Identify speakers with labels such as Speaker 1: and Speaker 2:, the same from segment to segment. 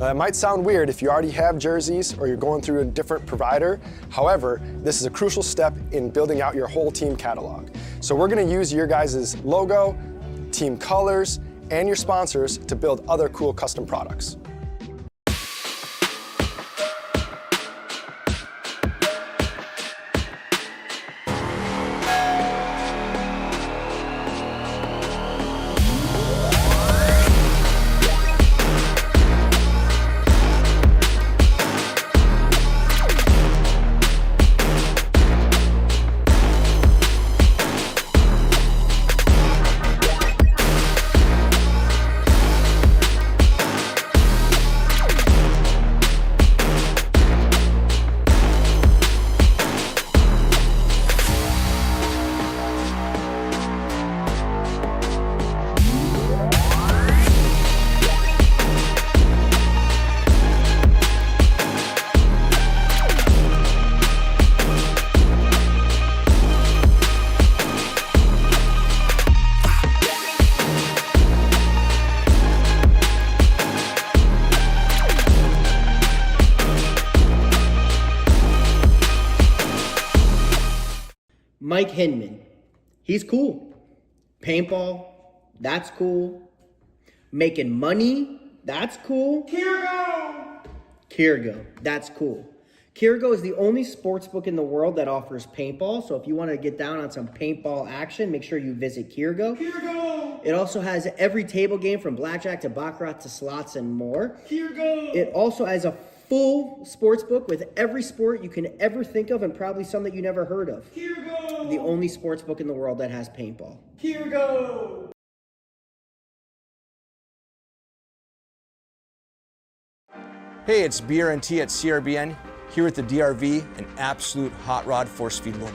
Speaker 1: Now, that might sound weird if you already have jerseys or you're going through a different provider. However, this is a crucial step in building out your whole team catalog. So we're gonna use your guys' logo, team colors, and your sponsors to build other cool custom products.
Speaker 2: Mike Hinman, he's cool. Paintball, that's cool. Making money, that's cool. Kirgo, that's cool. Kirgo is the only sports book in the world that offers paintball. So if you want to get down on some paintball action, make sure you visit Kirgo. It also has every table game from blackjack to baccarat to slots and more. It also has a full sports book with every sport you can ever think of and probably some that you never heard of. The only sports book in the world that has paintball.
Speaker 3: Hey, it's BRNT at CRBN, here at the DRV, an absolute hot rod force feed loader.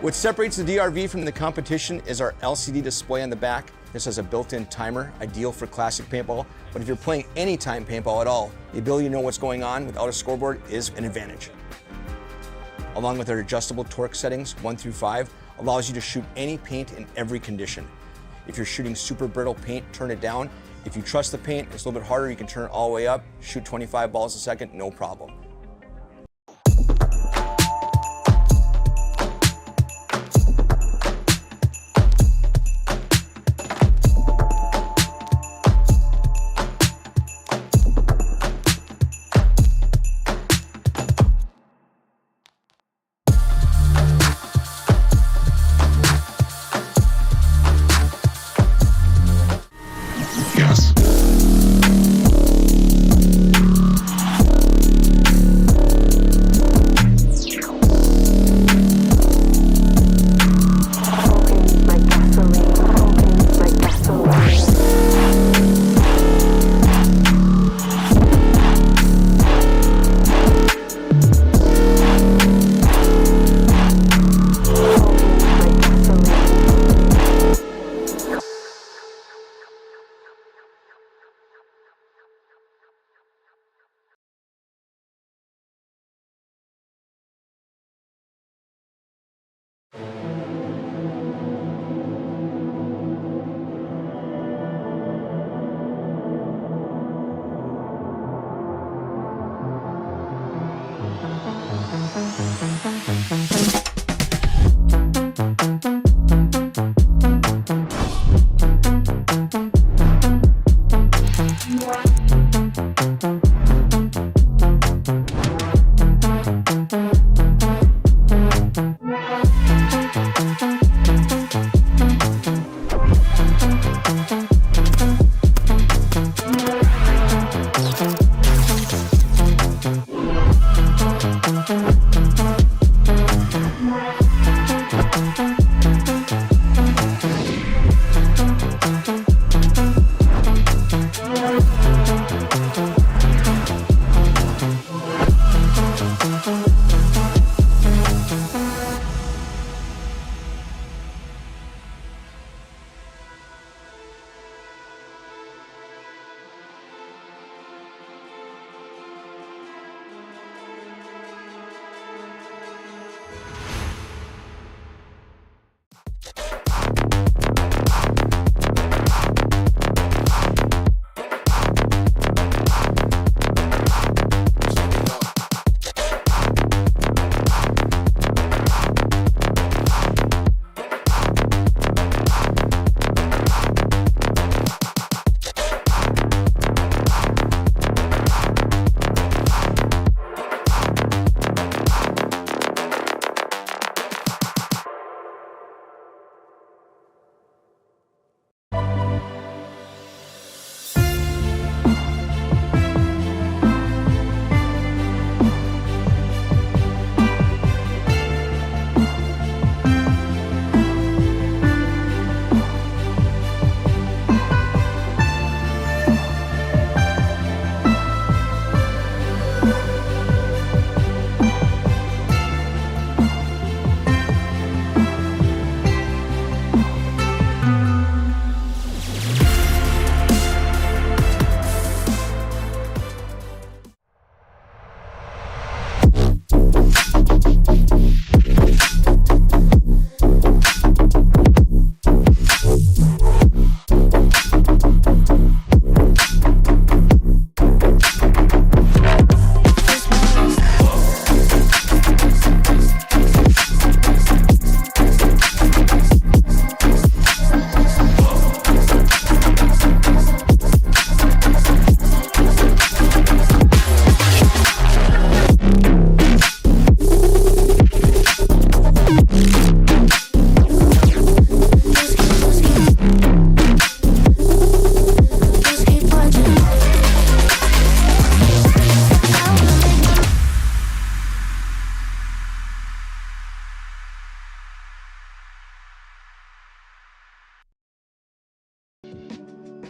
Speaker 3: What separates the DRV from the competition is our LCD display on the back. This has a built-in timer, ideal for classic paintball, but if you're playing anytime paintball at all, the ability to know what's going on without a scoreboard is an advantage. Along with our adjustable torque settings, 1 through 5, allows you to shoot any paint in every condition. If you're shooting super brittle paint, turn it down. If you trust the paint, it's a little bit harder, you can turn it all the way up, shoot 25 balls a second, no problem.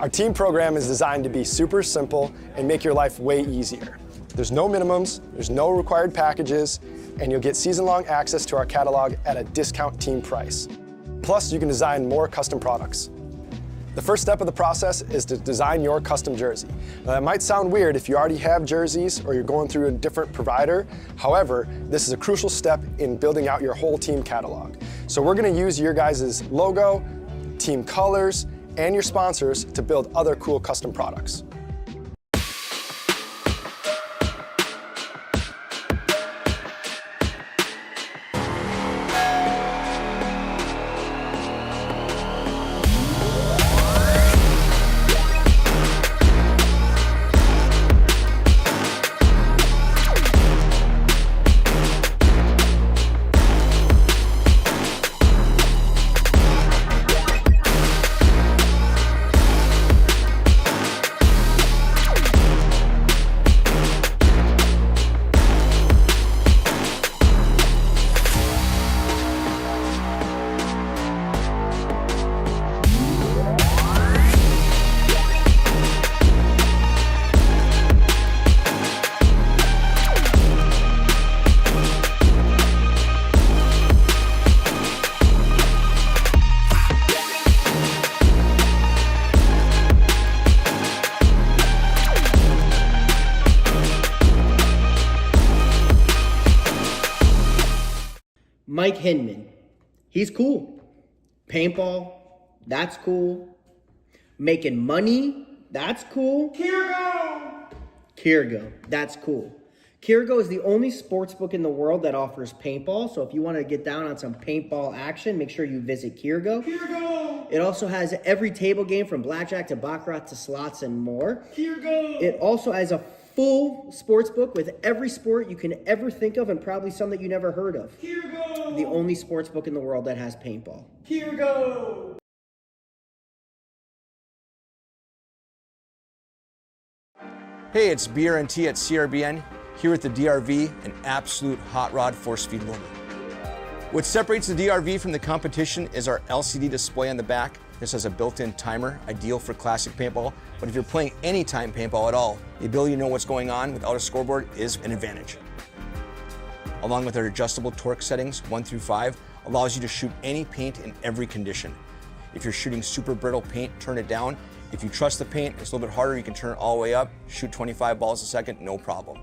Speaker 1: Our team program is designed to be super simple and make your life way easier. There's no minimums, there's no required packages, and you'll get season-long access to our catalog at a discount team price. Plus, you can design more custom products. The first step of the process is to design your custom jersey. Now, that might sound weird if you already have jerseys or you're going through a different provider. However, this is a crucial step in building out your whole team catalog. So we're gonna use your guys' logo, team colors, and your sponsors to build other cool custom products.
Speaker 2: Mike Hinman, he's cool. Paintball, that's cool. Making money, that's cool. Kirgo, that's cool. Kirgo is the only sports book in the world that offers paintball. So if you want to get down on some paintball action, make sure you visit Kirgo. It also has every table game from blackjack to baccarat to slots and more. It also has a full sports book with every sport you can ever think of and probably some that you never heard of. The only sports book in the world that has paintball.
Speaker 3: Hey, it's BRNT at CRBN, here with the DRV, an absolute hot rod force feed loader. What separates the DRV from the competition is our LCD display on the back. This has a built-in timer, ideal for classic paintball, but if you're playing anytime paintball at all, the ability to know what's going on without a scoreboard is an advantage. Along with our adjustable torque settings, 1 through 5, allows you to shoot any paint in every condition. If you're shooting super brittle paint, turn it down. If you trust the paint, it's a little bit harder, you can turn it all the way up, shoot 25 balls a second, no problem.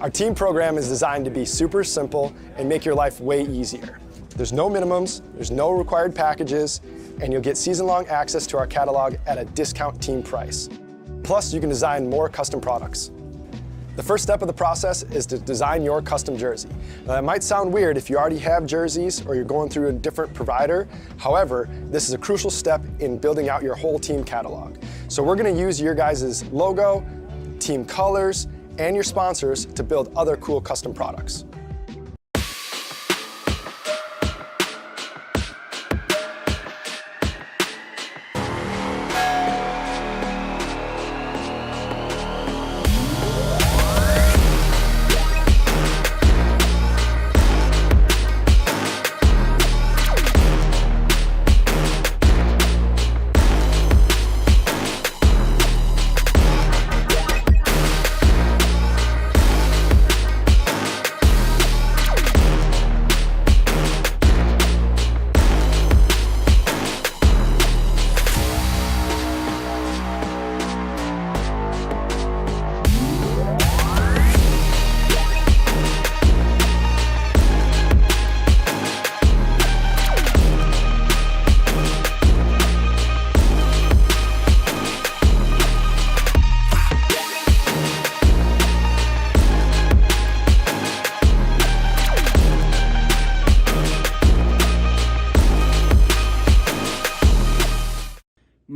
Speaker 1: Our team program is designed to be super simple and make your life way easier. There's no minimums, there's no required packages, and you'll get season-long access to our catalog at a discount team price. Plus, you can design more custom products. The first step of the process is to design your custom jersey. Now, that might sound weird if you already have jerseys or you're going through a different provider. However, this is a crucial step in building out your whole team catalog. So we're gonna use your guys' logo, team colors, and your sponsors to build other cool custom products.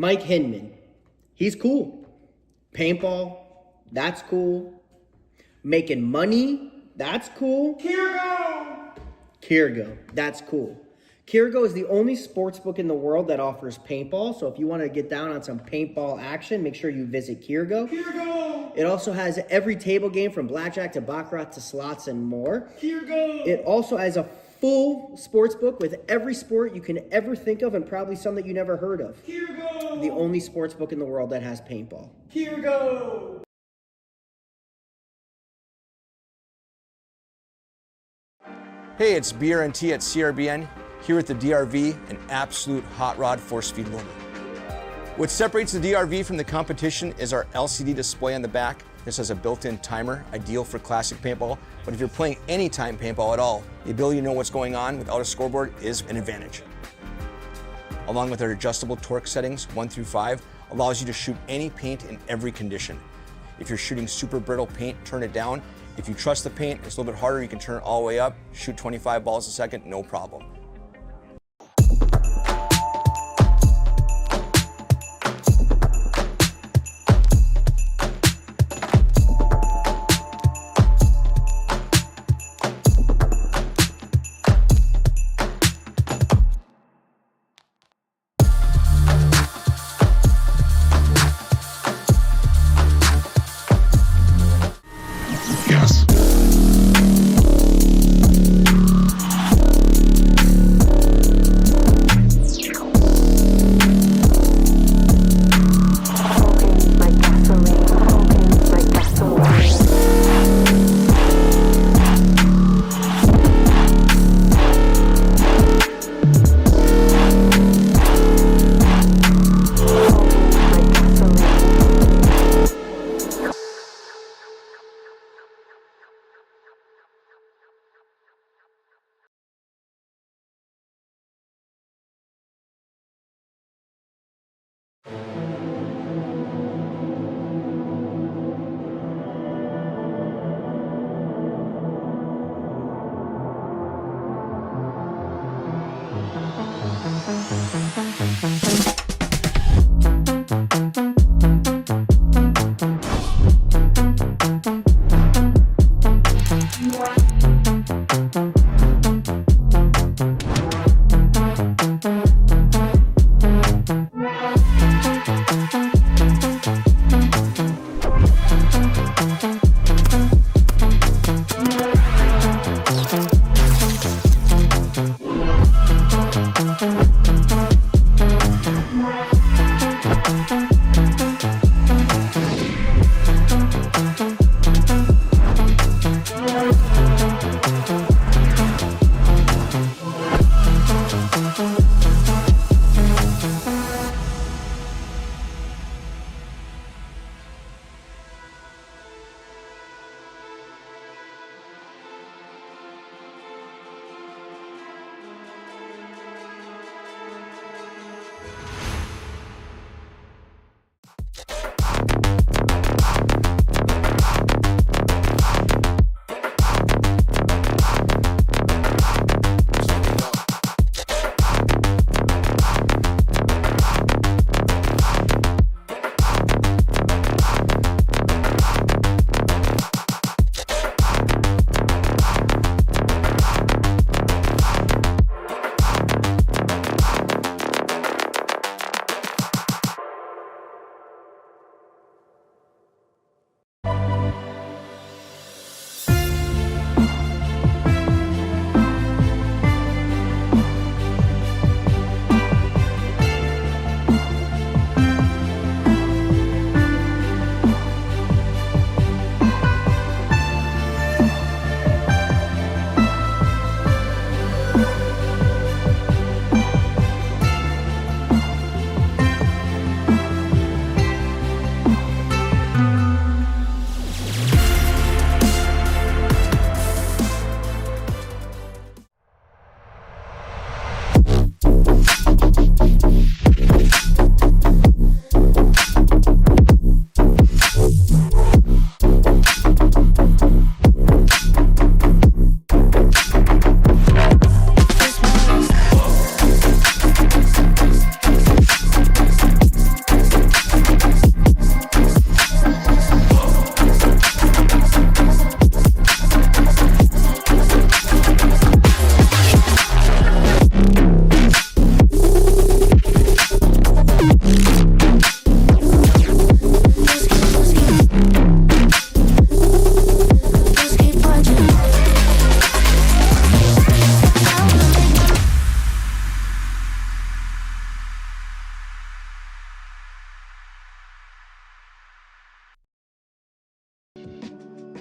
Speaker 2: Mike Hinman, he's cool. Paintball, that's cool. Making money, that's cool. Kirgo, that's cool. Kirgo is the only sports book in the world that offers paintball. So if you want to get down on some paintball action, make sure you visit Kirgo. It also has every table game from blackjack to baccarat to slots and more. It also has a full sports book with every sport you can ever think of and probably some that you never heard of. The only sports book in the world that has paintball.
Speaker 3: Hey, it's BRNT at CRBN, here with the DRV, an absolute hot rod force feed loader. What separates the DRV from the competition is our LCD display on the back. This has a built-in timer, ideal for classic paintball, but if you're playing anytime paintball at all, the ability to know what's going on without a scoreboard is an advantage. Along with our adjustable torque settings, 1 through 5, allows you to shoot any paint in every condition. If you're shooting super brittle paint, turn it down. If you trust the paint, it's a little bit harder, you can turn it all the way up, shoot 25 balls a second, no problem.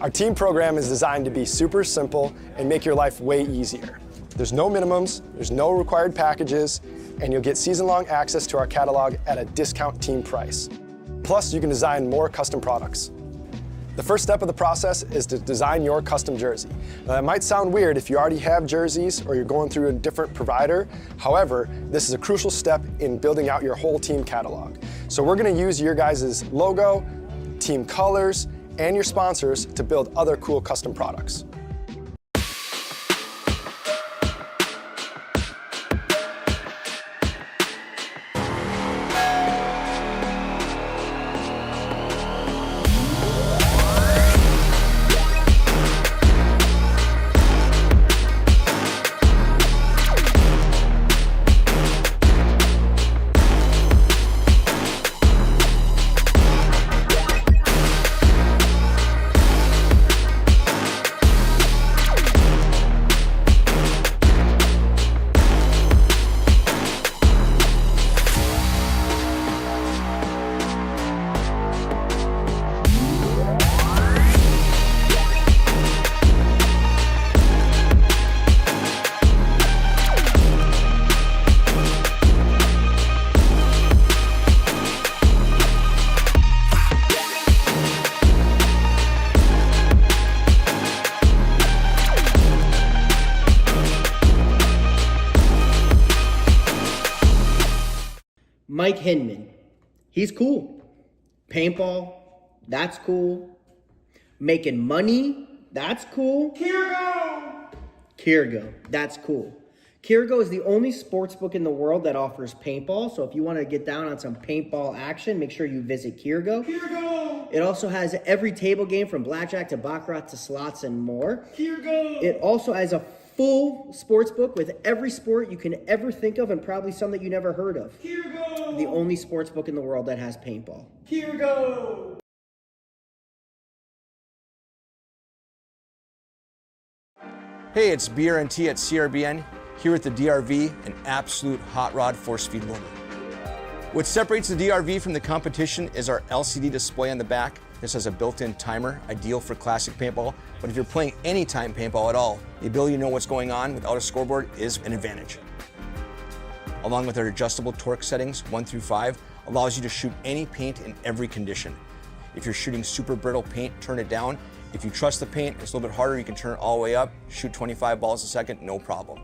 Speaker 1: Our team program is designed to be super simple and make your life way easier. There's no minimums, there's no required packages, and you'll get season-long access to our catalog at a discount team price. Plus, you can design more custom products. The first step of the process is to design your custom jersey. Now, that might sound weird if you already have jerseys or you're going through a different provider. However, this is a crucial step in building out your whole team catalog. So we're gonna use your guys' logo, team colors, and your sponsors to build other cool custom products.
Speaker 2: Mike Hinman, he's cool. Paintball, that's cool. Making money, that's cool. Kirgo, that's cool. Kirgo is the only sports book in the world that offers paintball. So if you want to get down on some paintball action, make sure you visit Kirgo. It also has every table game from blackjack to baccarat to slots and more. It also has a full sports book with every sport you can ever think of and probably some that you never heard of. The only sports book in the world that has paintball.
Speaker 3: Hey, it's BRNT at CRBN, here at the DRV, an absolute hot rod force feed loader. What separates the DRV from the competition is our LCD display on the back. This has a built-in timer, ideal for classic paintball, but if you're playing anytime paintball at all, the ability to know what's going on without a scoreboard is an advantage. Along with our adjustable torque settings, 1 through 5, allows you to shoot any paint in every condition. If you're shooting super brittle paint, turn it down. If you trust the paint, it's a little bit harder, you can turn it all the way up, shoot 25 balls a second, no problem.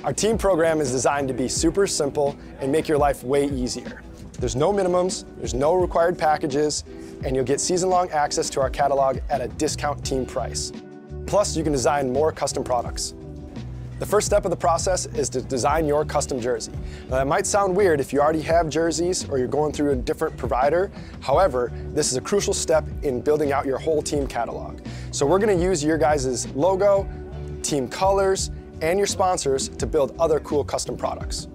Speaker 1: Our team program is designed to be super simple and make your life way easier. There's no minimums, there's no required packages, and you'll get season-long access to our catalog at a discount team price. Plus, you can design more custom products. The first step of the process is to design your custom jersey. Now, that might sound weird if you already have jerseys or you're going through a different provider. However, this is a crucial step in building out your whole team catalog. So we're gonna use your guys' logo, team colors, and your sponsors to build other cool custom products.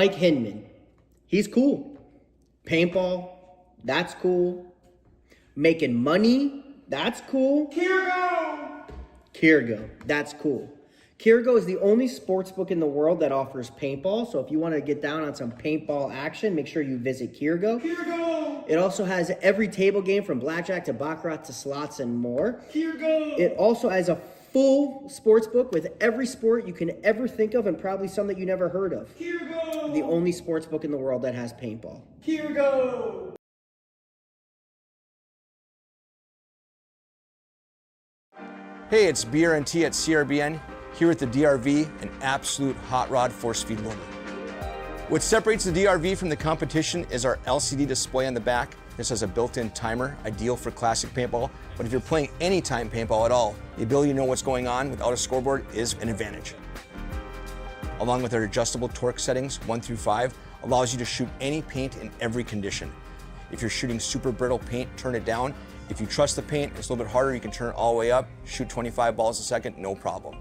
Speaker 2: Mike Hinman, he's cool. Paintball, that's cool. Making money, that's cool. Kirgo, that's cool. Kirgo is the only sports book in the world that offers paintball. So if you want to get down on some paintball action, make sure you visit Kirgo. It also has every table game from blackjack to baccarat to slots and more. It also has a full sports book with every sport you can ever think of and probably some that you never heard of. The only sports book in the world that has paintball.
Speaker 3: Hey, it's BRNT at CRBN, here at the DRV, an absolute hot rod force feed loader. What separates the DRV from the competition is our LCD display on the back. This has a built-in timer, ideal for classic paintball, but if you're playing anytime paintball at all, the ability to know what's going on without a scoreboard is an advantage. Along with our adjustable torque settings, 1 through 5, allows you to shoot any paint in every condition. If you're shooting super brittle paint, turn it down. If you trust the paint, it's a little bit harder, you can turn it all the way up, shoot 25 balls a second, no problem.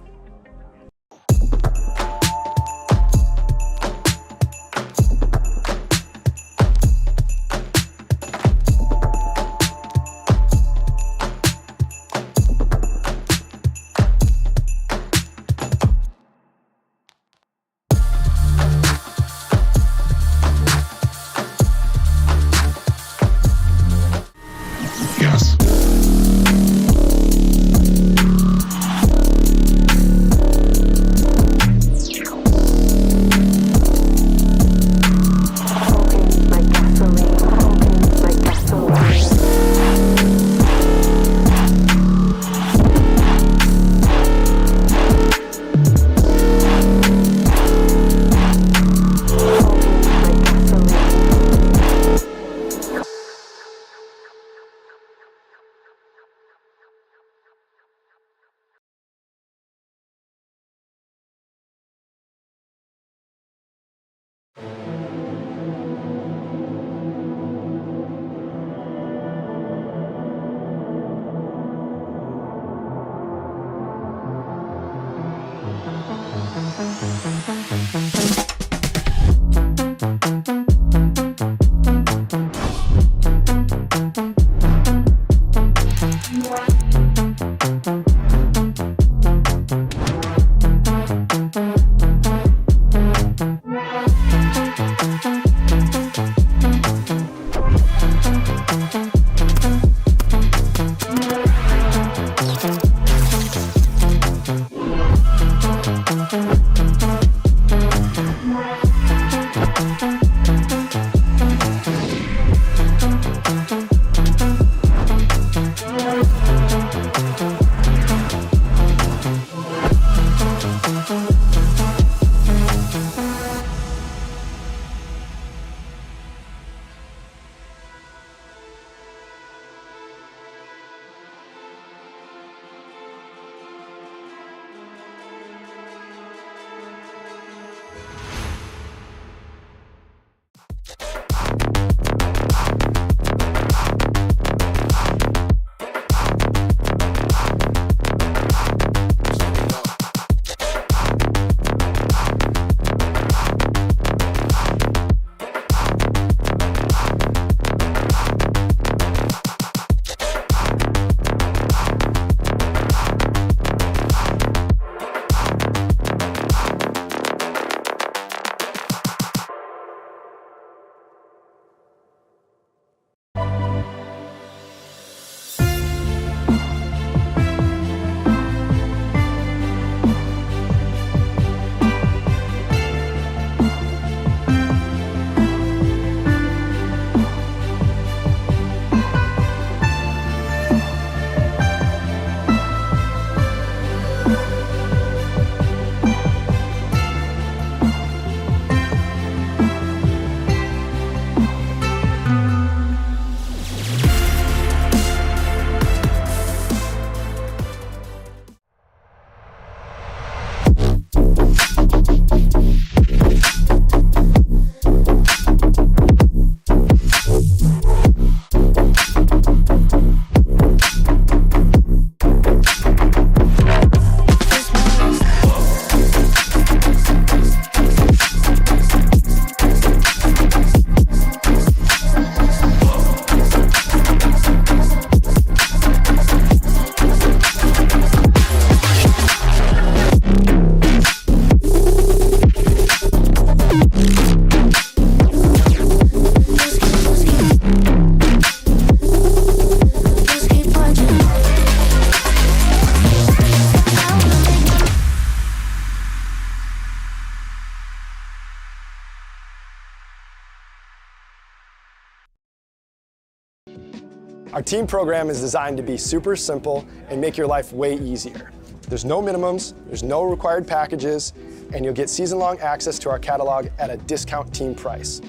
Speaker 1: Our team program is designed to be super simple and make your life way easier. There's no minimums, there's no required packages, and you'll get season-long access to our catalog at a discount team price.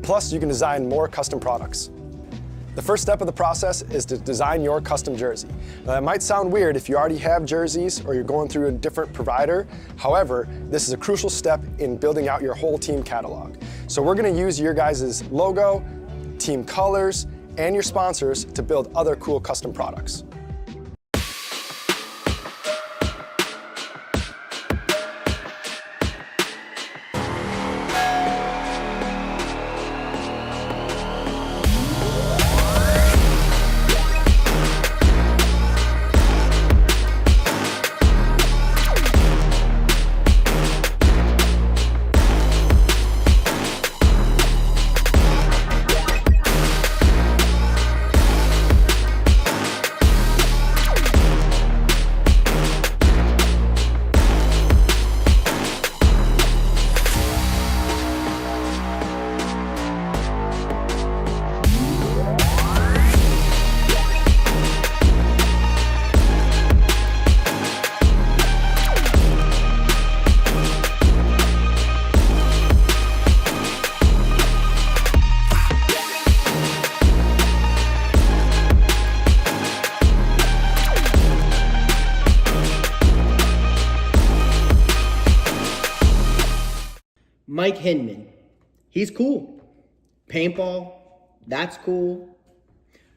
Speaker 1: Plus, you can design more custom products. The first step of the process is to design your custom jersey. Now, that might sound weird if you already have jerseys or you're going through a different provider. However, this is a crucial step in building out your whole team catalog. So we're gonna use your guys' logo, team colors, and your sponsors to build other cool custom products.
Speaker 2: Mike Hinman, he's cool. Paintball, that's cool.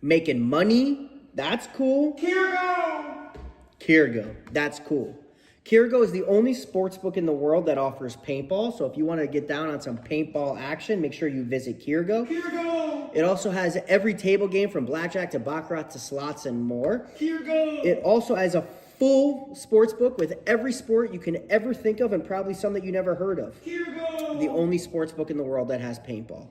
Speaker 2: Making money, that's cool. Kirgo, that's cool. Kirgo is the only sports book in the world that offers paintball. So if you want to get down on some paintball action, make sure you visit Kirgo. It also has every table game from blackjack to baccarat to slots and more. It also has a full sports book with every sport you can ever think of and probably some that you never heard of. The only sports book in the world that has paintball.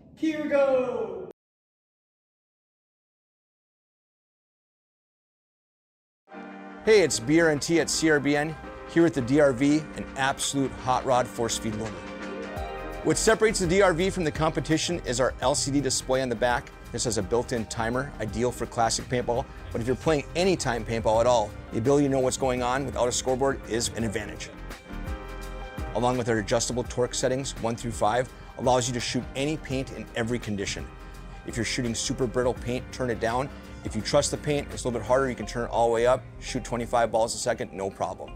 Speaker 3: Hey, it's BRNT at CRBN, here with the DRV, an absolute hot rod force feed loader. What separates the DRV from the competition is our LCD display on the back. This has a built-in timer, ideal for classic paintball, but if you're playing anytime paintball at all, the ability to know what's going on without a scoreboard is an advantage. Along with our adjustable torque settings, 1 through 5, allows you to shoot any paint in every condition. If you're shooting super brittle paint, turn it down. If you trust the paint, it's a little bit harder, you can turn it all the way up, shoot 25 balls a second, no problem.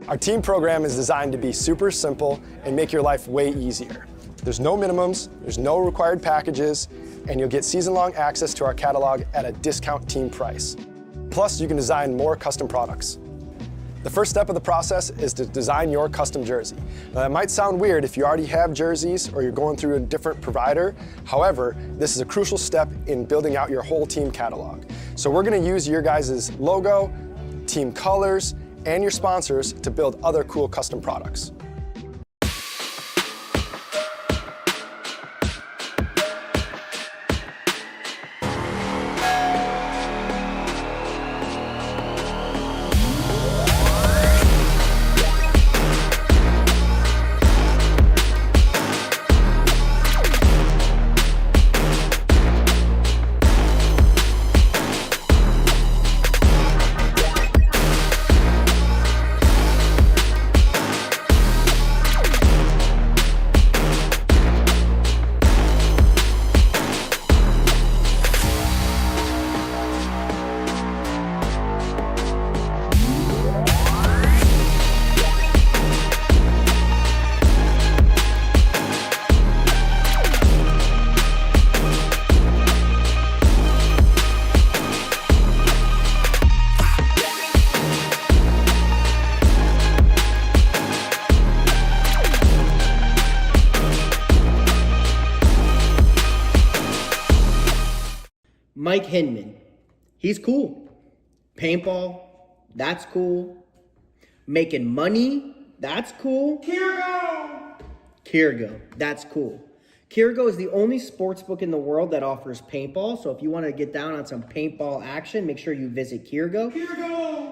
Speaker 1: Our team program is designed to be super simple and make your life way easier. There's no minimums, there's no required packages, and you'll get season-long access to our catalog at a discount team price. Plus, you can design more custom products. The first step of the process is to design your custom jersey. Now, that might sound weird if you already have jerseys or you're going through a different provider. However, this is a crucial step in building out your whole team catalog. So we're going to use your guys' logo, team colors, and your sponsors to build other cool custom products.
Speaker 2: Mike Hinman, he's cool. Paintball, that's cool. Making money, that's cool. Kirgo, that's cool. Kirgo is the only sports book in the world that offers paintball. So if you want to get down on some paintball action, make sure you visit Kirgo.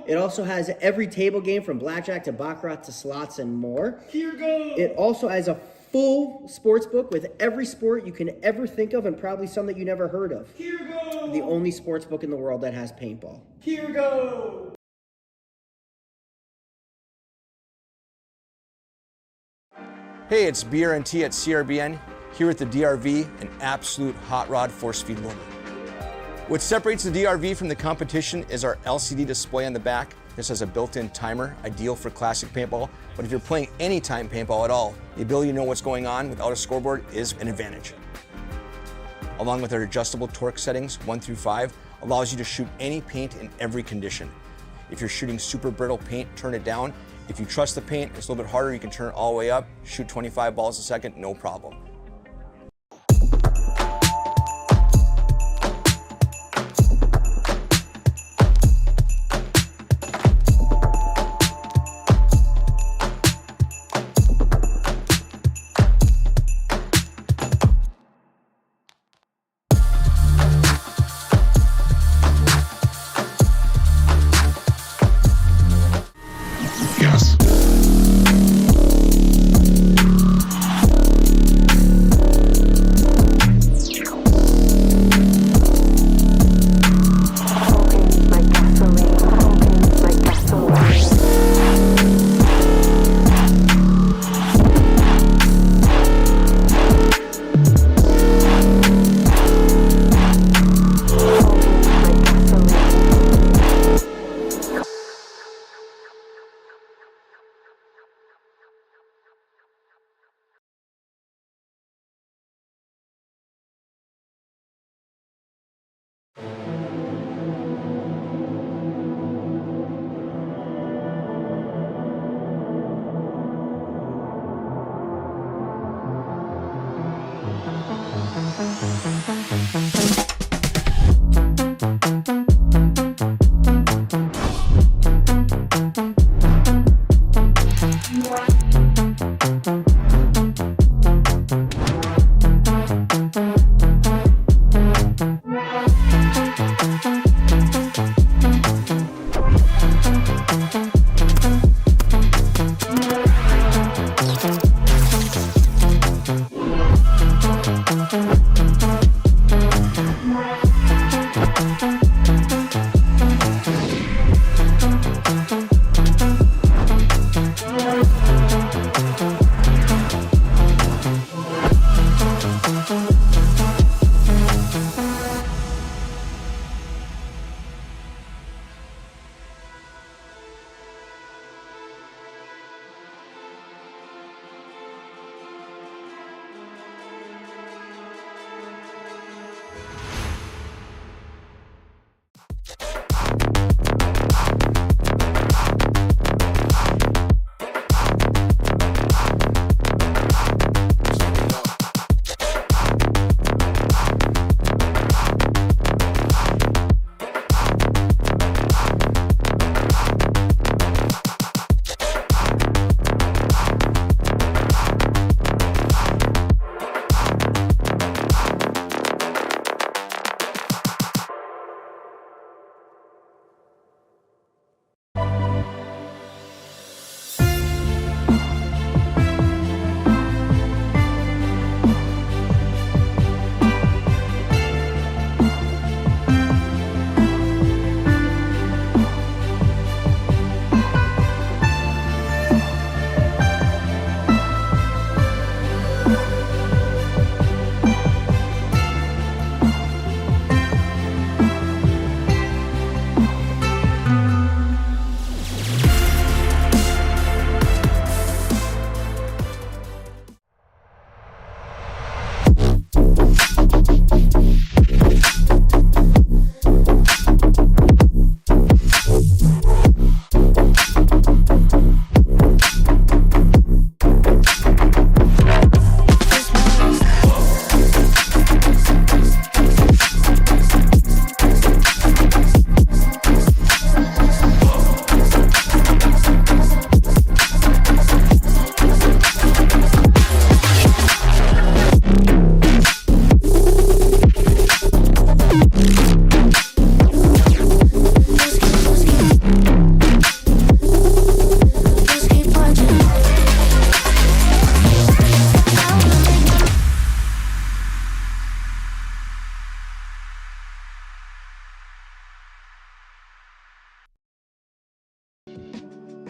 Speaker 2: It also has every table game from blackjack to baccarat to slots and more. It also has a full sports book with every sport you can ever think of and probably some that you never heard of. The only sports book in the world that has paintball.
Speaker 3: Hey, it's BRNT at CRBN, here at the DRV, an absolute hot rod force feed loader. What separates the DRV from the competition is our LCD display on the back. This has a built-in timer, ideal for classic paintball, but if you're playing anytime paintball at all, the ability to know what's going on without a scoreboard is an advantage. Along with our adjustable torque settings, 1 through 5, allows you to shoot any paint in every condition. If you're shooting super brittle paint, turn it down. If you trust the paint, it's a little bit harder, you can turn it all the way up, shoot 25 balls a second, no problem.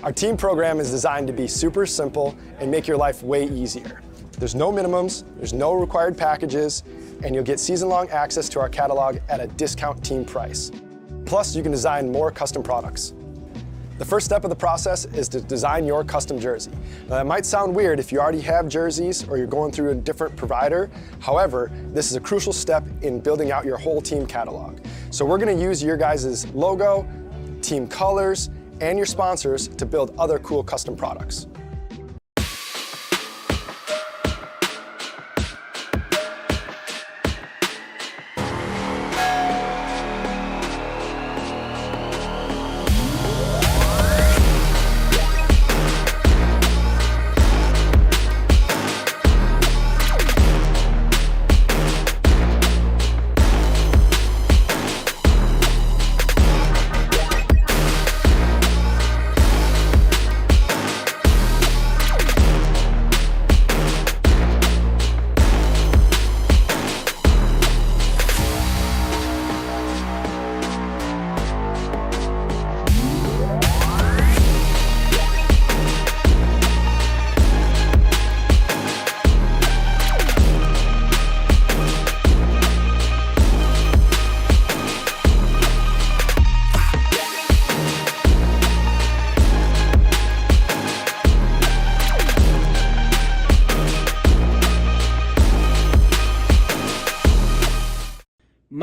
Speaker 1: Our team program is designed to be super simple and make your life way easier. There's no minimums, there's no required packages, and you'll get season-long access to our catalog at a discount team price. Plus, you can design more custom products. The first step of the process is to design your custom jersey. Now, that might sound weird if you already have jerseys or you're going through a different provider. However, this is a crucial step in building out your whole team catalog. So we're going to use your guys' logo, team colors, and your sponsors to build other cool custom products.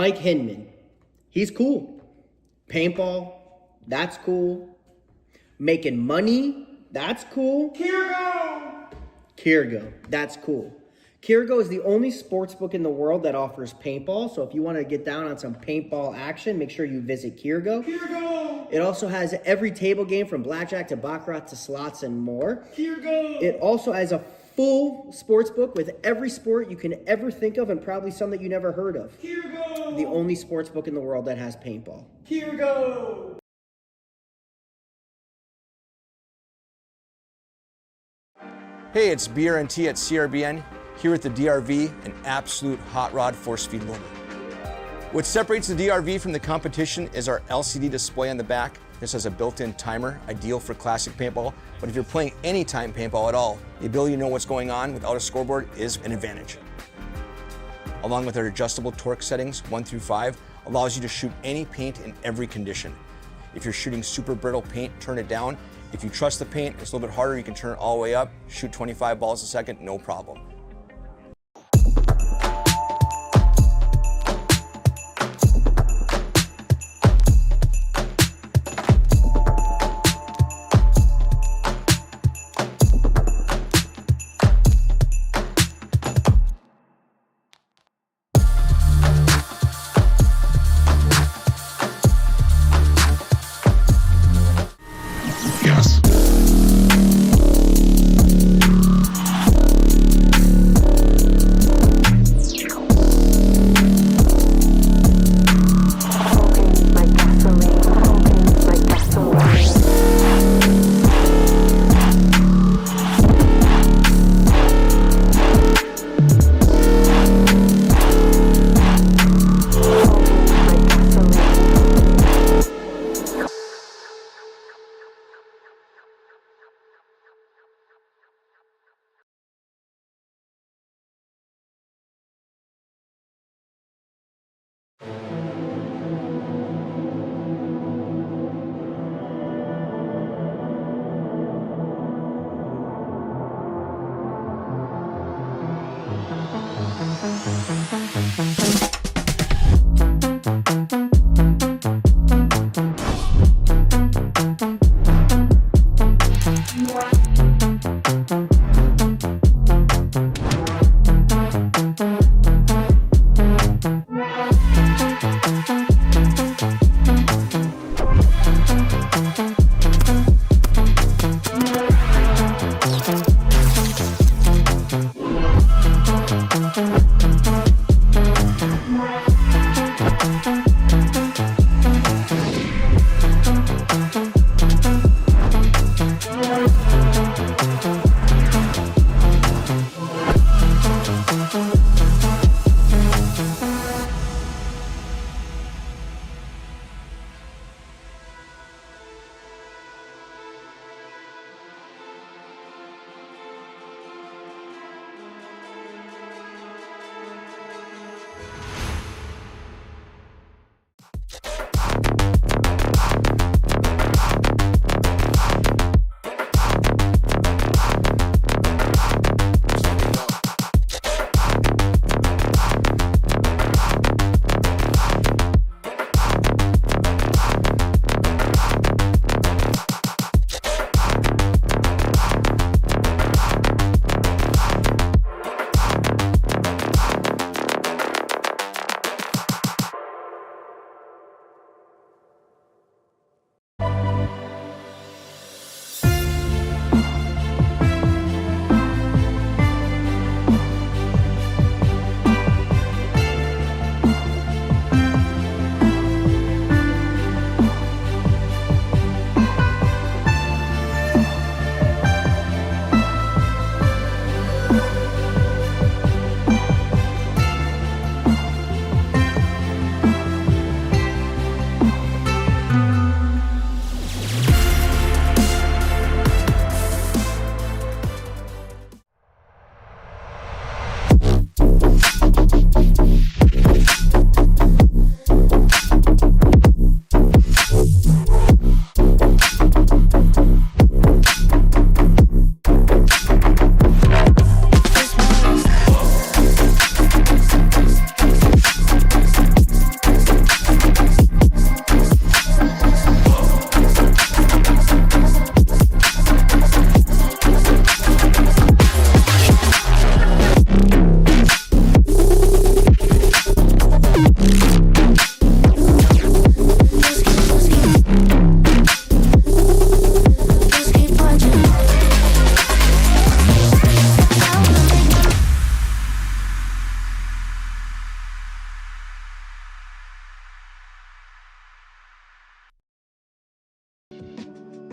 Speaker 2: Mike Hinman, he's cool. Paintball, that's cool. Making money, that's cool. Kirgo, that's cool. Kirgo is the only sports book in the world that offers paintball. So if you want to get down on some paintball action, make sure you visit Kirgo. It also has every table game from blackjack to baccarat to slots and more. It also has a full sports book with every sport you can ever think of and probably some that you never heard of. The only sports book in the world that has paintball.
Speaker 3: Hey, it's BRNT at CRBN, here at the DRV, an absolute hot rod force feed loader. What separates the DRV from the competition is our LCD display on the back. This has a built-in timer, ideal for classic paintball, but if you're playing anytime paintball at all, the ability to know what's going on without a scoreboard is an advantage. Along with our adjustable torque settings, 1 through 5, allows you to shoot any paint in every condition. If you're shooting super brittle paint, turn it down. If you trust the paint, it's a little bit harder, you can turn it all the way up, shoot 25 balls a second, no problem.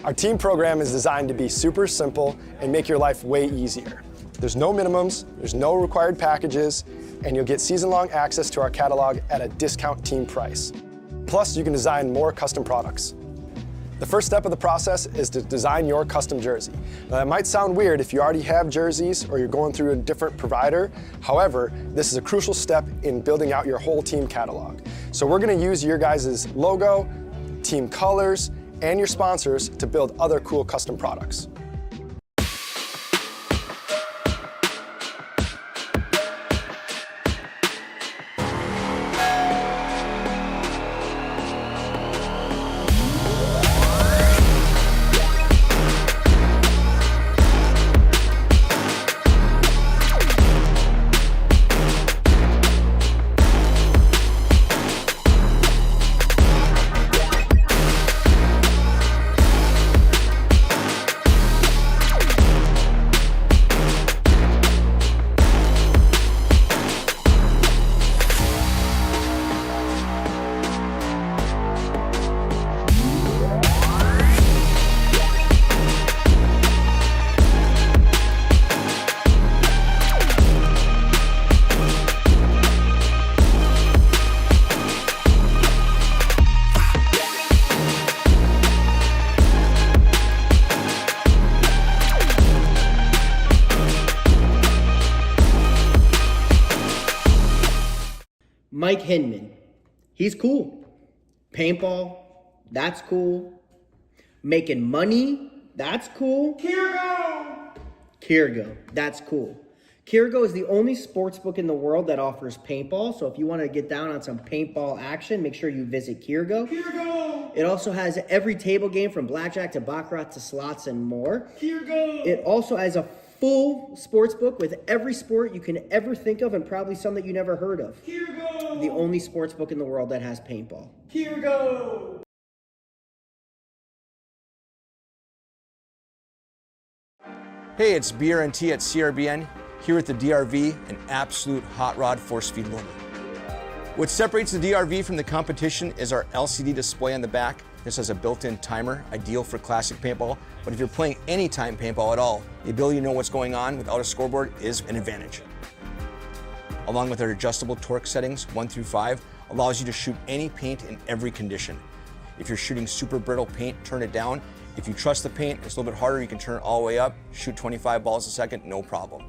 Speaker 1: Our team program is designed to be super simple and make your life way easier. There's no minimums, there's no required packages, and you'll get season-long access to our catalog at a discount team price. Plus, you can design more custom products. The first step of the process is to design your custom jersey. Now, that might sound weird if you already have jerseys or you're going through a different provider. However, this is a crucial step in building out your whole team catalog. So we're gonna use your guys' logo, team colors, and your sponsors to build other cool custom products.
Speaker 2: Mike Hinman, he's cool. Paintball, that's cool. Making money, that's cool. Kirgo, that's cool. Kirgo is the only sports book in the world that offers paintball. So if you want to get down on some paintball action, make sure you visit Kirgo. It also has every table game from blackjack to baccarat to slots and more. It also has a full sports book with every sport you can ever think of and probably some that you never heard of. The only sports book in the world that has paintball.
Speaker 3: Hey, it's BRNT at CRBN, here at the DRV, an absolute hot rod force feed loader. What separates the DRV from the competition is our LCD display on the back. This has a built-in timer, ideal for classic paintball, but if you're playing anytime paintball at all, the ability to know what's going on without a scoreboard is an advantage. Along with our adjustable torque settings, 1 through 5, allows you to shoot any paint in every condition. If you're shooting super brittle paint, turn it down. If you trust the paint, it's a little bit harder, you can turn it all the way up, shoot 25 balls a second, no problem.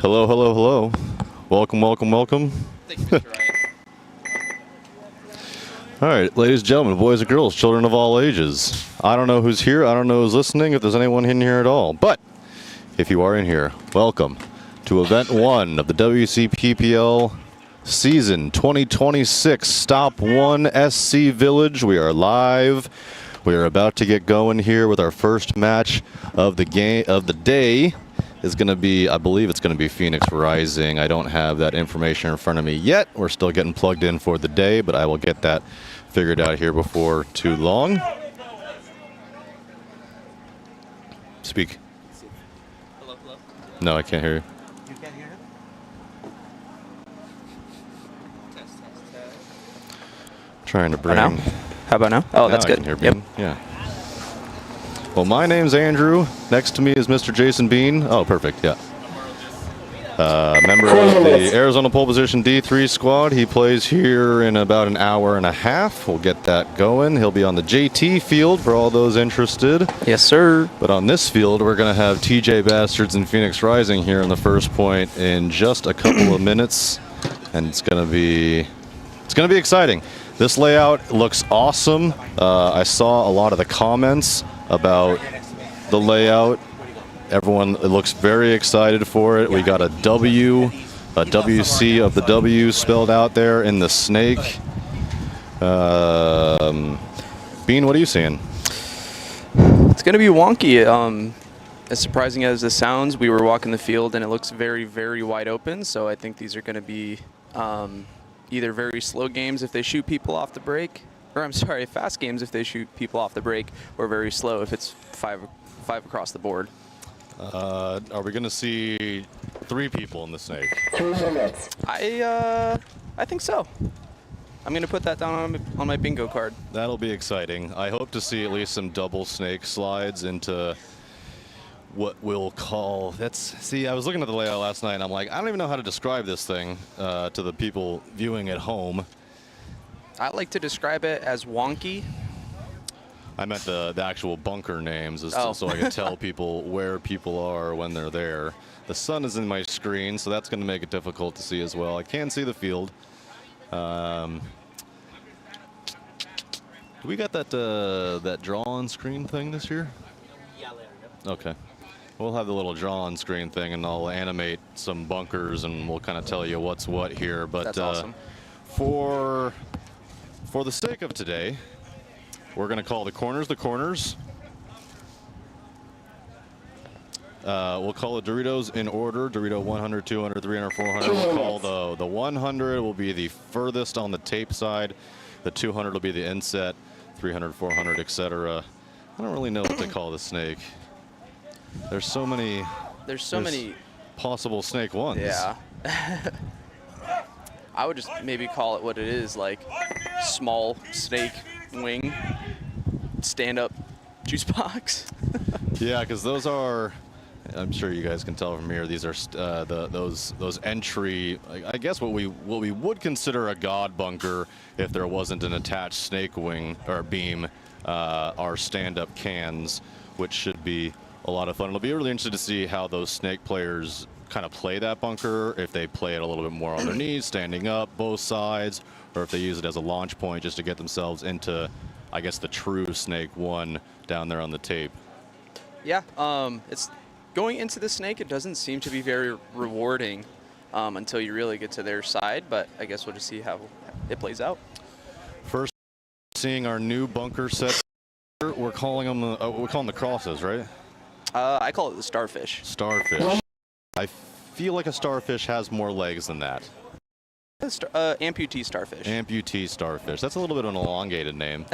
Speaker 4: Hello, hello, hello. Welcome, welcome, welcome.
Speaker 5: Thank you, Mr. Ryan.
Speaker 4: All right, ladies and gentlemen, boys and girls, children of all ages. I don't know who's here. I don't know who's listening, if there's anyone in here at all. But if you are in here, welcome to Event 1 of the Wcppl Season 2026 Stop 1 SC Village. We are live. We are about to get going here with our first match of the day. Is going to be, I believe it's going to be Phoenix Rising. I don't have that information in front of me yet. We're still getting plugged in for the day, but I will get that figured out here before too long. Speak.
Speaker 5: Hello, hello.
Speaker 4: No, I can't hear you.
Speaker 5: You can't hear him? Test, test, test.
Speaker 4: Trying to bring.
Speaker 5: Now? How about now? Oh,
Speaker 4: Now
Speaker 5: that's
Speaker 4: I
Speaker 5: good.
Speaker 4: can hear
Speaker 5: Yep.
Speaker 4: Bean. Yeah. Well, my name's Andrew. Next to me is Mr. Jason Bean. Oh, perfect. Yeah. Member of the Arizona Pole Position D3 squad. He plays here in about an hour and a half. We'll get that going. He'll be on the JT field for all those interested.
Speaker 5: Yes, sir.
Speaker 4: But on this field, we're going to have TJ Bastards and Phoenix Rising here in the first point in just a couple of minutes, and it's going to be exciting. This layout looks awesome. I saw a lot of the comments about the layout. Everyone looks very excited for it. We got a W, a WC of the W spelled out there in the snake. Bean, what are you seeing?
Speaker 5: It's going to be wonky. As surprising as this sounds, we were walking the field and it looks very, very wide open. So I think these are going to be either very slow games if they shoot people off the break, or I'm sorry, fast games if they shoot people off the break, or very slow if it's five across the board.
Speaker 4: Are we going to see 3 people in the snake?
Speaker 5: I think so. I'm going to put that down on my bingo card.
Speaker 4: That'll be exciting. I hope to see at least some double snake slides into what we'll call, see, I was looking at the layout last night and I'm like, I don't even know how to describe this thing to the people viewing at home.
Speaker 5: I like to describe it as wonky.
Speaker 4: I meant the actual bunker names
Speaker 5: Oh.
Speaker 4: so I can tell people where people are when they're there. The sun is in my screen, so that's going to make it difficult to see as well. I can see the field. Do we got that draw-on screen thing this year?
Speaker 5: Yeah, later.
Speaker 4: Okay. We'll have the little draw-on screen thing, and I'll animate some bunkers, and we'll kind of tell you what's what here. But
Speaker 5: That's awesome.
Speaker 4: For the sake of today, we're going to call the corners the corners. We'll call the Doritos in order. Dorito 100, 200, 300, 400. We'll call the 100 will be the furthest on the tape side. The 200 will be the inset. 300, 400, etc. I don't really know what to call the snake. There's so many
Speaker 5: possible
Speaker 4: snake ones.
Speaker 5: Yeah. I would just maybe call it what it is, like small snake wing stand-up juice box.
Speaker 4: Yeah, because those are, I'm sure you guys can tell from here, these are those entry, I guess what we would consider a god bunker if there wasn't an attached snake wing or beam, are stand-up cans, which should be a lot of fun. It'll be really interesting to see how those snake players kind of play that bunker, if they play it a little bit more on their knees, standing up, both sides, or if they use it as a launch point just to get themselves into, I guess, the true snake one down there on the tape.
Speaker 5: Yeah, it's going into the snake. It doesn't seem to be very rewarding until you really get to their side, but I guess we'll just see how it plays out.
Speaker 4: First, seeing our new bunker set. We're calling them the crosses, right?
Speaker 5: I call it the starfish.
Speaker 4: Starfish. I feel like a starfish has more legs than that.
Speaker 5: Amputee starfish.
Speaker 4: Amputee starfish. That's a little bit of an elongated name.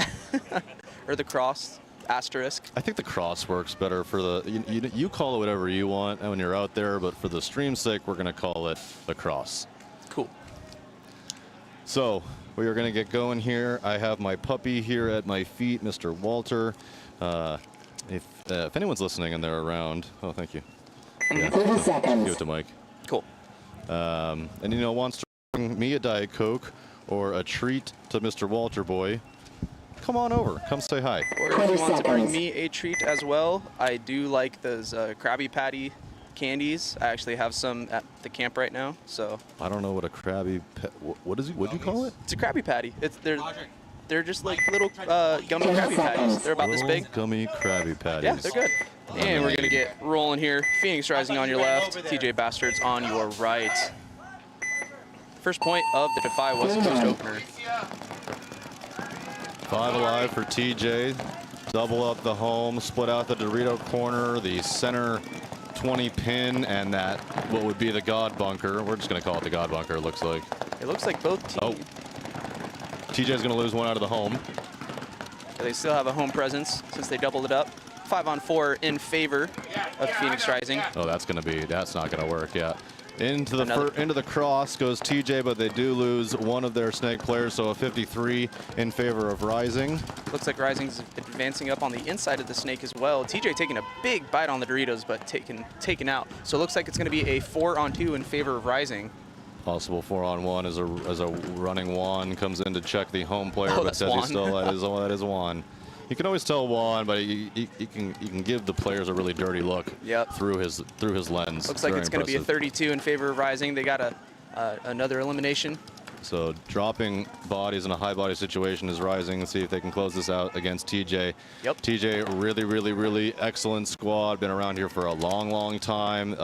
Speaker 5: Or the cross asterisk.
Speaker 4: I think the cross works better for the. You call it whatever you want when you're out there, but for the stream's sake, we're going to call it the cross.
Speaker 5: Cool.
Speaker 4: So we are going to get going here. I have my puppy here at my feet, Mr. Walter. If anyone's listening and they're around, oh, thank you. Yeah.
Speaker 6: 30 seconds.
Speaker 4: Give it to Mike.
Speaker 5: Cool.
Speaker 4: And wants to bring me a Diet Coke or a treat to Mr. Walter Boy, come on over. Come say hi.
Speaker 5: Or if you want to bring me a treat as well, I do like those Krabby Patty candies. I actually have some at the camp right now. So
Speaker 4: I don't know what a Krabby. What is it? What'd you call it?
Speaker 5: it's a Krabby Patty. They're just like little gummy Krabby Patties. They're about this
Speaker 4: Little
Speaker 5: big.
Speaker 4: Gummy Krabby Patties.
Speaker 5: Yeah, they're good. And we're gonna get rolling here. Phoenix Rising on your left, TJ Bastards on your right. First point of the Defy West Coast opener.
Speaker 4: 5 alive for TJ. Double up the home, split out the Dorito corner, the center 20 pin, and that what would be the God bunker. We're just gonna call it the God bunker. It looks like.
Speaker 5: It looks like both teams.
Speaker 4: Oh, TJ's gonna lose one out of the home.
Speaker 5: They still have a home presence since they doubled it up. 5-on-4 in favor of Phoenix Rising.
Speaker 4: Oh, that's not gonna work. Yeah. Into the cross goes TJ, but they do lose one of their snake players, so a 53 in favor of Rising.
Speaker 5: Looks like Rising's advancing up on the inside of the snake as well. TJ taking a big bite on the Doritos, but taken out. So it looks like it's going to be a 4-on-2 in favor of Rising.
Speaker 4: Possible 4-on-1 as a running Juan comes in to check the home player, but
Speaker 5: that's
Speaker 4: says
Speaker 5: Juan.
Speaker 4: he's still that is Juan. You can always tell Juan, but you can give the players a really dirty look through his lens.
Speaker 5: Looks like it's going to be a 32 in favor of Rising. They got another elimination.
Speaker 4: So dropping bodies in a high body situation is Rising. Let's see if they can close this out against TJ.
Speaker 5: Yep.
Speaker 4: TJ, really excellent squad. Been around here for a long time.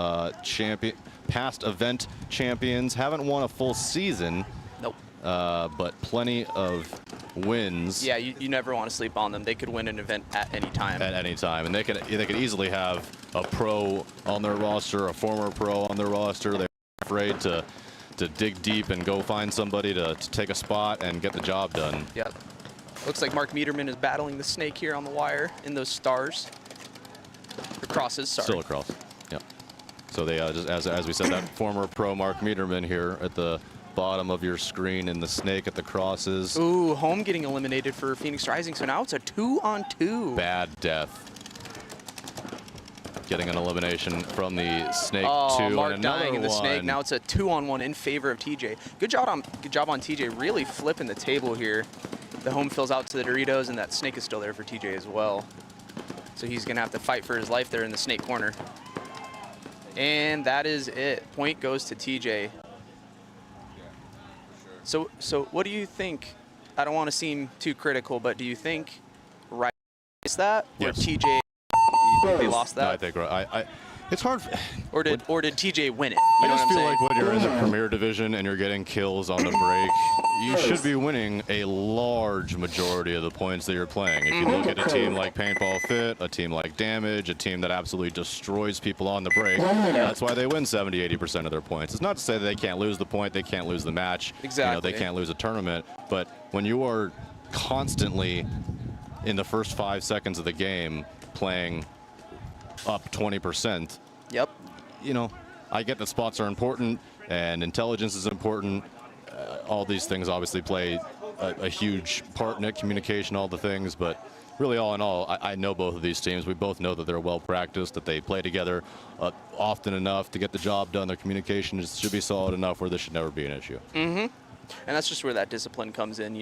Speaker 4: Past event champions. Haven't won a full season.
Speaker 5: Nope.
Speaker 4: But plenty of wins.
Speaker 5: Yeah, you never want to sleep on them. They could win an event at any time.
Speaker 4: At any time, and they could easily have a pro on their roster, a former pro on their roster. They're afraid to dig deep and go find somebody to take a spot and get the job done.
Speaker 5: Yep. Looks like Mark Meterman is battling the snake here on the wire in those stars. Or crosses, sorry.
Speaker 4: Still across. Yep. So they just as we said, that former pro Mark Meterman here at the bottom of your screen, and the snake at the crosses.
Speaker 5: Ooh, home getting eliminated for Phoenix Rising, so now it's a 2-on-2.
Speaker 4: Bad death. Getting an elimination from the snake too.
Speaker 5: Mark
Speaker 4: and
Speaker 5: dying in the
Speaker 4: one.
Speaker 5: snake. Now it's a 2-on-1 in favor of TJ. Good job on TJ, really flipping the table here. The home fills out to the Doritos, and that snake is still there for TJ as well. So he's gonna have to fight for his life there in the snake corner. And that is it. Point goes to TJ. So what do you think? I don't want to seem too critical, but do you think Rising is that, or
Speaker 4: Yes.
Speaker 5: TJ they lost that?
Speaker 4: No, I think it's hard.
Speaker 5: Or did TJ win it?
Speaker 4: I
Speaker 5: You know
Speaker 4: just
Speaker 5: what I'm
Speaker 4: feel
Speaker 5: saying?
Speaker 4: like when you're in the Premier Division and you're getting kills on the break, you should be winning a large majority of the points that you're playing. If you look at a team like Paintball Fit, a team like Damage, a team that absolutely destroys people on the break, that's why they win 70–80% of their points. It's not to say that they can't lose the point, they can't lose the match,
Speaker 5: Exactly.
Speaker 4: they can't lose a tournament, but when you are constantly in the first 5 seconds of the game playing up 20%,
Speaker 5: Yep.
Speaker 4: I get that spots are important and intelligence is important. All these things obviously play a huge part in it, communication, all the things, but really all in all, I know both of these teams. We both know that they're well practiced, that they play together often enough to get the job done. Their communication should be solid enough where this should never be an issue.
Speaker 5: Mm-hmm. And that's just where that discipline comes in.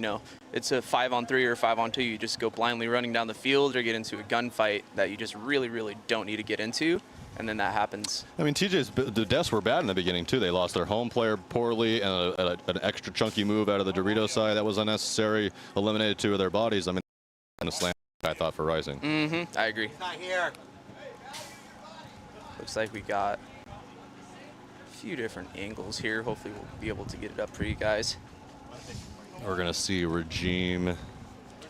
Speaker 5: It's a 5-on-3 or 5-on-2. You just go blindly running down the field or get into a gunfight that you just really don't need to get into. And then that happens.
Speaker 4: I mean, the deaths were bad in the beginning, too. They lost their home player poorly, and an extra chunky move out of the Dorito side that was unnecessary, eliminated 2 of their bodies. I mean, kind of slam, I thought, for Rising.
Speaker 5: Mm-hmm. I agree. Not here. Looks like we got a few different angles here. Hopefully we'll be able to get it up for you guys.
Speaker 4: We're going to see Regime,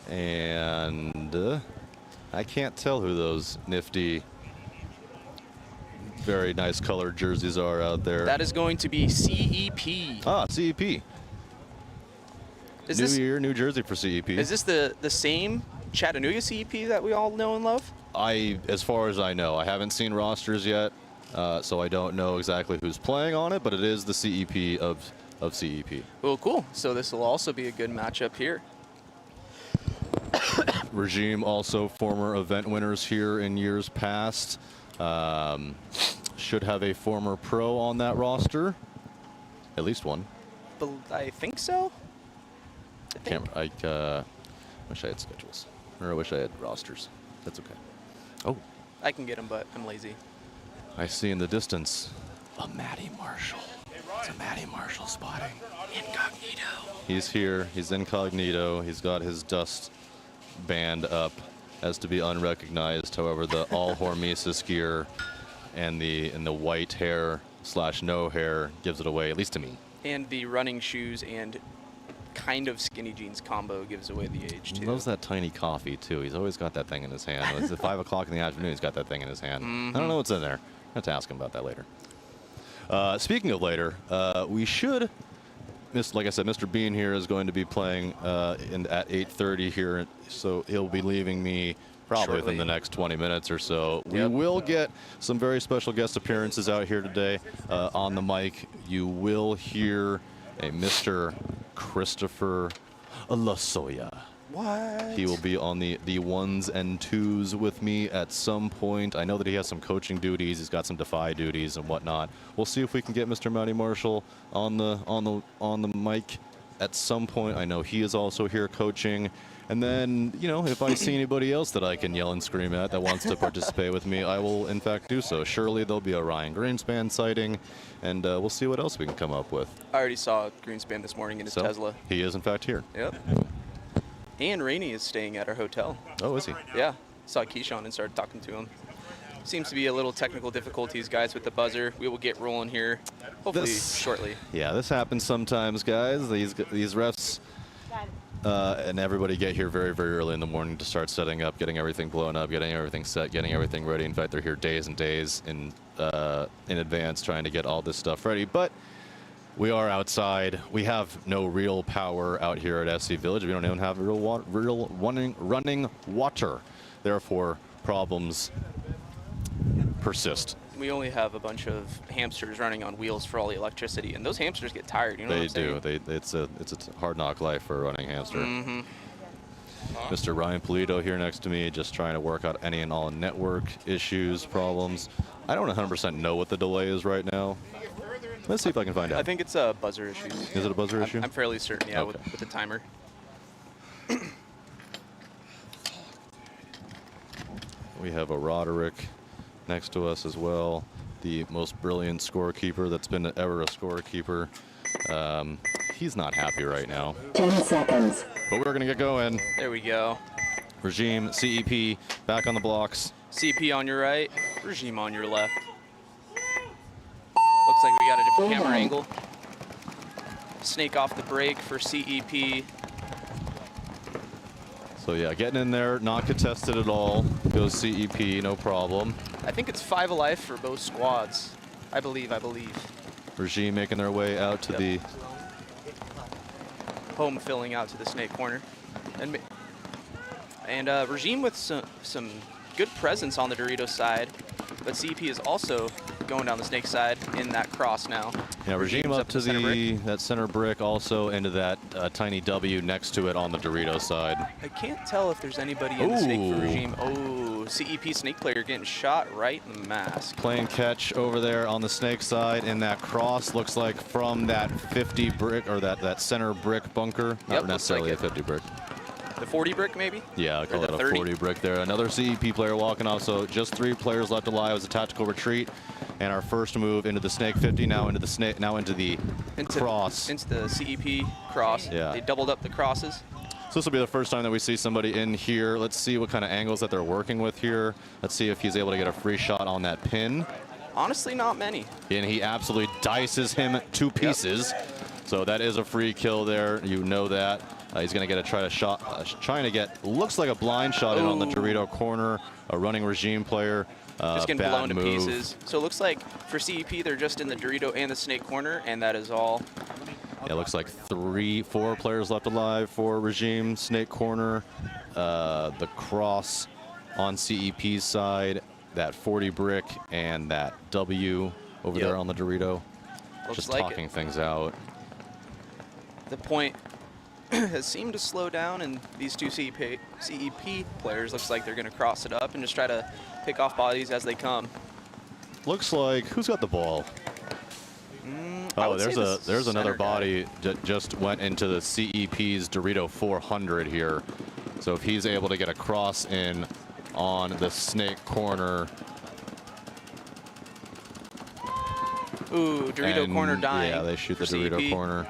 Speaker 4: and I can't tell who those nifty, very nice colored jerseys are out there.
Speaker 5: That is going to be CEP.
Speaker 4: Ah, CEP.
Speaker 5: Is
Speaker 4: New
Speaker 5: this,
Speaker 4: year, new jersey for CEP.
Speaker 5: Is this the same Chattanooga CEP that we all know and love?
Speaker 4: As far as I know, I haven't seen rosters yet, so I don't know exactly who's playing on it, but it is the CEP of CEP.
Speaker 5: Well, cool. So this will also be a good matchup here.
Speaker 4: Regime, also former event winners here in years past. Should have a former pro on that roster. At least one.
Speaker 5: But I think so.
Speaker 4: I wish I had schedules. Or I wish I had rosters. That's okay. Oh.
Speaker 5: I can get them, but I'm lazy.
Speaker 4: I see in the distance a Matty Marshall. It's a Matty Marshall spotting.
Speaker 5: Incognito.
Speaker 4: He's here. He's incognito. He's got his dust band up as to be unrecognized. However, the all hormesis gear and the white hair / no hair gives it away, at least to me.
Speaker 5: And the running shoes and kind of skinny jeans combo gives away the age too.
Speaker 4: He loves that tiny coffee too. He's always got that thing in his hand. It's at 5 o'clock in the afternoon. He's got that thing in his hand. I don't know what's in there. I have to ask him about that later. Speaking of later, we should. Like I said, Mr. Bean here is going to be playing at 8:30 here, so he'll be leaving me probably within the next 20 minutes or so. We will get some very special guest appearances out here today on the mic. You will hear a Mr. Christopher Lasoya.
Speaker 5: What?
Speaker 4: He will be on the ones and twos with me at some point. I know that he has some coaching duties. He's got some Defy duties and whatnot. We'll see if we can get Mr. Matty Marshall on the mic at some point. I know he is also here coaching. And then, you know, if I see anybody else that I can yell and scream at that wants to participate with me, I will in fact do so. Surely there'll be a Ryan Greenspan sighting, and we'll see what else we can come up with.
Speaker 5: I already saw Greenspan this morning in his Tesla.
Speaker 4: He is in fact here.
Speaker 5: Yep. And Rainey is staying at our hotel.
Speaker 4: Oh, is he?
Speaker 5: Yeah. Saw Keyshawn and started talking to him. Seems to be a little technical difficulties, guys, with the buzzer. We will get rolling here, hopefully shortly.
Speaker 4: Yeah, this happens sometimes, guys. These refs and everybody get here very, very early in the morning to start setting up, getting everything blown up, getting everything set, getting everything ready. In fact, they're here days and days in advance trying to get all this stuff ready. But we are outside. We have no real power out here at SC Village. We don't even have real running water. Therefore, problems persist.
Speaker 5: We only have a bunch of hamsters running on wheels for all the electricity, and those hamsters get tired. You know what I'm saying?
Speaker 4: It's a hard knock life for a running hamster. Mr. Ryan Polito here next to me, just trying to work out any and all network issues, problems. I don't 100% know what the delay is right now. Let's see if I can find out.
Speaker 5: I think it's a buzzer issue.
Speaker 4: Is it a buzzer issue?
Speaker 5: I'm fairly certain, yeah,
Speaker 4: Okay.
Speaker 5: with the timer.
Speaker 4: We have a Roderick next to us as well, the most brilliant scorekeeper that's been ever a scorekeeper. He's not happy right now.
Speaker 6: 10 seconds.
Speaker 4: But we're going to get going.
Speaker 5: There we go.
Speaker 4: Regime, CEP, back on the blocks.
Speaker 5: CP on your right, Regime on your left. Looks like we got a different camera angle. Snake off the brake for CEP.
Speaker 4: So yeah, getting in there, not contested at all. Goes CEP, no problem.
Speaker 5: I think it's 5 alive for both squads. I believe.
Speaker 4: Regime making their way out to the...
Speaker 5: Home filling out to the snake corner. And Regime with some good presence on the Dorito side. But CEP is also going down the snake side in that cross now.
Speaker 4: Yeah, Regime up to that center brick, also into that tiny W next to it on the Dorito side.
Speaker 5: I can't tell if there's anybody in the snake for Regime. Oh, CEP snake player getting shot right in the mask.
Speaker 4: Playing catch over there on the snake side in that cross. Looks like from that 50 brick, or that center brick bunker. Not necessarily a 50 brick.
Speaker 5: The 40 brick, maybe?
Speaker 4: Yeah, I call it a 40 brick there. Another CEP player walking off, so just 3 players left alive. It was a tactical retreat. And our first move into the snake 50, now into the cross.
Speaker 5: Into the CEP cross.
Speaker 4: Yeah.
Speaker 5: They doubled up the crosses.
Speaker 4: So this will be the first time that we see somebody in here. Let's see what kind of angles that they're working with here. Let's see if he's able to get a free shot on that pin.
Speaker 5: Honestly, not many.
Speaker 4: And he absolutely dices him to pieces. So that is a free kill there. You know that. He's going to get trying to get, looks like a blind shot in on the Dorito corner. A running Regime player.
Speaker 5: Just getting blown to
Speaker 4: move.
Speaker 5: pieces. So it looks like for CEP, they're just in the Dorito and the snake corner, and that is all.
Speaker 4: Yeah, it looks like 4 players left alive for Regime, snake corner. The cross on CEP's side, that 40 brick, and that W over there on the Dorito.
Speaker 5: Looks
Speaker 4: just
Speaker 5: like
Speaker 4: talking things out.
Speaker 5: The point has seemed to slow down, and these two CEP players looks like they're going to cross it up and just try to pick off bodies as they come.
Speaker 4: Looks like, who's got the ball? Oh, there's another body that just went into the CEP's Dorito 400 here. So if he's able to get a cross in on the snake corner,
Speaker 5: Ooh, Dorito
Speaker 4: And,
Speaker 5: corner dying.
Speaker 4: Yeah, they shoot the
Speaker 5: for
Speaker 4: Dorito
Speaker 5: CEP.
Speaker 4: corner.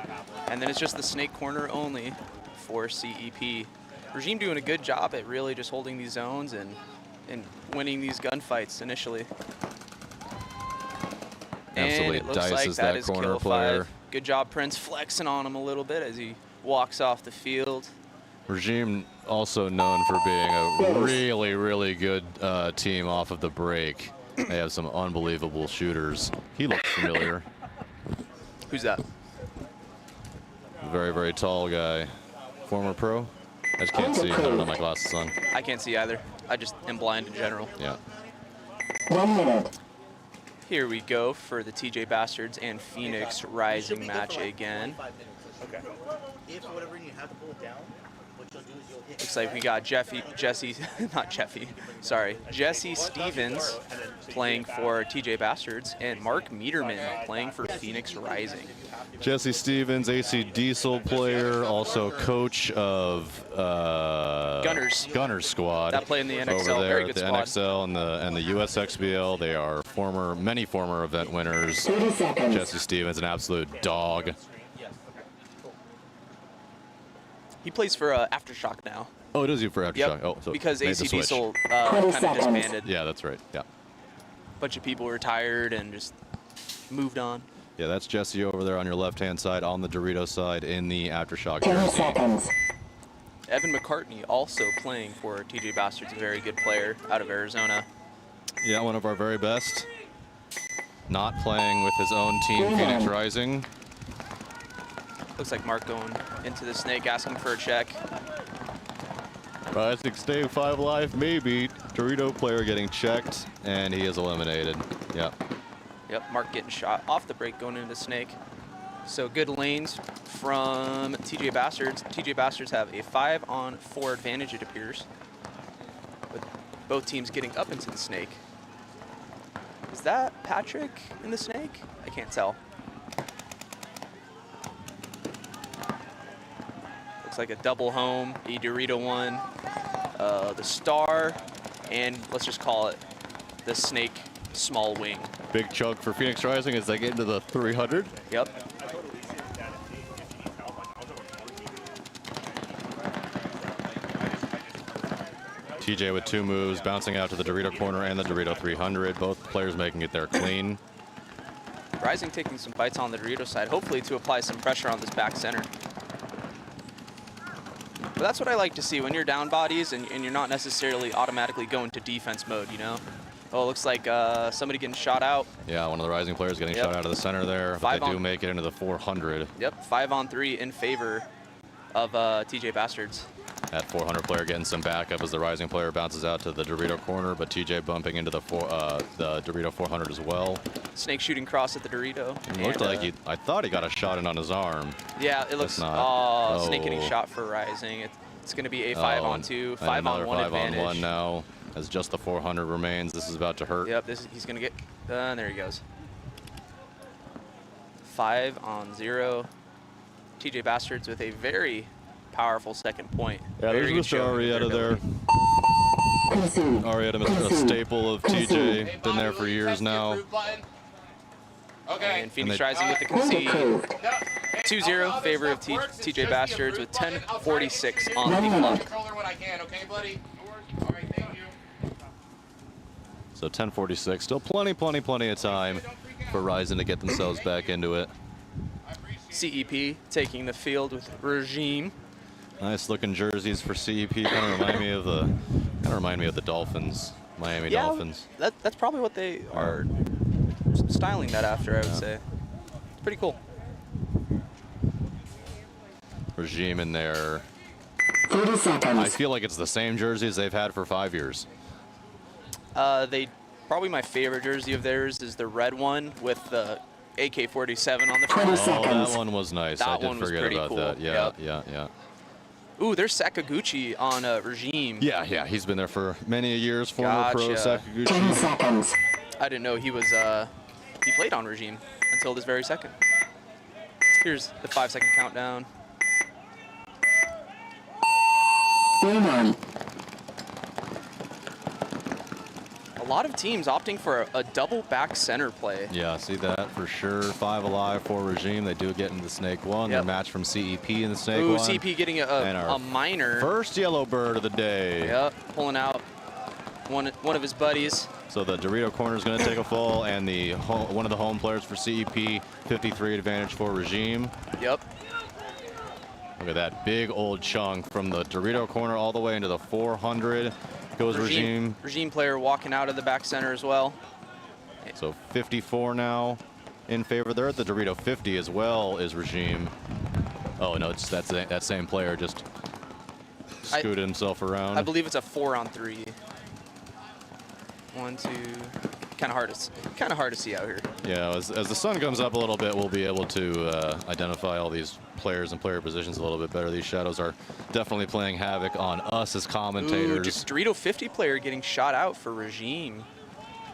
Speaker 5: And then it's just the snake corner only for CEP. Regime doing a good job at really just holding these zones and winning these gunfights initially.
Speaker 4: Absolutely
Speaker 5: and it looks like
Speaker 4: dices
Speaker 5: that
Speaker 4: that
Speaker 5: is
Speaker 4: corner
Speaker 5: kill
Speaker 4: player.
Speaker 5: 5. Good job, Prince, flexing on him a little bit as he walks off the field.
Speaker 4: Regime also known for being a really, really good team off of the break. They have some unbelievable shooters. He looks familiar.
Speaker 5: Who's that?
Speaker 4: Very, very tall guy. Former pro? I just can't see. I don't have my glasses on.
Speaker 5: I can't see either. I just am blind in general.
Speaker 4: Yeah.
Speaker 6: 1 minute.
Speaker 5: Here we go for the TJ Bastards and Phoenix Rising match again.
Speaker 7: Okay. If for whatever reason you have to pull it down, what you'll do is you'll hit.
Speaker 5: Looks like we got Jesse Stevens playing for TJ Bastards and Mark Meterman playing for Phoenix Rising.
Speaker 4: Jesse Stevens, AC Diesel player, also coach of Gunners squad.
Speaker 5: That play in the NXL,
Speaker 4: over there
Speaker 5: very
Speaker 4: at
Speaker 5: good
Speaker 4: the
Speaker 5: squad.
Speaker 4: NXL and the USXBL. They are many former event winners.
Speaker 6: 30 seconds.
Speaker 4: Jesse Stevens, an absolute dog.
Speaker 5: He plays for Aftershock now.
Speaker 4: Oh, does he for Aftershock?
Speaker 5: Yep.
Speaker 4: Oh, so
Speaker 5: because
Speaker 4: made the
Speaker 5: AC
Speaker 4: switch.
Speaker 5: Diesel
Speaker 6: 20
Speaker 5: kind of
Speaker 6: seconds.
Speaker 5: disbanded.
Speaker 4: Yeah, that's right. Yeah.
Speaker 5: Bunch of people retired and just moved on.
Speaker 4: Yeah, that's Jesse over there on your left-hand side, on the Dorito side in the Aftershock
Speaker 6: 10
Speaker 4: jersey.
Speaker 6: seconds.
Speaker 5: Evan McCartney also playing for TJ Bastards, a very good player out of Arizona.
Speaker 4: Yeah, one of our very best. Not playing with his own team, Phoenix Rising.
Speaker 5: Looks like Mark going into the snake, asking for a check.
Speaker 4: Rising staying 5 alive, maybe. Dorito player getting checked, and he is eliminated. Yeah.
Speaker 5: Yep, Mark getting shot off the break going into the snake. So good lanes from TJ Bastards. TJ Bastards have a 5-on-4 advantage, it appears, with both teams getting up into the snake. Is that Patrick in the snake? I can't tell. Looks like a double home, a Dorito one, the star, and let's just call it the snake small wing.
Speaker 4: Big chunk for Phoenix Rising as they get into the 300.
Speaker 5: Yep.
Speaker 4: TJ with 2 moves, bouncing out to the Dorito corner and the Dorito 300. Both players making it there clean.
Speaker 5: Rising taking some bites on the Dorito side, hopefully to apply some pressure on this back center. But that's what I like to see when you're down bodies and you're not necessarily automatically going to defense mode, you know? Oh, it looks like somebody getting shot out.
Speaker 4: Yeah, one of the Rising players getting shot out of the center there, but they do make it into the 400.
Speaker 5: Yep, 5-on-3 in favor of TJ Bastards.
Speaker 4: That 400 player getting some backup as the Rising player bounces out to the Dorito corner, but TJ bumping into the Dorito 400 as well.
Speaker 5: Snake shooting cross at the Dorito.
Speaker 4: It looked like I thought he got a shot in on his arm.
Speaker 5: Yeah, it looks.
Speaker 4: not.
Speaker 5: Snake getting
Speaker 4: Oh.
Speaker 5: shot for Rising. It's going to be a 5-on-2, 5-on-1 advantage.
Speaker 4: 5-on-1 now, as just the 400 remains. This is about to hurt.
Speaker 5: Yep, he's going to get. There he goes. 5-on-0. TJ Bastards with a very powerful second point.
Speaker 4: Yeah,
Speaker 5: Very good
Speaker 4: there's Mr.
Speaker 5: showing of
Speaker 4: Arietta there.
Speaker 5: ability.
Speaker 6: Concede.
Speaker 4: Arietta, a staple of TJ, been there for years now.
Speaker 5: And Phoenix
Speaker 4: they-
Speaker 5: Rising with the
Speaker 6: Point
Speaker 5: concede.
Speaker 6: approved.
Speaker 5: 2-0 favor of TJ Bastards with 10:46 on the
Speaker 6: 1 minute.
Speaker 5: clock.
Speaker 8: When I can, okay, buddy? All right, thank you.
Speaker 4: So 10:46, still plenty of time for Rising to get themselves back into it.
Speaker 5: CEP taking the field with Regime.
Speaker 4: Nice looking jerseys for CEP. Kind of remind me of the Dolphins, Miami Dolphins.
Speaker 5: That's probably what they are styling that after, I would say. It's pretty cool.
Speaker 4: Regime in there.
Speaker 6: 30
Speaker 4: I
Speaker 6: seconds.
Speaker 4: feel like it's the same jerseys they've had for 5 years.
Speaker 5: Probably my favorite jersey of theirs is the red one with the AK-47 on the
Speaker 6: 20
Speaker 5: front.
Speaker 6: seconds.
Speaker 4: Oh, that one was nice.
Speaker 5: That
Speaker 4: I did
Speaker 5: one was
Speaker 4: forget
Speaker 5: pretty
Speaker 4: about
Speaker 5: cool.
Speaker 4: that. Yeah,
Speaker 5: Yep.
Speaker 4: yeah.
Speaker 5: Ooh, there's Sakaguchi on Regime.
Speaker 4: Yeah, he's been there for many years. Former pro
Speaker 5: Gotcha.
Speaker 6: 10
Speaker 4: Sakaguchi.
Speaker 6: seconds.
Speaker 5: I didn't know he was he played on Regime until this very second. Here's the 5-second countdown.
Speaker 6: Game on.
Speaker 5: A lot of teams opting for a double back center play.
Speaker 4: Yeah, see that for sure. 5 alive for Regime. They do get into Snake 1. They're matched from CEP in the Snake 1.
Speaker 5: CEP getting a minor.
Speaker 4: First yellow bird of the day.
Speaker 5: Yep, pulling out one of his buddies.
Speaker 4: So the Dorito corner is going to take a fall, and one of the home players for CEP, 53 advantage for Regime.
Speaker 5: Yep.
Speaker 4: Look at that big old chunk from the Dorito corner all the way into the 400. Goes Regime.
Speaker 5: Regime player walking out of the back center as well.
Speaker 4: So 54 now in favor. They're at the Dorito 50 as well as Regime. Oh no, it's that same player just scooted himself around.
Speaker 5: I believe it's a 4-on-3. 1, 2. Kind of hard to see out here.
Speaker 4: Yeah, as the sun comes up a little bit, we'll be able to identify all these players and player positions a little bit better. These shadows are definitely playing havoc on us as commentators.
Speaker 5: Ooh, just Dorito 50 player getting shot out for Regime.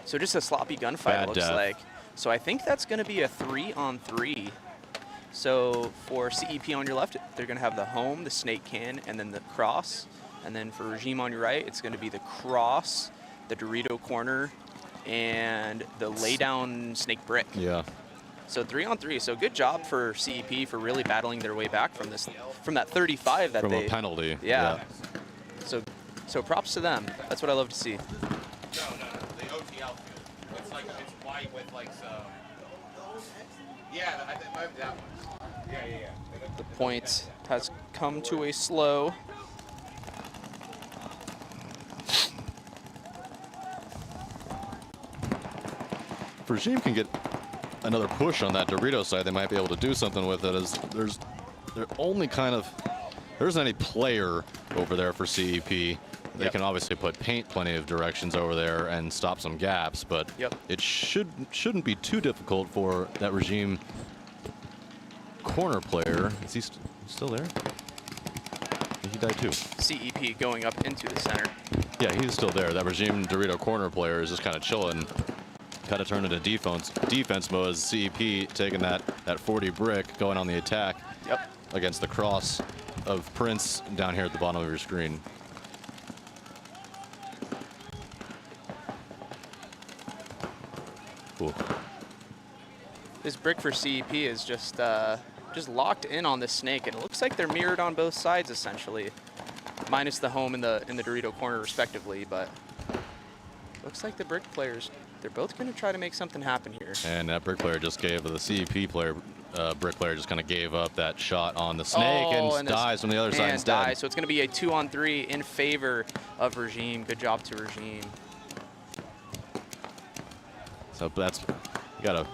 Speaker 5: So just a sloppy gunfight, it looks like. So I think that's going to be a 3-on-3. So for CEP on your left, they're going to have the home, the snake can, and then the cross. And then for Regime on your right, it's going to be the cross, the Dorito corner, and the lay down snake brick.
Speaker 4: Yeah.
Speaker 5: So 3-on-3. So good job for CEP for really battling their way back from that 35 that
Speaker 4: from a penalty.
Speaker 5: Yeah. So props to them. That's what I love to see.
Speaker 8: No, the OT outfield. It's like it's white with like some. Yeah, I think maybe that one. Yeah.
Speaker 5: The point has come to a slow.
Speaker 4: If Regime can get another push on that Dorito side, they might be able to do something with it. As they're only kind of, there isn't any player over there for CEP. They can obviously put paint plenty of directions over there and stop some gaps, but it shouldn't be too difficult for that Regime corner player. Is he still there? He died too.
Speaker 5: CEP going up into the center.
Speaker 4: Yeah, he's still there. That Regime Dorito corner player is just kind of chilling. Kind of turned into defense mode as CEP taking that 40 brick, going on the attack against the cross of Prince down here at the bottom of your screen. Ooh.
Speaker 5: This brick for CEP is just locked in on this snake, and it looks like they're mirrored on both sides essentially, minus the home and the Dorito corner respectively. But looks like the brick players, they're both going to try to make something happen here.
Speaker 4: And that brick player just gave the CEP player, brick player just kind of gave up that shot on the snake and dies from the other side instead.
Speaker 5: So it's going to be a 2-on-3 in favor of Regime. Good job to Regime.
Speaker 4: So that's, you got to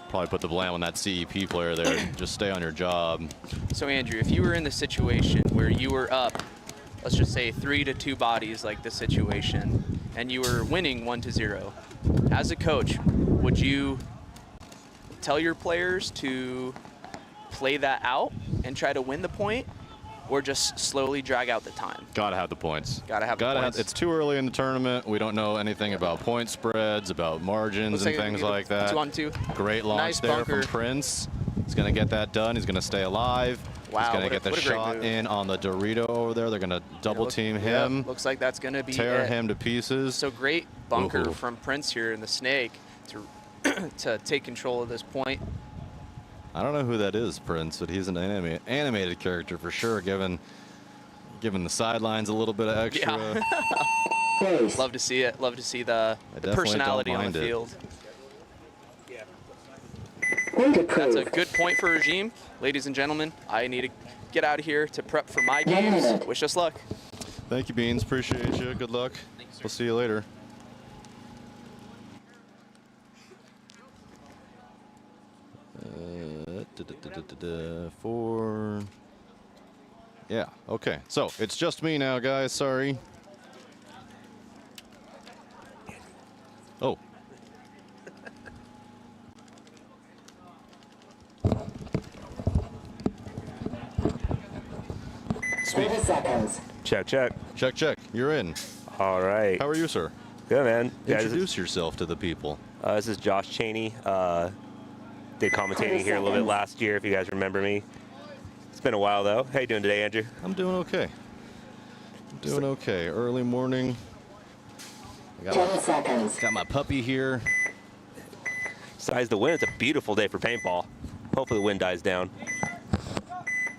Speaker 4: probably put the blame on that CEP player there. Just stay on your job.
Speaker 5: So Andrew, if you were in the situation where you were up, let's just say 3-2 bodies like this situation, and you were winning 1-0, as a coach, would you tell your players to play that out and try to win the point, or just slowly drag out the time?
Speaker 4: Gotta have the points.
Speaker 5: Gotta have the points.
Speaker 4: It's too early in the tournament. We don't know anything about point spreads, about margins and things like that.
Speaker 5: 2-on-2.
Speaker 4: Great launch there from Prince. He's gonna get that done. He's gonna stay alive.
Speaker 5: Wow,
Speaker 4: he's gonna get the shot in on the Dorito over there. They're gonna double team him.
Speaker 5: Looks like that's gonna be
Speaker 4: tear him to pieces.
Speaker 5: So great bunker from Prince here in the snake to take control of this point.
Speaker 4: I don't know who that is, Prince, but he's an animated character for sure, given the sidelines a little bit of extra.
Speaker 5: Yeah. Love to see it. Love to see the personality on the field. That's a good point for Regime. Ladies and gentlemen, I need to get out of here to prep for my games. Wish us luck.
Speaker 4: Thank you, Beans. Appreciate you. Good luck. We'll see you later. Yeah, okay. So it's just me now, guys. Sorry. Oh.
Speaker 6: 30 seconds.
Speaker 9: Check, check.
Speaker 4: Check, check. You're in.
Speaker 9: All right.
Speaker 4: How are you, sir?
Speaker 9: Good, man.
Speaker 4: Introduce yourself to the people.
Speaker 9: This is Josh Cheney. Did commentating here a little bit last year, if you guys remember me. It's been a while, though. How you doing today, Andrew?
Speaker 4: I'm doing okay. I'm doing okay. Early morning.
Speaker 6: 10 seconds.
Speaker 4: Got my puppy here.
Speaker 9: Besides the wind, it's a beautiful day for paintball. Hopefully the wind dies down.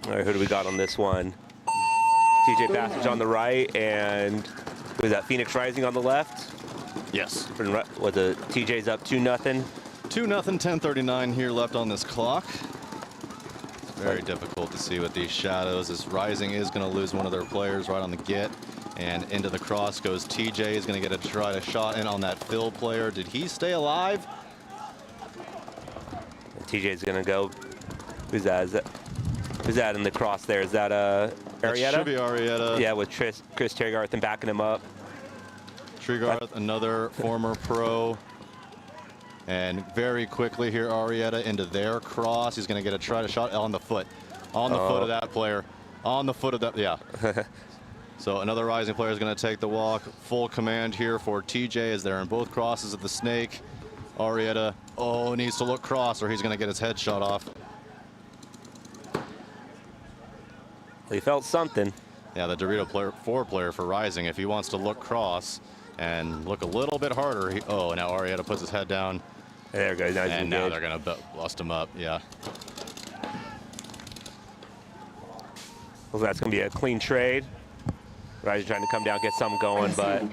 Speaker 9: All right, who do we got on this one? TJ Passage on the right, and who's that? Phoenix Rising on the left.
Speaker 4: Yes.
Speaker 9: What the TJ's up 2-0.
Speaker 4: 2-0, 10:39 here left on this clock. Very difficult to see with these shadows. This Rising is going to lose one of their players right on the get. And into the cross goes TJ. He's going to get a try to shot in on that Phil player. Did he stay alive?
Speaker 9: TJ's going to go. Who's that? Who's that in the cross there? Is that Arietta?
Speaker 4: That should be Arietta.
Speaker 9: Yeah, with Chris Tregarth backing him up.
Speaker 4: Tregarth, another former pro. And very quickly here, Arietta into their cross. He's going to get a try to shot on the foot. On the foot of that player. On the foot of that, yeah. So another Rising player is going to take the walk. Full command here for TJ as they're in both crosses of the snake. Arietta, needs to look cross or he's going to get his head shot off.
Speaker 9: He felt something.
Speaker 4: Yeah, the Dorito player, 4 player for Rising, if he wants to look cross and look a little bit harder, now Arietta puts his head down.
Speaker 9: There it goes.
Speaker 4: And now they're going to bust him up, yeah.
Speaker 9: Well, that's going to be a clean trade. Rising trying to come down, get something going, but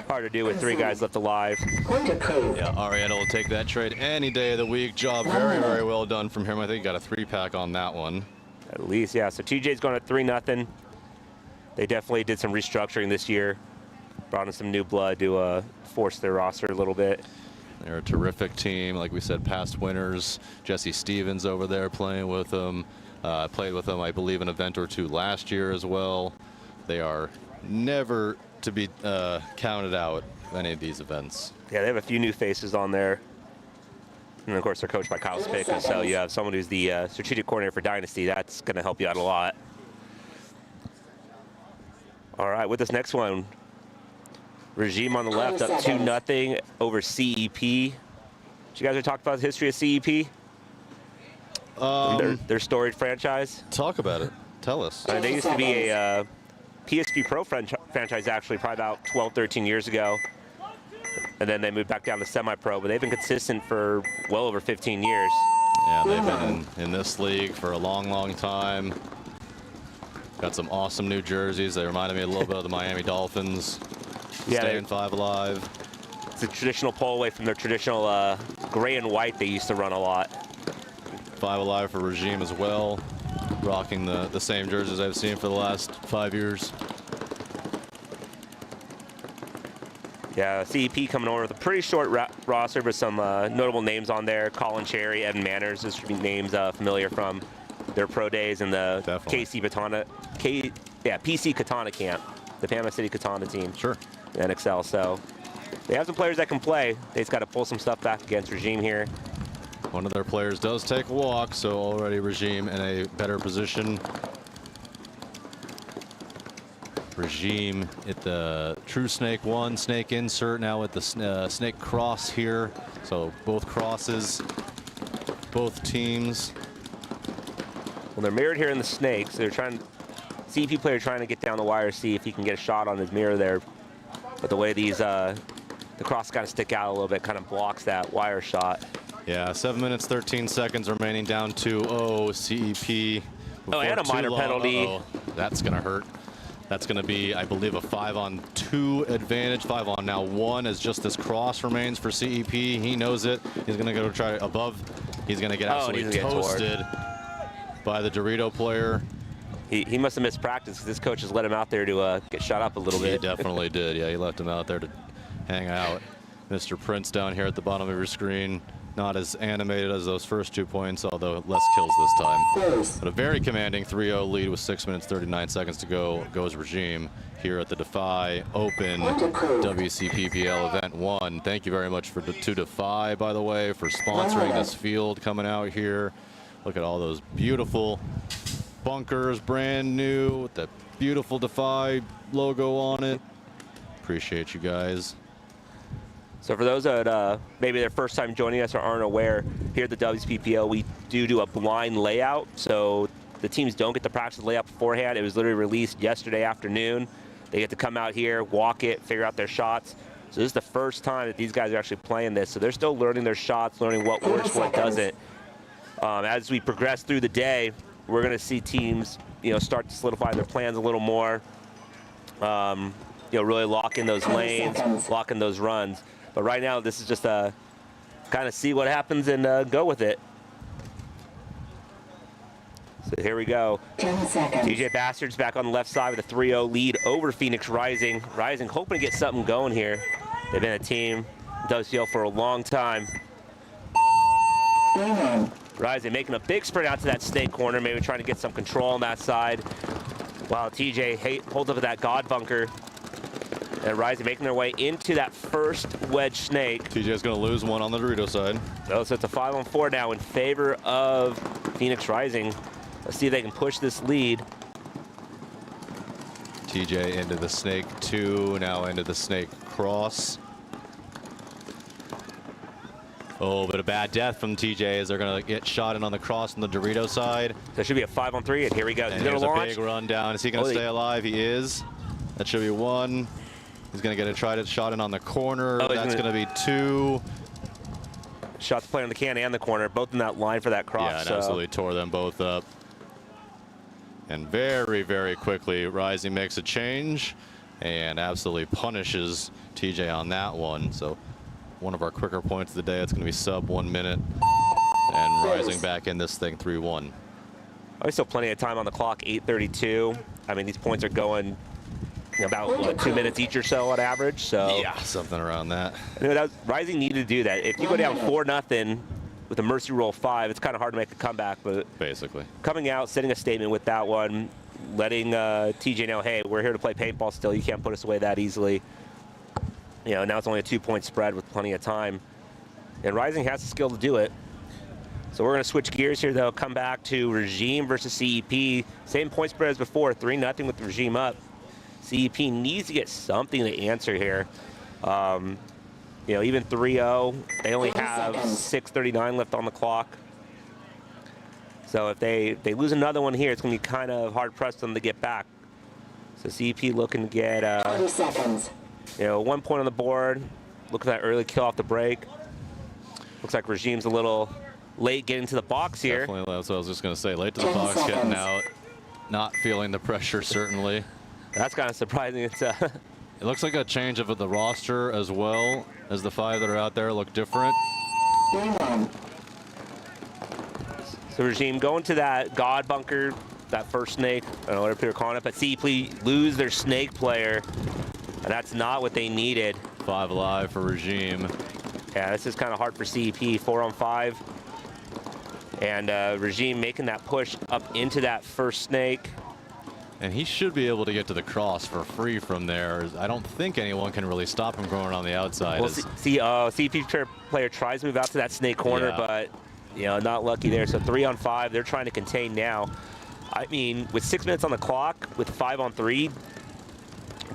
Speaker 9: hard to do with 3 guys left alive.
Speaker 4: Yeah, Arietta will take that trade any day of the week. Job very, very well done from him. I think he got a 3-pack on that one.
Speaker 9: At least, yeah. So TJ's going at 3-0. They definitely did some restructuring this year. Brought in some new blood to force their roster a little bit.
Speaker 4: They're a terrific team. Like we said, past winners. Jesse Stevens over there playing with them. Played with them, I believe, an event or 2 last year as well. They are never to be counted out any of these events.
Speaker 9: Yeah, they have a few new faces on there. And of course, they're coached by Kyle Spica. So you have someone who's the strategic coordinator for Dynasty. That's going to help you out a lot. All right, with this next one, Regime on the left, up 2-0 over CEP. Did you guys ever talk about the history of CEP? Their storied franchise?
Speaker 4: Talk about it. Tell us.
Speaker 9: They used to be a PSP Pro franchise, actually, probably about 12, 13 years ago. And then they moved back down to semi-pro, but they've been consistent for well over 15 years.
Speaker 4: Yeah, they've been in this league for a long, long time. Got some awesome new jerseys. They reminded me a little bit of the Miami Dolphins.
Speaker 9: Yeah,
Speaker 4: Staying 5 alive.
Speaker 9: It's a traditional pull away from their traditional gray and white they used to run a lot.
Speaker 4: 5 alive for Regime as well. Rocking the same jerseys I've seen for the last 5 years.
Speaker 9: Yeah, CEP coming over with a pretty short roster, but some notable names on there. Colin Cherry, Evan Manners, those should be names familiar from their pro days in the PC Katana camp, the Panama City Katana team.
Speaker 4: Sure.
Speaker 9: The NXL. So they have some players that can play. They just got to pull some stuff back against Regime here.
Speaker 4: One of their players does take a walk, so already Regime in a better position. Regime at the True Snake 1 snake insert, now at the snake cross here. So both crosses, both teams.
Speaker 9: Well, they're mirrored here in the snakes. They're trying, CEP player trying to get down the wire, see if he can get a shot on his mirror there. But the way these, the cross kind of stick out a little bit, kind of blocks that wire shot.
Speaker 4: Yeah, 7 minutes, 13 seconds remaining, down 2-0 CEP.
Speaker 9: And a minor penalty.
Speaker 4: That's going to hurt. That's going to be, I believe, a 5-on-2 advantage. 5-on-1 as just this cross remains for CEP. He knows it. He's going to go try above. He's going to get absolutely toasted by the Dorito player.
Speaker 9: He must have missed practice because this coach has let him out there to get shot up a little bit.
Speaker 4: He definitely did. Yeah, he left him out there to hang out. Mr. Prince down here at the bottom of your screen. Not as animated as those first 2 points, although less kills this time. But a very commanding 3-0 lead with 6 minutes, 39 seconds to go goes Regime here at the Defy Open WCPPL Event 1. Thank you very much to Defy, by the way, for sponsoring this field coming out here. Look at all those beautiful bunkers, brand new, with the beautiful Defy logo on it. Appreciate you guys.
Speaker 9: So for those that maybe their first time joining us or aren't aware, here at the WCPPL, we do a blind layout. So the teams don't get to practice the layout beforehand. It was literally released yesterday afternoon. They get to come out here, walk it, figure out their shots. So this is the first time that these guys are actually playing this. So they're still learning their shots, learning what works, what doesn't. As we progress through the day, we're going to see teams, start to solidify their plans a little more. Really lock in those lanes, lock in those runs. But right now, this is just a kind of see what happens and go with it. So here we go.
Speaker 6: 10 seconds.
Speaker 9: TJ Bastard's back on the left side with a 3-0 lead over Phoenix Rising. Rising hoping to get something going here. They've been a team WCL for a long time. Rising making a big sprint out to that snake corner, maybe trying to get some control on that side. While TJ holds up at that God bunker. And Rising making their way into that first wedge snake.
Speaker 4: TJ's going to lose one on the Dorito side.
Speaker 9: So it's a 5-on-4 now in favor of Phoenix Rising. Let's see if they can push this lead.
Speaker 4: TJ into the snake 2, now into the snake cross. Oh, but a bad death from TJ as they're going to get shot in on the cross on the Dorito side.
Speaker 9: So it should be a 5-on-3, and here he goes.
Speaker 4: And
Speaker 9: He's going
Speaker 4: here's
Speaker 9: to
Speaker 4: a
Speaker 9: launch.
Speaker 4: big run down. Is he going to stay alive? He is. That should be 1. He's going to get a shot in on the corner. That's going to be 2.
Speaker 9: Shots played on the can and the corner, both in that line for that cross.
Speaker 4: Yeah, and absolutely tore them both up. And very, very quickly, Rising makes a change and absolutely punishes TJ on that one. So one of our quicker points of the day. It's going to be sub 1 minute. And Rising back in this thing 3-1.
Speaker 9: Still plenty of time on the clock, 8:32. I mean, these points are going about 2 minutes each or so on average. So
Speaker 4: yeah, something around that.
Speaker 9: Rising needed to do that. If you go down 4-0 with a mercy roll 5, it's kind of hard to make a comeback. But
Speaker 4: basically,
Speaker 9: coming out, setting a statement with that one, letting TJ know, hey, we're here to play paintball still. You can't put us away that easily. Now it's only a 2-point spread with plenty of time. And Rising has the skill to do it. So we're going to switch gears here, though. Come back to Regime versus CEP. Same point spread as before, 3-0 with Regime up. CEP needs to get something to answer here. Even 3-0, they only have 6:39 left on the clock. So if they lose another one here, it's going to be kind of hard pressed them to get back. So CEP looking to get
Speaker 6: 20 seconds.
Speaker 9: 1 point on the board. Look at that early kill off the break. Looks like Regime's a little late getting to the box here.
Speaker 4: Definitely, that's what I was just going to say. Late to the box, getting out, not feeling the pressure certainly.
Speaker 9: That's kind of surprising. It
Speaker 4: looks like a change of the roster as well, as the 5 that are out there look different.
Speaker 9: So Regime going to that God bunker, that first snake. I don't know what people are calling it, but CEP lose their snake player. And that's not what they needed.
Speaker 4: 5 alive for Regime.
Speaker 9: Yeah, this is kind of hard for CEP, 4-on-5. And Regime making that push up into that first snake.
Speaker 4: And he should be able to get to the cross for free from there. I don't think anyone can really stop him going on the outside.
Speaker 9: Well, CEP player tries to move out to that snake corner, but not lucky there. So 3-on-5, they're trying to contain now. I mean, with 6 minutes on the clock, with 5-on-3,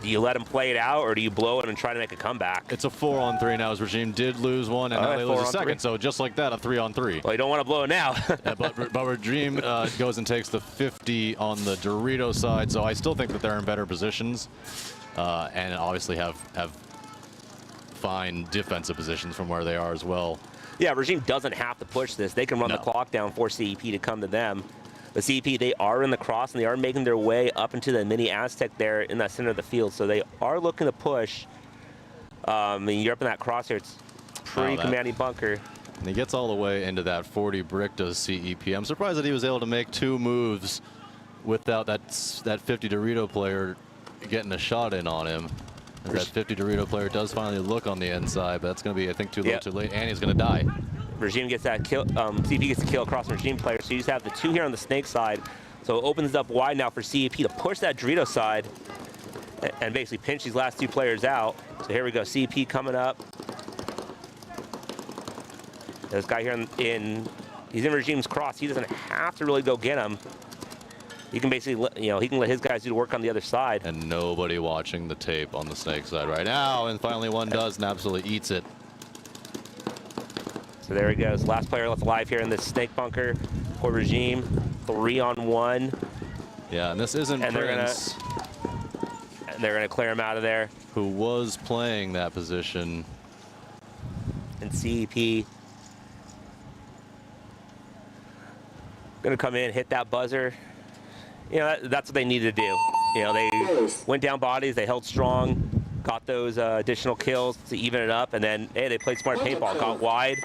Speaker 9: do you let him play it out, or do you blow it and try to make a comeback?
Speaker 4: It's a 4-on-3 now, as Regime did lose one, and now they lose a second. So just like that, a 3-on-3.
Speaker 9: Well, you don't want to blow it now.
Speaker 4: but Regime goes and takes the 50 on the Dorito side. So I still think that they're in better positions, and obviously have fine defensive positions from where they are as well.
Speaker 9: Yeah, Regime doesn't have to push this. They can run the clock down for CEP to come to them. The CEP, they are in the cross, and they are making their way up into the mini Aztec there in that center of the field. So they are looking to push. And you're up in that cross here. It's pretty commanding bunker.
Speaker 4: And he gets all the way into that 40 brick, does CEP. I'm surprised that he was able to make 2 moves without that 50 Dorito player getting a shot in on him. That 50 Dorito player does finally look on the inside, but that's going to be, I think, too little too late, and he's going to die.
Speaker 9: Regime gets that kill. CEP gets the kill across the Regime player, so you just have the 2 here on the snake side. So it opens up wide now for CEP to push that Dorito side and basically pinch these last 2 players out. So here we go, CEP coming up. This guy here he's in Regime's cross. He doesn't have to really go get him. He can basically, he can let his guys do the work on the other side.
Speaker 4: And nobody watching the tape on the snake side right now, and finally one does and absolutely eats it.
Speaker 9: So there he goes. Last player left alive here in this snake bunker for Regime. 3-on-1.
Speaker 4: Yeah, and this isn't Prince.
Speaker 9: and they're going to clear him out of there.
Speaker 4: Who was playing that position.
Speaker 9: And CEP going to come in, hit that buzzer. You know, that's what they needed to do. You know, they went down bodies, they held strong, got those additional kills to even it up, and then, hey, they played smart paintball, got wide,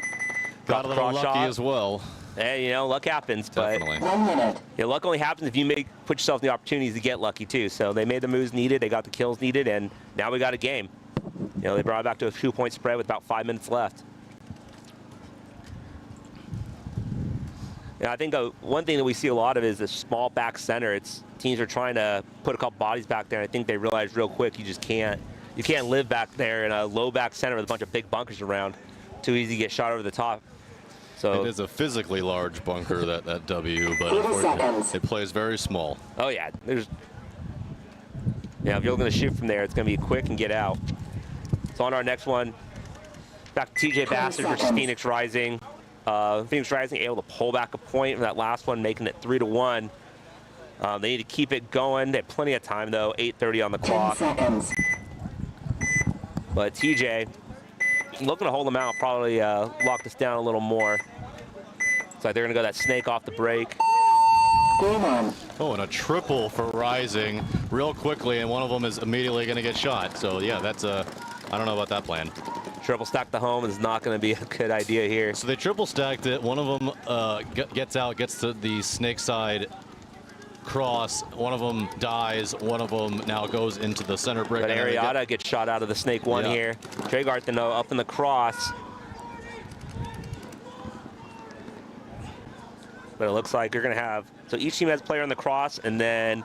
Speaker 4: got a little lucky
Speaker 9: shot
Speaker 4: as well.
Speaker 9: Hey, you know, luck happens,
Speaker 4: Definitely.
Speaker 9: but yeah, luck only happens if you put yourself in the opportunities to get lucky too. So they made the moves needed, they got the kills needed, and now we got a game. You know, they brought it back to a 2-point spread with about 5 minutes left. Yeah, I think one thing that we see a lot of is the small back center. Teams are trying to put a couple bodies back there. And I think they realize real quick you can't live back there in a low back center with a bunch of big bunkers around. Too easy to get shot over the top. So
Speaker 4: it is a physically large bunker, that W, but unfortunately it plays very small.
Speaker 9: Oh yeah, if you're going to shoot from there, it's going to be quick and get out. So on our next one, back to TJ Bastard versus Phoenix Rising. Phoenix Rising able to pull back a point from that last one, making it 3-1. They need to keep it going. They have plenty of time though, 8:30 on the clock. But TJ looking to hold them out, probably lock this down a little more. Looks like they're gonna go that snake off the break.
Speaker 4: Oh, and a triple for Rising real quickly, and one of them is immediately gonna get shot. So yeah, that's I don't know about that plan.
Speaker 9: Triple stack the home is not going to be a good idea here.
Speaker 4: So they triple stacked it. One of them gets out, gets to the snake side cross. One of them dies. One of them now goes into the center brick.
Speaker 9: But Ariata gets shot out of the snake one here. Tregarth though up in the cross. But it looks like you're going to have, so each team has a player on the cross, and then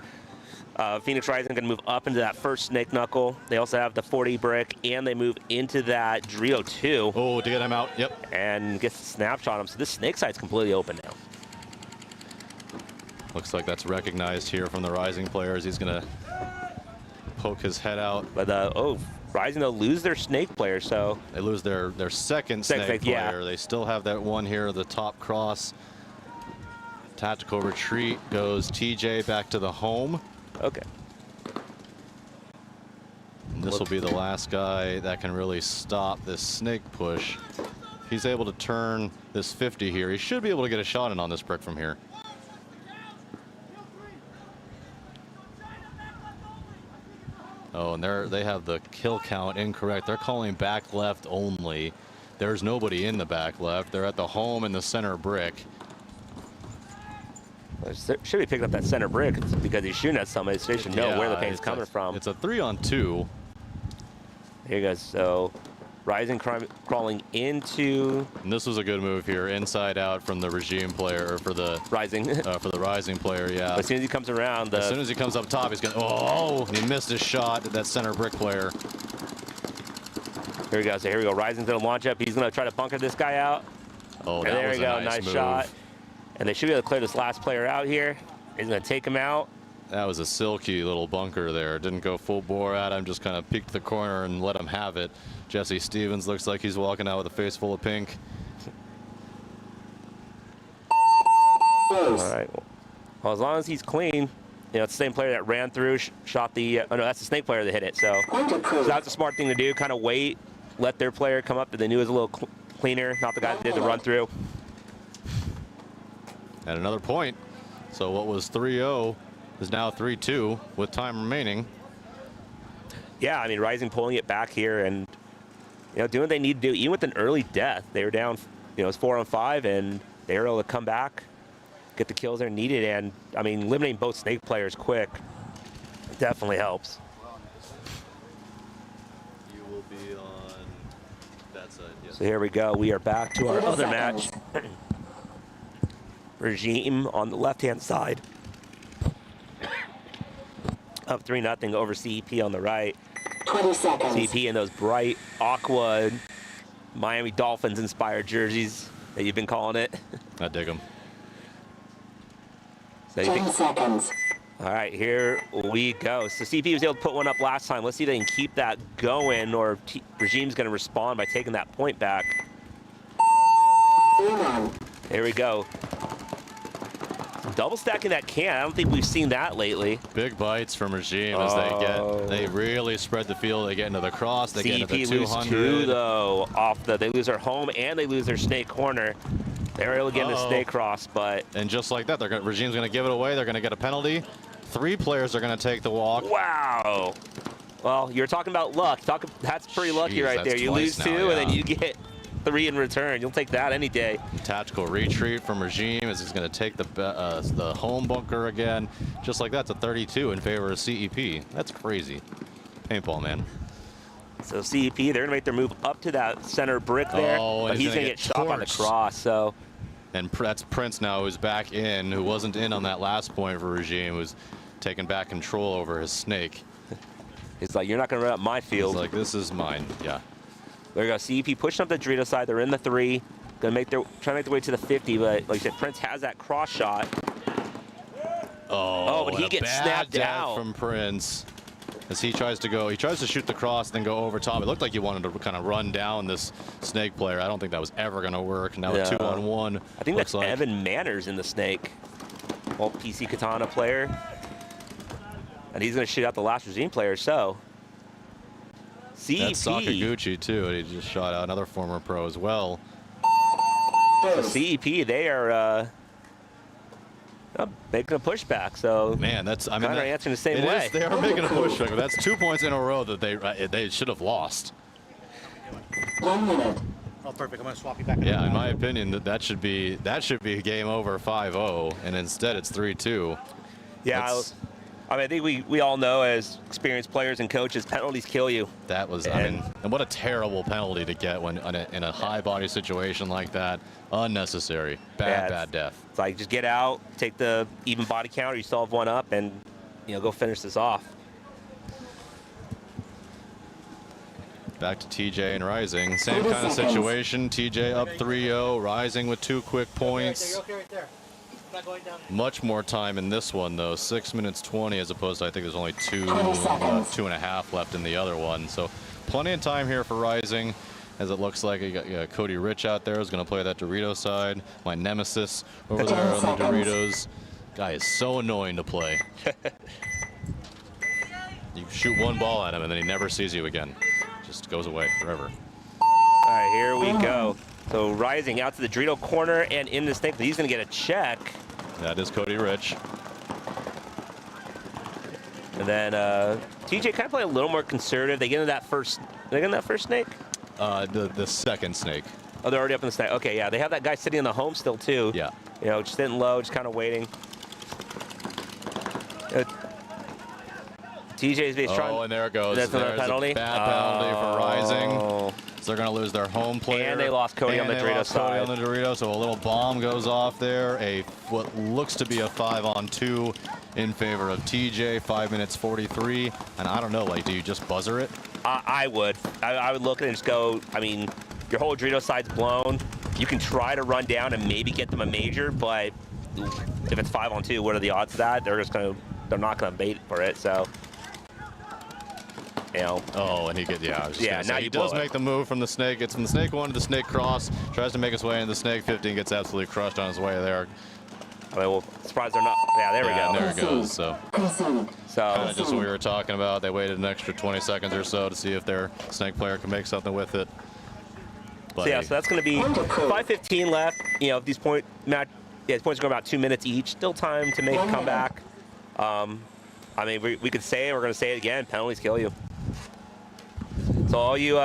Speaker 9: Phoenix Rising going to move up into that first snake knuckle. They also have the 40 brick, and they move into that Drio 2.
Speaker 4: Oh, to get him out, yep.
Speaker 9: And gets the snapshot on him. So this snake side's completely open now.
Speaker 4: Looks like that's recognized here from the Rising players. He's going to poke his head out.
Speaker 9: But, Rising, they'll lose their snake player, so.
Speaker 4: They lose their second snake player. They still have that one here, the top cross. Tactical retreat goes TJ back to the home.
Speaker 9: Okay.
Speaker 4: And this will be the last guy that can really stop this snake push. He's able to turn this 50 here. He should be able to get a shot in on this brick from here. Oh, and they have the kill count incorrect. They're calling back left only. There's nobody in the back left. They're at the home and the center brick.
Speaker 9: Should be picking up that center brick because he's shooting at somebody, so they should know where the paint's coming from.
Speaker 4: It's a 3-on-2.
Speaker 9: Here you go. So Rising crawling into.
Speaker 4: And this was a good move here, inside out from the regime player, or for the
Speaker 9: Rising.
Speaker 4: For the Rising player, yeah.
Speaker 9: But as soon as he comes around,
Speaker 4: as soon as he comes up top, he's gonna. Oh, he missed his shot at that center brick player.
Speaker 9: Here we go. So here we go. Rising's gonna launch up. He's gonna try to bunker this guy out.
Speaker 4: Oh,
Speaker 9: and there we go. Nice shot. And they should be able to clear this last player out here. He's going to take him out.
Speaker 4: That was a silky little bunker there. Didn't go full bore at him, just kind of peeked the corner and let him have it. Jesse Stevens looks like he's walking out with a face full of pink.
Speaker 9: All right. Well, as long as he's clean, you know, it's the same player that ran through, shot the, oh no, that's the snake player that hit it. So that's a smart thing to do, kind of wait, let their player come up that they knew was a little cleaner, not the guy that did the run through.
Speaker 4: And another point. So what was 3-0 is now 3-2 with time remaining.
Speaker 9: Yeah, I mean, Rising pulling it back here and, you know, doing what they need to do. Even with an early death, they were down, you know, it's 4-on-5, and they were able to come back, get the kills they're needed. And, I mean, eliminating both snake players quick definitely helps.
Speaker 4: You will be on that side, yes.
Speaker 9: So here we go. We are back to our other match. Regime on the left-hand side. Up 3-0 over CEP on the right.
Speaker 6: 20 seconds.
Speaker 9: CEP in those bright aqua Miami Dolphins inspired jerseys that you've been calling it.
Speaker 4: I dig them.
Speaker 9: So
Speaker 6: 10 seconds.
Speaker 9: All right, here we go. So CEP was able to put one up last time. Let's see if they can keep that going, or Regime's going to respond by taking that point back. Here we go. double stacking that can. I don't think we've seen that lately.
Speaker 4: Big bites from Regime as they really spread the field. They get into the cross, they get into the 200.
Speaker 9: Lose 2 though off they lose their home and they lose their snake corner. They were able to get into snake cross, but
Speaker 4: and just like that, Regime's going to give it away. They're going to get a penalty. 3 players are going to take the walk.
Speaker 9: Wow. Well, you're talking about luck. That's pretty lucky right there. You lose 2 and then you get 3 in return. You'll take that any day.
Speaker 4: Tactical retreat from Regime as he's going to take the home bunker again. Just like that, it's a 32 in favor of CEP. That's crazy. Paintball, man.
Speaker 9: So CEP, they're going to make their move up to that center brick there. But he's going to get shot by the cross. So.
Speaker 4: And that's Prince now, who's back in, who wasn't in on that last point for Regime, who's taking back control over his snake.
Speaker 9: He's like, you're not going to run up my field.
Speaker 4: He's like, this is mine. Yeah.
Speaker 9: There you go. CEP pushing up the Dorito side. They're in the 3. Trying to make their way to the 50, but like I said, Prince has that cross shot.
Speaker 4: Oh,
Speaker 9: but he gets snapped out
Speaker 4: from Prince as he tries to shoot the cross, then go over top. It looked like he wanted to kind of run down this snake player. I don't think that was ever going to work. Now a 2-on-1.
Speaker 9: I think that's like Evan Manners in the snake. Well, PC Katana player. And he's going to shoot out the last Regime player, so. CEP.
Speaker 4: That's Sakaguchi, too. And he just shot out another former pro as well.
Speaker 9: So CEP, they are making a pushback. So
Speaker 4: man, that's
Speaker 9: kind of answering the same way.
Speaker 4: They are making a pushback, but that's 2 points in a row that they should have lost.
Speaker 6: 1 minute.
Speaker 7: Oh, perfect. I'm going to swap you back.
Speaker 4: Yeah, in my opinion, that should be a game over 5-0, and instead it's 3-2.
Speaker 9: Yeah. I mean, I think we all know as experienced players and coaches, penalties kill you.
Speaker 4: That was, and what a terrible penalty to get when in a high body situation like that. Unnecessary. Bad death.
Speaker 9: It's like, just get out, take the even body counter, you still have 1 up, and go finish this off.
Speaker 4: Back to TJ and Rising. Same kind of situation. TJ up 3-0, Rising with 2 quick points.
Speaker 7: Okay, right there. Going down.
Speaker 4: Much more time in this one though, 6 minutes 20 as opposed to I think there's only 2.5 left in the other one. So plenty of time here for Rising, as it looks like you got Cody Rich out there who's going to play that Dorito side. My nemesis over there on the Doritos. Guy is so annoying to play. You shoot 1 ball at him and then he never sees you again. Just goes away forever.
Speaker 9: All right, here we go. So Rising out to the Dorito corner and in the snake, but he's going to get a check.
Speaker 4: That is Cody Rich.
Speaker 9: And then TJ kind of play a little more conservative. They get into that first. They get in that first snake.
Speaker 4: The second snake.
Speaker 9: Oh, they're already up in the snake. Okay, yeah, they have that guy sitting in the home still too.
Speaker 4: Yeah.
Speaker 9: Just sitting low, just kind of waiting. TJ's trying.
Speaker 4: Oh, and there it goes.
Speaker 9: That's another penalty.
Speaker 4: Bad penalty for Rising. So they're going to lose their home player.
Speaker 9: And they lost Cody on the Dorito side.
Speaker 4: Cody on the Dorito, so a little bomb goes off there. What looks to be a 5-on-2 in favor of TJ. 5 minutes 43. And I don't know, do you just buzzer it?
Speaker 9: I would. I would look at it and just go, I mean, your whole Dorito side's blown. You can try to run down and maybe get them a major, but if it's 5-on-2, what are the odds of that? They're not going to bait for it, so.
Speaker 4: Oh, and he
Speaker 9: now
Speaker 4: he does make the move from the snake. It's from the snake 1 to the snake cross. Tries to make his way into the snake 50 and gets absolutely crushed on his way there.
Speaker 9: I mean, well, surprised they're not. Yeah, there we go.
Speaker 4: And there it goes. So
Speaker 6: So
Speaker 4: just what we were talking about. They waited an extra 20 seconds or so to see if their snake player can make something with it.
Speaker 9: So that's going to be 5:15 left. These points are going about 2 minutes each. Still time to make a comeback. I mean, we could say it. We're going to say it again. Penalties kill you. So all you,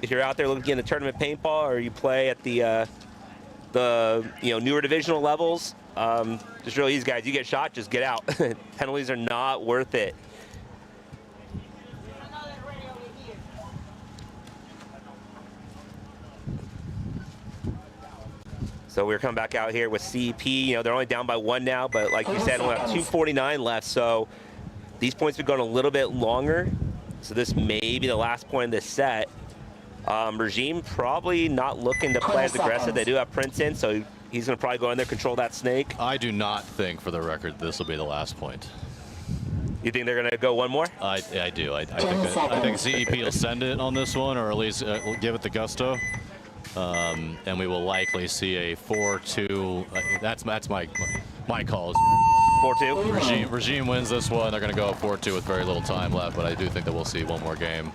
Speaker 9: if you're out there looking at the tournament paintball, or you play at the newer divisional levels, just really easy, guys. You get shot, just get out. Penalties are not worth it. So we're coming back out here with CEP. They're only down by 1 now, but like you said, only have 2:49 left. So these points have been going a little bit longer. So this may be the last point of this set. Regime probably not looking to play as aggressive. They do have Prince in, so he's going to probably go in there, control that snake.
Speaker 4: I do not think, for the record, this will be the last point.
Speaker 9: You think they're going to go 1 more?
Speaker 4: I do. I think CEP will send it on this one, or at least give it the gusto. And we will likely see a 4-2. That's my My calls.
Speaker 9: 4-2.
Speaker 4: Regime wins this one. They're going to go up 4-2 with very little time left, but I do think that we'll see one more game.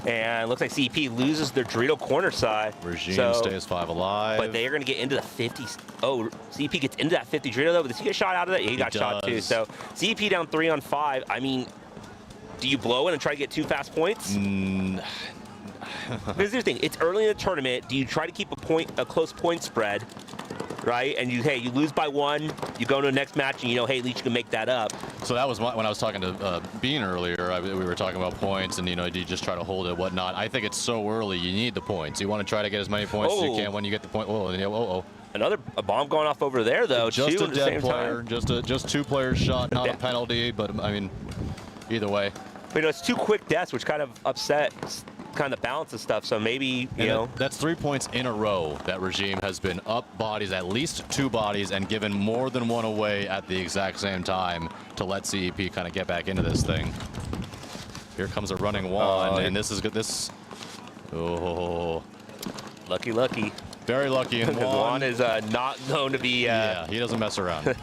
Speaker 9: And it looks like CEP loses their Dorito corner side.
Speaker 4: Regime stays 5 alive.
Speaker 9: But they are going to get into the 50s. Oh, CEP gets into that 50 Dorito, though. But does he get shot out of that? Yeah, he got shot, too. So CEP down 3 on 5. I mean, do you blow it and try to get 2 fast points? Here's the thing. It's early in the tournament. Do you try to keep a close point spread, right? And you lose by 1. You go to the next match, and hey, at least you can make that up.
Speaker 4: So that was when I was talking to Bean earlier. We were talking about points, and do you just try to hold it, whatnot. I think it's so early. You need the points. You want to try to get as many points as you can when you get the point.
Speaker 9: Another bomb going off over there, though.
Speaker 4: Just a dead player.
Speaker 9: Time.
Speaker 4: Just 2 players shot, not a penalty. But I mean, either way.
Speaker 9: But it's 2 quick deaths, which kind of upset kind of balance of stuff. So maybe
Speaker 4: that's 3 points in a row that Regime has been up bodies, at least 2 bodies, and given more than 1 away at the exact same time to let CEP kind of get back into this thing. Here comes a running one, and this is good.
Speaker 9: Lucky.
Speaker 4: Very lucky. And
Speaker 9: Juan is not known to be.
Speaker 4: Yeah, he doesn't mess around.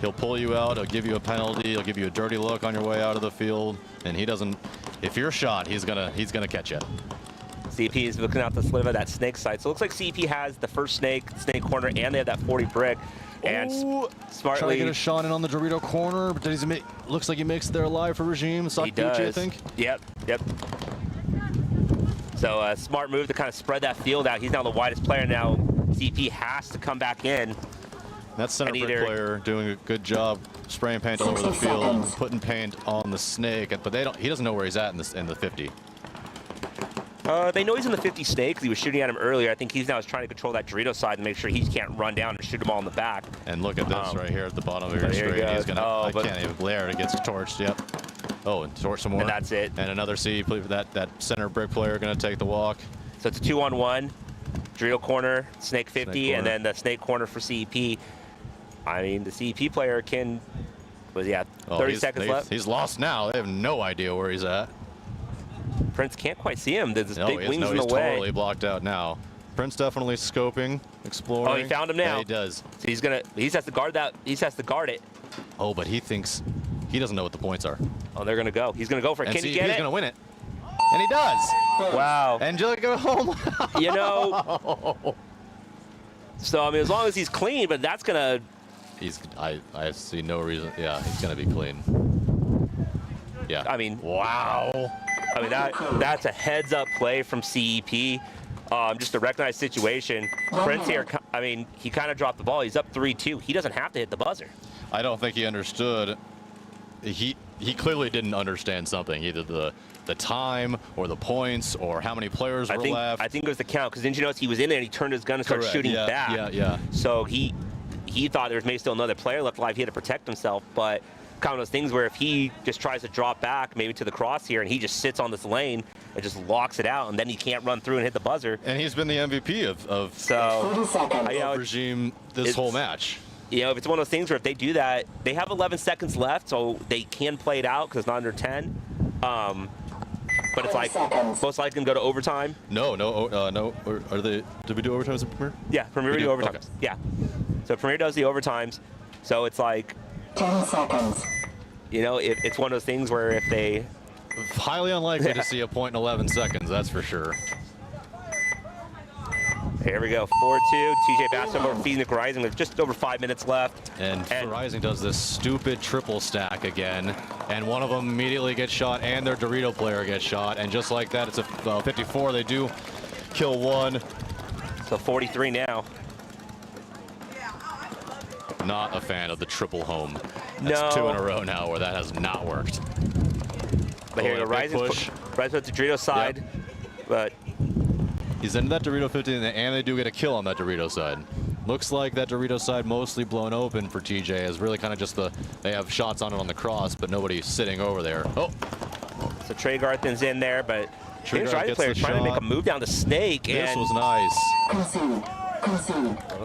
Speaker 4: He'll pull you out. He'll give you a penalty. He'll give you a dirty look on your way out of the field, and he doesn't. If you're shot, he's gonna catch you.
Speaker 9: CEP is looking out the sliver of that snake side. So it looks like CEP has the first snake corner, and they have that 40 brick. And smartly
Speaker 4: trying to get a shot in on the Dorito corner, but looks like he makes it there alive for Regime.
Speaker 9: He does.
Speaker 4: I think.
Speaker 9: Yep. So smart move to kind of spread that field out. He's now the widest player now. CEP has to come back in.
Speaker 4: That center brick player doing a good job spraying paint all over the field, putting paint on the snake, but he doesn't know where he's at in the 50.
Speaker 9: They know he's in the 50 snake because he was shooting at him earlier. I think he's now trying to control that Dorito side and make sure he can't run down and shoot them all in the back.
Speaker 4: And look at this right here at the bottom of your screen. He's gonna. I can't even glare. It gets torched. Yep. Oh, and torch some more.
Speaker 9: And that's it.
Speaker 4: And another that center brick player gonna take the walk.
Speaker 9: So it's a 2-on-1. Dorito corner, snake 50, and then the snake corner for CEP. I mean, the CEP player can. 30 seconds left.
Speaker 4: He's lost now. They have no idea where he's at.
Speaker 9: Prince can't quite see him. There's big wings in the way.
Speaker 4: He's totally blocked out now. Prince definitely scoping, exploring.
Speaker 9: Oh, he found him now.
Speaker 4: Yeah, he does.
Speaker 9: So he has to guard that. He has to guard it.
Speaker 4: Oh, but he thinks he doesn't know what the points are.
Speaker 9: Oh, they're gonna go. He's gonna go for it. Can he get it?
Speaker 4: He's gonna win it. And he does.
Speaker 9: Wow.
Speaker 4: Angelica home.
Speaker 9: So I mean, as long as he's clean, but that's gonna.
Speaker 4: I see no reason. Yeah, he's gonna be clean. Yeah.
Speaker 9: I mean,
Speaker 4: wow.
Speaker 9: I mean that's a heads-up play from CEP. Just a recognized situation. Prince here, I mean, he kind of dropped the ball. He's up 3-2. He doesn't have to hit the buzzer.
Speaker 4: I don't think he understood. He clearly didn't understand something, either the time or the points or how many players were left.
Speaker 9: I think it was the count, because didn't you notice he was in there and he turned his gun and started shooting back.
Speaker 4: Yeah.
Speaker 9: So he thought there was maybe still another player left alive. He had to protect himself, but kind of those things where if he just tries to drop back maybe to the cross here and he just sits on this lane and just locks it out, and then he can't run through and hit the buzzer.
Speaker 4: And he's been the MVP of Regime this whole match.
Speaker 9: If it's one of those things where if they do that, they have 11 seconds left, so they can play it out because it's not under 10. But it's like most likely going to go to overtime.
Speaker 4: No. Are they? Did we do overtimes in Premier?
Speaker 9: Yeah, Premier do overtimes. Okay. Yeah. So Premier does the overtimes. So it's like
Speaker 6: 10 seconds.
Speaker 9: It's one of those things where if they
Speaker 4: highly unlikely to see a point in 11 seconds, that's for sure.
Speaker 9: Here we go, 4-2. TJ Bass over Phoenix Rising with just over 5 minutes left.
Speaker 4: And Rising does this stupid triple stack again, and one of them immediately gets shot, and their Dorito player gets shot, and just like that, it's a 54. They do kill one.
Speaker 9: So 43 now.
Speaker 4: Not a fan of the triple home. That's 2 in a row now where that has not worked.
Speaker 9: But here we go, Rising push right to the Dorito side, but
Speaker 4: he's into that Dorito 50, and they do get a kill on that Dorito side. Looks like that Dorito side mostly blown open for TJ is really kind of just they have shots on it on the cross, but nobody's sitting over there. Oh.
Speaker 9: So Trey Garthen's in there, but Phoenix Rising player trying to make a move down the snake.
Speaker 4: This was nice.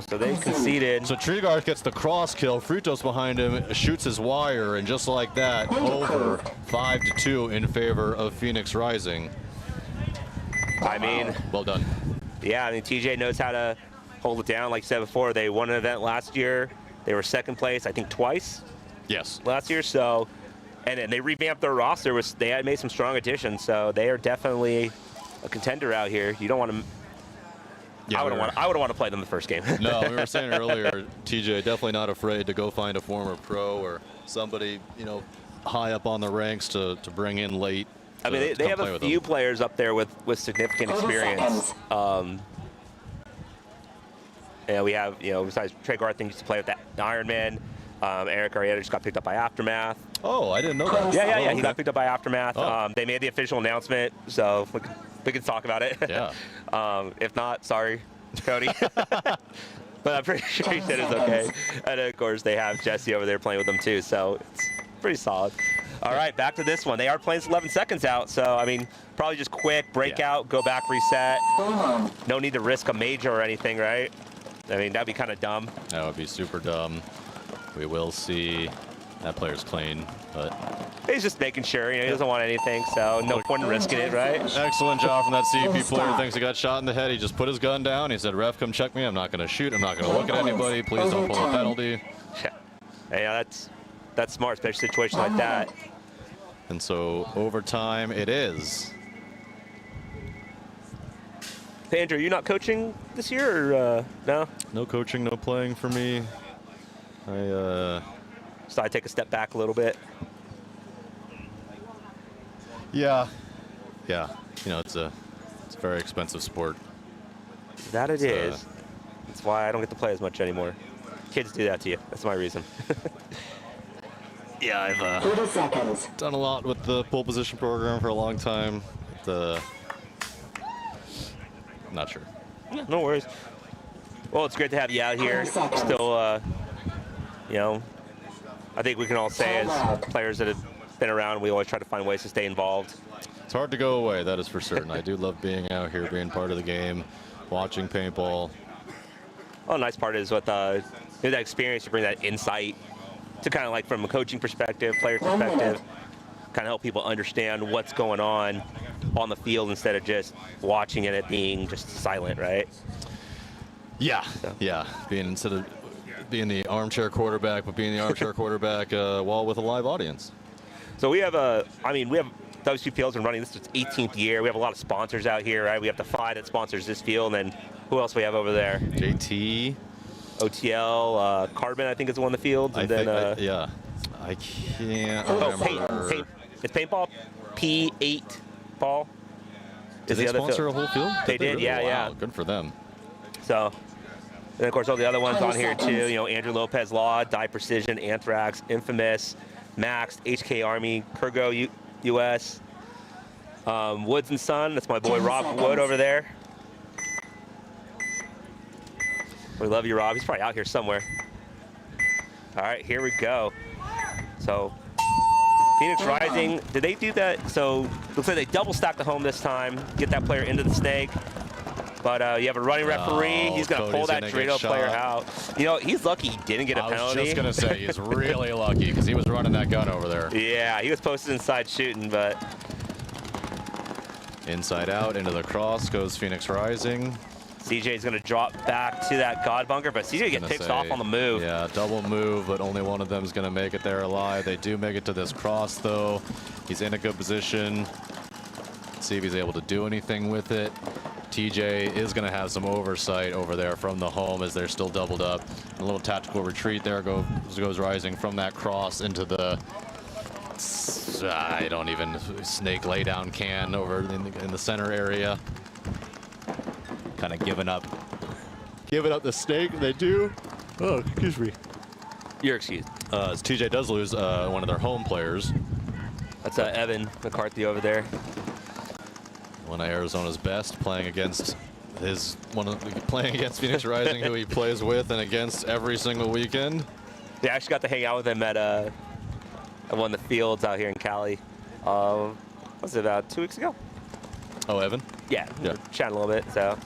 Speaker 9: So they conceded.
Speaker 4: So Treeguard gets the cross kill. Fritos behind him shoots his wire, and just like that, over 5-2 in favor of Phoenix Rising.
Speaker 9: I mean,
Speaker 4: well done.
Speaker 9: Yeah, I mean TJ knows how to hold it down. Like you said before, they won an event last year. They were second place, I think, twice.
Speaker 4: Yes.
Speaker 9: Last year. So, and then they revamped their roster. They had made some strong additions. So they are definitely a contender out here. You don't want to.
Speaker 4: Yeah,
Speaker 9: I would want to play them the first game.
Speaker 4: No, we were saying earlier, TJ, definitely not afraid to go find a former pro or somebody, you know, high up on the ranks to bring in late.
Speaker 9: I mean, they have a few players up there with significant experience. And we have, you know, besides Trey Garthin used to play with the Ironman. Eric Arrieta just got picked up by Aftermath.
Speaker 4: Oh, I didn't know that.
Speaker 9: Yeah. He got picked up by Aftermath. Oh. They made the official announcement, so we can talk about it.
Speaker 4: Yeah.
Speaker 9: If not, sorry, Cody. But I'm pretty sure he said it's okay. And of course, they have Jesse over there playing with them too, so it's pretty solid. All right, back to this one. They are playing 11 seconds out, so I mean, probably just quick breakout, go back, reset. No need to risk a major or anything, right? I mean, that'd be kind of dumb.
Speaker 4: That would be super dumb. We will see. That player's clean, but
Speaker 9: he's just making sure, you know, he doesn't want anything, so no point in risking it, right?
Speaker 4: Excellent job from that CEP player. Thinks he got shot in the head. He just put his gun down. He said, "Ref, come check me. I'm not going to shoot. I'm not going to look at anybody. Please don't pull a penalty."
Speaker 9: Yeah, that's smart, especially a situation like that.
Speaker 4: And so overtime it is.
Speaker 9: Hey, Andrew, are you not coaching this year, or no?
Speaker 4: No coaching, no playing for me.
Speaker 9: So I take a step back a little bit.
Speaker 4: Yeah. You know, it's a very expensive sport.
Speaker 9: That it is. That's why I don't get to play as much anymore. Kids do that to you. That's my reason.
Speaker 4: Yeah, I've done a lot with the pole position program for a long time. Not sure.
Speaker 9: Yeah, no worries. Well, it's great to have you out here. Still, you know, I think we can all say as players that have been around, we always try to find ways to stay involved.
Speaker 4: It's hard to go away, that is for certain. I do love being out here, being part of the game, watching paintball.
Speaker 9: Well, the nice part is with that experience, you bring that insight to kind of like from a coaching perspective, player perspective, kind of help people understand what's going on the field instead of just watching it being just silent, right?
Speaker 4: Yeah, yeah. Instead of being the armchair quarterback, but being the armchair quarterback while with a live audience.
Speaker 9: So we have Wcppl been running this is its 18th year. We have a lot of sponsors out here, right? We have Defy that sponsors this field, and then who else we have over there?
Speaker 4: JT.
Speaker 9: OTL, Carbon, I think is one of the fields, and
Speaker 4: yeah. I can't remember.
Speaker 9: It's paintball. P8 ball.
Speaker 4: Did they sponsor a whole field?
Speaker 9: They did,
Speaker 4: really?
Speaker 9: yeah.
Speaker 4: Wow, good for them.
Speaker 9: So, and of course all the other ones on here too. You know, Andrew Lopez Law, Die Precision, Anthrax, Infamous, Max, HK Army, Kurgo US, Woods and Son. That's my boy Rob Wood over there. We love you, Rob. He's probably out here somewhere. All right, here we go. So, Phoenix Rising, did they do that? So, looks like they double stacked the home this time, get that player into the snake. But you have a running referee. He's going to pull that Dorado player out. You know, he's lucky he didn't get a penalty.
Speaker 4: I was just going to say, he's really lucky because he was running that gun over there.
Speaker 9: Yeah, he was posted inside shooting, but.
Speaker 4: Inside out, into the cross goes Phoenix Rising.
Speaker 9: CJ's going to drop back to that God bunker, but CJ gets picked off on the move.
Speaker 4: Yeah, double move, but only one of them is going to make it there alive. They do make it to this cross, though. He's in a good position. Let's see if he's able to do anything with it. TJ is going to have some oversight over there from the home as they're still doubled up. A little tactical retreat there goes Rising from that cross into the snake laydown can over in the center area. Kind of giving up the snake. They do. Oh, excuse me.
Speaker 9: You're excused.
Speaker 4: As TJ does lose one of their home players.
Speaker 9: That's Evan McCarthy over there.
Speaker 4: One of Arizona's best, playing against Phoenix Rising, who he plays with and against every single weekend.
Speaker 9: Yeah, I actually got to hang out with him at one of the fields out here in Cali. Was it about 2 weeks ago?
Speaker 4: Oh, Evan?
Speaker 9: Yeah. Chatting a little bit, so.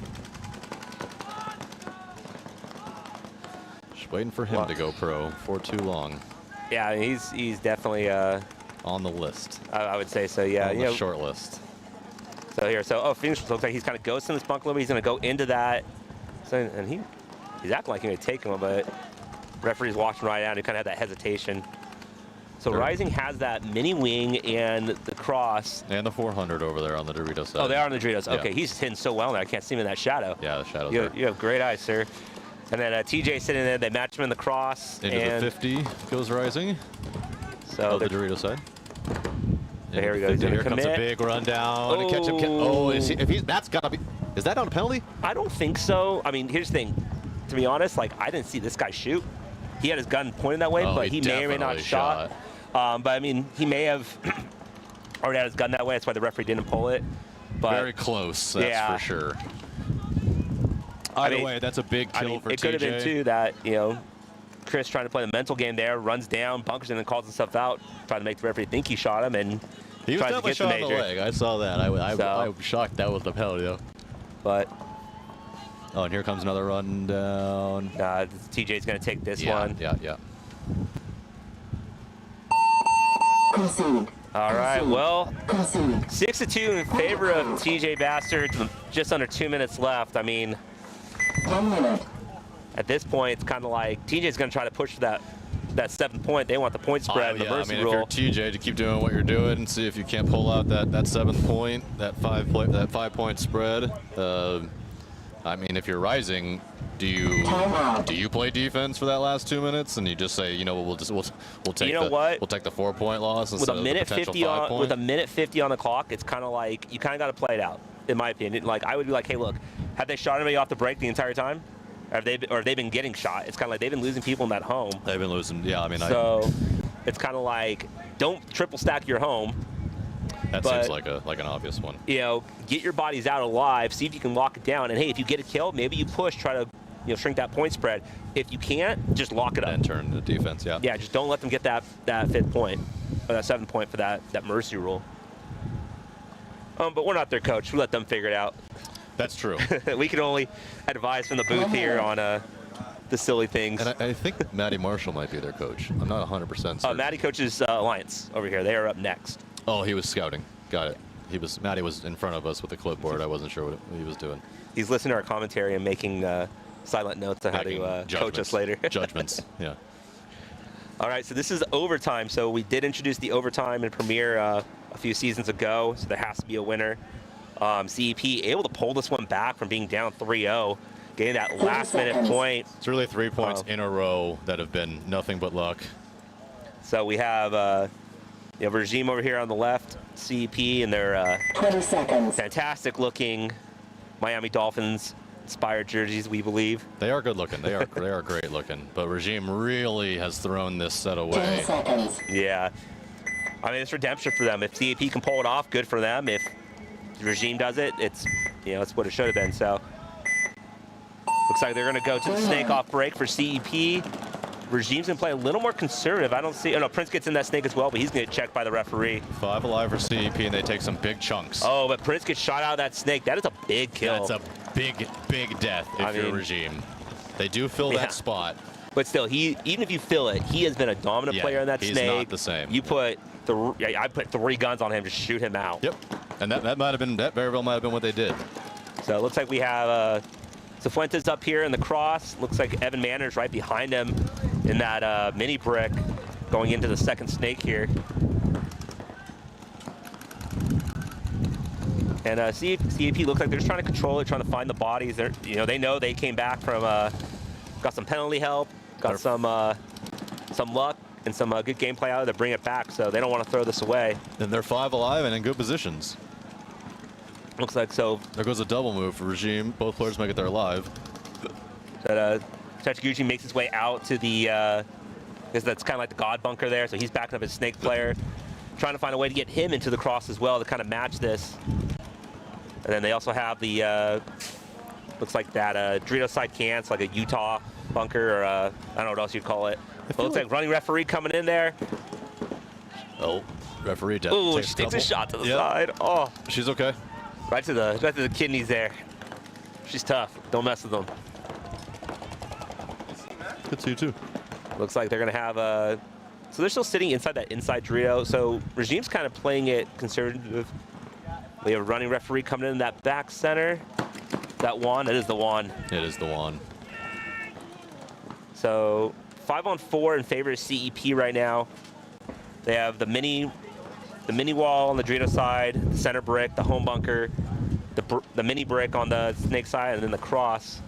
Speaker 4: Just waiting for him to go pro for too long.
Speaker 9: Yeah, he's definitely
Speaker 4: on the list.
Speaker 9: I would say so. Yeah,
Speaker 4: on the short list.
Speaker 9: So Phoenix looks like he's kind of ghosting this bunk a little bit. He's going to go into that. So, and he He's acting like he may take him, but referee's watching right out. He kind of had that hesitation. So Rising has that mini wing and the cross.
Speaker 4: And the 400 over there on the Doritos side.
Speaker 9: Oh, they are on the Doritos.
Speaker 4: Yeah.
Speaker 9: Okay, he's hitting so well there. I can't see him in that shadow.
Speaker 4: Yeah, the shadow's
Speaker 9: You
Speaker 4: there.
Speaker 9: have, you have great eyes, sir. And then TJ sitting there. They match him in the cross.
Speaker 4: Into
Speaker 9: and
Speaker 4: the 50 goes Rising.
Speaker 9: So
Speaker 4: the Dorito side.
Speaker 9: Here we go. He's
Speaker 4: Here
Speaker 9: gonna
Speaker 4: comes a
Speaker 9: commit.
Speaker 4: big rundown to catch him.
Speaker 9: Oh.
Speaker 4: That's gotta be. Is that on a penalty?
Speaker 9: I don't think so. I mean, here's the thing. To be honest, like I didn't see this guy shoot. He had his gun pointed that way,
Speaker 4: Oh,
Speaker 9: but he may or may not
Speaker 4: definitely
Speaker 9: shot. But I mean, he may have already had his gun that way. That's why the referee didn't pull it. But
Speaker 4: Very close, that's
Speaker 9: yeah.
Speaker 4: for sure.
Speaker 9: I
Speaker 4: Either
Speaker 9: mean-
Speaker 4: way, that's a big kill for TJ.
Speaker 9: it could have been too that Chris trying to play the mental game there, runs down, bunkers, and then calls himself out, trying to make the referee think he shot him, and
Speaker 4: He was
Speaker 9: tries to
Speaker 4: definitely
Speaker 9: get
Speaker 4: shot
Speaker 9: the
Speaker 4: in the
Speaker 9: major.
Speaker 4: leg. I saw that. I'm shocked that was the penalty, though.
Speaker 9: But
Speaker 4: Oh, and here comes another rundown.
Speaker 9: TJ's going to take this
Speaker 4: Yeah,
Speaker 9: one.
Speaker 4: yeah.
Speaker 6: Concede.
Speaker 9: All right, well,
Speaker 6: Concede.
Speaker 9: 6-2 in favor of TJ Bastard. Just under 2 minutes left. I mean,
Speaker 6: 1 minute.
Speaker 9: at this point, it's kind of like TJ's going to try to push for that 7th point. They want the point spread, the
Speaker 4: yeah, I
Speaker 9: mercy
Speaker 4: mean,
Speaker 9: rule.
Speaker 4: if you're TJ, to keep doing what you're doing and see if you can't pull out that 7th point, that 5-point spread. I mean, if you're Rising, do you play defense for that last 2 minutes and you just say, we'll take we'll take the 4-point loss
Speaker 9: with
Speaker 4: instead
Speaker 9: a
Speaker 4: of
Speaker 9: minute
Speaker 4: the potential
Speaker 9: 50 on
Speaker 4: 5-point?
Speaker 9: with a minute 50 on the clock, it's kind of like you kind of got to play it out, in my opinion. Like I would be like, hey, look, have they shot anybody off the break the entire time? Or have they been getting shot? It's kind of like they've been losing people in that home.
Speaker 4: They've been losing. Yeah, I mean,
Speaker 9: so it's kind of like don't triple stack your home.
Speaker 4: that seems like an obvious one.
Speaker 9: Get your bodies out alive. See if you can lock it down. And hey, if you get a kill, maybe you push, try to shrink that point spread. If you can't, just lock it up
Speaker 4: And turn to defense. Yeah.
Speaker 9: Yeah, just don't let them get that 5th point or that 7th point for that mercy rule. But we're not their coach. We let them figure it out.
Speaker 4: That's true.
Speaker 9: We can only advise from the booth here on the silly things.
Speaker 4: And I think Matty Marshall might be their coach. I'm not 100% certain.
Speaker 9: Matty coaches Alliance over here. They are up next.
Speaker 4: Oh, he was scouting. Got it. Matty was in front of us with a clipboard. I wasn't sure what he was doing.
Speaker 9: He's listening to our commentary and making silent notes on how to coach us later.
Speaker 4: Judgments, yeah.
Speaker 9: All right, so this is overtime. So we did introduce the overtime in Premier a few seasons ago, so there has to be a winner. CEP able to pull this one back from being down 3-0, getting that last-minute point.
Speaker 4: It's really 3 points in a row that have been nothing but luck.
Speaker 9: So we have Regime over here on the left, CEP, and their
Speaker 6: 20 seconds.
Speaker 9: fantastic-looking Miami Dolphins-inspired jerseys, we believe.
Speaker 4: They are good looking. They are great looking. But Regime really has thrown this set
Speaker 6: 10
Speaker 4: away.
Speaker 6: seconds.
Speaker 9: Yeah. I mean, it's redemption for them. If CEP can pull it off, good for them. If Regime does it, it's what it should have been. So looks like they're going to go to the snake off break for CEP. Regime's going to play a little more conservative. I don't see. Oh no, Prince gets in that snake as well, but he's going to get checked by the referee.
Speaker 4: 5 alive for CEP, and they take some big chunks.
Speaker 9: Oh, but Prince gets shot out of that snake. That is a big kill.
Speaker 4: That's a big death if you're Regime. They do fill that spot.
Speaker 9: But still, even if you fill it, he has been a dominant player in that snake.
Speaker 4: He's not the same.
Speaker 9: You put I put 3 guns on him to shoot him out.
Speaker 4: Yep. And that very well might have been what they did.
Speaker 9: So it looks like we have Cifuentes up here in the cross. Looks like Evan Manners right behind him in that mini brick going into the second snake here. And CEP looks like they're just trying to control it, trying to find the bodies. They know they came back from, got some penalty help, got some luck, and some good gameplay out of it to bring it back, so they don't want to throw this away.
Speaker 4: And they're 5 alive and in good positions.
Speaker 9: Looks like so.
Speaker 4: There goes a double move for Regime. Both players make it there alive.
Speaker 9: That Tachiguchi makes his way out to the, because that's kind of like the God bunker there, so he's backing up his snake player, trying to find a way to get him into the cross as well to kind of match this. And then they also have the, looks like that Dorito side can, it's like a Utah bunker, or I don't know what else you'd call it. But looks like running referee coming in there.
Speaker 4: Oh, referee.
Speaker 9: Ooh, she takes a shot to the side. Oh,
Speaker 4: she's okay.
Speaker 9: Right to the kidneys there. She's tough. Don't mess with them.
Speaker 4: Good to you too.
Speaker 9: Looks like they're gonna have so they're still sitting inside that inside Dorito. So Regime's kind of playing it conservative. We have a running referee coming in that back center. That Juan, that is the Juan.
Speaker 4: It is the Juan.
Speaker 9: So 5-on-4 in favor of CEP right now. They have the mini wall on the Dorito side, the center brick, the home bunker, the mini brick on the snake side, and then the cross.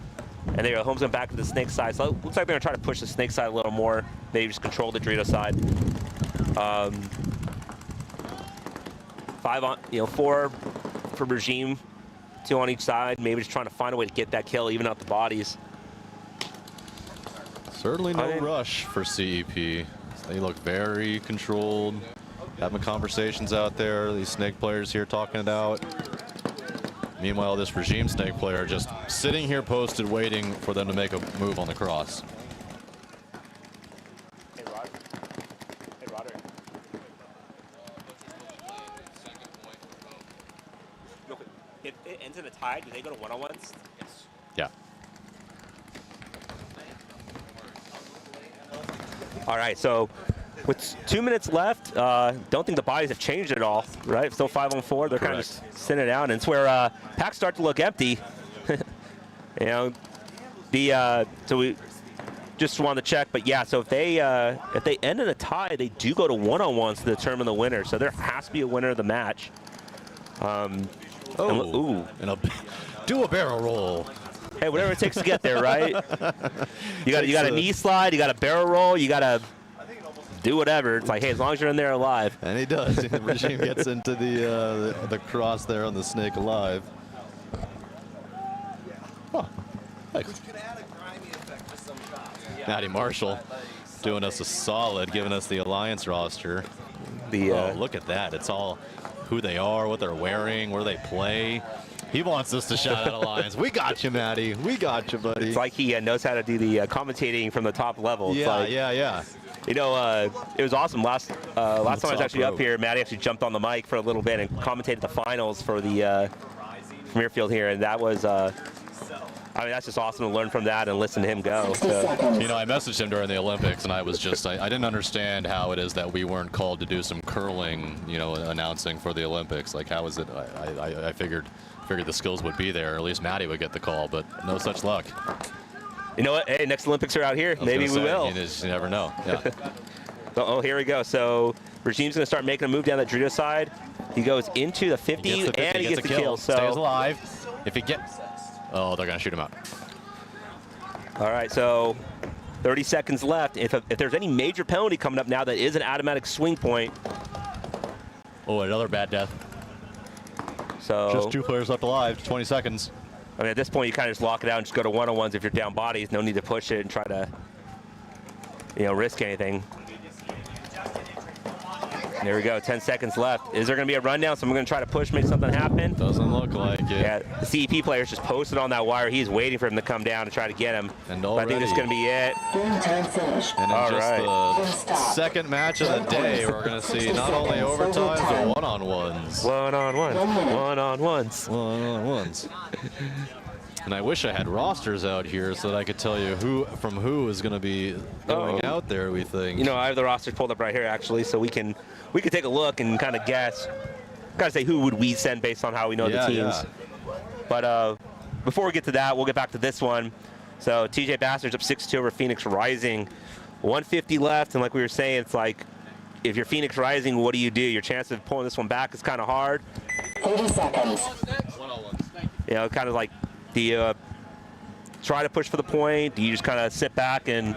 Speaker 9: And there, home's going back to the snake side. So it looks like they're going to try to push the snake side a little more. Maybe just control the Dorito side. 4 for regime, 2 on each side. Maybe just trying to find a way to get that kill, even out the bodies.
Speaker 4: Certainly no rush for CEP. They look very controlled, having conversations out there. These snake players here talking it out. Meanwhile, this regime snake player just sitting here posted, waiting for them to make a move on the cross.
Speaker 9: Hey, Roger. Hey, Roger. Real quick, if it ends in a tie, do they go to one-on-ones? Yes.
Speaker 4: Yeah.
Speaker 9: All right, so with 2 minutes left, don't think the bodies have changed at all, right? Still 5-on-4. They're kind of just sitting it out, and it's where packs start to look empty. You know, so we just wanted to check, but yeah. So if they end in a tie, they do go to one-on-ones to determine the winner. So there has to be a winner of the match.
Speaker 4: Do a barrel roll.
Speaker 9: Hey, whatever it takes to get there, right? You got a knee slide, you got a barrel roll, you got to do whatever. It's like, hey, as long as you're in there alive.
Speaker 4: And he does. Regime gets into the cross there on the snake alive. Huh. Matty Marshall doing us a solid, giving us the Alliance roster. Look at that. It's all who they are, what they're wearing, where they play. He wants us to shout out Alliance. We got you, Matty. We got you, buddy.
Speaker 9: It's like he knows how to do the commentating from the top level. It's
Speaker 4: yeah.
Speaker 9: You know, it was awesome. Last time I was actually up here, Matty actually jumped on the mic for a little bit and commentated the finals for the Premier Field here, and that was, I mean, that's just awesome to learn from that and listen to him go. So.
Speaker 4: You know, I messaged him during the Olympics, and I was just, I didn't understand how it is that we weren't called to do some curling, you know, announcing for the Olympics. Like, how is it? I figured the skills would be there, or at least Matty would get the call, but no such luck.
Speaker 9: You know what? Hey, next Olympics are out here. Maybe we will.
Speaker 4: You never know. Yeah.
Speaker 9: Oh, here we go. So Regime's going to start making a move down that Dorito side. He goes into the 50, and he gets the kill. So
Speaker 4: stays alive. If he gets, oh, they're going to shoot him out.
Speaker 9: All right, so 30 seconds left. If there's any major penalty coming up now, that is an automatic swing point.
Speaker 4: Oh, another bad death.
Speaker 9: So
Speaker 4: just 2 players left alive. 20 seconds.
Speaker 9: I mean, at this point, you kind of just lock it out and just go to one-on-ones if you're down bodies. No need to push it and try to, you know, risk anything. There we go, 10 seconds left. Is there going to be a rundown? Someone going to try to push, make something happen?
Speaker 4: Doesn't look like it.
Speaker 9: Yeah, the CEP player's just posted on that wire. He's waiting for him to come down to try to get him.
Speaker 4: And
Speaker 9: I think this is going to be it.
Speaker 6: Game time finished.
Speaker 4: And in the second match of the day, we're going to see not only overtimes, but one-on-ones. One-on-ones. And I wish I had rosters out here so that I could tell you who is going to be going out there, we think.
Speaker 9: You know, I have the rosters pulled up right here, actually, so we can take a look and kind of guess. Gotta say, who would we send based on how we know the teams.
Speaker 4: Yeah.
Speaker 9: But before we get to that, we'll get back to this one. So TJ Bastards up 6-2 over Phoenix Rising. 150 left, and like we were saying, it's like, if you're Phoenix Rising, what do? Your chance of pulling this one back is kind of hard.
Speaker 6: 30 seconds.
Speaker 9: You know, kind of like, do you try to push for the point? Do you just kind of sit back and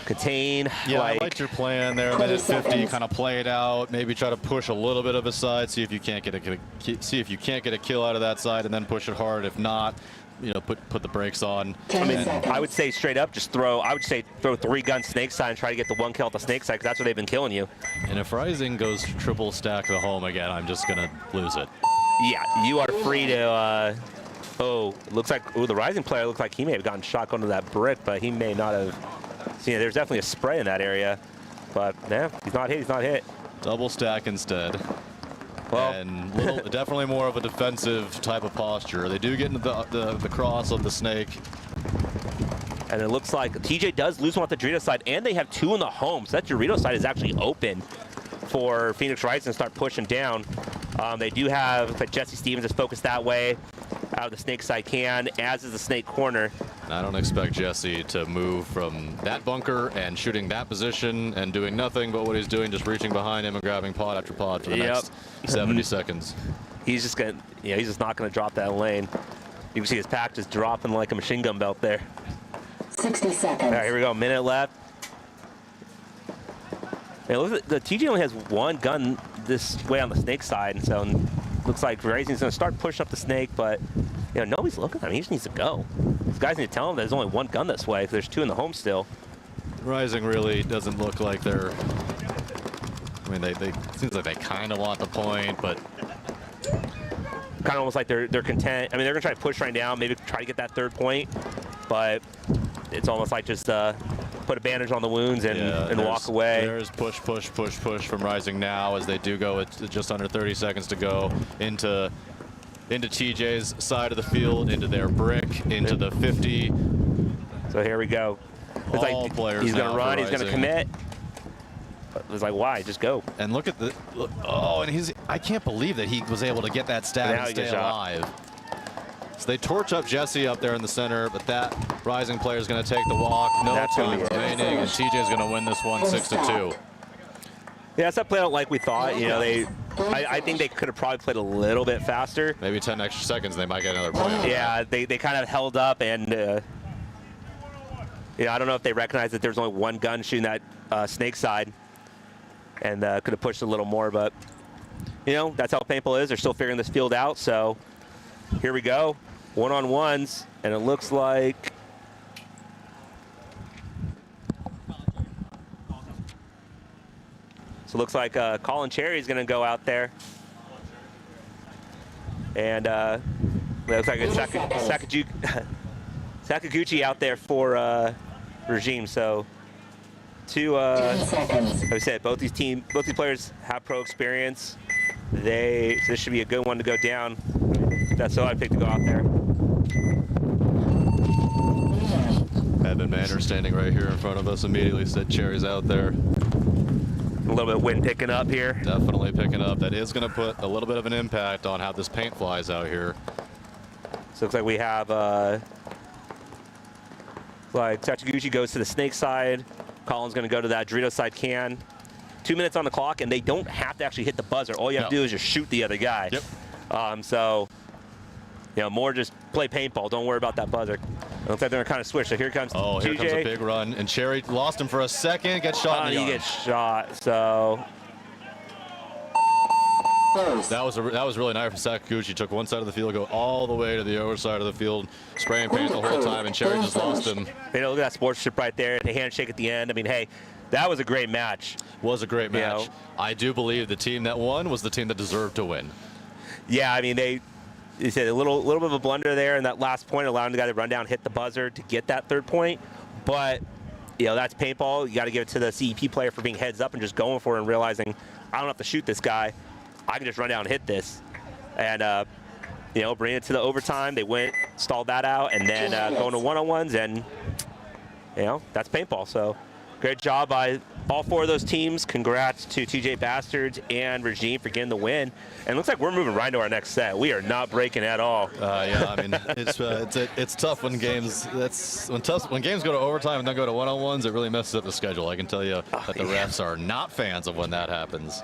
Speaker 9: contain?
Speaker 4: Yeah, I liked your plan there. Minute 50, kind of play it out. Maybe try to push a little bit of a side, see if you can't get a kill out of that side, and then push it hard. If not, you know, put the brakes on.
Speaker 9: I mean, I would say straight up, just throw 3-gun snake side and try to get the 1 kill at the snake side, because that's where they've been killing you.
Speaker 4: And if Rising goes triple stack the home again, I'm just gonna lose it.
Speaker 9: Yeah, you are free to. Oh, it looks like the Rising player looked like he may have gotten shotgun to that brick, but he may not have. See, there's definitely a spray in that area, but yeah, he's not hit.
Speaker 4: Double stack instead.
Speaker 9: Well,
Speaker 4: and definitely more of a defensive type of posture. They do get into the cross of the snake.
Speaker 9: And it looks like TJ does lose one at the Dorito side, and they have 2 in the home, so that Dorito side is actually open for Phoenix Rising to start pushing down. They do have, but Jesse Stevens is focused that way. Out of the snake side can, as is the snake corner.
Speaker 4: I don't expect Jesse to move from that bunker and shooting that position and doing nothing but what he's doing, just reaching behind him and grabbing pod after pod for the next 70 seconds.
Speaker 9: He's just gonna, he's just not gonna drop that lane. You can see his pack just dropping like a machine gun belt there.
Speaker 6: 60 seconds.
Speaker 9: All right, here we go. Minute left. Hey, look, the TJ only has one gun this way on the snake side, and so looks like Rising's gonna start pushing up the snake, but nobody's looking at him. He just needs to go. These guys need to tell him there's only one gun this way, because there's two in the home still.
Speaker 4: Rising really doesn't look like they're, I mean, they seems like they kind of want the point, but
Speaker 9: kind of almost like they're content. I mean, they're gonna try to push right now, maybe try to get that third point, but it's almost like just put a bandage on the wounds and walk away.
Speaker 4: There's push from Rising now as they do go with just under 30 seconds to go into TJ's side of the field, into their brick, into the 50.
Speaker 9: So here we go. It's
Speaker 4: All players
Speaker 9: he's gonna
Speaker 4: now
Speaker 9: run,
Speaker 4: for
Speaker 9: he's gonna
Speaker 4: Rising.
Speaker 9: commit. It's like, why? Just go.
Speaker 4: And look at the, oh, and I can't believe that he was able to get that stab
Speaker 9: Now
Speaker 4: and
Speaker 9: he
Speaker 4: stay
Speaker 9: gets shot.
Speaker 4: alive. So they torch up Jesse up there in the center, but that Rising player is going to take the walk. No
Speaker 9: That's gonna
Speaker 4: time
Speaker 9: be it.
Speaker 4: remaining, and TJ's going to win this one 6-2.
Speaker 9: Yeah, it's not played out like we thought. I think they could have probably played a little bit faster.
Speaker 4: Maybe 10 extra seconds, and they might get another point.
Speaker 9: Yeah, they kind of held up, and I don't know if they recognized that there's only one gun shooting that snake side, and could have pushed a little more, but that's how paintball is. They're still figuring this field out, so here we go. One-on-ones, and it looks like Colin Cherry is going to go out there, and it looks like it's Sakaguchi out there for Regime. So like I said, both these players have pro experience. So this should be a good one to go down. That's who I picked to go out there.
Speaker 4: Evan Manor standing right here in front of us immediately said Cherry's out there.
Speaker 9: A little bit of wind picking up here.
Speaker 4: Definitely picking up. That is going to put a little bit of an impact on how this paint flies out here.
Speaker 9: So it looks like we have like Sakaguchi goes to the snake side. Colin's going to go to that Dorito side can. 2 minutes on the clock, and they don't have to actually hit the buzzer. All you have to do is just shoot the other guy.
Speaker 4: Yep.
Speaker 9: So, more just play paintball. Don't worry about that buzzer. It looks like they're going to kind of switch. So here comes
Speaker 4: Oh, here
Speaker 9: TJ.
Speaker 4: comes a big run, and Cherry lost him for a second, gets shot in the
Speaker 9: He
Speaker 4: arm.
Speaker 9: gets shot, so
Speaker 4: That was really nice from Sakaguchi. Took one side of the field, go all the way to the other side of the field, spraying paint the whole time, and Cherry just lost him.
Speaker 9: look at that sportsmanship right there. The handshake at the end. I mean, hey, that was a great match.
Speaker 4: Was a great match. I do believe the team that won was the team that deserved to win.
Speaker 9: Yeah, I mean, they said a little bit of a blunder there in that last point, allowing the guy to run down, hit the buzzer to get that third point. But that's paintball. You got to give it to the CEP player for being heads up and just going for it and realizing I don't have to shoot this guy. I can just run down and hit this. And, bring it to the overtime. They went, stalled that out, and then going to one-on-ones, and, that's paintball. So great job by all four of those teams. Congrats to TJ Bastards and Regime for getting the win. And it looks like we're moving right into our next set. We are not breaking at all.
Speaker 4: Yeah, I mean, it's tough when games when games go to overtime and then go to one-on-ones. It really messes up the schedule. I can tell you that the refs are not fans of when that happens.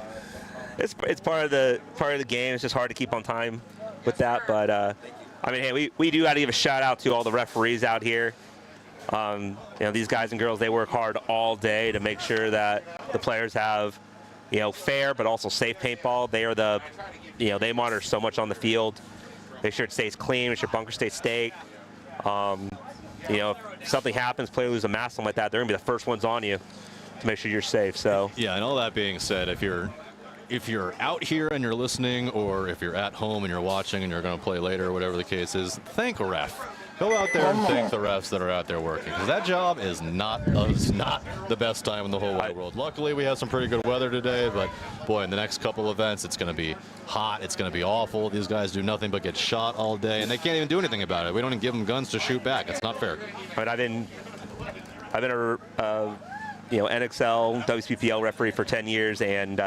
Speaker 9: It's part of the game. It's just hard to keep on time with that. But I mean, hey, we do got to give a shout out to all the referees out here. These guys and girls, they work hard all day to make sure that the players have, fair but also safe paintball. They are they monitor so much on the field. Make sure it stays clean, make sure bunker stays staked. If something happens, player loses a mask, something like that, they're gonna be the first ones on you to make sure you're safe. So
Speaker 4: yeah, and all that being said, if you're out here and you're listening, or if you're at home and you're watching and you're going to play later, or whatever the case is, thank a ref. Go out there and thank the refs that are out there working, because that job is not the best time in the whole wide world. Luckily, we have some pretty good weather today, but boy, in the next couple events, it's going to be hot. It's going to be awful. These guys do nothing but get shot all day, and they can't even do anything about it. We don't even give them guns to shoot back. It's not fair.
Speaker 9: But I've been a NXL, Wcppl referee for 10 years, and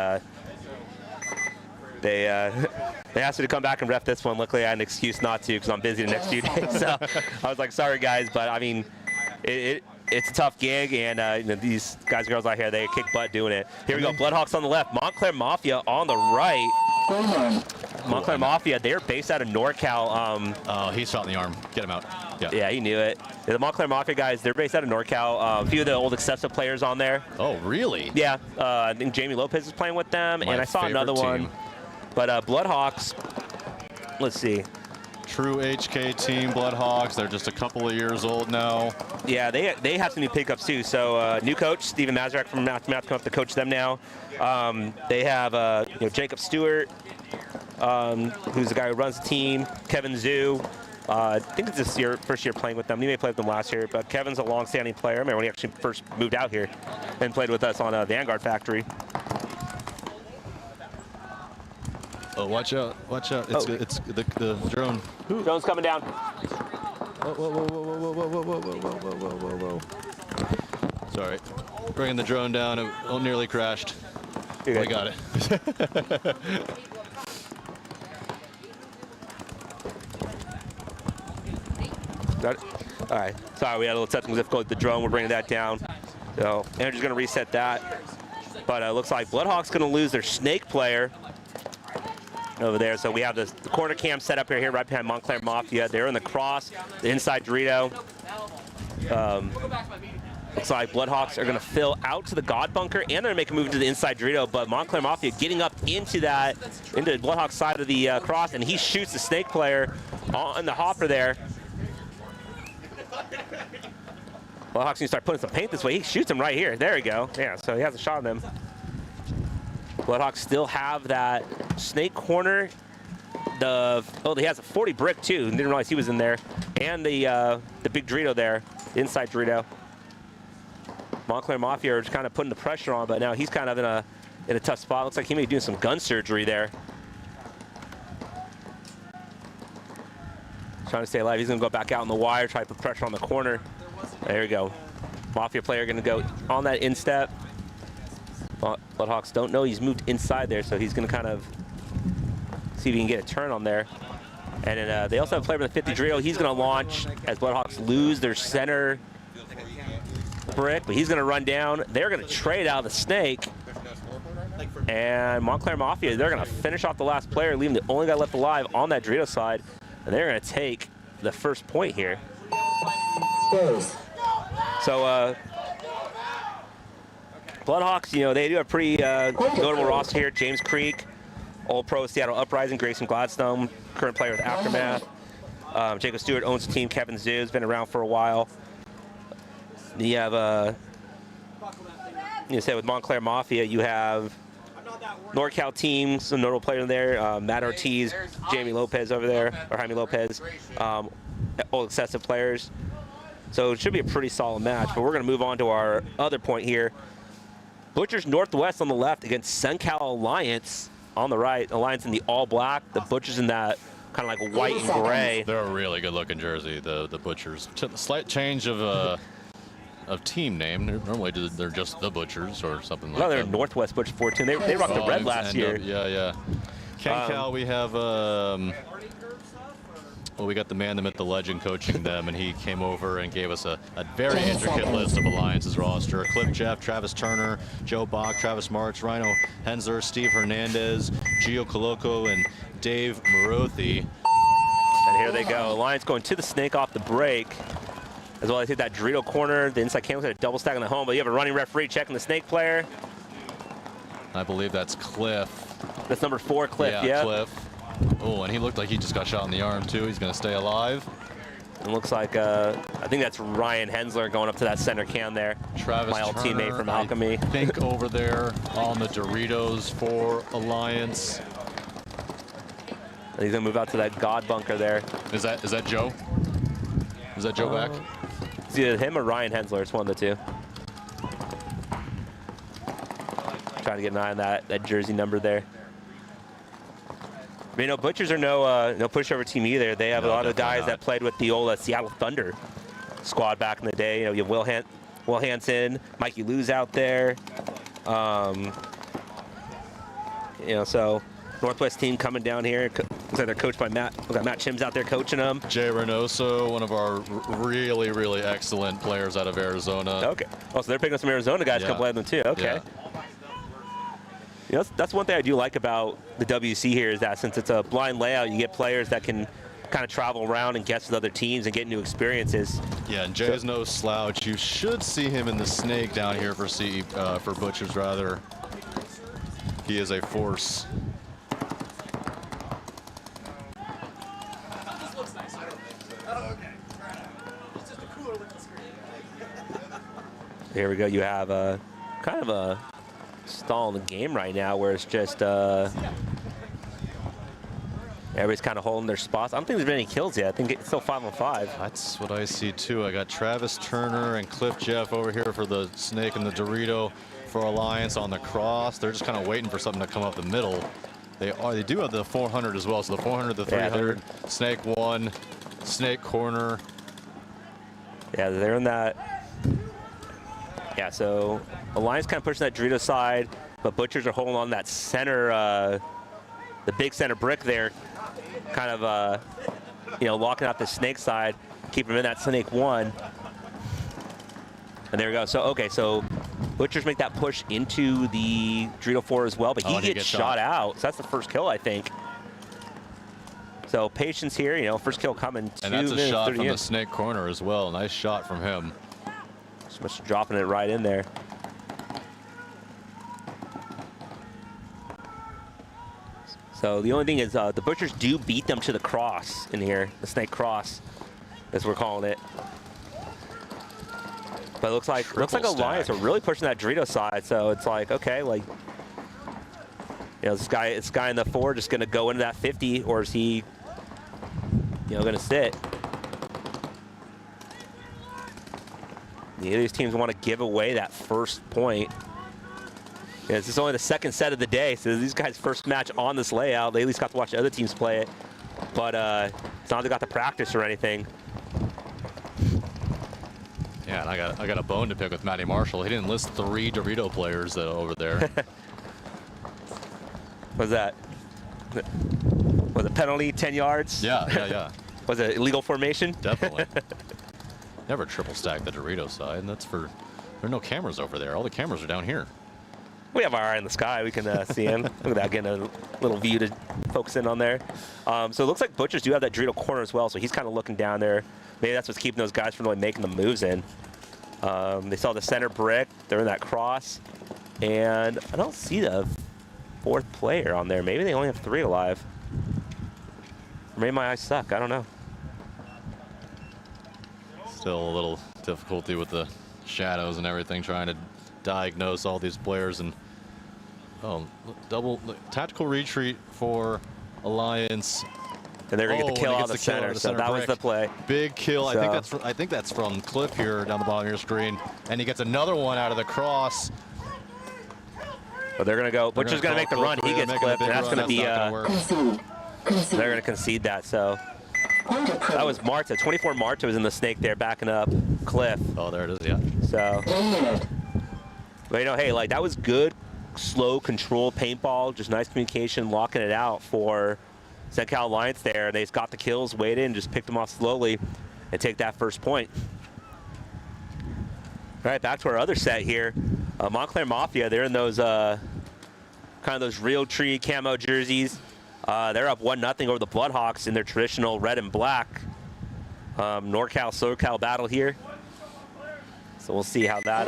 Speaker 9: They asked me to come back and ref this one. Luckily, I had an excuse not to because I'm busy the next few days. So I was like, sorry, guys. But, I mean, it's a tough gig, and you know, these guys and girls out here, they kick butt doing it. Here we go, Bloodhawks on the left, Montclair Mafia on the right. Montclair Mafia, they're based out of NorCal.
Speaker 4: Oh, he's shot in the arm. Get him out.
Speaker 9: Yeah, he knew it. The Montclair Mafia guys, they're based out of NorCal. A few of the old excessive players on there.
Speaker 4: Oh, really?
Speaker 9: Yeah, I think Jamie Lopez is playing with them, and I saw another one. But Bloodhawks, let's see.
Speaker 4: True HK team, Bloodhawks. They're just a couple of years old now.
Speaker 9: Yeah, they have some new pickups too. So new coach Steven Mazurek from Aftermath come up to coach them now. They have you know, Jacob Stewart, who's the guy who runs the team. Kevin Zhu. I think it's this year, first year playing with them. He may play with them last year, but Kevin's a long-standing player. I remember when he actually first moved out here and played with us on Vanguard Factory.
Speaker 4: Oh, watch out! Watch out! It's the drone.
Speaker 9: Drone's coming down.
Speaker 4: Whoa, whoa, whoa, whoa, whoa, whoa, whoa, whoa, whoa, whoa, whoa, whoa. Sorry, bringing the drone down. It nearly crashed. We got it.
Speaker 9: All right. Sorry, we had a little technical difficulty with the drone. We're bringing that down. So Andrew's going to reset that. But it looks like Bloodhawks going to lose their snake player over there. So we have the corner cam set up here right behind Montclair Mafia. They're in the cross, the inside Dorito. Looks like Bloodhawks are going to fill out to the God Bunker, and they're going to make a move to the inside Dorito. But Montclair Mafia getting up into the Bloodhawks side of the cross, and he shoots the snake player on the hopper there. Bloodhawks need to start putting some paint this way. He shoots him right here. There we go. Yeah, so he has a shot on him. Bloodhawks still have that snake corner. He has a 40 brick too. Didn't realize he was in there. And the big Dorito there, inside Dorito. Montclair Mafia are just kind of putting the pressure on, but now he's kind of in a tough spot. Looks like he may be doing some gun surgery there. Trying to stay alive. He's going to go back out on the wire, try to put pressure on the corner. There we go. Mafia player going to go on that instep. Bloodhawks don't know he's moved inside there, so he's going to kind of see if he can get a turn on there. And then they also have a player with a 50 Dorito. He's going to launch as Bloodhawks lose their center brick, but he's going to run down. They're going to trade out of the snake. And Montclair Mafia, they're going to finish off the last player, leaving the only guy left alive on that Dorito side. And they're going to take the first point here. So, Bloodhawks, you know, they do have a pretty notable roster here. James Creek, Old Pro Seattle Uprising, Grayson Gladstone, current player with Aftermath. Jacob Stewart owns the team. Kevin Zhu has been around for a while. You have, you say with Montclair Mafia, you have NorCal team, some notable players there. Matt Ortiz, Jamie Lopez over there, or Jaime Lopez, all excessive players. So it should be a pretty solid match, but we're going to move on to our other point here. Butchers Northwest on the left against SunCal Alliance on the right. Alliance in the all black, the Butchers in that kind of like white and gray.
Speaker 4: They're a really good looking jersey, the Butchers. Slight change of team name. Normally they're just the Butchers or something like that.
Speaker 9: No, they're Northwest Butcher 14. They rocked the red last year.
Speaker 4: Yeah. CanCal, we have, well, we got the man, the myth, the legend coaching them, and he came over and gave us a very intricate list of Alliance's roster. Clip Jeff, Travis Turner, Joe Bach, Travis Marks, Rhino Hensler, Steve Hernandez, Gio Coloco, and Dave Marothi.
Speaker 9: And here they go. Alliance going to the snake off the break. As well, they take that Dorito corner. The inside camera's got a double stack on the home, but you have a running referee checking the snake player.
Speaker 4: I believe that's Cliff.
Speaker 9: That's number 4, Cliff, yeah.
Speaker 4: Cliff. Oh, and he looked like he just got shot in the arm, too. He's going to stay alive.
Speaker 9: It looks like, I think that's Ryan Hensler going up to that center cam there.
Speaker 4: Travis
Speaker 9: my old
Speaker 4: Turner,
Speaker 9: teammate from Alchemy.
Speaker 4: I think over there on the Doritos for Alliance.
Speaker 9: And he's going to move out to that God bunker there.
Speaker 4: Is that Joe? Is that Joe back?
Speaker 9: It's either him or Ryan Hensler. It's one of the two. Trying to get an eye on that jersey number there. But, you know, Butchers are no pushover team either. They have a lot of guys that played with the old Seattle Thunder squad back in the day. You know, you have Will Hansen, Mikey Lou's out there. You know, so Northwest team coming down here. Looks like they're coached by Matt. We've got Matt Chims out there coaching them.
Speaker 4: Jay Reynoso, one of our really, really excellent players out of Arizona.
Speaker 9: Okay. Oh, so they're picking up some Arizona guys to come play with them too. Okay.
Speaker 4: Yeah.
Speaker 9: You know, that's one thing I do like about the WC here is that since it's a blind layout, you get players that can kind of travel around and guess with other teams and get new experiences.
Speaker 4: Yeah, and Jay's no slouch. You should see him in the snake down here for for Butchers rather. He is a force.
Speaker 9: Here we go. You have a kind of a stall in the game right now where it's just everybody's kind of holding their spots. I don't think there's been any kills yet. I think it's still 5-on-5.
Speaker 4: That's what I see too. I got Travis Turner and Cliff Jeff over here for the snake and the Dorito for Alliance on the cross. They're just kind of waiting for something to come up the middle. They do have the 400 as well. So the 400, the 300, yeah, snake 1, snake corner.
Speaker 9: Yeah, they're in that. Yeah, so Alliance kind of pushing that Dorito side, but Butchers are holding on that center, the big center brick there, kind of, you know, locking out the snake side, keeping them in that snake 1. And there we go. So, okay, so Butchers make that push into the Dorito 4 as well, but he gets shot out. So that's the first kill, I think. So patience here, you know, first kill coming.
Speaker 4: And that's a shot from the snake corner as well. Nice shot from him.
Speaker 9: Just dropping it right in there. So the only thing is the Butchers do beat them to the cross in here, the snake cross, as we're calling it. But it looks like Alliance are really pushing that Dorito side. So it's like, okay, like, you know, this guy in the 4 just going to go into that 50, or is he, you know, going to sit? Neither of these teams want to give away that first point. Yeah, this is only the second set of the day, so these guys' first match on this layout. They at least got to watch other teams play it, but it's not like they got to practice or anything.
Speaker 4: Yeah, and I got a bone to pick with Matty Marshall. He didn't list 3 Dorito players over there.
Speaker 9: Was that? Was it penalty 10 yards?
Speaker 4: Yeah.
Speaker 9: Was it illegal formation?
Speaker 4: Definitely. Never triple stack the Dorito side, and that's for, there are no cameras over there. All the cameras are down here.
Speaker 9: We have our eye in the sky. We can see him. Look at that, getting a little view to focus in on there. So it looks like Butchers do have that Dorito corner as well, so he's kind of looking down there. Maybe that's what's keeping those guys from really making the moves in. They saw the center brick. They're in that cross. And I don't see the 4th player on there. Maybe they only have 3 alive. Or maybe my eyes suck. I don't know.
Speaker 4: Still a little difficulty with the shadows and everything, trying to diagnose all these players. And double tactical retreat for Alliance.
Speaker 9: And they're gonna get the kill out of the center. So that was the play.
Speaker 4: Big kill. So I think that's from Cliff here down the bottom of your screen. And he gets another one out of the cross.
Speaker 9: But they're gonna go. Butcher's gonna make the run. He gets clipped, and that's gonna be. They're gonna concede that. So that was Marta. 24 Marta was in the snake there, backing up Cliff.
Speaker 4: Oh, there it is. Yeah.
Speaker 9: So. But you know, hey, like that was good, slow, controlled paintball. Just nice communication, locking it out for SunCal Alliance there. They just got the kills, waited, and just picked them off slowly and take that first point. All right, back to our other set here. Montclair Mafia, they're in those kind of those real tree camo jerseys. They're up 1-0 over the Bloodhawks in their traditional red and black NorCal SoCal battle here. So we'll see how that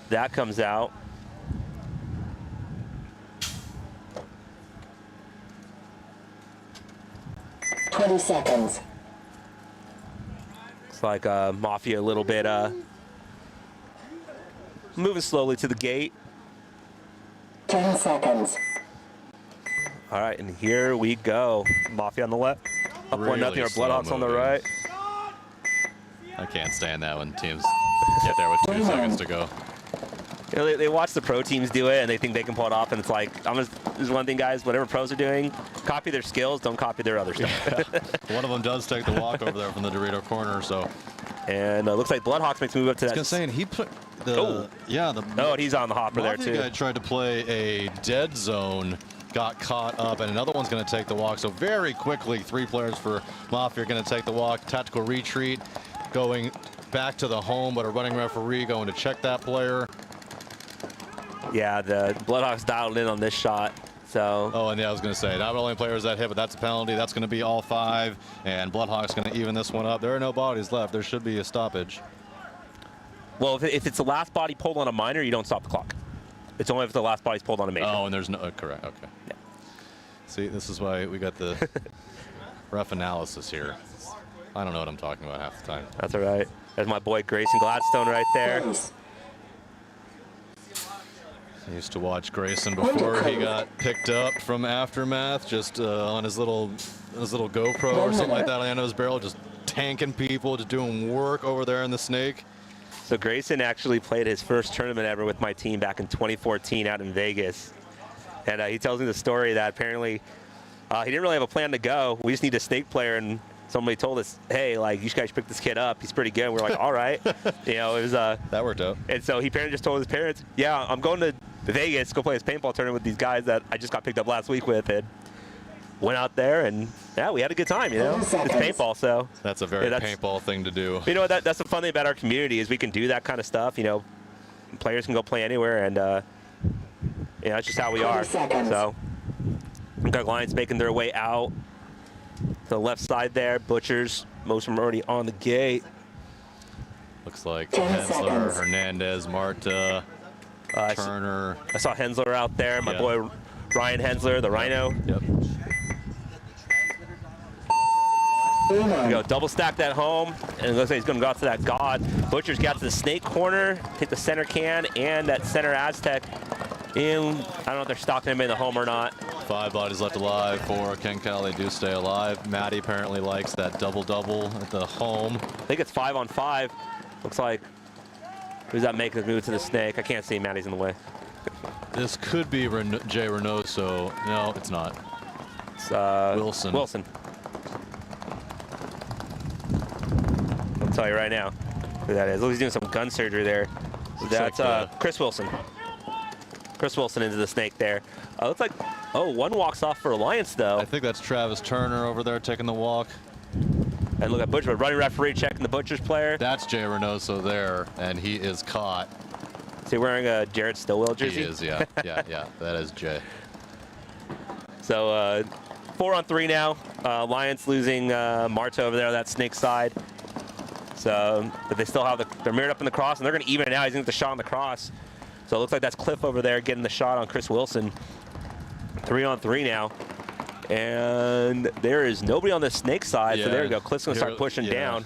Speaker 9: that comes out.
Speaker 6: $20 seconds.
Speaker 9: Looks like Mafia a little bit moving slowly to the gate.
Speaker 6: 10 seconds.
Speaker 9: All right, and here we go. Mafia on the left, up 1-0. Our Bloodhawks on the right.
Speaker 4: I can't stand that when teams get there with 2 seconds to go.
Speaker 9: You know, they watch the pro teams do it, and they think they can pull it off, and it's like, there's one thing, guys, whatever pros are doing, copy their skills, don't copy their other stuff.
Speaker 4: Yeah. One of them does take the walk over there from the Dorito corner, so
Speaker 9: And looks like Bloodhawks makes a move up to that.
Speaker 4: I was gonna say, and he put the
Speaker 9: Oh, he's on the hopper there
Speaker 4: Mafia
Speaker 9: too.
Speaker 4: guy tried to play a dead zone, got caught up, and another one's going to take the walk. So very quickly, 3 players for Mafia are going to take the walk. Tactical retreat, going back to the home, but a running referee going to check that player.
Speaker 9: Yeah, the Bloodhawks dialed in on this shot. So.
Speaker 4: Oh, and yeah, I was going to say, not only players that hit, but that's a penalty. That's going to be all 5, and Bloodhawks going to even this one up. There are no bodies left. There should be a stoppage.
Speaker 9: Well, if it's the last body pulled on a minor, you don't stop the clock. It's only if the last body's pulled on a major.
Speaker 4: Oh, and there's no, correct, okay.
Speaker 9: Yeah.
Speaker 4: See, this is why we got the rough analysis here. I don't know what I'm talking about half the time.
Speaker 9: That's all right. There's my boy Grayson Gladstone right there.
Speaker 4: I used to watch Grayson before he got picked up from Aftermath, just on his little GoPro or something like that on the end of his barrel, just tanking people, just doing work over there in the snake.
Speaker 9: So Grayson actually played his first tournament ever with my team back in 2014 out in Vegas. And he tells me the story that apparently he didn't really have a plan to go. We just need a snake player, and somebody told us, hey, like, you guys should pick this kid up. He's pretty good. And we're like, all right. You know, it was
Speaker 4: that worked out.
Speaker 9: And so he just told his parents, yeah, I'm going to Vegas, go play this paintball tournament with these guys that I just got picked up last week with. And went out there, and yeah, we had a good time, you know. It's paintball, so.
Speaker 4: That's a very paintball thing to do.
Speaker 9: You know what, that's the fun thing about our community is we can do that kind of stuff, you know. Players can go play anywhere, and you know, that's just how we are. So, we've got Lions making their way out to the left side there. Butchers, most of them already on the gate.
Speaker 4: Looks like Hensler, Hernandez, Marta, Turner.
Speaker 9: I saw Hensler out there, my boy Ryan Hensler, the Rhino.
Speaker 4: Yep.
Speaker 9: We go double stack that home, and it looks like he's going to go out to that God. Butcher's got to the snake corner, take the center can and that center Aztec in. I don't know if they're stocking him in the home or not.
Speaker 4: 5 bodies left alive for CenCal. They do stay alive. Matty apparently likes that double-double at the home.
Speaker 9: I think it's 5 on 5. Looks like, who's that making his move to the snake? I can't see. Matty's in the way.
Speaker 4: This could be Jay Reynoso. No, it's not.
Speaker 9: It's
Speaker 4: Wilson.
Speaker 9: Wilson. I'll tell you right now who that is. Look, he's doing some gun surgery there. So that's
Speaker 4: like
Speaker 9: Chris Wilson. Chris Wilson into the snake there. Looks like, oh, one walks off for Alliance, though.
Speaker 4: I think that's Travis Turner over there taking the walk.
Speaker 9: And look at Butcher, running referee checking the Butcher's player.
Speaker 4: That's Jay Reynoso there, and he is caught.
Speaker 9: Is he wearing a Jared Stillwell jersey?
Speaker 4: He is, yeah. yeah, that is Jay.
Speaker 9: So 4 on 3 now. Alliance losing Marta over there on that snake side. So, but they still have they're mirrored up in the cross, and they're going to even it out. He's going to get the shot on the cross. So it looks like that's Cliff over there getting the shot on Chris Wilson. 3 on 3 now. And there is nobody on the snake side. So there you go. Cliff's going to start pushing down.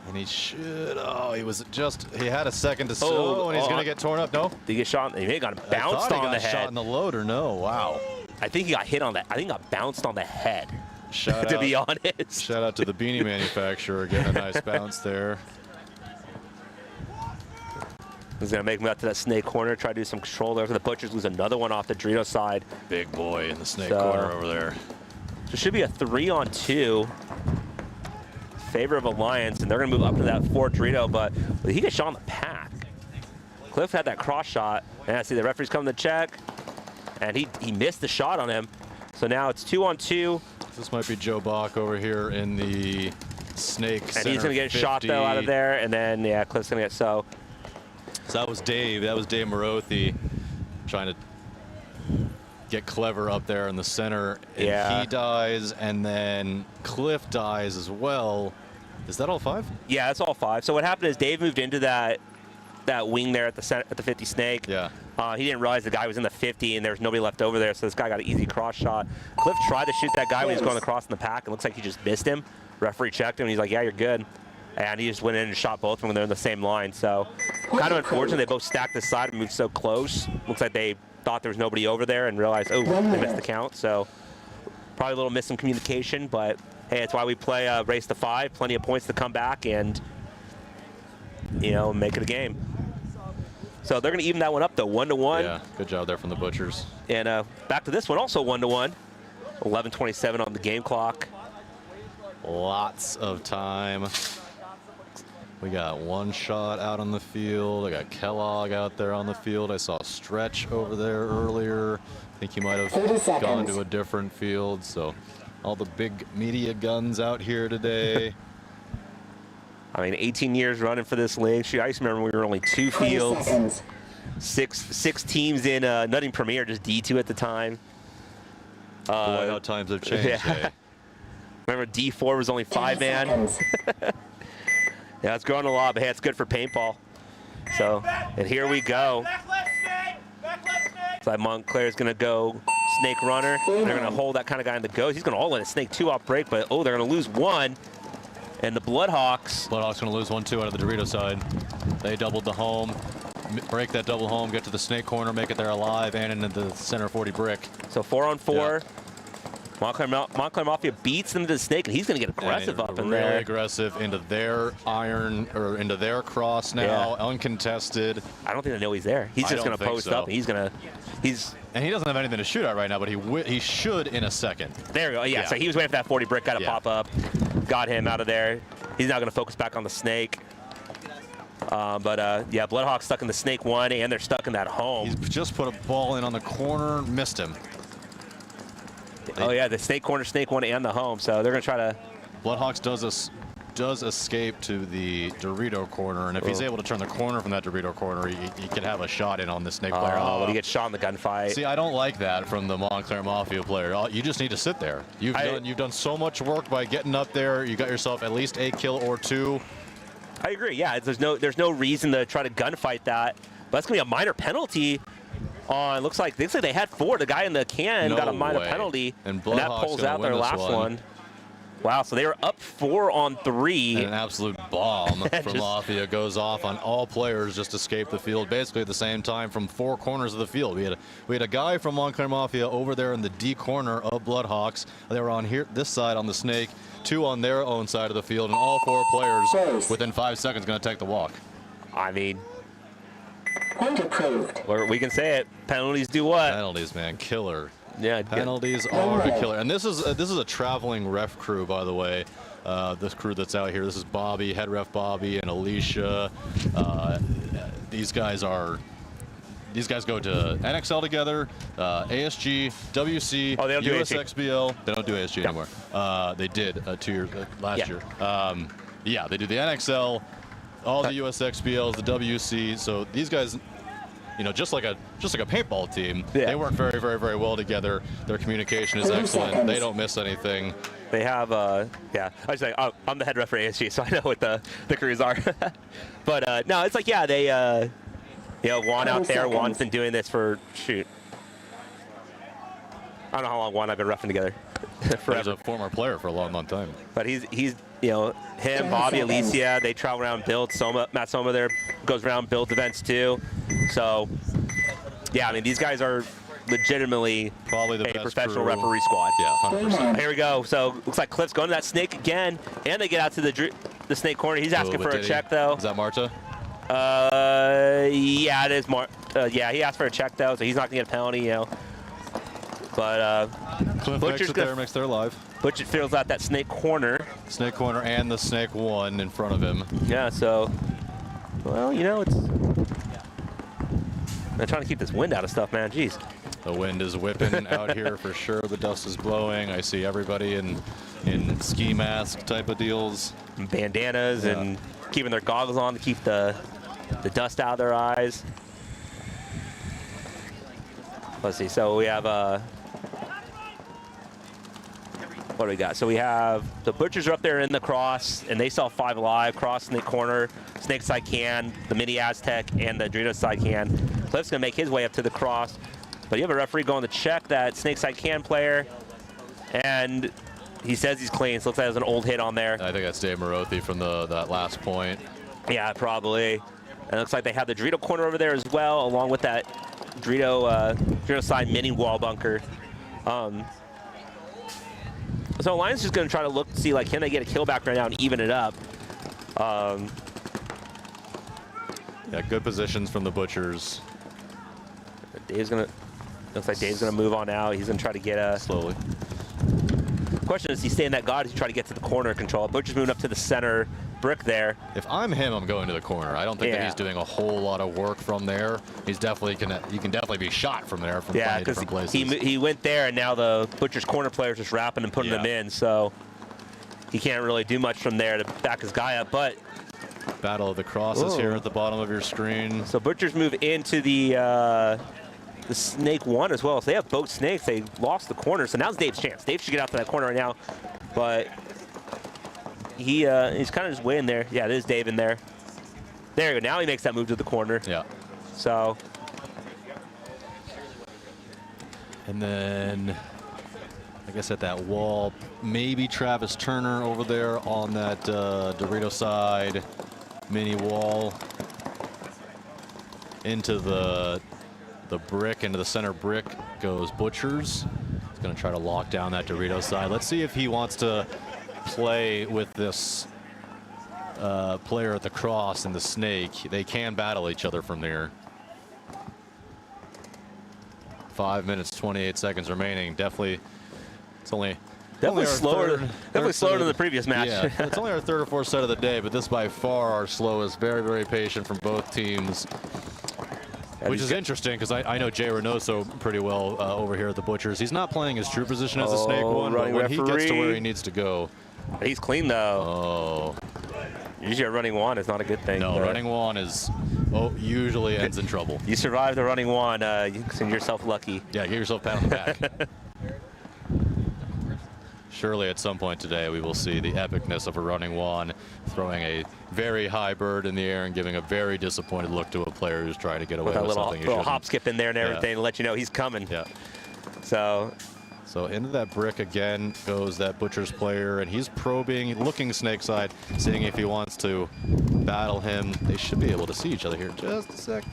Speaker 4: And he should, he had a second to slow, and he's going to get torn up. No?
Speaker 9: Did he get shot? He may have got bounced on the head.
Speaker 4: Shot in the loader. No, wow.
Speaker 9: I think he got hit on that. I think he got bounced on the head.
Speaker 4: Shout
Speaker 9: to
Speaker 4: out,
Speaker 9: be honest.
Speaker 4: Shout out to the beanie manufacturer getting a nice bounce there.
Speaker 9: He's going to make him out to that snake corner, try to do some control there for the Butchers, lose another one off the Drito side.
Speaker 4: Big boy in the snake corner over there.
Speaker 9: So it should be a 3 on 2. Favor of Alliance, and they're going to move up to that 4 Drito, but he gets shot on the pack. Cliff had that cross shot, and I see the referee's coming to check, and he missed the shot on him. So now it's 2 on 2.
Speaker 4: This might be Joe Bach over here in the snake.
Speaker 9: And he's going to get shot, though, out of there, and then, yeah, Cliff's going to get So
Speaker 4: that was Dave. That was Dave Morothi trying to get clever up there in the center. And he dies, and then Cliff dies as well. Is that all 5?
Speaker 9: Yeah, that's all 5. So what happened is Dave moved into that wing there at the 50 snake.
Speaker 4: Yeah.
Speaker 9: He didn't realize the guy was in the 50 and there was nobody left over there, so this guy got an easy cross shot. Cliff tried to shoot that guy when he was going across in the pack. It looks like he just missed him. Referee checked him, and he's like, yeah, you're good. And he just went in and shot both of them when they're in the same line. So kind of unfortunate they both stacked this side and moved so close. Looks like they thought there was nobody over there and realized, oh, they missed the count. So probably a little missing communication, but hey, it's why we play race to 5. Plenty of points to come back and, you know, make it a game. So they're going to even that one up, though, 1-1.
Speaker 4: Yeah, good job there from the Butchers.
Speaker 9: And back to this one, also 1-1. 11:27 on the game clock.
Speaker 4: lots of time. We got one shot out on the field. I got Kellogg out there on the field. I saw Stretch over there earlier. I think he might have gone to a different field. So all the big media guns out here today.
Speaker 9: I mean, 18 years running for this league. Shoot, I used to remember we were only 2 fields. Six teams in Nutting Premier, just D2 at the time.
Speaker 4: Boy, how times have changed.
Speaker 9: Yeah. Remember D4 was only 5-man. Yeah, it's growing a lot, but hey, it's good for paintball. So, and here we go. So Montclair's gonna go snake runner. They're gonna hold that kind of guy in the ghost. He's gonna all in a snake 2 off break, but oh, they're gonna lose 1. And the Bloodhawks.
Speaker 4: Bloodhawks gonna lose 1-2 out of the Dorito side. They doubled the home. Break that double home, get to the snake corner, make it there alive, and into the center 40 brick.
Speaker 9: So 4-on-4.
Speaker 4: Yeah.
Speaker 9: Montclair Mafia beats them to the snake, and he's going to get aggressive up in there.
Speaker 4: Really aggressive into their iron, or into their cross now, uncontested.
Speaker 9: I don't think they know he's there. He's just going to post up, and he's going to,
Speaker 4: and he doesn't have anything to shoot at right now, but he should in a second.
Speaker 9: There we go. Yeah, so he was waiting for that 40 brick guy to pop up. Got him out of there. He's now going to focus back on the snake. Yeah, Bloodhawks stuck in the snake 1, and they're stuck in that home.
Speaker 4: He's just put a ball in on the corner, missed him.
Speaker 9: Oh yeah, the snake corner, snake 1, and the home. So they're gonna try to.
Speaker 4: Bloodhawks does escape to the Dorito corner, and if he's able to turn the corner from that Dorito corner, he could have a shot in on the snake player.
Speaker 9: Oh, but he gets shot in the gunfight.
Speaker 4: See, I don't like that from the Montclair Mafia player. You just need to sit there. You've done so much work by getting up there. You got yourself at least a kill or 2.
Speaker 9: I agree. Yeah, there's no reason to try to gunfight that. But that's gonna be a minor penalty. Looks like they had 4. The guy in the can got a minor penalty, and that pulls out their last one. Wow, so they were up 4-on-3.
Speaker 4: And an absolute bomb from Mafia goes off on all players, just escape the field basically at the same time from 4 corners of the field. We had a guy from Montclair Mafia over there in the D corner of Bloodhawks. They were on here this side on the snake, 2 on their own side of the field, and all 4 players within 5 seconds going to take the walk.
Speaker 9: I mean,
Speaker 6: point approved.
Speaker 9: Or we can say it. Penalties do what?
Speaker 4: Penalties, man, killer.
Speaker 9: Yeah,
Speaker 4: penalties are a killer. And this is a traveling ref crew, by the way. This crew that's out here. This is Bobby, head ref Bobby, and Alicia. These guys go to NXL together, ASG, WC, USXBL. They don't do ASG anymore. They did last year. Yeah, they do the NXL, all the USXBLs, the WC. So these guys, just like a paintball team, they work very, very, very well together. Their communication is excellent. They don't miss anything.
Speaker 9: They have, I was like, I'm the head ref for ASG, so I know what the crews are. But no, it's like, they, Juan out there. Juan's been doing this for, I don't know how long Juan and I've been roughing together.
Speaker 4: He's a former player for a long, long time.
Speaker 9: But he's him, Bobby, Alicia, they travel around, build. Matt Soma there goes around, builds events too. So, yeah, I mean, these guys are legitimately
Speaker 4: probably the
Speaker 9: a
Speaker 4: best
Speaker 9: professional
Speaker 4: crew.
Speaker 9: referee squad.
Speaker 4: Yeah, 100%.
Speaker 9: Here we go. So, looks like Cliff's going to that snake again, and they get out to the snake corner. He's asking for a check, though.
Speaker 4: Is that Marta?
Speaker 9: Yeah, it is yeah, he asked for a check, though, so he's not going to get a penalty, But
Speaker 4: Cliff makes their live.
Speaker 9: Butcher feels out that snake corner.
Speaker 4: Snake corner and the snake 1 in front of him.
Speaker 9: Yeah, so, well, it's... I'm trying to keep this wind out of stuff, man. Jeez.
Speaker 4: The wind is whipping out here for sure. The dust is blowing. I see everybody in ski mask type of deals.
Speaker 9: And bandanas and keeping their goggles on to keep the dust out of their eyes. Let's see. So we have what do we got? So we have the Butchers are up there in the cross, and they saw 5 alive, cross in the corner, snake side can, the mini Aztec, and the Dorito side can. Cliff's gonna make his way up to the cross, but you have a referee going to check that snake side can player, and he says he's clean, so it looks like there's an old hit on there.
Speaker 4: I think that's Dave Morothi from that last point.
Speaker 9: Yeah, probably. And it looks like they have the Dorito corner over there as well, along with that Dorito side mini wall bunker. So Alliance is just going to try to see, like, can they get a kill back right now and even it up?
Speaker 4: Yeah, good positions from the Butchers.
Speaker 9: Looks like Dave's going to move on out. He's going to try to get a...
Speaker 4: Slowly.
Speaker 9: Of question is, he stay in that god? Does he try to get to the corner and control it? Butcher's moving up to the center brick there.
Speaker 4: If I'm him, I'm going to the corner. I don't think that he's doing a whole lot of work from there. He's definitely he can definitely be shot from there from plenty of different places.
Speaker 9: He went there, and now the Butcher's corner player's just wrapping and putting them in, so he can't really do much from there to back his guy up. But
Speaker 4: Battle of the Crosses here at the bottom of your screen.
Speaker 9: So Butchers move into the snake one as well. So they have both snakes. They lost the corner. So now's Dave's chance. Dave should get out to that corner right now. But he's kind of just waiting there. Yeah, it is Dave in there. There you go. Now he makes that move to the corner.
Speaker 4: Yeah.
Speaker 9: So.
Speaker 4: And then, I guess at that wall, maybe Travis Turner over there on that Dorito side mini wall. Into the brick, into the center brick goes Butchers. He's going to try to lock down that Dorito side. Let's see if he wants to play with this player at the cross and the snake. They can battle each other from there. 5 minutes, 28 seconds remaining. Definitely, it's only
Speaker 9: slower. Definitely slower than the previous match.
Speaker 4: Yeah, it's only our third or fourth set of the day, but this by far our slowest. Very, very patient from both teams. Which is interesting because I know Jay Reynoso pretty well over here at the Butchers. He's not playing his true position as a snake one, but when he gets to where he needs to go.
Speaker 9: He's clean though. Usually a running one is not a good thing.
Speaker 4: No, running one is usually ends in trouble.
Speaker 9: You survive the running one, you consider yourself lucky.
Speaker 4: Yeah, give yourself a pat on the back. Surely at some point today we will see the epicness of a running one throwing a very high bird in the air and giving a very disappointed look to a player who's trying to get away with something.
Speaker 9: Little hop skip in there and everything to let you know he's coming.
Speaker 4: Yeah.
Speaker 9: So
Speaker 4: into that brick again goes that Butcher's player, and he's probing, looking snake side, seeing if he wants to battle him. They should be able to see each other here. Just a sec.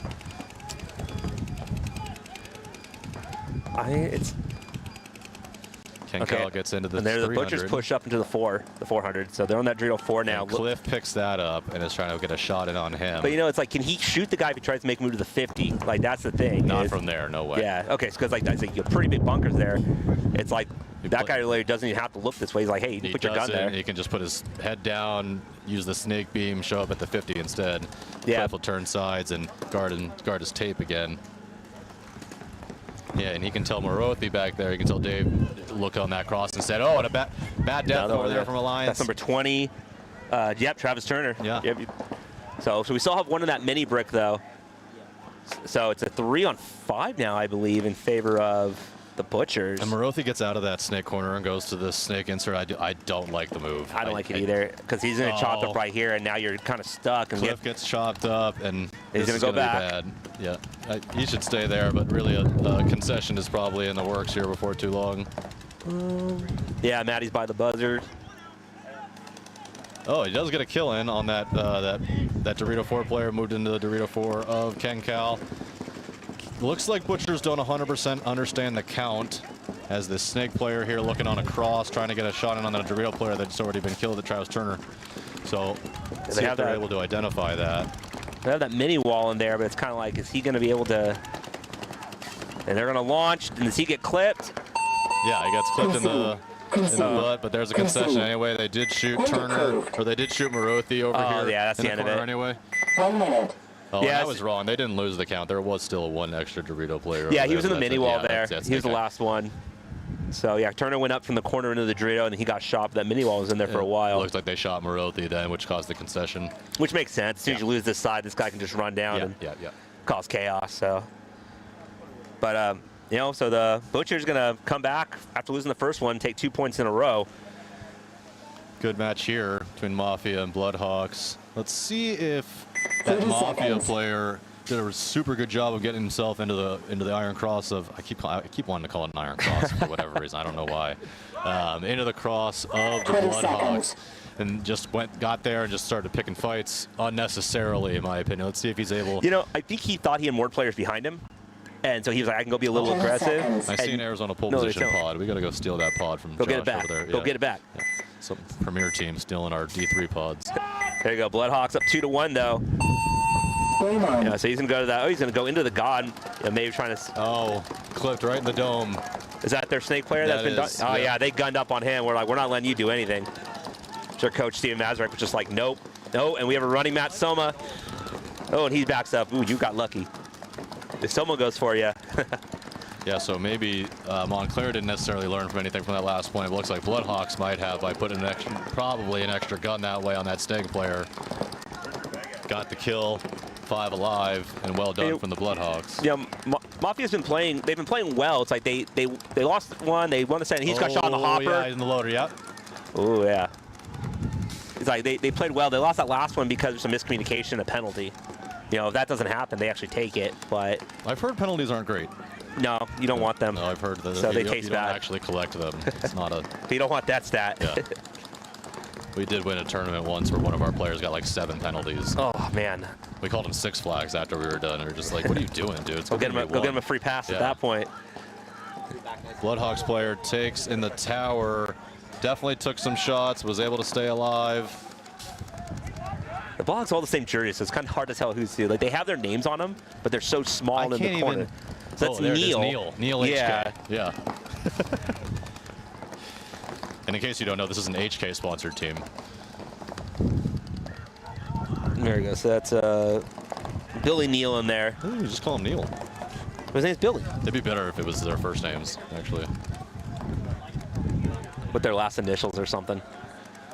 Speaker 4: CenCal gets into the 300.
Speaker 9: And there the Butchers push up into the 400. So they're on that Dorito 4 now.
Speaker 4: And Cliff picks that up and is trying to get a shot in on him.
Speaker 9: But you know, it's like, can he shoot the guy if he tries to make a move to the 50? Like, that's the thing.
Speaker 4: Not from there, no way.
Speaker 9: Yeah, okay, because like that's like, you have pretty big bunkers there. It's like that guy really doesn't even have to look this way. He's like, hey, you put your gun there.
Speaker 4: He can just put his head down, use the snake beam, show up at the 50 instead.
Speaker 9: Yeah.
Speaker 4: Cliff will turn sides and guard his tape again. Yeah, and he can tell Morothi back there. He can tell Dave, look on that cross and said, oh, and a bad death over there from Alliance.
Speaker 9: That's number 20. Yep, Travis Turner.
Speaker 4: Yeah.
Speaker 9: Yep. So we still have one in that mini brick, though. So it's a 3-on-5 now, I believe, in favor of the Butchers.
Speaker 4: And Morothi gets out of that snake corner and goes to the snake insert. I don't like the move.
Speaker 9: I don't like it either, because he's going to chop up right here, and now you're kind of stuck. And
Speaker 4: Cliff gets chopped up, and
Speaker 9: he's going to go back.
Speaker 4: Be bad. Yeah, he should stay there, but really a concession is probably in the works here before too long.
Speaker 9: Yeah, Maddie's by the buzzer.
Speaker 4: Oh, he does get a kill in on that Dorito 4 player, moved into the Dorito 4 of CenCal. Looks like Butchers don't 100% understand the count, as this snake player here looking on a cross, trying to get a shot in on the Dorito player that's already been killed at Travis Turner. So see if they're able to identify that.
Speaker 9: They have that mini wall in there, but it's kind of like, is he going to be able to? And they're going to launch. And does he get clipped?
Speaker 4: Yeah, he gets clipped in the butt, but there's a concession anyway. They did shoot Turner, or they did shoot Morothi over here.
Speaker 9: Yeah, that's the end of it.
Speaker 4: Anyway.
Speaker 6: 1 minute.
Speaker 4: Oh, yeah, I was wrong. They didn't lose the count. There was still one extra Dorito player.
Speaker 9: Yeah, he was in the mini wall there. He was the last one. So yeah, Turner went up from the corner into the Dorito, and he got shot. That mini wall was in there for a while.
Speaker 4: Looks like they shot Morothi then, which caused the concession.
Speaker 9: Which makes sense. As soon as you lose this side, this guy can just run down and cause chaos. So, but you know, so the Butcher's gonna come back after losing the first one, take 2 points in a row.
Speaker 4: Good match here between Mafia and Bloodhawks. Let's see if that Mafia player did a super good job of getting himself into the Iron Cross of, I keep wanting to call it an Iron Cross for whatever reason, I don't know why. Into the cross of the Bloodhawks, and just got there and just started picking fights unnecessarily, in my opinion. Let's see if he's able.
Speaker 9: You know, I think he thought he had more players behind him, and so he was like, I can go be a little aggressive.
Speaker 4: I see an Arizona pole position pod. We got to go steal that pod from Josh over there.
Speaker 9: Go get it back.
Speaker 4: Yeah. Some premier team stealing our D3 pods.
Speaker 9: There you go. Bloodhawks up 2-1 though. Yeah, so he's gonna go to that. Oh, he's gonna go into the God. Maybe trying to.
Speaker 4: Oh, clipped right in the dome.
Speaker 9: Is that their snake player that's been done? Oh, yeah, they gunned up on him. We're like, we're not letting you do anything. So their coach, Steven Mazurek, was just like, nope, no. And we have a running Matt Soma. Oh, and he backs up. Ooh, you got lucky. If Soma goes for you.
Speaker 4: Yeah, so maybe Montclair didn't necessarily learn from anything from that last point. It looks like Bloodhawks might have by putting probably an extra gun that way on that snake player. Got the kill, 5 alive, and well done from the Bloodhawks.
Speaker 9: Yeah, Mafia's been playing. They've been playing well. It's like they lost one. They won the second. He's got shot in the hopper.
Speaker 4: Yeah, in the loader. Yeah.
Speaker 9: Oh yeah. It's like they played well. They lost that last one because of some miscommunication, a penalty. You know, if that doesn't happen, they actually take it. But
Speaker 4: I've heard penalties aren't great.
Speaker 9: No, you don't want them.
Speaker 4: No, I've heard that.
Speaker 9: So they taste
Speaker 4: bad. You don't
Speaker 9: bad.
Speaker 4: actually collect them. It's not a.
Speaker 9: You don't want that stat.
Speaker 4: Yeah. We did win a tournament once where one of our players got like 7 penalties.
Speaker 9: Oh man.
Speaker 4: We called him 6 flags after we were done. We were just like, "What are you doing, dude?
Speaker 9: Go get him a free pass at that point."
Speaker 4: Bloodhawks player takes in the tower. Definitely took some shots. Was able to stay alive.
Speaker 9: The Bloodhawks all the same jerseys, so it's kind of hard to tell who's who. Like they have their names on them, but they're so small in the corner. So that's Neil.
Speaker 4: Neil HK.
Speaker 9: Yeah.
Speaker 4: Yeah. And in case you don't know, this is an HK sponsored team.
Speaker 9: There we go. So that's Billy Neal in there.
Speaker 4: Ooh, you just call him Neil.
Speaker 9: His name's Billy.
Speaker 4: It'd be better if it was their first names, actually.
Speaker 9: With their last initials or something.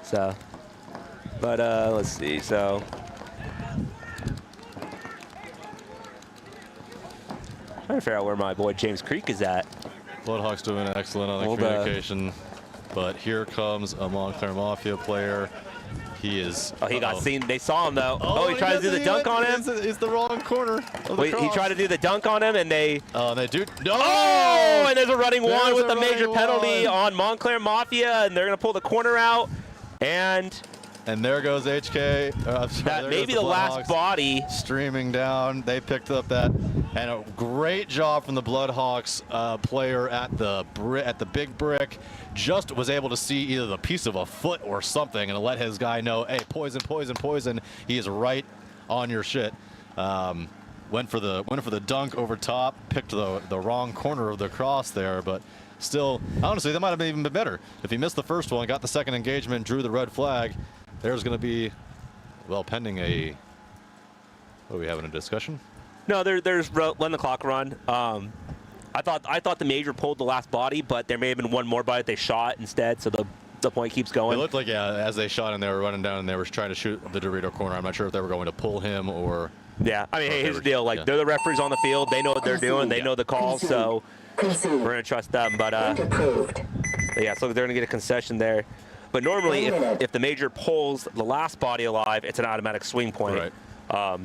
Speaker 9: So, but let's see. So, trying to figure out where my boy James Creek is at.
Speaker 4: Bloodhawks doing excellent on the communication. But here comes a Montclair Mafia player. He is.
Speaker 9: Oh, he got seen. They saw him though.
Speaker 4: Oh,
Speaker 9: he tried to do the dunk on him.
Speaker 4: It's the wrong corner.
Speaker 9: Wait, he tried to do the dunk on him, and they.
Speaker 4: Oh, they do. No!
Speaker 9: Oh, and there's a running one with a major penalty on Montclair Mafia, and they're gonna pull the corner out, and
Speaker 4: there goes HK.
Speaker 9: That may be the last body.
Speaker 4: Streaming down. They picked up that, and a great job from the Bloodhawks player at the big brick. Just was able to see either the piece of a foot or something and let his guy know, hey, poison, poison, poison. He is right on your shit. Went for the dunk over top, picked the wrong corner of the cross there, but still, honestly, that might have even been better. If he missed the first one, got the second engagement, drew the red flag, there's going to be, well, pending a. Are we having a discussion?
Speaker 9: No, there's letting the clock run. I thought the major pulled the last body, but there may have been one more body that they shot instead, so the point keeps going.
Speaker 4: It looked like, yeah, as they shot and they were running down and they were trying to shoot the Dorito corner. I'm not sure if they were going to pull him or.
Speaker 9: Yeah, I mean, hey, here's the deal. Like, they're the referees on the field. They know what they're doing. They know the calls, so we're going to trust them. But yeah, so they're going to get a concession there. But normally, if the major pulls the last body alive, it's an automatic swing point.
Speaker 4: Right.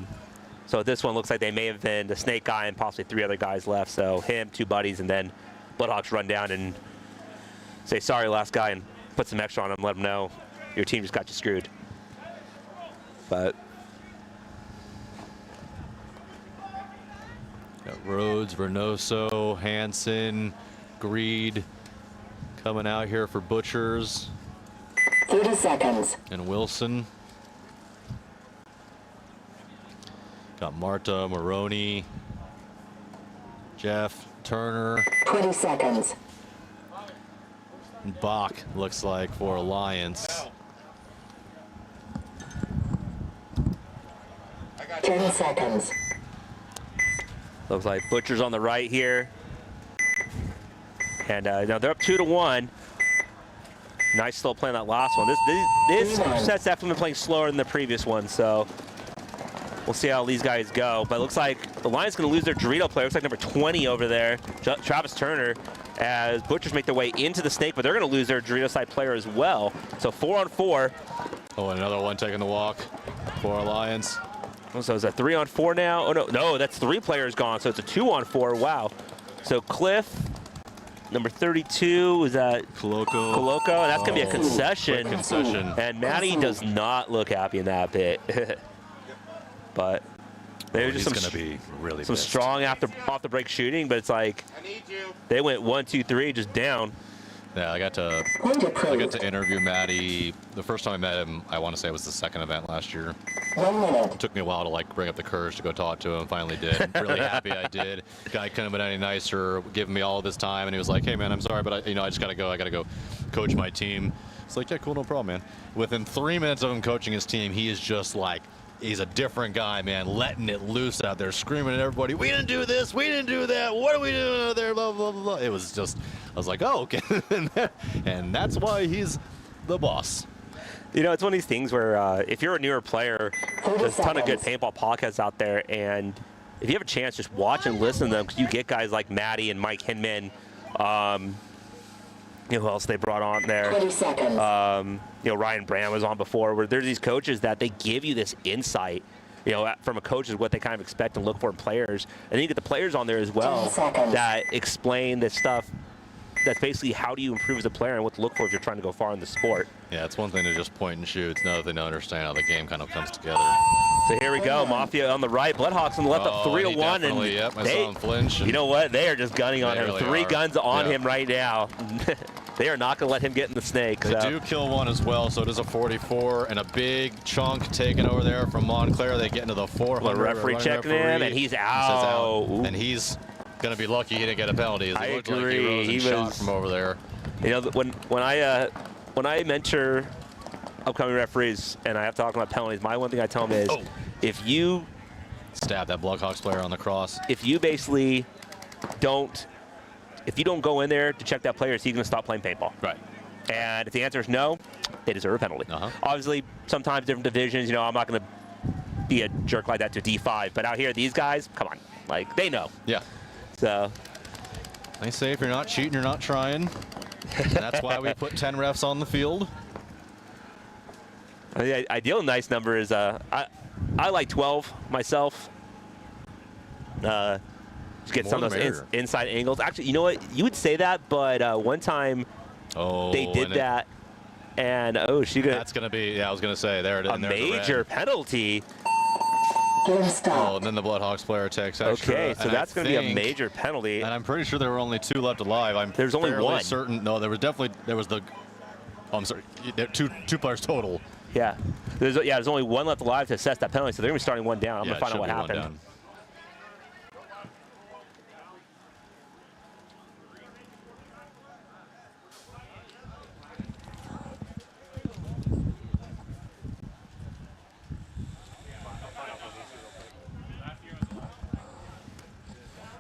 Speaker 9: So this one looks like they may have been the snake guy and possibly 3 other guys left. So him, 2 buddies, and then Bloodhawks run down and say, sorry, last guy, and put some extra on him, let him know your team just got you screwed. But
Speaker 4: got Rhodes, Vernoso, Hansen, Greed coming out here for Butchers.
Speaker 6: 30 seconds.
Speaker 4: And Wilson. Got Marta, Maroney, Jeff, Turner.
Speaker 6: 20 seconds.
Speaker 4: And Bach looks like for Alliance.
Speaker 6: 10 seconds.
Speaker 9: Looks like Butcher's on the right here. And now they're up 2-1. Nice slow play on that last one. This set's definitely been playing slower than the previous one, so we'll see how these guys go. But it looks like the Lions going to lose their Dorito player. Looks like number 20 over there, Travis Turner, as Butchers make their way into the snake, but they're going to lose their Dorito side player as well. So 4-on-4.
Speaker 4: Oh, and another one taking the walk for Alliance.
Speaker 9: So is that 3-on-4 now? Oh, no, that's 3 players gone, so it's a 2-on-4. Wow. So Cliff, number 32, is that Coloco, and that's going to be a concession.
Speaker 4: Quick concession.
Speaker 9: And Matty does not look happy in that bit. But they were just
Speaker 4: going to be really
Speaker 9: some strong off the break shooting, but it's like they went 1, 2, 3 just down.
Speaker 4: Yeah, I got to interview Matty. The first time I met him, I want to say it was the second event last year.
Speaker 6: 1 minute.
Speaker 4: It took me a while to like bring up the courage to go talk to him. Finally did. I'm really happy I did. Guy couldn't have been any nicer, giving me all of his time, and he was like, "Hey man, I'm sorry, but I just gotta go. I gotta go coach my team." It's like, yeah, cool, no problem, man. Within 3 minutes of him coaching his team, he is just like, he's a different guy, man, letting it loose out there, screaming at everybody, "We didn't do this, we didn't do that, what are we doing out there, blah, blah, blah, blah." It was just, I was like, oh, okay. And that's why he's the boss.
Speaker 9: You know, it's one of these things where if you're a newer player, there's a ton of good paintball podcasts out there, and if you have a chance, just watch and listen to them, because you get guys like Matty and Mike Hinman. You know who else they brought on there?
Speaker 6: 20 seconds.
Speaker 9: You know, Ryan Brand was on before, where there's these coaches that they give you this insight, you know, from a coach is what they kind of expect and look for in players. And then you get the players on there as well that explain this stuff. That's basically how do you improve as a player and what to look for if you're trying to go far in the sport.
Speaker 4: Yeah, it's one thing to just point and shoot. It's another thing to understand how the game kind of comes together.
Speaker 9: So here we go, Mafia on the right, Bloodhawks on the left, up 3-1, and
Speaker 4: yep, I saw him flinch.
Speaker 9: You know what? They are just gunning on him.
Speaker 4: Really
Speaker 9: 3 guns on him right now. They are not going to let him get in the snake.
Speaker 4: They do kill one as well, so it is a 44 and a big chunk taken over there from Montclair. They get into the 400.
Speaker 9: The referee checking in, and he's out.
Speaker 4: And he's going to be lucky he didn't get a penalty.
Speaker 9: I
Speaker 4: looked
Speaker 9: agree.
Speaker 4: Like he rose and
Speaker 9: He
Speaker 4: shot
Speaker 9: was,
Speaker 4: from over there.
Speaker 9: You know, when I mentor upcoming referees and I have to talk about penalties, my one thing I tell them is, if you
Speaker 4: stab that Blackhawks player on the cross,
Speaker 9: if you basically don't go in there to check that player, is he going to stop playing paintball?
Speaker 4: Right.
Speaker 9: And if the answer is no, they deserve a penalty. Obviously, sometimes different divisions, you know, I'm not going to be a jerk like that to D5, but out here, these guys, come on, like, they know.
Speaker 4: Yeah.
Speaker 9: So
Speaker 4: they say if you're not cheating, you're not trying. And that's why we put 10 refs on the field.
Speaker 9: The ideal nice number is I like 12 myself. To get some of those inside angles. Actually, you know what? You would say that, but one time they did that, and that's
Speaker 4: gonna be. Yeah, I was gonna say there it is.
Speaker 9: A major penalty.
Speaker 4: Oh, and then the Bloodhawks player takes extra.
Speaker 9: Okay, so that's going to be a major penalty.
Speaker 4: And I'm pretty sure there were only 2 left alive.
Speaker 9: There's only one.
Speaker 4: Certain. No, there was the. Oh, I'm sorry. Two players total.
Speaker 9: Yeah. There's only 1 left alive to assess that penalty, so they're going to be starting 1 down. I'm going to find out what happened.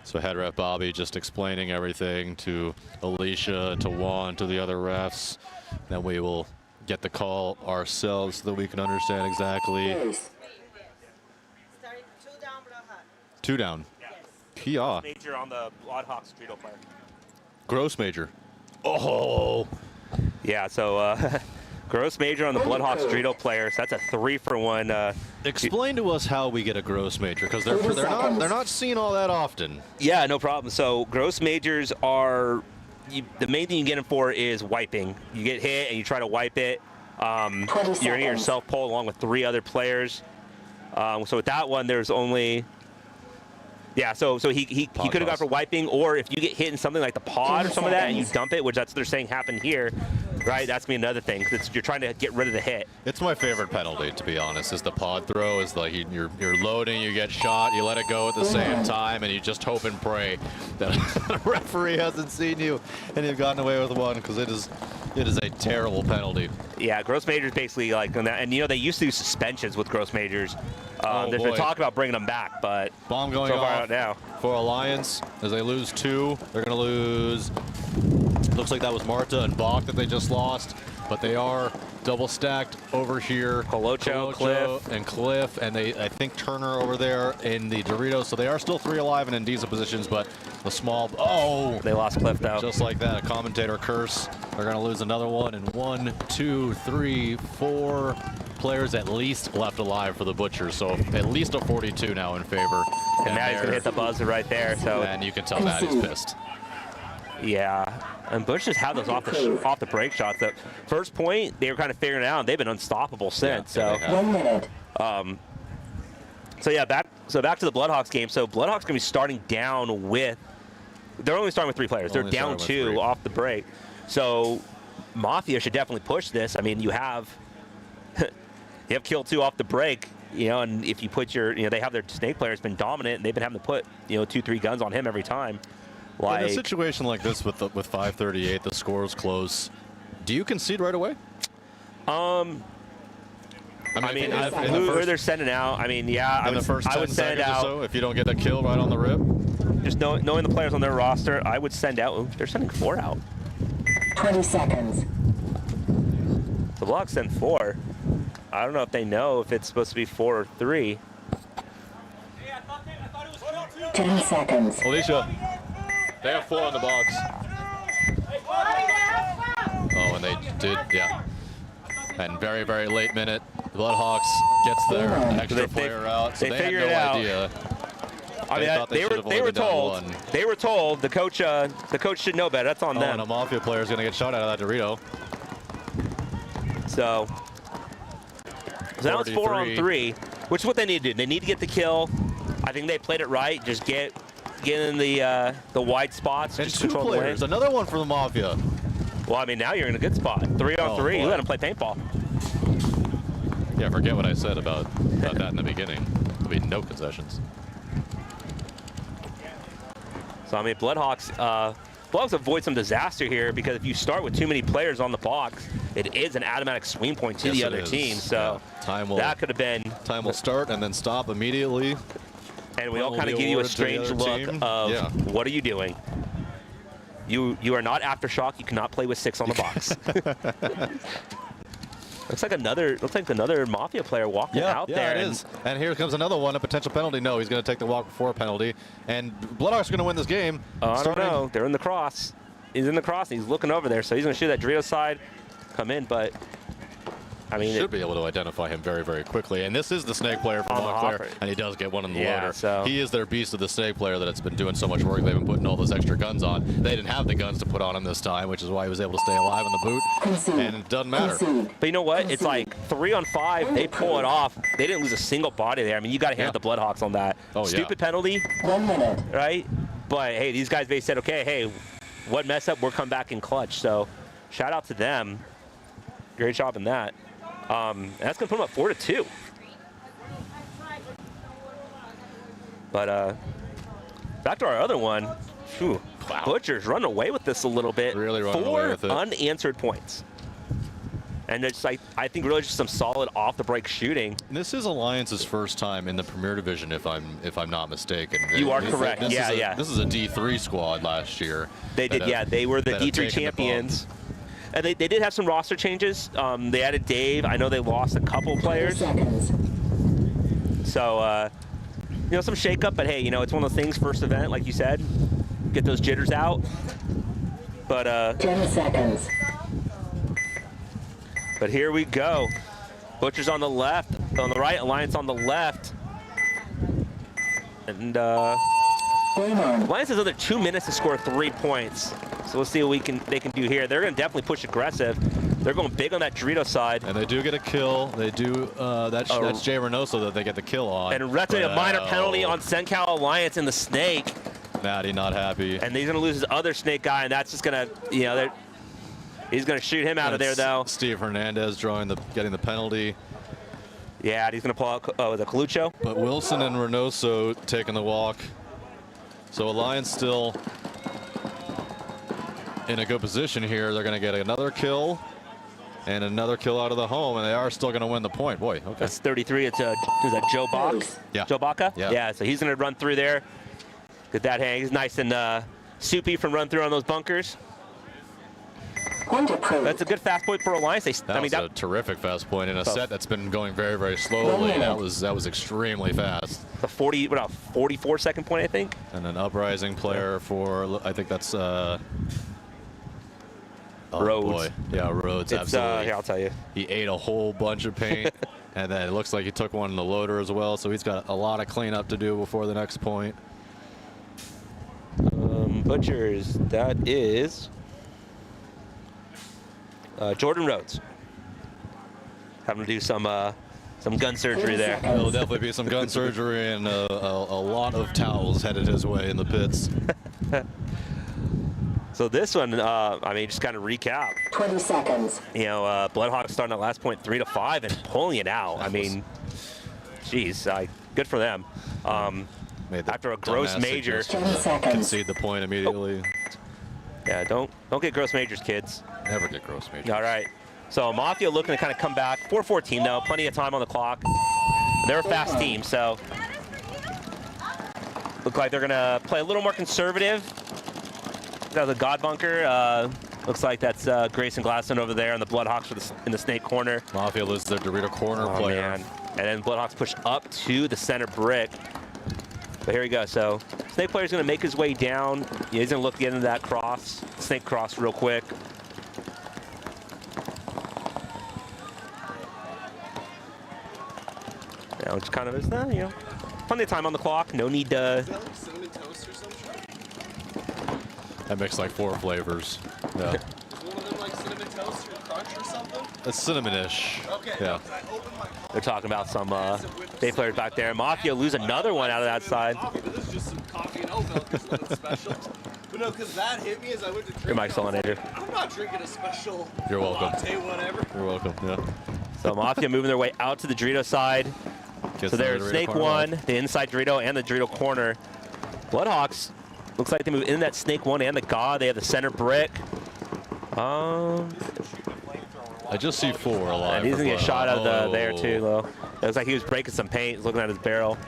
Speaker 4: So head ref Bobby just explaining everything to Alicia, to Juan, to the other refs. Then we will get the call ourselves so that we can understand exactly. 2 down.
Speaker 9: Yes. Major on the Bloodhawks Streeto player.
Speaker 4: Gross major. Oh.
Speaker 9: Yeah, so gross major on the Bloodhawks Streeto player. So that's a 3-for-1.
Speaker 4: Explain to us how we get a gross major, because they're not seen all that often.
Speaker 9: Yeah, no problem. So gross majors are the main thing you get them for is wiping. You get hit and you try to wipe it. You're in your self pull along with 3 other players. So with that one, there's only. Yeah, so he could have gone for wiping, or if you get hit in something like the pod or some of that and you dump it, which that's what they're saying happened here, right? That's gonna be another thing. You're trying to get rid of the hit.
Speaker 4: It's my favorite penalty, to be honest, is the pod throw. Is like you're loading, you get shot, you let it go at the same time, and you just hope and pray that a referee hasn't seen you and you've gotten away with one, because it is a terrible penalty.
Speaker 9: Yeah, gross majors basically like on that, and you know they used to do suspensions with gross majors. They're talking about bringing them back, but
Speaker 4: bomb going
Speaker 9: so far
Speaker 4: off
Speaker 9: out now
Speaker 4: for Alliance as they lose 2. They're going to lose. Looks like that was Marta and Bach that they just lost, but they are double stacked over here.
Speaker 9: Colocho,
Speaker 4: Cliff, and I think Turner over there in the Doritos. So they are still 3 alive and in decent positions, but the small. Oh,
Speaker 9: they lost Cliff though.
Speaker 4: Just like that, a commentator curse. They're going to lose another one, and 1, 2, 3, 4 players at least left alive for the Butchers. So at least a 42 now in favor.
Speaker 9: And Maddie's going to hit the buzzer right there. So
Speaker 4: and you can tell Maddie's pissed.
Speaker 9: Yeah, and Bush just had those off the break shots. That first point, they were kind of figuring it out. And they've been unstoppable since.
Speaker 6: Yeah, 1 minute.
Speaker 9: So yeah, back to the Bloodhawks game. So Bloodhawks gonna be starting down with. They're only starting with 3 players. They're down 2 off the break. So Mafia should definitely push this. I mean, you have kill 2 off the break, you know, and if you put your, you know, they have their snake player has been dominant, and they've been having to put, you know, 2-3 guns on him every time. Like,
Speaker 4: in a situation like this with 5:38, the score's close. Do you concede right away?
Speaker 9: I mean, who they're sending out? I mean, yeah, I would send out.
Speaker 4: So if you don't get the kill right on the rip,
Speaker 9: just knowing the players on their roster, I would send out. They're sending 4 out.
Speaker 6: 20 seconds.
Speaker 9: The block sent 4. I don't know if they know if it's supposed to be 4 or 3.
Speaker 6: 10 seconds.
Speaker 4: Alicia, they have 4 on the box. Oh, and they did, yeah. And very, very late minute, the Bloodhawks gets their extra player out, so they had no idea.
Speaker 9: I mean, they were told the coach should know better. That's on them.
Speaker 4: And a Mafia player is going to get shot out of that Dorito.
Speaker 9: So now it's 4 on 3, which is what they need to do. They need to get the kill. I think they played it right. Just get in the wide spots.
Speaker 4: And
Speaker 9: just
Speaker 4: 2
Speaker 9: control
Speaker 4: players,
Speaker 9: the
Speaker 4: another one for the Mafia.
Speaker 9: Well, I mean, now you're in a good spot. 3 on 3. You let them play paintball.
Speaker 4: Yeah, forget what I said about that in the beginning. There'll be no concessions.
Speaker 9: So, I mean, Bloodhawks avoid some disaster here, because if you start with too many players on the box, it is an automatic swing point to the other team. So that could have been.
Speaker 4: Time will start and then stop immediately.
Speaker 9: And we all kind of give you a strange look of what are you doing? You are not Aftershock. You cannot play with 6 on the box. Looks like another Mafia player walking out there.
Speaker 4: Yeah, it is. And here comes another one, a potential penalty. No, he's going to take the walk before penalty. And Bloodhawks are going to win this game.
Speaker 9: I don't know. They're in the cross. He's in the cross, and he's looking over there. So he's going to shoot that Dorito side, come in. But, I mean,
Speaker 4: should be able to identify him very, very quickly. And this is the snake player from Montclair, and he does get one in the loader.
Speaker 9: So
Speaker 4: he is their beast of the snake player that's been doing so much work. They've been putting all those extra guns on. They didn't have the guns to put on him this time, which is why he was able to stay alive in the boot. And it doesn't matter.
Speaker 9: But you know what? It's like 3 on 5. They pull it off. They didn't lose a single body there. I mean, you got to hand the Bloodhawks on that. Stupid penalty.
Speaker 6: 1 minute.
Speaker 9: Right? But, hey, these guys, they said, okay, hey, what mess up? We'll come back in clutch. So shout out to them. Great job in that. And that's going to put them up 4-2. But back to our other one. Whew, wow. Butchers run away with this a little bit.
Speaker 4: Really run away with it.
Speaker 9: 4 unanswered points. And it's like, I think really just some solid off the break shooting.
Speaker 4: And this is Alliance's first time in the Premier Division, if I'm not mistaken.
Speaker 9: You are correct.
Speaker 4: This is a D3 squad last year.
Speaker 9: They did, they were the D3 champions. And they did have some roster changes. They added Dave. I know they lost a couple players. So, you know, some shakeup, but hey, you know, it's one of those things, first event, like you said, get those jitters out. But
Speaker 6: 10 seconds.
Speaker 9: But here we go. Butchers on the left, on the right, Alliance on the left. And Alliance has another 2 minutes to score 3 points. So we'll see what they can do here. They're going to definitely push aggressive. They're going big on that Dorito side.
Speaker 4: And they do get a kill. They do. That's Jay Reynoso that they get the kill on.
Speaker 9: And Rete, a minor penalty on SunCal Alliance in the snake.
Speaker 4: Matty not happy.
Speaker 9: And he's going to lose his other snake guy, and that's just going to, you know, he's going to shoot him out of there, though.
Speaker 4: Steve Hernandez getting the penalty.
Speaker 9: Yeah, he's going to pull out the Colucho.
Speaker 4: But Wilson and Reynoso taking the walk. So Alliance still in a good position here. They're going to get another kill and another kill out of the home, and they are still going to win the point. Boy, okay.
Speaker 9: That's 33. It's is that Joe Bach?
Speaker 4: Yeah.
Speaker 9: Joe Baca?
Speaker 4: Yeah.
Speaker 9: So he's going to run through there. Get that hang. He's nice and soupy from run through on those bunkers. That's a good fast point for Alliance.
Speaker 4: That was a terrific fast point in a set that's been going very, very slowly. That was extremely fast.
Speaker 9: A 44-second point, I think.
Speaker 4: And an uprising player for, I think that's
Speaker 9: Rhodes.
Speaker 4: Boy. Yeah, Rhodes, absolutely.
Speaker 9: Here, I'll tell you.
Speaker 4: He ate a whole bunch of paint, and then it looks like he took one in the loader as well, so he's got a lot of cleanup to do before the next point.
Speaker 9: Butchers, that is Jordan Rhodes. Having to do some gun surgery there.
Speaker 4: There'll definitely be some gun surgery and a lot of towels headed his way in the pits.
Speaker 9: So this one, I mean, just kind of recap.
Speaker 6: 20 seconds.
Speaker 9: You know, Bloodhawks starting at last point 3-5 and pulling it out. I mean, geez, good for them. After a gross major.
Speaker 6: 10 seconds.
Speaker 4: Concede the point immediately.
Speaker 9: Yeah, don't get gross majors, kids.
Speaker 4: Never get gross majors.
Speaker 9: All right. So Mafia looking to kind of come back. 4:14 though, plenty of time on the clock. They're a fast team, so look like they're gonna play a little more conservative. Got the God Bunker. Looks like that's Grayson Gladstone over there, and the Bloodhawks in the snake corner.
Speaker 4: Mafia loses their Dorito corner player.
Speaker 9: Man. And then Bloodhawks push up to the center brick. But here we go. So snake player's gonna make his way down. He's gonna look to get into that cross, snake cross real quick. Now it's kind of is that, you know, plenty of time on the clock. No need to.
Speaker 1: Is that like cinnamon toast or some shit?
Speaker 4: I mixed like 4 flavors. Yeah.
Speaker 1: Is one of them like cinnamon toast or crunch or something?
Speaker 4: It's cinnamon-ish.
Speaker 1: Okay.
Speaker 4: Yeah.
Speaker 1: I opened my
Speaker 9: They're talking about some day players back there. Mafia lose another one out of that side.
Speaker 1: This is just some coffee and oat milk. There's nothing special. But no, because that hit me as I went to drink.
Speaker 9: Your mic's still on, Andrew.
Speaker 1: I'm not drinking a special
Speaker 4: You're welcome.
Speaker 1: latte, whatever.
Speaker 4: You're welcome. Yeah.
Speaker 9: So Mafia moving their way out to the Dorito side.
Speaker 4: Gets
Speaker 9: So
Speaker 4: the
Speaker 9: there's
Speaker 4: Dorito
Speaker 9: snake
Speaker 4: corner
Speaker 9: one,
Speaker 4: left.
Speaker 9: the inside Dorito, and the Dorito corner. Bloodhawks looks like they move in that snake one and the God. They have the center brick.
Speaker 4: I just see 4 alive.
Speaker 9: And he's gonna get shot out of there
Speaker 4: Oh.
Speaker 9: too, though. It looks like he was breaking some paint. He's looking at his barrel.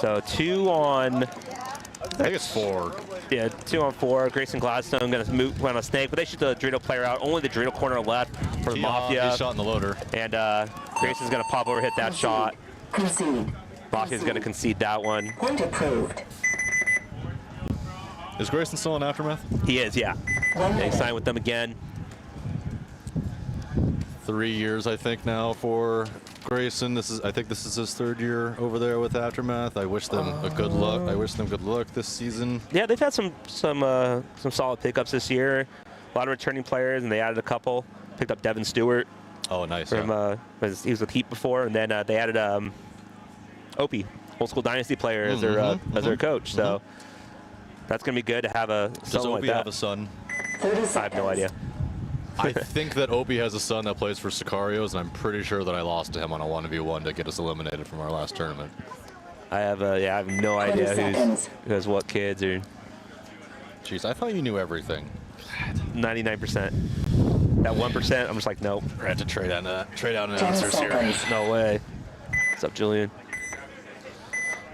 Speaker 9: So 2 on.
Speaker 4: I think it's 4.
Speaker 9: Yeah, 2 on 4. Grayson Gladstone gonna move on a snake, but they shoot the Dorito player out. Only the Dorito corner left for the Mafia.
Speaker 4: He's shot in the loader.
Speaker 9: And Grayson's gonna pop over, hit that shot.
Speaker 6: Concede.
Speaker 9: Mafia's gonna concede that one.
Speaker 6: Point approved.
Speaker 4: Is Grayson still in Aftermath?
Speaker 9: He is, yeah.
Speaker 6: 1
Speaker 9: They
Speaker 6: minute.
Speaker 9: signed with them again.
Speaker 4: 3 years, I think, now for Grayson. I think this is his 3rd year over there with Aftermath. I wish them a good luck. I wish them good luck this season.
Speaker 9: Yeah, they've had some solid pickups this year. A lot of returning players, and they added a couple. Picked up Devin Stewart
Speaker 4: Oh, nice.
Speaker 9: from
Speaker 4: Yeah.
Speaker 9: he was with Heat before, and then they added Opie, old school Dynasty player, as their coach. So that's gonna be good to have a
Speaker 4: Does
Speaker 9: someone
Speaker 4: Opie
Speaker 9: like
Speaker 4: have
Speaker 9: that.
Speaker 4: a son?
Speaker 6: 30
Speaker 9: I
Speaker 6: seconds.
Speaker 9: have no idea.
Speaker 4: I think that Opie has a son that plays for Sicarios, and I'm pretty sure that I lost to him on a 1v1 to get us eliminated from our last tournament.
Speaker 9: I have I have no
Speaker 6: 20
Speaker 9: idea
Speaker 6: seconds.
Speaker 9: who has what kids or
Speaker 4: Jeez, I thought you knew everything.
Speaker 9: 99%. That 1%, I'm just like, nope.
Speaker 4: I had to trade out an
Speaker 6: 10
Speaker 4: answers here.
Speaker 6: seconds.
Speaker 9: No way. What's up, Julian?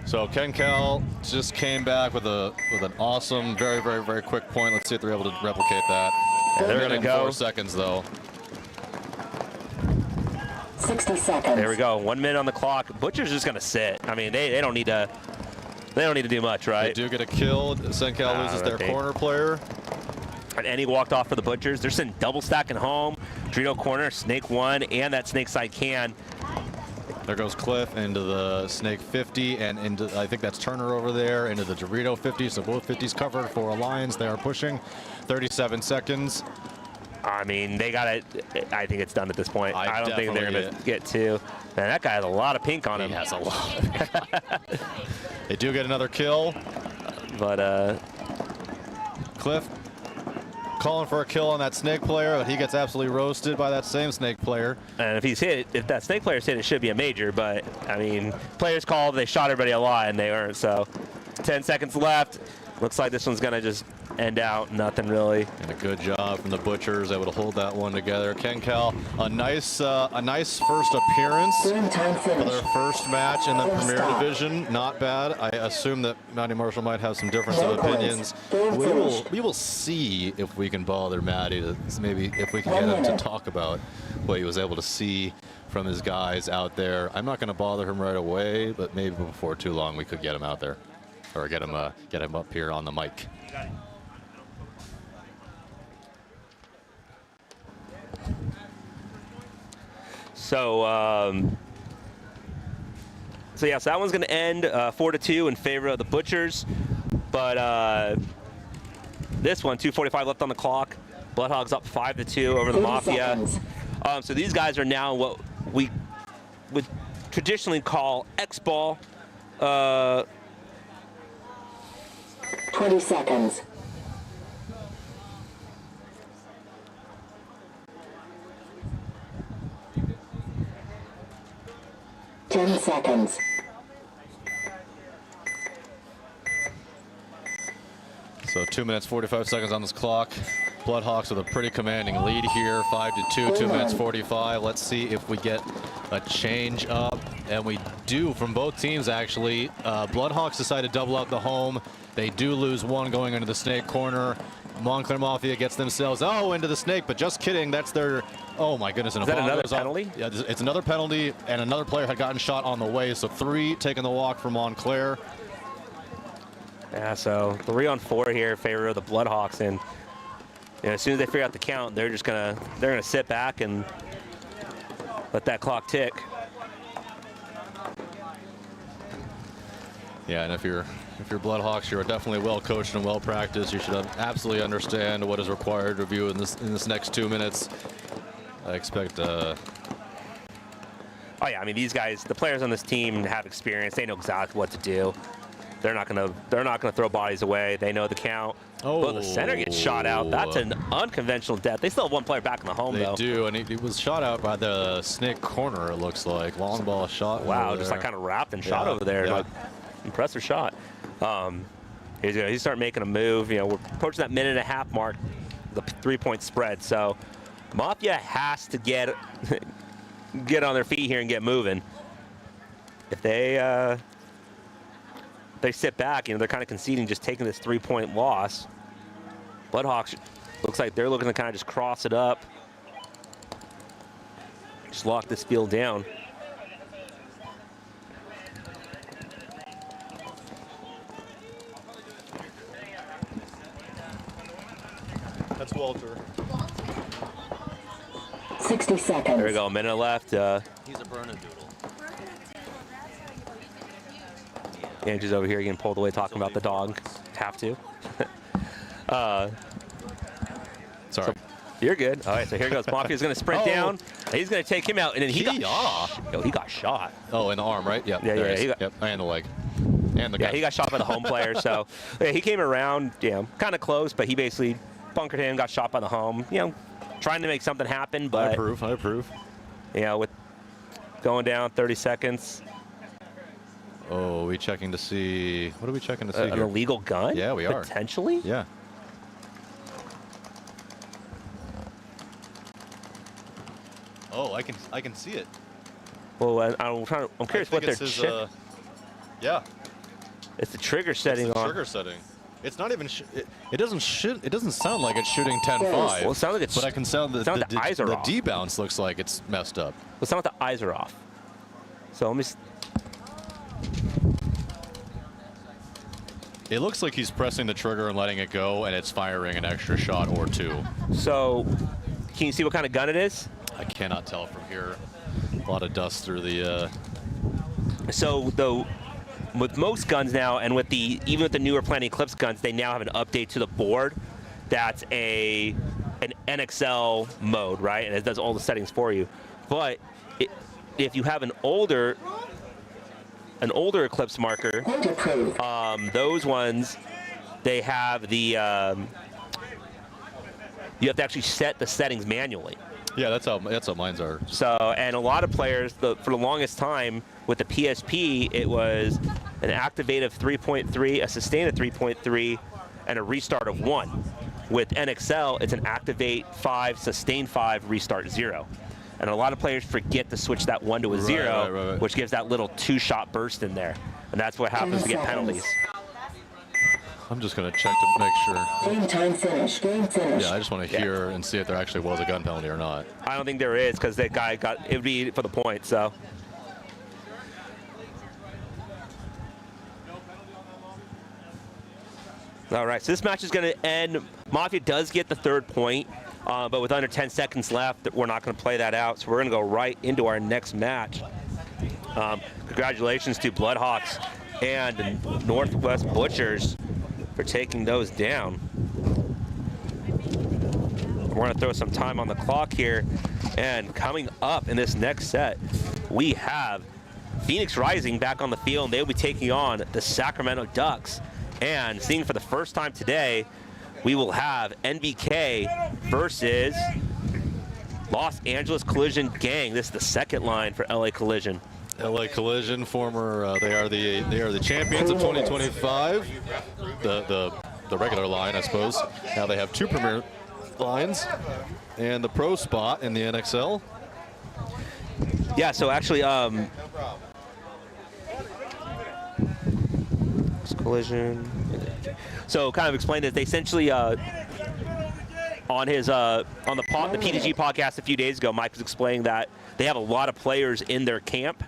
Speaker 4: So SunCal just came back with an awesome, very, very, very quick point. Let's see if they're able to replicate that.
Speaker 9: Yeah, they're gonna
Speaker 4: In
Speaker 9: go.
Speaker 4: 4 seconds though.
Speaker 6: 60 seconds.
Speaker 9: There we go. 1 minute on the clock. Butcher's just gonna sit. I mean, they don't need to. They don't need to do much,
Speaker 4: They
Speaker 9: right?
Speaker 4: do get a kill. SunCal loses their
Speaker 9: okay.
Speaker 4: corner player.
Speaker 9: And he walked off for the Butchers. They're sitting double stacking home. Dorito corner, snake 1, and that snake side can.
Speaker 4: There goes Cliff into the Snake 50, and into, I think that's Turner over there, into the Dorito 50. So both 50s covered for Alliance. They are pushing 37 seconds.
Speaker 9: I mean, they got it. I think it's done at this point.
Speaker 4: I
Speaker 9: don't think they're going to get 2. Man, that guy has a lot of pink on him.
Speaker 4: He has a lot. They do get another kill.
Speaker 9: But
Speaker 4: Cliff calling for a kill on that Snake player, but he gets absolutely roasted by that same Snake player.
Speaker 9: and if that snake player's hit, it should be a major. But I mean, players called. They shot everybody a lot, and they weren't. So 10 seconds left. Looks like this one's going to just end out. Nothing really.
Speaker 4: And a good job from the Butchers, able to hold that one together. SunCal, a nice first appearance
Speaker 6: Game time
Speaker 4: for their
Speaker 6: finished.
Speaker 4: first match in the
Speaker 6: Full
Speaker 4: Premier
Speaker 6: stop.
Speaker 4: Division. Not bad. I assume that Matty Marshall might have some difference
Speaker 6: No
Speaker 4: of
Speaker 6: points.
Speaker 4: opinions.
Speaker 6: Game finished.
Speaker 4: We will see if we can bother Matty to maybe if we can
Speaker 6: 1
Speaker 4: get him to
Speaker 6: minute.
Speaker 4: talk about what he was able to see from his guys out there. I'm not going to bother him right away, but maybe before too long we could get him out there, or get him up here on the mic.
Speaker 9: So, so that one's going to end 4-2 in favor of the Butchers. But this one, 2:45 left on the clock. Bloodhogs up 5-2 over the
Speaker 6: 30
Speaker 9: Mafia.
Speaker 6: seconds.
Speaker 9: So these guys are now what we would traditionally call X-ball.
Speaker 6: 20 seconds. Ten seconds.
Speaker 4: So 2 minutes 45 seconds on this clock. Bloodhawks with a pretty commanding lead here, 5-2, 2 minutes 45. Let's see if we get a change up, and we do from both teams actually. Bloodhawks decide to double out the home. They do lose one going into the snake corner. Montclair Mafia gets themselves into the snake, but just kidding. That's their, oh my goodness. And
Speaker 9: Is that another penalty?
Speaker 4: Yeah, it's another penalty, and another player had gotten shot on the way. So 3 taking the walk for Montclair.
Speaker 9: Yeah, so 3 on 4 here in favor of the Bloodhawks, and as soon as they figure out the count, they're gonna sit back and let that clock tick.
Speaker 4: Yeah, and if you're Bloodhawks, you're definitely well coached and well practiced. You should absolutely understand what is required of you in this next 2 minutes. I expect. Oh
Speaker 9: yeah, I mean these guys, the players on this team have experience. They know exactly what to do. They're not gonna throw bodies away. They know the count. Oh, the center gets shot out. That's an unconventional death. They still have one player back in the home though.
Speaker 4: They do, and he was shot out by the snake corner. It looks like long ball shot.
Speaker 9: Wow, just like kind of wrapped and shot over there.
Speaker 4: Yeah.
Speaker 9: Like impressive shot. He's start making a move. You know, we're approaching that minute and a half mark, the 3-point spread. So Mafia has to get on their feet here and get moving. If they sit back, you know, they're kind of conceding, just taking this 3-point loss. Bloodhawks looks like they're looking to kind of just cross it up, just lock this field down.
Speaker 4: That's Walter.
Speaker 6: 60 seconds.
Speaker 9: There we go, a minute left.
Speaker 7: He's a burner doodle.
Speaker 9: Andrew's over here getting pulled away talking about the dog. Have to.
Speaker 4: Sorry.
Speaker 9: So, you're good. All right, so here goes. Mafia's going to sprint down. He's going to take him out, and then he got shot.
Speaker 4: Oh, in the arm, right? Yep.
Speaker 9: Yeah. He got,
Speaker 4: yep, and the leg. And the guy.
Speaker 9: Yeah, he got shot by the home player. So yeah, he came around, kind of close, but he basically bunkered him, got shot by the home. You know, trying to make something happen, but
Speaker 4: I approve.
Speaker 9: You know, with going down 30 seconds.
Speaker 4: Oh, we checking to see. What are we checking to see
Speaker 9: An
Speaker 4: here?
Speaker 9: illegal gun?
Speaker 4: Yeah, we are.
Speaker 9: Potentially?
Speaker 4: Yeah. Oh, I can see it.
Speaker 9: Well, I'm curious what they're checking.
Speaker 4: Yeah.
Speaker 9: It's the trigger setting
Speaker 4: it's the
Speaker 9: on.
Speaker 4: Trigger setting. It's not even. It doesn't sound like it's shooting 10-5.
Speaker 9: Well, it sounds like it's.
Speaker 4: But I can sound
Speaker 9: the eyes are off.
Speaker 4: The D bounce looks like it's messed up.
Speaker 9: Well, it sounds like the eyes are off. So let me.
Speaker 4: It looks like he's pressing the trigger and letting it go, and it's firing an extra shot or 2.
Speaker 9: So, can you see what kind of gun it is?
Speaker 4: I cannot tell from here. A lot of dust through the.
Speaker 9: So though, with most guns now, and with even with the newer Planet Eclipse guns, they now have an update to the board. That's an NXL mode, right? And it does all the settings for you. But if you have an older Eclipse marker, those ones, they have the you have to actually set the settings manually.
Speaker 4: Yeah, that's how mines are.
Speaker 9: So, and a lot of players, for the longest time with the PSP, it was an activate of 3.3, a sustain of 3.3, and a restart of 1. With NXL, it's an activate 5, sustain 5, restart 0. And a lot of players forget to switch that 1 to a 0, which gives that little 2-shot burst in there. And that's what happens to get penalties.
Speaker 4: I'm just going to check to make sure.
Speaker 6: Game time finish. Game finish.
Speaker 4: Yeah, I just want to hear and see if there actually was a gun penalty or not.
Speaker 9: I don't think there is, because that guy it would be for the point, so. All right, so this match is going to end. Mafia does get the 3rd point, but with under 10 seconds left, we're not going to play that out, so we're going to go right into our next match. Congratulations to Bloodhawks and Northwest Butchers for taking those down. We're going to throw some time on the clock here, and coming up in this next set, we have Phoenix Rising back on the field, and they'll be taking on the Sacramento Ducks. And seeing for the first time today, we will have NBK versus Los Angeles Collision Gang. This is the second line for LA Collision.
Speaker 4: LA Collision, former they are the champions of 2025. The regular line, I suppose. Now they have 2 premier lines and the pro spot in the NXL.
Speaker 9: Yeah, so actually Collision. So kind of explain this. They essentially on his on the PDG podcast a few days ago, Mike was explaining that they have a lot of players in their camp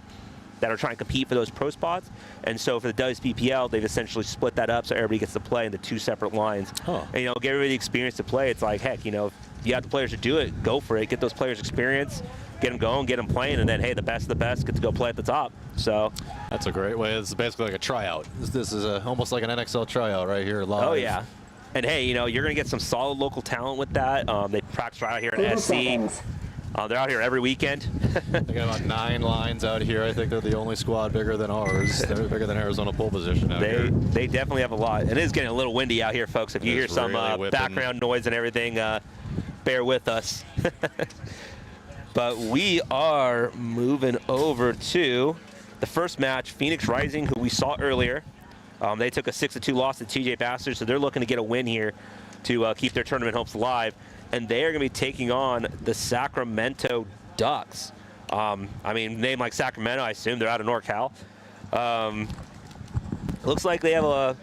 Speaker 9: that are trying to compete for those pro spots. And so for the WCPL, they've essentially split that up so everybody gets to play in the 2 separate lines.
Speaker 4: Huh.
Speaker 9: And, you know, give everybody the experience to play. It's like, heck, you know, if you have the players to do it, go for it. Get those players experience, get them going, get them playing, and then, hey, the best of the best get to go play at the top. So
Speaker 4: that's a great way. It's basically like a tryout. This is almost like an NXL tryout right here live.
Speaker 9: Oh, yeah. And, hey, you know, you're going to get some solid local talent with that. They practice right out here in SC. They're out here every weekend.
Speaker 4: They got about 9 lines out here. I think they're the only squad bigger than ours. They're bigger than Arizona pole position out here.
Speaker 9: They definitely have a lot. It is getting a little windy out here, folks. If you hear some
Speaker 4: really
Speaker 9: background noise and everything, bear with us. But we are moving over to the first match, Phoenix Rising, who we saw earlier. They took a 6-2 loss to TJ Bastard, so they're looking to get a win here to keep their tournament hopes alive. And they are going to be taking on the Sacramento Ducks. I mean, name like Sacramento, I assume they're out of NorCal. It looks like they have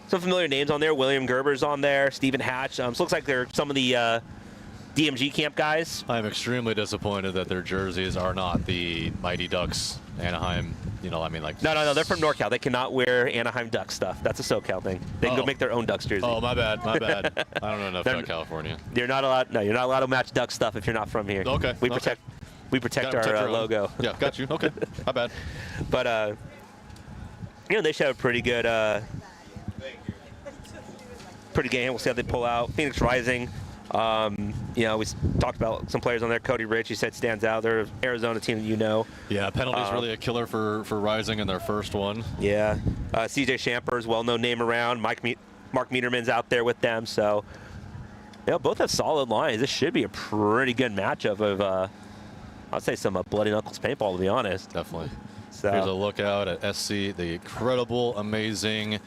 Speaker 9: some familiar names on there. William Gerber's on there, Stephen Hatch. So it looks like they're some of the DMG camp guys.
Speaker 4: I'm extremely disappointed that their jerseys are not the Mighty Ducks, Anaheim. You know, I mean, like.
Speaker 9: No, they're from NorCal. They cannot wear Anaheim Duck stuff. That's a SoCal thing. They can go make their own Ducks jersey.
Speaker 4: Oh, my bad. I don't know enough about California.
Speaker 9: You're not allowed. No, you're not allowed to match Duck stuff if you're not from here.
Speaker 4: Okay.
Speaker 9: We protect our logo.
Speaker 4: Yeah, got you. Okay, my bad.
Speaker 9: But you know, they should have a pretty good game. We'll see how they pull out. Phoenix Rising. You know, we talked about some players on there. Cody Rich, you said, stands out. They're an Arizona team that you know.
Speaker 4: Yeah, penalty's really a killer for Rising in their first one.
Speaker 9: Yeah. CJ Shamper's well-known name around. Mark Meterman's out there with them. So, you know, both have solid lines. This should be a pretty good matchup of, I'd say, some Bloody Knuckles paintball, to be honest.
Speaker 4: Definitely.
Speaker 9: So
Speaker 4: here's a look out at SC, the incredible, amazing,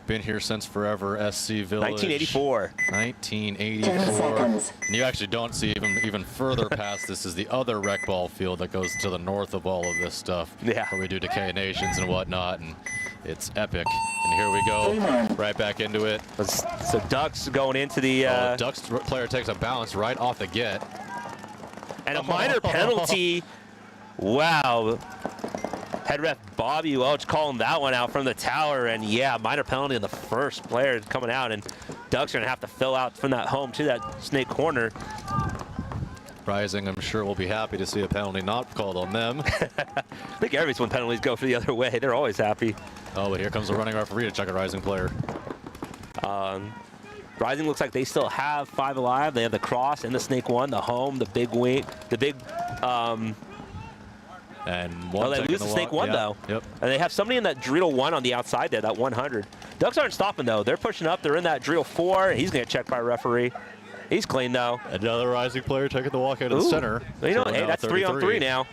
Speaker 4: been here since forever, SC Village.
Speaker 9: 1984.
Speaker 4: 1984. And you actually don't see even further past this is the other rec ball field that goes to the north of all of this stuff.
Speaker 9: Yeah.
Speaker 4: Where we do Decay Nations and whatnot, and it's epic. And here we go, right back into it.
Speaker 9: So Ducks going into the...
Speaker 4: Ducks player takes a bounce right off the get.
Speaker 9: And a minor penalty. Wow. Head ref Bobby Welch calling that one out from the tower, and yeah, minor penalty on the first player coming out, and Ducks are gonna have to fill out from that home to that snake corner.
Speaker 4: Rising, I'm sure, will be happy to see a penalty not called on them.
Speaker 9: I think everybody's when penalties go for the other way, they're always happy.
Speaker 4: Oh, but here comes the running referee to check a Rising player.
Speaker 9: Rising looks like they still have 5 alive. They have the cross and the snake one, the home, the big wing, the big.
Speaker 4: And one
Speaker 9: they lose the snake one, though.
Speaker 4: Yep.
Speaker 9: And they have somebody in that Dreidel 1 on the outside there, that 100. Ducks aren't stopping, though. They're pushing up. They're in that Dreidel 4. He's going to check by a referee. He's clean, though.
Speaker 4: Another Rising player taking the walk out of the center.
Speaker 9: Well, you know,
Speaker 4: So
Speaker 9: hey, that's 3-on-3 now.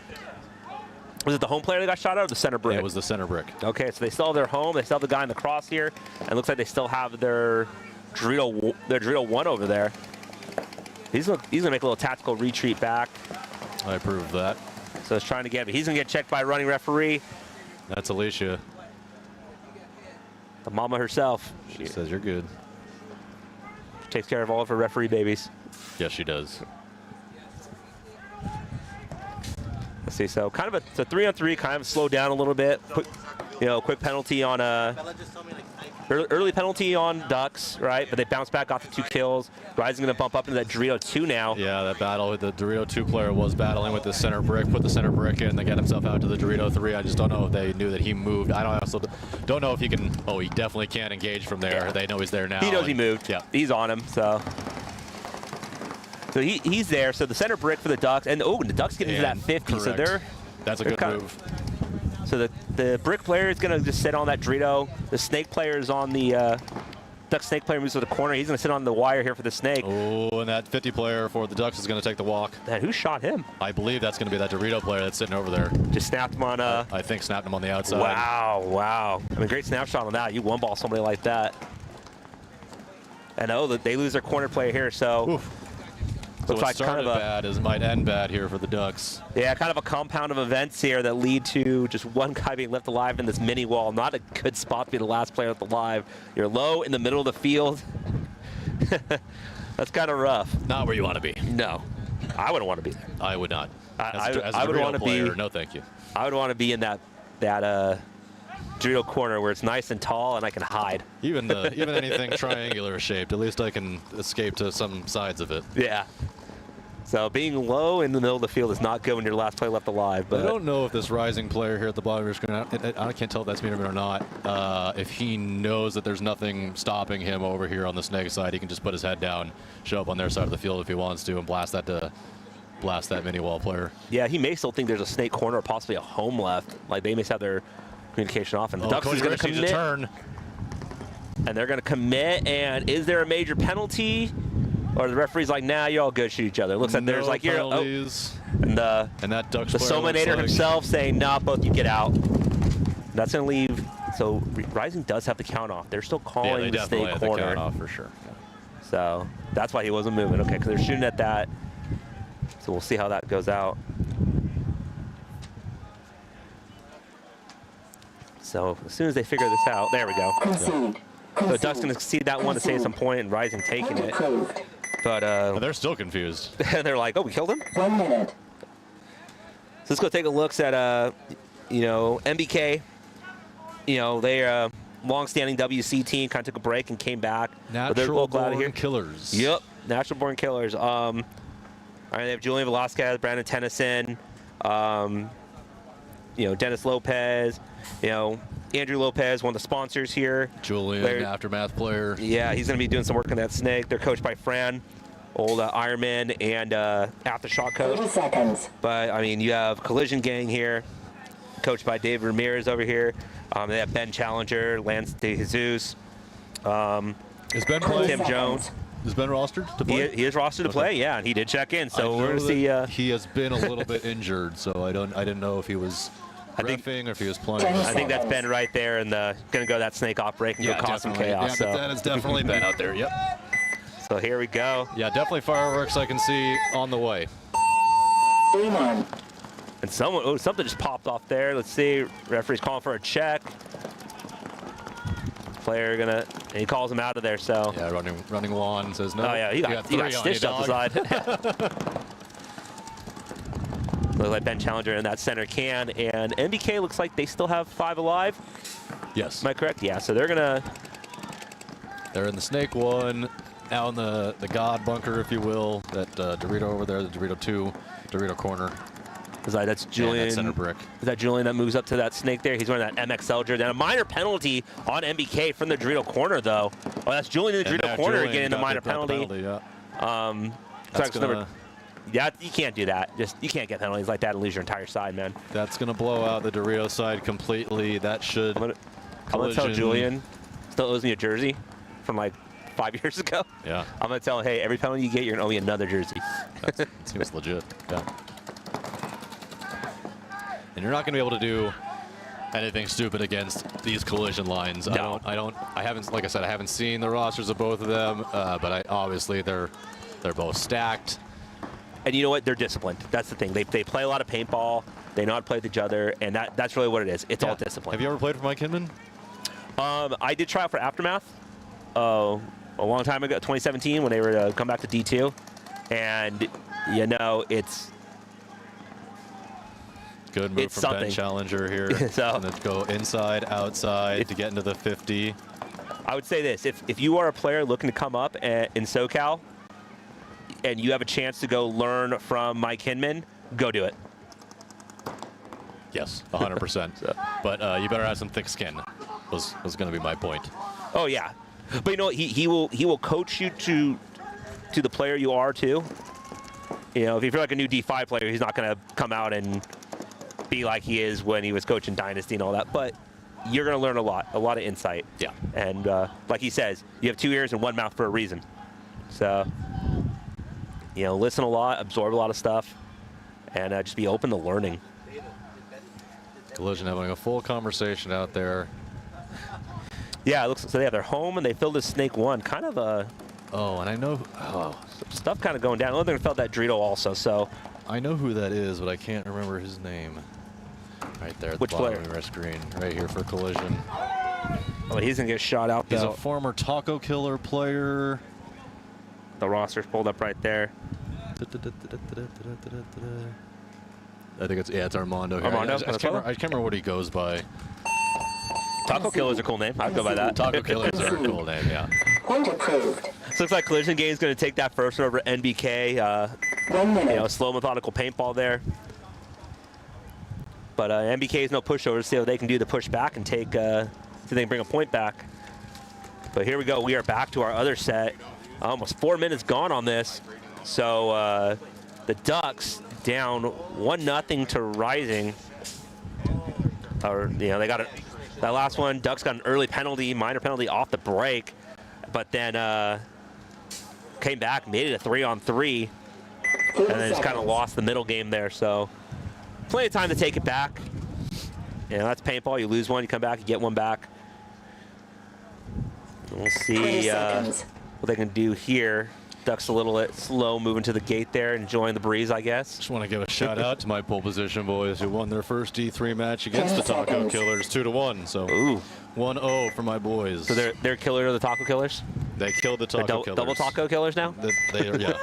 Speaker 9: Was it the home player that got shot out or the center brick?
Speaker 4: Yeah, it was the center brick.
Speaker 9: Okay, so they still have their home. They still have the guy in the cross here. And it looks like they still have their Dreidel 1 over there. He's going to make a little tactical retreat back.
Speaker 4: I approve of that.
Speaker 9: So he's trying to get, he's going to get checked by a running referee.
Speaker 4: That's Alicia.
Speaker 9: The mama herself.
Speaker 4: She says you're good.
Speaker 9: She takes care of all of her referee babies.
Speaker 4: Yes, she does.
Speaker 9: Let's see, so kind of it's a 3-on-3, kind of slowed down a little bit. Quick penalty on early penalty on Ducks, right? But they bounce back off the 2 kills. Rising going to bump up into that Dorito 2 now.
Speaker 4: Yeah, that battle with the Dorito 2 player was battling with the center brick, put the center brick in, then get himself out to the Dorito 3. I just don't know if they knew that he moved. I also don't know if he can, he definitely can't engage from there. Yeah. They know he's there now.
Speaker 9: He knows he moved.
Speaker 4: Yeah.
Speaker 9: He's on him, so he's there. So the center brick for the Ducks, and the Ducks get into that 50,
Speaker 4: correct.
Speaker 9: so
Speaker 4: that's a good move.
Speaker 9: So the brick player is going to just sit on that Dorito. The snake player is on the Duck snake player moves to the corner. He's going to sit on the wire here for the snake.
Speaker 4: Oh, and that 50 player for the Ducks is going to take the walk.
Speaker 9: Man, who shot him?
Speaker 4: I believe that's going to be that Dorito player that's sitting over there.
Speaker 9: Just snapped him on
Speaker 4: I think snapped him on the outside.
Speaker 9: Wow, wow. I mean, great snapshot on that. You one ball somebody like that. And oh, they lose their corner player here, so.
Speaker 4: Oof. So
Speaker 9: Looks
Speaker 4: what
Speaker 9: like
Speaker 4: started
Speaker 9: kind of
Speaker 4: bad is might end bad here for the Ducks.
Speaker 9: Yeah, kind of a compound of events here that lead to just one guy being left alive in this mini wall. Not a good spot to be the last player left alive. You're low in the middle of the field. That's kind of rough.
Speaker 4: Not where you want to be.
Speaker 9: No, I wouldn't want to be there.
Speaker 4: I would not.
Speaker 9: I
Speaker 4: would
Speaker 9: want to be.
Speaker 4: No, thank you.
Speaker 9: I would want to be in that Dorito corner where it's nice and tall and I can hide.
Speaker 4: Even anything triangular shaped, at least I can escape to some sides of it.
Speaker 9: Yeah. So being low in the middle of the field is not good when you're the last player left alive. But
Speaker 4: I don't know if this rising player here at the bottom of your screen, I can't tell if that's Meterman or not, if he knows that there's nothing stopping him over here on the snake side. He can just put his head down, show up on their side of the field if he wants to, and blast that mini wall player.
Speaker 9: Yeah, he may still think there's a snake corner or possibly a home left. Like they may have their communication off. And the Ducks is going to commit.
Speaker 4: Turn.
Speaker 9: And they're going to commit. And is there a major penalty? Or the referee's like, nah, you all good, shoot each other. Looks like there's like, you're, oh. And
Speaker 4: that Ducks
Speaker 9: the Sominator himself saying, nah, both you get out. That's going to leave. So Rising does have the count off. They're still calling the snake corner.
Speaker 4: The count off for sure. Yeah.
Speaker 9: So that's why he wasn't moving. Okay, because they're shooting at that. So we'll see how that goes out. So as soon as they figure this out, there we go.
Speaker 6: Concede.
Speaker 9: So Duck's going to concede that one to save some point, and Rising taking it. But
Speaker 4: they're still confused.
Speaker 9: They're like, oh, we killed him?
Speaker 6: 1 minute.
Speaker 9: So let's go take a look at, MBK. They're long-standing WC team, kind of took a break and came back.
Speaker 4: Natural-born killers.
Speaker 9: Yep, natural-born killers. All right, they have Julian Velasquez, Brandon Tennyson, Dennis Lopez, Andrew Lopez, one of the sponsors here.
Speaker 4: Julian, Aftermath player.
Speaker 9: Yeah, he's going to be doing some work on that snake. They're coached by Fran, old Ironman and Aftershock coach.
Speaker 6: 30 seconds.
Speaker 9: But, I mean, you have Collision Gang here, coached by Dave Ramirez over here. They have Ben Challenger, Lance De Jesus.
Speaker 4: Is Ben playing?
Speaker 9: Tim Jones.
Speaker 4: Is Ben rostered to play?
Speaker 9: He is rostered to play, yeah, and he did check in. So we're going to see.
Speaker 4: He has been a little bit injured, so I didn't know if he was reffing or if he was playing.
Speaker 9: I think that's Ben right there, and going to go that snake off break and go cause some chaos.
Speaker 4: Yeah, that is definitely Ben out there. Yep.
Speaker 9: So here we go.
Speaker 4: Yeah, definitely fireworks I can see on the way.
Speaker 6: 3-1.
Speaker 9: And something just popped off there. Let's see. Referee's calling for a check. Player and he calls him out of there. So
Speaker 4: yeah, running lawn says no.
Speaker 9: Oh yeah, he got stitched up the side. Looks like Ben Challenger in that center can, and MBK looks like they still have 5 alive.
Speaker 4: Yes.
Speaker 9: Am I correct? Yeah. So they're
Speaker 4: in the snake one, out in the God bunker, if you will. That Dorito over there, the Dorito 2, Dorito corner.
Speaker 9: That's Julian.
Speaker 4: That center brick.
Speaker 9: Is that Julian that moves up to that snake there? He's wearing that MXL jersey. And a minor penalty on MBK from the Dorito corner, though. Oh, that's Julian in the Dorito corner getting the minor penalty. Yeah, you can't do that. You can't get penalties like that and lose your entire side, man.
Speaker 4: That's going to blow out the Dorito side completely. That should.
Speaker 9: I'm going to tell Julian still owes me a jersey from like 5 years ago.
Speaker 4: Yeah.
Speaker 9: I'm going to tell him, hey, every penalty you get, you're going to owe me another jersey.
Speaker 4: That seems legit. Yeah. And you're not going to be able to do anything stupid against these collision lines.
Speaker 9: No.
Speaker 4: I haven't, like I said, I haven't seen the rosters of both of them, but obviously they're both stacked.
Speaker 9: And you know what? They're disciplined. That's the thing. They play a lot of paintball. They know how to play with each other, and that's really what it is. It's all discipline.
Speaker 4: Have you ever played for Mike Hinman?
Speaker 9: I did try out for Aftermath a long time ago, 2017, when they were to come back to D2. And, it's...
Speaker 4: Good move from Ben Challenger here.
Speaker 9: So,
Speaker 4: to go inside, outside to get into the 50.
Speaker 9: I would say this. If you are a player looking to come up in SoCal and you have a chance to go learn from Mike Hinman, go do it.
Speaker 4: Yes, 100%. But you better have some thick skin, was going to be my point.
Speaker 9: Oh, yeah. But you know what? He will coach you to the player you are, too. If you're like a new Defy player, he's not going to come out and be like he is when he was coaching Dynasty and all that, but you're going to learn a lot of insight.
Speaker 4: Yeah.
Speaker 9: And like he says, you have 2 ears and 1 mouth for a reason. So, you know, listen a lot, absorb a lot of stuff, and just be open to learning.
Speaker 4: Collision having a full conversation out there.
Speaker 9: Yeah, it looks so. They're home and they filled a snake 1. Kind of a.
Speaker 4: Oh, and I know.
Speaker 9: Oh, stuff kind of going down. I think they felt that Dorito also. So.
Speaker 4: I know who that is, but I can't remember his name. Right there at
Speaker 9: Which
Speaker 4: the bottom
Speaker 9: player?
Speaker 4: of your screen, right here for Collision.
Speaker 9: Oh, he's gonna get shot out.
Speaker 4: He's
Speaker 9: though.
Speaker 4: a former Taco Killer player.
Speaker 9: The roster's pulled up right there.
Speaker 4: I think it's Armando. Here.
Speaker 9: Armando?
Speaker 4: I can't remember what he goes by.
Speaker 9: Taco Killer's a cool name. I'd go by that.
Speaker 4: Taco Killers are a cool name, yeah.
Speaker 6: Point approved.
Speaker 9: So looks like Collision Game is going to take that first one over NBK.
Speaker 6: 1 minute.
Speaker 9: You know, slow methodical paintball there. But NBK is no pushover. See what they can do to push back and take. See if they can bring a point back. But here we go. We are back to our other set. Almost 4 minutes gone on this. So the Ducks down 1-0 to Rising. Or you know they got it. That last one, Ducks got an early penalty, minor penalty off the break, but then came back, made it a 3-on-3, and then just kind of lost the middle game there. So plenty of time to take it back. You know, that's paintball. You lose one, you come back, you get one back. We'll see what they can do here. Ducks a little bit slow moving to the gate there, enjoying the breeze, I guess.
Speaker 4: Just want to give a shout out to my pole position boys who won their first D3 match against the Taco Killers 2-1. So 1-0 for my boys.
Speaker 9: So they're killer of the Taco Killers?
Speaker 4: They killed the Taco Killers.
Speaker 9: Double Taco Killers now?
Speaker 4: Yeah.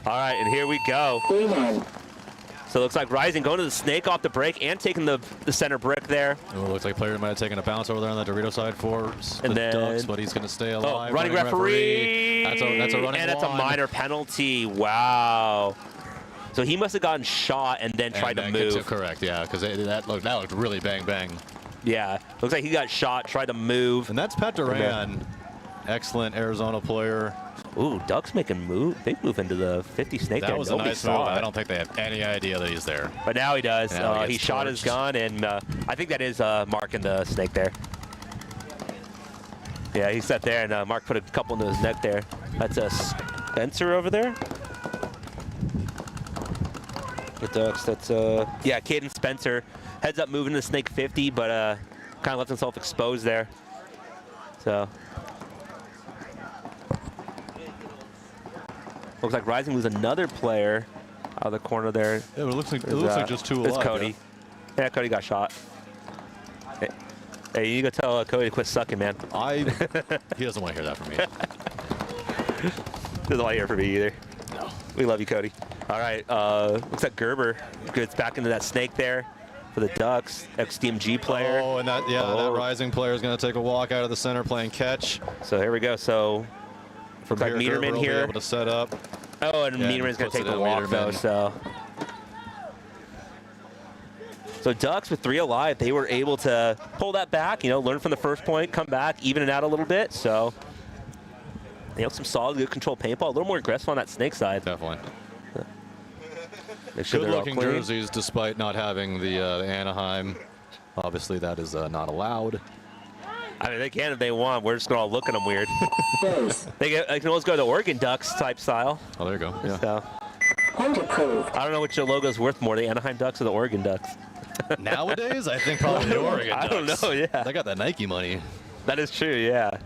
Speaker 9: All right, and here we go.
Speaker 6: 3-1.
Speaker 9: So it looks like Rising going to the snake off the break and taking the center brick there.
Speaker 4: Oh, it looks like player might have taken a bounce over there on the Dorito side for
Speaker 9: And
Speaker 4: the
Speaker 9: then-
Speaker 4: Ducks, but he's going to stay alive.
Speaker 9: Oh, running referee.
Speaker 4: That's a running
Speaker 9: And it's a
Speaker 4: one.
Speaker 9: minor penalty. Wow. So he must have gotten shot and then tried to move.
Speaker 4: Correct, yeah, because that looked really bang bang.
Speaker 9: Yeah, looks like he got shot, tried to move.
Speaker 4: And that's Pat Duran, excellent Arizona player.
Speaker 9: Ooh, Ducks making move. They move into the 50 snake there.
Speaker 4: That was a
Speaker 9: Nobody
Speaker 4: nice
Speaker 9: saw
Speaker 4: move.
Speaker 9: it.
Speaker 4: I don't think they have any idea that he's there.
Speaker 9: But now he does.
Speaker 4: Now he
Speaker 9: He
Speaker 4: gets
Speaker 9: shot his
Speaker 4: torched.
Speaker 9: gun, and I think that is Mark in the snake there. Yeah, he sat there, and Mark put a couple into his neck there. That's a Spencer over there. The Ducks, that's yeah, Caden Spencer. Heads up moving to snake 50, but kind of left himself exposed there. So. Looks like Rising lose another player out of the corner there.
Speaker 4: Yeah, but it looks like just two alive.
Speaker 9: It's Cody. Yeah, Cody got shot. Hey, you go tell Cody to quit sucking, man.
Speaker 4: He doesn't want to hear that from me.
Speaker 9: Doesn't want to hear from me either.
Speaker 4: No.
Speaker 9: We love you, Cody. All right, looks like Gerber gets back into that snake there for the Ducks. Ex-DMG player.
Speaker 4: Oh, and that Rising player is going to take a walk out of the center playing catch.
Speaker 9: So here we go. So
Speaker 4: From
Speaker 9: looks like
Speaker 4: here, Gerber
Speaker 9: Meterman
Speaker 4: will be
Speaker 9: here.
Speaker 4: able to set up.
Speaker 9: Oh, and
Speaker 4: Yeah,
Speaker 9: Meterman's going to
Speaker 4: puts
Speaker 9: take
Speaker 4: it
Speaker 9: the
Speaker 4: in
Speaker 9: walk, though,
Speaker 4: Meterman.
Speaker 9: So Ducks with 3 alive, they were able to pull that back, you know, learn from the first point, come back, even it out a little bit. So, you know, some solid, good control paintball, a little more aggressive on that snake side.
Speaker 4: Definitely.
Speaker 9: Make sure they're all
Speaker 4: Good-looking
Speaker 9: clean.
Speaker 4: jerseys, despite not having the Anaheim. Obviously, that is not allowed.
Speaker 9: I mean, they can if they want. We're just going to all look at them weird.
Speaker 6: Base.
Speaker 9: They can always go to Oregon Ducks type style.
Speaker 4: Oh, there you go. Yeah.
Speaker 9: So,
Speaker 6: Point approved.
Speaker 9: I don't know which logo's worth more, the Anaheim Ducks or the Oregon Ducks.
Speaker 4: Nowadays, I think probably the Oregon Ducks.
Speaker 9: I don't know, yeah.
Speaker 4: They got that Nike money.
Speaker 9: That is true, yeah.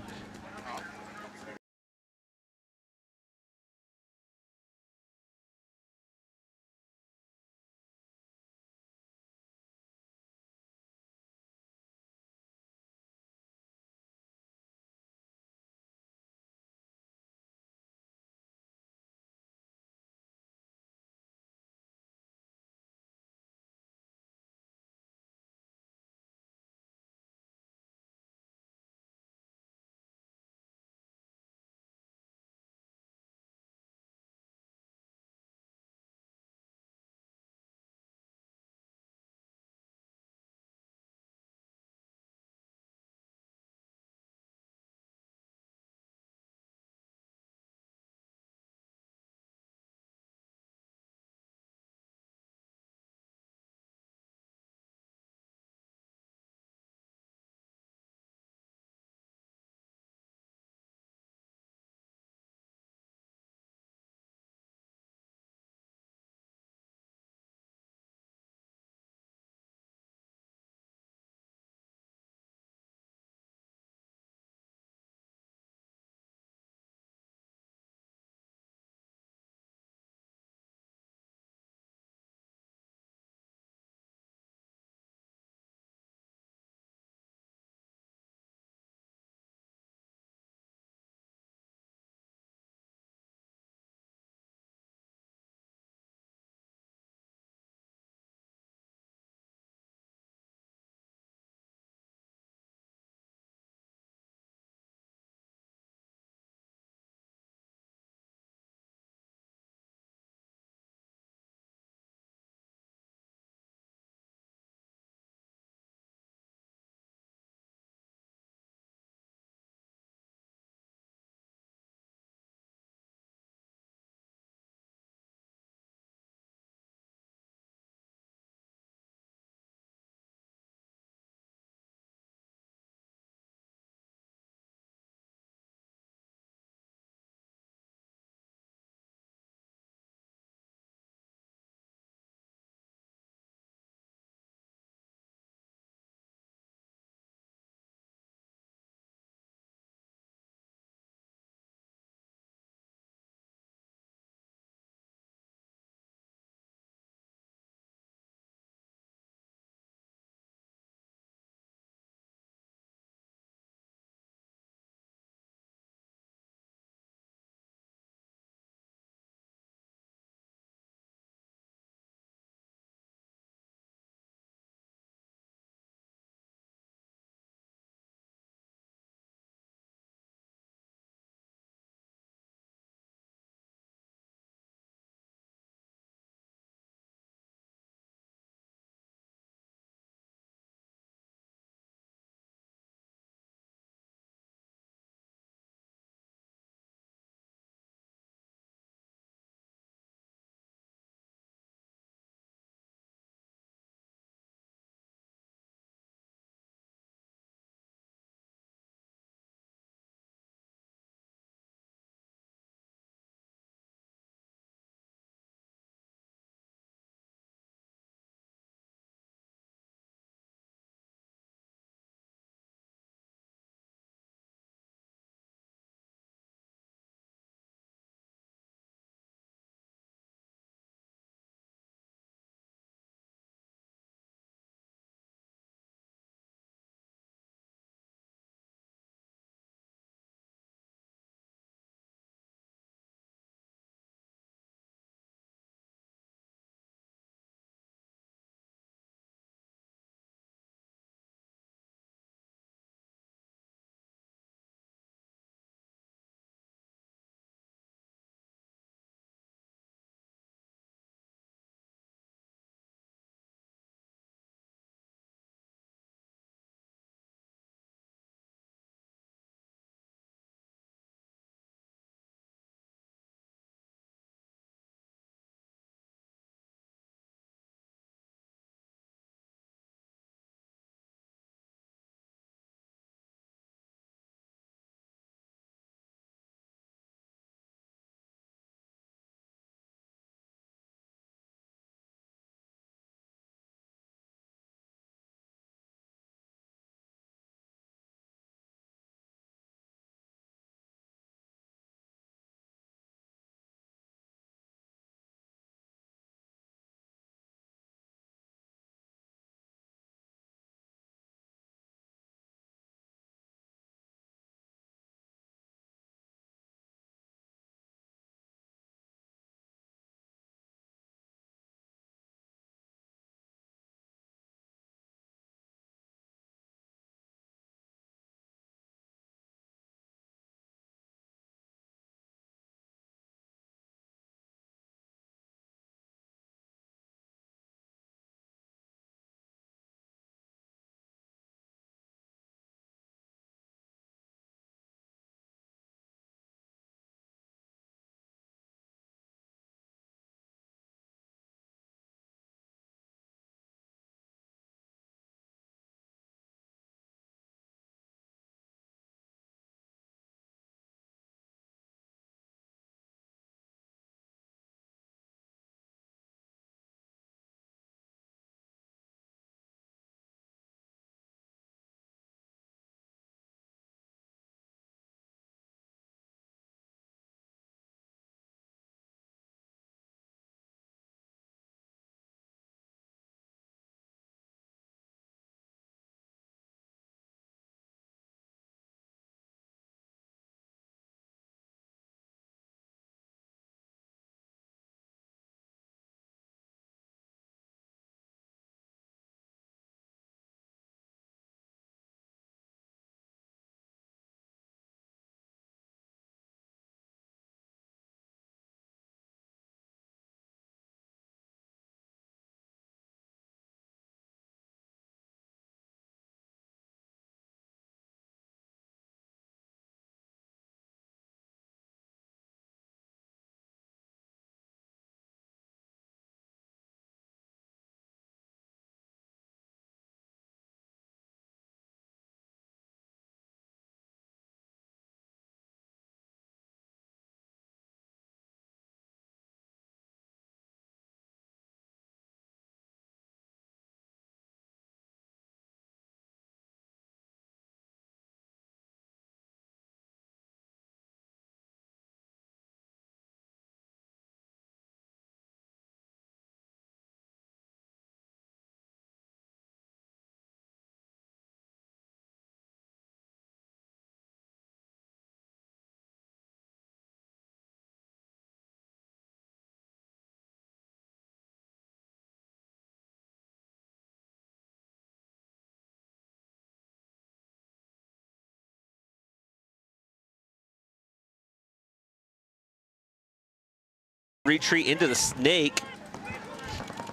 Speaker 9: retreat into the snake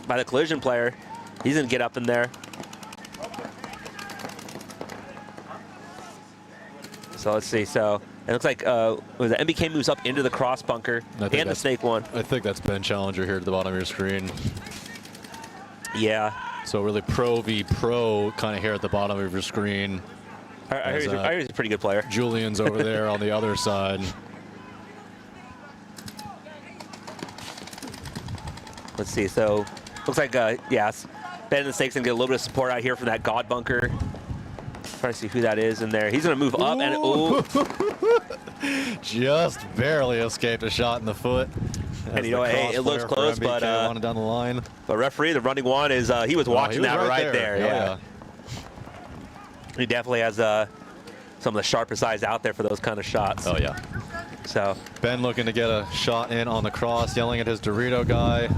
Speaker 9: by the collision player. He's going to get up in there. So let's see. So it looks like the MBK moves up into the cross bunker and the snake one.
Speaker 4: I think that's Ben Challenger here at the bottom of your screen.
Speaker 9: Yeah.
Speaker 4: So really pro v pro kind of here at the bottom of your screen.
Speaker 9: I hear he's a pretty good player.
Speaker 4: Julian's over there on the other side.
Speaker 9: Let's see. So looks like, yes, Ben and the Snake's going to get a little bit of support out here from that God bunker. Trying to see who that is in there. He's going to move up and
Speaker 4: just barely escaped a shot in the foot.
Speaker 9: And you know, hey, it looks close, but
Speaker 4: down the line.
Speaker 9: But referee, the running one is he was watching that right there. Yeah. He definitely has some of the sharpest eyes out there for those kind of shots.
Speaker 4: Oh yeah.
Speaker 9: So
Speaker 4: Ben looking to get a shot in on the cross, yelling at his Dorito guy,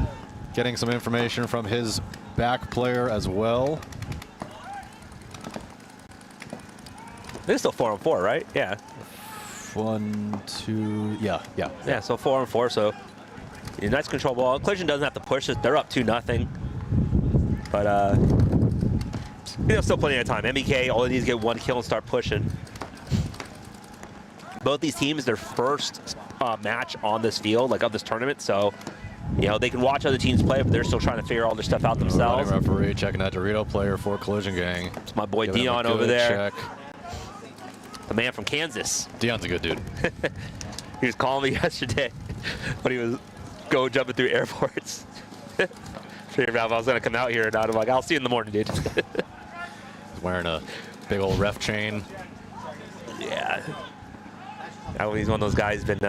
Speaker 4: getting some information from his back player as well.
Speaker 9: This is still 4-on-4, right? Yeah.
Speaker 4: 1, 2, yeah.
Speaker 9: Yeah, so 4-on-4, so nice control ball. Collision doesn't have to push it. They're up 2-0. But, you know, still plenty of time. MBK, all they need is get one kill and start pushing. Both these teams, their first match on this field, like of this tournament, so, you know, they can watch other teams play, but they're still trying to figure all their stuff out themselves.
Speaker 4: Referee checking that Dorito player for Collision Gang.
Speaker 9: It's my boy Dion over there. Check. The man from Kansas.
Speaker 4: Dion's a good dude.
Speaker 9: He was calling me yesterday when he was jumping through airports. Figured out if I was going to come out here or not. I'm like, I'll see you in the morning, dude.
Speaker 4: He's wearing a big old ref chain.
Speaker 9: Yeah. He's one of those guys been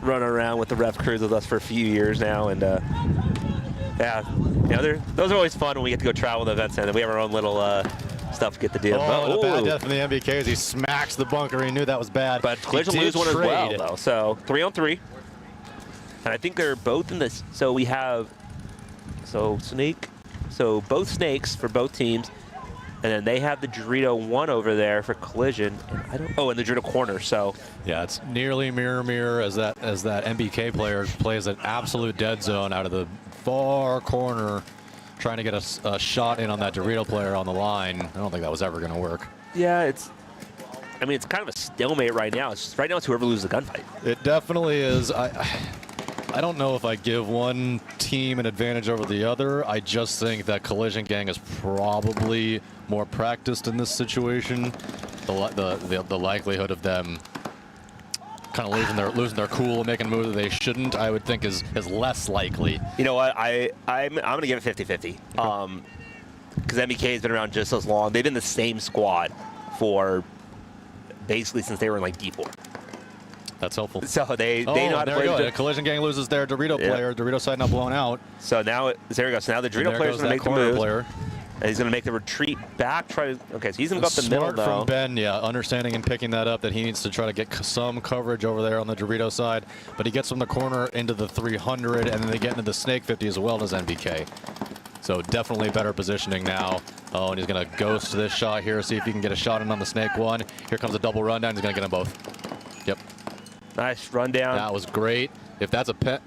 Speaker 9: running around with the ref crews with us for a few years now. And, yeah, you know, those are always fun when we get to go travel to events. And we have our own little stuff to get the deal.
Speaker 4: Oh, the bad death from the MBK as he smacks the bunker. He knew that was bad.
Speaker 9: But Collision lose one as well, though. So 3-on-3. And I think they're both in this. So we have, Snake. So both snakes for both teams. And then they have the Dorito one over there for Collision. And and the Dorito corner, so.
Speaker 4: Yeah, it's nearly mirror as that MBK player plays an absolute dead zone out of the far corner, trying to get a shot in on that Dorito player on the line. I don't think that was ever going to work.
Speaker 9: Yeah, it's kind of a stalemate right now. It's whoever loses the gunfight.
Speaker 4: It definitely is. I don't know if I give one team an advantage over the other. I just think that Collision Gang is probably more practiced in this situation. The likelihood of them kind of losing their cool and making a move that they shouldn't, I would think is less likely.
Speaker 9: You know what? I'm going to give it 50-50. Because MBK has been around just as long. They've been the same squad for basically since they were in like D4.
Speaker 4: That's helpful.
Speaker 9: So they know how to play.
Speaker 4: The Collision Gang loses their Dorito player. Dorito side now blown out.
Speaker 9: So now there we go. So now the Dorito player is going to make the move. And he's going to make the retreat back. Okay, so he's going to go up the middle now.
Speaker 4: Smart from Ben, yeah, understanding and picking that up that he needs to try to get some coverage over there on the Dorito side. But he gets from the corner into the 300, and then they get into the Snake 50 as well as NBK. So definitely better positioning now. Oh, and he's going to ghost this shot here, see if he can get a shot in on the Snake one. Here comes a double rundown. He's going to get them both. Yep.
Speaker 9: Nice rundown.
Speaker 4: That was great. If that's a pet,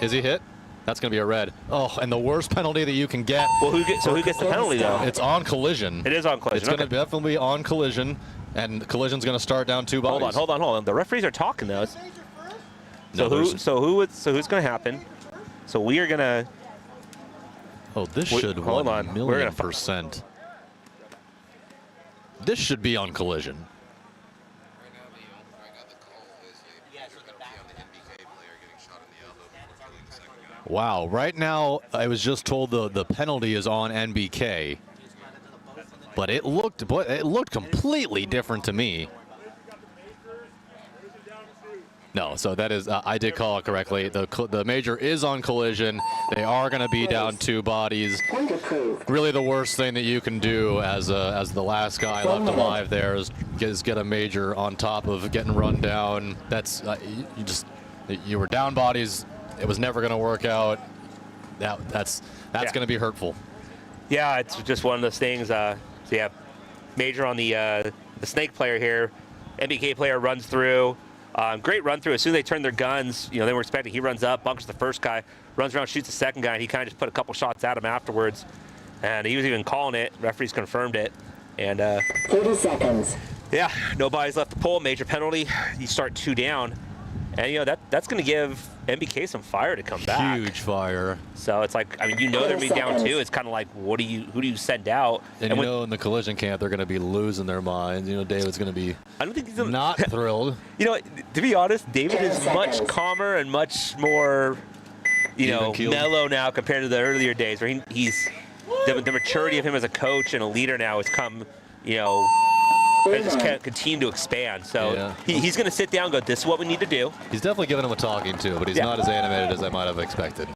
Speaker 4: is he hit? That's going to be a red. Oh, and the worst penalty that you can get.
Speaker 9: Well, who gets the penalty, though?
Speaker 4: It's on Collision.
Speaker 9: It is on Collision.
Speaker 4: It's going to definitely be on Collision, and Collision's going to start down 2 bodies.
Speaker 9: Hold on. The referees are talking, though. So who's going to happen? So we are going to.
Speaker 4: Oh, this should 1,000,000%. This should be on Collision. Wow, right now I was just told the penalty is on NBK, but it looked completely different to me. No, so that is I did call it correctly. The major is on Collision. They are going to be down 2 bodies. Really, the worst thing that you can do as the last guy left alive there is get a major on top of getting run down. That's you were down bodies. It was never going to work out. That's going to be hurtful.
Speaker 9: Yeah, it's just one of those things. So yeah, major on the Snake player here. MBK player runs through. Great run through. As soon as they turn their guns, they were expecting. He runs up, bunkers the first guy, runs around, shoots the second guy, and he kind of just put a couple shots at him afterwards. And he was even calling it. Referees confirmed it. And
Speaker 6: 30 seconds.
Speaker 9: Yeah, no bodies left to pull. Major penalty. You start 2 down. And, that's going to give MBK some fire to come back.
Speaker 4: Huge fire.
Speaker 9: So it's like, they're going to be down 2. It's kind of like, who do you send out?
Speaker 4: And in the collision camp, they're going to be losing their minds. David's going to be
Speaker 9: I don't think he's
Speaker 4: not thrilled.
Speaker 9: To be honest, David is much calmer and much more, mellow now compared to the earlier days where he's the maturity of him as a coach and a leader now has come, has just continued to expand. So he's going to sit down and go, this is what we need to do.
Speaker 4: He's definitely giving him a talking to, but he's not as animated as I might have expected.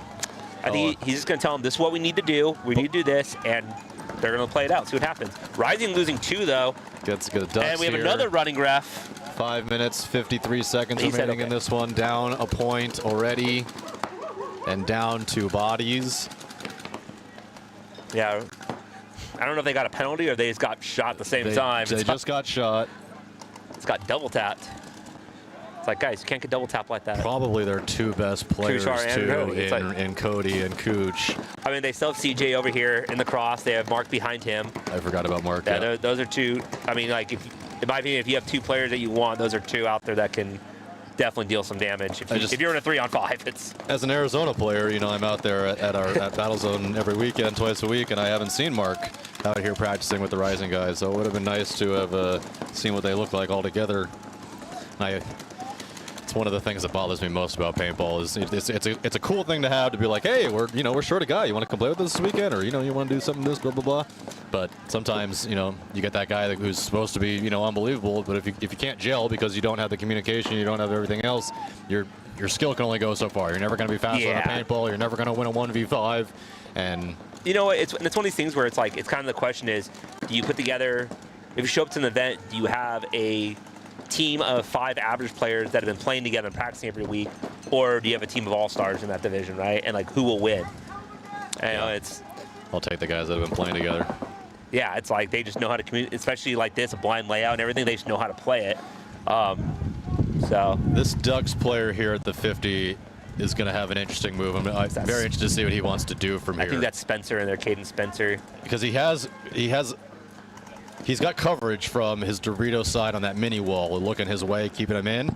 Speaker 9: I think he's just going to tell him, this is what we need to do. We need to do this, and they're going to play it out, see what happens. Rising losing 2, though.
Speaker 4: Gets good ducks.
Speaker 9: And we have another running ref.
Speaker 4: 5 minutes, 53 seconds remaining in this one. Down a point already, and down 2 bodies.
Speaker 9: Yeah. I don't know if they got a penalty or they just got shot at the same time.
Speaker 4: They just got shot.
Speaker 9: It's got double tapped. It's like, guys, you can't get double tapped like that.
Speaker 4: Probably their 2 best players, too, in Cody and Cooch.
Speaker 9: They still have CJ over here in the cross. They have Mark behind him.
Speaker 4: I forgot about Mark.
Speaker 9: Yeah, those are 2. In my opinion, if you have 2 players that you want, those are 2 out there that can definitely deal some damage. If you're in a 3-on-5, it's...
Speaker 4: As an Arizona player, I'm out there at Battle Zone every weekend, twice a week, and I haven't seen Mark out here practicing with the Rising guys. So it would have been nice to have seen what they look like all together. It's one of the things that bothers me most about paintball is it's a cool thing to have, to be like, hey, we're short a guy. You want to come play with us this weekend, or you want to do something this, blah blah blah. But sometimes you get that guy who's supposed to be unbelievable, but if you can't gel because you don't have the communication, you don't have everything else, your skill can only go so far. You're never going to be faster on a paintball. You're never going to win a 1v5, and
Speaker 9: it's one of these things where it's kind of the question is, do you put together, if you show up to an event, do you have a team of 5 average players that have been playing together and practicing every week, or do you have a team of all-stars in that division, right? And who will win?
Speaker 4: I'll take the guys that have been playing together.
Speaker 9: Yeah, it's like they just know how to communicate, especially like this, a blind layout and everything. They just know how to play it. So
Speaker 4: this Ducks player here at the 50 is going to have an interesting move. I'm very interested to see what he wants to do from here.
Speaker 9: I think that's Spencer and their Caden Spencer,
Speaker 4: because he's got coverage from his Dorito side on that mini wall, looking his way, keeping him in.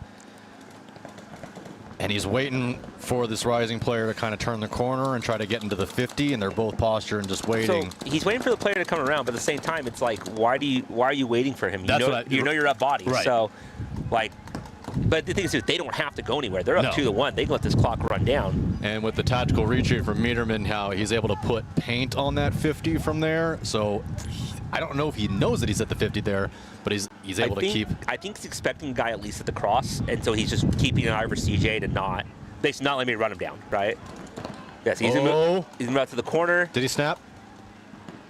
Speaker 4: And he's waiting for this Rising player to kind of turn the corner and try to get into the 50, and they're both posturing, just waiting.
Speaker 9: So he's waiting for the player to come around, but at the same time, it's like, why are you waiting for him? You know you're up body.
Speaker 4: Right.
Speaker 9: So, but the thing is, they don't have to go anywhere. They're up 2-1. They can let this clock run down.
Speaker 4: And with the tactical retreat from Meterman, how he's able to put paint on that 50 from there. So I don't know if he knows that he's at the 50 there, but he's able to keep. I
Speaker 9: think he's expecting a guy at least at the cross, and so he's just keeping an eye for CJ to not let me run him down, right? Yes, he's moved out to the corner.
Speaker 4: Did he snap?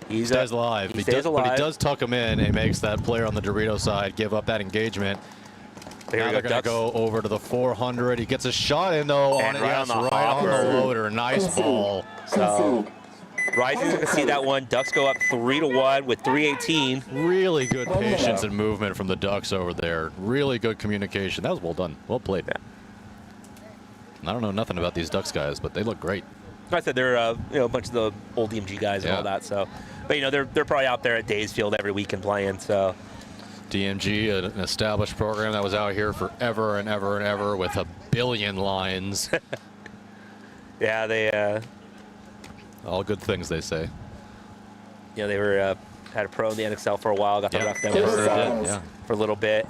Speaker 9: He
Speaker 4: stays alive.
Speaker 9: He stays alive.
Speaker 4: But he does tuck him in and makes that player on the Dorito side give up that engagement. Now they're going to go over to the 400. He gets a shot in, though, on the loader. Nice ball.
Speaker 9: So Rising's going to see that one. Ducks go up 3-1 with 3:18.
Speaker 4: Really good patience and movement from the Ducks over there. Really good communication. That was well done. Well played.
Speaker 9: Yeah.
Speaker 4: I don't know nothing about these Ducks guys, but they look great.
Speaker 9: I said they're a bunch of the old DMG guys and all that. So, but they're probably out there at Days Field every weekend playing. So.
Speaker 4: DMG, an established program that was out here forever and ever and ever with a billion lines.
Speaker 9: Yeah, they.
Speaker 4: All good things, they say.
Speaker 9: They were had a pro in the NXL for a while. Got to ref them for a little bit.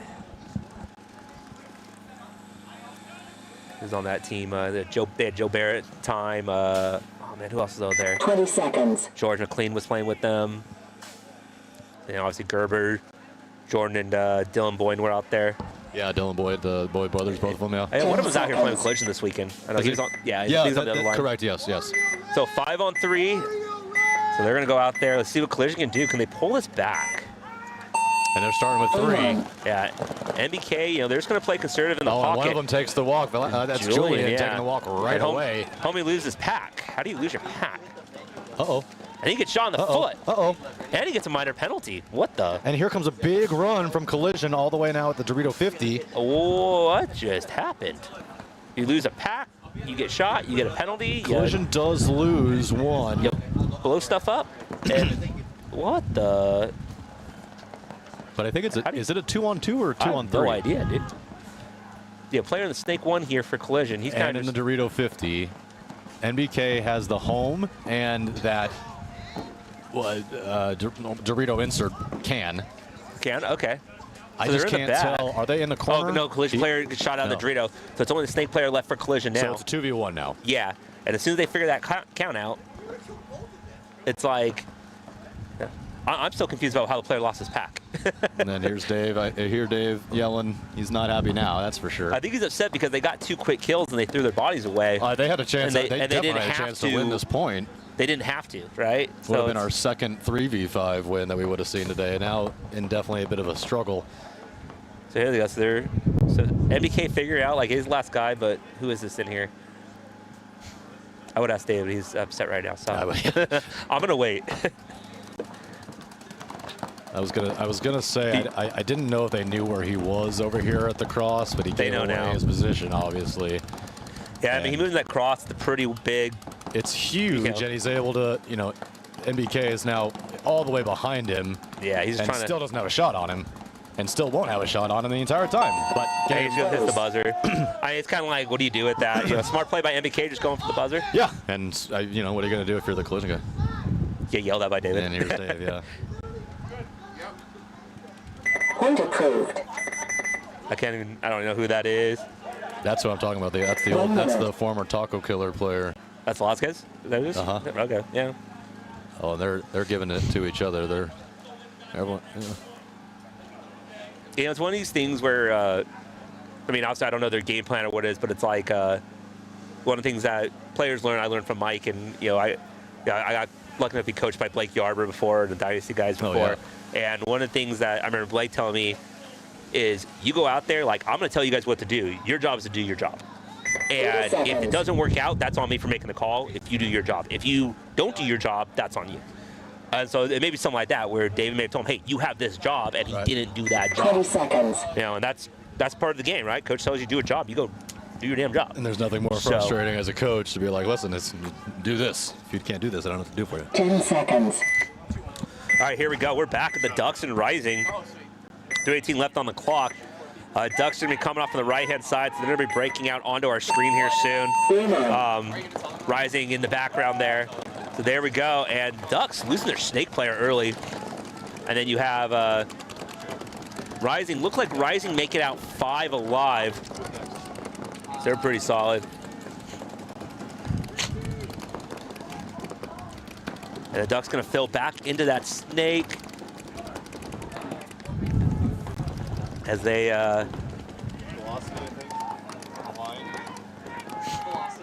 Speaker 9: He was on that team. They had Joe Barrett time. Oh man, who else was out there?
Speaker 6: 20 seconds.
Speaker 9: George McLean was playing with them. Obviously Gerber, Jordan, and Dylan Boyd were out there.
Speaker 4: Yeah, Dylan Boyd, the Boyd brothers, both of them. Yeah.
Speaker 9: One of them was out here playing Collision this weekend. I know he was on. Yeah, he was on the other line.
Speaker 4: Correct. Yes.
Speaker 9: So 5-on-3. So they're gonna go out there. Let's see what Collision can do. Can they pull this back?
Speaker 4: And they're starting with 3.
Speaker 9: Yeah, MBK, they're just going to play conservative in the pocket.
Speaker 4: One of them takes the walk. That's Julian taking the walk right away.
Speaker 9: Homie loses pack. How do you lose your pack?
Speaker 4: Uh-oh.
Speaker 9: And he gets shot in the foot.
Speaker 4: Uh-oh.
Speaker 9: And he gets a minor penalty. What the?
Speaker 4: And here comes a big run from Collision all the way now at the Dorito 50.
Speaker 9: What just happened? You lose a pack, you get shot, you get a penalty.
Speaker 4: Collision does lose one.
Speaker 9: You blow stuff up. And what the?
Speaker 4: But I think it's is it a 2-on-2 or a 2-on-3?
Speaker 9: No idea, dude. Yeah, player in the Snake 1 here for Collision. He's kind of
Speaker 4: in the Dorito 50. NBK has the home and that Dorito insert can.
Speaker 9: Okay.
Speaker 4: I
Speaker 9: So
Speaker 4: just
Speaker 9: they're in
Speaker 4: can't
Speaker 9: the
Speaker 4: tell. Are they in the corner?
Speaker 9: Oh, no, Collision player gets shot out of the Dorito. So it's only the Snake player left for Collision now.
Speaker 4: So it's a 2v1 now.
Speaker 9: Yeah. And as soon as they figure that count out, it's like, I'm still confused about how the player lost his pack.
Speaker 4: And then here's Dave. I hear Dave yelling. He's not happy now, that's for sure.
Speaker 9: I think he's upset because they got 2 quick kills and they threw their bodies away.
Speaker 4: They had a chance.
Speaker 9: And
Speaker 4: They definitely had a chance to win this point.
Speaker 9: They didn't have to, right?
Speaker 4: Would have been our second 3v5 win that we would have seen today. Now, in definitely a bit of a struggle.
Speaker 9: So here they go. So MBK figured out, like, he's the last guy, but who is this in here? I would ask David. He's upset right now, so I'm gonna wait.
Speaker 4: I was gonna say I didn't know if they knew where he was over here at the cross, but he gave away his position, obviously.
Speaker 9: Yeah, I mean, he moved that cross. It's pretty big.
Speaker 4: It's huge, and he's able to, MBK is now all the way behind him.
Speaker 9: Yeah, he's
Speaker 4: and
Speaker 9: trying to.
Speaker 4: Still doesn't have a shot on him, and still won't have a shot on him the entire time. But
Speaker 9: yeah, he's gonna hit the buzzer. It's kind of like, what do you do with that? Smart play by MBK, just going for the buzzer.
Speaker 4: Yeah, and what are you gonna do if you're the Collision guy?
Speaker 9: Get yelled at by David.
Speaker 4: And here's Dave. Yeah.
Speaker 6: Point approved.
Speaker 9: I don't know who that is.
Speaker 4: That's what I'm talking about. That's the former Taco Killer player.
Speaker 9: That's Velasquez? Is that it? Okay, yeah.
Speaker 4: Oh, they're giving it to each other. Everyone.
Speaker 9: Yeah. It's one of these things where, obviously I don't know their game plan or what it is, but it's like one of the things that players learn. I learned from Mike, and I got lucky enough to be coached by Blake Yarber before, the Dynasty guys before.
Speaker 4: Oh, yeah.
Speaker 9: And one of the things that I remember Blake telling me is, you go out there, like, I'm going to tell you guys what to do. Your job is to do your job. And if it doesn't work out, that's on me for making the call if you do your job. If you don't do your job, that's on you. And so it may be something like that where David may have told him, hey, you have this job, and he didn't do that job.
Speaker 6: 20 seconds.
Speaker 9: And that's part of the game, right? Coach tells you to do a job, you go do your damn job.
Speaker 4: And there's nothing more frustrating as a coach to be like, listen, do this. If you can't do this, I don't know what to do for you.
Speaker 6: 10 seconds.
Speaker 9: All right, here we go. We're back at the Ducks and Rising. 3:18 left on the clock. Ducks are going to be coming off on the right-hand side, so they're going to be breaking out onto our screen here soon. Rising in the background there. So there we go. And Ducks losing their Snake player early. And then you have Rising. Look like Rising make it out 5 alive. So they're pretty solid. And the Duck's going to fill back into that Snake. As they, and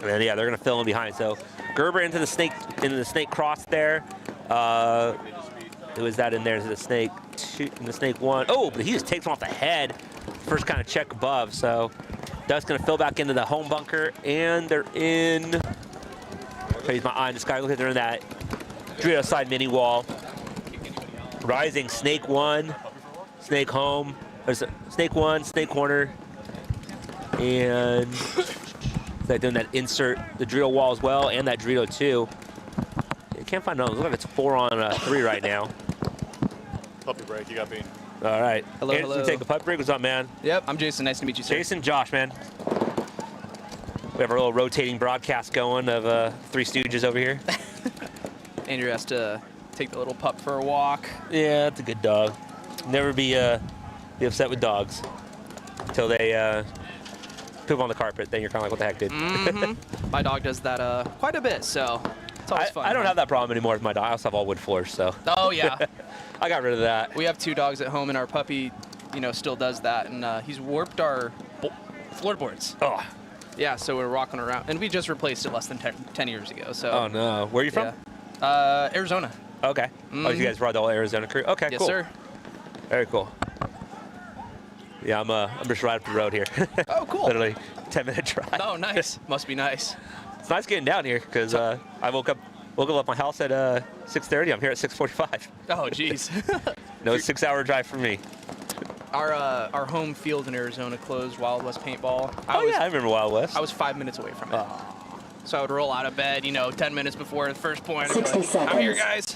Speaker 9: then, yeah, they're going to fill in behind. So Gerber into the Snake cross there. Who is that in there? Is it the Snake 2 and the Snake 1? Oh, but he just takes him off the head. First kind of check above. So Duck's going to fill back into the home bunker, and they're in. Use my eye on this guy. Look at they're in that Dorito side mini wall. Rising Snake 1, Snake home. There's Snake 1, Snake corner, and they're doing that insert the Dorito wall as well, and that Dorito 2. You can't find those. Looks like it's 4 on 3 right now.
Speaker 10: Puppy break, you got beat.
Speaker 9: All right.
Speaker 11: Hello,
Speaker 9: Anderson,
Speaker 11: hello.
Speaker 9: take a putt break. What's up, man?
Speaker 11: Yep, I'm Jason. Nice to meet you, sir.
Speaker 9: Jason, Josh, man. We have our little rotating broadcast going of Three Stooges over here.
Speaker 11: Andrew has to take the little pup for a walk.
Speaker 9: Yeah, that's a good dog. Never be upset with dogs until they poop on the carpet. Then you're kind of like, what the heck, dude?
Speaker 11: My dog does that quite a bit, so it's always fun.
Speaker 9: I don't have that problem anymore with my dog. I also have all wood floors, so.
Speaker 11: Oh, yeah.
Speaker 9: I got rid of that.
Speaker 11: We have 2 dogs at home, and our puppy, still does that, and he's warped our floorboards.
Speaker 9: Oh.
Speaker 11: Yeah, so we're walking around, and we just replaced it less than 10 years ago. So.
Speaker 9: Oh no, where are you from?
Speaker 11: Arizona.
Speaker 9: Okay. Oh, you guys brought the whole Arizona crew. Okay,
Speaker 11: yes,
Speaker 9: cool.
Speaker 11: Yes, sir.
Speaker 9: Very cool. Yeah, I'm just right up the road here.
Speaker 11: Oh, cool.
Speaker 9: Literally 10-minute drive.
Speaker 11: Oh, nice. Must be nice.
Speaker 9: It's nice getting down here because I woke up Woke up my house at 6:30. I'm here at 6:45.
Speaker 11: Oh, jeez.
Speaker 9: No 6-hour drive for me.
Speaker 11: Our home field in Arizona closed, Wild West Paintball.
Speaker 9: I remember Wild West.
Speaker 11: I was 5 minutes away from it. So I would roll out of bed, 10 minutes before the first point.
Speaker 6: 60 seconds.
Speaker 11: I'm here, guys.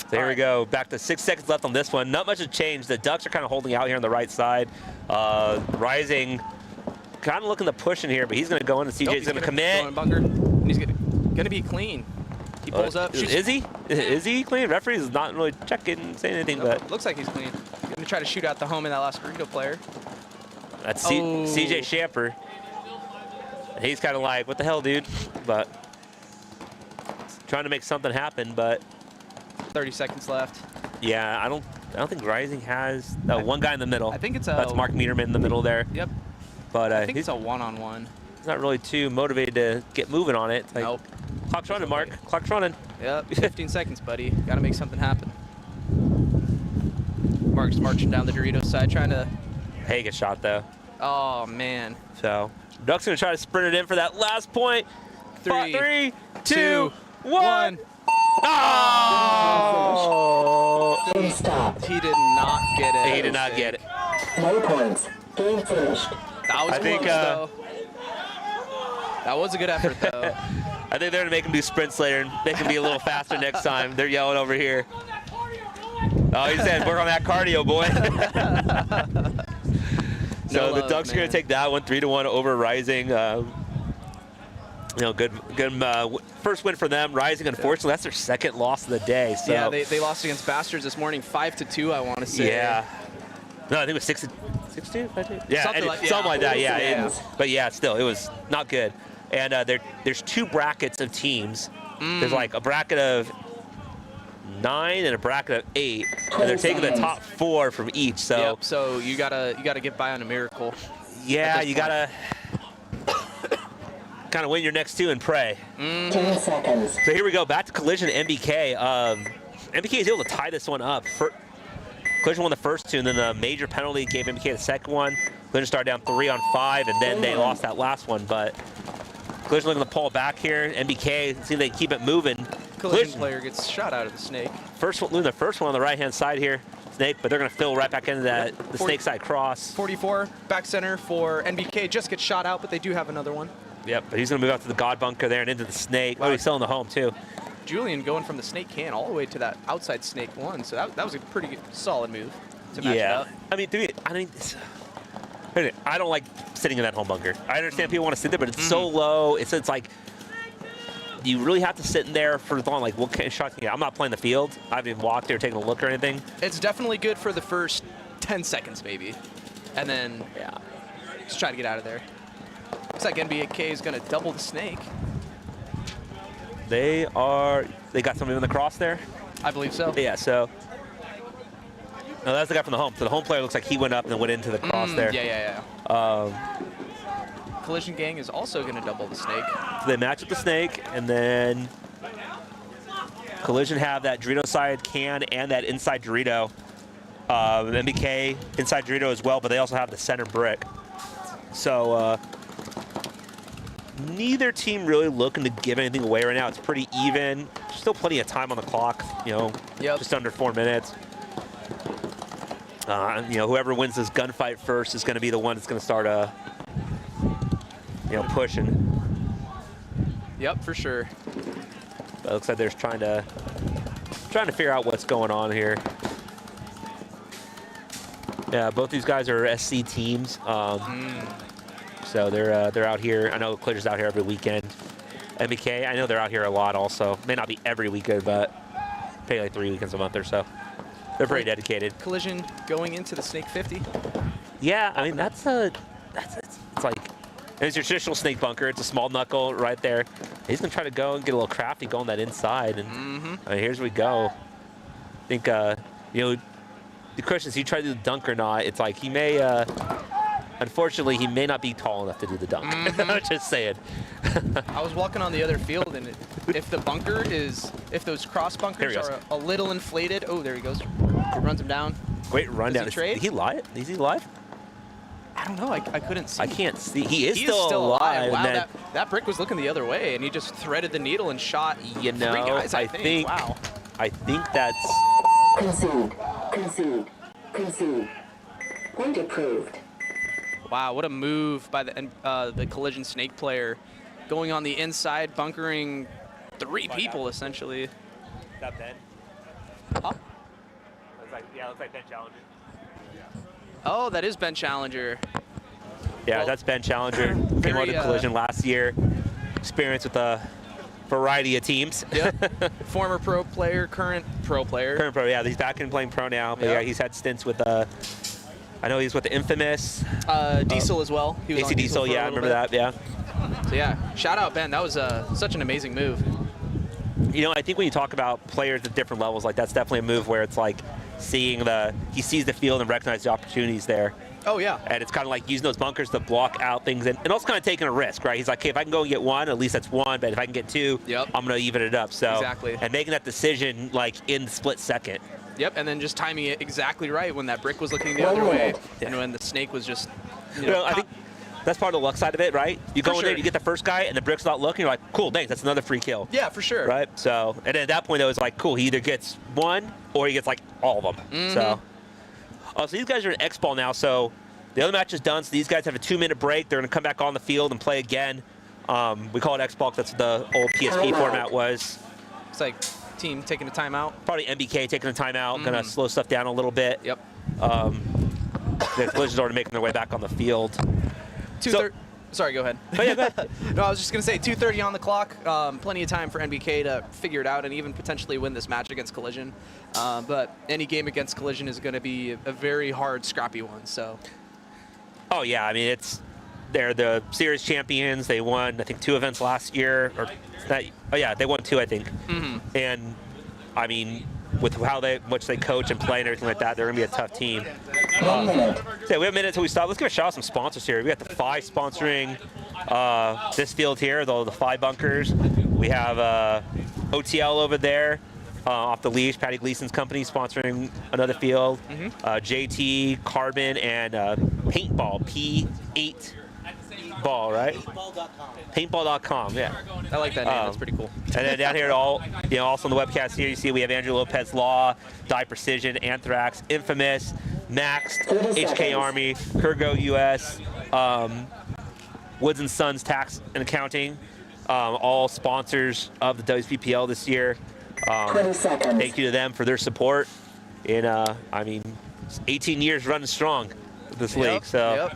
Speaker 9: So here we go. Back to 6 seconds left on this one. Not much has changed. The Ducks are kind of holding out here on the right side. Rising, kind of looking to push in here, but he's going to go in, and CJ's going to commit.
Speaker 11: Going bunker, and he's going to be clean. He pulls up.
Speaker 9: Is he? Is he clean? Referee is not really checking, saying anything, but
Speaker 11: looks like he's clean. Going to try to shoot out the home in that last Dorito player.
Speaker 9: that's CJ Shamper. He's kind of like, what the hell, dude? But trying to make something happen, but
Speaker 11: 30 seconds left.
Speaker 9: yeah, I don't think Rising has one guy in the middle.
Speaker 11: I think it's
Speaker 9: that's Mark Meterman in the middle there.
Speaker 11: Yep.
Speaker 9: But
Speaker 11: I think it's a one-on-one.
Speaker 9: He's not really too motivated to get moving on it. Like,
Speaker 11: Nope.
Speaker 9: Clock's running, Mark. Clock's running.
Speaker 11: Yep. 15 seconds, buddy. Got to make something happen. Mark's marching down the Doritos side, trying to.
Speaker 9: Hey, good shot though.
Speaker 11: Oh man.
Speaker 9: So Duck's gonna try to sprint it in for that last point.
Speaker 11: 3,
Speaker 9: 2, 1.
Speaker 6: Oh! Game stopped.
Speaker 11: He did not get it.
Speaker 9: He did not get it.
Speaker 6: No points. Game finished.
Speaker 11: That was close, though. That was a good effort, though.
Speaker 9: I think they're gonna make him do sprints later and make him be a little faster next time. They're yelling over here. Oh, he said, work on that cardio, boy. So the Ducks are going to take that one, 3-1 over Rising. Good first win for them. Rising, unfortunately, that's their second loss of the day. So.
Speaker 11: Yeah, they lost against Bastards this morning, 5-2, I want to say.
Speaker 9: Yeah. No, I think it was 6-2. Yeah, something like that. Yeah. But yeah, still, it was not good. And there's 2 brackets of teams. There's like a bracket of 9 and a bracket of 8, and they're taking the top 4 from each. So,
Speaker 11: yep, so you gotta get by on a miracle.
Speaker 9: Yeah, you gotta kind of win your next 2 and pray.
Speaker 6: 10 seconds.
Speaker 9: So here we go, back to Collision MBK. MBK is able to tie this one up. Collision won the first 2, and then the major penalty gave MBK the second one. Collision started down 3 on 5, and then they lost that last one. But Collision looking to pull back here. MBK, see if they can keep it moving.
Speaker 11: Collision player gets shot out of the snake.
Speaker 9: First one on the right-hand side here, snake, but they're going to fill right back into that the snake side cross.
Speaker 11: 44 back center for NBK, just gets shot out, but they do have another one.
Speaker 9: Yep, but he's going to move out to the God bunker there and into the snake. Oh, he's still in the home too.
Speaker 11: Julian going from the snake can all the way to that outside snake one, so that was a pretty good, solid move to match it up.
Speaker 9: I mean, dude, I don't like sitting in that home bunker. I understand people want to sit there, but it's so low. It's like you really have to sit in there for long. Like, what kind of shots? Yeah, I'm not playing the field. I haven't even walked there, taking a look or anything.
Speaker 11: It's definitely good for the first 10 seconds, maybe, and then just try to get out of there. Looks like NBK is going to double the snake.
Speaker 9: They got somebody in the cross there.
Speaker 11: I believe so.
Speaker 9: Yeah. So. No, that's the guy from the home. So the home player looks like he went up and then went into the cross there.
Speaker 11: Yeah. Collision Gang is also going to double the snake.
Speaker 9: So they match with the snake, and then Collision have that Dorito side can and that inside Dorito. MBK inside Dorito as well, but they also have the center brick. So neither team really looking to give anything away right now. It's pretty even. Still plenty of time on the clock, just under 4 minutes. Whoever wins this gunfight first is going to be the one that's going to start pushing.
Speaker 11: Yep, for sure.
Speaker 9: But it looks like they're trying to figure out what's going on here. Yeah, both these guys are SC teams. So they're out here. I know Collision's out here every weekend. MBK, I know they're out here a lot also. May not be every weekend, but maybe like 3 weekends a month or so. They're pretty dedicated.
Speaker 11: Collision going into the snake 50.
Speaker 9: Yeah, I mean it's like there's your traditional snake bunker. It's a small knuckle right there. He's gonna try to go and get a little crafty going that inside, and I mean, here's we go. I think the question is, he tried to do the dunk or not. It's like he may, unfortunately, he may not be tall enough to do the dunk. Just saying.
Speaker 11: I was walking on the other field, and if those cross bunkers are a little inflated, oh, there he goes. Runs him down.
Speaker 9: Great rundown.
Speaker 11: Is he trade?
Speaker 9: Is he live? Is he live?
Speaker 11: I don't know. I couldn't see.
Speaker 9: I can't see. He is
Speaker 11: He
Speaker 9: still alive.
Speaker 11: Wow,
Speaker 9: And then,
Speaker 11: that brick was looking the other way, and he just threaded the needle and shot
Speaker 9: you know,
Speaker 11: 3 guys, I think. Wow.
Speaker 9: I think that's.
Speaker 6: Concede. Concede. Concede. Point approved.
Speaker 11: Wow, what a move by the Collision Snake player. Going on the inside, bunkering 3 people, essentially.
Speaker 9: Is that Ben?
Speaker 11: Huh?
Speaker 9: Looks like Ben Challenger.
Speaker 11: Oh, that is Ben Challenger.
Speaker 9: Yeah,
Speaker 11: Well,
Speaker 9: that's Ben Challenger. Came out of Collision last year. Experience with a variety of teams.
Speaker 11: Yep. Former pro player, current pro player.
Speaker 9: Current pro, yeah. He's back in playing pro now. But yeah, he's had stints with I know he's with the infamous
Speaker 11: Diesel as well. He was
Speaker 9: AC
Speaker 11: on
Speaker 9: Diesel,
Speaker 11: for a
Speaker 9: yeah, I
Speaker 11: little
Speaker 9: remember
Speaker 11: bit.
Speaker 9: that, yeah.
Speaker 11: So yeah, shout out Ben. That was such an amazing move.
Speaker 9: You know, I think when you talk about players at different levels, like that's definitely a move where it's like he sees the field and recognizes the opportunities there.
Speaker 11: Oh yeah.
Speaker 9: And it's kind of like using those bunkers to block out things and also kind of taking a risk, right? He's like, okay, if I can go and get 1, at least that's 1, but if I can get 2, I'm going to even it up. So
Speaker 11: Exactly.
Speaker 9: And making that decision like in the split second.
Speaker 11: Yep, and then just timing it exactly right when that brick was looking the other way, and when the snake was just,
Speaker 9: I think that's part of the luck side of it, right? You go in there,
Speaker 11: sure.
Speaker 9: you get the first guy, and the brick's not looking. You're like, cool, thanks, that's another free kill.
Speaker 11: Yeah, for sure.
Speaker 9: Right. So, and then at that point, it was like, cool. He either gets 1 or he gets like all of them.
Speaker 11: Mm-hmm.
Speaker 9: So, so these guys are in X-Ball now. So the other match is done. So these guys have a 2-minute break. They're going to come back on the field and play again. We call it X-Ball because that's what the old PSP format was.
Speaker 11: It's like team taking a timeout.
Speaker 9: Probably MBK taking a timeout, going to slow stuff down a little bit.
Speaker 11: Yep.
Speaker 9: The Collision's already making their way back on the field.
Speaker 11: Sorry, go ahead.
Speaker 9: Oh, yeah, go ahead.
Speaker 11: No, I was just going to say 2:30 on the clock. Plenty of time for NBK to figure it out and even potentially win this match against Collision. But any game against Collision is going to be a very hard, scrappy one. So.
Speaker 9: Oh yeah, I mean they're the series champions. They won I think 2 events last year, they won 2 I think.
Speaker 11: Mm-hmm.
Speaker 9: And I mean with how much they coach and play and everything like that, they're gonna be a tough team. So we have a minute until we stop. Let's give a shout out to some sponsors here. We got the Defy sponsoring this field here, the 5 bunkers. We have OTL over there. Off the leash, Patty Gleason's company sponsoring another field. JT, Carbon, and Paintball, P8 ball, right? Paintball.com, yeah.
Speaker 11: I like that name. That's pretty cool.
Speaker 9: And then down here, also on the webcast here, you see we have Andrew Lopez Law, Die Precision, Anthrax, Infamous, Maxed, HK Army, Kurgo US, Woods and Sons Tax and Accounting, all sponsors of the Wcppl this year.
Speaker 6: 20 seconds.
Speaker 9: Thank you to them for their support in, 18 years running strong with this league. So.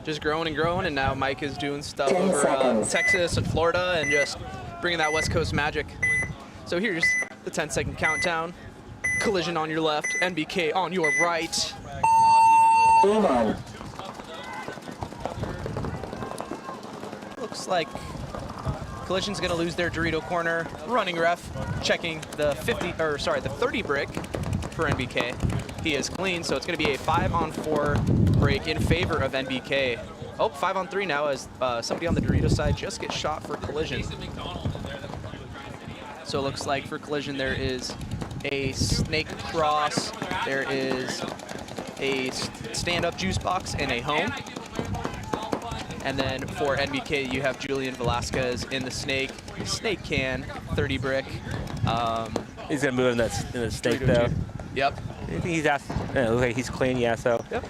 Speaker 11: Just growing and growing, and now Mike is doing stuff over Texas and Florida and just bringing that West Coast magic. So here's the 10-second countdown. Collision on your left, NBK on your right.
Speaker 6: Game on.
Speaker 11: Looks like Collision's going to lose their Dorito corner. Running ref checking the 30 brick for NBK. He is clean, so it's going to be a 5-on-4 break in favor of NBK. Oh, 5-on-3 now as somebody on the Dorito side just gets shot for Collision. So it looks like for Collision there is a snake cross, there is a stand-up juice box, and a home. And then for NBK, you have Julian Velasquez in the snake can, 30 brick.
Speaker 9: He's going to move in the snake, though.
Speaker 11: Yep.
Speaker 9: I think he's asked. Looks like he's clean, yeah. So.
Speaker 11: Yep.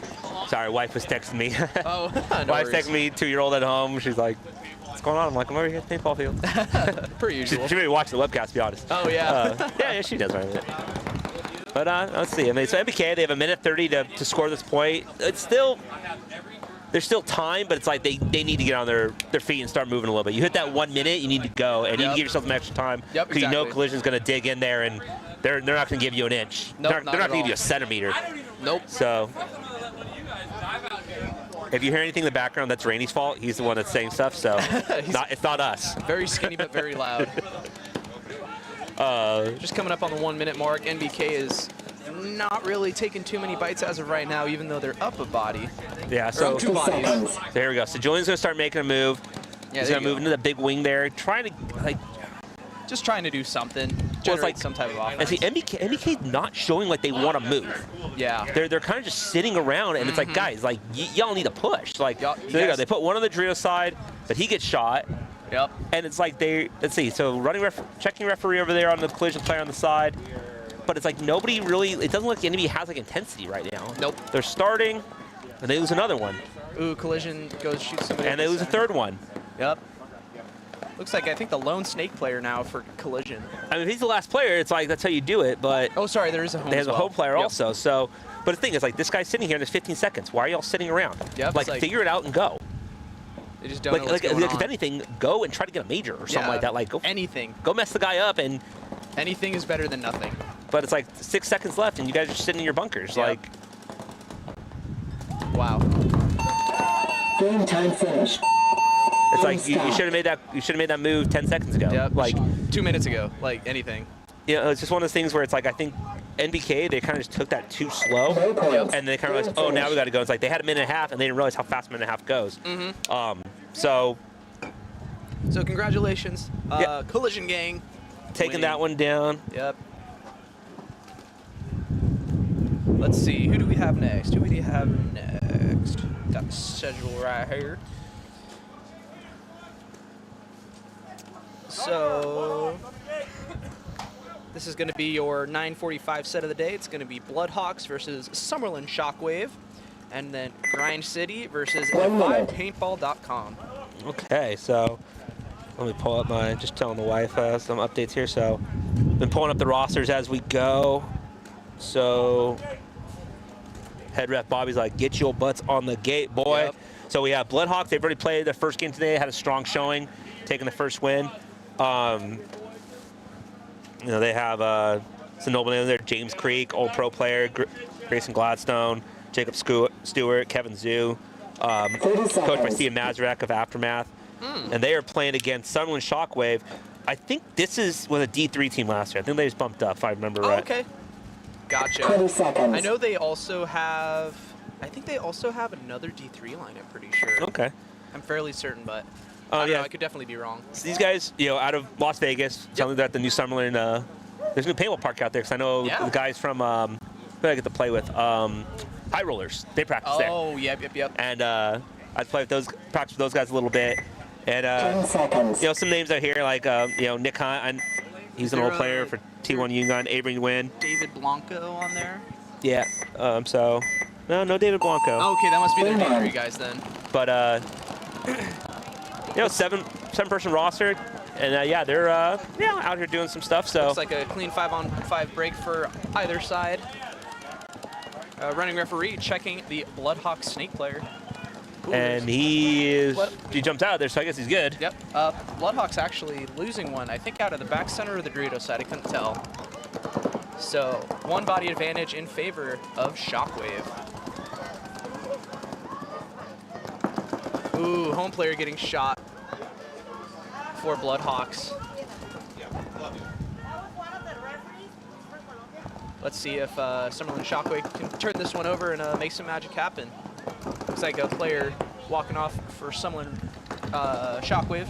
Speaker 9: Sorry, wife was texting me.
Speaker 11: Oh, no
Speaker 9: Wife's
Speaker 11: worries.
Speaker 9: texting me, 2-year-old at home. She's like, "What's going on?" I'm like, "I'm over here at the paintball field."
Speaker 11: Per usual.
Speaker 9: She maybe watched the webcast, to be honest.
Speaker 11: Oh yeah.
Speaker 9: Yeah, she does right. But let's see. I mean, so MBK, they have 1:30 to score this point. It's still. There's still time, but it's like they need to get on their feet and start moving a little bit. You hit that 1 minute, you need to go, and you need to give yourself some extra time.
Speaker 11: Yep,
Speaker 9: because you know Collision's going to dig in there, and they're not going to give you an inch.
Speaker 11: Nope,
Speaker 9: they're not going to give you a centimeter.
Speaker 11: Nope.
Speaker 9: So, if you hear anything in the background, that's Rainey's fault. He's the one that's saying stuff, so it's not us.
Speaker 11: Very skinny but very loud. Just coming up on the 1 minute mark, NBK is not really taking too many bites as of right now, even though they're up a body.
Speaker 9: Yeah, so
Speaker 11: 2 bodies.
Speaker 9: So here we go. So Julian's going to start making a move.
Speaker 11: Yeah,
Speaker 9: He's going to move into the big wing there, trying to
Speaker 11: just trying to do something. generate some type of offense.
Speaker 9: And see, MBK not showing like they want to move.
Speaker 11: Yeah.
Speaker 9: They're kind of just sitting around, and it's like, guys, like y'all need to push. Like, there you go. They put one on the Dorito side, but he gets shot.
Speaker 11: Yep.
Speaker 9: And it's like let's see. So checking referee over there on the collision player on the side, but it's like nobody really. It doesn't look like the enemy has like intensity right now.
Speaker 11: Nope.
Speaker 9: They're starting, and they lose another one.
Speaker 11: Ooh, collision goes shoot somebody.
Speaker 9: And they lose a third one.
Speaker 11: Yep. Looks like I think the lone snake player now for collision.
Speaker 9: I mean, if he's the last player, it's like that's how you do it. But
Speaker 11: oh, sorry, there is a home.
Speaker 9: There's a home player also. So, but the thing is, like, this guy's sitting here. There's 15 seconds. Why are y'all sitting around?
Speaker 11: Yep,
Speaker 9: like, figure it out and go.
Speaker 11: They just don't know what's going
Speaker 9: if
Speaker 11: on.
Speaker 9: anything, go and try to get a major or something like that. Like, go
Speaker 11: anything.
Speaker 9: Go mess the guy up, and
Speaker 11: anything is better than nothing.
Speaker 9: But it's like 6 seconds left, and you guys are sitting in your bunkers. Like,
Speaker 11: wow.
Speaker 6: Game time finished.
Speaker 9: It's like you should have made that. You should have made that move 10 seconds ago.
Speaker 11: Yep.
Speaker 9: Like
Speaker 11: 2 minutes ago. Like anything.
Speaker 9: Yeah, it's just one of those things where it's like I think NBK they kind of just took that too slow, and they kind of realized, oh, now we got to go. It's like they had a minute and a half, and they didn't realize how fast a minute and a half goes. So
Speaker 11: congratulations, Collision Gang,
Speaker 9: taking that one down.
Speaker 11: Yep. Let's see, who do we have next? Got the schedule right here. So this is going to be your 9:45 set of the day. It's going to be Bloodhawks versus Summerlin Shockwave, and then Grind City versus DefyPaintball.com.
Speaker 9: Okay, so let me pull up just telling the wife some updates here. So been pulling up the rosters as we go. So head ref Bobby's like, get your butts on the gate, boy.
Speaker 11: Yep.
Speaker 9: So we have Bloodhawks. They've already played their first game today, had a strong showing, taking the first win. They have some noble names there: James Creek, old pro player, Grayson Gladstone, Jacob Stewart, Kevin Zhu, coached by Steven Mazurek of Aftermath. And they are playing against Summerlin Shockwave. I think this was a D3 team last year. I think they just bumped up, if I remember right.
Speaker 11: Okay. Gotcha.
Speaker 6: 20 seconds.
Speaker 11: I know they also have, I think they also have another D3 line, I'm pretty sure.
Speaker 9: Okay.
Speaker 11: I'm fairly certain, but I don't know, I could definitely be wrong.
Speaker 9: So these guys, out of Las Vegas, telling me that the new Summerlin, there's a new paintball park out there, because I know the guys from, who I get to play with, High Rollers, they practice there.
Speaker 11: Oh, yep.
Speaker 9: And I'd practice with those guys a little bit. And,
Speaker 6: 10 seconds.
Speaker 9: some names out here, like, Nick Hunt, he's an old player for T1 Yungan, Avery Nguyen.
Speaker 11: David Blanco on there?
Speaker 9: Yeah, no David Blanco.
Speaker 11: Oh, okay, that must be their D3 guys then.
Speaker 9: But, seven-person roster, and they're out here doing some stuff. So
Speaker 11: looks like a clean 5-on-5 break for either side. Running referee checking the Bloodhawk snake player. Ooh,
Speaker 9: and he jumped out of there, so I guess he's good.
Speaker 11: Yep. Bloodhawk's actually losing one, I think out of the back center or the Dorito side, I couldn't tell. So one body advantage in favor of Shockwave. Ooh, home player getting shot for Bloodhawks. Let's see if Summerlin Shockwave can turn this one over and make some magic happen. Looks like a player walking off for Summerlin Shockwave.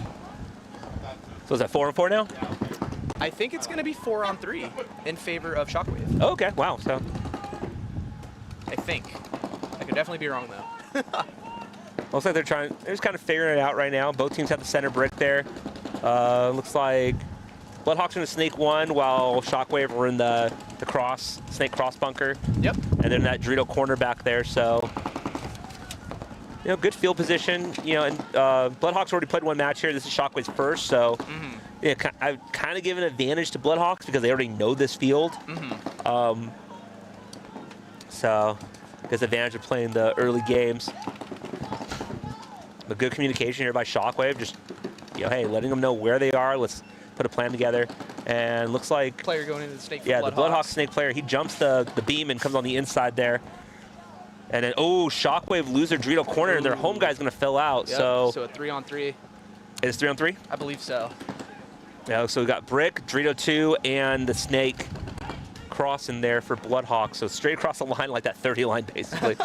Speaker 9: So is that 4-on-4 now?
Speaker 11: I think it's going to be 4-on-3 in favor of Shockwave.
Speaker 9: Oh, okay, wow. So
Speaker 11: I think. I could definitely be wrong though.
Speaker 9: Looks like they're just kind of figuring it out right now. Both teams have the center brick there. Looks like Bloodhawks in the snake one, while Shockwave were in the snake cross bunker.
Speaker 11: Yep.
Speaker 9: And then that Dorito corner back there. So, good field position. And Bloodhawks already played one match here. This is Shockwave's first, so I've kind of given an advantage to Bloodhawks because they already know this field. So, there's advantage of playing the early games. But good communication here by Shockwave. Just, hey, letting them know where they are. Let's put a plan together. And looks like
Speaker 11: player going into the snake.
Speaker 9: Yeah, the Bloodhawk snake player. He jumps the beam and comes on the inside there. And then Shockwave lose their Dorito corner, and their home guy's going to fill out.
Speaker 11: Yep.
Speaker 9: So
Speaker 11: a 3-on-3.
Speaker 9: It's 3-on-3?
Speaker 11: I believe so.
Speaker 9: Yeah. So we got Brick, Dorito 2, and the snake crossing there for Bloodhawk. So straight across the line, like that 30 line, basically.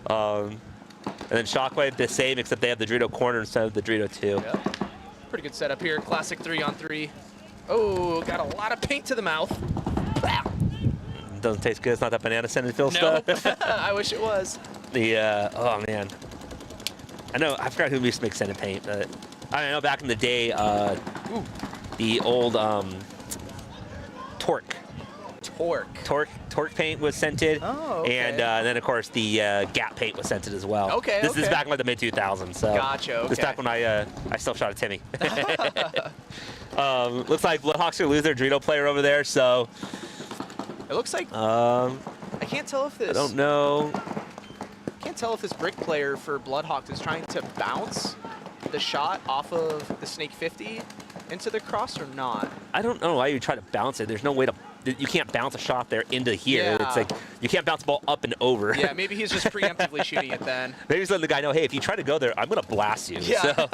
Speaker 9: And then Shockwave the same, except they have the Dorito corner instead of the Dorito 2.
Speaker 11: Yep. Pretty good setup here. Classic 3-on-3. Oh, got a lot of paint to the mouth.
Speaker 9: Doesn't taste good. It's not that banana scented Phil
Speaker 11: No,
Speaker 9: stuff.
Speaker 11: I wish it was.
Speaker 9: Oh man, I forgot who used to make scented paint, but I know back in the day, the old Torque paint was scented.
Speaker 11: Oh, okay.
Speaker 9: And then of course the Gap paint was scented as well.
Speaker 11: Okay,
Speaker 9: This is back in like the mid 2000s. So
Speaker 11: Gotcha, okay.
Speaker 9: This is back when I still shot at Timmy. Looks like Bloodhawks are gonna lose their Dorito player over there. So
Speaker 11: it looks like I can't tell if this.
Speaker 9: I don't know.
Speaker 11: Can't tell if this brick player for Bloodhawks is trying to bounce the shot off of the Snake 50 into the cross or not.
Speaker 9: I don't know why you try to bounce it. There's no way to. You can't bounce a shot there into here.
Speaker 11: Yeah.
Speaker 9: It's like you can't bounce the ball up and over.
Speaker 11: Yeah, maybe he's just preemptively shooting it then.
Speaker 9: Maybe he's letting the guy know, hey, if you try to go there, I'm gonna blast you.
Speaker 11: Yeah.
Speaker 9: So,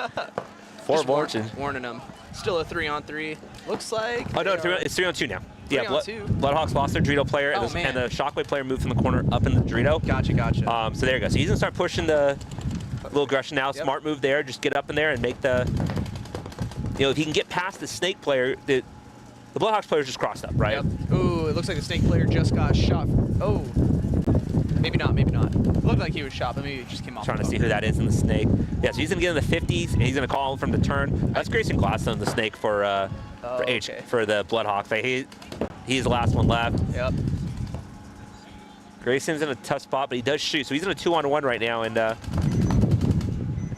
Speaker 11: Just
Speaker 9: fortune.
Speaker 11: warning him. Still a 3-on-3. Looks like.
Speaker 9: Oh no, it's 3-on-2 now. Yeah,
Speaker 11: 3-on-2.
Speaker 9: Bloodhawks lost their Dorito player,
Speaker 11: Oh,
Speaker 9: and the Shockwave player moved from the corner up in the Dorito.
Speaker 11: Gotcha.
Speaker 9: So there you go. So he's gonna start pushing the little aggression now.
Speaker 11: Yep.
Speaker 9: Smart move there. Just get up in there and make the. If he can get past the Snake player, the Bloodhawks player just crossed up, right?
Speaker 11: Yep. Ooh, it looks like the Snake player just got shot. Oh. Maybe not. It looked like he was shot, but maybe it just came off.
Speaker 9: Trying to see who that is in the Snake. Yeah, so he's gonna get in the 50s, and he's gonna call him from the turn. That's Grayson Gladstone, the Snake for the Bloodhawks. He's the last one left.
Speaker 11: Yep.
Speaker 9: Grayson's in a tough spot, but he does shoot, so he's in a 2-on-1 right now, and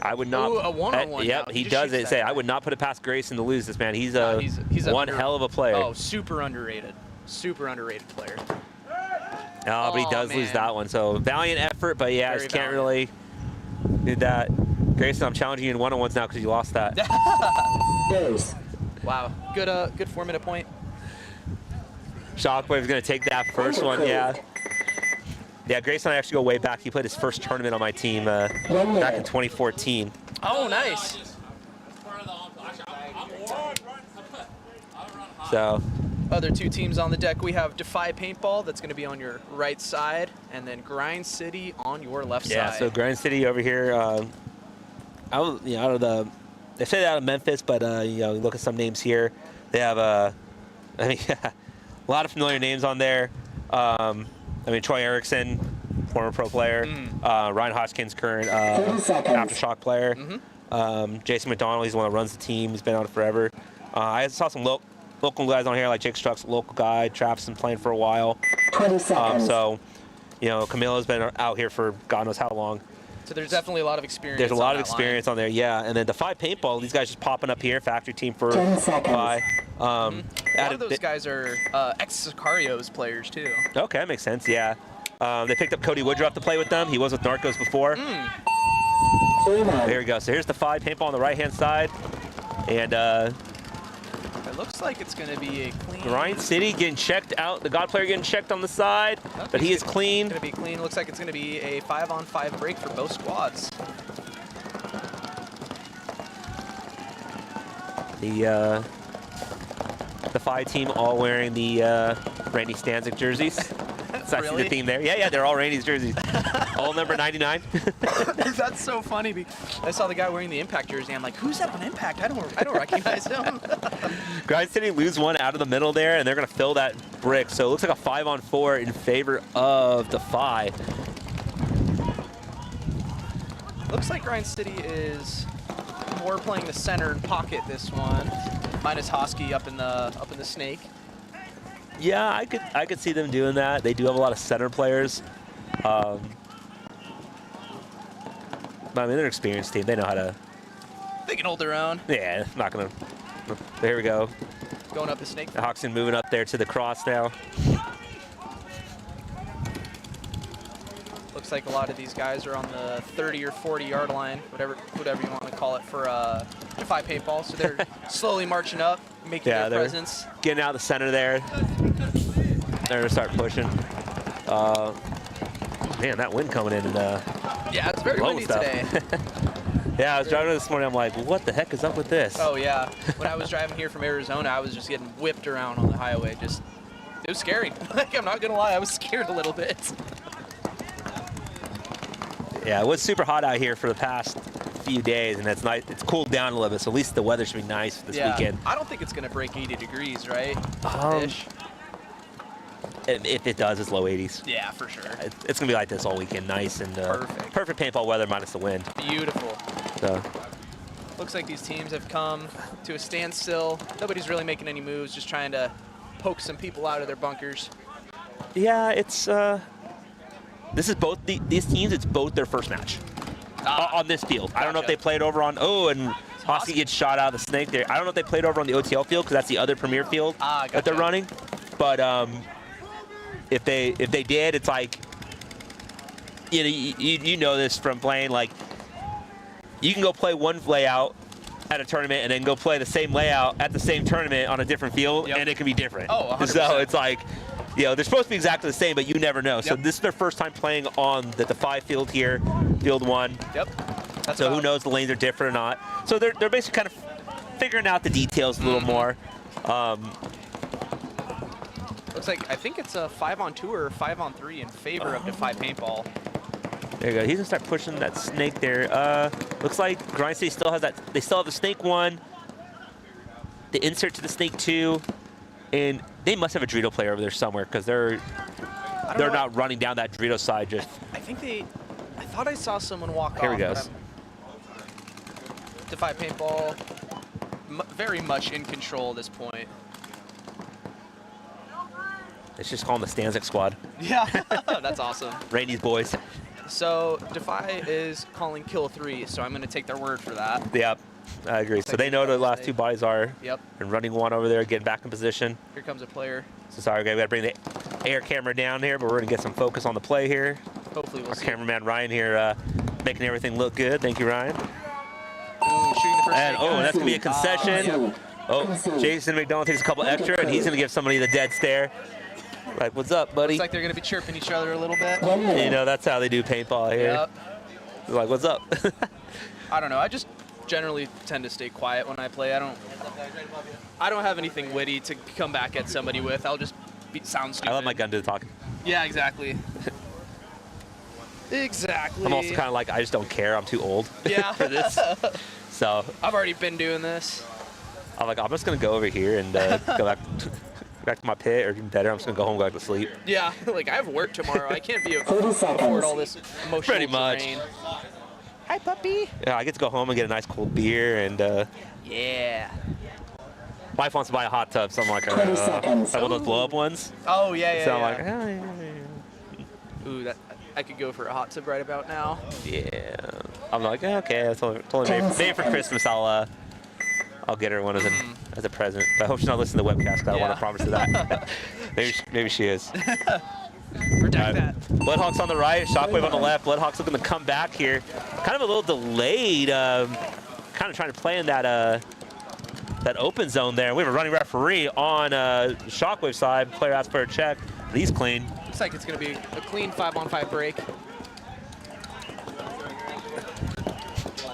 Speaker 9: I would not.
Speaker 11: Ooh, a 1-on-1.
Speaker 9: Yep,
Speaker 11: now.
Speaker 9: he
Speaker 11: just
Speaker 9: does
Speaker 11: shoots
Speaker 9: it.
Speaker 11: that
Speaker 9: Say,
Speaker 11: guy.
Speaker 9: I would not put it past Grayson to lose this man. He's one hell of a player.
Speaker 11: Oh, super underrated player.
Speaker 9: But he does lose that one. So valiant effort, but yeah,
Speaker 11: Very
Speaker 9: just can't
Speaker 11: valiant.
Speaker 9: really do that. Grayson, I'm challenging you in 1-on-1s now because you lost that.
Speaker 11: Wow, good 4-minute point.
Speaker 9: Shockwave's gonna take that first one, yeah. Yeah, Grayson and I actually go way back. He played his first tournament on my team back in 2014.
Speaker 11: Oh, nice.
Speaker 9: So,
Speaker 11: Other two teams on the deck, we have Defy Paintball, that's going to be on your right side, and then Grind City on your left side.
Speaker 9: yeah, so Grind City over here, they say out of Memphis, but look at some names here. They have a lot of familiar names on there. Troy Erickson, former pro player. Ryan Hodgkins, current Aftershock player. Jason McDonald, he's the one that runs the team. He's been on it forever. I saw some local guys on here, like Jake Struck's a local guy. Travis been playing for a while.
Speaker 6: 20 seconds.
Speaker 9: Camilla's been out here for God knows how long.
Speaker 11: So there's definitely a lot of experience.
Speaker 9: There's a lot of
Speaker 11: on that
Speaker 9: experience on there, yeah. And then Defy Paintball, these guys just popping up here, factory team for
Speaker 6: 10 seconds.
Speaker 9: Defy.
Speaker 11: A lot of those guys are ex-Sicarios players, too.
Speaker 9: Okay, that makes sense, yeah. They picked up Cody Woodruff to play with them. He was with Narcos before. There we go. So here's Defy Paintball on the right-hand side. And
Speaker 11: It looks like it's going to be a clean...
Speaker 9: Grind City getting checked out. The God player getting checked on the side, but he is clean.
Speaker 11: It's going to be clean. Looks like it's going to be a 5-on-5 break for both squads.
Speaker 9: The Defy team all wearing the Randy Stanzik jerseys. So I see
Speaker 11: Really?
Speaker 9: the theme there. Yeah, they're all Randy's jerseys. All number 99.
Speaker 11: That's so funny. I saw the guy wearing the Impact jersey. I'm like, who's that on Impact? I don't recognize him.
Speaker 9: Grind City lose one out of the middle there, and they're going to fill that brick. So it looks like a 5-on-4 in favor of Defy.
Speaker 11: Looks like Grind City is more playing the center and pocket this one, minus Hosky up in the snake.
Speaker 9: Yeah, I could see them doing that. They do have a lot of center players. But I mean, they're an experienced team. They know how to.
Speaker 11: They can hold their own.
Speaker 9: Yeah, not gonna. There we go.
Speaker 11: Going up the snake.
Speaker 9: Hoxton moving up there to the cross now.
Speaker 11: Looks like a lot of these guys are on the 30 or 40 yard line, whatever you want to call it, for Defy Paintball. So they're slowly marching up, making their presence.
Speaker 9: Getting out of the center there. They're gonna start pushing. Man, that wind coming in.
Speaker 11: Yeah, it's very windy today.
Speaker 9: Yeah, I was driving this morning. I'm like, what the heck is up with this?
Speaker 11: Oh yeah. When I was driving here from Arizona, I was just getting whipped around on the highway. It was scary. Like, I'm not gonna lie, I was scared a little bit.
Speaker 9: Yeah, it was super hot out here for the past few days, and it's nice. It's cooled down a little bit, so at least the weather should be nice this weekend.
Speaker 11: I don't think it's going to break 80 degrees, right? Ish.
Speaker 9: If it does, it's low 80s.
Speaker 11: Yeah, for sure.
Speaker 9: It's going to be like this all weekend, nice and perfect paintball weather minus the wind.
Speaker 11: Beautiful.
Speaker 9: So.
Speaker 11: Looks like these teams have come to a standstill. Nobody's really making any moves, just trying to poke some people out of their bunkers.
Speaker 9: Yeah, it's this is both these teams. It's both their first match on this field. I don't know if they played over on and Hosky gets shot out of the snake there. I don't know if they played over on the OTL field because that's the other premier field that they're running. But if they did, it's like you know this from playing. Like you can go play one layout at a tournament and then go play the same layout at the same tournament on a different field, and it can be different.
Speaker 11: Oh, 100%.
Speaker 9: So it's like, they're supposed to be exactly the same, but you never know. So this is their first time playing on the Defy field here, field 1.
Speaker 11: Yep.
Speaker 9: So who knows if the lanes are different or not. So they're basically kind of figuring out the details a little more.
Speaker 11: Looks like, I think it's a 5-on-2 or 5-on-3 in favor of Defy paintball.
Speaker 9: There you go. He's gonna start pushing that snake there. Looks like Grind City still has that. They still have the snake 1, the insert to the snake 2, and they must have a Dorito player over there somewhere because they're not running down that Dorito side. Just
Speaker 11: I thought I saw someone walk off.
Speaker 9: Here he goes.
Speaker 11: Defy paintball, very much in control at this point.
Speaker 9: It's just calling the Stanzik squad.
Speaker 11: Yeah, that's awesome.
Speaker 9: Randy's boys.
Speaker 11: So Defy is calling kill 3, so I'm going to take their word for that.
Speaker 9: Yep, I agree. So they know the last 2 bodies are.
Speaker 11: Yep.
Speaker 9: And running 1 over there, getting back in position.
Speaker 11: Here comes a player.
Speaker 9: So sorry, we got to bring the air camera down here, but we're going to get some focus on the play here.
Speaker 11: Hopefully we'll see.
Speaker 9: Cameraman Ryan here making everything look good. Thank you, Ryan.
Speaker 11: Ooh, shooting the first
Speaker 9: and that's going to be a concession. Jason McDonald takes a couple extra, and he's going to give somebody the dead stare. Like, what's up, buddy?
Speaker 11: Looks like they're going to be chirping each other a little bit.
Speaker 9: That's how they do paintball here.
Speaker 11: Yep.
Speaker 9: They're like, what's up?
Speaker 11: I don't know. I just generally tend to stay quiet when I play. I don't have anything witty to come back at somebody with. I'll just sound stupid.
Speaker 9: I let my gun do the talking.
Speaker 11: Yeah, exactly. Exactly.
Speaker 9: I'm also kind of like, I just don't care. I'm too old for this. So
Speaker 11: I've already been doing this.
Speaker 9: I'm like, I'm just going to go over here and go back to my pit, or even better, I'm just gonna go home and go back to sleep.
Speaker 11: Yeah, like I have work tomorrow. I can't be afford all this emotional
Speaker 9: Pretty much.
Speaker 11: terrain. Hi, puppy.
Speaker 9: Yeah, I get to go home and get a nice cold beer, and
Speaker 11: yeah.
Speaker 9: Wife wants to buy a hot tub, so I'm like, one of those blow up ones.
Speaker 11: Oh yeah.
Speaker 9: So I'm like,
Speaker 11: ooh, that I could go for a hot tub right about now.
Speaker 9: Yeah. I'm like, okay, that's totally maybe for Christmas I'll get her one as a present. But I hope she's not listening to the webcast because I don't want to promise her that. maybe she is.
Speaker 11: Protect that.
Speaker 9: Bloodhawk's on the right, Shockwave on the left. Bloodhawk's looking to come back here. Kind of a little delayed, kind of trying to play in that open zone there. We have a running referee on Shockwave side. Player asks for a check. He's clean.
Speaker 11: Looks like it's going to be a clean 5-on-5 break.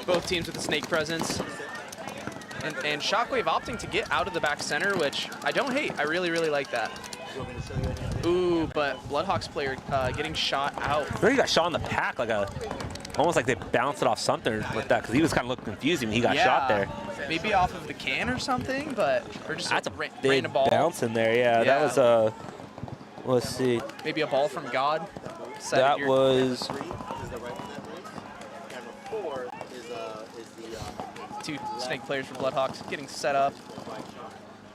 Speaker 11: Both teams with a snake presence. And Shockwave opting to get out of the back center, which I don't hate. I really, really like that. Ooh, but Bloodhawk's player getting shot out.
Speaker 9: I he got shot in the pack, almost like they bounced it off something with that, because he was kind of looking confused when he got shot there.
Speaker 11: Maybe off of the can or something, or just
Speaker 9: that's a
Speaker 11: big
Speaker 9: random ball. Bounce in there, yeah. That was let's see.
Speaker 11: Maybe a ball from God.
Speaker 9: That was.
Speaker 11: Two snake players for Bloodhawks getting set up.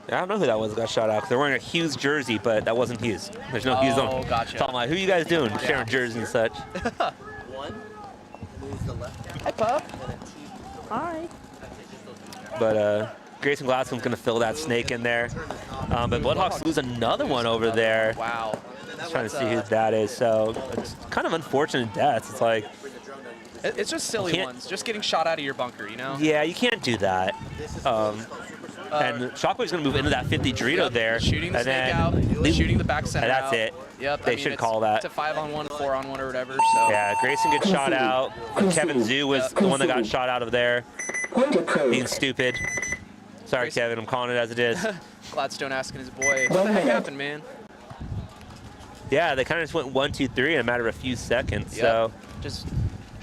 Speaker 9: I don't know who that was that got shot out, because they're wearing a Hughes jersey, but that wasn't Hughes. There's no Hughes on.
Speaker 11: Oh, gotcha.
Speaker 9: So I'm like, who you guys doing? Sharing jerseys and such.
Speaker 11: Hi, pup. Hi.
Speaker 9: But Grayson Glassman's going to fill that snake in there. But Bloodhawks lose another one over there.
Speaker 11: Wow.
Speaker 9: Just trying to see who that is. So it's kind of unfortunate deaths. It's like,
Speaker 11: it's just silly ones. Just getting shot out of your bunker, you know?
Speaker 9: Yeah, you can't do that. And Shockwave's going to move into that 50 Dorito there.
Speaker 11: Shooting the snake out, shooting the back center
Speaker 9: out. That's it.
Speaker 11: Yep.
Speaker 9: They should call that.
Speaker 11: It's a 5-on-1, 4-on-1 or whatever. So.
Speaker 9: Yeah, Grayson gets shot out. Kevin Zhu was the one that got shot out of there. Being stupid. Sorry, Kevin. I'm calling it as it is.
Speaker 11: Gladstone asking his boy, what the heck happened, man?
Speaker 9: Yeah, they kind of just went 1, 2, 3 in a matter of a few seconds.
Speaker 11: Yep.
Speaker 9: So
Speaker 11: just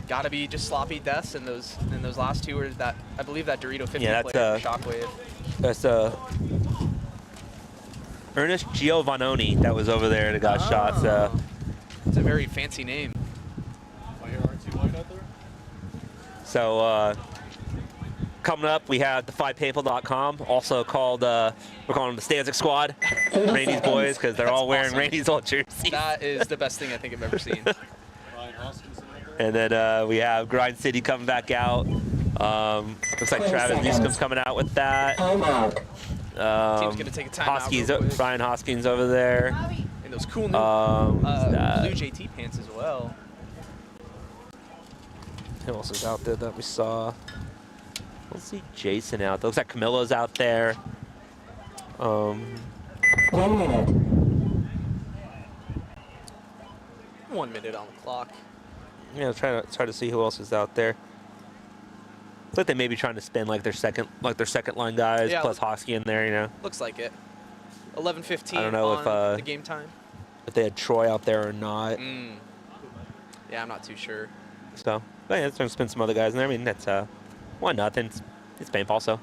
Speaker 11: Gotta be just sloppy deaths, and those last two were that, I believe that Dorito 50
Speaker 9: Yeah,
Speaker 11: player for Shockwave.
Speaker 9: That's Ernest Giovannoni that was over there that got shot. So
Speaker 11: it's a very fancy name.
Speaker 10: I hear RT White out there.
Speaker 9: So coming up, we have defypaypal.com, also called, we're calling them the Stanzik Squad, Randy's boys, because they're all wearing
Speaker 11: awesome.
Speaker 9: Randy's old jerseys.
Speaker 11: That is the best thing I think I've ever seen.
Speaker 9: And then we have Grind City coming back out. Looks like Travis Newsom's coming out with that.
Speaker 11: Team's gonna take a timeout.
Speaker 9: Brian Hoskins over there.
Speaker 11: And those cool new blue JT pants as well.
Speaker 9: Who else is out there that we saw? We'll see Jason out there. Looks like Camilo's out there.
Speaker 6: 1 minute.
Speaker 11: 1 minute on the clock.
Speaker 9: Yeah, try to see who else is out there. Looks like they may be trying to spin like their second line guys,
Speaker 11: Yeah,
Speaker 9: plus Hosky in there, you know.
Speaker 11: Looks like it. 11:15
Speaker 9: I don't know
Speaker 11: on
Speaker 9: if
Speaker 11: the game time.
Speaker 9: if they had Troy out there or not.
Speaker 11: Yeah, I'm not too sure.
Speaker 9: So, but yeah, it's going to spin some other guys in there. I mean, that's why nothing. It's paintball, so.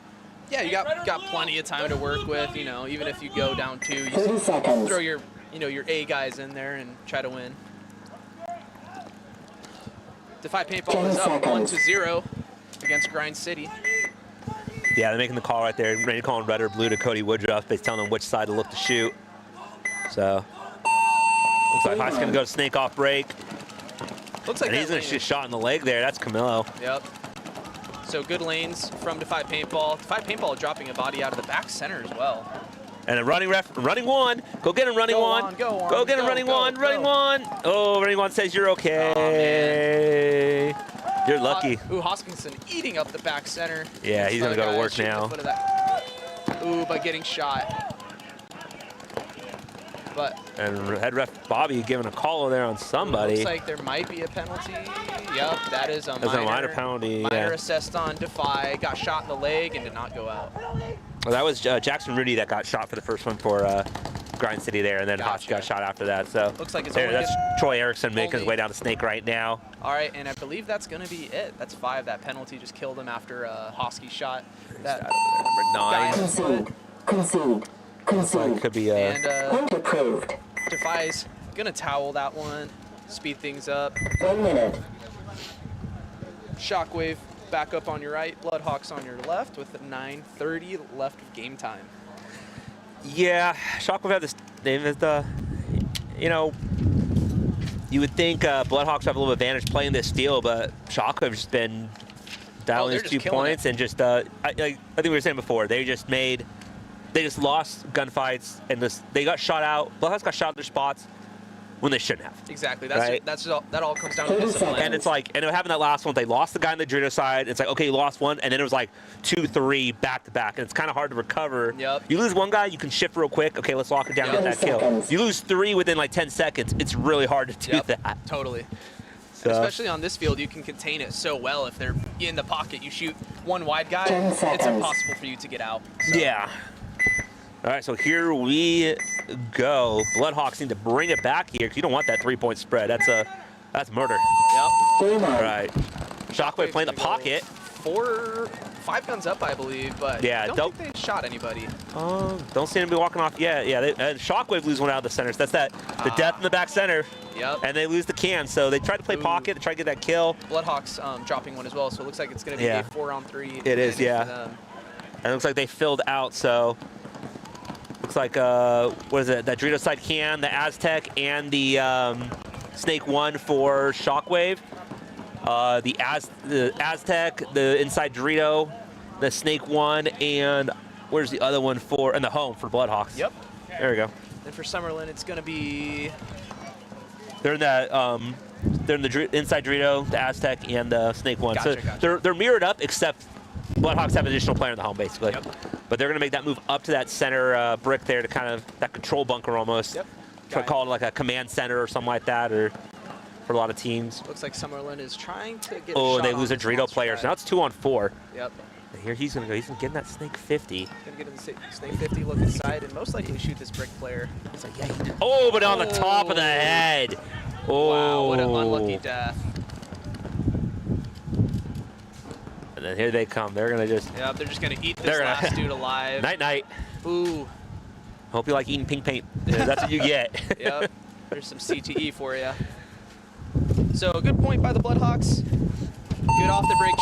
Speaker 11: Yeah, you got plenty of time to work with. You know, even if you go down 2, you
Speaker 6: 30 seconds.
Speaker 11: throw your your A guys in there and try to win. Defy Paintball
Speaker 6: 10
Speaker 11: is up
Speaker 6: seconds.
Speaker 11: 1-0 against Grind City.
Speaker 9: Yeah, they're making the call right there. Randy calling red or blue to Cody Woodruff. They're telling him which side to look to shoot. So, looks like Hoskins going to go to snake off break.
Speaker 11: Looks like
Speaker 9: And he's going to shoot a shot in the leg there. That's Camilo.
Speaker 11: Yep. So good lanes from Defy Paintball. Defy Paintball dropping a body out of the back center as well.
Speaker 9: And a running one. Go get him, running one. Go get him, running one. Running one. Oh, running one says you're okay. You're lucky.
Speaker 11: Ooh, Hoskinson eating up the back center.
Speaker 9: Yeah, he's going to go to work now.
Speaker 11: Ooh, but getting shot. But
Speaker 9: And head ref Bobby giving a call over there on somebody.
Speaker 11: looks like there might be a penalty. Yep, that is a
Speaker 9: That's a minor penalty,
Speaker 11: Minor
Speaker 9: yeah.
Speaker 11: assessed on Defy. Got shot in the leg and did not go out.
Speaker 9: Well, that was Jackson Rudy that got shot for the first one for Grind City there, and then Hotch got shot after that. So
Speaker 11: Looks like it's
Speaker 9: there,
Speaker 11: only
Speaker 9: that's Troy Erickson making his way down to Snake right now.
Speaker 11: All right, and I believe that's going to be it. That's 5. That penalty just killed him after Hosky shot. That
Speaker 9: Number 9.
Speaker 6: Concede.
Speaker 9: Could be
Speaker 11: and
Speaker 6: Point approved.
Speaker 11: Defy's going to towel that one, speed things up.
Speaker 6: 1 minute.
Speaker 11: Shockwave back up on your right, Bloodhawks on your left with 9:30 left of game time.
Speaker 9: Yeah, Shockwave had this name as the, you know, you would think Bloodhawks have a little advantage playing this steel, but Shockwave's just been dialing
Speaker 11: they're
Speaker 9: his
Speaker 11: just
Speaker 9: 2
Speaker 11: killing
Speaker 9: points and just, I think we were saying before, they just lost gunfights and they got shot out. Bloodhawks got shot at their spots when they shouldn't have.
Speaker 11: Exactly.
Speaker 9: Right.
Speaker 11: That all comes down to discipline.
Speaker 9: And it's like, and it happened that last one. They lost the guy on the Dorito side. It's like, okay, you lost one, and then it was like 2, 3 back to back, and it's kind of hard to recover.
Speaker 11: Yep.
Speaker 9: You lose one guy, you can shift real quick. Okay, let's lock it down, get that kill. You lose 3 within like 10 seconds. It's really hard to do that.
Speaker 11: Totally.
Speaker 9: So,
Speaker 11: And especially on this field, you can contain it so well. If they're in the pocket, you shoot one wide guy,
Speaker 6: 10
Speaker 11: it's
Speaker 6: seconds.
Speaker 11: impossible for you to get out. So.
Speaker 9: yeah. All right, so here we go. Bloodhawks need to bring it back here because you don't want that 3-point spread. That's murder.
Speaker 11: Yep.
Speaker 9: All right. Shockwave playing the pocket.
Speaker 11: 5 guns up, I believe, but
Speaker 9: Yeah,
Speaker 11: I don't think they shot anybody.
Speaker 9: Don't see anybody walking off. Yeah. Shockwave lose one out of the center. So that's the death in the back center.
Speaker 11: Yep.
Speaker 9: And they lose the can. So they tried to play pocket, they tried to get that kill.
Speaker 11: Bloodhawks dropping one as well, so it looks like it's going to be a 4-on-3.
Speaker 9: It is,
Speaker 11: advantage
Speaker 9: yeah.
Speaker 11: for them.
Speaker 9: And it looks like they filled out. So looks like what is it? That Dorito side can, the Aztec, and the Snake 1 for Shockwave. The Aztec, the inside Dorito, the Snake 1, and where's the other one for? And the home for Bloodhawks.
Speaker 11: Yep.
Speaker 9: There we go.
Speaker 11: And for Summerlin, it's going to be...
Speaker 9: They're in that. They're in the inside Dorito, the Aztec, and the Snake 1.
Speaker 11: Gotcha,
Speaker 9: So they're mirrored up, except Bloodhawks have an additional player in the home, basically.
Speaker 11: Yep.
Speaker 9: But they're going to make that move up to that center brick there to kind of that control bunker almost.
Speaker 11: Yep.
Speaker 9: Try to call it like a command center or something like that, or for a lot of teams.
Speaker 11: Looks like Summerlin is trying to get
Speaker 9: Oh,
Speaker 11: a shot
Speaker 9: they lose
Speaker 11: on
Speaker 9: a
Speaker 11: this
Speaker 9: Dorito
Speaker 11: monster
Speaker 9: player.
Speaker 11: guy.
Speaker 9: So now it's 2-on-4.
Speaker 11: Yep.
Speaker 9: Here he's going to go. He's going to get in that Snake 50.
Speaker 11: Gonna get in the Snake 50, look inside, and most likely shoot this brick player.
Speaker 9: It's like, yeah, he did. Oh, but on the top of the head. Oh.
Speaker 11: Wow, what an unlucky death.
Speaker 9: then here they come. They're gonna just.
Speaker 11: Yep, they're just gonna eat this last dude alive.
Speaker 9: Night night.
Speaker 11: Ooh.
Speaker 9: Hope you like eating pink paint. That's what you get.
Speaker 11: Yep. There's some CTE for you. So good point by the Bloodhawks. Good off the break.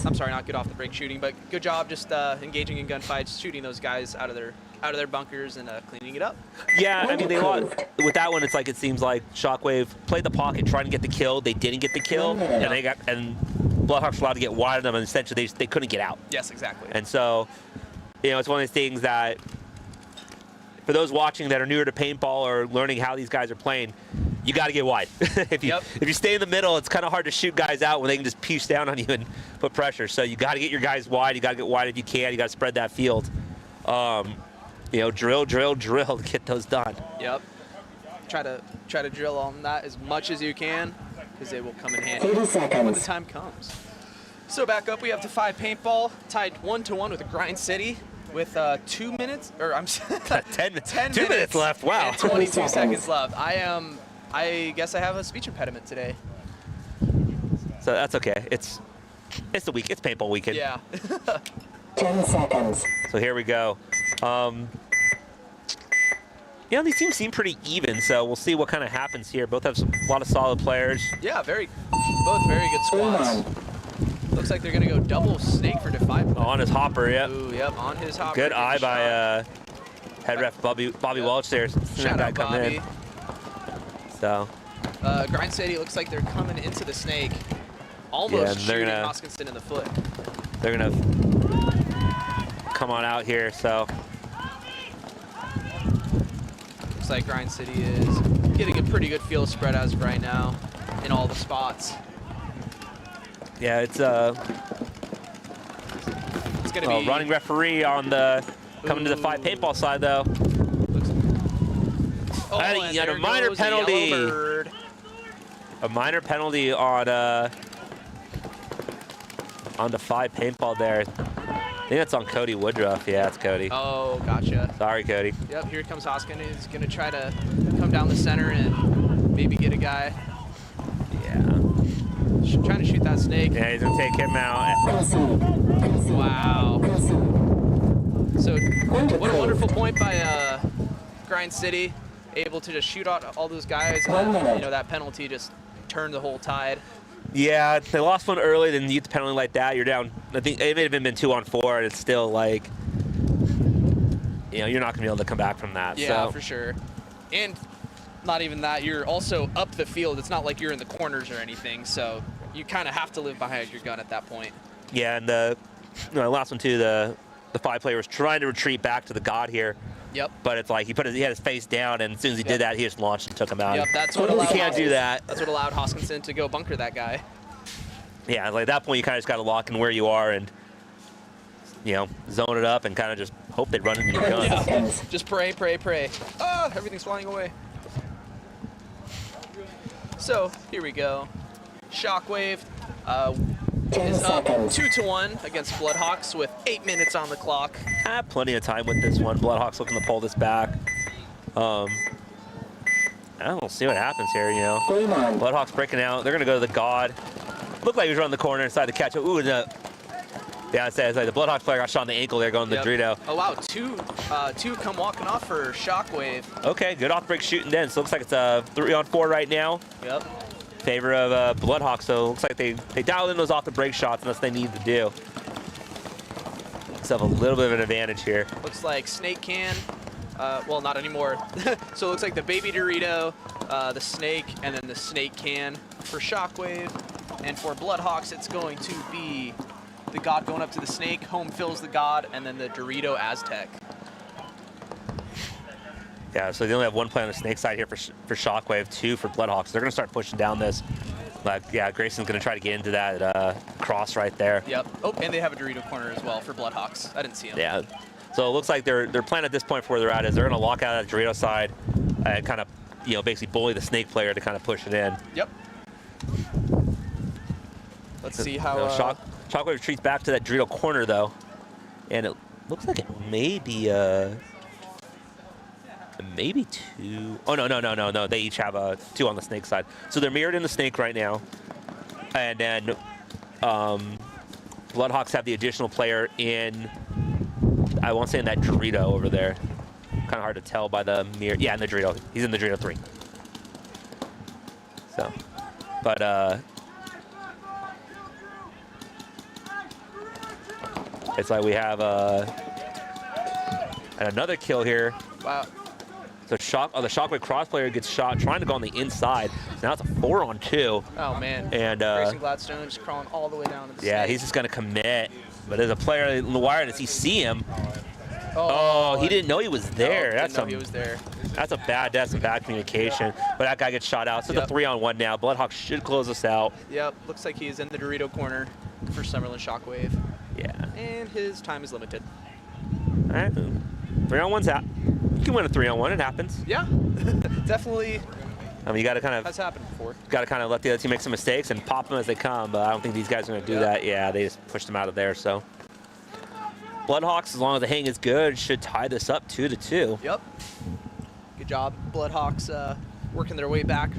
Speaker 11: I'm sorry, not good off the break shooting, but good job just engaging in gunfights, shooting those guys out of their bunkers and cleaning it up.
Speaker 9: Yeah, I mean, they lost. With that one, it's like it seems like Shockwave played the pocket, trying to get the kill. They didn't get the kill, and Bloodhawks were allowed to get wide of them, and essentially they couldn't get out.
Speaker 11: Yes, exactly.
Speaker 9: And so, you know, it's one of those things that for those watching that are newer to paintball or learning how these guys are playing, you got to get wide. If you stay in the middle, it's kind of hard to shoot guys out when they can just piece down on you and put pressure. So you got to get your guys wide. You got to get wide if you can. You got to spread that field. You know, drill to get those done.
Speaker 11: Yep. Try to drill on that as much as you can, because they will come in handy
Speaker 6: 30 seconds.
Speaker 11: when the time comes. So back up, we have Defy Paintball tied 1-1 with Grind City with 2 minutes, or I'm
Speaker 9: 10
Speaker 11: minutes
Speaker 9: minutes left. Wow.
Speaker 11: and 22 seconds left. I guess I have a speech impediment today.
Speaker 9: So that's okay. It's the week. It's paintball weekend.
Speaker 11: Yeah.
Speaker 6: 10 seconds.
Speaker 9: So here we go. You know, these teams seem pretty even, so we'll see what kind of happens here. Both have a lot of solid players.
Speaker 11: Yeah, both very good squads. Looks like they're gonna go double snake for Defy.
Speaker 9: Oh, on his hopper, yep.
Speaker 11: Ooh, yep, on his hopper.
Speaker 9: Good eye by head ref Bobby Welch there.
Speaker 11: Shout out Bobby.
Speaker 9: In. So.
Speaker 11: Grind City looks like they're coming into the snake, almost shooting Hoskinson in the foot.
Speaker 9: They're gonna come on out here, so.
Speaker 11: Looks like Grind City is getting a pretty good field spread as of right now in all the spots.
Speaker 9: Yeah, it's
Speaker 11: gonna be
Speaker 9: running referee on the coming to the Defy paintball side though. And a minor penalty. A minor penalty on Defy paintball there. I think that's on Cody Woodruff. Yeah, it's Cody.
Speaker 11: Oh, gotcha.
Speaker 9: Sorry, Cody.
Speaker 11: Yep, here comes Hoskin. He's going to try to come down the center and maybe get a guy.
Speaker 9: Yeah.
Speaker 11: Trying to shoot that snake.
Speaker 9: Yeah, he's going to take him out.
Speaker 11: Wow. So, what a wonderful point by Grind City. Able to just shoot out all those guys. And, you know, that penalty just turned the whole tide.
Speaker 9: Yeah, they lost one early, then you get the penalty like that, you're down. I think it may have been 2-on-4, and it's still like, you know, you're not going to be able to come back from that.
Speaker 11: Yeah,
Speaker 9: so.
Speaker 11: for sure. And not even that, you're also up the field. It's not like you're in the corners or anything, so you kind of have to live behind your gun at that point.
Speaker 9: Yeah, and the last one too, the Defy player was trying to retreat back to the God here.
Speaker 11: Yep.
Speaker 9: But it's like he had his face down, and as soon as he did that, he just launched and took him out.
Speaker 11: Yep, that's what allowed.
Speaker 9: You can't do that.
Speaker 11: That's what allowed Hoskinson to go bunker that guy.
Speaker 9: Yeah, like at that point, you kind of just got to lock in where you are and, you know, zone it up and kind of just hope they run into your gun.
Speaker 11: Yeah. Just pray, pray, pray. Ah, everything's flying away. So here we go. Shockwave is up 2-1 against Bloodhawks with 8 minutes on the clock.
Speaker 9: Plenty of time with this one. Bloodhawks looking to pull this back. I don't see what happens here, you know. Bloodhawks breaking out. They're going to go to the God. Looked like he was running the corner inside the catch. Ooh, yeah, it says like the Bloodhawks player got shot in the ankle there going to the Dorito.
Speaker 11: Oh, wow. Two come walking off for Shockwave.
Speaker 9: Okay, good off-break shooting then. So it looks like it's a 3-on-4 right now.
Speaker 11: Yep.
Speaker 9: Favor of Bloodhawks, so it looks like they dialed in those off-the-break shots, and that's what they need to do. So have a little bit of an advantage here.
Speaker 11: Looks like Snake Can. Well, not anymore. So it looks like the Baby Dorito, the Snake, and then the Snake Can for Shockwave. And for Bloodhawks, it's going to be the God going up to the Snake, home fills the God, and then the Dorito Aztec.
Speaker 9: Yeah, so they only have one play on the Snake side here for Shockwave, 2 for Bloodhawks. They're going to start pushing down this. Like, yeah, Grayson's going to try to get into that cross right there.
Speaker 11: Yep. Oh, and they have a Dorito corner as well for Bloodhawks. I didn't see him.
Speaker 9: Yeah. So it looks like their plan at this point for where they're at is they're going to lock out that Dorito side and kind of, you know, basically bully the Snake player to kind of push it in.
Speaker 11: Yep. Let's see how...
Speaker 9: Shockwave retreats back to that Dorito corner, though. And it looks like it may be... maybe 2. Oh, no. They each have 2 on the Snake side. So they're mirrored in the Snake right now. And then Bloodhawks have the additional player in, I won't say in that Dorito over there. Kind of hard to tell by the mirror. Yeah, in the Dorito. He's in the Dorito 3. So, but it's like we have another kill here.
Speaker 11: Wow.
Speaker 9: So the Shockwave cross player gets shot trying to go on the inside. Now it's a 4-on-2.
Speaker 11: Oh man.
Speaker 9: And
Speaker 11: Grayson Gladstone just crawling all the way down to the
Speaker 9: yeah,
Speaker 11: snake.
Speaker 9: he's just gonna commit. But there's a player in the wire. Does he see him?
Speaker 11: Oh,
Speaker 9: he didn't know he was there.
Speaker 11: No, didn't know he was there.
Speaker 9: That's some bad communication. But that guy gets shot out. So it's a 3-on-1 now. Bloodhawks should close us out.
Speaker 11: Yep, looks like he's in the Dorito corner for Summerlin Shockwave.
Speaker 9: Yeah.
Speaker 11: And his time is limited.
Speaker 9: All right. 3-on-1's out. You can win a 3-on-1. It happens.
Speaker 11: Yeah, definitely.
Speaker 9: I mean, you got to kind of.
Speaker 11: Has happened before.
Speaker 9: Got to kind of let the other team make some mistakes and pop them as they come. But I don't think these guys are going to do that. Yeah, they just pushed them out of there. So Bloodhawks, as long as the hang is good, should tie this up 2-2.
Speaker 11: Yep. Good job, Bloodhawks, working their way back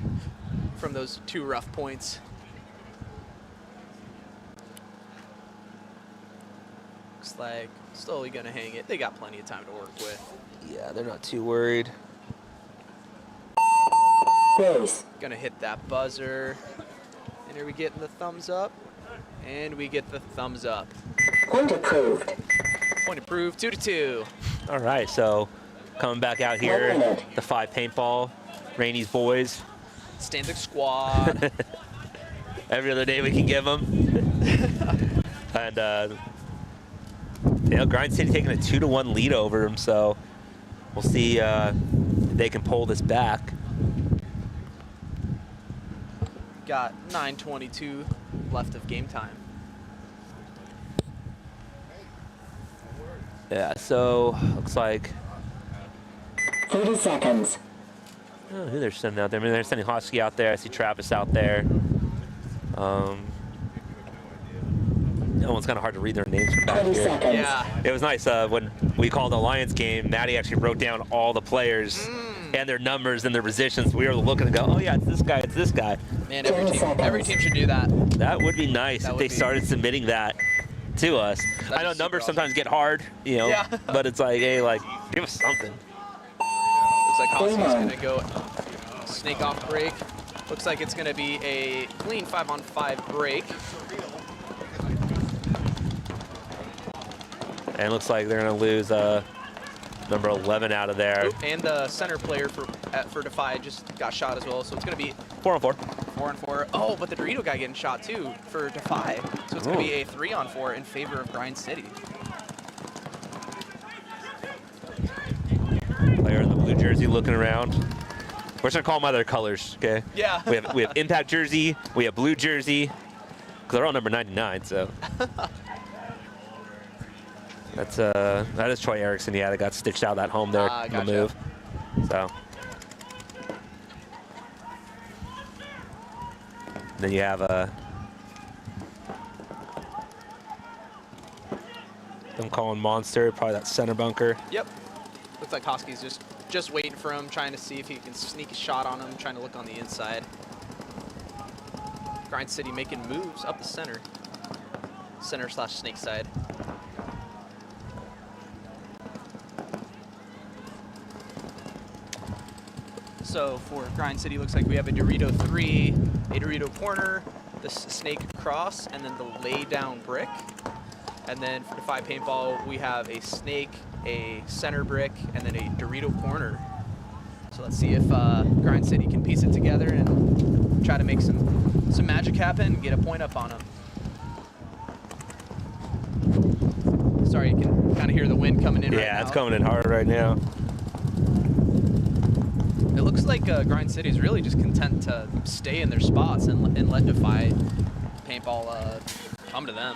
Speaker 11: from those 2 rough points. Looks like slowly gonna hang it. They got plenty of time to work with.
Speaker 9: Yeah, they're not too worried.
Speaker 6: Race.
Speaker 11: Gonna hit that buzzer. And are we getting the thumbs up? And we get the thumbs up.
Speaker 6: Point approved.
Speaker 11: Point approved, 2-2.
Speaker 9: All right, so coming back out here, the 5 paintball, Rainey's boys.
Speaker 11: Stand-up squad.
Speaker 9: Every other day we can give them. And Grind City taking a 2-1 lead over them, so we'll see if they can pull this back.
Speaker 11: Got 9:22 left of game time.
Speaker 9: Yeah, so looks like
Speaker 6: 30 seconds.
Speaker 9: I don't know who they're sending out there. I mean, they're sending Hosky out there. I see Travis out there. That one's kind of hard to read their names from back here.
Speaker 11: Yeah.
Speaker 9: It was nice when we called the Lions game. Maddie actually wrote down all the players and their numbers and their positions. We were looking and go, oh yeah, it's this guy, it's this guy.
Speaker 11: Man, every team should do that.
Speaker 9: That would be nice if they started submitting that to us. I know numbers sometimes get hard, you know, but it's like, hey, like, give us something.
Speaker 11: Looks like Hoskey's gonna go snake off break. Looks like it's gonna be a clean 5-on-5 break.
Speaker 9: And it looks like they're gonna lose number 11 out of there.
Speaker 11: Oop, and the center player for Defy just got shot as well, so it's gonna be
Speaker 9: 4-on-4.
Speaker 11: 4-on-4. Oh, but the Dorito guy getting shot too for Defy, so it's gonna be a 3-on-4 in favor of Grind City.
Speaker 9: Player in the blue jersey looking around. We're just gonna call them by their colors, okay?
Speaker 11: Yeah.
Speaker 9: we have Impact jersey, we have blue jersey, because they're all number 99, so. That is Troy Erickson, yeah, that got stitched out that home there on the move. So. Then you have them calling Monster, probably that center bunker.
Speaker 11: Yep. Looks like Hosky's just waiting for him, trying to see if he can sneak a shot on him, trying to look on the inside. Grind City making moves up the center. Center/snake side. So for Grind City, looks like we have a Dorito 3, a Dorito corner, the snake cross, and then the lay down brick. And then for Defy Paintball, we have a snake, a center brick, and then a Dorito corner. So let's see if Grind City can piece it together and try to make some magic happen and get a point up on them. Sorry, you can kind of hear the wind coming in right now.
Speaker 9: Yeah, it's coming in hard right now.
Speaker 11: It looks like Grind City is really just content to stay in their spots and let Defy Paintball come to them.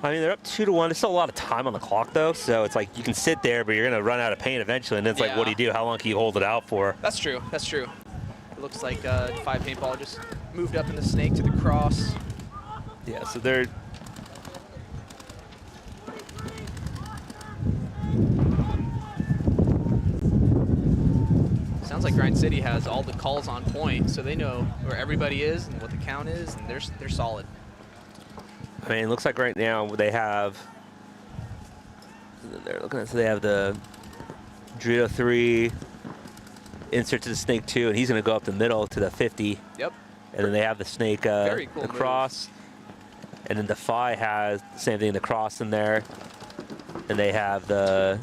Speaker 9: I mean, they're up 2-1. There's still a lot of time on the clock, though, so it's like you can sit there, but you're going to run out of paint eventually, and it's like, what do? How long can you hold it out for?
Speaker 11: That's true. That's true. It looks like Defy Paintball just moved up in the snake to the cross.
Speaker 9: Yeah, so they're...
Speaker 11: Sounds like Grind City has all the calls on point, so they know where everybody is and what the count is, and they're solid.
Speaker 9: I mean, it looks like right now they have. They're looking at, so they have the Dorito 3 insert to the Snake 2, and he's going to go up the middle to the 50.
Speaker 11: Yep.
Speaker 9: And then they have the Snake
Speaker 11: Very cool
Speaker 9: the cross. And then Defy has the same thing, the cross in there. And they have the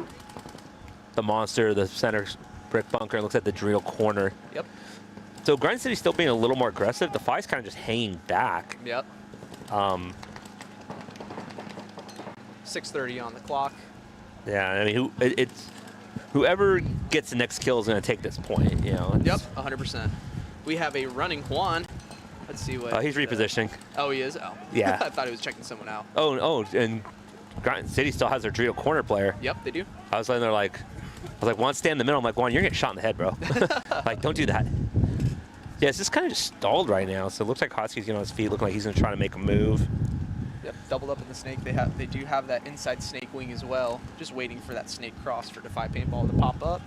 Speaker 9: monster, the center brick bunker. It looks like the Dorito corner.
Speaker 11: Yep.
Speaker 9: So Grind City's still being a little more aggressive. Defy's kind of just hanging back.
Speaker 11: Yep. 6:30 on the clock.
Speaker 9: Yeah, I mean, whoever gets the next kill is going to take this point, you know.
Speaker 11: Yep, 100%. We have a running Juan. Let's see what.
Speaker 9: He's repositioning.
Speaker 11: Oh, he is? Oh.
Speaker 9: Yeah.
Speaker 11: I thought he was checking someone out.
Speaker 9: Oh, and Grind City still has their Dorito corner player.
Speaker 11: Yep, they do.
Speaker 9: I was like, Juan, stand in the middle. I'm like, Juan, you're getting shot in the head, bro. Like, don't do that. Yeah, it's just kind of just stalled right now. So it looks like Hotski's getting on his feet, looking like he's going to try to make a move.
Speaker 11: Yep, doubled up in the Snake. They do have that inside Snake wing as well. Just waiting for that Snake cross for Defy Paintball to pop up.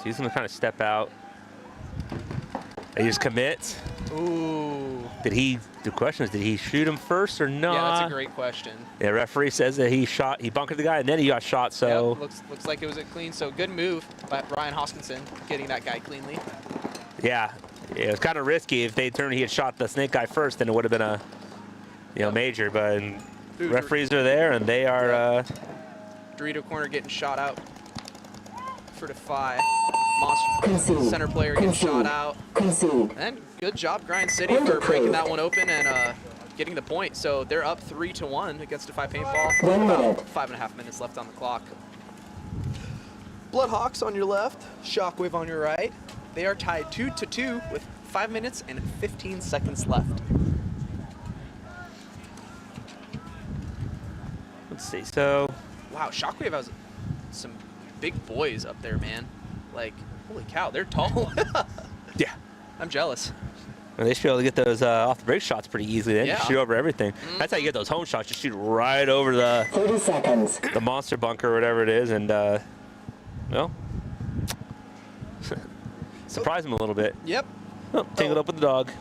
Speaker 9: He's going to kind of step out. He just commits.
Speaker 11: Ooh.
Speaker 9: The question is, did he shoot him first or not?
Speaker 11: Yeah, that's a great question.
Speaker 9: Yeah, referee says that he bunkered the guy and then he got shot, so.
Speaker 11: Yep, looks like it was a clean, so good move by Ryan Hoskinson, getting that guy cleanly.
Speaker 9: Yeah, it was kind of risky. If he had shot the Snake guy first, then it would have been a major, but referees are there and they are.
Speaker 11: Dorito corner getting shot out for Defy. Monster center player getting shot out. And good job, Grind City, for breaking that one open and getting the point. So they're up 3-1 against Defy Paintball.
Speaker 6: 1 minute.
Speaker 11: 5.5 minutes left on the clock. Bloodhawks on your left, Shockwave on your right. They are tied 2-2 with 5 minutes and 15 seconds left.
Speaker 9: Let's see, so.
Speaker 11: Wow, Shockwave has some big boys up there, man. Like, holy cow, they're tall.
Speaker 9: Yeah.
Speaker 11: I'm jealous.
Speaker 9: Well, they should be able to get those off the break shots pretty easily. Then just shoot over everything. That's how you get those home shots. Just shoot right over the
Speaker 6: 30 seconds.
Speaker 9: The monster bunker or whatever it is, and well, surprise him a little bit.
Speaker 11: Yep.
Speaker 9: Oh, tangled up with the dog.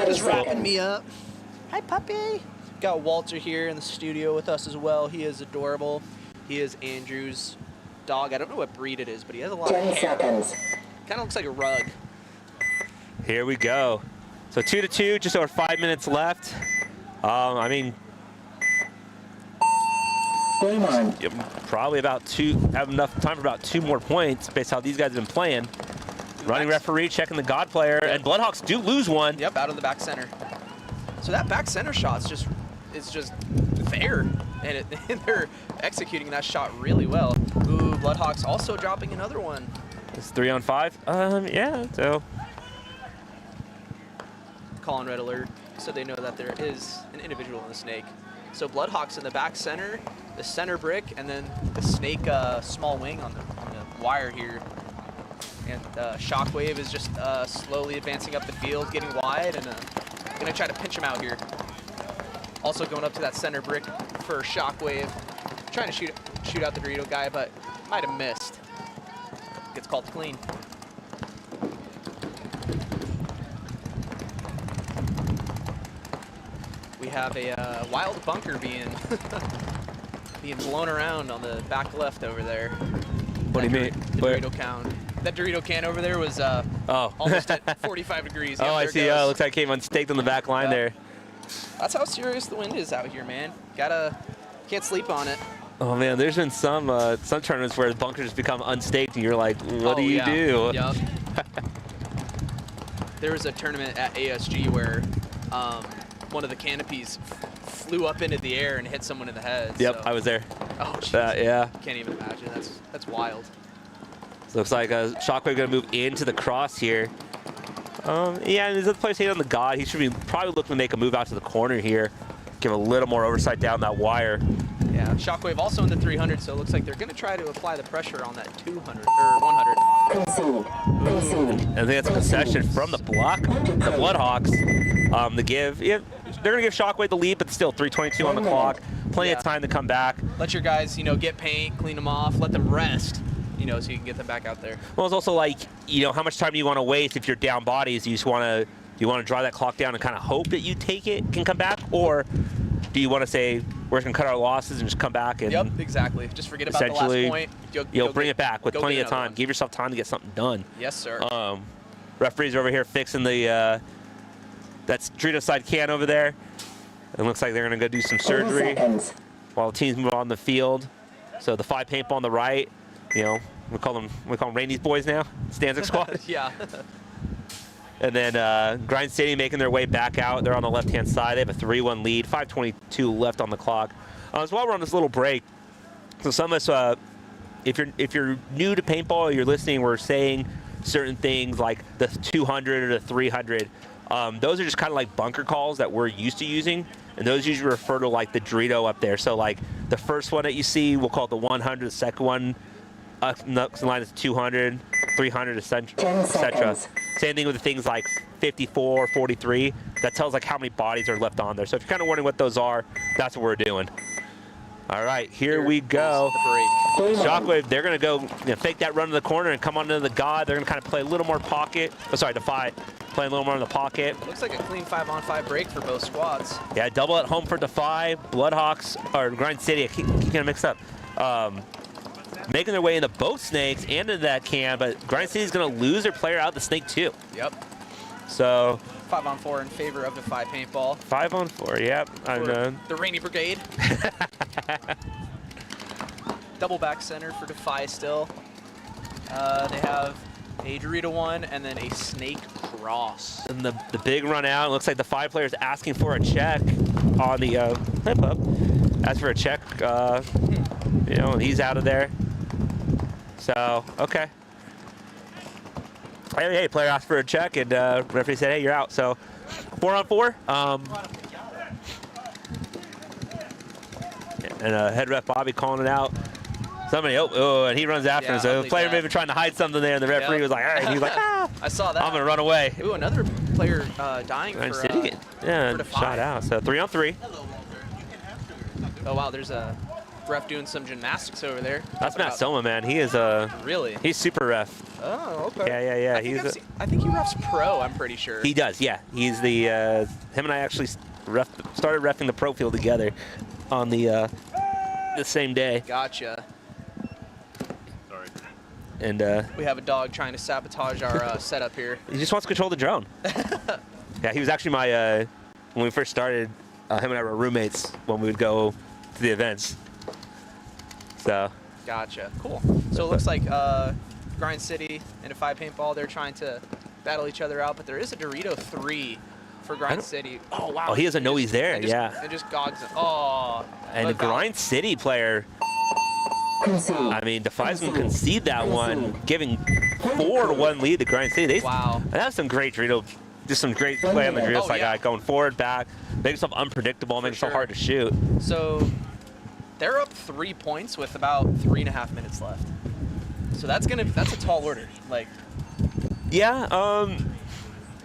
Speaker 11: Just wrapping me up. Hi, puppy. Got Walter here in the studio with us as well. He is adorable. He is Andrew's dog. I don't know what breed it is, but he has a lot
Speaker 6: 10
Speaker 11: of hair.
Speaker 6: seconds.
Speaker 11: Kind of looks like a rug.
Speaker 9: Here we go. So 2-2, just over 5 minutes left. I mean,
Speaker 6: Game on.
Speaker 9: probably have enough time for about 2 more points based on how these guys have been playing. Running referee checking the God player, and Bloodhawks do lose one.
Speaker 11: Yep, out of the back center. So that back center shot's just there, and they're executing that shot really well. Ooh, Bloodhawks also dropping another one.
Speaker 9: It's 3 on 5. Yeah, so.
Speaker 11: Call on red alert, so they know that there is an individual in the Snake. So Bloodhawks in the back center, the center brick, and then the Snake small wing on the wire here. And Shockwave is just slowly advancing up the field, getting wide, and gonna try to pinch him out here. Also going up to that center brick for Shockwave, trying to shoot out the Dorito guy, but might have missed. Gets called clean. We have a wild bunker being blown around on the back left over there.
Speaker 9: What do you mean?
Speaker 11: The Dorito can. That Dorito can over there was almost at 45 degrees.
Speaker 9: Oh, I see. Looks like it came unstaked on the back line there.
Speaker 11: That's how serious the wind is out here, man. Can't sleep on it.
Speaker 9: Oh man, there's been some tournaments where the bunkers become unstaked, and you're like, what do you do?
Speaker 11: Yep. There was a tournament at ASG where one of the canopies flew up into the air and hit someone in the head.
Speaker 9: Yep,
Speaker 11: so.
Speaker 9: I was there.
Speaker 11: Oh, jeez.
Speaker 9: Yeah.
Speaker 11: Can't even imagine. That's wild.
Speaker 9: So looks like Shockwave gonna move into the cross here. Yeah, and there's other players hitting on the God. He should be probably looking to make a move out to the corner here. Give a little more oversight down that wire.
Speaker 11: Yeah, Shockwave also in the 300, so it looks like they're gonna try to apply the pressure on that 200 or 100.
Speaker 6: Concede.
Speaker 9: I think that's a concession from the block. The Bloodhawks, the give. Yeah, they're gonna give Shockwave the lead, but still 3:22 on the clock. Plenty of time to come back.
Speaker 11: Let your guys, get paint, clean them off, let them rest, so you can get them back out there.
Speaker 9: Well, it's also like, how much time do you want to waste if you're down bodies? You just want to you want to draw that clock down and kind of hope that you take it can come back, or do you want to say we're just gonna cut our losses and just come back and
Speaker 11: Yep, exactly. Just forget about the last point.
Speaker 9: You'll bring it back with plenty of time. Give yourself time to get something done.
Speaker 11: Yes, sir.
Speaker 9: Referees over here fixing the that Dorito side can over there. It looks like they're gonna go do some surgery while the teams move on the field. So the 5 paintball on the right, you know, we call them Rainey's boys now, Stanzik squad.
Speaker 11: Yeah.
Speaker 9: And then Grind City making their way back out. They're on the left-hand side. They have a 3-1 lead, 5:22 left on the clock. So while we're on this little break, so some of us, if you're new to paintball, you're listening, we're saying certain things like the 200 or the 300. Those are just kind of like bunker calls that we're used to using, and those usually refer to like the Dorito up there. So like the first one that you see, we'll call it the 100. The second one, next line is 200, 300, etc. Same thing with the things like 54, 43. That tells like how many bodies are left on there. So if you're kind of wondering what those are, that's what we're doing. All right, here we go. Shockwave, they're going to go fake that run to the corner and come on into the God. They're going to kind of play a little more pocket. Oh, sorry, Defy playing a little more in the pocket.
Speaker 11: Looks like a clean 5-on-5 break for both squads.
Speaker 9: Yeah, double at home for Defy. Bloodhawks, or Grind City, I keep getting mixed up. Making their way into both snakes and into that can, but Grind City's going to lose their player out the snake too.
Speaker 11: Yep.
Speaker 9: So
Speaker 11: 5-on-4 in favor of Defy paintball.
Speaker 9: 5-on-4, yep.
Speaker 11: The Rainy Brigade. Double back center for Defy still. They have a Dorito one and then a snake cross.
Speaker 9: And the big run out. It looks like the 5 players asking for a check on the flip up. Ask for a check. You know, he's out of there. So, okay. Hey, player asked for a check, and referee said, hey, you're out. So, 4-on-4. And head ref Bobby calling it out. Somebody, and he runs after him. So the player may have been trying to hide something there, and the referee was like, all right. He was like, ah.
Speaker 11: I saw that.
Speaker 9: I'm going to run away.
Speaker 11: Ooh, another player dying for
Speaker 9: shot out. So 3-on-3.
Speaker 11: Oh, wow, there's a ref doing some gymnastics over there.
Speaker 9: That's Matt Soma, man. He is
Speaker 11: really?
Speaker 9: He's super ref.
Speaker 11: Oh, okay.
Speaker 9: Yeah.
Speaker 11: I think he refs pro, I'm pretty sure.
Speaker 9: He does, yeah. He's the, him and I actually started reffing the pro field together on the same day.
Speaker 11: Gotcha.
Speaker 9: Sorry. And
Speaker 11: we have a dog trying to sabotage our setup here.
Speaker 9: He just wants to control the drone. Yeah, he was actually my, when we first started, him and I were roommates when we would go to the events. So.
Speaker 11: Gotcha. Cool. So it looks like Grind City and Defy paintball, they're trying to battle each other out, but there is a Dorito 3 for Grind City. Oh, wow.
Speaker 9: Oh, he doesn't know he's there, yeah.
Speaker 11: It just gogs it. Oh.
Speaker 9: And the Grind City player, I mean, Defy's going to concede that one, giving 4-1 lead to Grind City.
Speaker 11: Wow.
Speaker 9: And that's some great Dorito, just some great play on the Dorito side guy, going forward, back, making himself unpredictable, making himself hard to shoot.
Speaker 11: So they're up 3 points with about 3.5 minutes left. So that's a tall order. Like.
Speaker 9: Yeah,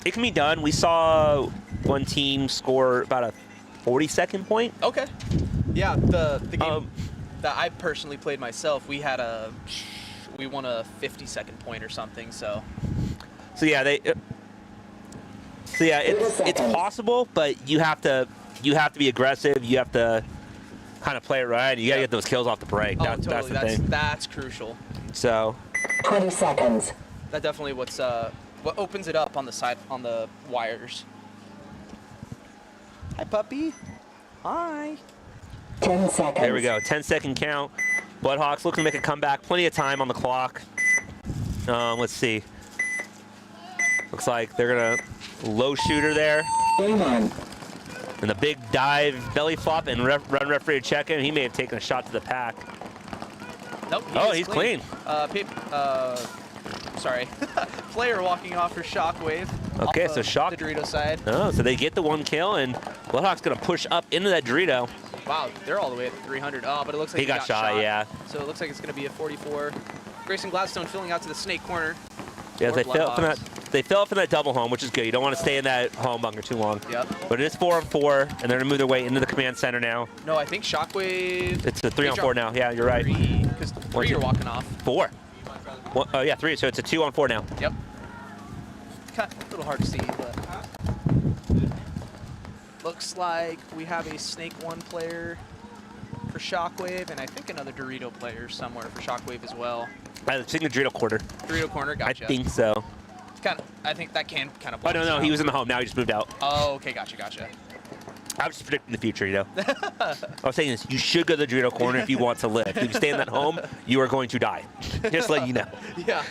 Speaker 9: it can be done. We saw one team score about a 40-second point.
Speaker 11: Okay. Yeah, the game that I personally played myself, we won a 50-second point or something. So
Speaker 9: yeah, it's possible, but you have to be aggressive. You have to kind of play it right. You got to get those kills off the break.
Speaker 11: Totally.
Speaker 9: That's the thing.
Speaker 11: That's crucial.
Speaker 9: So
Speaker 6: 20 seconds.
Speaker 11: That definitely what opens it up on the side, on the wires. Hi, puppy. Hi.
Speaker 6: 10 seconds.
Speaker 9: There we go. 10-second count. Bloodhawks looking to make a comeback. Plenty of time on the clock. Let's see. Looks like they're going to low shooter there.
Speaker 6: Game on.
Speaker 9: And the big dive belly flop and run referee to check in. He may have taken a shot to the pack.
Speaker 11: Nope.
Speaker 9: He's clean.
Speaker 11: Sorry. Player walking off for Shockwave.
Speaker 9: Okay, so Shock.
Speaker 11: The Dorito side.
Speaker 9: Oh, so they get the 1 kill, and Bloodhawk's going to push up into that Dorito.
Speaker 11: Wow, they're all the way at 300. Oh, but it looks like
Speaker 9: he got shot, yeah.
Speaker 11: So it looks like it's going to be a 44. Grayson Gladstone filling out to the snake corner.
Speaker 9: Yeah, they fell from that double home, which is good. You don't want to stay in that home bunker too long.
Speaker 11: Yep.
Speaker 9: But it is 4-on-4, and they're going to move their way into the command center now.
Speaker 11: No, I think Shockwave.
Speaker 9: It's a 3-on-4 now. Yeah, you're right.
Speaker 11: 3, because 3 are walking off.
Speaker 9: 4. Well, yeah, 3. So it's a 2-on-4 now.
Speaker 11: Yep. A little hard to see, but Looks like we have a Snake 1 player for Shockwave, and I think another Dorito player somewhere for Shockwave as well.
Speaker 9: I think the Dorito quarter.
Speaker 11: Dorito corner, gotcha.
Speaker 9: I think so.
Speaker 11: I think that can kind of.
Speaker 9: Oh, no, he was in the home. Now he just moved out.
Speaker 11: Oh, okay, gotcha.
Speaker 9: I was just predicting the future, you know. I was saying this, you should go to the Dorito corner if you want to live. If you stay in that home, you are going to die. Just let you know.
Speaker 11: Yeah.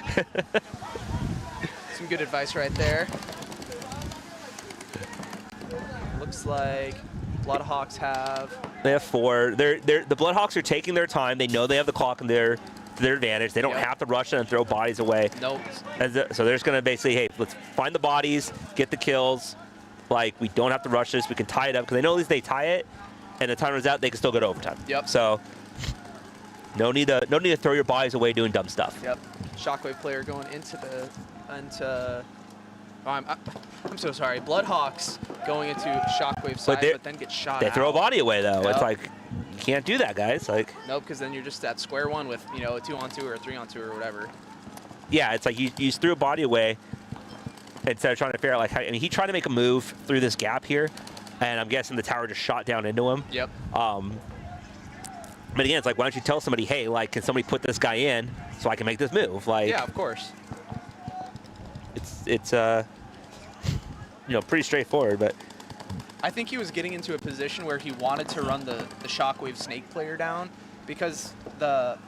Speaker 11: Some good advice right there. Looks like Bloodhawks have.
Speaker 9: They have 4. The Bloodhawks are taking their time. They know they have the clock in their advantage. They don't have to rush in and throw bodies away.
Speaker 11: Nope.
Speaker 9: So they're just going to basically, hey, let's find the bodies, get the kills. Like, we don't have to rush this. We can tie it up because they know at least they tie it, and the time runs out, they can still go to overtime.
Speaker 11: Yep.
Speaker 9: So no need to throw your bodies away doing dumb stuff.
Speaker 11: Yep. Shockwave player going into oh, I'm so sorry. Bloodhawks going into Shockwave side, but then get shot
Speaker 9: They throw a body away, though.
Speaker 11: Yep.
Speaker 9: It's like, you can't do that, guys. Like,
Speaker 11: nope, because then you're just at square one with, you know, a 2-on-2 or a 3-on-2 or whatever.
Speaker 9: Yeah, it's like you just threw a body away instead of trying to figure out, like, how, I mean, he tried to make a move through this gap here, and I'm guessing the tower just shot down into him.
Speaker 11: Yep.
Speaker 9: But again, it's like, why don't you tell somebody, hey, like, can somebody put this guy in so I can make this move? Like,
Speaker 11: yeah, of course.
Speaker 9: It's you know, pretty straightforward, but
Speaker 11: I think he was getting into a position where he wanted to run the Shockwave Snake player down because the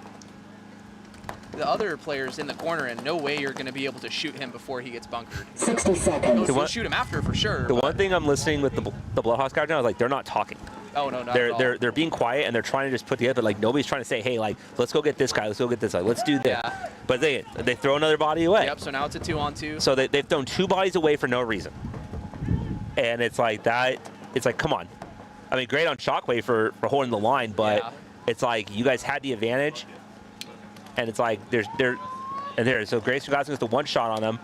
Speaker 11: other player's in the corner, and no way you're going to be able to shoot him before he gets bunkered.
Speaker 6: 60 seconds.
Speaker 11: You'll shoot him after for sure.
Speaker 9: The one thing I'm listening with the Bloodhawks guys now is like they're not talking.
Speaker 11: Oh no, not at all.
Speaker 9: They're being quiet and they're trying to just put together. But like nobody's trying to say, hey, like let's go get this guy, let's go get this guy, let's do this.
Speaker 11: Yeah.
Speaker 9: But they throw another body away.
Speaker 11: Yep. So now it's a 2-on-2.
Speaker 9: So they've thrown 2 bodies away for no reason. And it's like that. It's like, come on. I mean, great on Shockwave for holding the line, but it's like you guys had the advantage. And it's like so Grayson got just the 1 shot on them.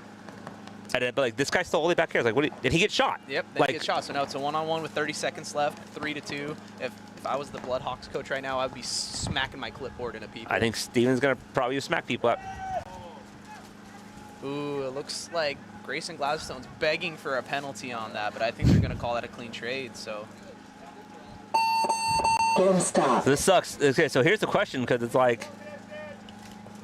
Speaker 9: And then, but like this guy's still all the way back here. It's like, what? And he gets shot.
Speaker 11: Yep, then he gets shot. So now it's a 1-on-1 with 30 seconds left, 3-2. If I was the Bloodhawks coach right now, I'd be smacking my clipboard into people.
Speaker 9: I think Steven's gonna probably smack people up.
Speaker 11: Ooh, it looks like Grayson Gladstone's begging for a penalty on that, but I think they're gonna call that a clean trade. So.
Speaker 6: Game stop.
Speaker 9: So this sucks. Okay, so here's the question, because it's like,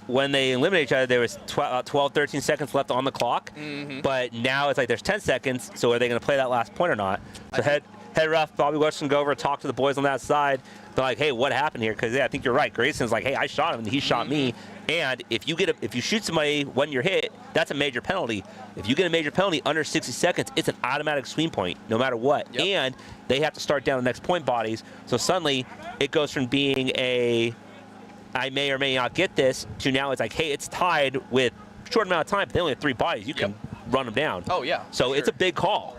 Speaker 9: when they eliminate each other, there was 12, 13 seconds left on the clock.
Speaker 11: Mm-hmm.
Speaker 9: But now it's like there's 10 seconds, so are they going to play that last point or not? So head ref Bobby Weston go over and talk to the boys on that side. They're like, hey, what happened here? Because, yeah, I think you're right. Grayson's like, hey, I shot him, and he shot me. And if you shoot somebody when you're hit, that's a major penalty. If you get a major penalty under 60 seconds, it's an automatic swing point, no matter what.
Speaker 11: Yep.
Speaker 9: And they have to start down the next point bodies. So suddenly it goes from being a I may or may not get this to now it's like, hey, it's tied with a short amount of time, but they only have 3 bodies. You can run them down.
Speaker 11: Oh, yeah.
Speaker 9: So it's a big call.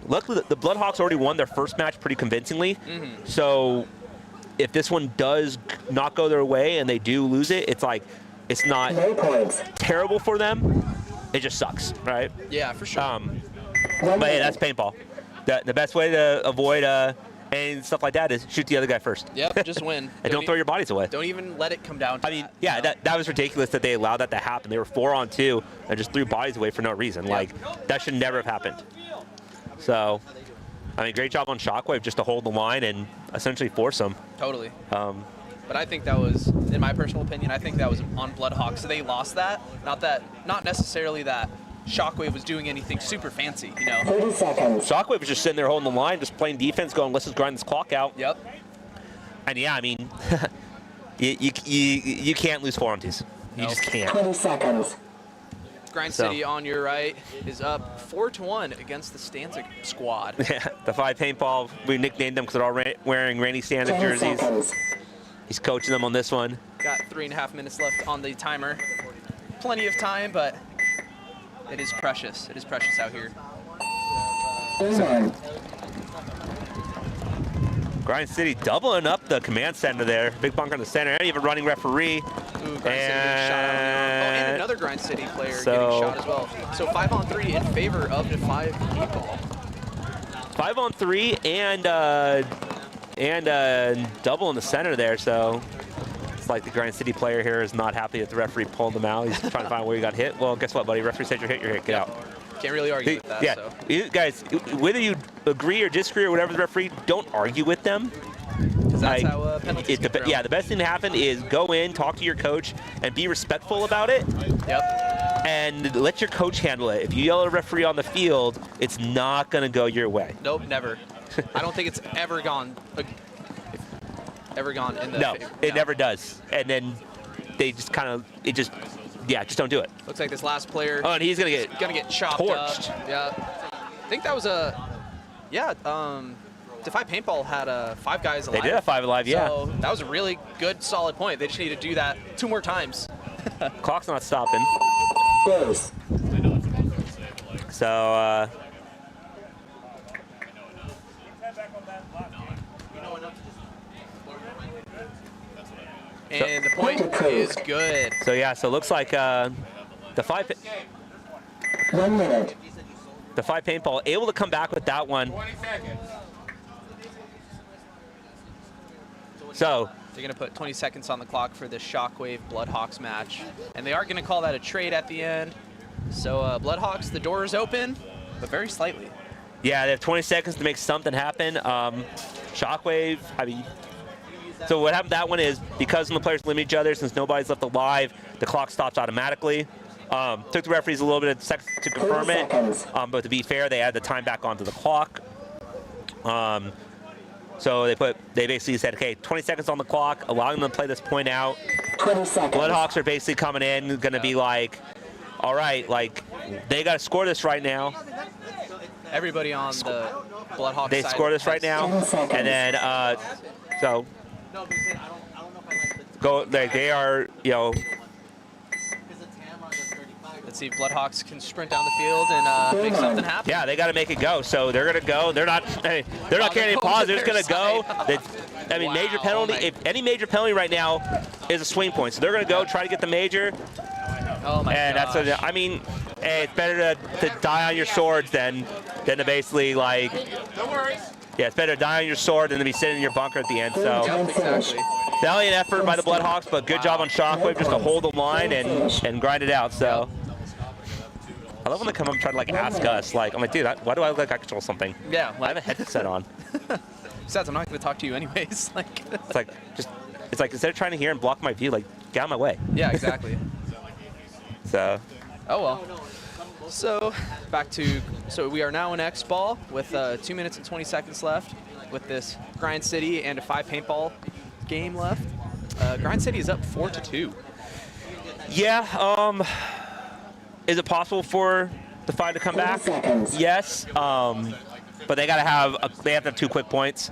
Speaker 9: Luckily, the Bloodhawks already won their first match pretty convincingly.
Speaker 11: Mm-hmm.
Speaker 9: So if this one does not go their way and they do lose it, it's like, it's not terrible for them. It just sucks, right?
Speaker 11: Yeah, for sure.
Speaker 9: But hey, that's paintball. The best way to avoid and stuff like that is shoot the other guy first.
Speaker 11: Yep, just win.
Speaker 9: And don't throw your bodies away.
Speaker 11: Don't even let it come down to that.
Speaker 9: Yeah, that was ridiculous that they allowed that to happen. They were 4-on-2 and just threw bodies away for no reason. Like, that should never have happened. So, I mean, great job on Shockwave just to hold the line and essentially force them.
Speaker 11: Totally. But I think that was, in my personal opinion, I think that was on Bloodhawks. So they lost that. Not necessarily that Shockwave was doing anything super fancy, you know.
Speaker 6: 30 seconds.
Speaker 9: Shockwave was just sitting there holding the line, just playing defense, going, let's just grind this clock out.
Speaker 11: Yep.
Speaker 9: And yeah, I mean, you can't lose 4-on-2s. You just can't.
Speaker 6: 20 seconds.
Speaker 11: Grind City on your right is up 4-1 against the Stanzik squad.
Speaker 9: Yeah, Defy Paintball, we nicknamed them because they're all wearing Randy Stanzik jerseys.
Speaker 6: Seconds.
Speaker 9: He's coaching them on this one.
Speaker 11: Got 3.5 minutes left on the timer. Plenty of time, but it is precious. It is precious out here.
Speaker 9: Grind City doubling up the command center there. Big bunker in the center, and even running referee.
Speaker 11: Ooh, Grind City getting shot out on the arm. Oh, and another Grind City player getting shot as well. So 5-on-3 in favor of Defy Paintball.
Speaker 9: 5-on-3 and double in the center there. So it's like the Grind City player here is not happy that the referee pulled him out. He's trying to find where he got hit. Well, guess what, buddy? Referee said you're hit, get out.
Speaker 11: Can't really argue with that.
Speaker 9: Yeah,
Speaker 11: So.
Speaker 9: guys, whether you agree or disagree or whatever the referee, don't argue with them.
Speaker 11: That's how penalties get thrown.
Speaker 9: Yeah, the best thing to happen is go in, talk to your coach, and be respectful about it.
Speaker 11: Yep.
Speaker 9: And let your coach handle it. If you yell at a referee on the field, it's not going to go your way.
Speaker 11: Nope, never. I don't think it's ever gone in the
Speaker 9: No,
Speaker 11: favor.
Speaker 9: it never does. And then they just kind of, just don't do it.
Speaker 11: Looks like this last player.
Speaker 9: Oh, and he's going to
Speaker 11: get chopped
Speaker 9: torched.
Speaker 11: up. Yeah. I think that was Defy Paintball had 5 guys alive.
Speaker 9: They did have 5 alive, yeah.
Speaker 11: So that was a really good, solid point. They just need to do that 2 more times.
Speaker 9: Clock's not stopping.
Speaker 6: Close.
Speaker 9: So,
Speaker 11: and the point is good.
Speaker 9: So yeah, so it looks like the
Speaker 6: 1 minute.
Speaker 9: Defy Paintball able to come back with that one.
Speaker 8: 20 seconds.
Speaker 9: So
Speaker 11: they're going to put 20 seconds on the clock for the Shockwave Bloodhawks match. And they are going to call that a trade at the end. So Bloodhawks, the door is open, but very slightly.
Speaker 9: yeah, they have 20 seconds to make something happen. Shockwave, I mean, so what happened that one is because when the players limit each other, since nobody's left alive, the clock stops automatically. Took the referees a little bit of seconds to confirm it, but to be fair, they added the time back onto the clock. So they basically said, okay, 20 seconds on the clock, allowing them to play this point out.
Speaker 6: 20 seconds.
Speaker 9: Bloodhawks are basically coming in, going to be like, all right, like, they got to score this right now.
Speaker 11: Everybody on the Bloodhawks
Speaker 9: They
Speaker 11: side
Speaker 9: score this right now, and then, so, go, they are,
Speaker 11: Let's see if Bloodhawks can sprint down the field and make something happen.
Speaker 9: yeah, they got to make it go. So they're going to go. They're not carrying any pause. They're just going to go. I mean, major penalty. If any major penalty right now is a swing point, so they're going to go try to get the major.
Speaker 11: Oh my
Speaker 9: And
Speaker 11: gosh.
Speaker 9: that's I mean, hey, it's better to die on your swords than to basically like.
Speaker 8: No worries.
Speaker 9: Yeah, it's better to die on your sword than to be sitting in your bunker at the end. So
Speaker 11: Yep, exactly.
Speaker 9: valiant effort by the Bloodhawks, but good job on Shockwave just to hold the line and grind it out. So. I love when they come up and try to like ask us, like, I'm like, dude, why do I look like I control something?
Speaker 11: Yeah.
Speaker 9: I have a headset on.
Speaker 11: Besides, I'm not going to talk to you anyways. Like.
Speaker 9: It's like instead of trying to hear and block my view, like, get out of my way.
Speaker 11: Yeah, exactly.
Speaker 9: So.
Speaker 11: Oh well. So so we are now in X ball with 2 minutes and 20 seconds left with this Grind City and a Defy Paintball game left. Grind City is up 4-2.
Speaker 9: Yeah. Is it possible for Defy to come back? Yes. But they have to have 2 quick points.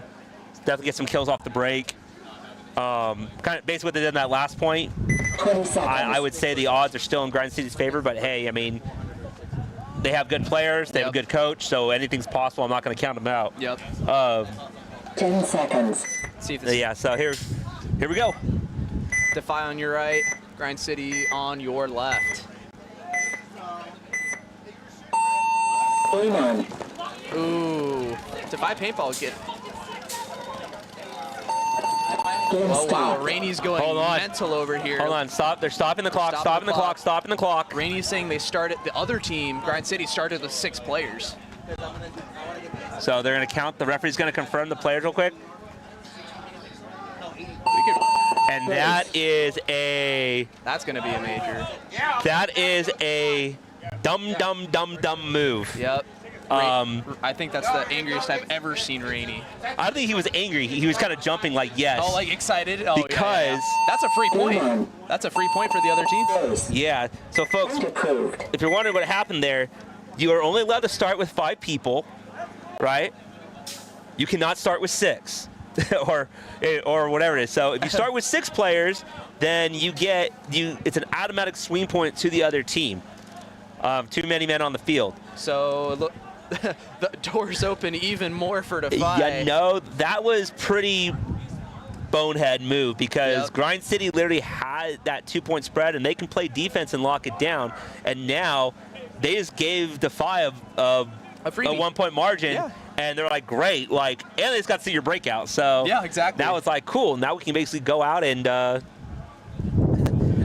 Speaker 9: Definitely get some kills off the break. Kind of basically what they did in that last point. I would say the odds are still in Grind City's favor, but hey, I mean, they have good players, they have a good coach, so anything's possible. I'm not going to count them out.
Speaker 11: Yep.
Speaker 6: 10 seconds.
Speaker 11: See if this
Speaker 9: Yeah. So here we go.
Speaker 11: Defy on your right, Grind City on your left.
Speaker 6: Game on.
Speaker 11: Ooh, Defy Paintball get.
Speaker 6: Game
Speaker 11: Oh wow,
Speaker 6: stop.
Speaker 11: Rainy's going
Speaker 9: Hold on.
Speaker 11: mental over here.
Speaker 9: Hold on. Stop. They're stopping the clock. Stopping the clock. Stopping the clock.
Speaker 11: Rainy's saying they started. The other team, Grind City, started with 6 players.
Speaker 9: So they're going to count. The referee's going to confirm the players real quick. And that is a.
Speaker 11: That's going to be a major.
Speaker 9: That is a dumb move.
Speaker 11: Yep. I think that's the angriest I've ever seen Rainy.
Speaker 9: I don't think he was angry. He was kind of jumping like yes.
Speaker 11: Oh, like excited? Oh,
Speaker 9: Because-
Speaker 11: that's a free point. That's a free point for the other team.
Speaker 9: Yeah. So folks,
Speaker 6: Approved.
Speaker 9: if you're wondering what happened there, you are only allowed to start with 5 people, right? You cannot start with 6 or whatever it is. So if you start with 6 players, then it's an automatic swing point to the other team. Too many men on the field.
Speaker 11: So look, the door's open even more for Defy.
Speaker 9: Yeah, no, that was pretty bonehead move because Grind City literally had that 2-point spread and they can play defense and lock it down. And now they just gave Defy a 1-point margin. And they're like, great, like, and they just got to see your breakout. So
Speaker 11: yeah, exactly.
Speaker 9: now it's like, cool. Now we can basically go out and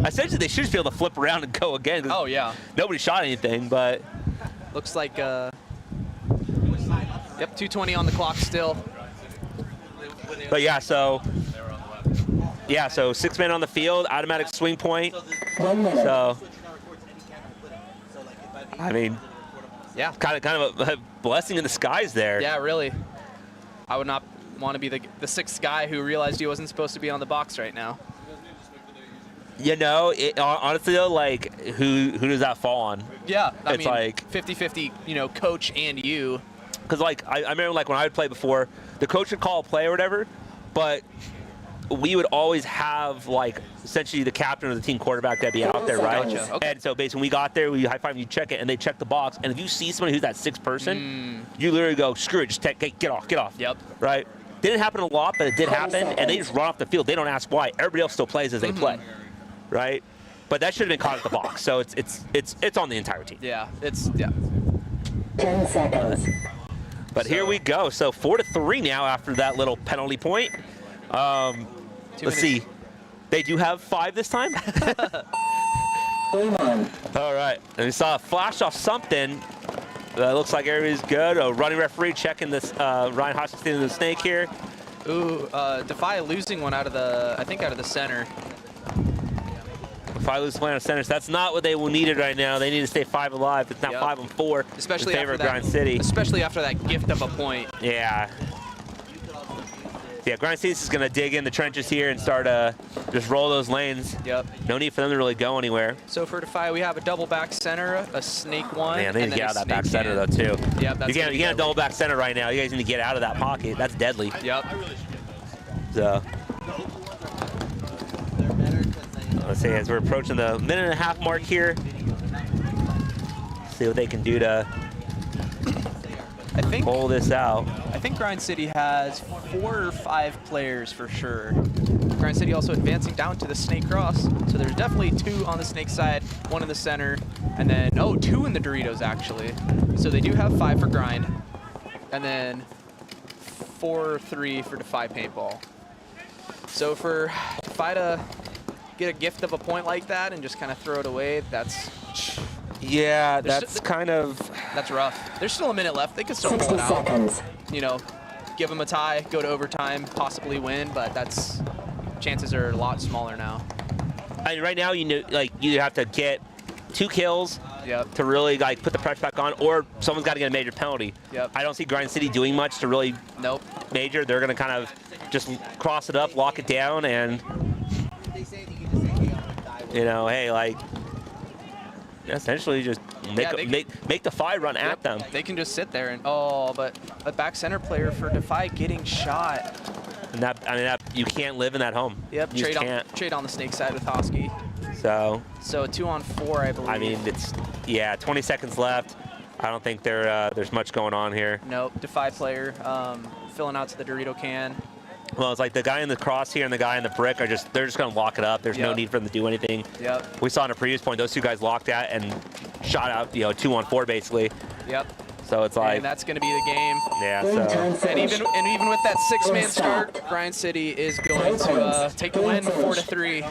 Speaker 9: essentially they should just be able to flip around and go again.
Speaker 11: Oh yeah.
Speaker 9: Nobody shot anything, but
Speaker 11: Looks like, yep, 2:20 on the clock still.
Speaker 9: But yeah, so 6 men on the field, automatic swing point.
Speaker 6: 1 minute.
Speaker 9: So, I mean,
Speaker 11: Yeah.
Speaker 9: kind of a blessing in disguise there.
Speaker 11: Yeah, really. I would not want to be the sixth guy who realized he wasn't supposed to be on the box right now.
Speaker 9: You know, honestly though, like who does that fall on?
Speaker 11: Yeah, I
Speaker 9: It's
Speaker 11: mean,
Speaker 9: like
Speaker 11: 50-50, you know, coach and you.
Speaker 9: Because like I remember like when I would play before, the coach would call a play or whatever, but we would always have like essentially the captain or the team quarterback that'd be out there, right?
Speaker 11: Gotcha. Okay.
Speaker 9: And so basically when we got there, we high five, you check it, and they check the box. And if you see somebody who's that sixth person, you literally go, screw it, just get off.
Speaker 11: Yep.
Speaker 9: Right? Didn't happen a lot, but it did happen, and they just run off the field. They don't ask why. Everybody else still plays as they play, right? But that should have been caught at the box. So it's on the entire team.
Speaker 11: Yeah,
Speaker 6: 10 seconds.
Speaker 9: But here we go. So 4-3 now after that little penalty point. Let's see. They do have 5 this time.
Speaker 6: Game on.
Speaker 9: All right. And we saw a flash off something. Looks like everybody's good. A running referee checking this. Ryan Hutchinson in the snake here.
Speaker 11: Ooh, Defy losing one out of the center.
Speaker 9: Defy loses one out of center. So that's not what they needed right now. They need to stay 5 alive. It's now 5-4.
Speaker 11: Especially
Speaker 9: in favor
Speaker 11: after
Speaker 9: of Grind City.
Speaker 11: Especially after that gift of a point.
Speaker 9: Yeah. Yeah, Grind City's is going to dig in the trenches here and start just roll those lanes.
Speaker 11: Yep.
Speaker 9: No need for them to really go anywhere.
Speaker 11: So for Defy, we have a double back center, a snake one.
Speaker 9: Man, they need to get out of that back center though too.
Speaker 11: Yep, that's
Speaker 9: you can't double back center right now. You guys need to get out of that pocket. That's deadly.
Speaker 11: Yep.
Speaker 9: So let's see as we're approaching the minute-and-a-half mark here. See what they can do to pull this out.
Speaker 11: I think Grind City has 4 or 5 players for sure. Grind City also advancing down to the snake cross. So there's definitely 2 on the snake side, 1 in the center, and then, 2 in the Doritos actually. So they do have 5 for Grind, and then 4 or 3 for Defy Paintball. So for Defy to get a gift of a point like that and just kind of throw it away, that's...
Speaker 9: Yeah, that's kind of...
Speaker 11: That's rough. There's still a minute left. They could still pull
Speaker 6: 60
Speaker 11: it out.
Speaker 6: seconds.
Speaker 11: You know, give them a tie, go to overtime, possibly win, but that's... chances are a lot smaller now.
Speaker 9: I mean, right now, you have to get 2 kills to really put the pressure back on, or someone's got to get a major penalty.
Speaker 11: Yep.
Speaker 9: I don't see Grind City doing much to really major. They're going to kind of just cross it up, lock it down, and hey, essentially just make Defy run at them.
Speaker 11: They can just sit there and but a back center player for Defy getting shot.
Speaker 9: And that you can't live in that home.
Speaker 11: Yep.
Speaker 9: You
Speaker 11: Trade on the snake side with Hosky.
Speaker 9: So
Speaker 11: a 2-on-4, I believe.
Speaker 9: I mean, it's 20 seconds left. I don't think there's much going on here.
Speaker 11: Nope. Defy player filling out to the Dorito can.
Speaker 9: Well, it's like the guy in the cross here and the guy in the brick they're just going to lock it up. There's no need for them to do anything.
Speaker 11: Yep.
Speaker 9: We saw in a previous point those 2 guys locked at and shot out 2-on-4 basically.
Speaker 11: Yep.
Speaker 9: So it's like,
Speaker 11: and that's going to be the game.
Speaker 9: Yeah. So
Speaker 11: and even with that 6-man start, Grind City is going to take the win 4-3.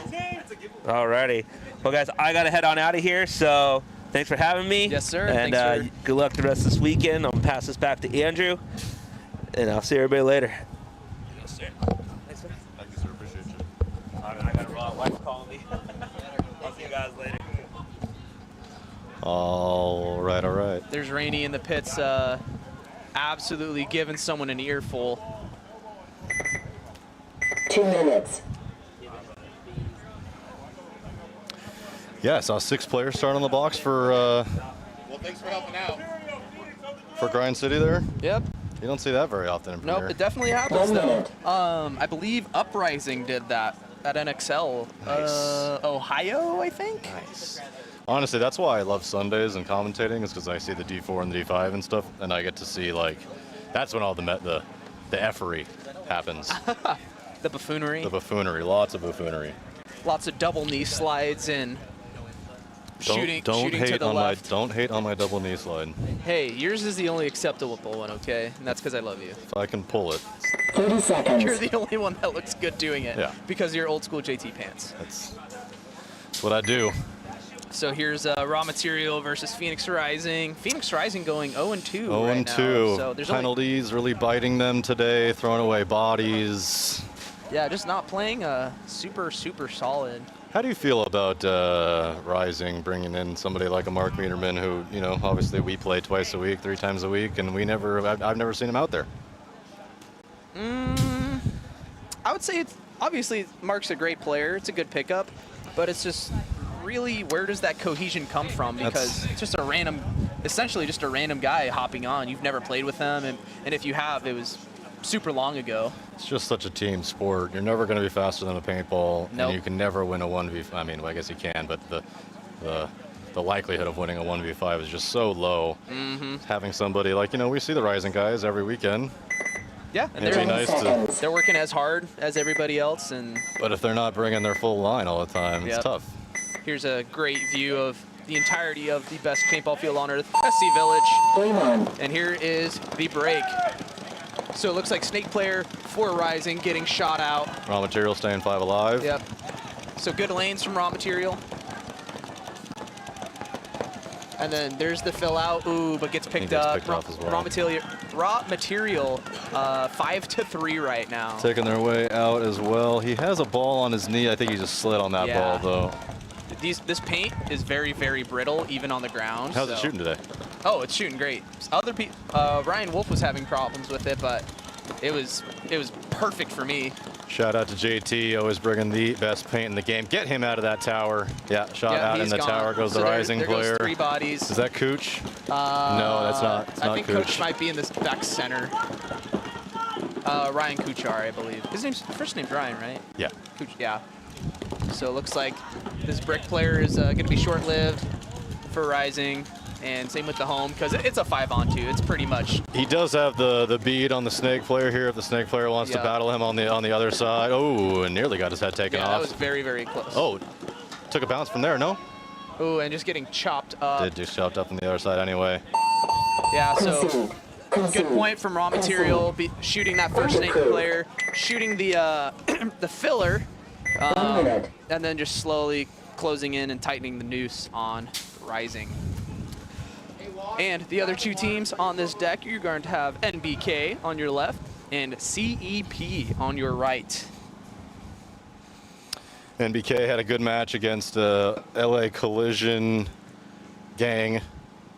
Speaker 9: Alrighty. Well, guys, I got to head on out of here. So thanks for having me.
Speaker 11: Yes, sir.
Speaker 9: And
Speaker 11: Thanks,
Speaker 9: good luck the rest of this weekend. I'm gonna pass this back to Andrew, and I'll see everybody later. Yes, sir. Thanks, man.
Speaker 10: Thank you, sir. Appreciate you.
Speaker 9: I got a raw wife calling me. I'll see you guys later.
Speaker 4: All right.
Speaker 11: There's Rainey in the pits, absolutely giving someone an earful.
Speaker 6: 2 minutes.
Speaker 4: Yeah, I saw 6 players start on the box for
Speaker 8: Well, thanks for helping out.
Speaker 4: for Grind City there.
Speaker 11: Yep.
Speaker 4: You don't see that very often in
Speaker 11: Nope,
Speaker 4: Premier.
Speaker 11: it definitely happens though. I believe Uprising did that at NXL.
Speaker 4: Nice.
Speaker 11: Ohio, I think.
Speaker 4: Nice. Honestly, that's why I love Sundays and commentating, is because I see the D4 and the D5 and stuff, and I get to see that's when all the effery happens.
Speaker 11: The buffoonery.
Speaker 4: The buffoonery, lots of buffoonery.
Speaker 11: Lots of double knee slides and shooting to the left.
Speaker 4: Don't hate on my double knee slide.
Speaker 11: Hey, yours is the only acceptable one, okay? And that's because I love you.
Speaker 4: If I can pull it.
Speaker 6: 30 seconds.
Speaker 11: You're the only one that looks good doing it.
Speaker 4: Yeah.
Speaker 11: Because of your old school JT pants.
Speaker 4: That's what I do.
Speaker 11: So here's Raw Material versus Phoenix Rising. Phoenix Rising going 0-2
Speaker 4: 0-2.
Speaker 11: right now. So there's
Speaker 4: penalties really biting them today, throwing away bodies.
Speaker 11: Yeah, just not playing super solid.
Speaker 4: How do you feel about Rising bringing in somebody like a Mark Meterman who, you know, obviously we play twice a week, 3 times a week, and I've never seen him out there.
Speaker 11: I would say obviously Mark's a great player. It's a good pickup, but it's just really, where does that cohesion come from? Because it's just essentially just a random guy hopping on. You've never played with them, and if you have, it was super long ago.
Speaker 4: It's just such a team sport. You're never going to be faster than a paintball,
Speaker 11: Nope.
Speaker 4: and you can never win a 1v5. I mean, well, I guess you can, but the likelihood of winning a 1v5 is just so low. Having somebody like, you know, we see the Rising guys every weekend.
Speaker 11: Yeah, and
Speaker 4: It'd be nice
Speaker 11: they're working as hard as everybody else,
Speaker 4: but if they're not bringing their full line all the time, it's tough.
Speaker 11: Here's a great view of the entirety of the best paintball field on earth, SC Village. And here is the break. So it looks like Snake player for Rising getting shot out.
Speaker 4: Raw Material staying 5 alive.
Speaker 11: Yep. So good lanes from Raw Material. And then there's the fill out. Ooh, but gets picked up.
Speaker 4: Picked off as well.
Speaker 11: Raw Material 5-3 right now.
Speaker 4: Taking their way out as well. He has a ball on his knee. I think he just slid on that ball, though.
Speaker 11: This paint is very brittle, even on the ground.
Speaker 4: How's it shooting today?
Speaker 11: Oh, it's shooting great. Other people, Ryan Wolf was having problems with it, but it was perfect for me.
Speaker 4: Shout out to JT, always bringing the best paint in the game. Get him out of that tower. Yeah, shot out in the tower goes the Rising player.
Speaker 11: Goes 3 bodies.
Speaker 4: Is that Cooch? No, that's not. It's not
Speaker 11: I think Cooch might be in this back center. Ryan Kuchar, I believe. His first name's Ryan, right?
Speaker 4: Yeah.
Speaker 11: Kuch, yeah. So it looks like this brick player is going to be short-lived for Rising. And same with the home, because it's a 5-on-2. It's pretty much.
Speaker 4: He does have the bead on the Snake player here. If the Snake player wants to battle him on the other side. Oh, and nearly got his head taken off.
Speaker 11: That was very close.
Speaker 4: Oh, took a bounce from there, no?
Speaker 11: Oh, and just getting chopped up.
Speaker 4: Did just chopped up on the other side anyway.
Speaker 11: Yeah, so good point from Raw Material, shooting that first Snake player, shooting the the filler, and then just slowly closing in and tightening the noose on Rising. And the other 2 teams on this deck, you're going to have NBK on your left and CEP on your right.
Speaker 4: NBK had a good match against LA Collision gang a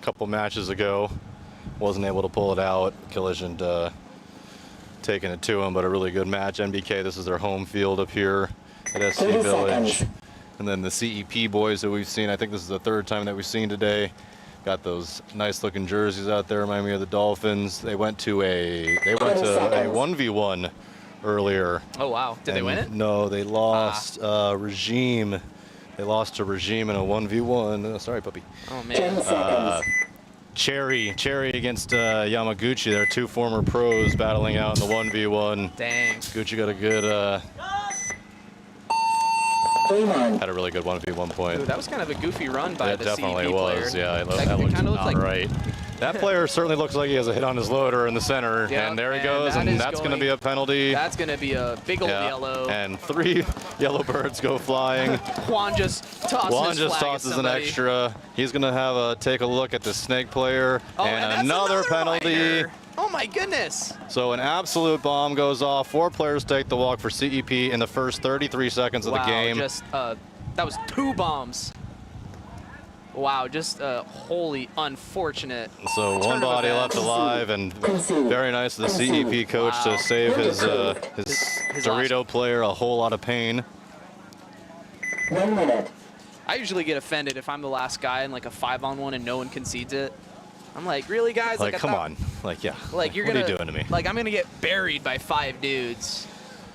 Speaker 4: couple matches ago. Wasn't able to pull it out. Collision taking it to him, but a really good match. NBK, this is their home field up here at SC Village. And then the CEP boys that we've seen, I think this is the 3rd time that we've seen today. Got those nice looking jerseys out there, remind me of the Dolphins. They went to a 1v1 earlier.
Speaker 11: Oh wow, did they win it?
Speaker 4: No, they lost Regime. They lost to Regime in a 1v1. Oh, sorry, puppy.
Speaker 11: Oh man.
Speaker 4: Cherry against Yamaguchi. They're 2 former pros battling out in the 1v1.
Speaker 11: Dang.
Speaker 4: Gucci got a good had a really good 1v1 point.
Speaker 11: Ooh, that was kind of a goofy run by the CEP player.
Speaker 4: It definitely was, yeah. That looked not right. That player certainly looks like he has a hit on his loader in the center, and there he goes, and that's going to be a penalty.
Speaker 11: That's going to be a big old yellow.
Speaker 4: And 3 yellow birds go flying.
Speaker 11: Juan just tosses
Speaker 4: an extra. He's going to take a look at the Snake player, and another penalty.
Speaker 11: Oh my goodness.
Speaker 4: So an absolute bomb goes off. 4 players take the walk for CEP in the first 33 seconds of the game.
Speaker 11: That was 2 bombs. Wow, just wholly unfortunate.
Speaker 4: So 1 body left alive, and very nice of the CEP coach to save his Dorito player a whole lot of pain.
Speaker 6: 1 minute.
Speaker 11: I usually get offended if I'm the last guy in like a 5-on-1 and no one concedes it. I'm like, really, guys?
Speaker 4: Like, come on. Like, yeah.
Speaker 11: Like,
Speaker 4: what are you doing to me?
Speaker 11: Like, I'm going to get buried by 5 dudes.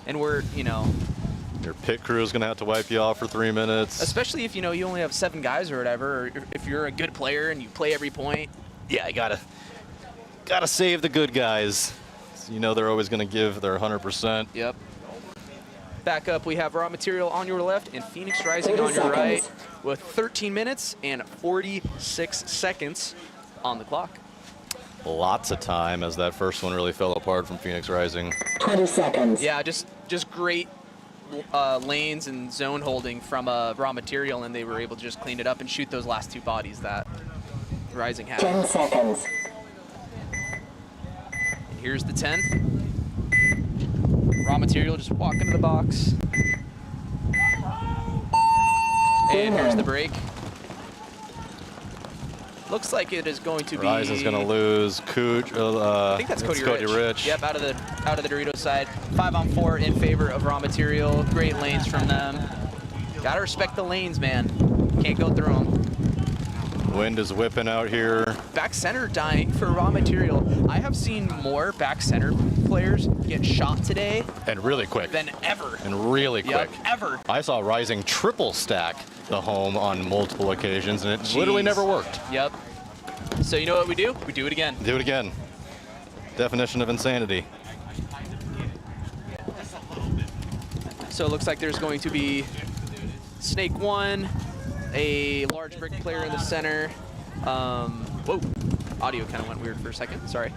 Speaker 11: And we're, you know.
Speaker 4: Your pit crew is going to have to wipe you off for 3 minutes.
Speaker 11: Especially if, you know, you only have 7 guys or whatever. Or if you're a good player and you play every point.
Speaker 4: Yeah, you gotta save the good guys. So you know they're always going to give their 100%.
Speaker 11: Yep. Back up, we have Raw Material on your left and Phoenix Rising on your right with 13 minutes and 46 seconds on the clock.
Speaker 4: Lots of time, as that first one really fell apart from Phoenix Rising.
Speaker 6: 20 seconds.
Speaker 11: Yeah, just great lanes and zone holding from raw material, and they were able to just clean it up and shoot those last 2 bodies that Rising had.
Speaker 6: 10 seconds.
Speaker 11: And here's the 10. Raw material just walk into the box. And here's the break. Looks like it is going to be.
Speaker 4: Rising's going to lose. Cooch.
Speaker 11: I think that's Cody Rich. Yep, out of the Dorito side. 5-on-4 in favor of raw material. Great lanes from them. Gotta respect the lanes, man. Can't go through them.
Speaker 4: Wind is whipping out here.
Speaker 11: Back center dying for raw material. I have seen more back center players get shot today.
Speaker 4: And really quick.
Speaker 11: Than ever.
Speaker 4: And really quick.
Speaker 11: Yep, ever.
Speaker 4: I saw Rising triple stack the home on multiple occasions, and it literally never worked.
Speaker 11: Yep. So you know what we do? We do it again.
Speaker 4: Do it again. Definition of insanity.
Speaker 11: So it looks like there's going to be Snake 1, a large brick player in the center. Whoa, audio kind of went weird for a second, sorry.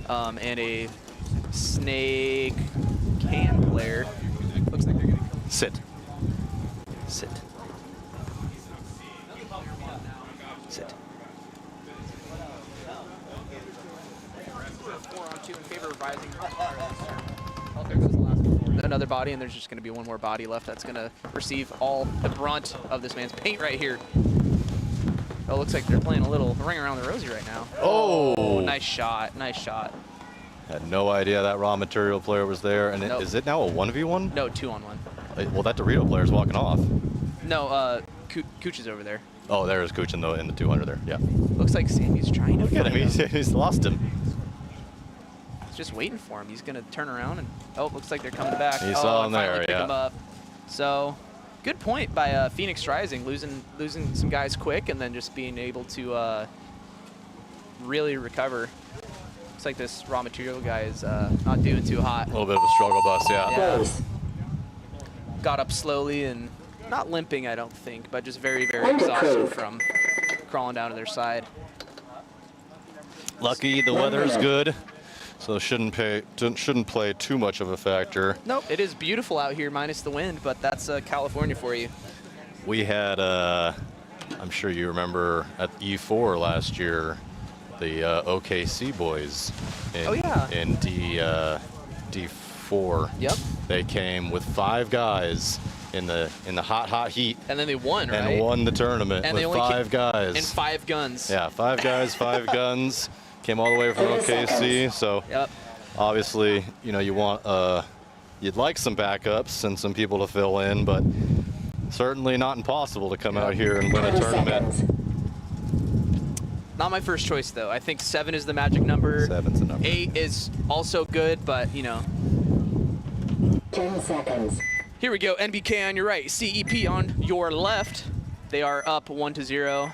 Speaker 11: And a Snake can player. Looks like they're gonna
Speaker 4: sit.
Speaker 11: Sit. Sit. 4-on-2 in favor of Rising. Oh, there goes the last one. Another body, and there's just going to be one more body left that's going to receive all the brunt of this man's paint right here. Oh, looks like they're playing a little ring around the rosy right now.
Speaker 4: Oh!
Speaker 11: Nice shot. Nice shot.
Speaker 4: Had no idea that raw material player was there. And
Speaker 11: Nope.
Speaker 4: is it now a 1v1?
Speaker 11: No, 2-on-1.
Speaker 4: Well, that Dorito player's walking off.
Speaker 11: No, Cooch is over there.
Speaker 4: Oh, there's Cooch in the 200 there. Yeah.
Speaker 11: Looks like Sammy's trying to
Speaker 4: Look at him. He's lost him.
Speaker 11: He's just waiting for him. He's going to turn around and, oh, looks like they're coming back.
Speaker 4: He saw him
Speaker 11: finally
Speaker 4: there,
Speaker 11: pick
Speaker 4: yeah.
Speaker 11: him up. So, good point by Phoenix Rising, losing some guys quick and then just being able to really recover. Looks like this raw material guy is not doing too hot.
Speaker 4: A little bit of a struggle bus, yeah.
Speaker 11: Got up slowly and not limping, I don't think, but just very, very exhausted from crawling down to their side.
Speaker 4: Lucky the weather's good, so shouldn't play too much of a factor.
Speaker 11: Nope, it is beautiful out here minus the wind, but that's California for you.
Speaker 4: We had, I'm sure you remember at E4 last year, the OKC boys in D4.
Speaker 11: Yep.
Speaker 4: They came with 5 guys in the hot heat.
Speaker 11: And then they won, right?
Speaker 4: And won the tournament
Speaker 11: and
Speaker 4: with 5 guys.
Speaker 11: And 5 guns.
Speaker 4: Yeah, 5 guys, 5 guns. Came all the way from OKC. So obviously, you know, you want you'd like some backups and some people to fill in, but certainly not impossible to come out here and win a tournament.
Speaker 11: Not my first choice, though. I think 7 is the magic number.
Speaker 4: 7's the number.
Speaker 11: 8 is also good, but, you know.
Speaker 6: 10 seconds.
Speaker 11: Here we go. NBK on your right, CEP on your left. They are up 1-0.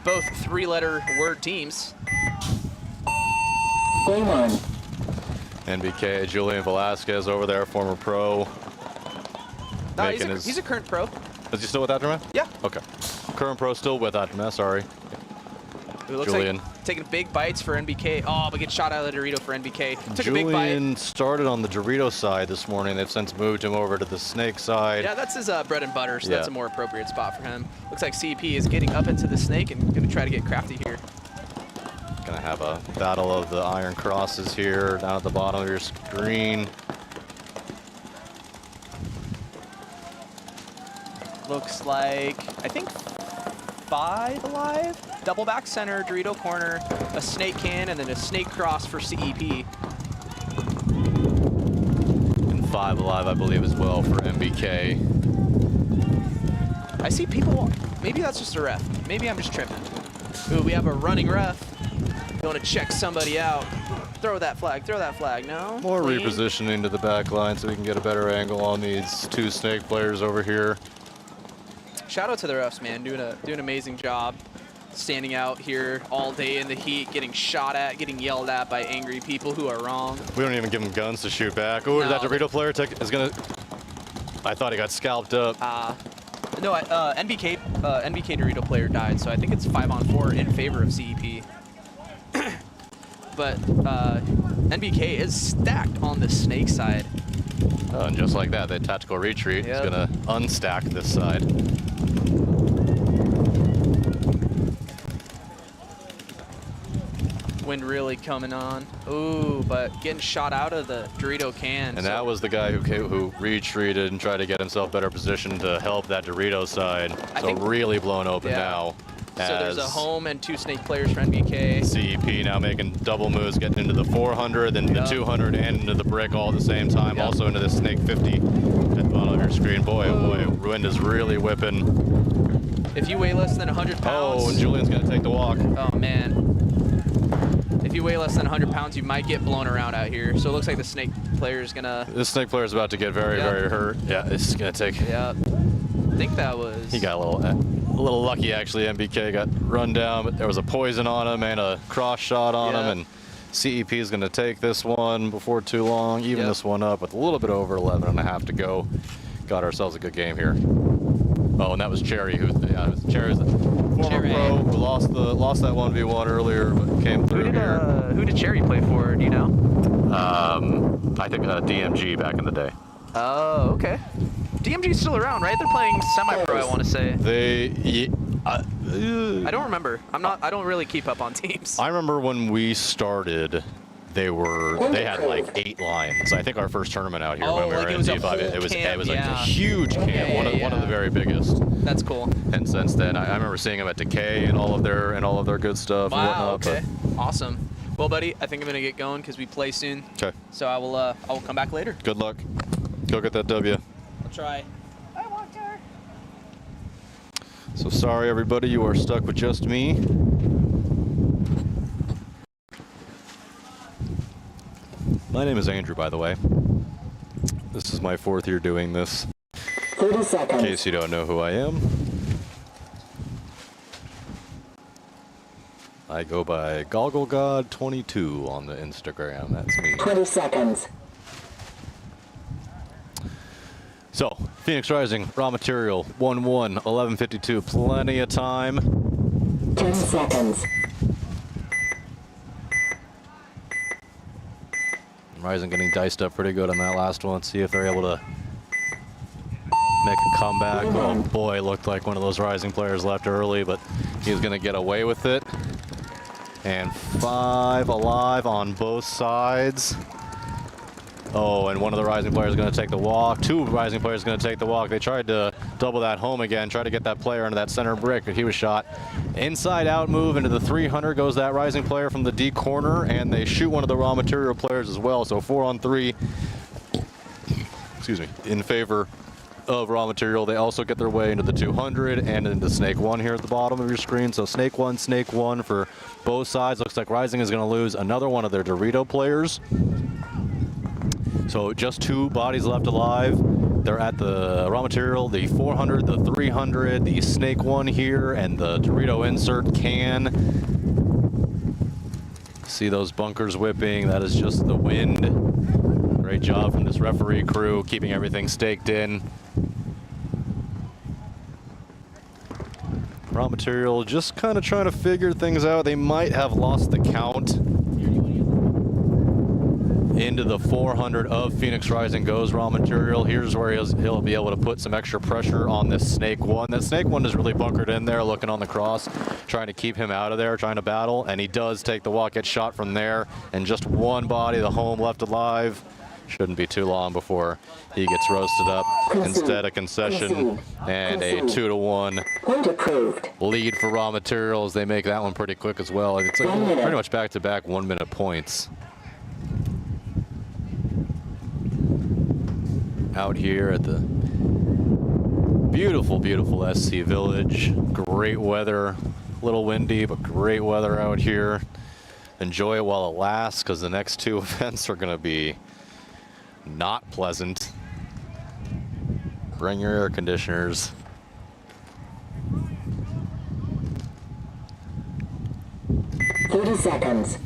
Speaker 11: Both 3-letter word teams.
Speaker 6: Game on.
Speaker 4: NBK, Julian Velasquez over there, former pro.
Speaker 11: No, he's a current pro.
Speaker 4: Is he still with Aftermath?
Speaker 11: Yeah.
Speaker 4: Okay. Current pro still with Aftermath, sorry.
Speaker 11: It looks
Speaker 4: Julian.
Speaker 11: like taking big bites for NBK. Oh, but get shot out of the Dorito for NBK. Took a big
Speaker 4: Julian
Speaker 11: bite.
Speaker 4: started on the Dorito side this morning. They've since moved him over to the Snake side.
Speaker 11: Yeah, that's his bread and butter, so that's a more appropriate spot for him. Looks like CEP is getting up into the Snake and going to try to get crafty here.
Speaker 4: Gonna have a battle of the iron crosses here down at the bottom of your screen.
Speaker 11: Looks like, I think 5 alive. Double back center, Dorito corner, a Snake can, and then a Snake cross for CEP.
Speaker 4: And 5 alive, I believe, as well for MBK.
Speaker 11: I see people, maybe that's just a ref. Maybe I'm just tripping. Ooh, we have a running ref. Going to check somebody out. Throw that flag, no?
Speaker 4: More
Speaker 11: Clean.
Speaker 4: repositioning to the back line so we can get a better angle on these 2 Snake players over here.
Speaker 11: Shout out to the refs, man, doing an amazing job. Standing out here all day in the heat, getting shot at, getting yelled at by angry people who are wrong.
Speaker 4: We don't even give them guns to shoot back. Oh,
Speaker 11: No.
Speaker 4: that Dorito player is gonna. I thought he got scalped up.
Speaker 11: No, NBK Dorito player died, so I think it's 5-on-4 in favor of CEP. But NBK is stacked on the Snake side.
Speaker 4: Oh, and just like that, the tactical retreat is going to unstack this side.
Speaker 11: Wind really coming on. Ooh, but getting shot out of the Dorito can.
Speaker 4: And that was the guy who retreated and tried to get himself better positioned to help that Dorito side. So really blown open now.
Speaker 11: So there's a home and 2 snake players for NBK.
Speaker 4: CEP now making double moves, getting into the 400, then the 200, and into the brick all at the same time. Also into the snake 50 at the bottom of your screen. Boy, oh boy, wind is really whipping.
Speaker 11: If you weigh less than 100 pounds.
Speaker 4: Oh, and Julian's going to take the walk.
Speaker 11: Oh, man. If you weigh less than 100 pounds, you might get blown around out here. So it looks like the snake player is going to.
Speaker 4: This snake player is about to get very, very hurt. Yeah, this is going to take.
Speaker 11: Yeah. I think that was.
Speaker 4: He got a little lucky, actually. MBK got run down, but there was a poison on him and a cross shot on him. And CEP is going to take this one before too long, even this one up with a little bit over 11.5 to go. Got ourselves a good game here. Oh, and that was Cherry, Cherry's a former pro who lost that 1v1 earlier, but came through here.
Speaker 11: Who did Cherry play for? Do you know?
Speaker 4: I think DMG back in the day.
Speaker 11: Oh, okay. DMG's still around, right? They're playing semi-pro, I want to say. I don't remember. I don't really keep up on teams.
Speaker 4: I remember when we started, they had like 8 lines. I think our first tournament out here when we were in D5, it was like a huge camp, one of the very biggest.
Speaker 11: That's cool.
Speaker 4: And since then, I remember seeing them at Decay and all of their good stuff.
Speaker 11: Wow.
Speaker 4: And whatnot,
Speaker 11: Okay. Awesome. Well, buddy, I think I'm gonna get going because we play soon.
Speaker 4: Okay.
Speaker 11: So I will come back later.
Speaker 4: Good luck. Go get that W.
Speaker 11: I'll try. I want her.
Speaker 4: So sorry, everybody, you are stuck with just me. My name is Andrew, by the way. This is my 4th year doing this.
Speaker 6: 30 seconds.
Speaker 4: In case you don't know who I am. I go by GoggleGod22 on the Instagram. That's me.
Speaker 6: 20 seconds.
Speaker 4: So, Phoenix Rising, raw material, 1-1, 11:52. Plenty of time.
Speaker 6: 10 seconds.
Speaker 4: Rising getting diced up pretty good on that last one. See if they're able to make a comeback. Oh boy, looked like one of those Rising players left early, but he's going to get away with it. And 5 alive on both sides. Oh, and one of the Rising players is going to take the walk. 2 Rising players going to take the walk. They tried to double that home again, try to get that player into that center brick, but he was shot. Inside out move into the 300 goes that Rising player from the D corner, and they shoot one of the raw material players as well. So 4 on 3, excuse me, in favor of raw material. They also get their way into the 200 and into Snake 1 here at the bottom of your screen. So Snake 1 for both sides. Looks like Rising is going to lose another one of their Dorito players. So just 2 bodies left alive. They're at the raw material, the 400, the 300, the Snake 1 here, and the Dorito insert can. See those bunkers whipping. That is just the wind. Great job from this referee crew, keeping everything staked in. Raw material just kind of trying to figure things out. They might have lost the count. Into the 400 of Phoenix Rising goes raw material. Here's where he'll be able to put some extra pressure on this Snake 1. That Snake 1 is really bunkered in there, looking on the cross, trying to keep him out of there, trying to battle, and he does take the walk, gets shot from there, and just 1 body, the home left alive. Shouldn't be too long before he gets roasted up. Instead, a concession and a 2-1 lead for raw materials. They make that one pretty quick as well. It's like pretty much back-to-back 1-minute points. Out here at the beautiful, beautiful SC Village. Great weather, a little windy, but great weather out here. Enjoy it while it lasts, because the next 2 events are going to be not pleasant. Bring your air conditioners.
Speaker 6: $30 seconds.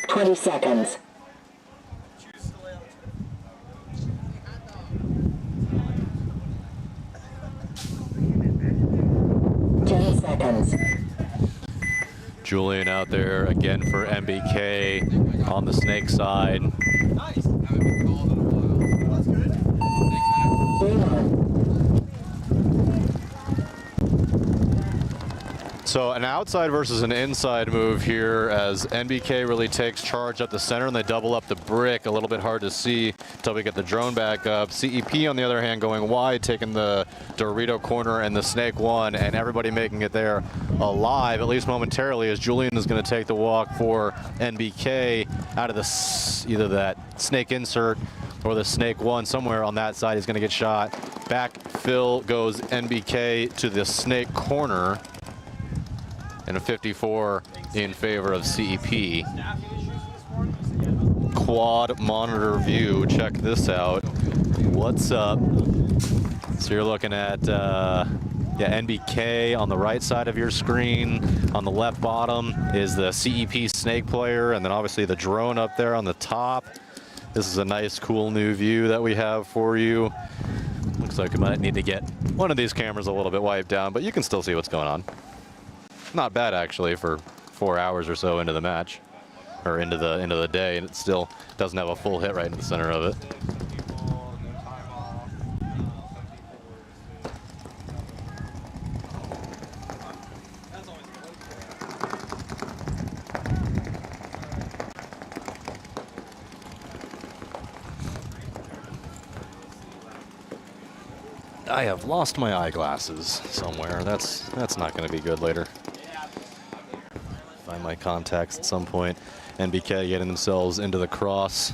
Speaker 6: $20 seconds. $10 seconds.
Speaker 4: Julian out there again for MBK on the snake side. So an outside versus an inside move here as NBK really takes charge up the center and they double up the brick. A little bit hard to see until we get the drone back up. CEP on the other hand going wide, taking the Dorito corner and the snake one, and everybody making it there alive, at least momentarily, as Julian is going to take the walk for NBK out of the either that snake insert or the snake one. Somewhere on that side he's going to get shot. Back fill goes NBK to the snake corner. And a 54 in favor of CEP. Quad monitor view, check this out. What's up? So you're looking at NBK on the right side of your screen. On the left bottom is the CEP snake player, and then obviously the drone up there on the top. This is a nice, cool new view that we have for you. Looks like we might need to get one of these cameras a little bit wiped down, but you can still see what's going on. Not bad actually for 4 hours or so into the match, or into the day, and it still doesn't have a full hit right in the center of it. I have lost my eyeglasses somewhere. That's not going to be good later. Find my contacts at some point. NBK getting themselves into the cross.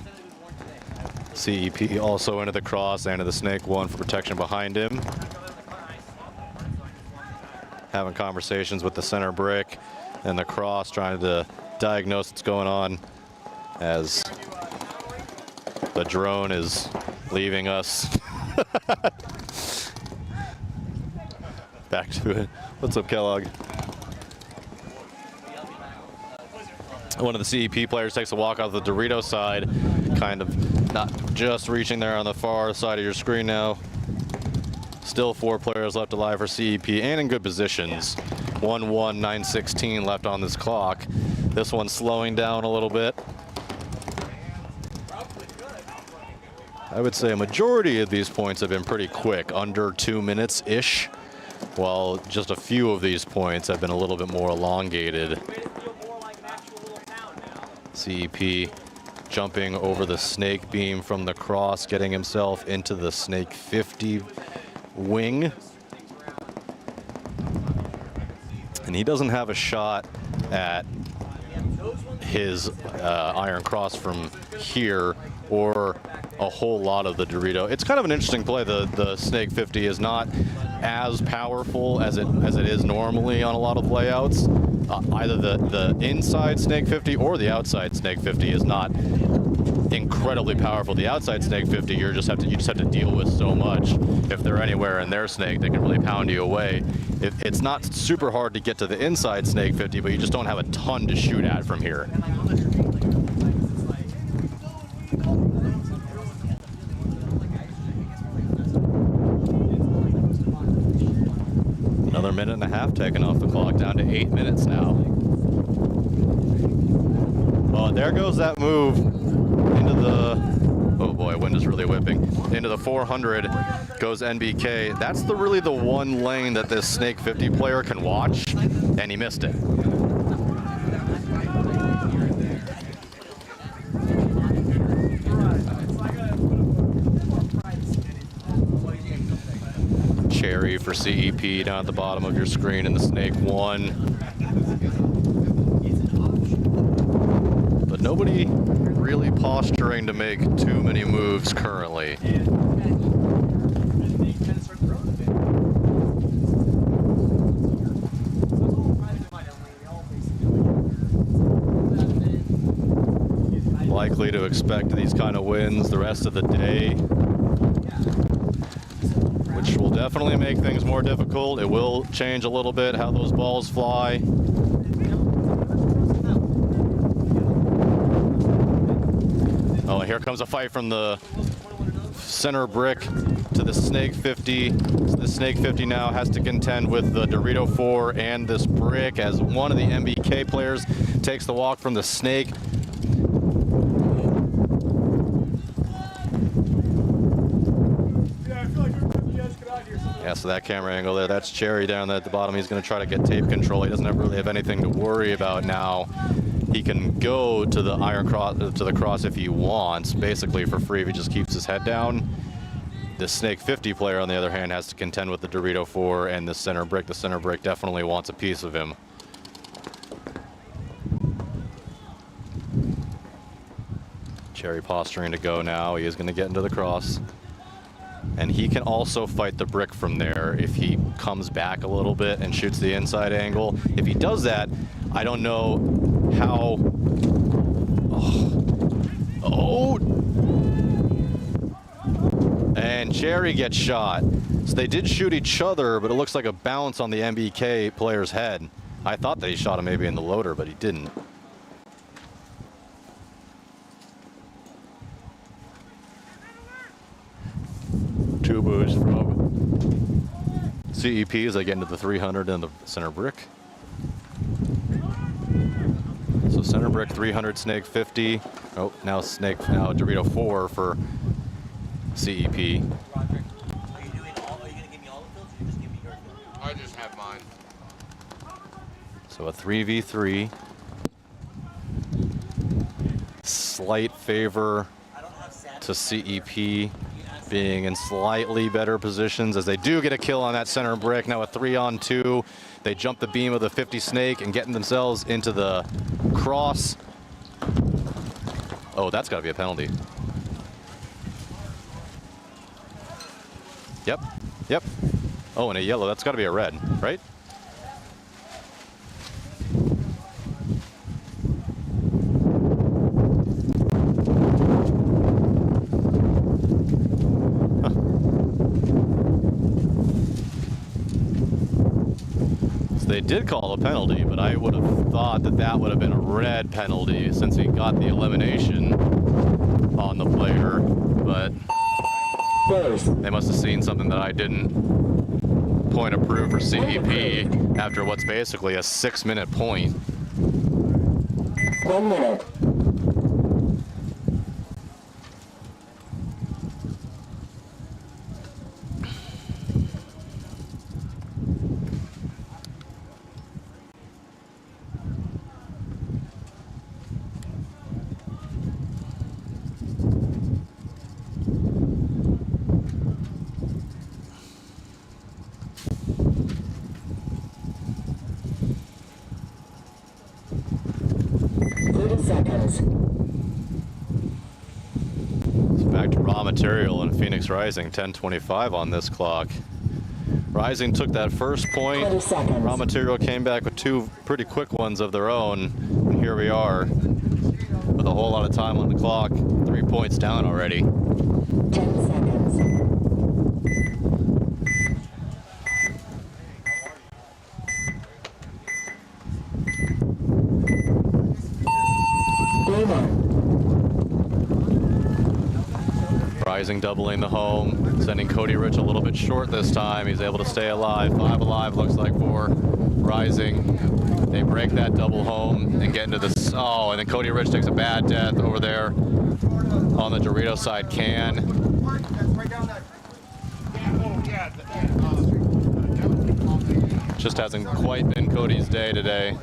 Speaker 4: CEP also into the cross and into the snake one for protection behind him. Having conversations with the center brick and the cross, trying to diagnose what's going on as the drone is leaving us. Back to it. What's up, Kellogg? One of the CEP players takes a walk out of the Dorito side, kind of not just reaching there on the far side of your screen now. Still 4 players left alive for CEP and in good positions. 1-1, 9:16 left on this clock. This one's slowing down a little bit. I would say a majority of these points have been pretty quick, under 2 minutes-ish, while just a few of these points have been a little bit more elongated. CEP jumping over the snake beam from the cross, getting himself into the snake 50 wing. And he doesn't have a shot at his iron cross from here or a whole lot of the Dorito. It's kind of an interesting play. The snake 50 is not as powerful as it is normally on a lot of layouts. Either the inside snake 50 or the outside snake 50 is not incredibly powerful. The outside snake 50, you just have to deal with so much. If they're anywhere in their snake, they can really pound you away. It's not super hard to get to the inside snake 50, but you just don't have a ton to shoot at from here. Another minute and a half taken off the clock, down to 8 minutes now. Well, there goes that move into the, oh boy, wind is really whipping. Into the 400 goes NBK. That's really the one lane that this snake 50 player can watch, and he missed it. Cherry for CEP down at the bottom of your screen in the snake one. But nobody really posturing to make too many moves currently. Likely to expect these kind of wins the rest of the day, which will definitely make things more difficult. It will change a little bit how those balls fly. Oh, and here comes a fight from the center brick to the Snake 50. So the Snake 50 now has to contend with the Dorito 4 and this brick as one of the MBK players takes the walk from the Snake. Yeah, so that camera angle there, that's Cherry down there at the bottom. He's going to try to get tape control. He doesn't really have anything to worry about now. He can go to the iron cross, to the cross if he wants, basically for free if he just keeps his head down. The Snake 50 player, on the other hand, has to contend with the Dorito 4 and the center brick. The center brick definitely wants a piece of him. Cherry posturing to go now. He is going to get into the cross. And he can also fight the brick from there if he comes back a little bit and shoots the inside angle. If he does that, I don't know how... Oh! And Cherry gets shot. So they did shoot each other, but it looks like a bounce on the MBK player's head. I thought that he shot him maybe in the loader, but he didn't. Two boos from CEP as they get into the 300 and the center brick. So center brick 300, Snake 50. Oh, now Dorito 4 for CEP.
Speaker 7: Are you doing all? Are you gonna give me all the fields, or you just give me your field?
Speaker 8: I just have mine.
Speaker 4: So a 3v3. Slight favor to CEP, being in slightly better positions as they do get a kill on that center brick. Now a 3-on-2. They jump the beam of the 50 Snake and getting themselves into the cross. Oh, that's got to be a penalty. Yep. Oh, and a yellow. That's got to be a red, right? They did call a penalty, but I would have thought that that would have been a red penalty since he got the elimination on the player, but they must have seen something that I didn't. Point approved for CEP after what's basically a 6-minute point.
Speaker 6: 1 minute.
Speaker 4: Material and Phoenix Rising, 10:25 on this clock. Rising took that first point. Raw Material came back with 2 pretty quick ones of their own. And here we are with a whole lot of time on the clock. 3 points down already.
Speaker 6: 10 seconds. Game on.
Speaker 4: Rising doubling the home, sending Cody Rich a little bit short this time. He's able to stay alive. 5 alive, looks like, for Rising. They break that double home and get into this. Oh, and then Cody Rich takes a bad death over there on the Dorito side can. Just hasn't quite been Cody's day today.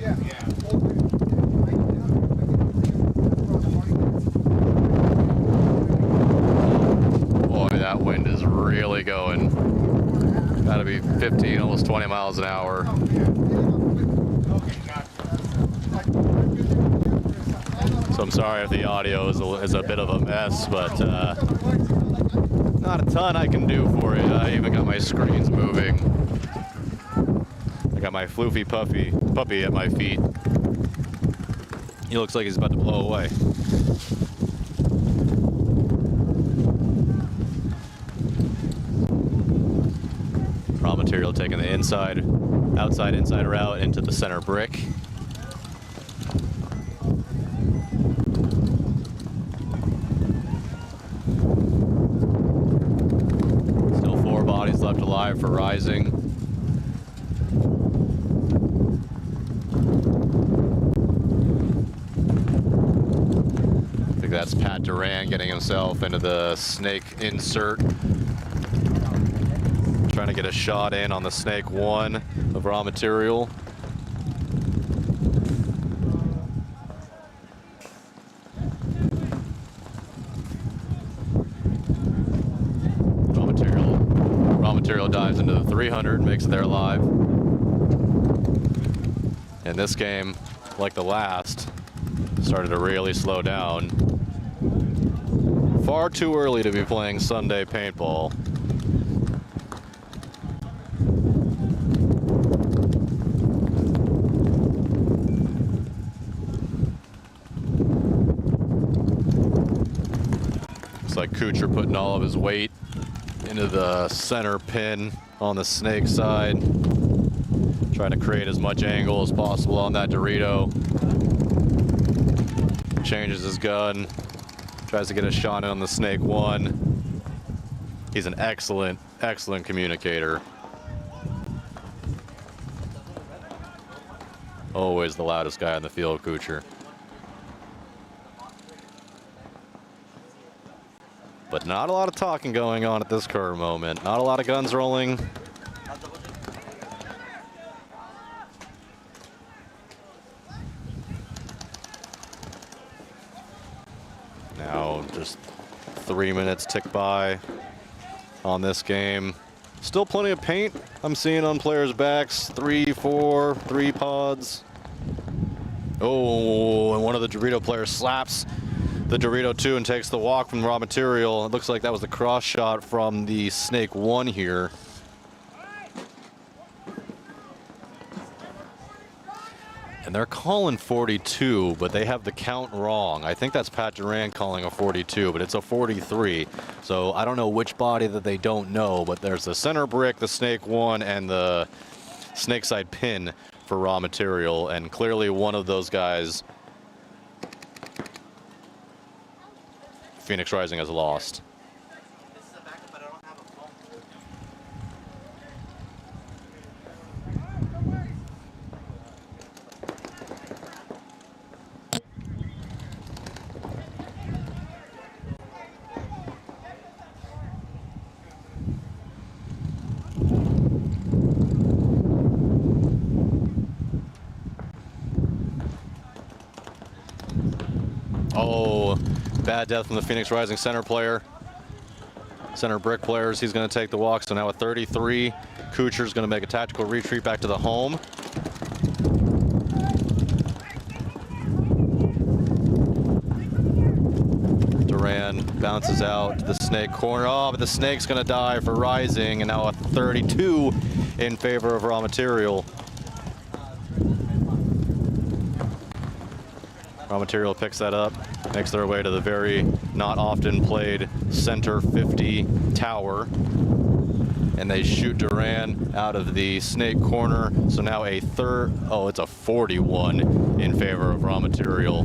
Speaker 4: That wind is really going. Gotta be 15, almost 20 miles an hour. So I'm sorry if the audio is a bit of a mess, but not a ton I can do for you. I even got my screens moving. I got my floofy puppy at my feet. He looks like he's about to blow away. Raw Material taking the outside route into the center brick. left alive for Rising. I think that's Pat Duran getting himself into the snake insert. Trying to get a shot in on the snake 1 of raw material. Raw material dives into the 300, makes it there live. And this game, like the last, started to really slow down. Far too early to be playing Sunday paintball. Looks like Kuchar putting all of his weight into the center pin on the snake side. Trying to create as much angle as possible on that Dorito. Changes his gun. Tries to get a shot in on the snake 1. He's an excellent, excellent communicator. Always the loudest guy on the field, Kuchar. But not a lot of talking going on at this current moment. Not a lot of guns rolling. Now just 3 minutes tick by on this game. Still plenty of paint I'm seeing on players' backs. 3, 4, 3 pods. Oh, and one of the Dorito players slaps the Dorito 2 and takes the walk from raw material. It looks like that was the cross shot from the snake 1 here. And they're calling 42, but they have the count wrong. I think that's Pat Duran calling a 42, but it's a 43. So I don't know which body that they don't know, but there's the center brick, the snake 1, and the snake side pin for raw material. And clearly one of those guys, Phoenix Rising, has lost. Oh, bad death from the Phoenix Rising center player. Center brick players, he's going to take the walk. So now at 33, Kuchar's going to make a tactical retreat back to the home. Duran bounces out to the snake corner. Oh, but the snake's going to die for Rising. And now a 32 in favor of raw material. Raw material picks that up, makes their way to the very not often played center 50 tower. And they shoot Duran out of the snake corner. So now a it's a 41 in favor of raw material.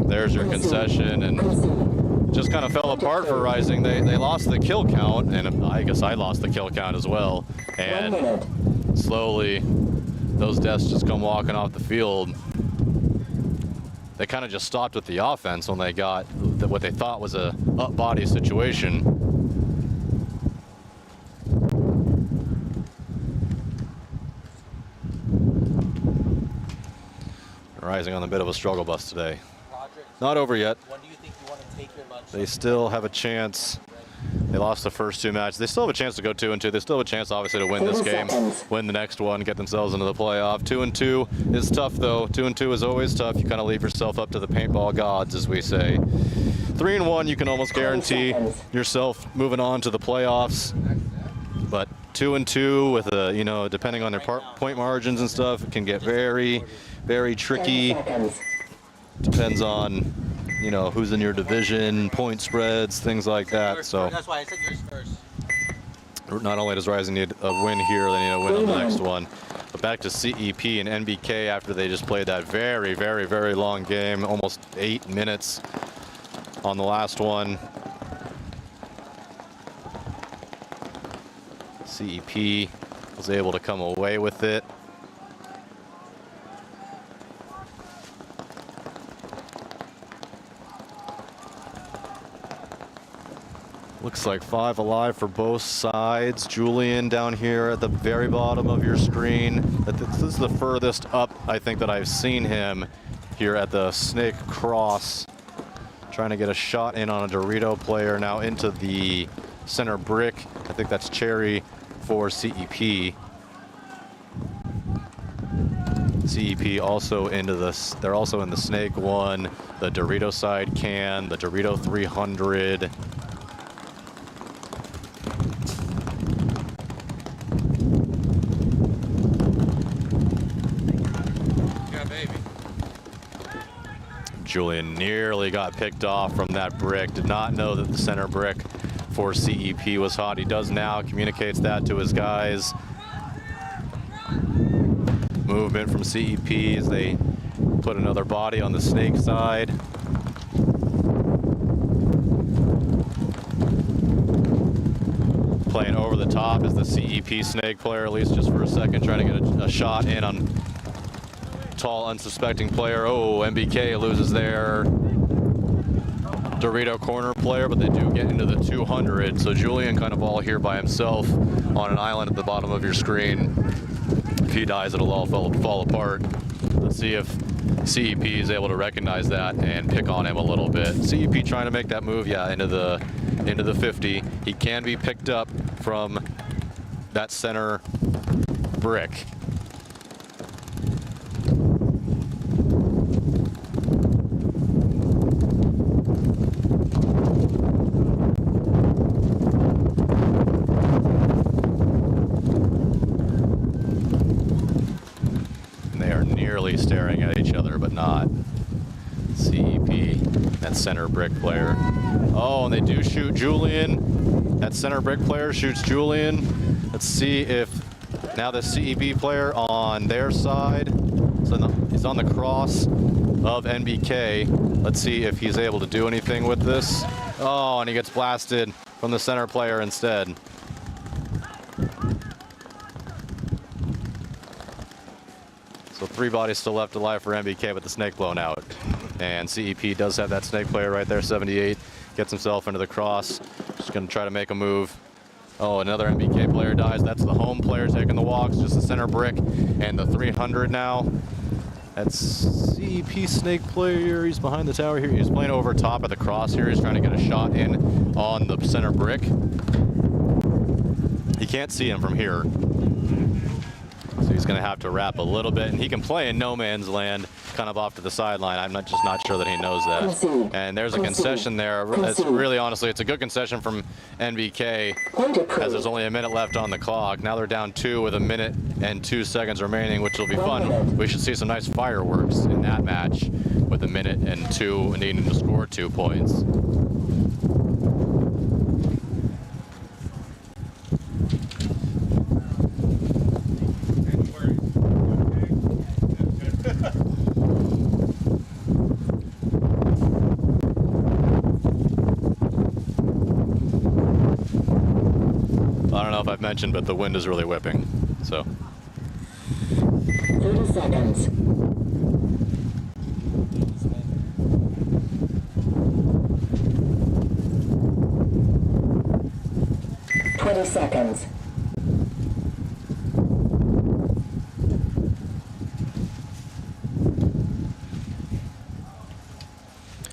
Speaker 4: There's your concession, and just kind of fell apart for Rising. They lost the kill count, and I guess I lost the kill count as well. And slowly, those deaths just come walking off the field. They kind of just stopped with the offense when they got what they thought was a up body situation. Rising on a bit of a struggle bus today. Not over yet.
Speaker 7: When do you think you want to take your lunch?
Speaker 4: They still have a chance. They lost the first 2 matches. They still have a chance to go 2-2. They still have a chance, obviously, to win this game, win the next one, get themselves into the playoff. 2-2 is tough, though. 2-2 is always tough. You kind of leave yourself up to the paintball gods, as we say. 3-1, you can almost guarantee yourself moving on to the playoffs. But 2-2 with a, depending on their point margins and stuff, it can get very, very tricky. Depends on, who's in your division, point spreads, things like that. So
Speaker 7: that's why I said yours first.
Speaker 4: Not only does Rising need a win here, they need a win on the next one. But back to CEP and NBK after they just played that very, very, very long game, almost 8 minutes on the last one. CEP was able to come away with it. Looks like 5 alive for both sides. Julian down here at the very bottom of your screen. This is the furthest up I think that I've seen him here at the Snake Cross. Trying to get a shot in on a Dorito player, now into the center brick. I think that's Cherry for CEP. CEP also into this. They're also in the Snake 1, the Dorito side can, the Dorito 300. Julian nearly got picked off from that brick. Did not know that the center brick for CEP was hot. He does now, communicates that to his guys. Movement from CEP as they put another body on the Snake side. Playing over the top is the CEP Snake player, at least just for a second, trying to get a shot in on tall, unsuspecting player. Oh, MBK loses their Dorito corner player, but they do get into the 200. So Julian kind of all here by himself on an island at the bottom of your screen. If he dies, it'll all fall apart. Let's see if CEP is able to recognize that and pick on him a little bit. CEP trying to make that move, yeah, into the 50. He can be picked up from that center brick. Staring at each other, but not. CEP, that center brick player. Oh, and they do shoot Julian. That center brick player shoots Julian. Let's see if now the CEP player on their side. So he's on the cross of NBK. Let's see if he's able to do anything with this. Oh, and he gets blasted from the center player instead. So 3 bodies still left alive for MBK, but the Snake blown out. And CEP does have that Snake player right there, 78. Gets himself into the cross. Just going to try to make a move. Oh, another MBK player dies. That's the home player taking the walks. Just the center brick and the 300 now. That's CEP Snake player. He's behind the tower here. He's playing over top of the cross here. He's trying to get a shot in on the center brick. He can't see him from here. So he's going to have to wrap a little bit, and he can play in no man's land, kind of off to the sideline. I'm just not sure that he knows that. And there's a concession there. It's really, honestly, it's a good concession from NBK, as there's only a minute left on the clock. Now they're down 2 with a minute and 2 seconds remaining, which will be fun. We should see some nice fireworks in that match with a minute and 2 and needing to score 2 points. I've mentioned, but the wind is really whipping, so.
Speaker 6: 30 seconds. 20 seconds.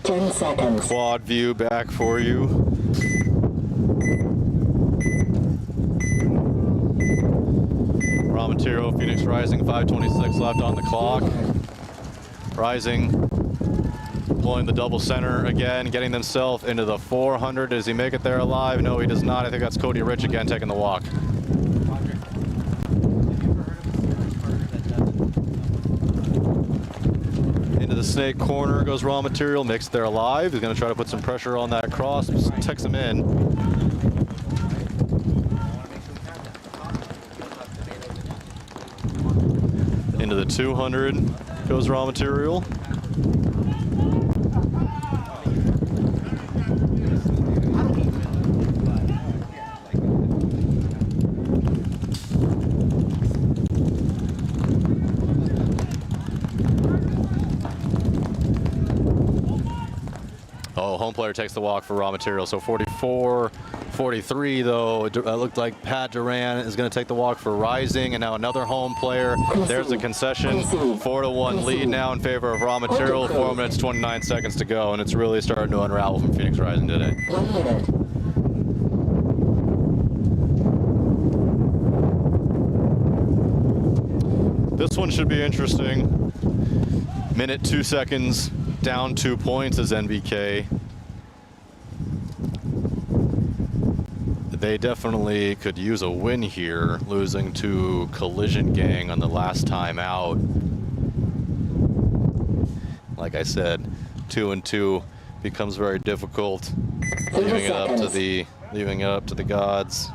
Speaker 6: 10 seconds.
Speaker 4: Quad view back for you. Raw material, Phoenix Rising, 5:26 left on the clock. Rising, pulling the double center again, getting themselves into the 400. Does he make it there alive? No, he does not. I think that's Cody Rich again taking the walk. Into the Snake corner goes Raw Material, makes it there alive. He's going to try to put some pressure on that cross, tucks him in. Into the 200 goes Raw Material. No, home player takes the walk for Raw Material. So 44-43 though. It looked like Pat Duran is going to take the walk for Rising, and now another home player. There's a concession. 4-1 lead now in favor of Raw Material. 4 minutes 29 seconds to go, and it's really starting to unravel from Phoenix Rising today.
Speaker 6: 1 minute.
Speaker 4: This one should be interesting. Minute 2 seconds, down 2 points as NBK. They definitely could use a win here, losing to Collision Gang on the last time out. Like I said, 2-2 becomes very difficult. Leaving it up to the gods.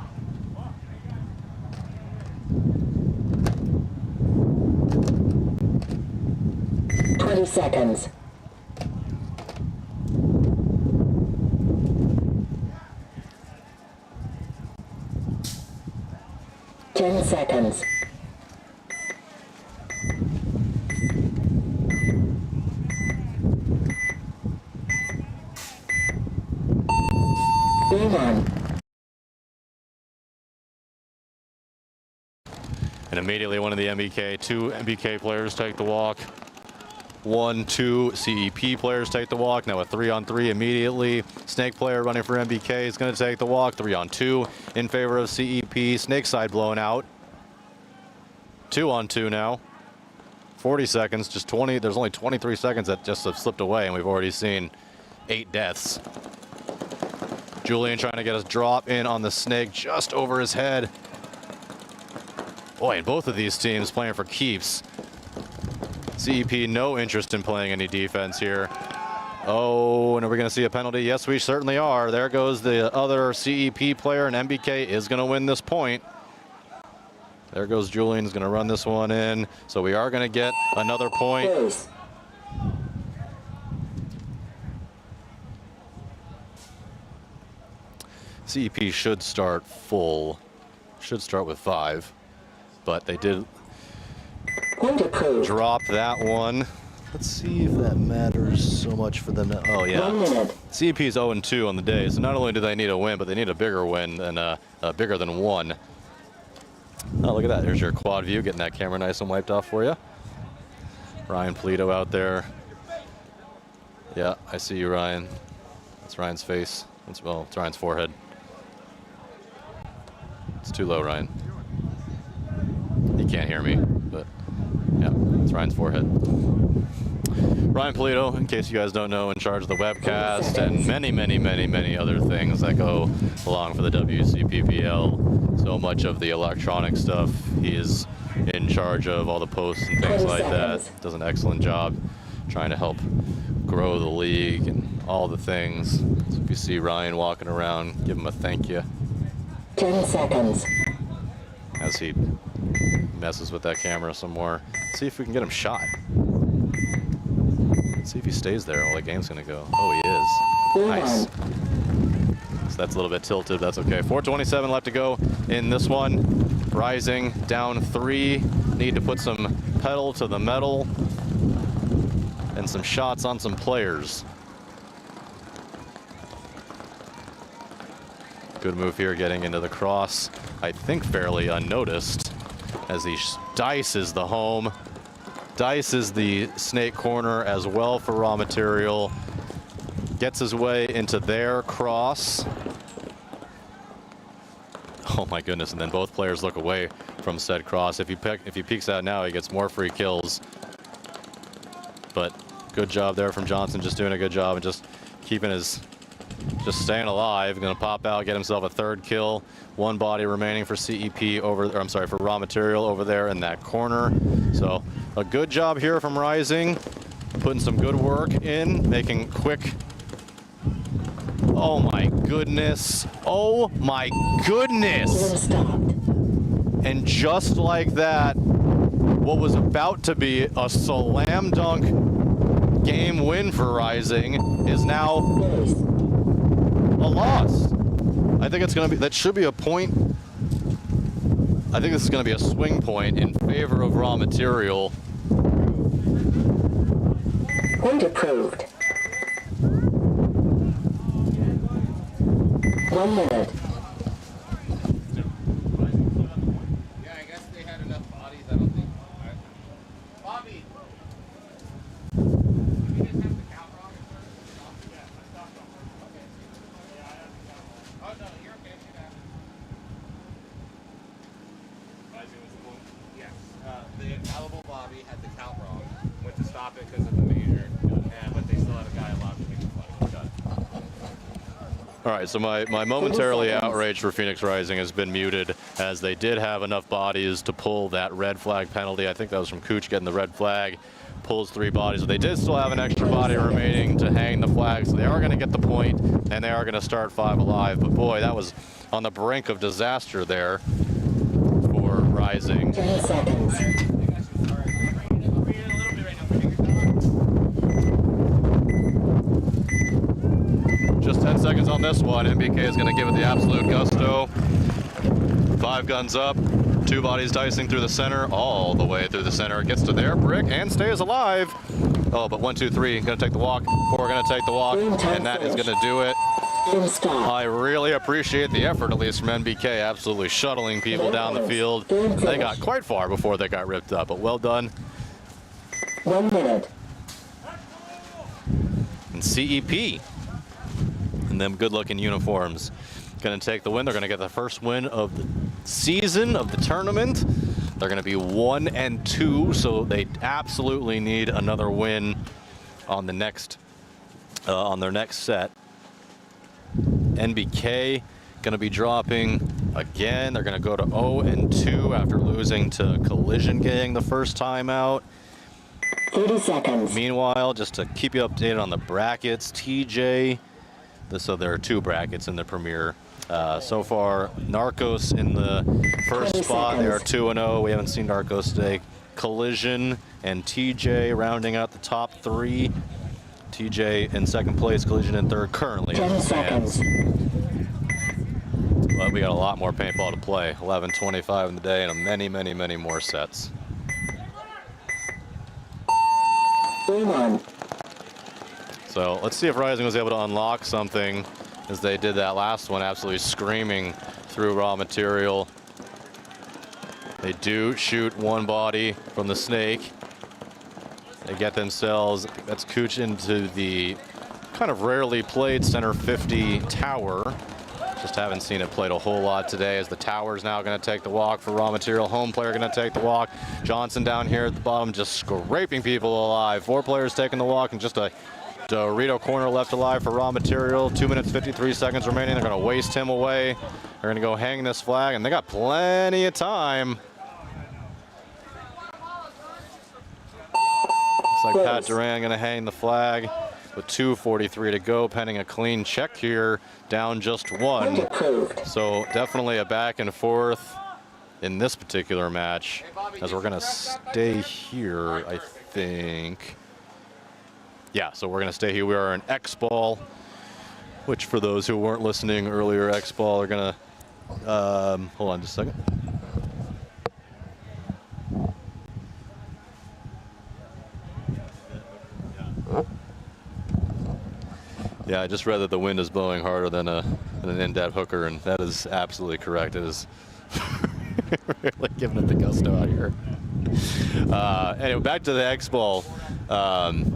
Speaker 6: 20 seconds. Ten seconds. B1.
Speaker 4: And immediately one of the two MBK players take the walk. 1-2 CEP players take the walk. Now a 3-on-3 immediately. Snake player running for MBK is going to take the walk. 3-on-2 in favor of CEP. Snake side blown out. 2-on-2 now. 40 seconds, just 20. There's only 23 seconds that just have slipped away, and we've already seen 8 deaths. Julian trying to get a drop in on the Snake just over his head. Boy, and both of these teams playing for keeps. CEP, no interest in playing any defense here. Oh, and are we going to see a penalty? Yes, we certainly are. There goes the other CEP player, and MBK is going to win this point. There goes Julian, is going to run this one in. So we are going to get another point.
Speaker 6: Close.
Speaker 4: CEP should start full. Should start with 5. But they did drop that one. Let's see if that matters so much for them. Oh, yeah.
Speaker 6: 1 minute.
Speaker 4: CEP is 0-2 on the day, so not only do they need a win, but they need a bigger win than bigger than 1. Oh, look at that. There's your quad view, getting that camera nice and wiped off for you. Ryan Polito out there. Yeah, I see you, Ryan. That's Ryan's face. It's Ryan's forehead. It's too low, Ryan. You can't hear me, but yeah, it's Ryan's forehead. Ryan Polito, in case you guys don't know, in charge of the webcast and many other things that go along for the WCPPL. So much of the electronic stuff, he is in charge of all the posts and things like that. Does an excellent job trying to help grow the league and all the things. So if you see Ryan walking around, give him a thank you.
Speaker 6: 10 seconds.
Speaker 4: As he messes with that camera some more. See if we can get him shot. See if he stays there while the game's gonna go. Oh, he is. Nice. So that's a little bit tilted. That's okay. 4:27 left to go in this one. Rising down 3. Need to put some pedal to the metal and some shots on some players. Good move here, getting into the cross. I think fairly unnoticed as he dices the home. Dices the Snake corner as well for Raw Material. Gets his way into their cross. Oh my goodness, and then both players look away from said cross. If he peeks out now, he gets more free kills. But good job there from Johnson, just doing a good job and just keeping his, just staying alive. Gonna pop out, get himself a 3rd kill. 1 body remaining for CEP for Raw Material over there in that corner. So a good job here from Rising, putting some good work in, making quick. Oh my goodness. Oh my goodness. And just like that, what was about to be a slam dunk game win for Rising is now a loss. I think it's going to be, that should be a point. I think this is going to be a swing point in favor of Raw Material.
Speaker 6: Point approved. 1 minute.
Speaker 8: Yeah, I guess they had enough bodies. I don't think. Bobby. Did you just have the count wrong? Yeah, I stopped on purpose. Okay. Yeah, I have the count wrong. Oh no, you're okay. You're back.
Speaker 10: Rising was the point.
Speaker 8: Yes. The infallible Bobby had the count wrong. Went to stop it because of the major, but they still had a guy allowed to make the flag. Got it.
Speaker 4: All right, so my momentarily outrage for Phoenix Rising has been muted, as they did have enough bodies to pull that red flag penalty. I think that was from Cooch getting the red flag, pulls 3 bodies. But they did still have an extra body remaining to hang the flag, so they are going to get the point, and they are going to start 5 alive. But boy, that was on the brink of disaster there for Rising.
Speaker 6: 10 seconds.
Speaker 4: Just 10 seconds on this one. MBK is going to give it the absolute gusto. 5 guns up, 2 bodies dicing through the center, all the way through the center. Gets to their brick and stays alive. Oh, but 1, 2, 3, going to take the walk. 4 going to take the walk, and that is going to do it. I really appreciate the effort, at least from NBK, absolutely shuttling people down the field. They got quite far before they got ripped up, but well done.
Speaker 6: 1 minute.
Speaker 4: And CEP in them good-looking uniforms going to take the win. They're going to get the first win of the season, of the tournament. They're going to be 1-2, so they absolutely need another win on the next, on their next set. NBK going to be dropping again. They're going to go to 0-2 after losing to Collision Gang the first time out.
Speaker 6: 30 seconds.
Speaker 4: Meanwhile, just to keep you updated on the brackets, TJ, so there are 2 brackets in the Premier. So far, Narcos in the first spot. They are 2-0. We haven't seen Narcos today. Collision and TJ rounding out the top 3. TJ in second place, Collision in third currently.
Speaker 6: 10 seconds.
Speaker 4: But we got a lot more paintball to play. 11:25 in the day, and many, many, many more sets.
Speaker 6: Game on.
Speaker 4: So let's see if Rising was able to unlock something, as they did that last one, absolutely screaming through raw material. They do shoot 1 body from the snake. They get themselves, that's Cooch, into the kind of rarely played center 50 tower. Just haven't seen it played a whole lot today, as the tower's now going to take the walk for raw material. Home player going to take the walk. Johnson down here at the bottom just scraping people alive. 4 players taking the walk, and just a Dorito corner left alive for raw material. 2 minutes, 53 seconds remaining. They're going to waste him away. They're going to go hang this flag, and they got plenty of time. Looks like Pat Duran going to hang the flag with 2:43 to go, pending a clean check here, down just 1. So definitely a back and forth in this particular match, as we're going to stay here, I think. Yeah, so we're going to stay here. We are in X-Ball, which for those who weren't listening earlier, X-Ball are going to, hold on just a second. Yeah, I just read that the wind is blowing harder than an in-depth hooker, and that is absolutely correct. It is really giving it the gusto out here. Anyway, back to the X-Ball.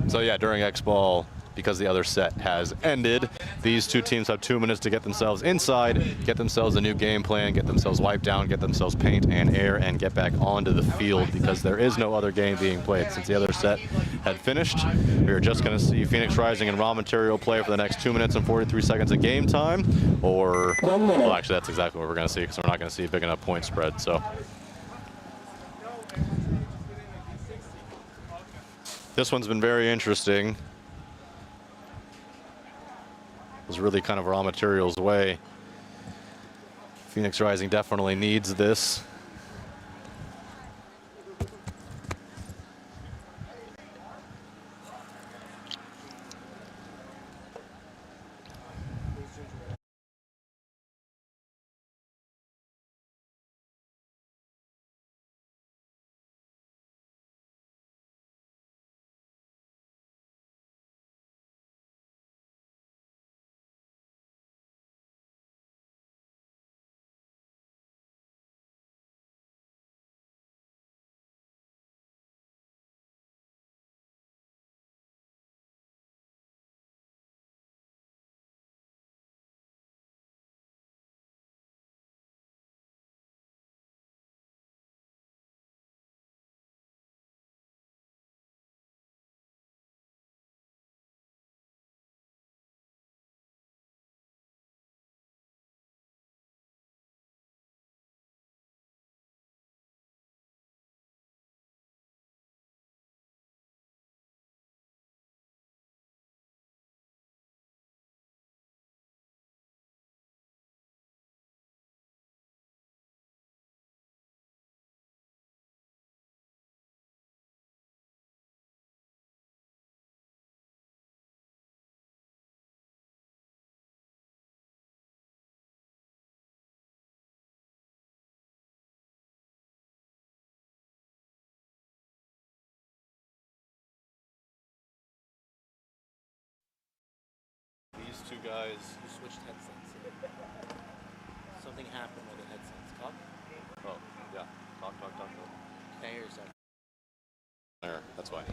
Speaker 4: So yeah, during X-Ball, because the other set has ended, these 2 teams have 2 minutes to get themselves inside, get themselves a new game plan, get themselves wiped down, get themselves paint and air, and get back onto the field, because there is no other game being played since the other set had finished. We are just going to see Phoenix Rising and Raw Material play for the next 2 minutes and 43 seconds of game time, or, well, actually that's exactly what we're going to see, because we're not going to see a big enough point spread. So this one's been very interesting. Was really kind of Raw Material's way. Phoenix Rising definitely needs this. guys, you switched headsets. Something happened with the headsets. Talk? Oh, yeah. Talk.
Speaker 2: Can't hear yourself.
Speaker 4: There, that's why.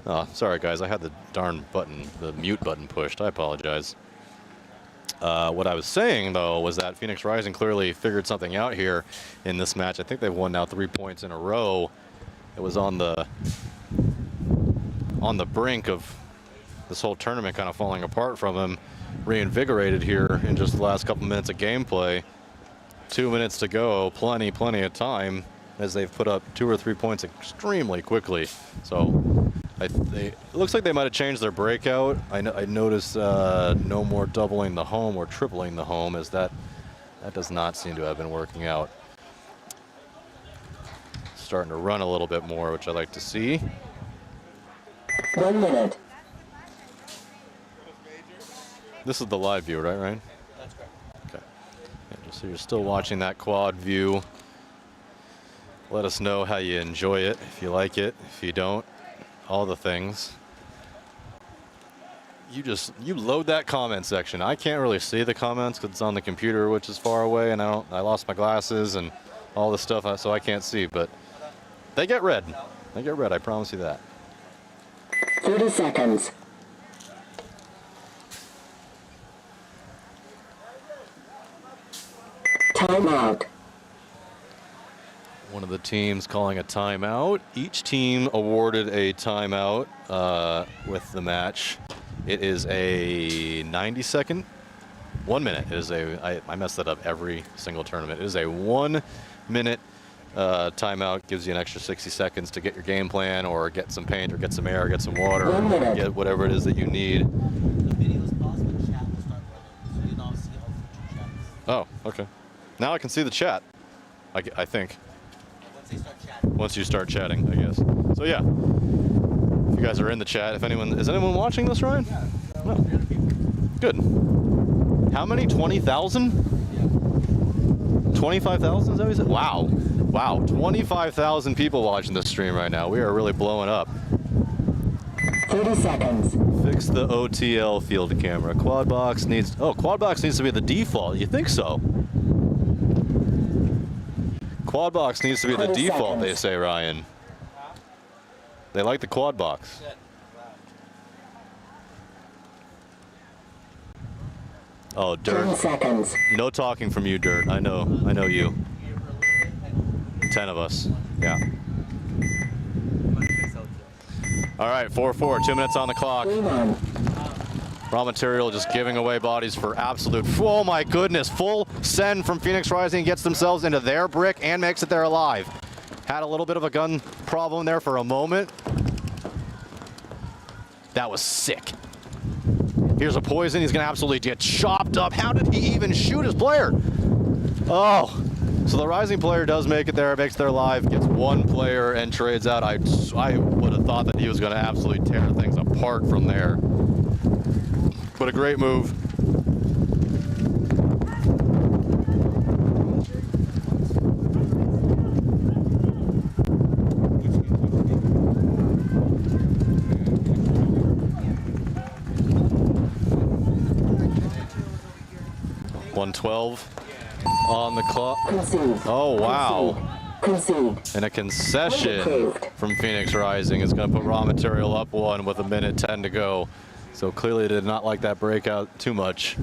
Speaker 4: Oh, sorry guys, I had the darn button, the mute button pushed. I apologize. What I was saying though was that Phoenix Rising clearly figured something out here in this match. I think they've won now 3 points in a row. It was on the brink of this whole tournament kind of falling apart from him. Reinvigorated here in just the last couple minutes of gameplay. 2 minutes to go, plenty of time, as they've put up 2 or 3 points extremely quickly. So it looks like they might have changed their breakout. I noticed no more doubling the home or tripling the home, as that does not seem to have been working out. Starting to run a little bit more, which I like to see.
Speaker 6: 1 minute.
Speaker 4: This is the live view, right, Ryan?
Speaker 2: That's correct.
Speaker 4: Okay. Yeah, just so you're still watching that quad view. Let us know how you enjoy it, if you like it, if you don't, all the things. You load that comment section. I can't really see the comments because it's on the computer, which is far away, and I lost my glasses and all this stuff, so I can't see, but they get read. They get read, I promise you that.
Speaker 6: 30 seconds. Timeout.
Speaker 4: One of the teams calling a timeout. Each team awarded a timeout with the match. It is a 90-second, 1 minute. It is I mess that up every single tournament. It is a 1 minute timeout. Gives you an extra 60 seconds to get your game plan, or get some paint, or get some air, or get some water, or get whatever it is that you need.
Speaker 7: The video is paused, but the chat will start running, so you now see all future chats.
Speaker 4: Oh, okay. Now I can see the chat, I think.
Speaker 7: Once they start chatting.
Speaker 4: Once you start chatting, I guess. So yeah, if you guys are in the chat, is anyone watching this, Ryan?
Speaker 7: Yeah.
Speaker 4: No. Good. How many? 20,000?
Speaker 7: Yeah.
Speaker 4: 25,000 is that what you said? Wow. Wow, 25,000 people watching this stream right now. We are really blowing up.
Speaker 6: 30 seconds.
Speaker 4: Fix the OTL field camera. Quad box needs to be the default. You think so? Quad box needs to be the default, they say, Ryan. They like the quad box. Oh, Dirt.
Speaker 6: 10 seconds.
Speaker 4: No talking from you, Dirt. I know you. 10 of us. Yeah. All right, 4-4, 2 minutes on the clock. Raw material just giving away bodies for absolute, oh my goodness, full send from Phoenix Rising, gets themselves into their brick and makes it there alive. Had a little bit of a gun problem there for a moment. That was sick. Here's a poison, he's gonna absolutely get chopped up. How did he even shoot his player? Oh, so the Rising player does make it there, makes it there alive, gets one player and trades out. I would have thought that he was gonna absolutely tear things apart from there. But a great move. .112 on the clock. Oh, wow.
Speaker 6: Concede.
Speaker 4: And a concession from Phoenix Rising is going to put Raw Material up 1 with 1:10 to go. So clearly did not like that breakout too much.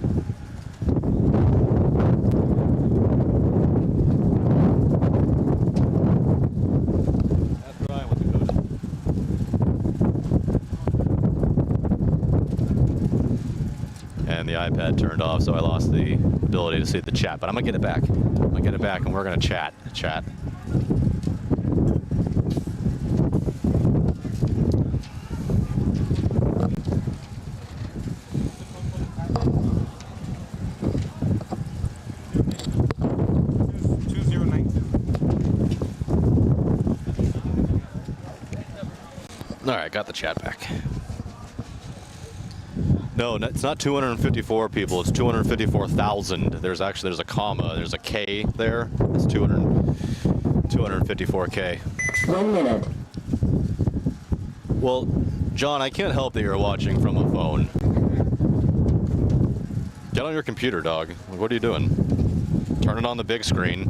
Speaker 4: That's Ryan with the coach. And the iPad turned off, so I lost the ability to see the chat. But I'm gonna get it back. I'm gonna get it back, and we're gonna chat. All right, got the chat back. No, it's not 254 people. It's 254,000. There's a comma. There's a K there. It's 254K.
Speaker 6: 1 minute.
Speaker 4: Well, John, I can't help that you're watching from a phone. Get on your computer, dog. What are you doing? Turn it on the big screen.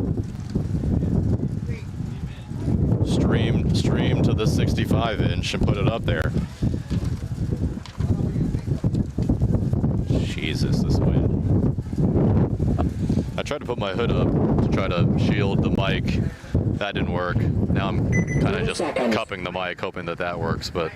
Speaker 4: Stream to the 65-inch and put it up there. Jesus, this wind. I tried to put my hood up to try to shield the mic. That didn't work. Now I'm kind of just cupping the mic, hoping that that works, but...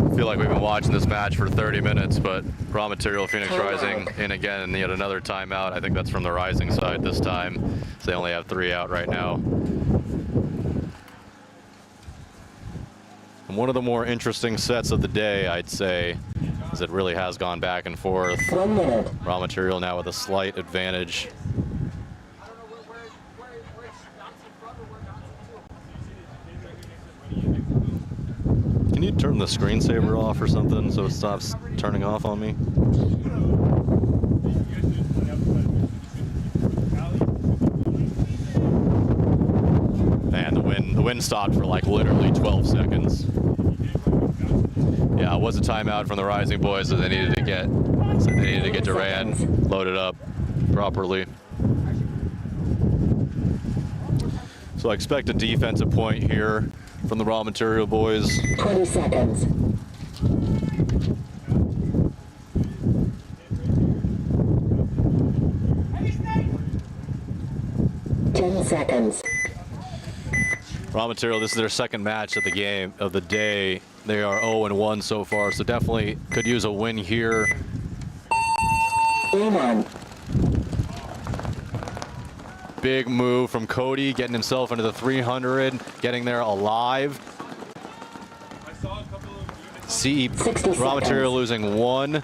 Speaker 4: I feel like we've been watching this match for 30 minutes, but Raw Material, Phoenix Rising in again, and yet another timeout. I think that's from the Rising side this time. So they only have 3 out right now. And one of the more interesting sets of the day, I'd say, is it really has gone back and forth.
Speaker 6: 1 minute.
Speaker 4: Raw Material now with a slight advantage. Can you turn the screensaver off or something so it stops turning off on me? Man, the wind stopped for like literally 12 seconds. Yeah, it was a timeout from the Rising boys, so they needed to get Duran loaded up properly. So I expect a defensive point here from the Raw Material boys.
Speaker 6: 20 seconds. Seconds.
Speaker 4: Raw Material, this is their second match of the game, of the day. They are 0-1 so far, so definitely could use a win here.
Speaker 6: Game on.
Speaker 4: Big move from Cody, getting himself into the 300, getting there alive. Raw Material losing 1.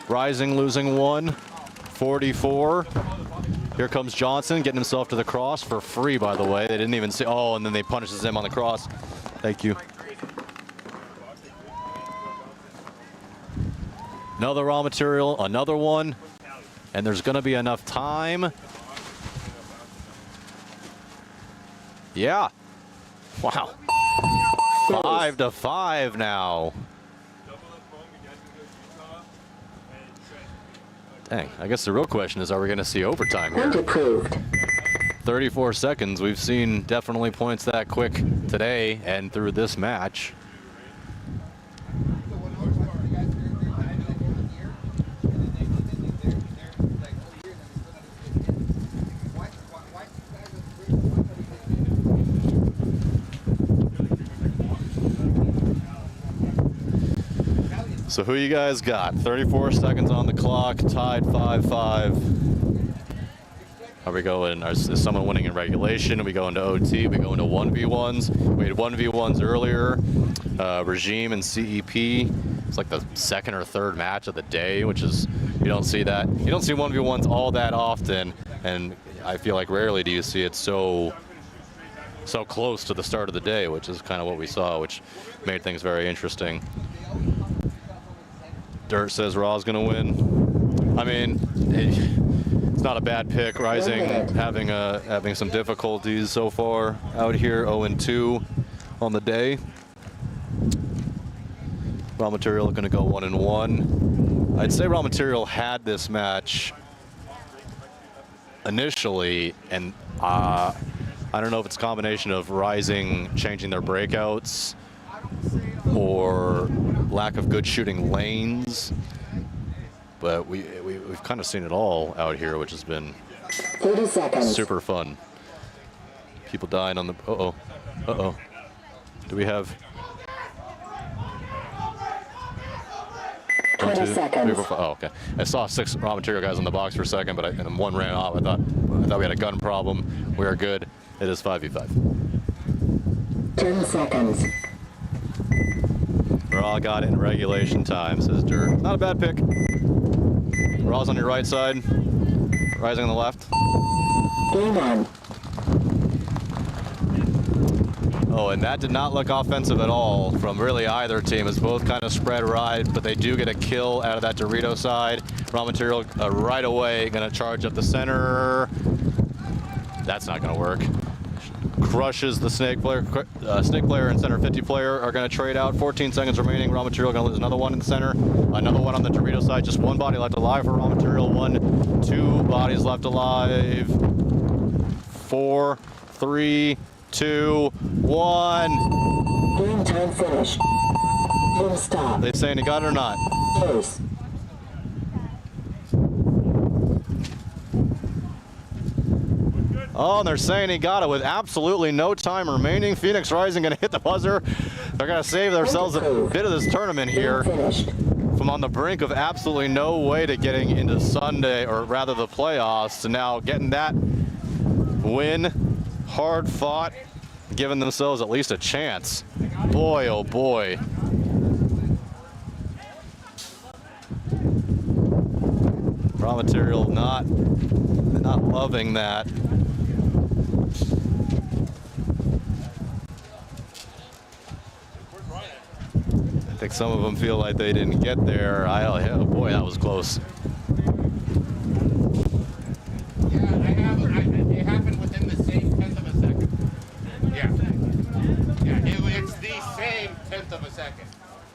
Speaker 4: Rising losing 1. 44. Here comes Johnson, getting himself to the cross for free, by the way. They didn't even see, oh, and then they punishes him on the cross. Thank you. Another Raw Material, another one. And there's gonna be enough time. Yeah. Wow. 5-5 now. Dang, I guess the real question is, are we going to see overtime here? 34 seconds. We've seen definitely points that quick today and through this match. So who you guys got? 34 seconds on the clock, tied 5-5. Are we going, is someone winning in regulation? Are we going to OT? Are we going to 1v1s? We had 1v1s earlier. Regime and CEP. It's like the second or third match of the day, which is, you don't see that. You don't see 1v1s all that often, and I feel like rarely do you see it so close to the start of the day, which is kind of what we saw, which made things very interesting. Dirt says Raw's gonna win. I mean, it's not a bad pick. Rising having some difficulties so far out here. 0-2 on the day. Raw Material gonna go 1-1. I'd say Raw Material had this match initially, and I don't know if it's a combination of Rising changing their breakouts or lack of good shooting lanes, but we've kind of seen it all out here, which has been
Speaker 6: 30 seconds.
Speaker 4: Super fun. People dying on the, uh-oh. Do we have
Speaker 6: 20 seconds.
Speaker 4: 3, 4, 5. Oh, okay. I saw 6 Raw Material guys on the box for a second, but and one ran off. I thought we had a gun problem. We are good. It is 5v5.
Speaker 6: 10 seconds.
Speaker 4: Raw got it in regulation time, says Dirt. Not a bad pick. Raw's on your right side. Rising on the left.
Speaker 6: Game on.
Speaker 4: Oh, and that did not look offensive at all from really either team. It's both kind of spread right, but they do get a kill out of that Dorito side. Raw Material right away going to charge up the center. That's not going to work. crushes the snake player. Snake player and center 50 player are going to trade out. 14 seconds remaining. Raw material going to lose another one in the center. Another one on the Dorito side. Just one body left alive for raw material. 1, 2 bodies left alive. 4, 3, 2, 1.
Speaker 6: Game time finished. Game stop.
Speaker 4: They saying he got it or not?
Speaker 6: Close.
Speaker 4: Oh, and they're saying he got it with absolutely no time remaining. Phoenix Rising going to hit the buzzer. They're going to save themselves a bit of this tournament here from on the brink of absolutely no way to getting into Sunday, or rather the playoffs, to now getting that win. Hard fought, giving themselves at least a chance. Boy, oh boy. Raw material not loving that. I think some of them feel like they didn't get there. Oh boy, that was close.
Speaker 8: It happened within the same tenth of a second. Yeah, it's the same tenth of a second.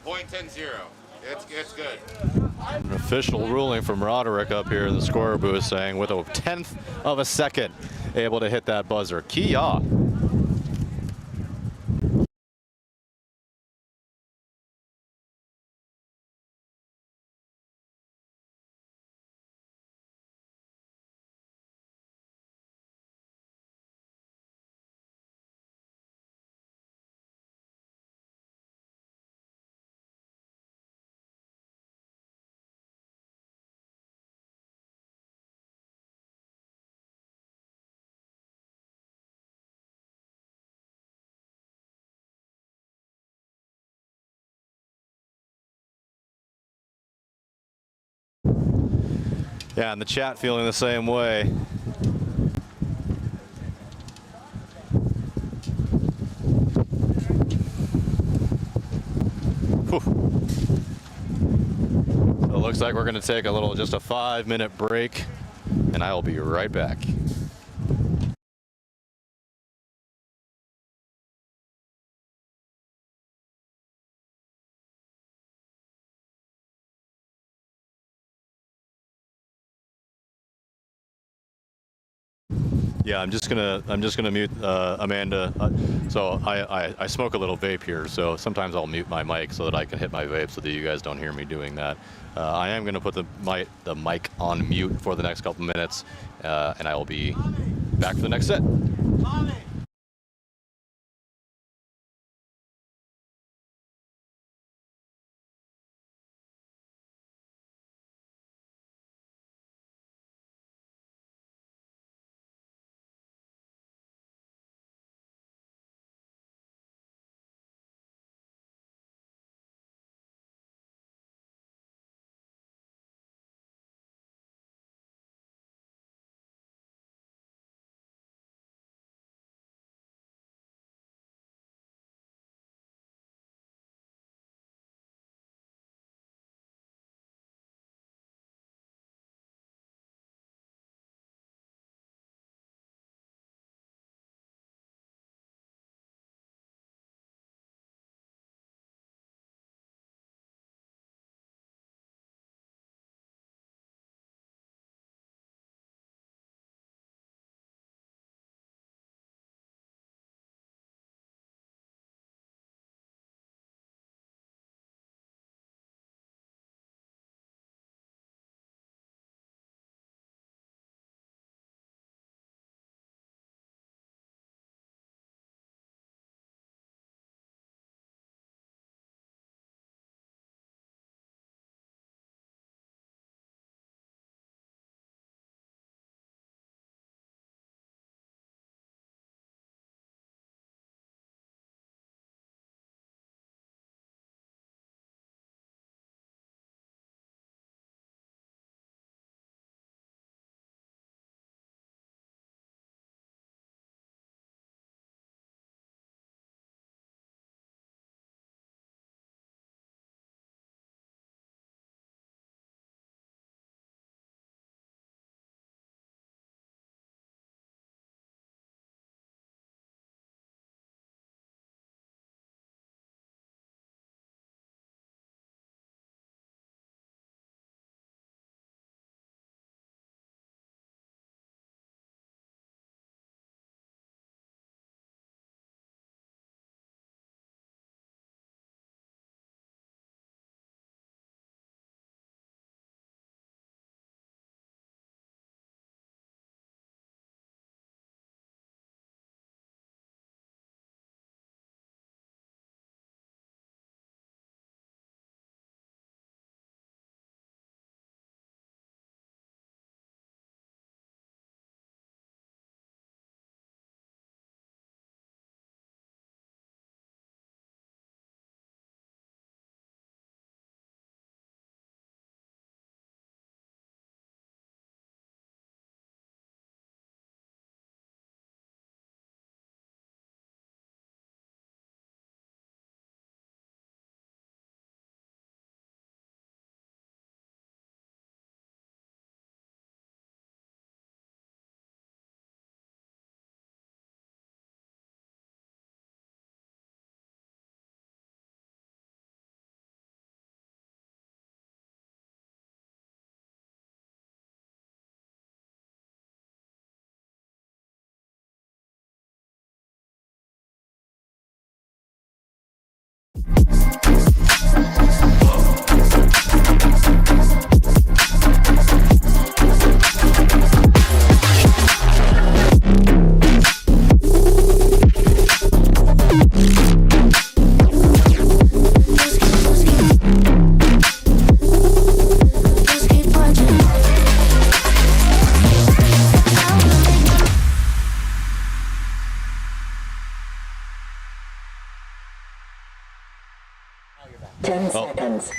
Speaker 8: 0.10. It's good.
Speaker 4: An official ruling from Roderick up here in the score booth saying with a 1/10 of a second able to hit that buzzer. Kia. Yeah, and the chat feeling the same way. Whew. So it looks like we're going to take just a 5-minute break, and I will be right back. Yeah, I'm just gonna mute Amanda. So I smoke a little vape here, so sometimes I'll mute my mic so that I can hit my vape so that you guys don't hear me doing that. I am gonna put the mic on mute for the next couple minutes, and I will be back for the next set.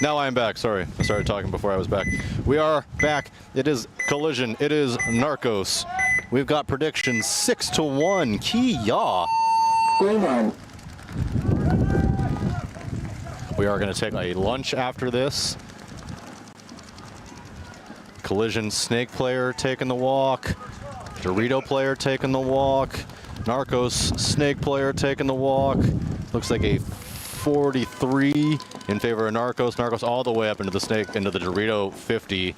Speaker 4: Now I am back. Sorry, I started talking before I was back. We are back. It is Collision. It is Narcos. We've got predictions 6-1. Kia.
Speaker 6: Green on.
Speaker 4: We are going to take a lunch after this. Collision Snake player taking the walk. Dorito player taking the walk. Narcos Snake player taking the walk. Looks like a 43 in favor of Narcos. Narcos all the way up into the Snake, into the Dorito 50,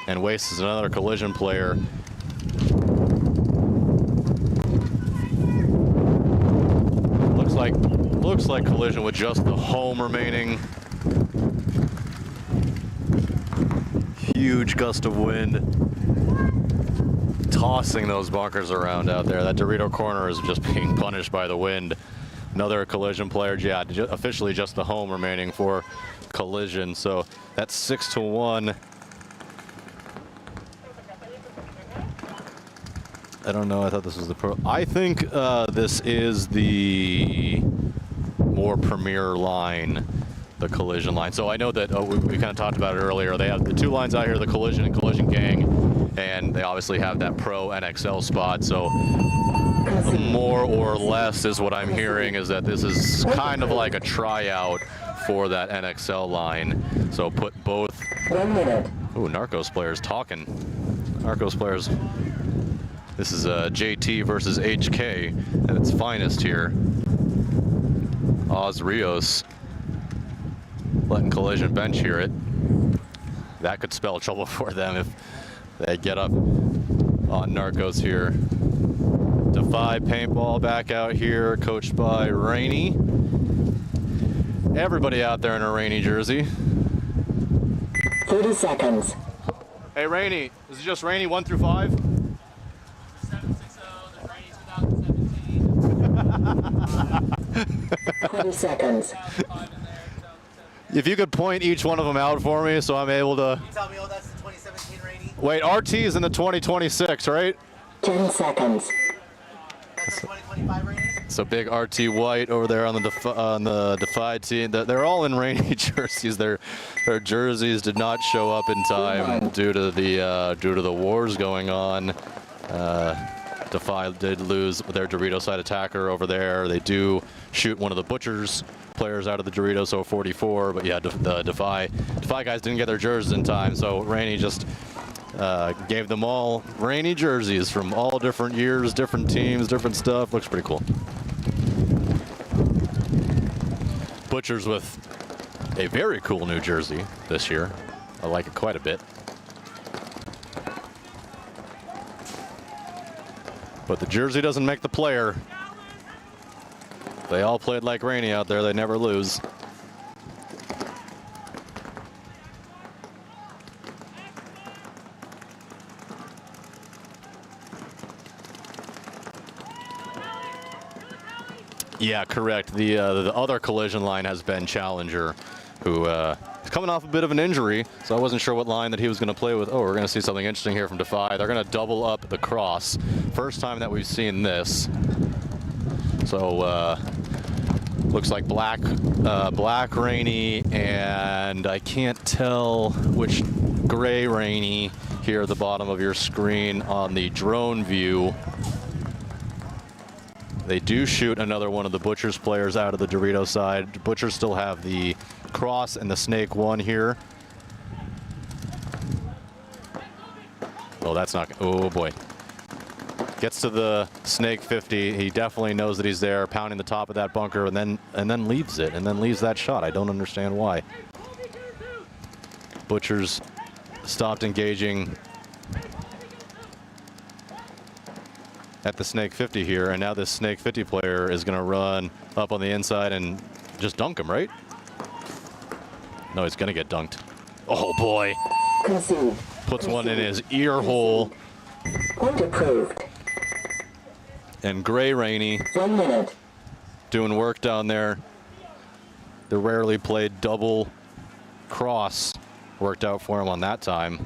Speaker 4: and Waste is another Collision player. Looks like Collision with just the home remaining. Huge gust of wind tossing those bunkers around out there. That Dorito corner is just being punished by the wind. Another Collision player, yeah, officially just the home remaining for Collision. So that's 6-1. I don't know. I thought this was the pro. I think this is the more premier line, the Collision line. So I know that we kind of talked about it earlier. They have the two lines out here, the Collision and Collision Gang, and they obviously have that Pro NXL spot. So more or less is what I'm hearing is that this is kind of like a tryout for that NXL line. So put both.
Speaker 6: 1 minute.
Speaker 4: Ooh, Narcos players talking. Narcos players. This is JT versus HK at its finest here. Oz Rios letting Collision bench hear it. That could spell trouble for them if they get up on Narcos here. Defy paintball back out here, coached by Rainey. Everybody out there in a Rainey jersey.
Speaker 6: 30 seconds.
Speaker 4: Hey Rainey, is it just Rainey 1 through 5?
Speaker 8: 760, the Rainey 2017.
Speaker 6: 20 seconds.
Speaker 4: If you could point each one of them out for me so I'm able to...
Speaker 7: Can you tell me, oh, that's the 2017 Rainey?
Speaker 4: Wait, RT is in the 2026, right?
Speaker 6: 10 seconds.
Speaker 7: That's the 2025 Rainey?
Speaker 4: So big RT White over there on the Defy team. They're all in Rainey jerseys. Their jerseys did not show up in time due to the wars going on. Defy did lose their Dorito side attacker over there. They do shoot one of the Butchers players out of the Dorito, so 44. But yeah, the Defy guys didn't get their jerseys in time, so Rainey just gave them all Rainey jerseys from all different years, different teams, different stuff. Looks pretty cool. Butchers with a very cool new jersey this year. I like it quite a bit. But the jersey doesn't make the player. They all played like Rainey out there. They never lose. Yeah, correct. The other Collision line has been Challenger, who is coming off a bit of an injury, so I wasn't sure what line that he was going to play with. Oh, we're going to see something interesting here from Defy. They're going to double up the cross. First time that we've seen this. So looks like black Rainey, and I can't tell which gray Rainey here at the bottom of your screen on the drone view. They do shoot another one of the Butchers players out of the Dorito side. Butchers still have the cross and the Snake 1 here. Oh, that's not, oh boy. Gets to the Snake 50. He definitely knows that he's there, pounding the top of that bunker, and then leaves it, and then leaves that shot. I don't understand why. Butchers stopped engaging at the Snake 50 here, and now this Snake 50 player is going to run up on the inside and just dunk him, right? No, he's going to get dunked. Oh boy.
Speaker 6: Concede.
Speaker 4: Puts one in his ear hole.
Speaker 6: Point approved.
Speaker 4: And Gray Rainey
Speaker 6: 1 minute.
Speaker 4: doing work down there. The rarely played double cross worked out for him on that time.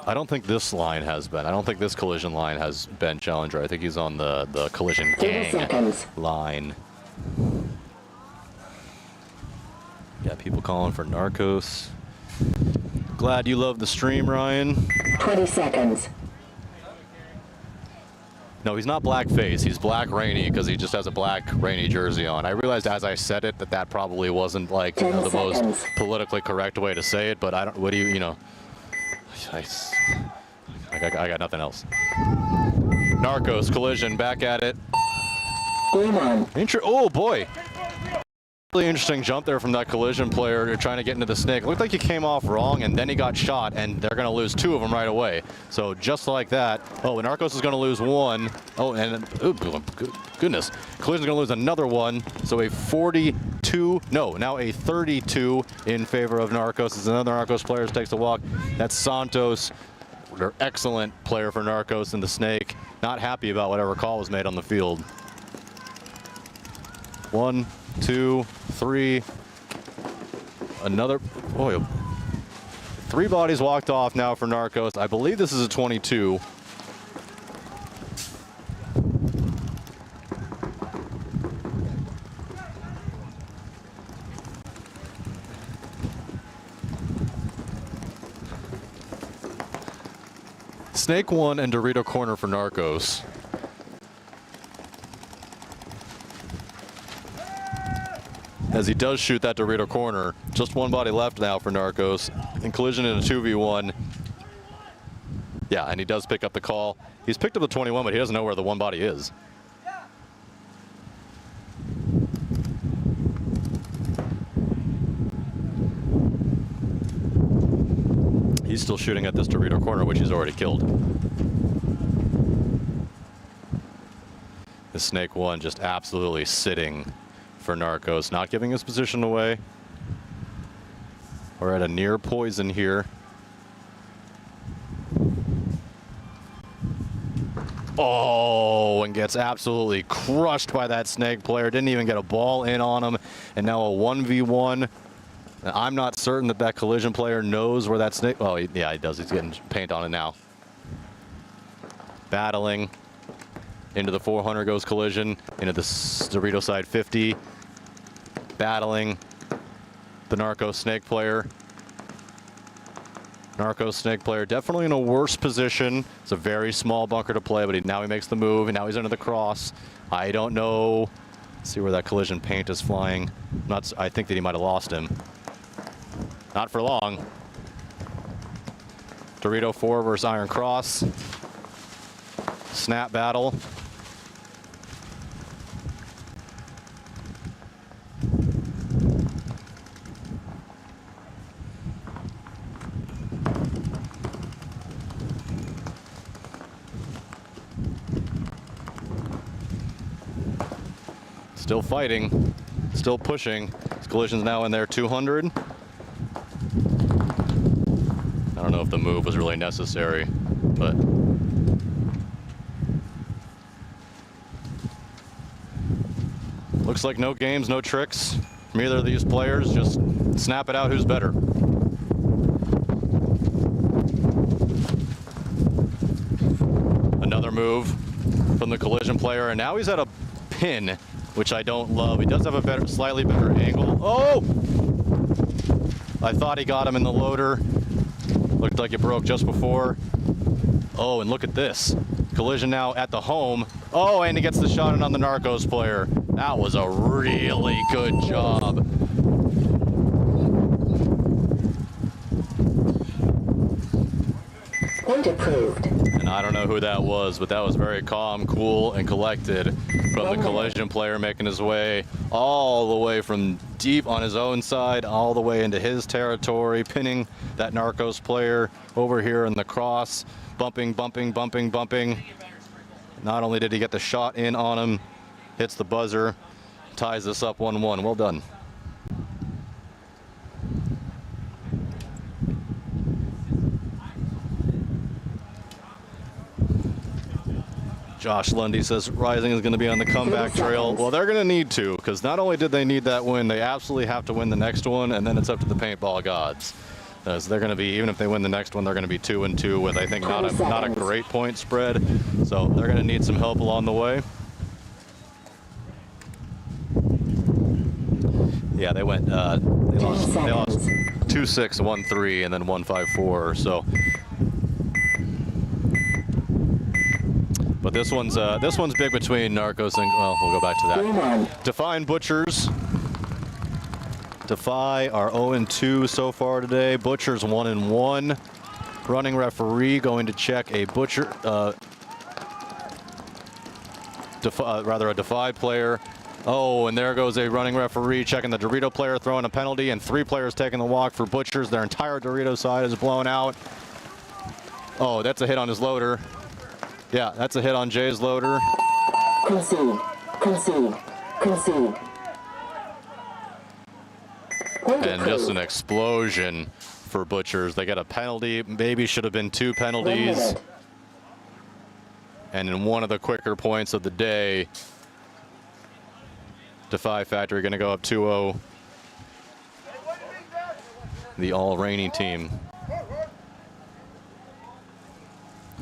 Speaker 4: I don't think this line has been. I don't think this collision line has been Challenger. I think he's on the collision
Speaker 6: 30
Speaker 4: gang
Speaker 6: seconds.
Speaker 4: line. Yeah, people calling for Narcos. Glad you love the stream, Ryan.
Speaker 6: 20 seconds.
Speaker 4: No, he's not blackface. He's black Rainy because he just has a black Rainy jersey on. I realized as I said it that probably wasn't like the most politically correct way to say it, but I don't. What do you know? I got nothing else. Narcos collision back at it. Oh boy. Really interesting jump there from that collision player trying to get into the snake. It looked like he came off wrong and then he got shot, and they're going to lose 2 of them right away. So just like that. Oh, Narcos is going to lose 1. Oh, and goodness. Collision's going to lose another 1. So a 42, no, now a 32 in favor of Narcos as another Narcos player takes a walk. That's Santos. They're excellent player for Narcos in the snake. Not happy about whatever call was made on the field. 1, 2, 3. Another. Oh, 3 bodies walked off now for Narcos. I believe this is a 22. Snake 1 and Dorito corner for Narcos. As he does shoot that Dorito corner. Just 1 body left now for Narcos. And collision in a 2v1. Yeah, and he does pick up the call. He's picked up the 21, but he doesn't know where the 1 body is. He's still shooting at this Dorito corner, which he's already killed. The Snake 1 just absolutely sitting for Narcos, not giving his position away. We're at a near poison here. Oh, and gets absolutely crushed by that Snake player. Didn't even get a ball in on him. And now a 1v1. And I'm not certain that collision player knows where that Snake. Oh, yeah, he does. He's getting paint on it now. Battling. Into the 400 goes collision. Into the Dorito side 50. Battling the Narcos Snake player. Narcos Snake player definitely in a worse position. It's a very small bunker to play, but now he makes the move, and now he's under the cross. I don't know. Let's see where that collision paint is flying. I think that he might have lost him. Not for long. Dorito 4 versus Iron Cross. Snap battle. Still fighting, still pushing. This collision's now in there 200. I don't know if the move was really necessary, but looks like no games, no tricks from either of these players. Just snap it out who's better. Another move from the collision player, and now he's at a pin, which I don't love. He does have a slightly better angle. Oh! I thought he got him in the loader. Looked like it broke just before. Oh, and look at this. Collision now at the home. Oh, and he gets the shot in on the Narcos player. That was a really good job.
Speaker 6: Point approved.
Speaker 4: And I don't know who that was, but that was very calm, cool, and collected from the collision player, making his way all the way from deep on his own side, all the way into his territory, pinning that Narcos player over here in the cross, bumping, bumping, bumping, bumping. Not only did he get the shot in on him, hits the buzzer, ties this up 1-1. Well done. Josh Lundy says Rising is going to be on the comeback trail. Well, they're going to need to, because not only did they need that win, they absolutely have to win the next one, and then it's up to the paintball gods. So they're going to be, even if they win the next one, they're going to be 2-2 with, I think, not a great point spread. So they're going to need some help along the way. Yeah, they went. They lost 2-6, 1-3, and then 1-5-4. So, but this one's big between Narcos and, well, we'll go back to that. Defy and Butchers. Defy are 0-2 so far today. Butchers 1-1. Running referee going to check a Butcher, rather a Defy player. Oh, and there goes a running referee checking the Dorito player, throwing a penalty, and 3 players taking the walk for Butchers. Their entire Dorito side is blown out. Oh, that's a hit on his loader. Yeah, that's a hit on Jay's loader.
Speaker 6: Concede. Concede. Concede.
Speaker 4: And just an explosion for Butchers. They get a penalty. Maybe should have been 2 penalties. And in one of the quicker points of the day, Defy Factory going to go up 2-0. The all-rainy team.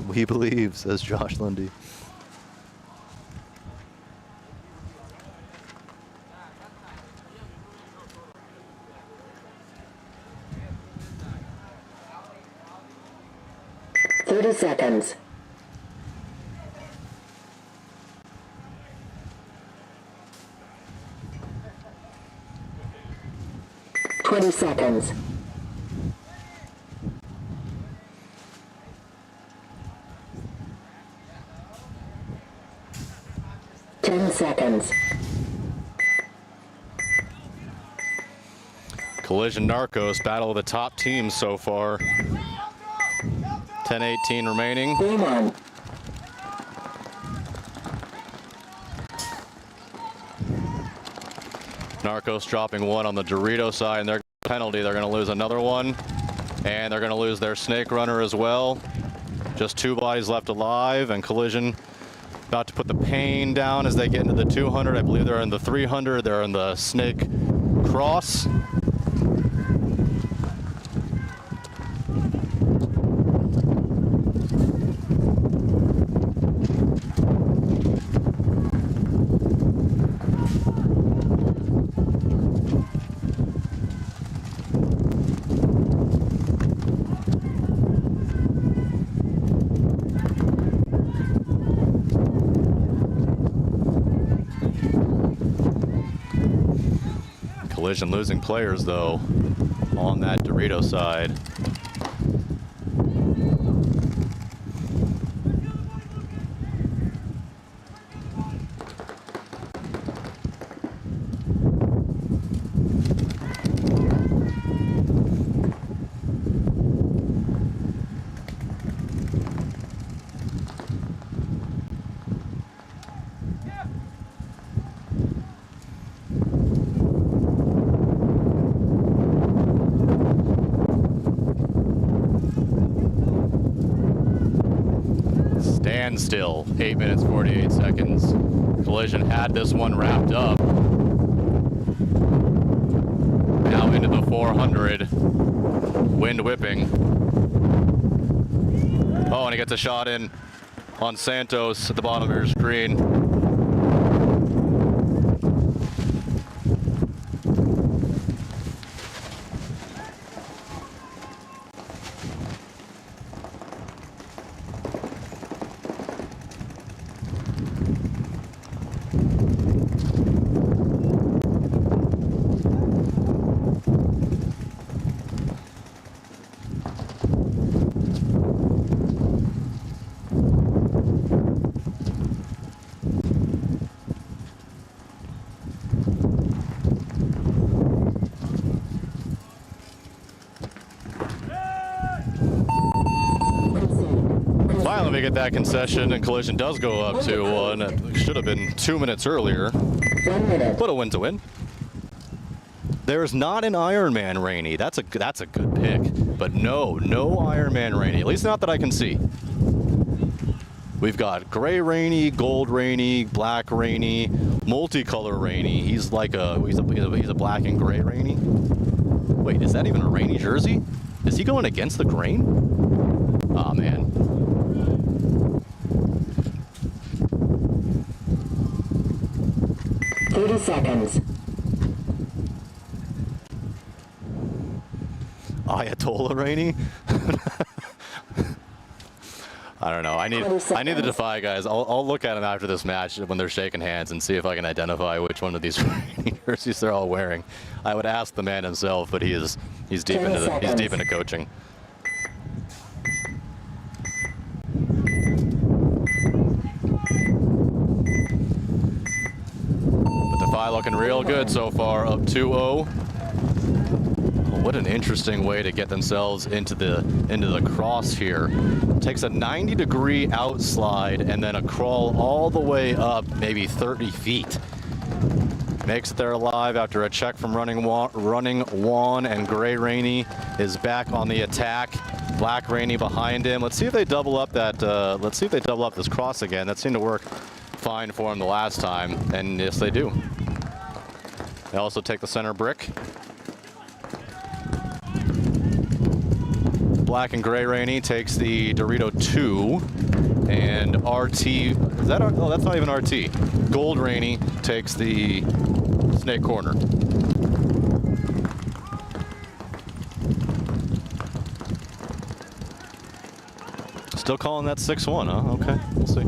Speaker 4: We believe, says Josh Lundy.
Speaker 6: Seconds. 20 seconds. 10 seconds.
Speaker 4: Collision Narcos, battle of the top teams so far. 10-18 remaining.
Speaker 6: Game on.
Speaker 4: Narcos dropping 1 on the Dorito side, and their penalty, they're going to lose another one. And they're going to lose their Snake Runner as well. Just 2 bodies left alive, and Collision about to put the pain down as they get into the 200. I believe they're in the 300. They're in the Snake Cross. Collision losing players, though, on that Dorito side. Still 8 minutes 48 seconds. Collision had this one wrapped up. Now into the 400. Wind whipping. Oh, and he gets a shot in on Santos at the bottom of your screen. Finally, we get that concession, and Collision does go up 2-1. It should have been 2 minutes earlier, but a win's a win. There's not an Ironman Rainy. That's a good pick, but no Ironman Rainy. At least not that I can see. We've got gray Rainy, gold Rainy, black Rainy, multicolor Rainy. He's like he's a black and gray Rainy. Wait, is that even a Rainy jersey? Is he going against the grain? Aw, man.
Speaker 6: Seconds.
Speaker 4: Ayatollah Rainey? I don't know. I need the Defy guys. I'll look at them after this match when they're shaking hands and see if I can identify which one of these jerseys they're all wearing. I would ask the man himself, but he's deep into coaching. But Defy looking real good so far, up 2-0. What an interesting way to get themselves into the cross here. Takes a 90-degree outside and then a crawl all the way up, maybe 30 feet. Makes it there alive after a check from running Juan, and Gray Rainey is back on the attack. Black Rainey behind him. Let's see if they double up that. Let's see if they double up this cross again. That seemed to work fine for him the last time, and yes, they do. They also take the center brick. Black and Gray Rainey takes the Dorito 2, and RT, is that, oh, that's not even RT. Gold Rainey takes the Snake Corner. Still calling that 6-1, huh? Okay, we'll see.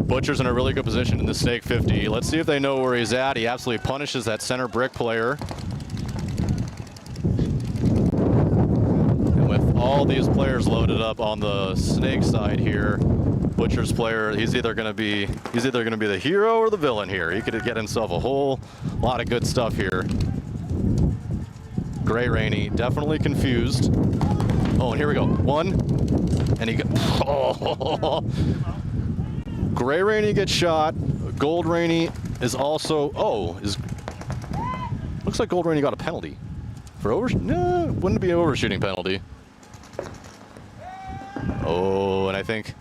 Speaker 4: Butcher's in a really good position in the Snake 50. Let's see if they know where he's at. He absolutely punishes that center brick player. All these players loaded up on the Snake side here. Butcher's player, he's either going to be the hero or the villain here. He could get himself a whole lot of good stuff here. Gray Rainey definitely confused. Oh, and here we go. One, and he Gray Rainey gets shot. Gold Rainey is also looks like Gold Rainey got a penalty for no, wouldn't be an overshooting penalty. Oh, and I think,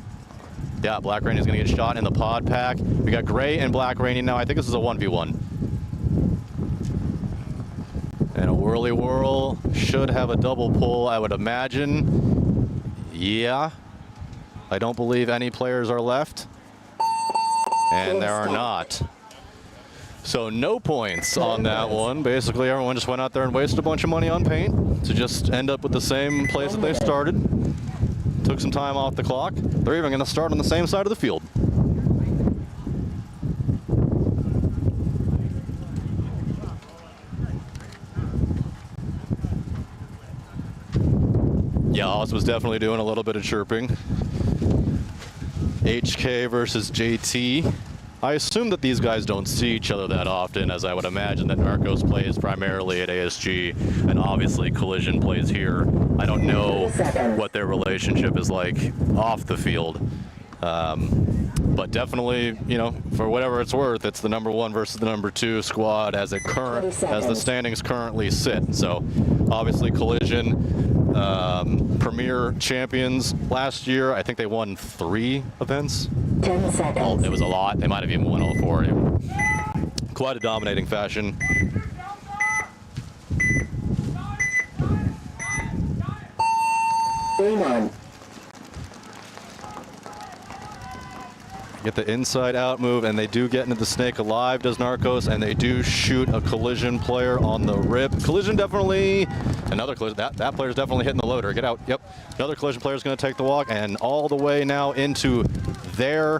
Speaker 4: yeah, Black Rainey is going to get shot in the pod pack. We got Gray and Black Rainey now. I think this is a 1v1. And a whirly whirl should have a double pull, I would imagine. Yeah. I don't believe any players are left. And there are not. So no points on that one. Basically, everyone just went out there and wasted a bunch of money on paint to just end up with the same place that they started. Took some time off the clock. They're even going to start on the same side of the field. Yeah, Oz was definitely doing a little bit of chirping. HK versus JT. I assume that these guys don't see each other that often, as I would imagine that Narcos plays primarily at ASG, and obviously Collision plays here. I don't know what their relationship is like off the field. But definitely, you know, for whatever it's worth, it's the #1 versus the #2 squad as the standings currently sit. So obviously Collision, premier champions last year. I think they won 3 events.
Speaker 6: 10 seconds.
Speaker 4: Oh, it was a lot. They might have even won all 4. Quite a dominating fashion. Get the inside out move, and they do get into the Snake alive, does Narcos, and they do shoot a Collision player on the rip. Collision definitely, another Collision, that player's definitely hitting the loader. Get out, yep. Another Collision player's gonna take the walk, and all the way now into their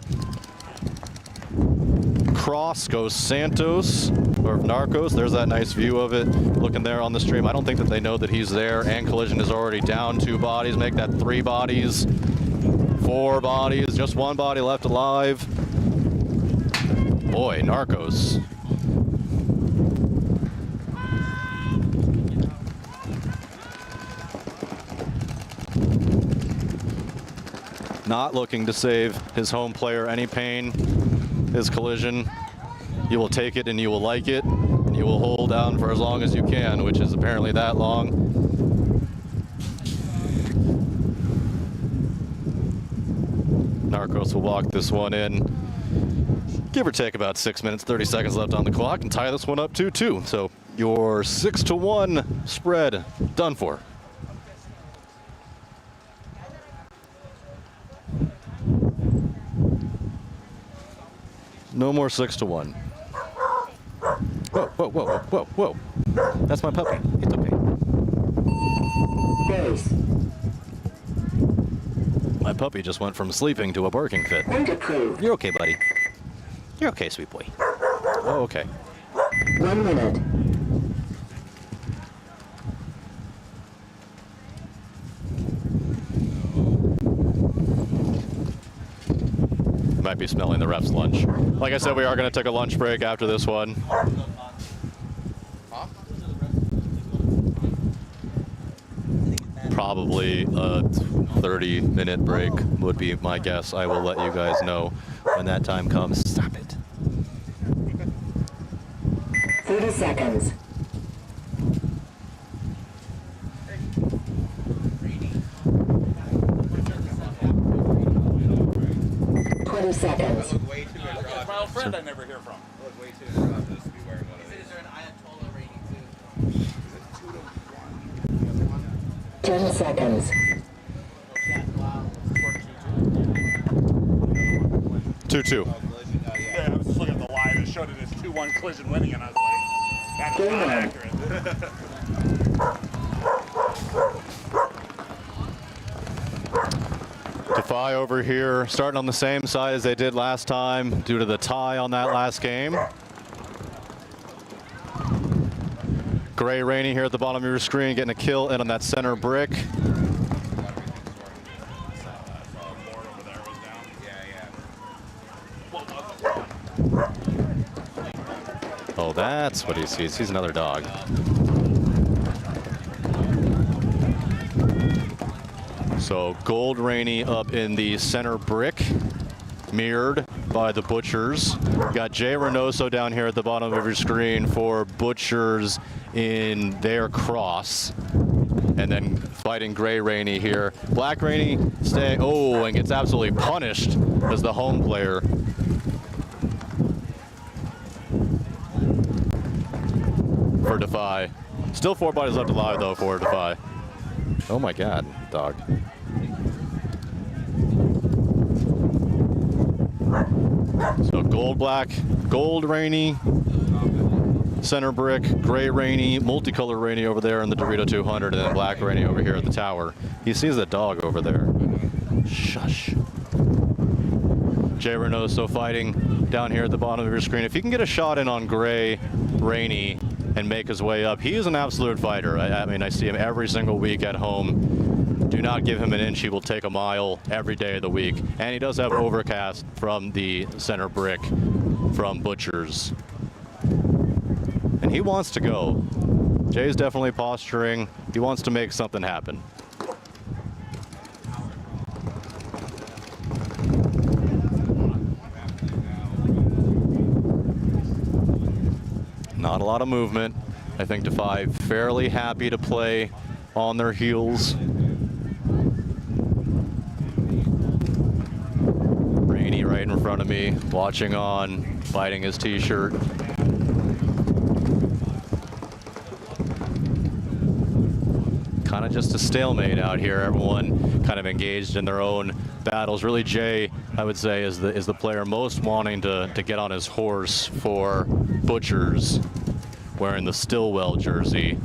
Speaker 4: cross goes Santos, or Narcos. There's that nice view of it, looking there on the stream. I don't think that they know that he's there, and Collision is already down 2 bodies, make that 3 bodies. 4 bodies, just 1 body left alive. Boy, Narcos. Not looking to save his home player any pain. His Collision, you will take it and you will like it, and you will hold down for as long as you can, which is apparently that long. Narcos will walk this one in. Give or take about 6 minutes, 30 seconds left on the clock, and tie this one up 2-2. So your 6-1 spread done for. No more 6-1. Whoa, whoa, whoa, whoa, whoa. That's my puppy. It's okay.
Speaker 6: Base.
Speaker 4: My puppy just went from sleeping to a barking fit.
Speaker 6: Point approved.
Speaker 4: You're okay, buddy. You're okay, sweet boy. Oh, okay.
Speaker 6: 1 minute.
Speaker 4: Might be smelling the ref's lunch. Like I said, we are going to take a lunch break after this one. Probably a 30-minute break would be my guess. I will let you guys know when that time comes. Stop it.
Speaker 6: 30 seconds. Seconds.
Speaker 8: My old friend I never hear from. Look way too just to be wearing one of these. Is there an Ayatollah rating too?
Speaker 6: 10 seconds.
Speaker 4: 2-2.
Speaker 8: Yeah, I was just looking at the live. It showed it as 2-1 collision winning, and I was like, that's not accurate.
Speaker 4: Defy over here, starting on the same side as they did last time due to the tie on that last game. Gray Rainey here at the bottom of your screen, getting a kill in on that center brick. Oh, that's what he sees. He's another dog. So Gold Rainey up in the center brick, mirrored by the Butchers. Got Jay Reynoso down here at the bottom of your screen for Butchers in their cross. And then fighting Gray Rainey here. Black Rainey staying, oh, and gets absolutely punished as the home player. For Defy. Still 4 bodies left alive though for Defy. Oh my God, dog. So gold, black, gold Rainey, center brick, gray Rainey, multicolor Rainey over there in the Dorito 200, and then black Rainey over here at the tower. He sees the dog over there. Shush. Jay Reynoso fighting down here at the bottom of your screen. If you can get a shot in on gray Rainey and make his way up, he is an absolute fighter. I mean, I see him every single week at home. Do not give him an inch. He will take a mile every day of the week. And he does have overcast from the center brick from Butchers. And he wants to go. Jay's definitely posturing. He wants to make something happen. Not a lot of movement. I think Defy fairly happy to play on their heels. Rainey right in front of me, watching on, biting his t-shirt. Kind of just a stalemate out here. Everyone kind of engaged in their own battles. Really, Jay, I would say, is the player most wanting to get on his horse for Butchers, wearing the Stillwell jersey.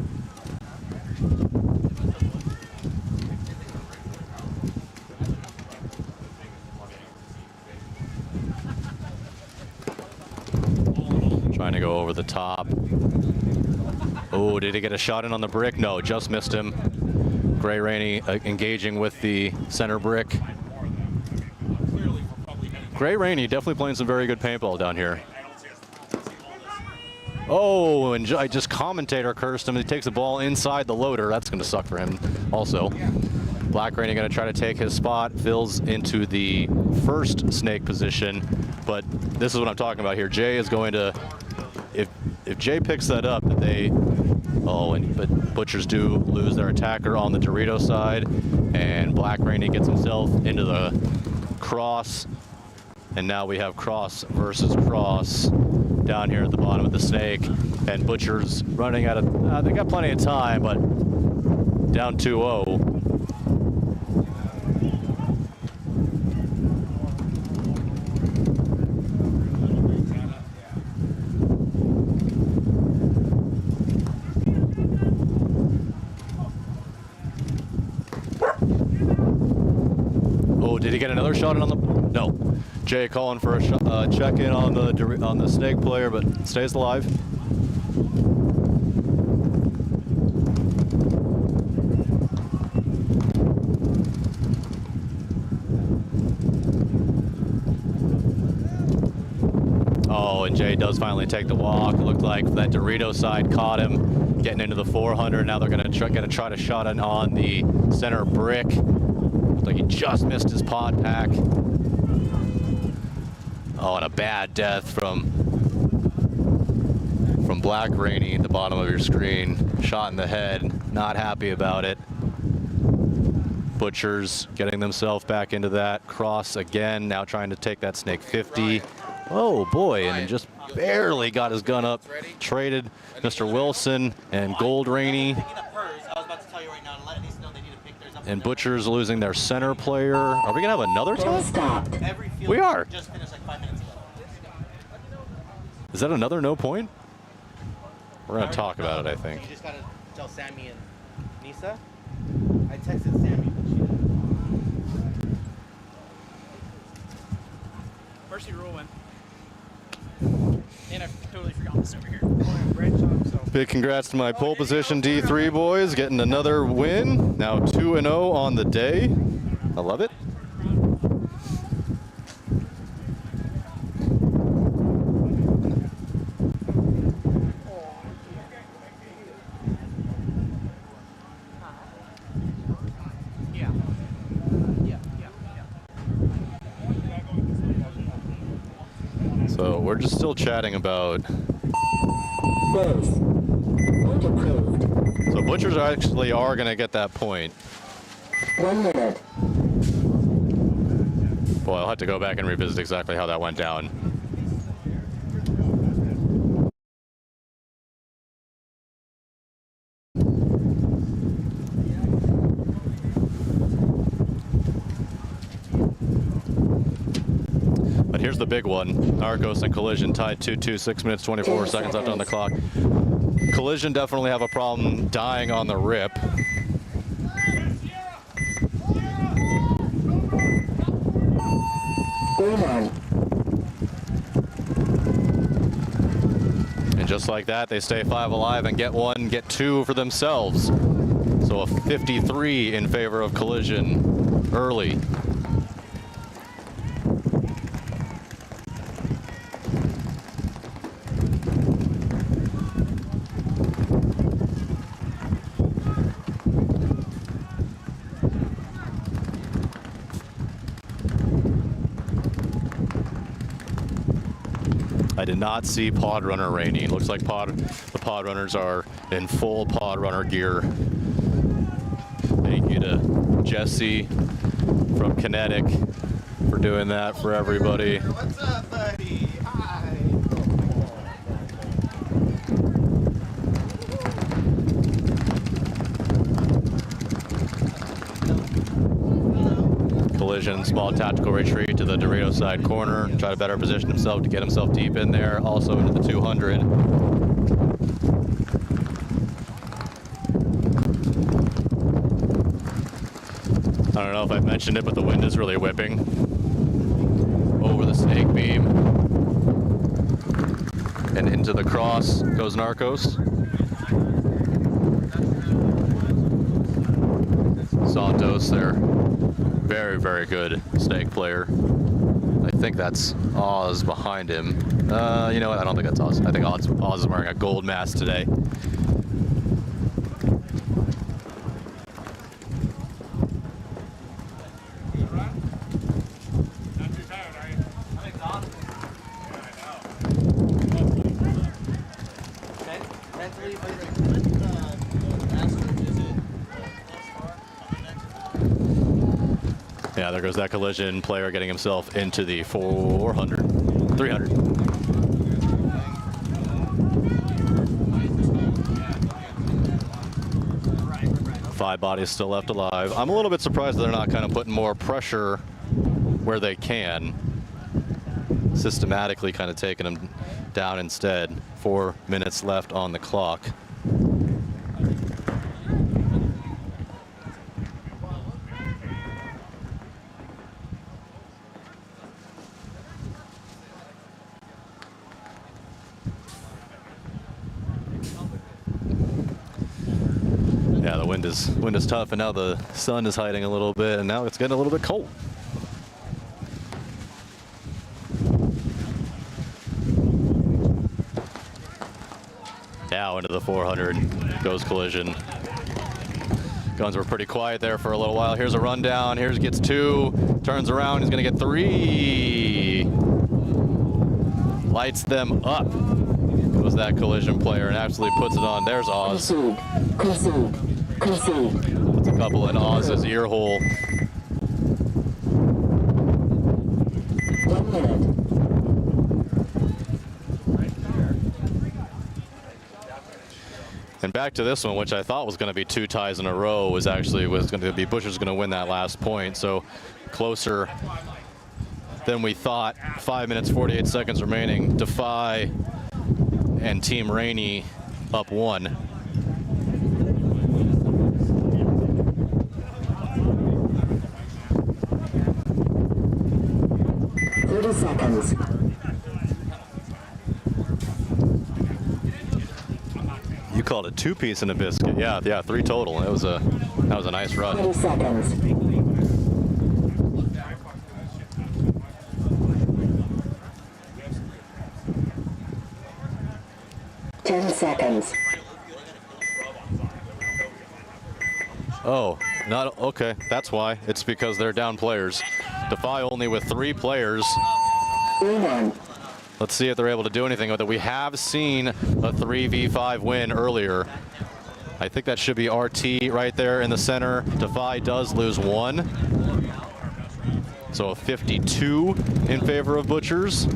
Speaker 4: Trying to go over the top. Oh, did he get a shot in on the brick? No, just missed him. Gray Rainey engaging with the center brick. Gray Rainey definitely playing some very good paintball down here. Oh, and I just commentator cursed him. He takes the ball inside the loader. That's going to suck for him also. Black Rainey going to try to take his spot. Phil's into the first snake position. But this is what I'm talking about here. Jay is going to, if Jay picks that up, but Butchers do lose their attacker on the Dorito side. And Black Rainey gets himself into the cross. And now we have cross versus cross. down here at the bottom of the snake. And Butcher's running out of, they got plenty of time, but down 2-0. Oh, did he get another shot on the? No. Jay calling for a check-in on the snake player, but stays alive. Oh, and Jay does finally take the walk. It looked like that Dorito side caught him getting into the 400. Now they're gonna try to shot it on the center brick. Looked like he just missed his pod pack. Oh, and a bad death from Black Rainy at the bottom of your screen. Shot in the head. Not happy about it. Butchers getting themselves back into that cross again. Now trying to take that snake 50. Oh boy, and just barely got his gun up. Traded Mr. Wilson and Gold Rainy. And Butchers losing their center player. Are we gonna have another tie? We are.
Speaker 7: Just finished like 5 minutes ago.
Speaker 4: Is that another no point? We're gonna talk about it, I think.
Speaker 7: You just gotta tell Sammy and Nisa. I texted Sammy, but she didn't.
Speaker 11: Mercy rule win. And I totally forgot this over here.
Speaker 4: Big congrats to my pole position D3 boys, getting another win. Now 2-0 on the day. I love it. So we're just still chatting about. So Butchers actually are going to get that point.
Speaker 6: 1 minute.
Speaker 4: Well, I'll have to go back and revisit exactly how that went down. But here's the big one. Narcos and Collision tied 2-2, 6 minutes, 24 seconds left on the clock. Collision definitely have a problem dying on the rip. And just like that, they stay 5 alive and get 1, get 2 for themselves. So a 53 in favor of Collision early. I did not see Pod Runner Rainy. Looks like the Pod Runners are in full Pod Runner gear. Thank you to Jesse from Kinetic for doing that for everybody.
Speaker 7: What's up, buddy? Hi.
Speaker 4: Collision, small tactical retreat to the Dorito side corner. Try to better position himself to get himself deep in there. Also into the 200. I don't know if I've mentioned it, but the wind is really whipping over the snake beam. And into the cross goes Narcos. Santos there. Very, very good snake player. I think that's Oz behind him. You know what? I don't think that's Oz. I think Oz is wearing a gold mask today. Yeah, there goes that Collision player getting himself into the 400, 300. 5 bodies still left alive. I'm a little bit surprised they're not kind of putting more pressure where they can. Systematically kind of taking them down instead. 4 minutes left on the clock. Yeah, the wind is tough, and now the sun is hiding a little bit, and now it's getting a little bit cold. Now into the 400 goes Collision. Guns were pretty quiet there for a little while. Here's a rundown. Here's gets 2. Turns around. He's going to get 3. Lights them up. Goes that Collision player and absolutely puts it on. There's Oz. Puts a couple in Oz's ear hole.
Speaker 6: 1 minute.
Speaker 4: And back to this one, which I thought was going to be 2 ties in a row, was going to be Butcher's going to win that last point. So closer than we thought. 5 minutes, 48 seconds remaining. Defy and Team Rainey up 1.
Speaker 6: Seconds.
Speaker 4: You called it 2-piece in a biscuit. Yeah, 3 total. That was a nice run.
Speaker 6: 20 seconds. 10 seconds.
Speaker 4: Oh, not okay. That's why. It's because they're down players. Defy only with 3 players. Let's see if they're able to do anything with it. We have seen a 3v5 win earlier. I think that should be RT right there in the center. Defy does lose 1. So a 52 in favor of Butchers.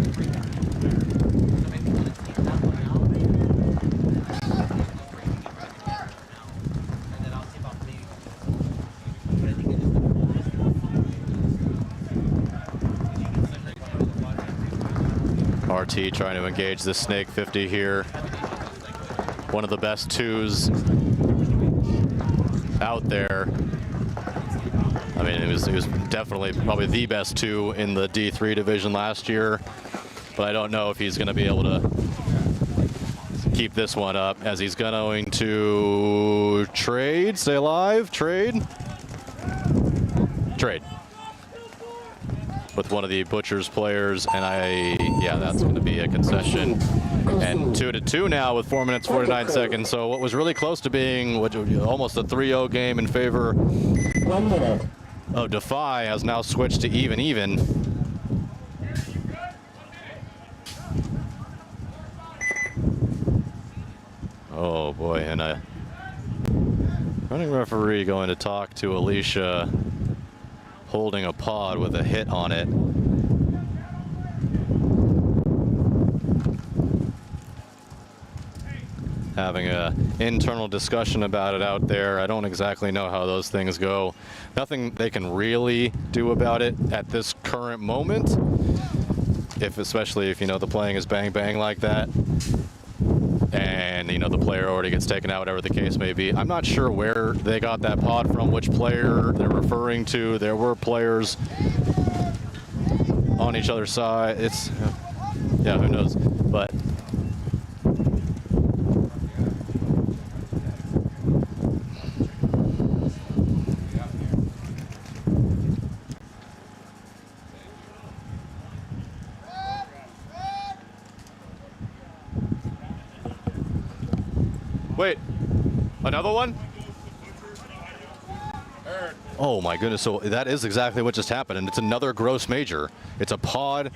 Speaker 4: RT trying to engage the Snake 50 here. One of the best 2s out there. I mean, it was definitely probably the best 2 in the D3 division last year. But I don't know if he's going to be able to keep this one up, as he's going to trade, stay alive, trade with one of the Butchers players, and yeah, that's going to be a concession. And 2-2 now with 4 minutes 49 seconds. So what was really close to being almost a 3-0 game in favor
Speaker 6: 1 minute.
Speaker 4: of Defy has now switched to even. Oh boy, and a running referee going to talk to Alicia, holding a pod with a hit on it. Having an internal discussion about it out there. I don't exactly know how those things go. Nothing they can really do about it at this current moment. Especially if, the playing is bang bang like that. And, the player already gets taken out, whatever the case may be. I'm not sure where they got that pod from, which player they're referring to. There were players on each other's side. Yeah, who knows? But wait, another one? Oh my goodness, so that is exactly what just happened, and it's another gross major. It's a pod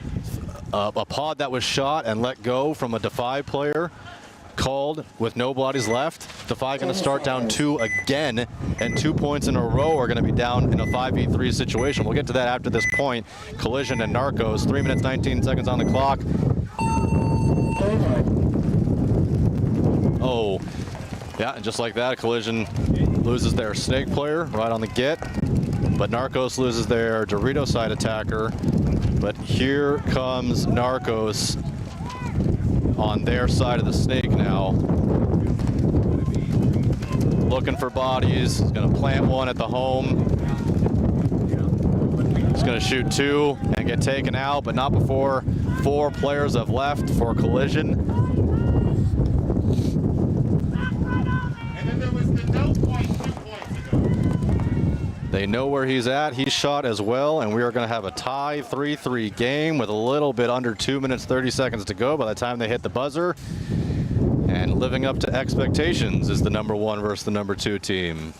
Speaker 4: that was shot and let go from a Defy player, called with no bodies left. Defy going to start down 2 again, and 2 points in a row are going to be down in a 5v3 situation. We'll get to that after this point. Collision and Narcos, 3 minutes 19 seconds on the clock. Oh, yeah, and just like that, a Collision loses their snake player right on the get, but Narcos loses their Dorito side attacker. But here comes Narcos on their side of the snake now. Looking for bodies. He's going to plant one at the home. He's going to shoot two and get taken out, but not before 4 players have left for collision.
Speaker 8: And then there was the no point 2 points ago.
Speaker 4: They know where he's at. He's shot as well, and we are going to have a tie 3-3 game with a little bit under 2 minutes 30 seconds to go by the time they hit the buzzer. And living up to expectations is the number 1 versus the number 2 team.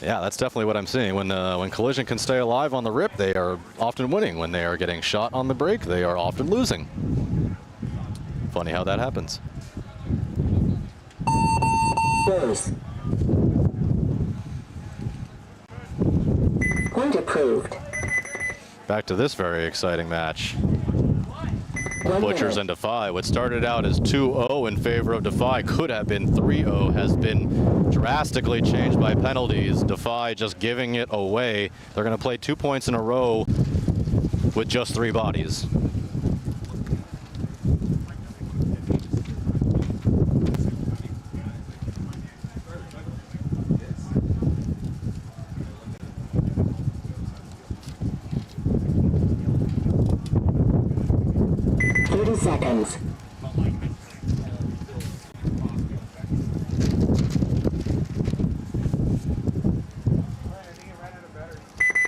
Speaker 4: Yeah, that's definitely what I'm seeing. When Collision can stay alive on the rip, they are often winning. When they are getting shot on the break, they are often losing. Funny how that happens.
Speaker 6: Rose. Point approved.
Speaker 4: Back to this very exciting match.
Speaker 6: 1
Speaker 4: Butchers
Speaker 6: minute.
Speaker 4: and Defy. What started out as 2-0 in favor of Defy could have been 3-0, has been drastically changed by penalties. Defy just giving it away. They're going to play 2 points in a row with just 3 bodies.
Speaker 6: Seconds.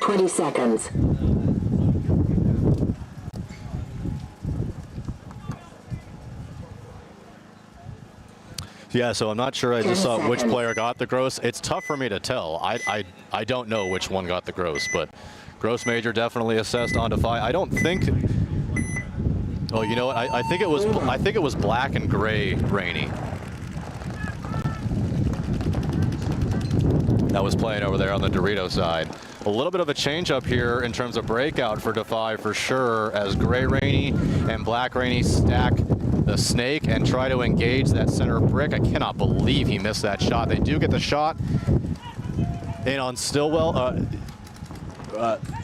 Speaker 6: 20 seconds.
Speaker 4: Yeah, so I'm not sure I just
Speaker 6: 10
Speaker 4: saw which
Speaker 6: seconds.
Speaker 4: player got the gross. It's tough for me to tell. I don't know which one got the gross, but gross major definitely assessed on Defy. I don't think. Oh, you know what? I think it was black and gray Rainy that was playing over there on the Dorito side. A little bit of a change up here in terms of breakout for Defy for sure, as gray Rainy and black Rainy stack the snake and try to engage that center brick. I cannot believe he missed that shot. They do get the shot in on Stillwell.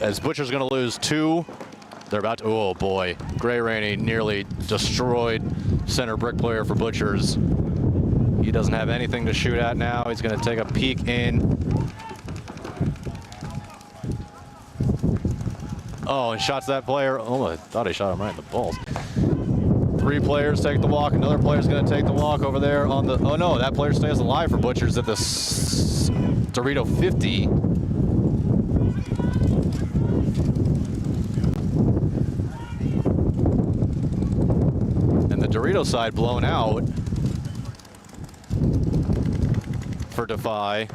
Speaker 4: As Butcher's going to lose 2. They're about to, oh boy, Gray Rainey nearly destroyed center brick player for Butchers. He doesn't have anything to shoot at now. He's going to take a peek in. Oh, and shots that player. Oh, I thought he shot him right in the balls. 3 players take the walk. Another player's going to take the walk over there on the, oh no, that player stays alive for Butchers at the Dorito 50. Dorito side blown out for Defy.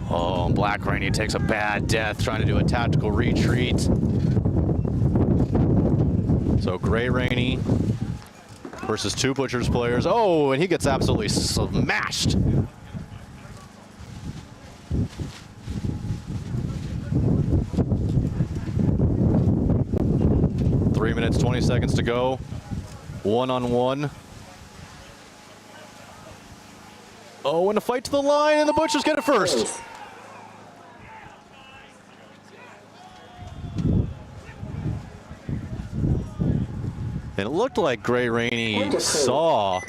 Speaker 4: Oh, Black Rainey takes a bad death trying to do a tactical retreat. So Gray Rainey versus 2 Butchers players. Oh, and he gets absolutely smashed. Three minutes, 20 seconds to go. 1-on-1. Oh, and a fight to the line, and the Butchers get it first. And it looked like Gray Rainey saw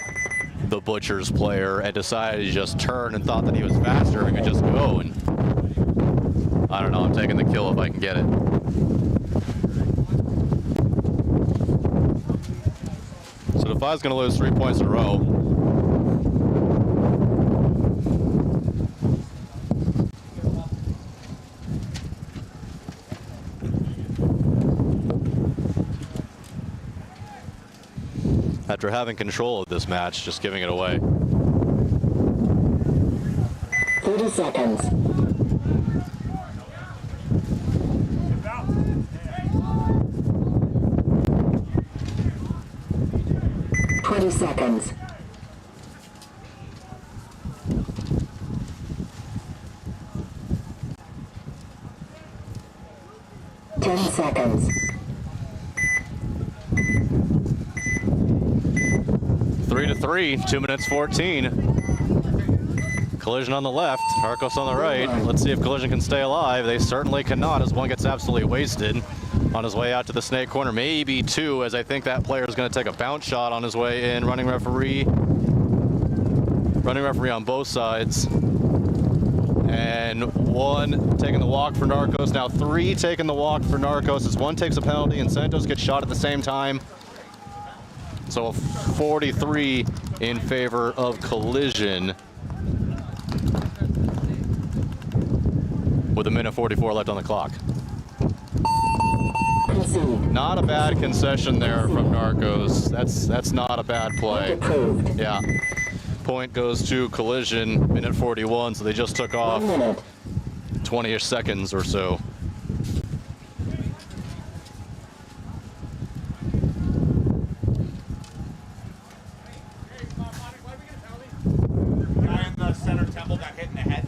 Speaker 4: the Butchers player and decided to just turn and thought that he was faster and could just go. And I don't know, I'm taking the kill if I can get it. So Defy's going to lose 3 points in a row. After having control of this match, just giving it away.
Speaker 6: 30 seconds. Seconds. 10 seconds.
Speaker 4: 3-3. 3, 2 minutes 14. Collision on the left, Narcos on the right. Let's see if Collision can stay alive. They certainly cannot, as one gets absolutely wasted on his way out to the snake corner. Maybe 2, as I think that player is going to take a bounce shot on his way in. Running referee on both sides. And 1 taking the walk for Narcos. Now 3 taking the walk for Narcos as 1 takes a penalty and Santos gets shot at the same time. So a 43 in favor of Collision. With 1:44 left on the clock. Not a bad concession there from Narcos. That's not a bad play. Yeah. Point goes to Collision, 1:41, so they just took off 20-ish seconds or so.
Speaker 8: Guy in the center temple got hit in the head.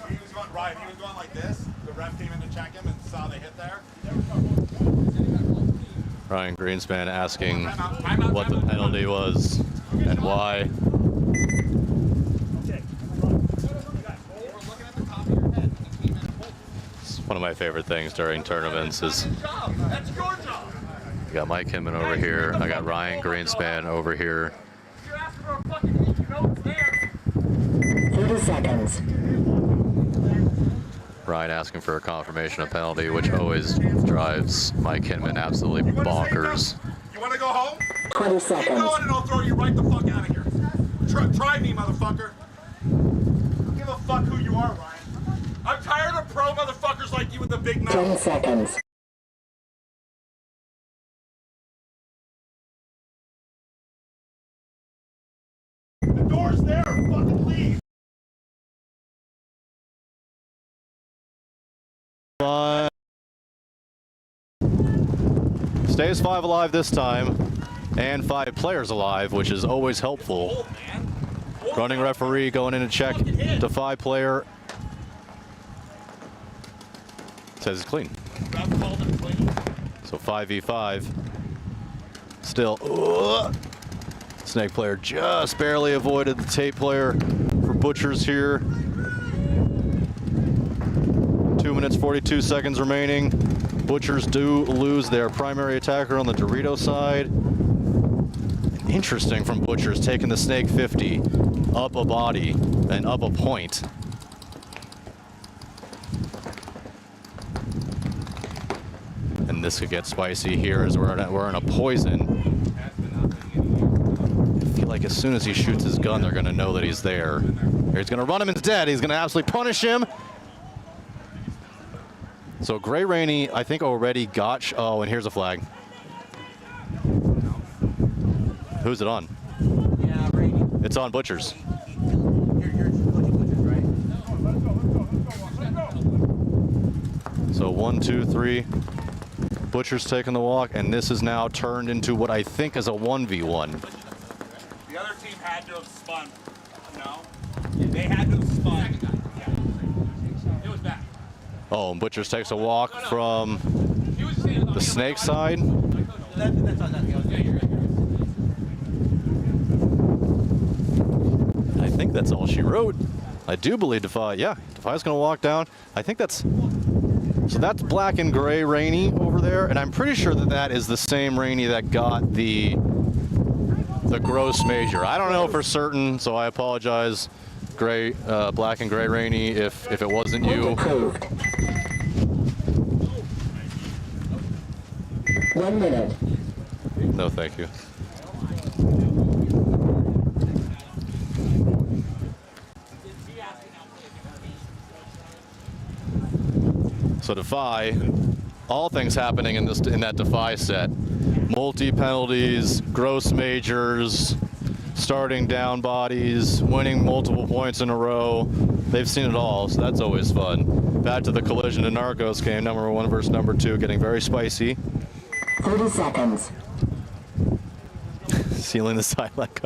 Speaker 8: He was going like this. The ref came in to check him and saw the hit there.
Speaker 4: Ryan Greenspan asking what the penalty was and why. It's one of my favorite things during tournaments is I got Mike Hinman over here. I got Ryan Greenspan over here.
Speaker 6: 30 seconds.
Speaker 4: Ryan asking for a confirmation of penalty, which always drives Mike Hinman absolutely bonkers.
Speaker 8: You want to go home?
Speaker 6: 20 seconds.
Speaker 8: Keep going and I'll throw you right the fuck out of here. Try me, motherfucker. I don't give a fuck who you are, Ryan. I'm tired of pro motherfuckers like you with the big mouth.
Speaker 6: 10 seconds.
Speaker 8: The door's there. Fucking leave.
Speaker 4: Stays 5 alive this time, and 5 players alive, which is always helpful. Running referee going in to check Defy player. Says it's clean. So 5v5. Still, Snake player just barely avoided the tape player for Butchers here. 2 minutes 42 seconds remaining. Butchers do lose their primary attacker on the Dorito side. Interesting from Butchers, taking the Snake 50 up a body and up a point. And this could get spicy here as we're in a poison. I feel like as soon as he shoots his gun, they're going to know that he's there. He's going to run him instead. He's going to absolutely punish him. So Gray Rainey, I think, already got. Oh, and here's a flag. Who's it on?
Speaker 2: Yeah, Rainey.
Speaker 4: It's on Butchers.
Speaker 2: You're Butchers, right?
Speaker 4: So 1, 2, 3. Butchers taking the walk, and this is now turned into what I think is a 1v1.
Speaker 8: The other team had to have spun. No? They had to have spun. It was back.
Speaker 4: Oh, and Butchers takes a walk from the Snake side. I think that's all she wrote. I do believe Defy. Yeah, Defy's going to walk down. I think that's. So that's black and gray Rainey over there, and I'm pretty sure that that is the same Rainey that got the gross major. I don't know for certain, so I apologize, gray, black and gray Rainey, if it wasn't you.
Speaker 6: 1 minute.
Speaker 4: No, thank you. So Defy, all things happening in that Defy set. Multi penalties, gross majors, starting down bodies, winning multiple points in a row. They've seen it all, so that's always fun. Back to the Collision and Narcos game, number 1 versus number 2, getting very spicy.
Speaker 6: 30 seconds.
Speaker 4: Sealing the side like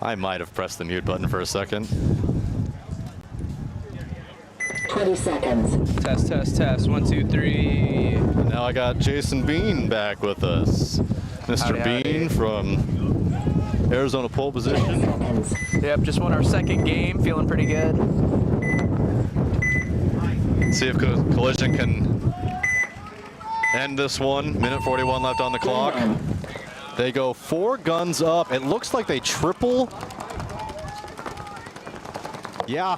Speaker 4: I might have pressed the mute button for a second.
Speaker 6: 20 seconds.
Speaker 11: Test, test, test. 1, 2, 3.
Speaker 4: Now I got Jason Bean back with us. Mr.
Speaker 11: Howdy,
Speaker 4: Bean from Arizona pole position.
Speaker 11: Yep, just won our second game. Feeling pretty good.
Speaker 4: See if Collision can end this one. Minute 41 left on the clock. They go 4 guns up. It looks like they triple. Yeah.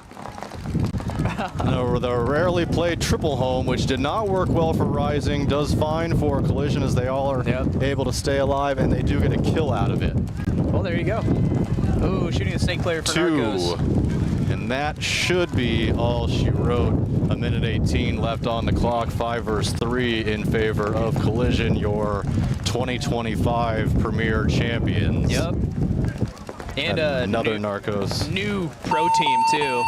Speaker 4: The rarely played triple home, which did not work well for Rising, does fine for Collision as they all are able to stay alive, and they do get a kill out of it.
Speaker 11: Well, there you go. Ooh, shooting a snake player for
Speaker 4: 2.
Speaker 11: Narcos.
Speaker 4: And that should be all she wrote. A minute 18 left on the clock. 5 versus 3 in favor of Collision, your 2025 Premier Champions.
Speaker 11: Yep. And
Speaker 4: another Narcos.
Speaker 11: New pro team, too.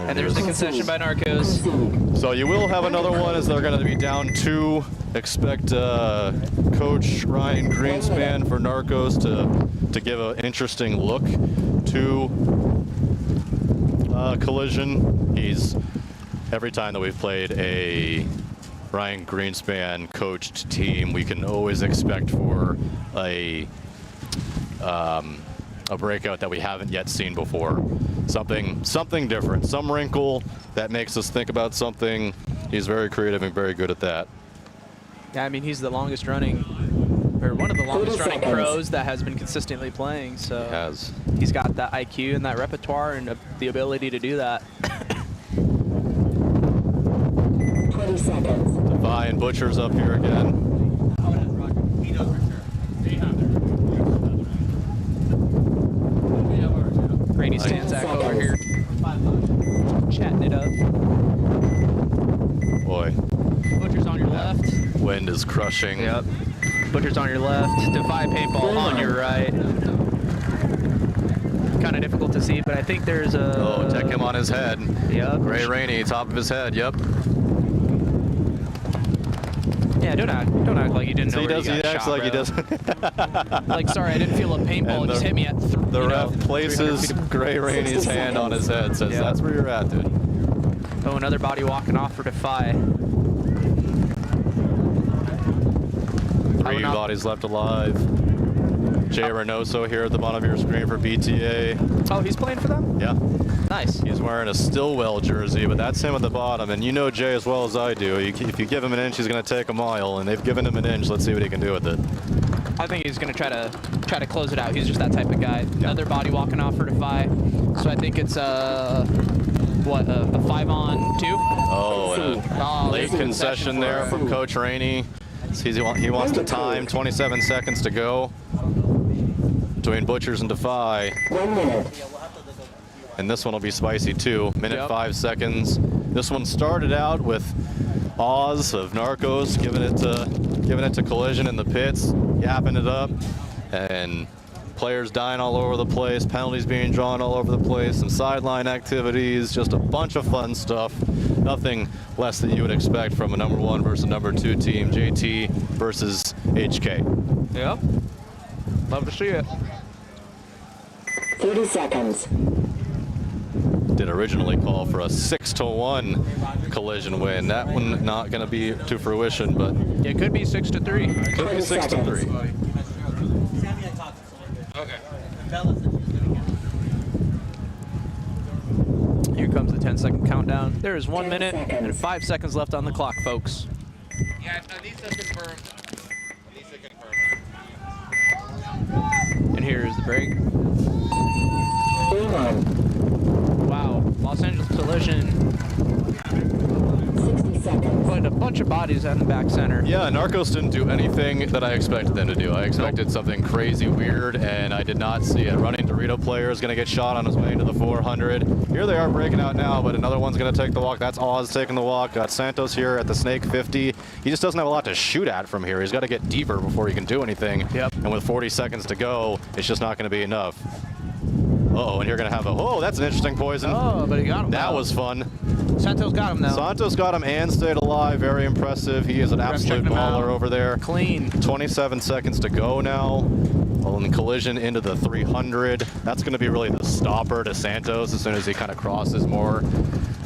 Speaker 11: And there's a concession by Narcos.
Speaker 4: So you will have another one as they're going to be down 2. Expect Coach Ryan Greenspan for Narcos to give an interesting look to Collision. Every time that we've played a Ryan Greenspan coached team, we can always expect for a breakout that we haven't yet seen before. Something different, some wrinkle that makes us think about something. He's very creative and very good at that.
Speaker 11: Yeah, I mean, he's the longest running, or one of the longest running pros that has been consistently playing. So he's got that IQ and that repertoire and the ability to do that.
Speaker 6: 20 seconds.
Speaker 4: Defy and Butcher's up here again.
Speaker 11: Rainy Stanzak over here, chatting it up.
Speaker 4: Boy.
Speaker 11: Butcher's on your left.
Speaker 4: Wind is crushing.
Speaker 11: Yep. Butcher's on your left. Defy paintball on your right. Kind of difficult to see, but I think there's a...
Speaker 4: Oh, check him on his head.
Speaker 11: Yep.
Speaker 4: Gray Rainy, top of his head, yep.
Speaker 11: Yeah, don't act like you didn't know where you got
Speaker 4: acts
Speaker 11: shot,
Speaker 4: like he
Speaker 11: bro.
Speaker 4: doesn't.
Speaker 11: Like, sorry, I didn't feel a paintball. It just hit me at
Speaker 4: the ref places Gray Rainey's hand on his head, says that's where you're at, dude.
Speaker 11: Oh, another body walking off for Defy.
Speaker 4: 3 bodies left alive. Jay Reynoso here at the bottom of your screen for BTA.
Speaker 11: Oh, he's playing for them?
Speaker 4: Yeah.
Speaker 11: Nice.
Speaker 4: He's wearing a Stillwell jersey, but that's him at the bottom. And you know Jay as well as I do. If you give him an inch, he's going to take a mile, and they've given him an inch. Let's see what he can do with it.
Speaker 11: I think he's going to try to close it out. He's just that type of guy. Another body walking off for Defy. So I think it's a 5-on-2?
Speaker 4: Oh, and a late concession there from Coach Rainey. He wants to time. 27 seconds to go between Butchers and Defy.
Speaker 6: 1 minute.
Speaker 4: And this one will be spicy too. Minute 5 seconds. This one started out with Oz of Narcos giving it to Collision in the pits, yapping it up, and players dying all over the place, penalties being drawn all over the place, some sideline activities, just a bunch of fun stuff. Nothing less than you would expect from a number 1 versus number 2 team, JT versus HK.
Speaker 11: Yep. Love to see it.
Speaker 6: 30 seconds.
Speaker 4: Did originally call for a 6-1 Collision win. That one not going to be to fruition, but
Speaker 11: it could be 6-3.
Speaker 4: Could be 6-3.
Speaker 8: Okay.
Speaker 11: Here comes the 10-second countdown. There is 1 minute and 5 seconds left on the clock, folks.
Speaker 8: Yeah, Anissa confirmed. Anissa confirmed.
Speaker 11: And here is the break.
Speaker 6: Game on.
Speaker 11: Wow, Los Angeles Collision.
Speaker 6: 60 seconds.
Speaker 11: Put a bunch of bodies out in the back center.
Speaker 4: Yeah, Narcos didn't do anything that I expected them to do. I expected something crazy weird, and I did not see it. Running Dorito player is going to get shot on his way into the 400. Here they are breaking out now, but another one's going to take the walk. That's Oz taking the walk. Got Santos here at the Snake 50. He just doesn't have a lot to shoot at from here. He's got to get deeper before he can do anything.
Speaker 11: Yep.
Speaker 4: And with 40 seconds to go, it's just not going to be enough. Uh-oh, and you're going to have that's an interesting poison.
Speaker 11: Oh, but he got him.
Speaker 4: That was fun.
Speaker 11: Santos got him, though.
Speaker 4: Santos got him and stayed alive. Very impressive. He is an absolute baller over there.
Speaker 11: Clean.
Speaker 4: 27 seconds to go now. Well, in Collision into the 300. That's going to be really the stopper to Santos as soon as he kind of crosses more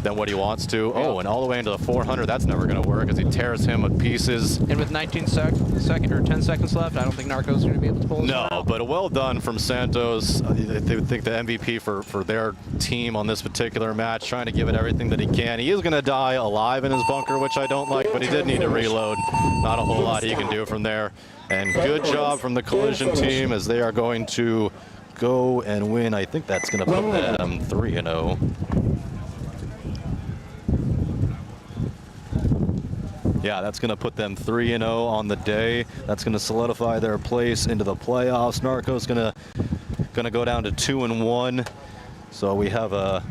Speaker 4: than what he wants to. Oh, and all the way into the 400. That's never going to work as he tears him with pieces.
Speaker 11: And with 10 seconds left, I don't think Narco's going to be able to pull this one
Speaker 4: No,
Speaker 11: out.
Speaker 4: but well done from Santos. They would think the MVP for their team on this particular match, trying to give it everything that he can. He is going to die alive in his bunker, which I don't like, but he did need to reload. Not a whole lot he can do from there. And good job from the Collision team as they are going to go and win. I think that's going to put them 3-0. Yeah, that's going to put them 3-0 on the day. That's going to solidify their place into the playoffs. Narco's going to go down to 2-1. So we have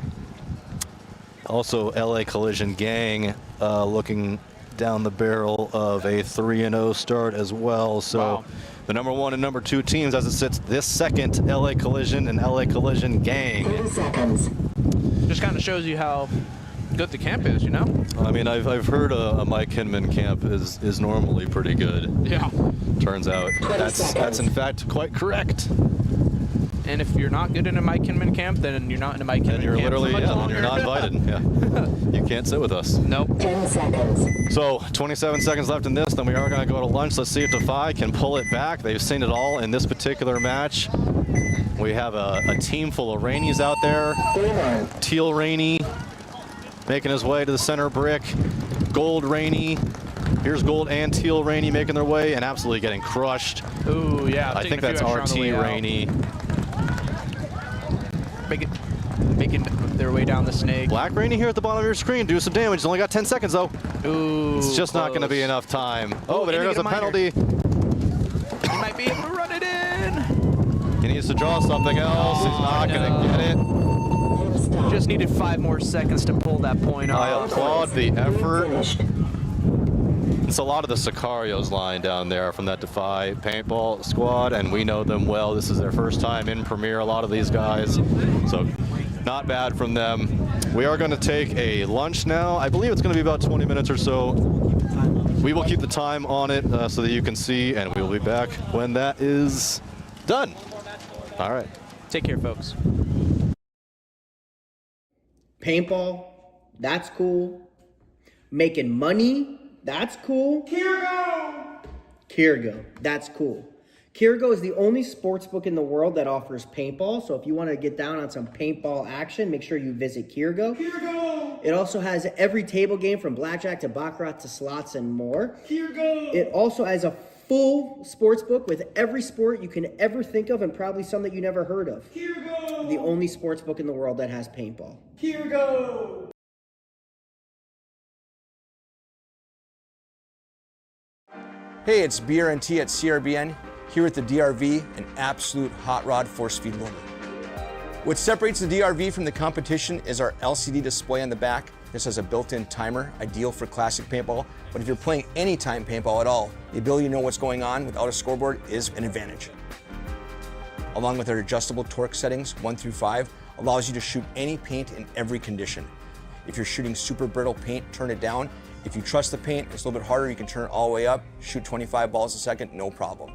Speaker 4: also LA Collision Gang looking down the barrel of a 3-0 start as well. So the number 1 and number 2 teams as it sits this second, LA Collision and LA Collision Gang.
Speaker 6: 30 seconds.
Speaker 11: Just kind of shows you how good the camp is, you know?
Speaker 4: I mean, I've heard a Mike Hinman camp is normally pretty good.
Speaker 11: Yeah.
Speaker 4: Turns out that's in fact quite correct.
Speaker 11: And if you're not good in a Mike Hinman camp, then you're not in a Mike Hinman
Speaker 4: And you're
Speaker 11: camp
Speaker 4: literally,
Speaker 11: for much longer.
Speaker 4: you're not invited. Yeah. You can't sit with us.
Speaker 11: Nope.
Speaker 6: 10 seconds.
Speaker 4: So 27 seconds left in this, then we are going to go to lunch. Let's see if Defy can pull it back. They've seen it all in this particular match. We have a team full of Rainies out there. Teal Rainey making his way to the center brick. Gold Rainey. Here's Gold and Teal Rainey making their way and absolutely getting crushed.
Speaker 11: Ooh, yeah.
Speaker 4: I think that's RT Rainey.
Speaker 11: Making their way down the snake.
Speaker 4: Black Rainey here at the bottom of your screen. Do some damage. He's only got 10 seconds, though.
Speaker 11: Ooh,
Speaker 4: it's just not going to be
Speaker 11: close.
Speaker 4: enough time.
Speaker 11: Ooh,
Speaker 4: Oh, but there goes a penalty.
Speaker 11: He might be able to run it in.
Speaker 4: He needs to draw something else. He's not going to get it.
Speaker 11: Just needed 5 more seconds to pull that point
Speaker 4: I
Speaker 11: off.
Speaker 4: applaud the effort. It's a lot of the Sicarios lying down there from that Defy paintball squad, and we know them well. This is their first time in Premier, a lot of these guys. So not bad from them. We are going to take a lunch now. I believe it's going to be about 20 minutes or so. We will keep the time on it so that you can see, and we will be back when that is done. All right.
Speaker 11: Take care, folks.
Speaker 2: Paintball, that's cool. Making money, that's cool. Kirgo, that's cool. Kirgo is the only sports book in the world that offers paintball. So if you want to get down on some paintball action, make sure you visit Kirgo. It also has every table game from blackjack to baccarat to slots and more. It also has a full sports book with every sport you can ever think of and probably some that you never heard of. The only sports book in the world that has paintball.
Speaker 3: Hey, it's BRNT at CRBN, here at the DRV, an absolute hot rod force feed loader. What separates the DRV from the competition is our LCD display on the back. This has a built-in timer, ideal for classic paintball, but if you're playing anytime paintball at all, the ability to know what's going on without a scoreboard is an advantage. Along with our adjustable torque settings, 1 through 5, allows you to shoot any paint in every condition. If you're shooting super brittle paint, turn it down. If you trust the paint, it's a little bit harder, you can turn it all the way up, shoot 25 balls a second, no problem.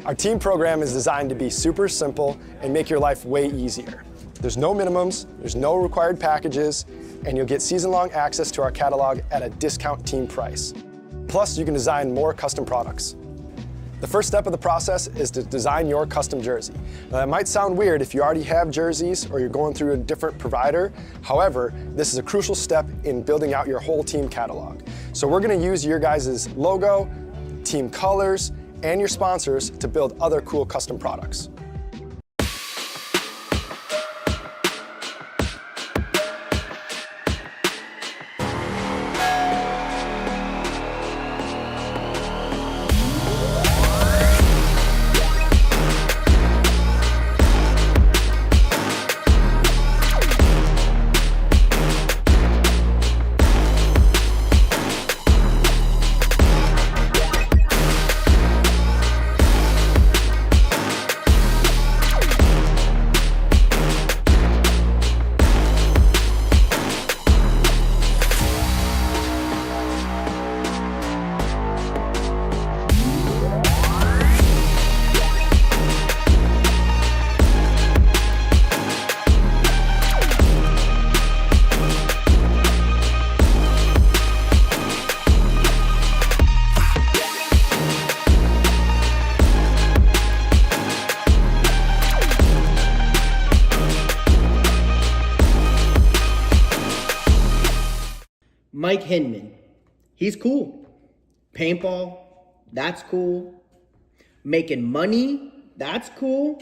Speaker 1: Our team program is designed to be super simple and make your life way easier. There's no minimums, there's no required packages, and you'll get season-long access to our catalog at a discount team price. Plus, you can design more custom products. The first step of the process is to design your custom jersey. Now, that might sound weird if you already have jerseys or you're going through a different provider. However, this is a crucial step in building out your whole team catalog. So we're going to use your guys' logo, team colors, and your sponsors to build other cool custom products.
Speaker 2: Mike Hinman, he's cool. Paintball, that's cool. Making money, that's cool.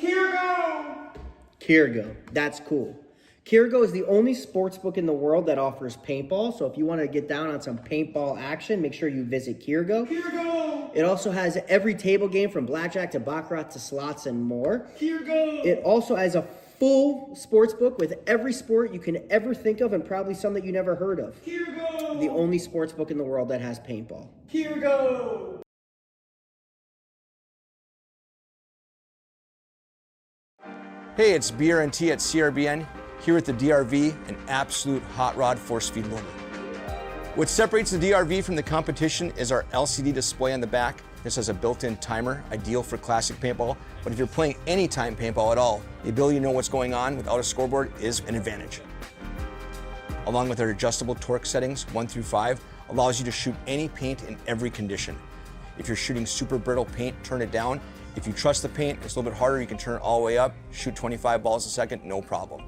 Speaker 2: Kirgo, that's cool. Kirgo is the only sports book in the world that offers paintball. So if you want to get down on some paintball action, make sure you visit Kirgo. It also has every table game from blackjack to baccarat to slots and more. It also has a full sports book with every sport you can ever think of and probably some that you never heard of. The only sports book in the world that has paintball.
Speaker 3: Hey, it's BRNT at CRBN, here at the DRV, an absolute hot rod force feed loader. What separates the DRV from the competition is our LCD display on the back. This has a built-in timer, ideal for classic paintball, but if you're playing any time paintball at all, the ability to know what's going on without a scoreboard is an advantage. Along with our adjustable torque settings, 1 through 5, allows you to shoot any paint in every condition. If you're shooting super brittle paint, turn it down. If you trust the paint, it's a little bit harder, you can turn it all the way up, shoot 25 balls a second, no problem.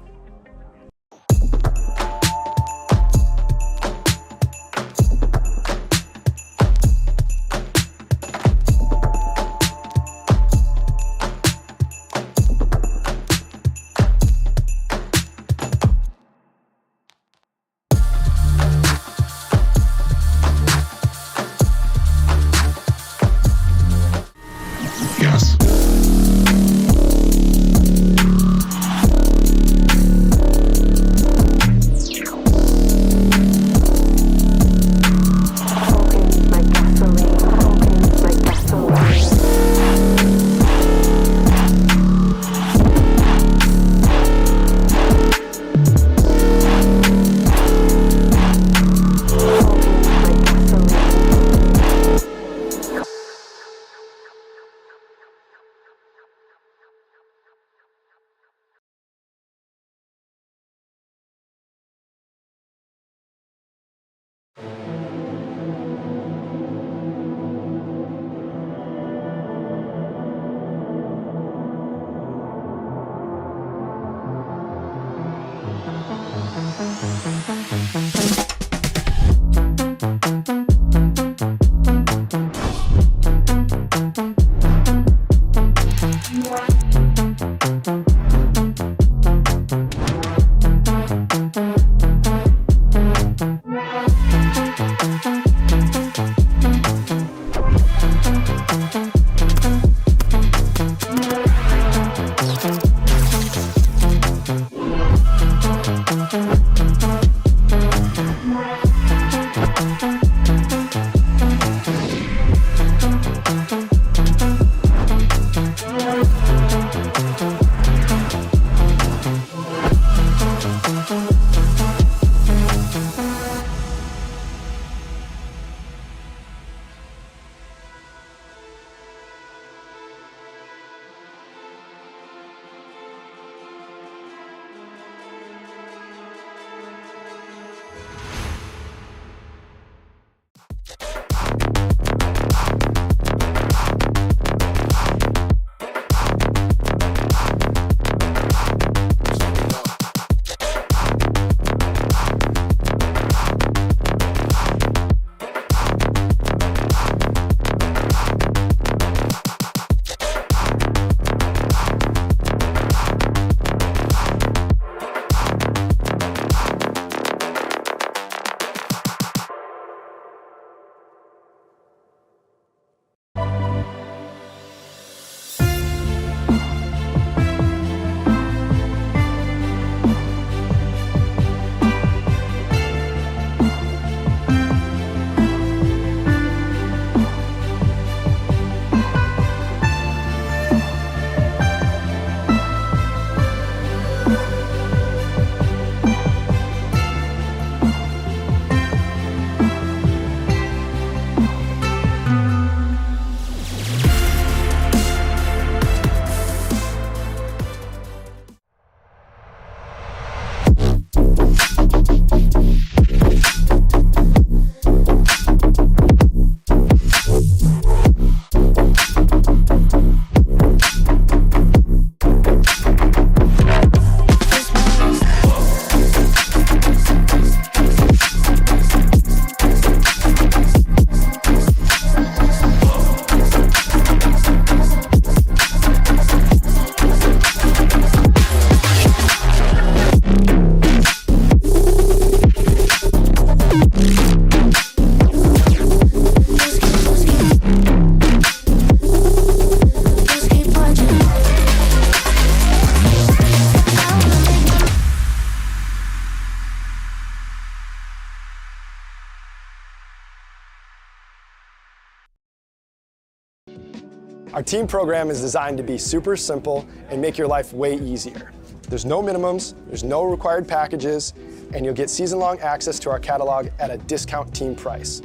Speaker 1: Our team program is designed to be super simple and make your life way easier. There's no minimums, there's no required packages, and you'll get season-long access to our catalog at a discount team price.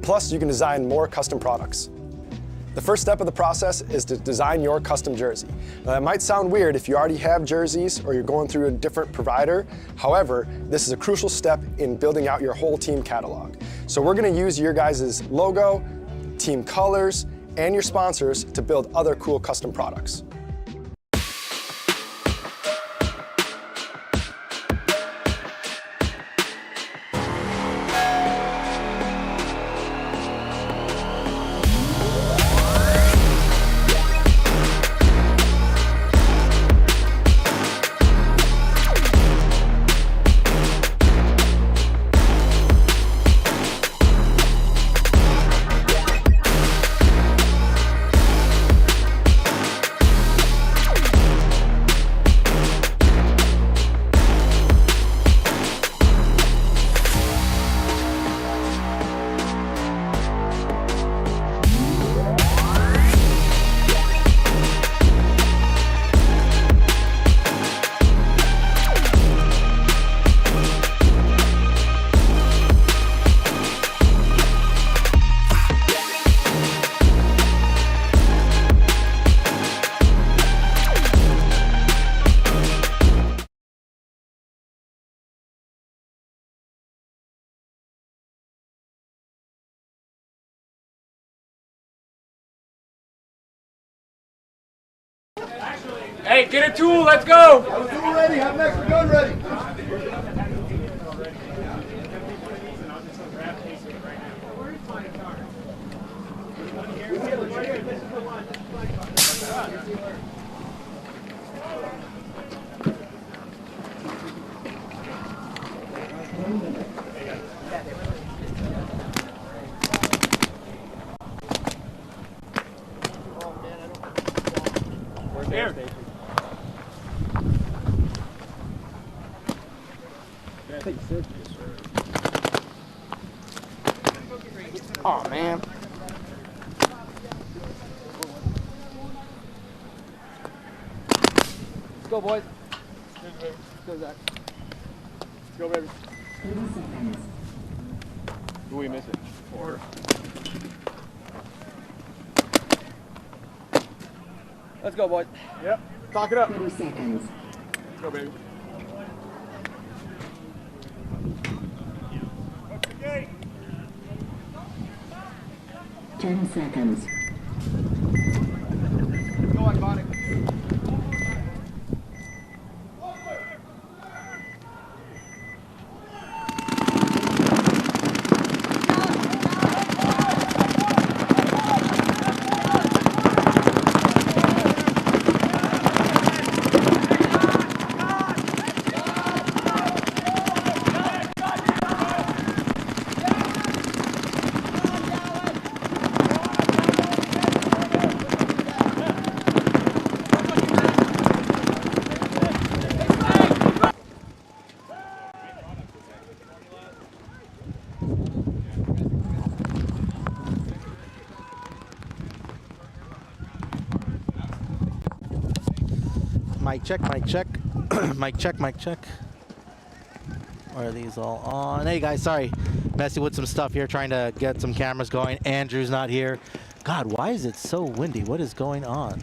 Speaker 1: Plus, you can design more custom products. The first step of the process is to design your custom jersey. Now, that might sound weird if you already have jerseys or you're going through a different provider. However, this is a crucial step in building out your whole team catalog. So we're going to use your guys' logo, team colors, and your sponsors to build other cool custom products.
Speaker 10: Hey, get a tool, let's go!
Speaker 12: Have a tool ready, have an extra gun ready.
Speaker 10: Here.
Speaker 7: Oh man. Let's go, boys. Let's go, Zach. Let's go, baby.
Speaker 12: 30 seconds.
Speaker 10: Who are we missing? 4.
Speaker 7: Let's go, boys.
Speaker 10: Yep. Talk it up.
Speaker 12: 30 seconds.
Speaker 10: Let's go, baby.
Speaker 12: 10 seconds.
Speaker 7: Go on, Bonnie.
Speaker 13: Mic check, mic check. Mic check, mic check. Why are these all on? Hey guys, sorry. Messing with some stuff here, trying to get some cameras going. Andrew's not here. God, why is it so windy? What is going on?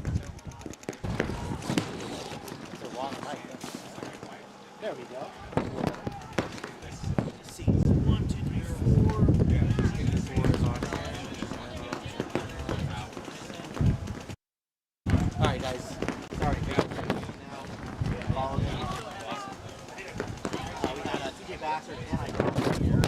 Speaker 7: There we go.
Speaker 13: All right, guys. Sorry. Follow me. We got TJ Baxter and I here.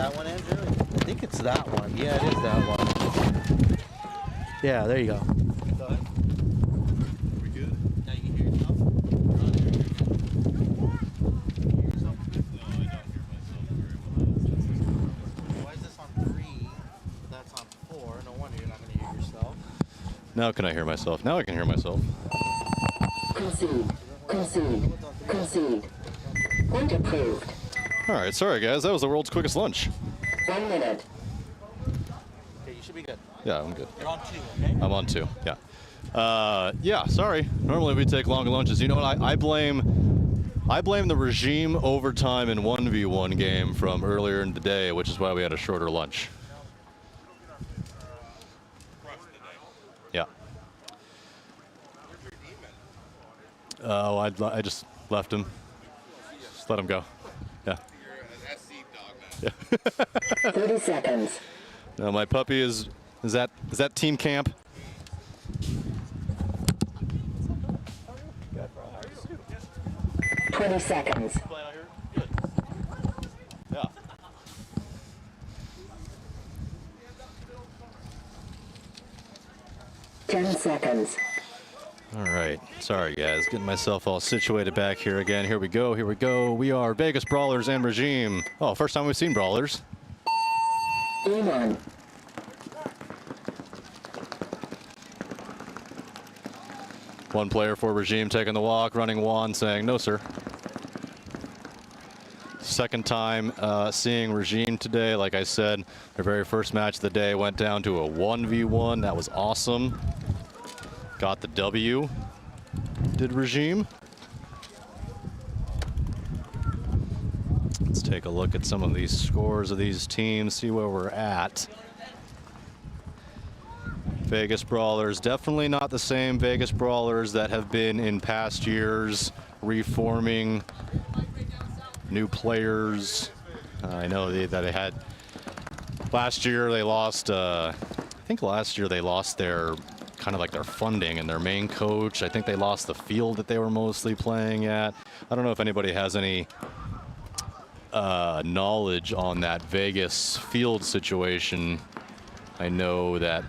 Speaker 13: that one, Andrew? I think it's that one. Yeah, it is that one. Yeah, there you go. Go ahead. Are we good? Now you can hear yourself? You're on here. Can you hear yourself a bit? No, I don't hear myself very well. Why is this on 3? That's on 4. No wonder you're not going to hear yourself.
Speaker 4: Now can I hear myself? Now I can hear myself.
Speaker 12: Concede. Concede. Concede. Point approved.
Speaker 4: All right, sorry guys, that was the world's quickest lunch.
Speaker 12: 1 minute.
Speaker 13: Okay, you should be good.
Speaker 4: Yeah, I'm good.
Speaker 13: You're on 2, okay?
Speaker 4: I'm on 2. Yeah. Yeah. Sorry. Normally we take long lunches. You know what? I blame the regime overtime in 1v1 game from earlier in the day, which is why we had a shorter lunch. Yeah. Oh, I just left him. Just let him go. Yeah.
Speaker 8: You're an SC dog now.
Speaker 12: 30 seconds.
Speaker 4: No, my puppy is that team camp?
Speaker 12: 20 seconds.
Speaker 4: Yeah.
Speaker 12: Ten seconds.
Speaker 4: All right. Sorry, guys. Getting myself all situated back here again. Here we go. Here we go. We are Vegas Brawlers and Regime. Oh, first time we've seen Brawlers.
Speaker 12: E1.
Speaker 4: One player for Regime taking the walk, running Juan, saying, no, sir. Second time seeing Regime today. Like I said, their very first match of the day went down to a 1v1. That was awesome. Got the W. Did Regime. Let's take a look at some of these scores of these teams, see where we're at. Vegas Brawlers, definitely not the same Vegas Brawlers that have been in past years, reforming, new players. I know that they had, last year they lost, I think last year they lost their, kind of like their funding and their main coach. I think they lost the field that they were mostly playing at. I don't know if anybody has any knowledge on that Vegas field situation. I know that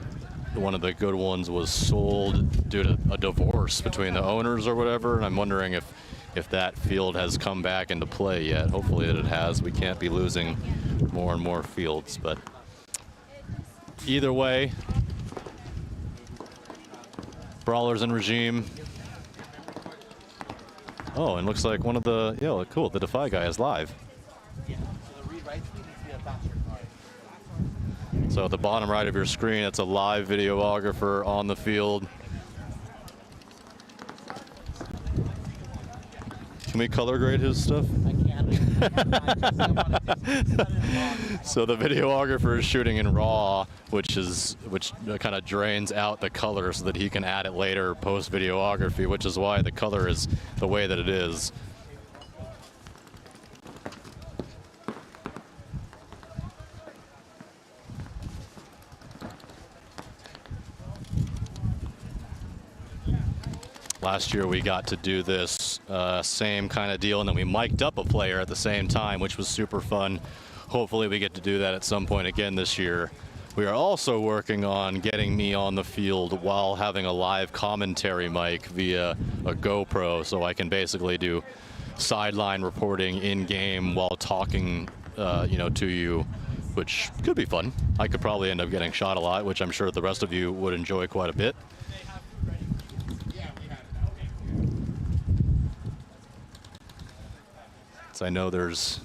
Speaker 4: one of the good ones was sold due to a divorce between the owners or whatever, and I'm wondering if that field has come back into play yet. Hopefully that it has. We can't be losing more and more fields, but either way, Brawlers and Regime. Oh, and looks like one of the, yeah, cool, the Defy guy is live.
Speaker 13: Yeah, so the read-write speed needs to be a faster card.
Speaker 4: So at the bottom right of your screen, it's a live videographer on the field. Can we color grade his stuff?
Speaker 13: I can't.
Speaker 4: So the videographer is shooting in RAW, which kind of drains out the color so that he can add it later post videography, which is why the color is the way that it is. Last year we got to do this same kind of deal, and then we mic'd up a player at the same time, which was super fun. Hopefully we get to do that at some point again this year. We are also working on getting me on the field while having a live commentary mic via a GoPro, so I can basically do sideline reporting in game while talking to you, which could be fun. I could probably end up getting shot a lot, which I'm sure the rest of you would enjoy quite a bit. So I know there's,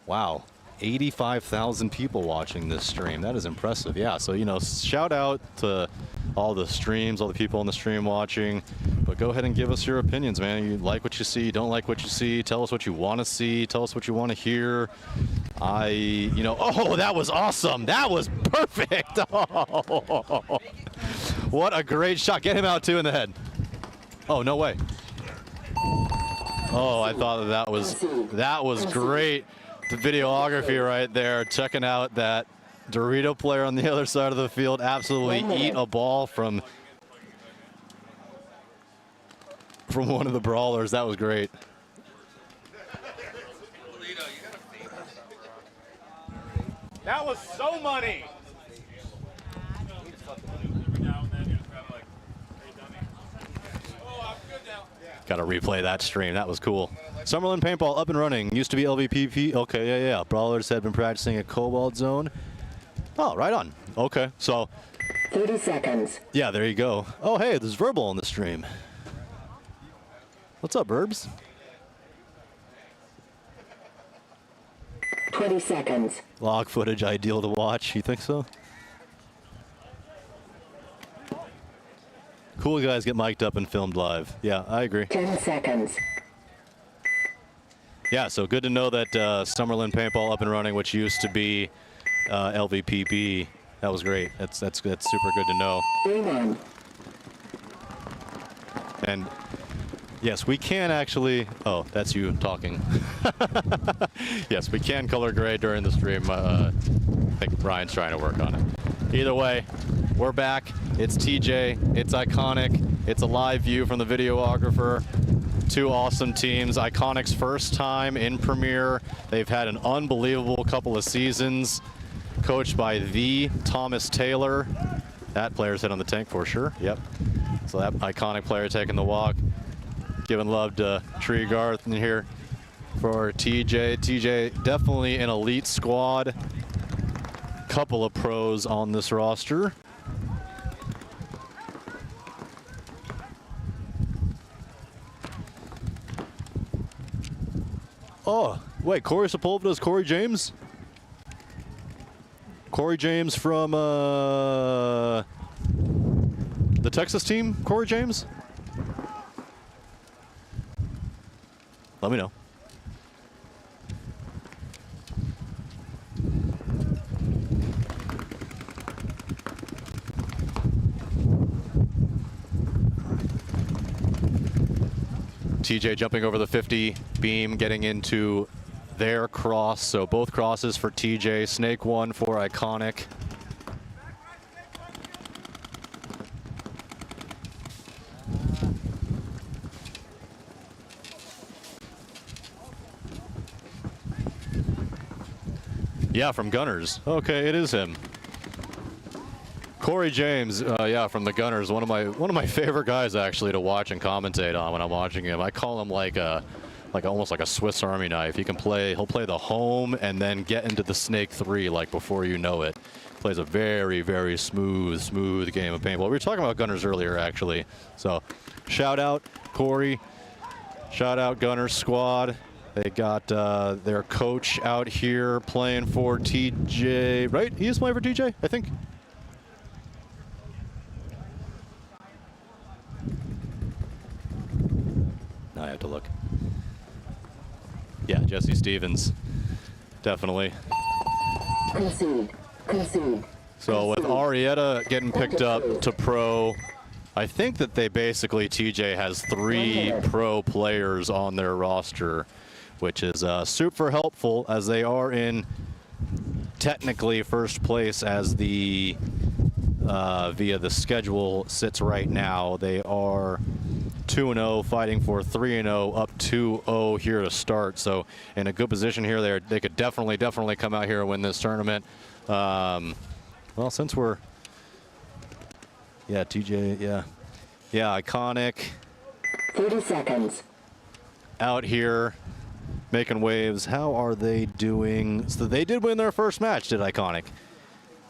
Speaker 4: wow, 85,000 people watching this stream. That is impressive. Yeah, so, shout out to all the streams, all the people on the stream watching. But go ahead and give us your opinions, man. You like what you see, don't like what you see. Tell us what you want to see. Tell us what you want to hear. Oh, that was awesome. That was perfect. Oh, what a great shot. Get him out, too, in the head. Oh, no way. Oh, I thought that was great. The videography right there, checking out that Dorito player on the other side of the field absolutely eat a ball from one of the Brawlers. That was great.
Speaker 10: That was so money.
Speaker 4: Got to replay that stream. That was cool. Summerlin Paintball up and running. Used to be LVPP. Okay, yeah. Brawlers had been practicing at Cobalt Zone. Oh, right on. Okay, so
Speaker 12: 30 seconds.
Speaker 4: yeah, there you go. Oh, hey, there's Verbal on the stream. What's up, Burbs?
Speaker 12: 20 seconds.
Speaker 4: Log footage ideal to watch. You think so? Cool guys get mic'd up and filmed live. Yeah, I agree.
Speaker 12: 10 seconds.
Speaker 4: Yeah, so good to know that Summerlin Paintball up and running, which used to be LVPP. That was great. That's super good to know.
Speaker 12: 3-1.
Speaker 4: And yes, we can actually. Oh, that's you talking. Yes, we can color grade during the stream. I think Brian's trying to work on it. Either way, we're back. It's TJ. It's Iconic. It's a live view from the videographer. Two awesome teams. Iconic's first time in Premier. They've had an unbelievable couple of seasons, coached by the Thomas Taylor. That player's hit on the tank for sure. Yep. So that Iconic player taking the walk. Giving love to Tree Garth in here for TJ. TJ, definitely an elite squad. Couple of pros on this roster. Oh, wait, Corey Sepulveda's Corey James? Corey James from the Texas team, Corey James? Let me know. TJ jumping over the 50 beam, getting into their cross. So both crosses for TJ. Snake one for Iconic. Yeah, from Gunners. Okay, it is him. Corey James, yeah, from the Gunners. One of my favorite guys actually to watch and commentate on when I'm watching him. I call him like almost like a Swiss Army knife. He can play. He'll play the home and then get into the Snake 3 like before you know it. Plays a very, very smooth game of paintball. We were talking about Gunners earlier actually. So, shout out Corey. Shout out Gunners squad. They got their coach out here playing for TJ. Right? He is playing for TJ, I think. Now I have to look. Yeah, Jesse Stevens, definitely.
Speaker 12: Concede.
Speaker 4: So with Arietta getting picked up to pro, I think that they basically, TJ has 3 pro players on their roster, which is super helpful as they are in technically first place as the via the schedule sits right now. They are 2-0, fighting for 3-0, up 2-0 here to start. So in a good position here. They could definitely come out here and win this tournament. Well, since we're, yeah, TJ, yeah, Iconic.
Speaker 12: 30 seconds.
Speaker 4: Out here making waves. How are they doing? So they did win their first match, did Iconic?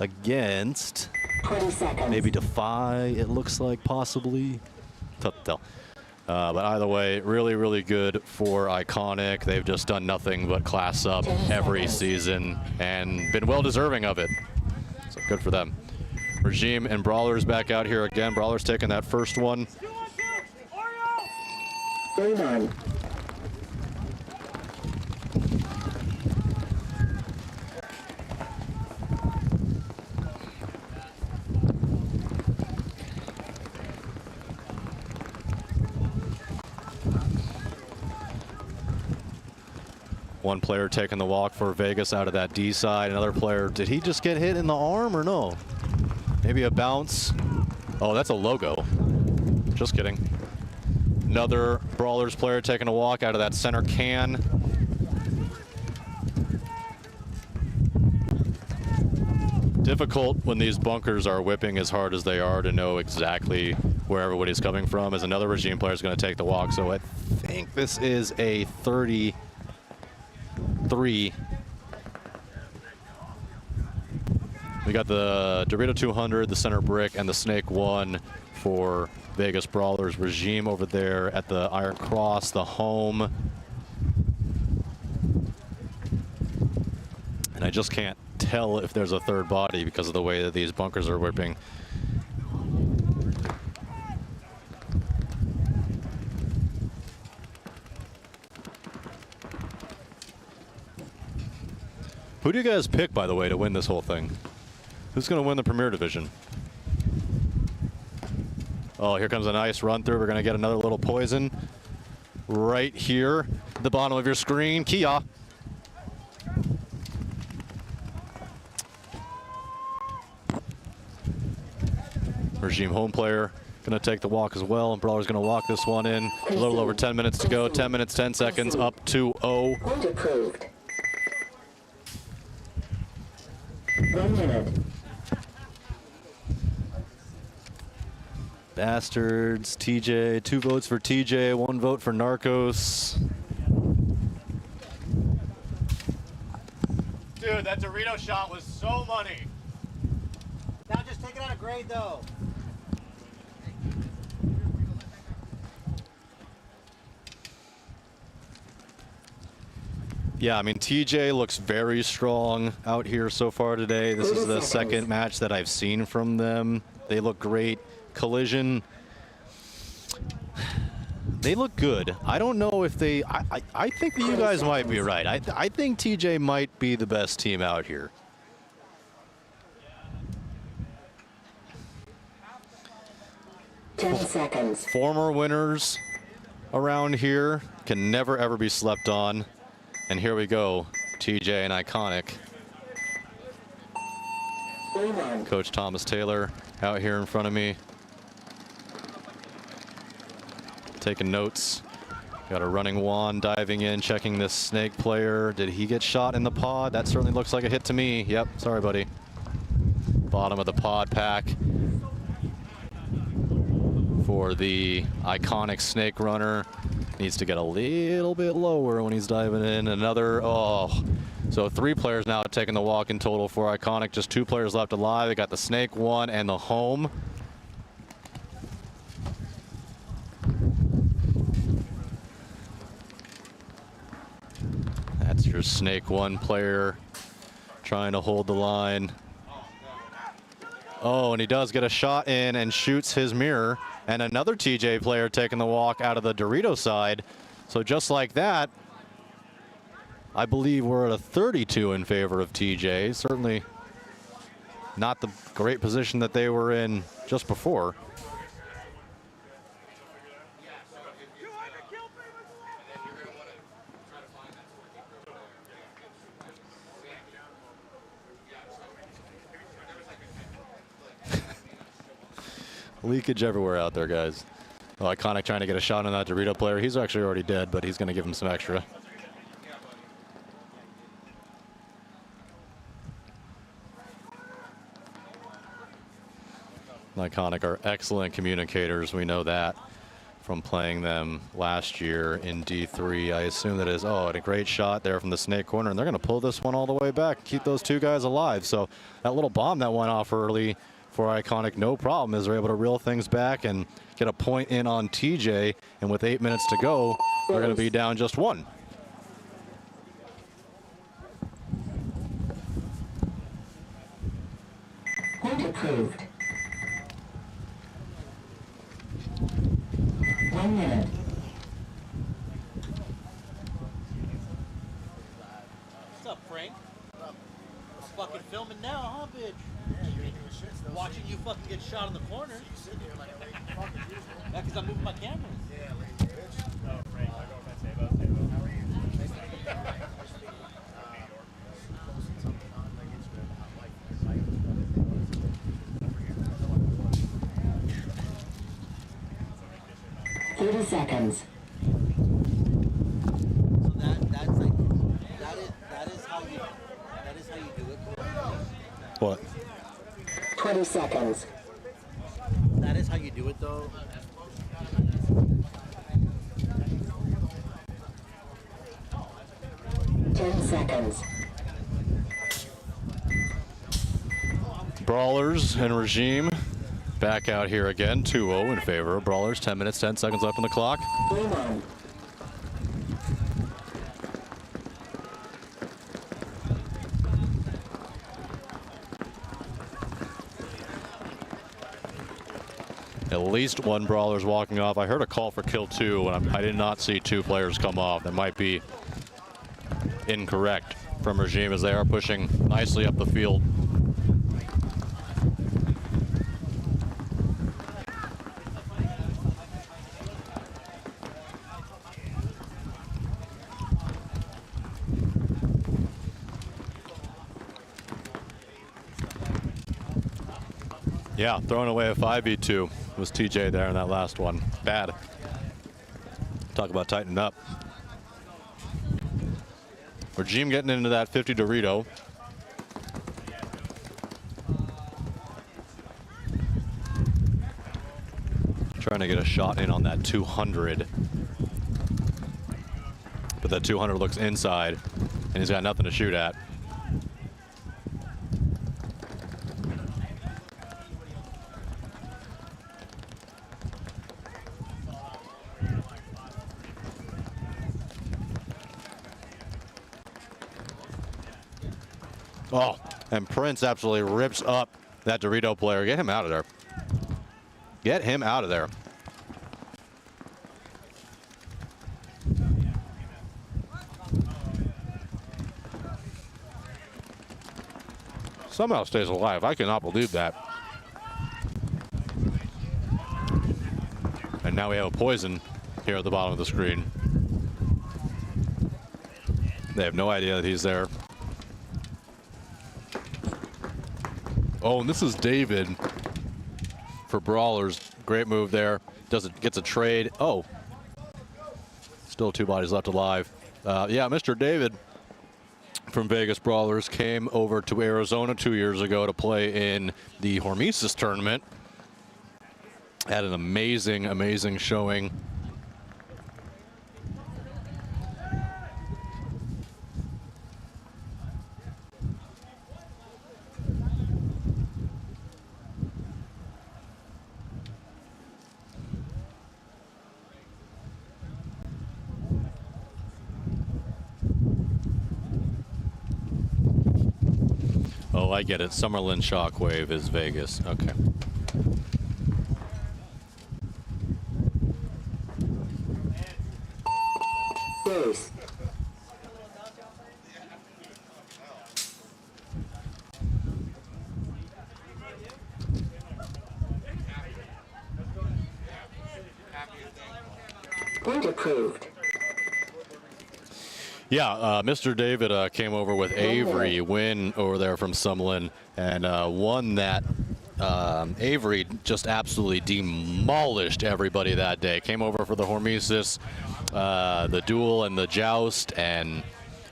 Speaker 4: Against
Speaker 12: 20 seconds.
Speaker 4: maybe Defy, it looks like, possibly. Tough to tell. But either way, really good for Iconic. They've just done nothing but class up every season and been well deserving of it. So good for them. Regime and Brawlers back out here again. Brawlers taking that first one.
Speaker 12: 3-9.
Speaker 4: One player taking the walk for Vegas out of that D side. Another player, did he just get hit in the arm or no? Maybe a bounce. Oh, that's a logo. Just kidding. Another Brawlers player taking a walk out of that center can. Difficult when these bunkers are whipping as hard as they are to know exactly where everybody's coming from, as another regime player is going to take the walk. So I think this is a 33. We got the Dorito 200, the center brick, and the Snake 1 for Vegas Brawlers. Regime over there at the Iron Cross, the home. And I just can't tell if there's a third body because of the way that these bunkers are whipping. Who do you guys pick, by the way, to win this whole thing? Who's going to win the Premier Division? Oh, here comes a nice run through. We're going to get another little poison right here at the bottom of your screen. Kia. Regime home player going to take the walk as well. And Brawler's going to walk this one in. A little over 10 minutes to go. 10 minutes, 10 seconds, up 2-0.
Speaker 12: Point approved. 1 minute.
Speaker 4: Bastards, TJ, 2 votes for TJ, 1 vote for Narcos.
Speaker 14: Dude, that Dorito shot was so money.
Speaker 7: Now just take it out of grade though.
Speaker 4: Yeah, I mean, TJ looks very strong out here so far today. This is the second match that I've seen from them. They look great. Collision, they look good. I don't know if they, I think that you guys might be right. I think TJ might be the best team out here.
Speaker 12: Seconds.
Speaker 4: Former winners around here can never ever be slept on. And here we go, TJ and Iconic. Coach Thomas Taylor out here in front of me. Taking notes. Got a running wand diving in, checking this Snake player. Did he get shot in the pod? That certainly looks like a hit to me. Yep, sorry, buddy. Bottom of the pod pack for the Iconic Snake runner. Needs to get a little bit lower when he's diving in. Another, oh. So 3 players now taking the walk in total for Iconic. Just 2 players left alive. They got the Snake 1 and the home. That's your Snake 1 player trying to hold the line. Oh, and he does get a shot in and shoots his mirror. And another TJ player taking the walk out of the Dorito side. So just like that, I believe we're at a 32 in favor of TJ. Certainly not the great position that they were in just before. Leakage everywhere out there, guys. Oh, Iconic trying to get a shot on that Dorito player. He's actually already dead, but he's going to give him some extra. Iconic are excellent communicators. We know that from playing them last year in D3. I assume that is, oh, and a great shot there from the Snake corner. And they're going to pull this one all the way back, keep those 2 guys alive. So that little bomb that went off early for Iconic, no problem, as they're able to reel things back and get a point in on TJ. And with 8 minutes to go, they're going to be down just 1.
Speaker 12: Point approved. 1 minute.
Speaker 7: What's up, Frank? Fucking filming now, huh, bitch? Yeah, you ain't doing shit still. Watching you fucking get shot in the corner. You sitting here like a lazy fucking yeah, because I'm moving my cameras. Yeah, lazy bitch. Oh, Frank, I'll go with that Sabo. How are you? Nice to meet you. Nice to meet you.
Speaker 12: New York. 30 seconds.
Speaker 7: So that's like that is how you do it.
Speaker 4: What?
Speaker 12: 20 seconds.
Speaker 13: That is how you do it, though.
Speaker 12: Seconds.
Speaker 4: Brawlers and Regime back out here again. 2-0 in favor of Brawlers. 10 minutes, 10 seconds left on the clock.
Speaker 12: Game on.
Speaker 4: At least one Brawler's walking off. I heard a call for kill 2, and I did not see 2 players come off. That might be incorrect from Regime as they are pushing nicely up the field. Yeah, throwing away a 5v2 was TJ there in that last one. Bad. Talk about tightening up. Regime getting into that 50 Dorito. Trying to get a shot in on that 200. But that 200 looks inside, and he's got nothing to shoot at. Oh, and Prince absolutely rips up that Dorito player. Get him out of there. Get him out of there. Somehow stays alive. I cannot believe that. And now we have a poison here at the bottom of the screen. They have no idea that he's there. Oh, and this is David for Brawlers. Great move there. Gets a trade. Oh, still 2 bodies left alive. Yeah, Mr. David from Vegas Brawlers came over to Arizona 2 years ago to play in the Hormesis tournament. Had an amazing, amazing showing. Oh, I get it. Summerlin Shockwave is Vegas. Okay.
Speaker 12: Base. Point approved.
Speaker 4: Yeah, Mr. David came over with Avery, win over there from Summerlin, and won that. Avery just absolutely demolished everybody that day. Came over for the Hormesis, the duel and the joust, and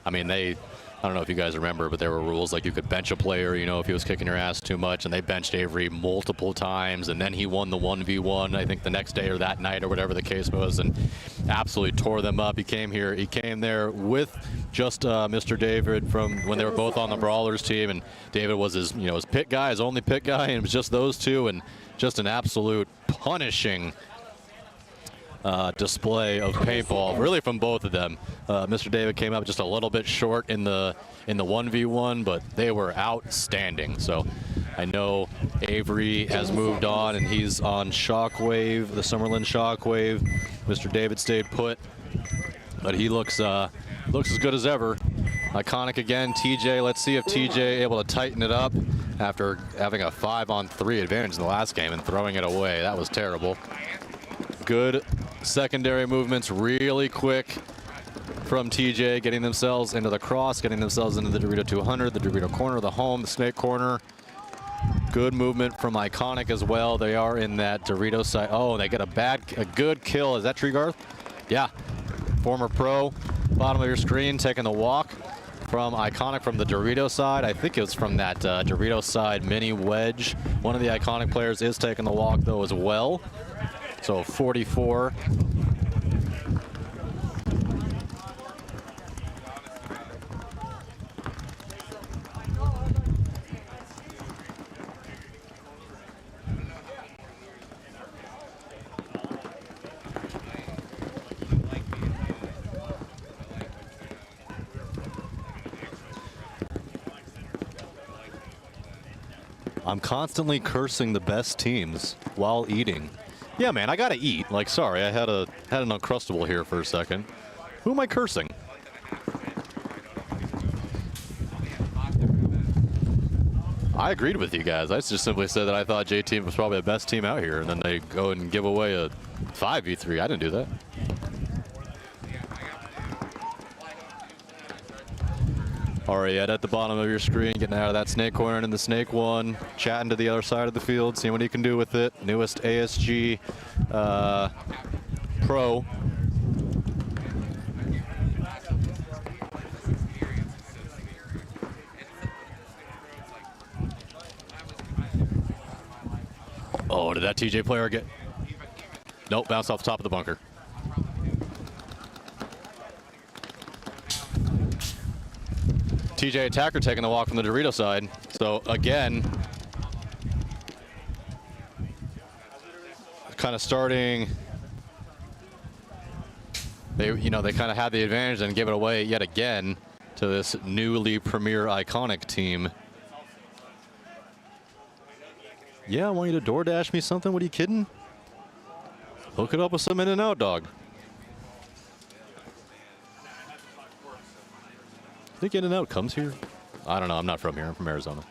Speaker 4: I mean, I don't know if you guys remember, but there were rules like you could bench a player, you know, if he was kicking your ass too much, and they benched Avery multiple times, and then he won the 1v1, I think the next day or that night or whatever the case was, and absolutely tore them up. He came there with just Mr. David from when they were both on the Brawlers team, and David was his pit guy, his only pit guy, and it was just those two, and just an absolute punishing display of paintball, really from both of them. Mr. David came up just a little bit short in the 1v1, but they were outstanding. So I know Avery has moved on, and he's on Shockwave, the Summerlin Shockwave. Mr. David stayed put, but he looks as good as ever. Iconic again, TJ. Let's see if TJ able to tighten it up after having a 5-on-3 advantage in the last game and throwing it away. That was terrible. Good secondary movements, really quick from TJ, getting themselves into the cross, getting themselves into the Dorito 200, the Dorito corner, the home, the snake corner. Good movement from Iconic as well. They are in that Dorito side. Oh, they get a good kill. Is that Treegarth? Yeah. Former pro, bottom of your screen, taking the walk. from Iconic from the Dorito side. I think it was from that Dorito side mini wedge. One of the Iconic players is taking the walk though as well. So 44. I'm constantly cursing the best teams while eating. Yeah, man, I gotta eat. Like, sorry, I had an Uncrustable here for a second. Who am I cursing? I agreed with you guys. I just simply said that I thought J-Team was probably the best team out here, and then they go and give away a 5v3. I didn't do that. Ariette at the bottom of your screen, getting out of that snake corner and in the snake one, chatting to the other side of the field, seeing what he can do with it. Newest ASG Pro. Oh, did that TJ player get? Nope, bounced off the top of the bunker. TJ Attacker taking the walk from the Dorito side. So again, kind of starting. They kind of had the advantage and give it away yet again to this newly premier Iconic team. Yeah, I want you to DoorDash me something. What are you kidding? Hook it up with some In-N-Out, dog. I think In-N-Out comes here. I don't know. I'm not from here. I'm from Arizona.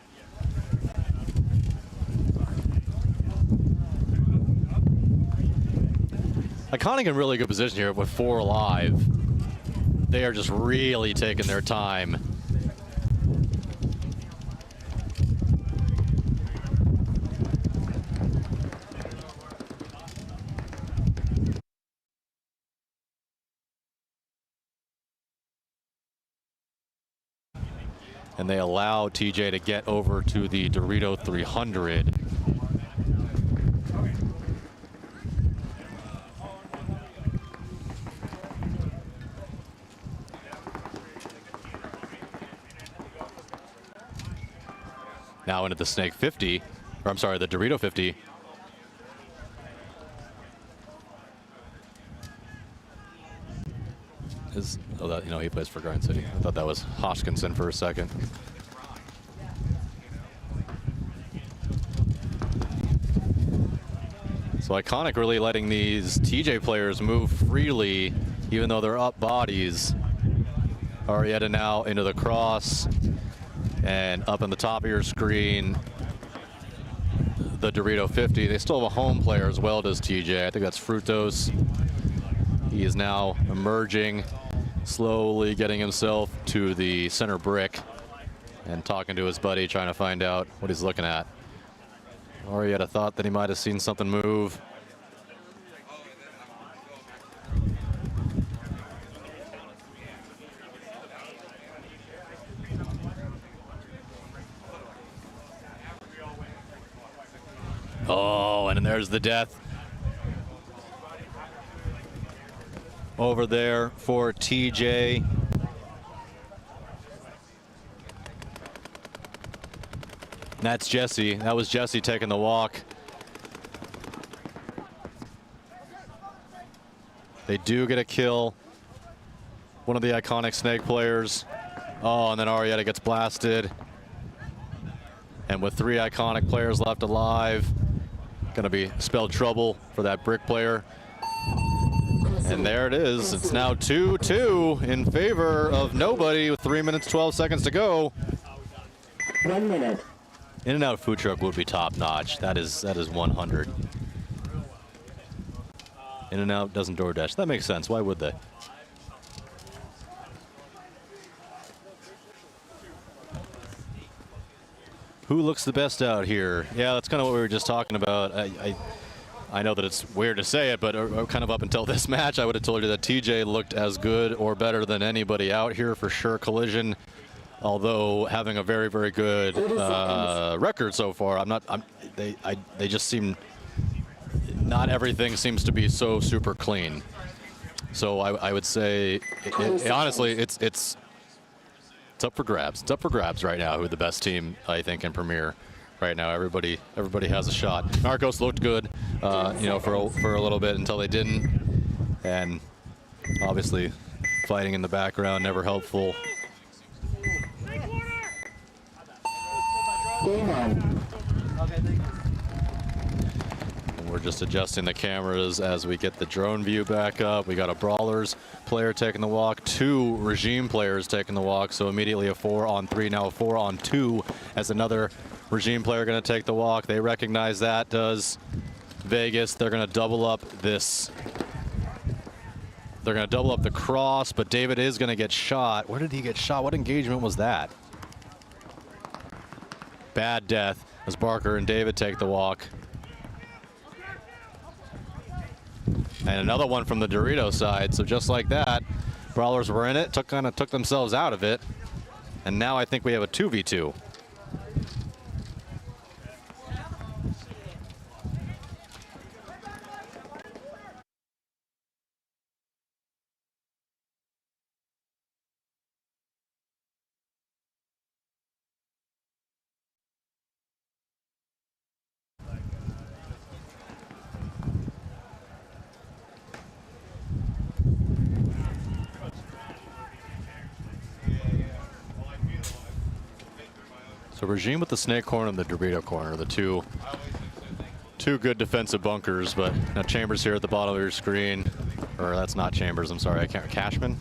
Speaker 4: Iconic in really good position here with 4 alive. They are just really taking their time. And they allow TJ to get over to the Dorito 300. Now into the Snake 50, or I'm sorry, the Dorito 50. Oh, that, he plays for Grind City. I thought that was Hodgkinson for a second. So Iconic really letting these TJ players move freely, even though they're up bodies. Arietta now into the cross, and up on the top of your screen, the Dorito 50. They still have a home player as well, does TJ. I think that's Frutos. He is now emerging, slowly getting himself to the center brick and talking to his buddy, trying to find out what he's looking at. Or he had a thought that he might have seen something move. Oh, and then there's the death. Over there for TJ. That's Jesse. That was Jesse taking the walk. They do get a kill. One of the Iconic Snake players. Oh, and then Arietta gets blasted. And with 3 Iconic players left alive, gonna be spelled trouble for that brick player. And there it is. It's now 2-2 in favor of nobody with 3 minutes, 12 seconds to go.
Speaker 12: 1 minute.
Speaker 4: In-N-Out food truck would be top notch. That is 100. In-N-Out doesn't DoorDash. That makes sense. Why would they? Who looks the best out here? Yeah, that's kind of what we were just talking about. I know that it's weird to say it, but kind of up until this match, I would have told you that TJ looked as good or better than anybody out here for sure. Collision although having a very, very good record so far. They just seem, not everything seems to be so super clean. So I would say, honestly, it's up for grabs. It's up for grabs right now. Who the best team I think in Premier right now? Everybody has a shot. Narcos looked good, for a little bit until they didn't, and obviously fighting in the background never helpful.
Speaker 12: Game on.
Speaker 4: We're just adjusting the cameras as we get the drone view back up. We got a Brawlers player taking the walk, 2 Regime players taking the walk, so immediately a 4-on-3, now a 4-on-2 as another Regime player going to take the walk. They recognize that, does Vegas. They're going to double up this. They're going to double up the cross, but David is going to get shot. Where did he get shot? What engagement was that? Bad death as Barker and David take the walk. And another one from the Dorito side. So just like that, Brawlers were in it, kind of took themselves out of it. And now I think we have a 2v2. So Regime with the snake corner and the Dorito corner, the two good defensive bunkers, but now Chambers here at the bottom of your screen. Or that's not Chambers, I'm sorry, I can't. Cashman?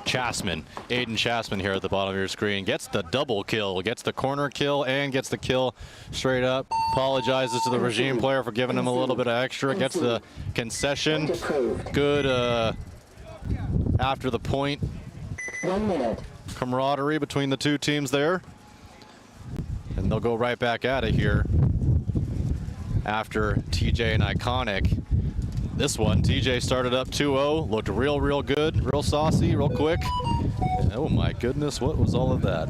Speaker 4: Chasman, Aiden Chasman here at the bottom of your screen, gets the double kill, gets the corner kill and gets the kill straight up. Apologizes to the Regime player for giving him a little bit of extra, gets the concession. Good after the point.
Speaker 12: 1 minute.
Speaker 4: Camaraderie between the two teams there. And they'll go right back at it here after TJ and Iconic. This one, TJ started up 2-0, looked real good, real saucy, real quick. Oh my goodness, what was all of that?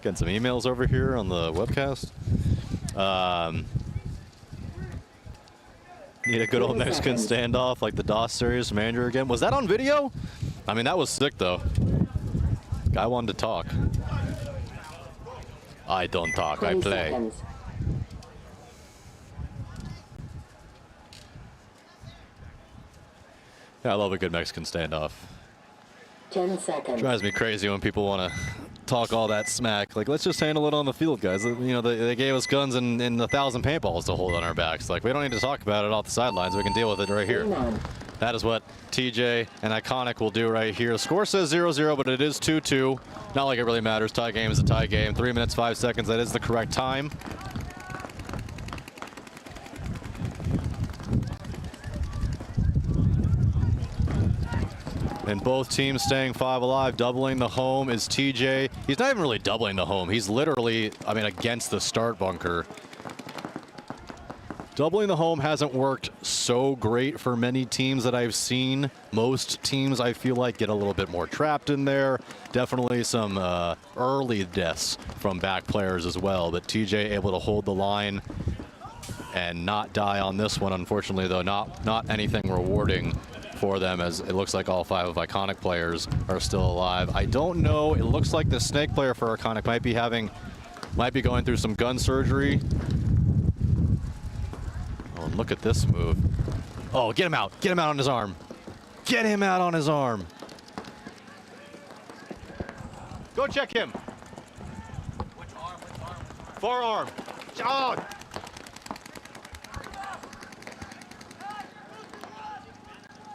Speaker 4: Getting some emails over here on the webcast. Need a good old Mexican standoff like the DOS series manager again. Was that on video? I mean, that was sick though. Guy wanted to talk. I don't talk, I play.
Speaker 12: Seconds.
Speaker 4: Yeah, I love a good Mexican standoff.
Speaker 12: 10 seconds.
Speaker 4: Drives me crazy when people want to talk all that smack. Like, let's just handle it on the field, guys. You know, they gave us guns and 1,000 paintballs to hold on our backs. Like, we don't need to talk about it off the sidelines. We can deal with it right here. That is what TJ and Iconic will do right here. The score says 0-0, but it is 2-2. Not like it really matters. Tie game is a tie game. 3 minutes, 5 seconds. That is the correct time. And both teams staying 5 alive. Doubling the home is TJ. He's not even really doubling the home. He's literally, I mean, against the start bunker. Doubling the home hasn't worked so great for many teams that I've seen. Most teams, I feel like, get a little bit more trapped in there. Definitely some early deaths from back players as well. But TJ able to hold the line and not die on this one. Unfortunately, though, not anything rewarding for them, as it looks like all 5 of Iconic players are still alive. I don't know. It looks like the Snake player for Iconic might be going through some gun surgery. Oh, and look at this move. Oh, get him out. Get him out on his arm. Get him out on his arm. Go check him.
Speaker 7: Which arm?
Speaker 4: Forearm. Oh.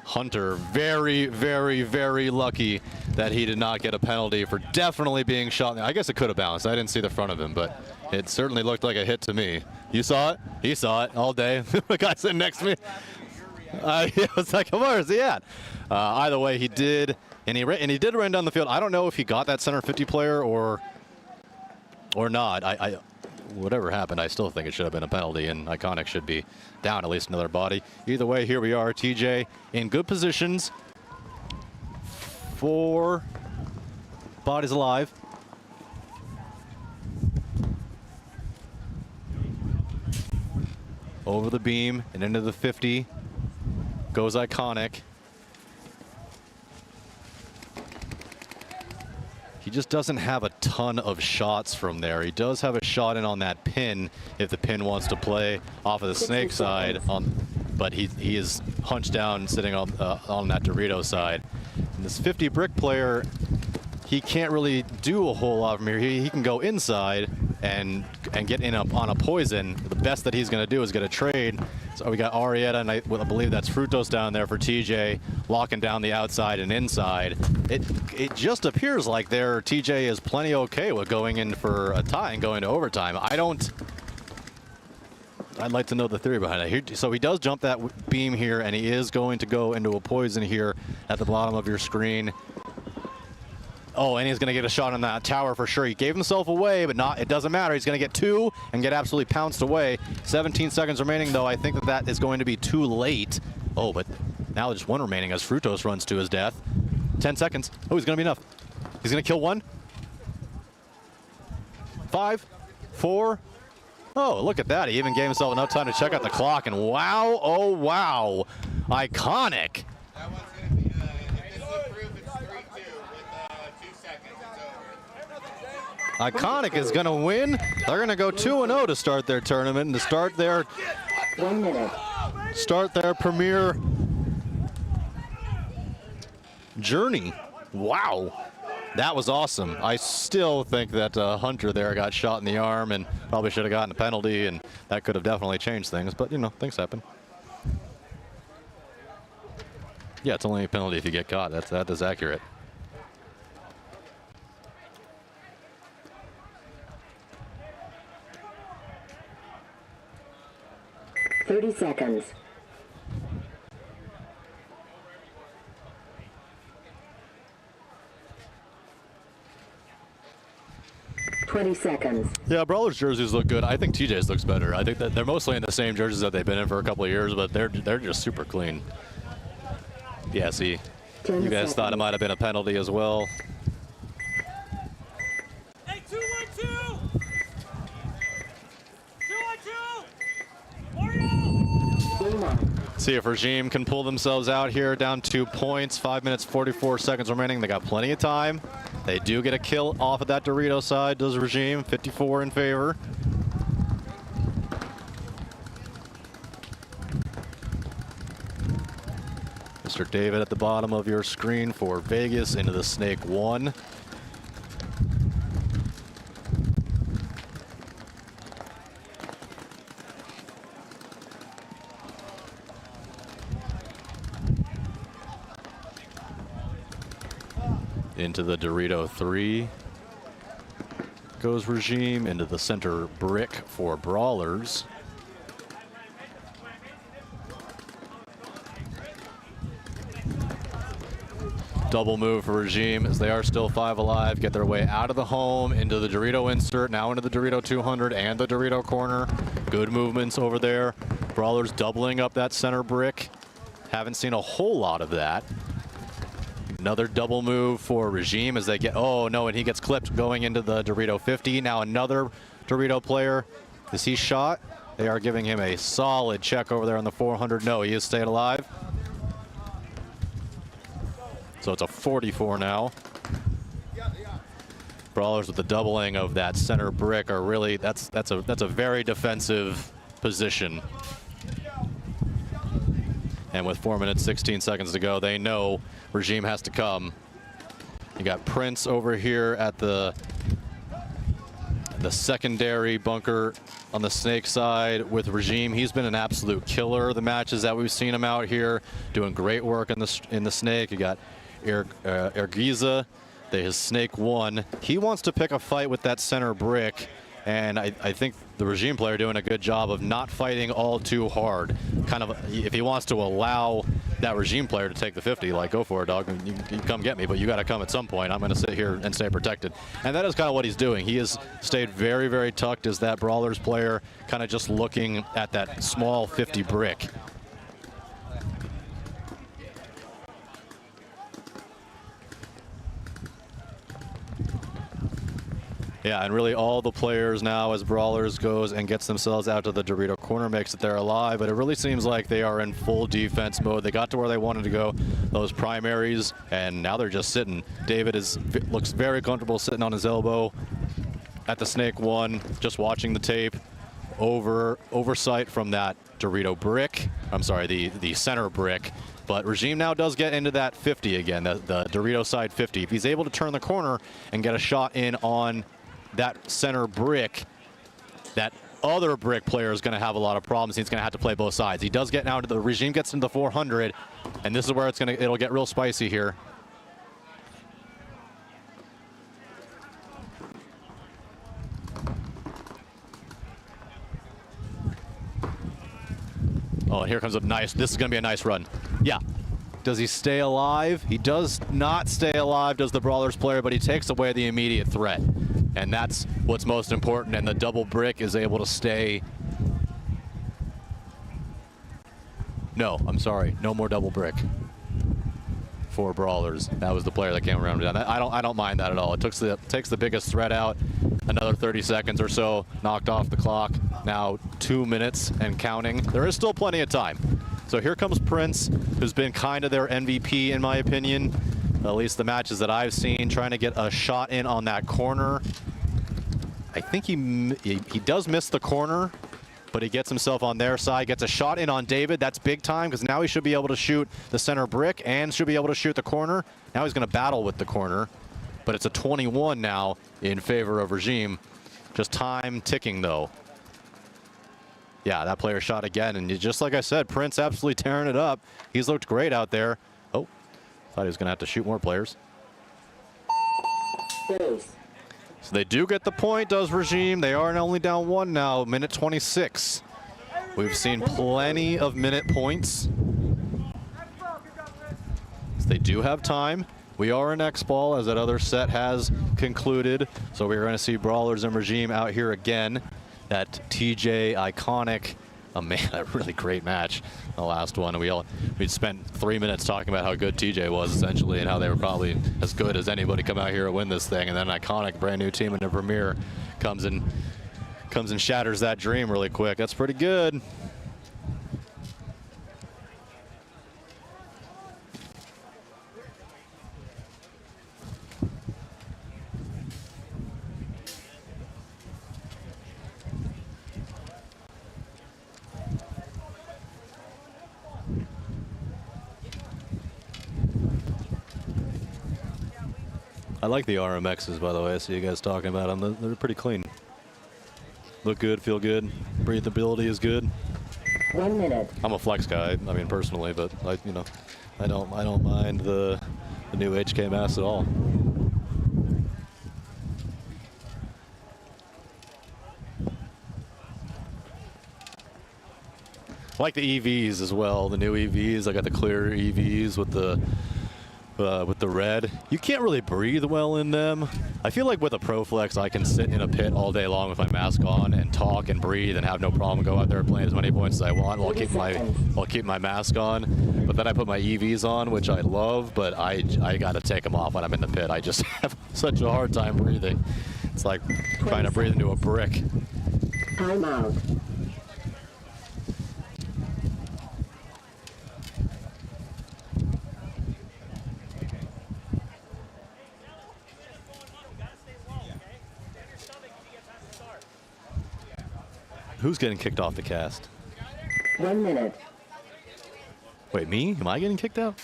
Speaker 4: Hunter, very, very, very lucky that he did not get a penalty for definitely being shot. I guess it could have bounced. I didn't see the front of him, but it certainly looked like a hit to me. You saw it? He saw it all day. The guy sitting next to me. I was like, where is he at? Either way, he did, and he did run down the field. I don't know if he got that center 50 player or or not. Whatever happened, I still think it should have been a penalty, and Iconic should be down at least another body. Either way, here we are. TJ in good positions. 4 bodies alive. Over the beam and into the 50 goes Iconic. He just doesn't have a ton of shots from there. He does have a shot in on that pin if the pin wants to play off of the snake side, but he is hunched down sitting on that Dorito side. And this 50 brick player, he can't really do a whole lot from here. He can go inside and get in on a poison. The best that he's going to do is get a trade. So we got Arietta, and I believe that's Frutos down there for TJ, locking down the outside and inside. It just appears like TJ is plenty okay with going in for a tie and going to overtime. I'd like to know the theory behind it. So he does jump that beam here, and he is going to go into a poison here at the bottom of your screen. Oh, and he's going to get a shot on that tower for sure. He gave himself away, but it doesn't matter. He's going to get 2 and get absolutely pounced away. 17 seconds remaining, though. I think that is going to be too late. Oh, but now just 1 remaining as Frutos runs to his death. 10 seconds. Oh, he's going to be enough. He's going to kill 1. 5, 4. Oh, look at that. He even gave himself enough time to check out the clock. And wow, oh, wow. Iconic.
Speaker 8: That one's going to be, if this is a proof, it's 3-2 with 2 seconds. It's over.
Speaker 4: Iconic is going to win. They're going to go 2-0 to start their tournament and to start their
Speaker 12: 1 minute.
Speaker 4: Start their premier journey. Wow. That was awesome. I still think that Hunter there got shot in the arm and probably should have gotten a penalty, and that could have definitely changed things, but you know, things happen. Yeah, it's only a penalty if you get caught. That is accurate.
Speaker 12: $30 seconds. 20 seconds.
Speaker 4: Yeah, Brawler's jerseys look good. I think TJ's looks better. I think that they're mostly in the same jerseys that they've been in for a couple of years, but they're just super clean. Yeah, see, you guys thought it might have been a penalty as well.
Speaker 7: Hey, 2-1-2! 2-1-2!
Speaker 4: See if Regime can pull themselves out here, down 2 points, 5 minutes, 44 seconds remaining. They got plenty of time. They do get a kill off of that Dorito side, does Regime, 54 in favor. Mr. David at the bottom of your screen for Vegas into the Snake 1. Into the Dorito 3 goes Regime, into the center brick for Brawlers. Double move for Regime as they are still 5 alive, get their way out of the home into the Dorito insert, now into the Dorito 200 and the Dorito corner. Good movements over there. Brawlers doubling up that center brick. Haven't seen a whole lot of that. Another double move for Regime as they get, oh no, and he gets clipped going into the Dorito 50. Now another Dorito player. Is he shot? They are giving him a solid check over there on the 400. No, he is staying alive. So it's a 44 now. Brawlers with the doubling of that center brick are really, that's a very defensive position. And with 4 minutes, 16 seconds to go, they know Regime has to come. You got Prince over here at the secondary bunker on the Snake side with Regime. He's been an absolute killer the matches that we've seen him out here, doing great work in the Snake. You got Ergiza, his Snake 1. He wants to pick a fight with that center brick, and I think the Regime player doing a good job of not fighting all too hard. Kind of, if he wants to allow that regime player to take the 50. Like, go for it, dog. You come get me, but you got to come at some point. I'm going to sit here and stay protected. And that is kind of what he's doing. He has stayed very, very tucked as that Brawlers player, kind of just looking at that small 50 brick. Yeah, and really all the players now, as Brawlers goes and gets themselves out to the Dorito corner, makes it they're alive, but it really seems like they are in full defense mode. They got to where they wanted to go, those primaries, and now they're just sitting. David looks very comfortable sitting on his elbow at the Snake 1, just watching the tape. Oversight from that Dorito brick. I'm sorry, the center brick. But Regime now does get into that 50 again, the Dorito side 50. If he's able to turn the corner and get a shot in on that center brick, that other brick player is going to have a lot of problems. He's going to have to play both sides. He does get now to the Regime, gets into the 400, and this is where it'll get real spicy here. Oh, and here comes a nice, this is going to be a nice run. Yeah. Does he stay alive? He does not stay alive, does the Brawlers player, but he takes away the immediate threat. And that's what's most important, and the double brick is able to stay. No, I'm sorry, no more double brick for Brawlers. That was the player that came around. I don't mind that at all. It takes the biggest threat out. Another 30 seconds or so, knocked off the clock. Now 2 minutes and counting. There is still plenty of time. So here comes Prince, who's been kind of their MVP in my opinion. At least the matches that I've seen, trying to get a shot in on that corner. I think he does miss the corner, but he gets himself on their side, gets a shot in on David. That's big time, because now he should be able to shoot the center brick and should be able to shoot the corner. Now he's going to battle with the corner, but it's a 21 now in favor of Regime. Just time ticking, though. Yeah, that player shot again, and just like I said, Prince absolutely tearing it up. He's looked great out there. Oh, thought he was going to have to shoot more players. So they do get the point, does Regime. They are only down 1 now, minute 26. We've seen plenty of minute points. So they do have time. We are in X-Ball, as that other set has concluded. So we're going to see Brawlers and Regime out here again. That TJ iconic, a really great match, the last one. We spent 3 minutes talking about how good TJ was, essentially, and how they were probably as good as anybody come out here to win this thing. And then an iconic brand new team in the Premier comes and shatters that dream really quick. That's pretty good. I like the RMXs, by the way. I see you guys talking about them. They're pretty clean. Look good, feel good. Breathability is good.
Speaker 12: 1 minute.
Speaker 4: I'm a flex guy, I mean personally, but I don't mind the new HK mask at all. I like the EVs as well. The new EVs. I got the clear EVs with the red. You can't really breathe well in them. I feel like with a ProFlex, I can sit in a pit all day long with my mask on and talk and breathe and have no problem, go out there and play as many points as I want while keep my mask on. But then I put my EVs on, which I love, but I got to take them off when I'm in the pit. I just have such a hard time breathing. It's like trying to breathe into a brick.
Speaker 12: Time out.
Speaker 4: Who's getting kicked off the cast?
Speaker 12: 1 minute.
Speaker 4: Wait, me? Am I getting kicked out?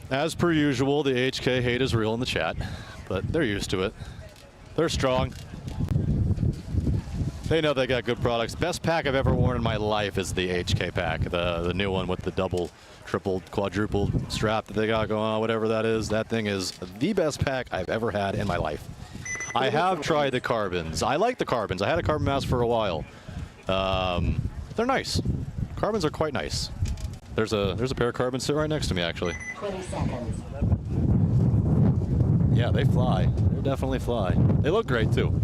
Speaker 4: As per usual, the HK hate is real in the chat, but they're used to it. They're strong. They know they got good products. Best pack I've ever worn in my life is the HK pack, the new one with the double, triple, quadruple strap that they got going on, whatever that is. That thing is the best pack I've ever had in my life. I have tried the carbons. I like the carbons. I had a carbon mask for a while. They're nice. Carbons are quite nice. There's a pair of carbons sitting right next to me, actually.
Speaker 12: 20 seconds.
Speaker 4: Yeah, they fly. They definitely fly. They look great too.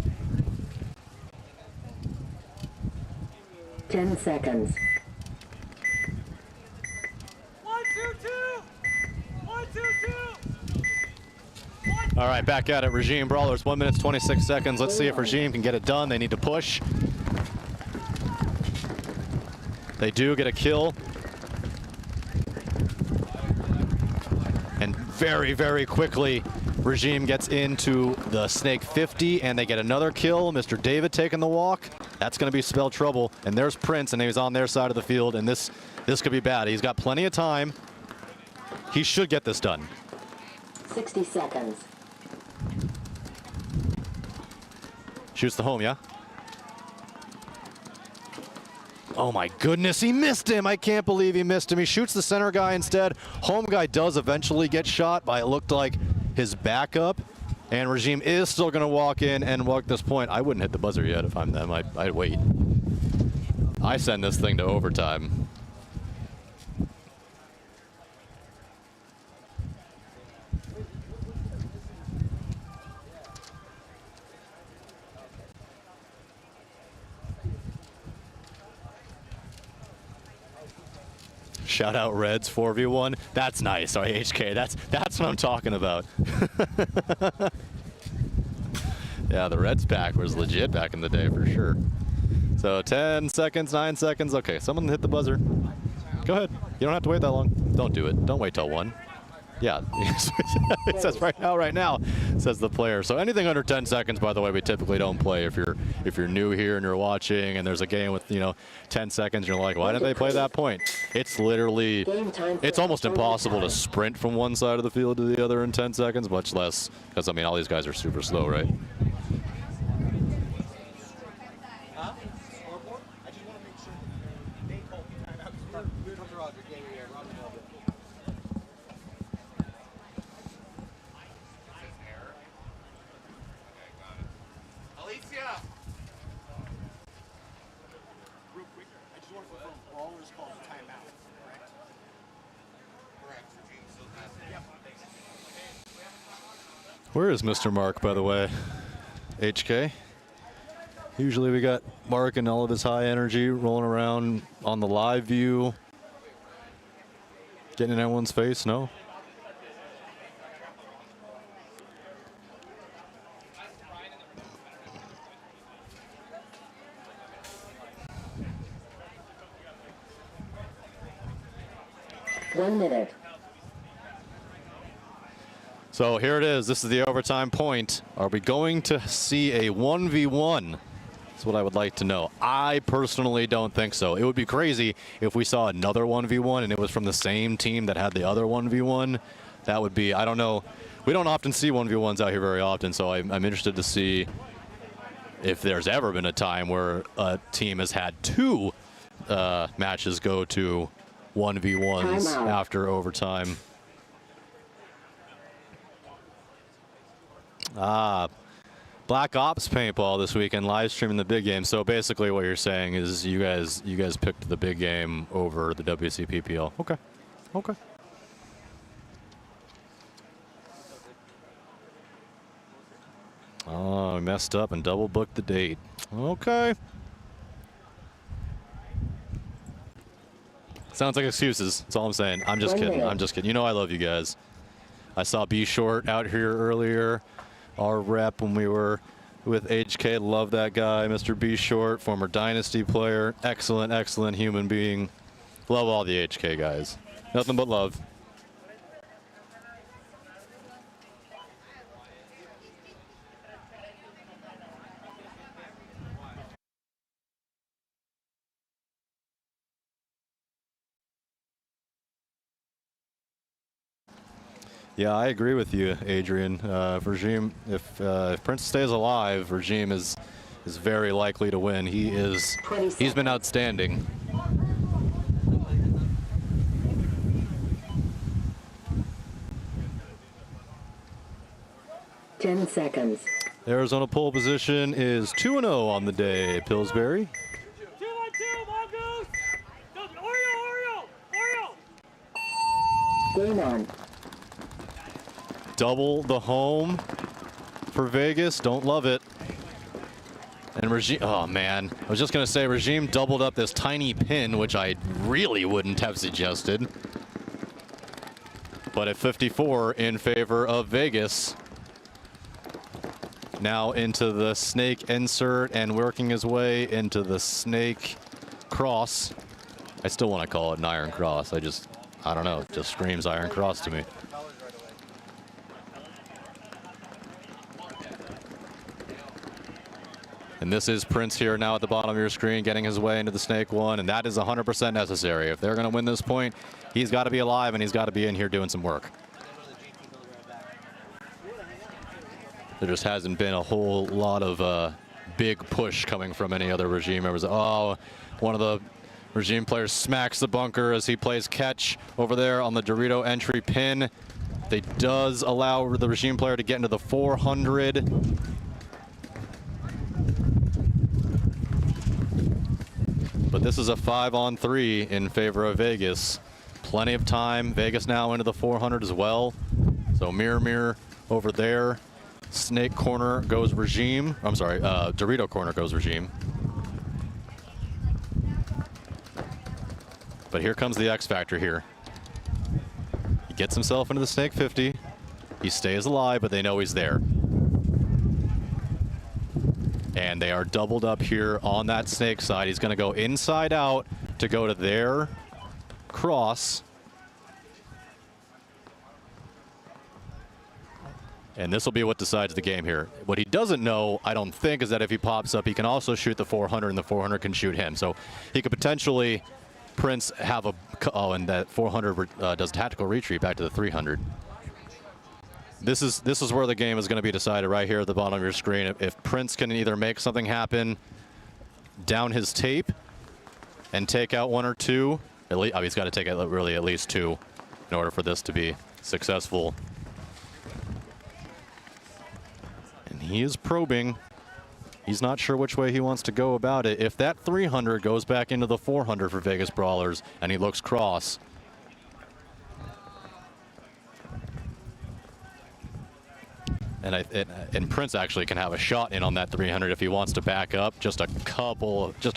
Speaker 12: 10 seconds.
Speaker 14: 1, 2, 2. 1, 2, 2.
Speaker 4: All right, back at it. Regime Brawlers, 1 minute 26 seconds. Let's see if Regime can get it done. They need to push. They do get a kill. And very, very quickly, Regime gets into the Snake 50, and they get another kill. Mr. David taking the walk. That's going to be spell trouble. And there's Prince, and he's on their side of the field, and this could be bad. He's got plenty of time. He should get this done.
Speaker 12: 60 seconds.
Speaker 4: Shoots the home, yeah? Oh my goodness, he missed him. I can't believe he missed him. He shoots the center guy instead. Home guy does eventually get shot by, it looked like, his backup. And Regime is still going to walk in and walk this point. I wouldn't hit the buzzer yet if I'm them. I'd wait. I send this thing to overtime. Shout out Reds 4v1. That's nice. Sorry, HK. That's what I'm talking about. Yeah, the Reds pack was legit back in the day for sure. So 10 seconds, 9 seconds. Okay, someone hit the buzzer. Go ahead. You don't have to wait that long. Don't do it. Don't wait till 1. Yeah, it says right now, says the player. So anything under 10 seconds, by the way, we typically don't play. If you're new here and you're watching and there's a game with 10 seconds, you're like, why didn't they play that point? It's literally, it's almost impossible to sprint from one side of the field to the other in 10 seconds, much less, because I mean, all these guys are super slow, right? Where is Mr. Mark, by the way? HK? Usually we got Mark and all of his high energy rolling around on the live view. Getting in everyone's face, no?
Speaker 12: One minute.
Speaker 4: So here it is. This is the overtime point. Are we going to see a 1v1? That's what I would like to know. I personally don't think so. It would be crazy if we saw another 1v1 and it was from the same team that had the other 1v1. That would be, I don't know. We don't often see 1v1s out here very often, so I'm interested to see if there's ever been a time where a team has had two matches go to 1v1s after overtime. Black Ops paintball this weekend, live streaming the big game. So basically what you're saying is you guys picked the big game over the Wcppl. Okay. Okay. Oh, I messed up and double booked the date. Okay. Sounds like excuses. That's all I'm saying. I'm just kidding. I'm just kidding. You know I love you guys. I saw B Short out here earlier. Our rep when we were with HK. Love that guy, Mr. B Short, former Dynasty player. Excellent, excellent human being. Love all the HK guys. Nothing but love. Yeah, I agree with you, Adrian. Regime, if Prince stays alive, Regime is very likely to win. He's been outstanding.
Speaker 12: Ten seconds.
Speaker 4: Arizona pole position is 2-0 on the day, Pillsbury.
Speaker 14: 2-1-2, Mongoose! Oreo!
Speaker 12: Game on.
Speaker 4: Double the home for Vegas. Don't love it. And Regime, oh man, I was just going to say Regime doubled up this tiny pin, which I really wouldn't have suggested. But at 54 in favor of Vegas. Now into the snake insert and working his way into the snake cross. I still want to call it an iron cross. I don't know, it just screams iron cross to me. And this is Prince here now at the bottom of your screen, getting his way into the snake one, and that is 100% necessary. If they're going to win this point, he's got to be alive and he's got to be in here doing some work. There just hasn't been a whole lot of big push coming from any other Regime members. Oh, one of the Regime players smacks the bunker as he plays catch over there on the Dorito entry pin. They does allow the Regime player to get into the 400. But this is a 5-on-3 in favor of Vegas. Plenty of time. Vegas now into the 400 as well. So mirror over there. Snake corner goes Regime. I'm sorry, Dorito corner goes Regime. But here comes the X factor here. He gets himself into the snake 50. He stays alive, but they know he's there. And they are doubled up here on that snake side. He's going to go inside out to go to their cross. And this will be what decides the game here. What he doesn't know, I don't think, is that if he pops up, he can also shoot the 400, and the 400 can shoot him. So he could potentially, Prince, have a, oh, and that 400 does tactical retreat back to the 300. This is where the game is going to be decided right here at the bottom of your screen. If Prince can either make something happen down his tape and take out one or two, at least, he's got to take out really at least two in order for this to be successful. And he is probing. He's not sure which way he wants to go about it. If that 300 goes back into the 400 for Vegas Brawlers and he looks cross, and Prince actually can have a shot in on that 300 if he wants to back up just a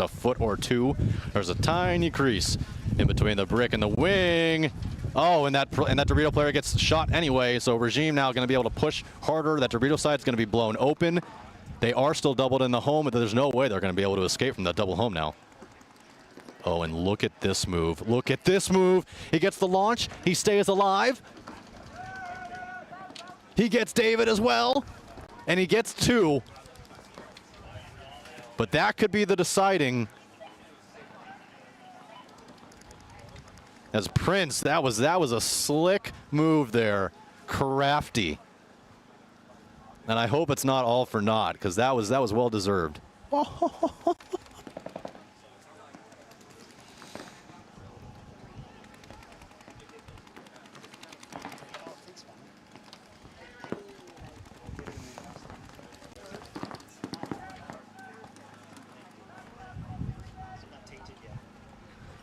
Speaker 4: foot or two. There's a tiny crease in between the brick and the wing. Oh, and that Dorito player gets shot anyway, so Regime now going to be able to push harder. That Dorito side's going to be blown open. They are still doubled in the home, but there's no way they're going to be able to escape from that double home now. Oh, and look at this move. Look at this move. He gets the launch. He stays alive. He gets David as well, and he gets two. But that could be the deciding. As Prince, that was a slick move there, crafty. And I hope it's not all for naught, because that was well deserved.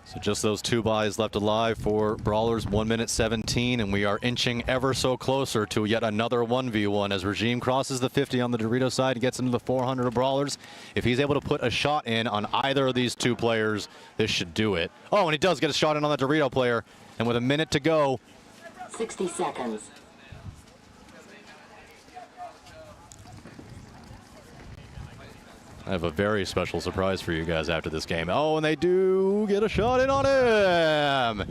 Speaker 4: So just those two buys left alive for Brawlers, 1 minute 17, and we are inching ever so closer to yet another 1v1 as Regime crosses the 50 on the Dorito side and gets into the 400 of Brawlers. If he's able to put a shot in on either of these two players, this should do it. Oh, and he does get a shot in on the Dorito player, and with a minute to go.
Speaker 12: 60 seconds.
Speaker 4: I have a very special surprise for you guys after this game. Oh, and they do get a shot in on him.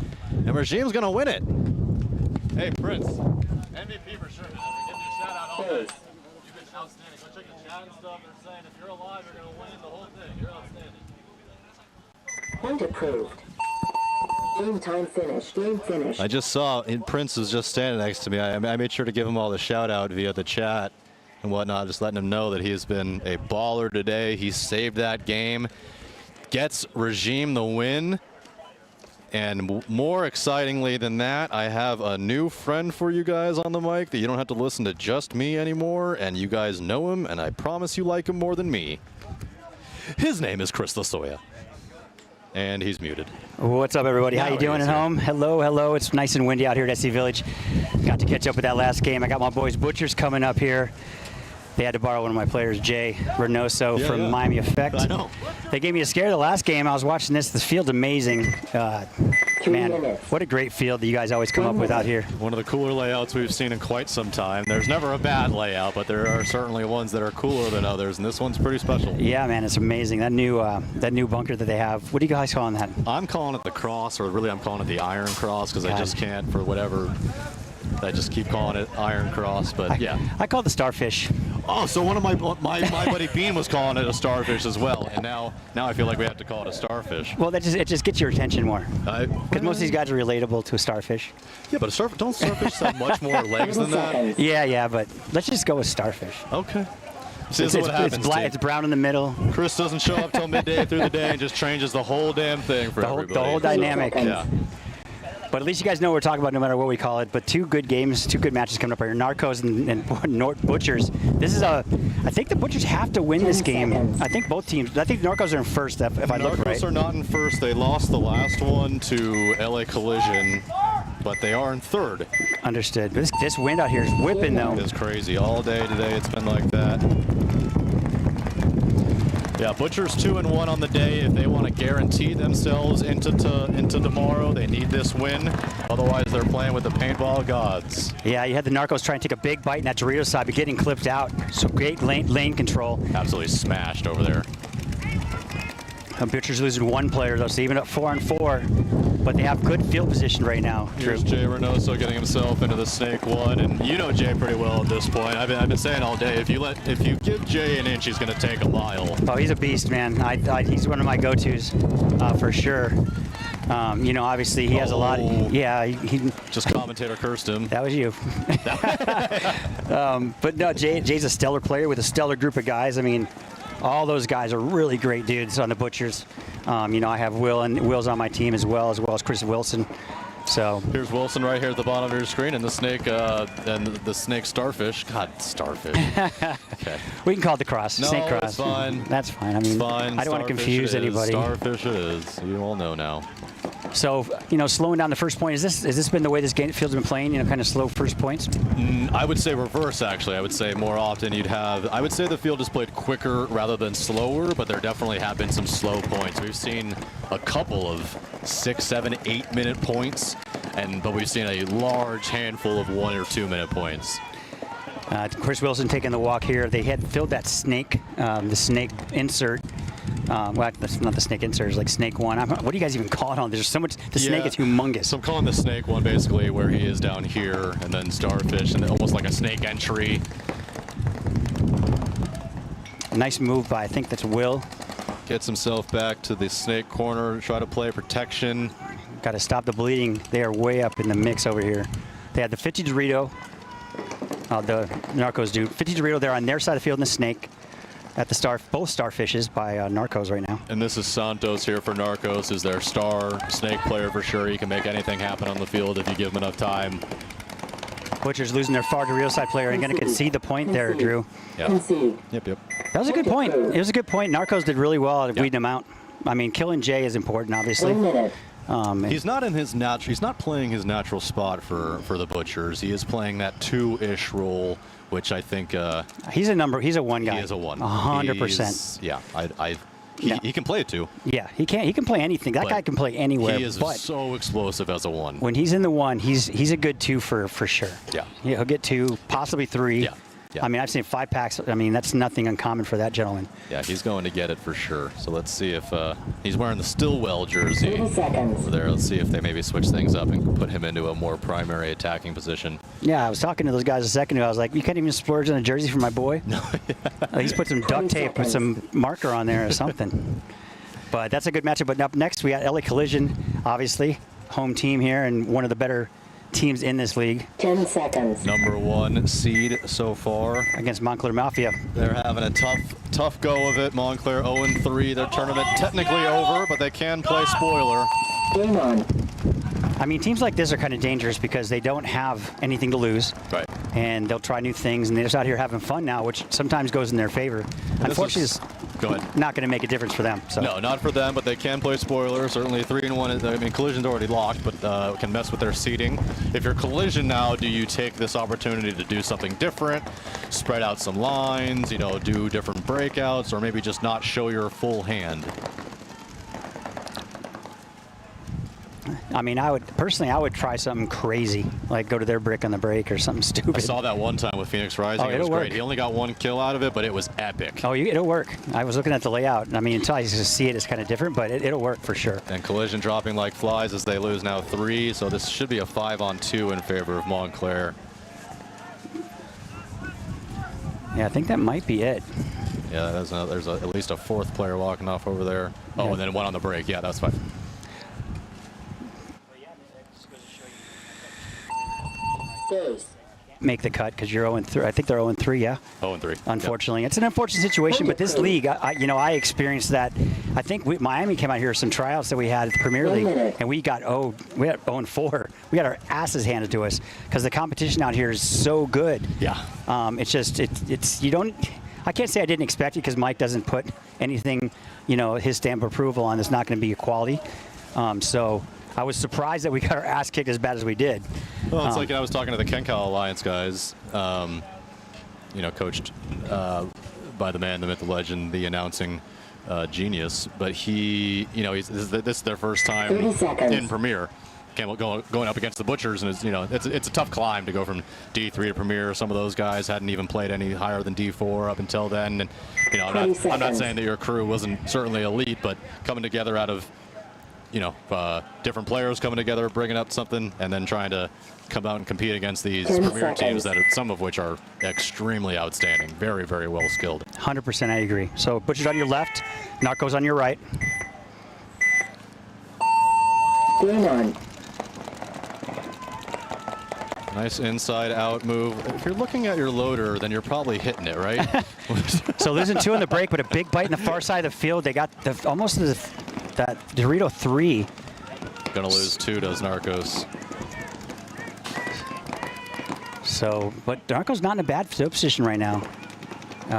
Speaker 4: And Regime's going to win it. Hey, Prince.
Speaker 10: MVP for sure, man. We're giving you a shout out all day. You've been outstanding. Go check the chat and stuff. They're saying if you're alive, you're going to win the whole thing. You're outstanding.
Speaker 12: Point approved. Game time finished. Game finished.
Speaker 4: I just saw Prince was just standing next to me. I made sure to give him all the shout out via the chat and whatnot, just letting him know that he has been a baller today. He saved that game, gets Regime the win, And more excitingly than that, I have a new friend for you guys on the mic that you don't have to listen to just me anymore, and you guys know him, and I promise you like him more than me. His name is Chris Lasoya. And he's muted.
Speaker 15: What's up, everybody? How you doing at home? Hello, hello. It's nice and windy out here at SC Village. Got to catch up with that last game. I got my boys Butchers coming up here. They had to borrow one of my players, Jay Reynoso from Miami Effect.
Speaker 4: I know.
Speaker 15: They gave me a scare the last game. I was watching this. The field's amazing. Man, what a great field that you guys always come up with out here.
Speaker 4: One of the cooler layouts we've seen in quite some time. There's never a bad layout, but there are certainly ones that are cooler than others, and this one's pretty special.
Speaker 15: Yeah, man, it's amazing. That new bunker that they have. What do you guys calling that?
Speaker 4: I'm calling it the cross, or really I'm calling it the Iron Cross, because I just can't, for whatever, I just keep calling it Iron Cross, but yeah.
Speaker 15: I call it the Starfish.
Speaker 4: Oh, so one of my buddy Bean was calling it a starfish as well, and now I feel like we have to call it a starfish.
Speaker 15: Well, it just gets your attention more. Because most of these guys are relatable to a starfish.
Speaker 4: Yeah, but don't starfish have much more legs than that?
Speaker 15: Yeah, but let's just go with starfish.
Speaker 4: Okay. See, this is what happens.
Speaker 15: It's brown in the middle.
Speaker 4: Chris doesn't show up till midday through the day and just changes the whole damn thing for everybody.
Speaker 15: The whole dynamic.
Speaker 4: Yeah.
Speaker 15: But at least you guys know what we're talking about no matter what we call it. But two good games, two good matches coming up here. Narcos and Butchers. This is I think the Butchers have to win this game. I think both teams. I think Narcos are in first if I look right.
Speaker 4: Narcos are not in first. They lost the last one to LA Collision, but they are in third.
Speaker 15: Understood. This wind out here is whipping though.
Speaker 4: It's crazy. All day today it's been like that. Yeah, Butchers 2-1 on the day. If they want to guarantee themselves into tomorrow, they need this win. Otherwise, they're playing with the paintball gods.
Speaker 15: Yeah, you had the Narcos try and take a big bite in that Dorito side, but getting clipped out. So great lane control.
Speaker 4: Absolutely smashed over there.
Speaker 15: Butchers losing one player though, so even up 4-4. But they have good field position right now.
Speaker 4: Here's Jay Reynoso getting himself into the snake one, and you know Jay pretty well at this point. I've been saying all day, if you give Jay an inch, he's going to take a mile.
Speaker 15: Oh, he's a beast, man. He's one of my go-tos for sure. You know, obviously he has a lot. He
Speaker 4: just commentator cursed him.
Speaker 15: That was you. But no, Jay's a stellar player with a stellar group of guys. I mean, all those guys are really great dudes on the Butchers. You know, I have Will's on my team as well as Chris Wilson. So
Speaker 4: here's Wilson right here at the bottom of your screen, and the snake starfish. God, starfish. Okay.
Speaker 15: We can call it the cross.
Speaker 4: No,
Speaker 15: snake cross.
Speaker 4: That's fine.
Speaker 15: That's fine. I mean, I don't want to confuse anybody.
Speaker 4: Starfish it is. You all know now.
Speaker 15: So, you know, slowing down the first point, has this been the way this field's been playing, you know, kind of slow first points?
Speaker 4: I would say reverse, actually. I would say more often I would say the field has played quicker rather than slower, but there definitely have been some slow points. We've seen a couple of 6, 7, 8 minute points, but we've seen a large handful of 1 or 2 minute points.
Speaker 15: Chris Wilson taking the walk here. They had filled that snake, the snake insert. Well, that's not the snake insert, it's like snake one. What do you guys even call it on? There's so much, the snake is humongous.
Speaker 4: So I'm calling the snake one basically where he is down here, and then starfish, and almost like a snake entry.
Speaker 15: Nice move by, I think that's Will.
Speaker 4: Gets himself back to the snake corner, try to play protection.
Speaker 15: Got to stop the bleeding. They are way up in the mix over here. They had the 50 Dorito. The Narcos do. 50 Dorito there on their side of the field, and the snake. At the both starfishes by Narcos right now.
Speaker 4: And this is Santos here for Narcos, is their star snake player for sure. He can make anything happen on the field if you give him enough time.
Speaker 15: Butchers losing their far Dorito side player and going to concede the point there, Drew.
Speaker 4: Yeah. Yep.
Speaker 15: That was a good point. It was a good point. Narcos did really well at weeding him out. I mean, killing Jay is important, obviously.
Speaker 4: He's not in his natural. He's not playing his natural spot for the Butchers. He is playing that 2-ish role, which I think
Speaker 15: he's a one guy.
Speaker 4: He is a one.
Speaker 15: 100%.
Speaker 4: Yeah, he can play it too.
Speaker 15: Yeah, he can. He can play anything. That guy can play anywhere.
Speaker 4: He is so explosive as a one.
Speaker 15: When he's in the one, he's a good 2 for sure.
Speaker 4: Yeah.
Speaker 15: He'll get 2, possibly 3.
Speaker 4: Yeah.
Speaker 15: I mean, I've seen 5 packs. I mean, that's nothing uncommon for that gentleman.
Speaker 4: Yeah, he's going to get it for sure. So let's see if he's wearing the Stillwell jersey over there. Let's see if they maybe switch things up and put him into a more primary attacking position.
Speaker 15: Yeah, I was talking to those guys a second ago. I was like, you can't even splurge on a jersey for my boy? No. He's put some duct tape with some marker on there or something. But that's a good matchup. But up next, we got LA Collision, obviously, home team here and one of the better teams in this league.
Speaker 12: 10 seconds.
Speaker 4: Number 1 seed so far.
Speaker 15: Against Montclair Mafia.
Speaker 4: They're having a tough go of it. Montclair 0-3. Their tournament technically over, but they can play spoiler.
Speaker 12: Game on.
Speaker 15: I mean, teams like this are kind of dangerous because they don't have anything to lose.
Speaker 4: Right.
Speaker 15: And they'll try new things, and they're just out here having fun now, which sometimes goes in their favor. Unfortunately, it's not going to make a difference for them. So.
Speaker 4: No, not for them, but they can play spoiler. Certainly 3-1. I mean, Collision's already locked, but can mess with their seating. If you're Collision now, do you take this opportunity to do something different, spread out some lines, you know, do different breakouts, or maybe just not show your full hand?
Speaker 15: I mean, I would try something crazy, like go to their brick on the break or something stupid.
Speaker 4: I saw that one time with Phoenix Rising. It was great. He only got 1 kill out of it, but it was epic.
Speaker 15: Oh, it'll work. I was looking at the layout. I mean, until I just see it, it's kind of different, but it'll work for sure.
Speaker 4: And Collision dropping like flies as they lose now 3, so this should be a 5-on-2 in favor of Montclair.
Speaker 15: Yeah, I think that might be it.
Speaker 4: Yeah, there's at least a 4th player walking off over there. Oh, and then 1 on the break. Yeah, that's fine.
Speaker 15: Make the cut because you're 0-3. I think they're 0-3, yeah?
Speaker 4: 0-3.
Speaker 15: Unfortunately. Yep. It's an unfortunate situation, but this league, I experienced that. I think Miami came out here some tryouts that we had at the Premier League, and we got 0-4. We got our asses handed to us because the competition out here is so good.
Speaker 4: Yeah.
Speaker 15: It's just, you don't, I can't say I didn't expect it because Mike doesn't put anything, his stamp of approval on. It's not going to be equality. So I was surprised that we got our ass kicked as bad as we did.
Speaker 4: Well, it's like I was talking to the CenCal Alliance guys, coached by the man, the myth, the legend, the announcing genius. But this is their first time in Premier. Going up against the Butchers, and it's a tough climb to go from D3 to Premier. Some of those guys hadn't even played any higher than D4 up until then. And I'm not saying that your crew wasn't certainly elite, but coming together out of different players coming together, bringing up something, and then trying to come out and compete against these Premier teams that some of which are extremely outstanding, very, very well skilled.
Speaker 15: 100% I agree. So Butcher's on your left, Narco's on your right.
Speaker 12: Game on.
Speaker 4: Nice inside out move. If you're looking at your loader, then you're probably hitting it, right?
Speaker 15: So losing 2 on the break, but a big bite in the far side of the field. They got almost that Dorito 3.
Speaker 4: Gonna lose 2, does Narcos.
Speaker 15: So, but Narco's not in a bad field position right now.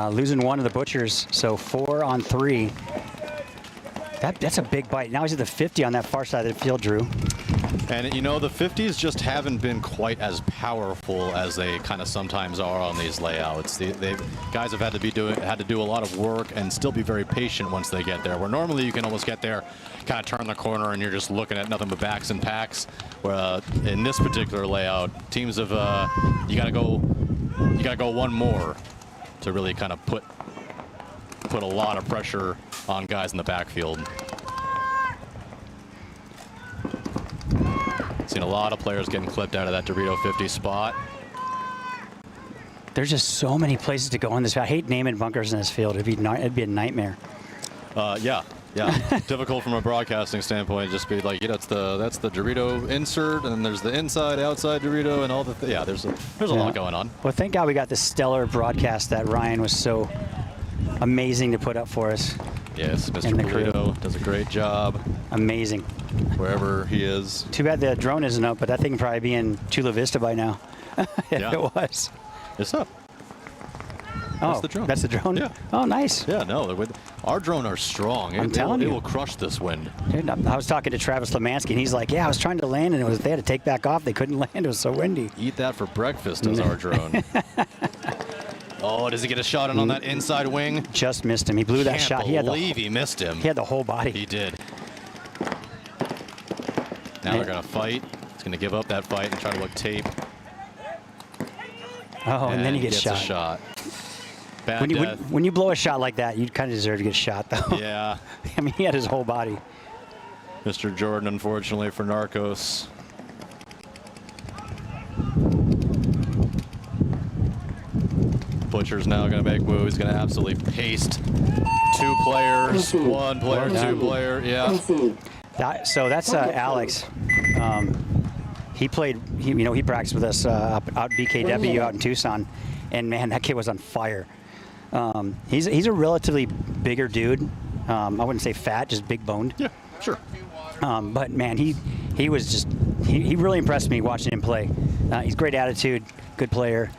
Speaker 15: Losing 1 of the Butchers, so 4 on 3. That's a big bite. Now he's at the 50 on that far side of the field, Drew.
Speaker 4: And the 50s just haven't been quite as powerful as they kind of sometimes are on these layouts. Guys have had to do a lot of work and still be very patient once they get there. Where normally you can almost get there, kind of turn the corner, and you're just looking at nothing but backs and packs. Where in this particular layout, teams have you got to go 1 more to really kind of put a lot of pressure on guys in the backfield. Seen a lot of players getting clipped out of that Dorito 50 spot.
Speaker 15: There's just so many places to go in this. I hate naming bunkers in this field. It'd be a nightmare.
Speaker 4: Yeah. Difficult from a broadcasting standpoint. Just be like, that's the Dorito insert, and then there's the inside, outside Dorito, and all the there's a lot going on.
Speaker 15: Well, thank God we got this stellar broadcast that Ryan was so amazing to put up for us.
Speaker 4: Yes, Mr. Polito does a great job.
Speaker 15: Amazing.
Speaker 4: Wherever he is.
Speaker 15: Too bad the drone isn't up, but that thing can probably be in Chula Vista by now. If it was.
Speaker 4: It's up.
Speaker 15: Oh,
Speaker 4: that's the drone.
Speaker 15: That's the drone?
Speaker 4: Yeah.
Speaker 15: Oh, nice.
Speaker 4: Yeah, no, our drone are strong.
Speaker 15: I'm telling you.
Speaker 4: It will crush this wind.
Speaker 15: Dude, I was talking to Travis Lemansky, and he's like, yeah, I was trying to land, and they had to take back off. They couldn't land. It was so windy.
Speaker 4: Eat that for breakfast, does our drone. Oh, does he get a shot on that inside wing?
Speaker 15: Just missed him. He blew that shot.
Speaker 4: Can't believe he missed him.
Speaker 15: He had the whole body.
Speaker 4: He did. Now they're going to fight. He's going to give up that fight and try to look tape.
Speaker 15: Oh, and then he gets
Speaker 4: a shot. Bad
Speaker 15: when you blow a shot like that, you kind of deserve to get shot, though.
Speaker 4: Yeah.
Speaker 15: I mean, he had his whole body.
Speaker 4: Mr. Jordan, unfortunately for Narcos. Butcher's now going to make moves. He's going to absolutely paste 2 players, 1 player, 2 player. Yeah.
Speaker 15: So that's Alex. He played. He practiced with us out BKW out in Tucson, and man, that kid was on fire. He's a relatively bigger dude. I wouldn't say fat, just big boned.
Speaker 4: Yeah, sure.
Speaker 15: But man, he was just he really impressed me watching him play. He's great attitude, good player.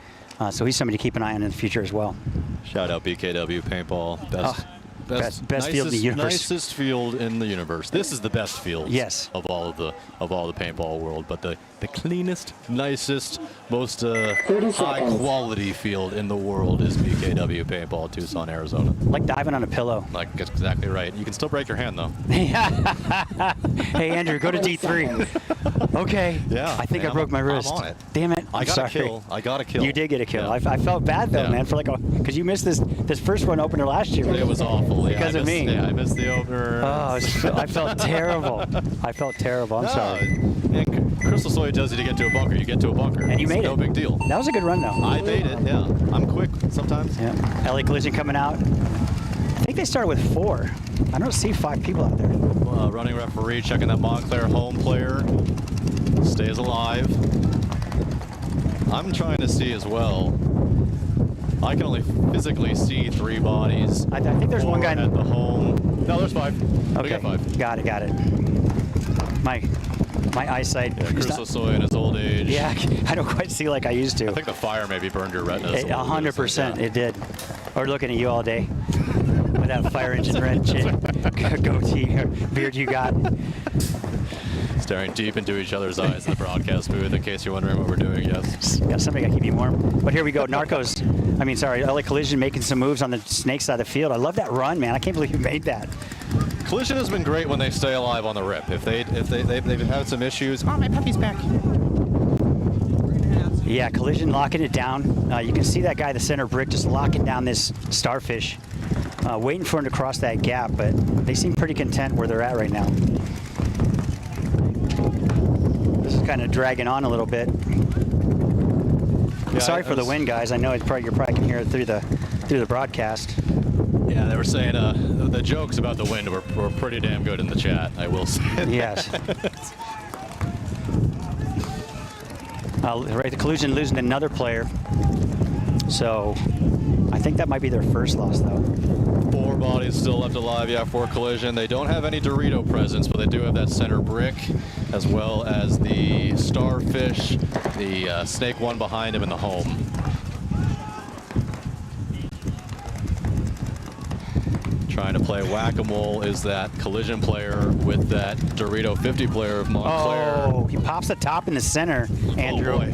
Speaker 15: So he's somebody to keep an eye on in the future as well.
Speaker 4: Shout out BKW Paintball.
Speaker 15: Best field in the universe.
Speaker 4: Nicest field in the universe. This is the best field.
Speaker 15: Yes.
Speaker 4: Of all the paintball world, but the cleanest, nicest, most high quality field in the world is BKW Paintball, Tucson, Arizona.
Speaker 15: Like diving on a pillow.
Speaker 4: Like, that's exactly right. You can still break your hand though.
Speaker 15: Hey Andrew, go to D3. Okay.
Speaker 4: Yeah.
Speaker 15: I think I broke my wrist.
Speaker 4: I'm on it.
Speaker 15: Damn it.
Speaker 4: I got a kill. I got a kill.
Speaker 15: You did get a kill.
Speaker 4: Yeah.
Speaker 15: I felt bad though, man, for because you missed this first one opener last year.
Speaker 4: It was awful.
Speaker 15: Because of me.
Speaker 4: Yeah, I missed the opener.
Speaker 15: Oh, I felt terrible. I felt terrible. I'm sorry.
Speaker 4: And Crystal Soy tells you to get to a bunker. You get to a bunker.
Speaker 15: And you made it.
Speaker 4: No big deal.
Speaker 15: That was a good run though.
Speaker 4: I made it. Yeah. I'm quick sometimes.
Speaker 15: Yeah. LA Collision coming out. I think they started with 4. I don't see 5 people out there.
Speaker 4: Running referee checking that Montclair home player stays alive. I'm trying to see as well. I can only physically see 3 bodies.
Speaker 15: I think there's one guy
Speaker 4: at the home. No, there's 5.
Speaker 15: Okay.
Speaker 4: We got 5.
Speaker 15: Got it. My eyesight.
Speaker 4: Yeah, Crystal Soy in his old age.
Speaker 15: Yeah, I don't quite see like I used to.
Speaker 4: I think the fire maybe burned your retinas.
Speaker 15: 100%, it did. Or looking at you all day with that fire engine red goatee or beard you got.
Speaker 4: Staring deep into each other's eyes in the broadcast booth, in case you're wondering what we're doing, yes.
Speaker 15: Got somebody got to keep you warm. But here we go, LA Collision making some moves on the snake side of the field. I love that run, man. I can't believe you made that.
Speaker 4: Collision has been great when they stay alive on the rip. If they've had some issues. Oh, my puppy's back.
Speaker 15: Yeah, Collision locking it down. You can see that guy, the center brick, just locking down this starfish, waiting for him to cross that gap. But they seem pretty content where they're at right now. This is kind of dragging on a little bit.
Speaker 4: Yeah,
Speaker 15: Sorry for the wind, guys. I know you probably can hear it through the broadcast.
Speaker 4: Yeah, they were saying the jokes about the wind were pretty damn good in the chat, I will say.
Speaker 15: Yes. Right, the Collision losing another player. So I think that might be their first loss, though.
Speaker 4: 4 bodies still left alive, yeah, for Collision. They don't have any Dorito presence, but they do have that center brick, as well as the starfish, the snake one behind him in the home. Trying to play whack-a-mole is that Collision player with that Dorito 50 player of Montclair.
Speaker 15: Oh, he pops the top in the center, Andrew.
Speaker 4: Oh boy.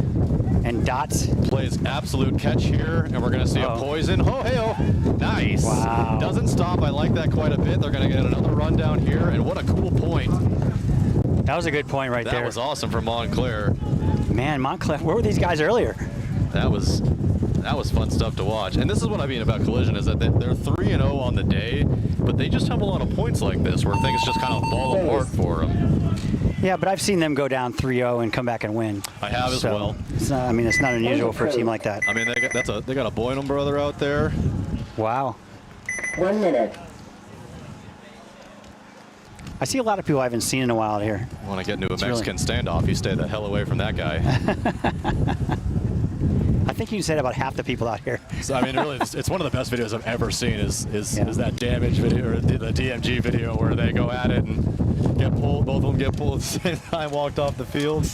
Speaker 15: And Dots
Speaker 4: plays absolute catch here, and we're going to see a poison. Oh, hey-oh. Nice.
Speaker 15: Wow.
Speaker 4: Doesn't stop. I like that quite a bit. They're going to get another run down here, and what a cool point.
Speaker 15: That was a good point right there.
Speaker 4: That was awesome for Montclair.
Speaker 15: Man, Montclair, where were these guys earlier?
Speaker 4: That was fun stuff to watch. And this is what I mean about Collision, is that they're 3-0 on the day, but they just have a lot of points like this where things just kind of fall apart for them.
Speaker 15: Yeah, but I've seen them go down 3-0 and come back and win.
Speaker 4: I have as well.
Speaker 15: It's not, it's not unusual for a team like that.
Speaker 4: I mean, they got a Boynham brother out there.
Speaker 15: Wow.
Speaker 12: 1 minute.
Speaker 15: I see a lot of people I haven't seen in a while here.
Speaker 4: Want to get into a Mexican standoff, you stay the hell away from that guy.
Speaker 15: I think you said about half the people out here.
Speaker 4: So, I mean, really, it's one of the best videos I've ever seen is that damage video, or the DMG video, where they go at it and get pulled. Both of them get pulled at the same time, walked off the field.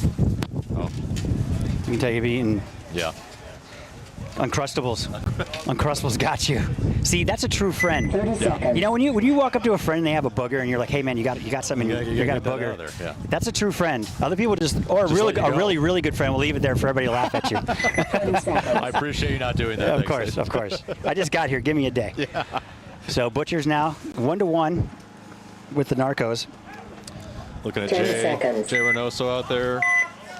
Speaker 4: Oh.
Speaker 15: You can tell you've eaten.
Speaker 4: Yeah.
Speaker 15: Uncrustables. Uncrustables got you. See, that's a true friend.
Speaker 12: 30 seconds.
Speaker 15: You know, when you walk up to a friend and they have a booger and you're like, hey man, you got something, you got a booger.
Speaker 4: Yeah.
Speaker 15: That's a true friend. Other people a really good friend will leave it there for everybody to laugh at you.
Speaker 4: I appreciate you not doing that.
Speaker 15: Of course. I just got here. Give me a day.
Speaker 4: Yeah.
Speaker 15: So Butchers now 1-1 with the Narcos.
Speaker 4: Looking at
Speaker 12: 10
Speaker 4: Jay
Speaker 12: seconds.
Speaker 4: Reynoso out there.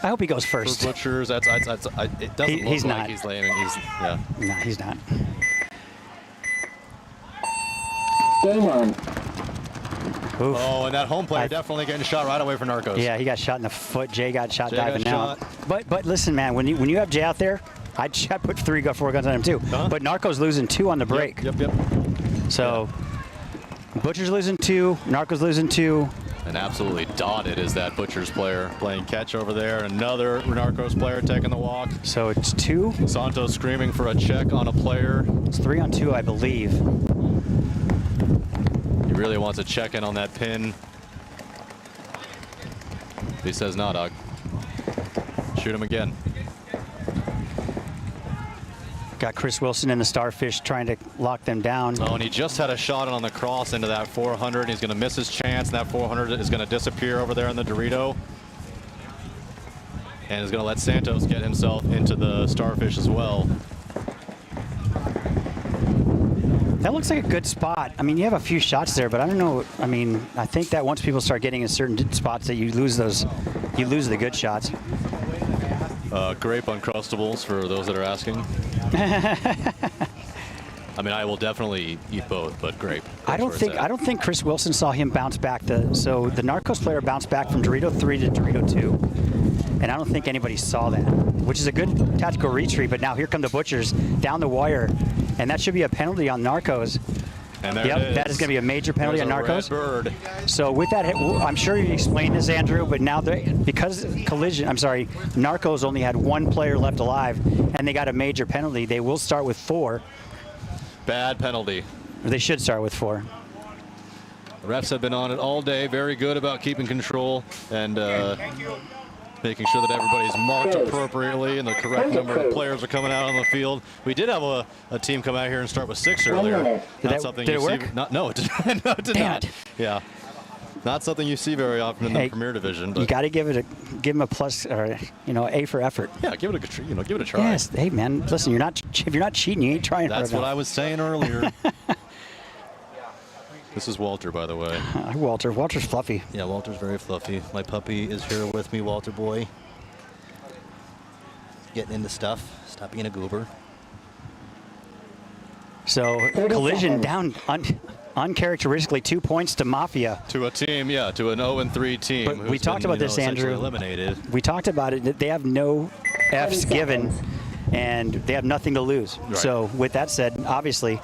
Speaker 15: I hope he goes first.
Speaker 4: For Butchers, it doesn't
Speaker 15: He's
Speaker 4: look
Speaker 15: not.
Speaker 4: like he's laying. Yeah.
Speaker 15: No, he's not.
Speaker 12: Game on.
Speaker 15: Oof.
Speaker 4: Oh, and that home player definitely getting shot right away for Narcos.
Speaker 15: Yeah, he got shot in the foot. Jay got shot diving
Speaker 4: got
Speaker 15: out. But listen, man, when you have Jay out there, I'd put 4 guns on him too.
Speaker 4: Uh-huh.
Speaker 15: But Narcos losing 2 on the break.
Speaker 4: Yep.
Speaker 15: So Butchers losing 2, Narcos losing 2.
Speaker 4: And absolutely dotted is that Butchers player playing catch over there. Another Narcos player taking the walk.
Speaker 15: So it's 2.
Speaker 4: Santos screaming for a check on a player.
Speaker 15: It's 3-on-2, I believe.
Speaker 4: He really wants a check in on that pin. He says no, dog. Shoot him again.
Speaker 15: Got Chris Wilson and the Starfish trying to lock them down.
Speaker 4: Oh, and he just had a shot on the cross into that 400. He's going to miss his chance, and that 400 is going to disappear over there in the Dorito. And is going to let Santos get himself into the Starfish as well.
Speaker 15: That looks like a good spot. I mean, you have a few shots there, but I don't know. I mean, I think that once people start getting in certain spots that you lose those, you lose the good shots.
Speaker 4: Grape Uncrustables for those that are asking. I mean, I will definitely eat both, but grape.
Speaker 15: I don't think Chris Wilson saw him bounce back. So the Narcos player bounced back from Dorito 3 to Dorito 2, and I don't think anybody saw that, which is a good tactical retreat. But now here come the Butchers down the wire, and that should be a penalty on Narcos.
Speaker 4: And there it is.
Speaker 15: That is going to be a major penalty
Speaker 4: There's
Speaker 15: on
Speaker 4: a
Speaker 15: Narcos.
Speaker 4: red bird.
Speaker 15: So with that, I'm sure you explained this, Andrew, but now because Narcos only had one player left alive, and they got a major penalty, they will start with 4.
Speaker 4: Bad penalty.
Speaker 15: Or they should start with 4.
Speaker 4: The refs have been on it all day. Very good about keeping control and making sure that everybody's marked appropriately and the correct number of players are coming out on the field. We did have a team come out here and start with 6 earlier.
Speaker 15: Did it work?
Speaker 4: No, it did, no, it did not. Yeah, not something you see very often in the Premier Division. But
Speaker 15: you got to give them a plus, or A for effort.
Speaker 4: Yeah, give it a try.
Speaker 15: Yes, hey man, listen, if you're not cheating, you ain't trying hard enough.
Speaker 4: That's what I was saying earlier. This is Walter, by the way.
Speaker 15: Hi, Walter. Walter's fluffy.
Speaker 4: Yeah, Walter's very fluffy. My puppy is here with me, Walter boy. Getting into stuff. Stop being a goober.
Speaker 15: So collision down uncharacteristically 2 points to Mafia.
Speaker 4: To a team, yeah, to an 0-3 team.
Speaker 15: But we talked about this, Andrew.
Speaker 4: Eliminated.
Speaker 15: We talked about it. They have no Fs given, and they have nothing to lose.
Speaker 4: Right.
Speaker 15: So with that said, obviously,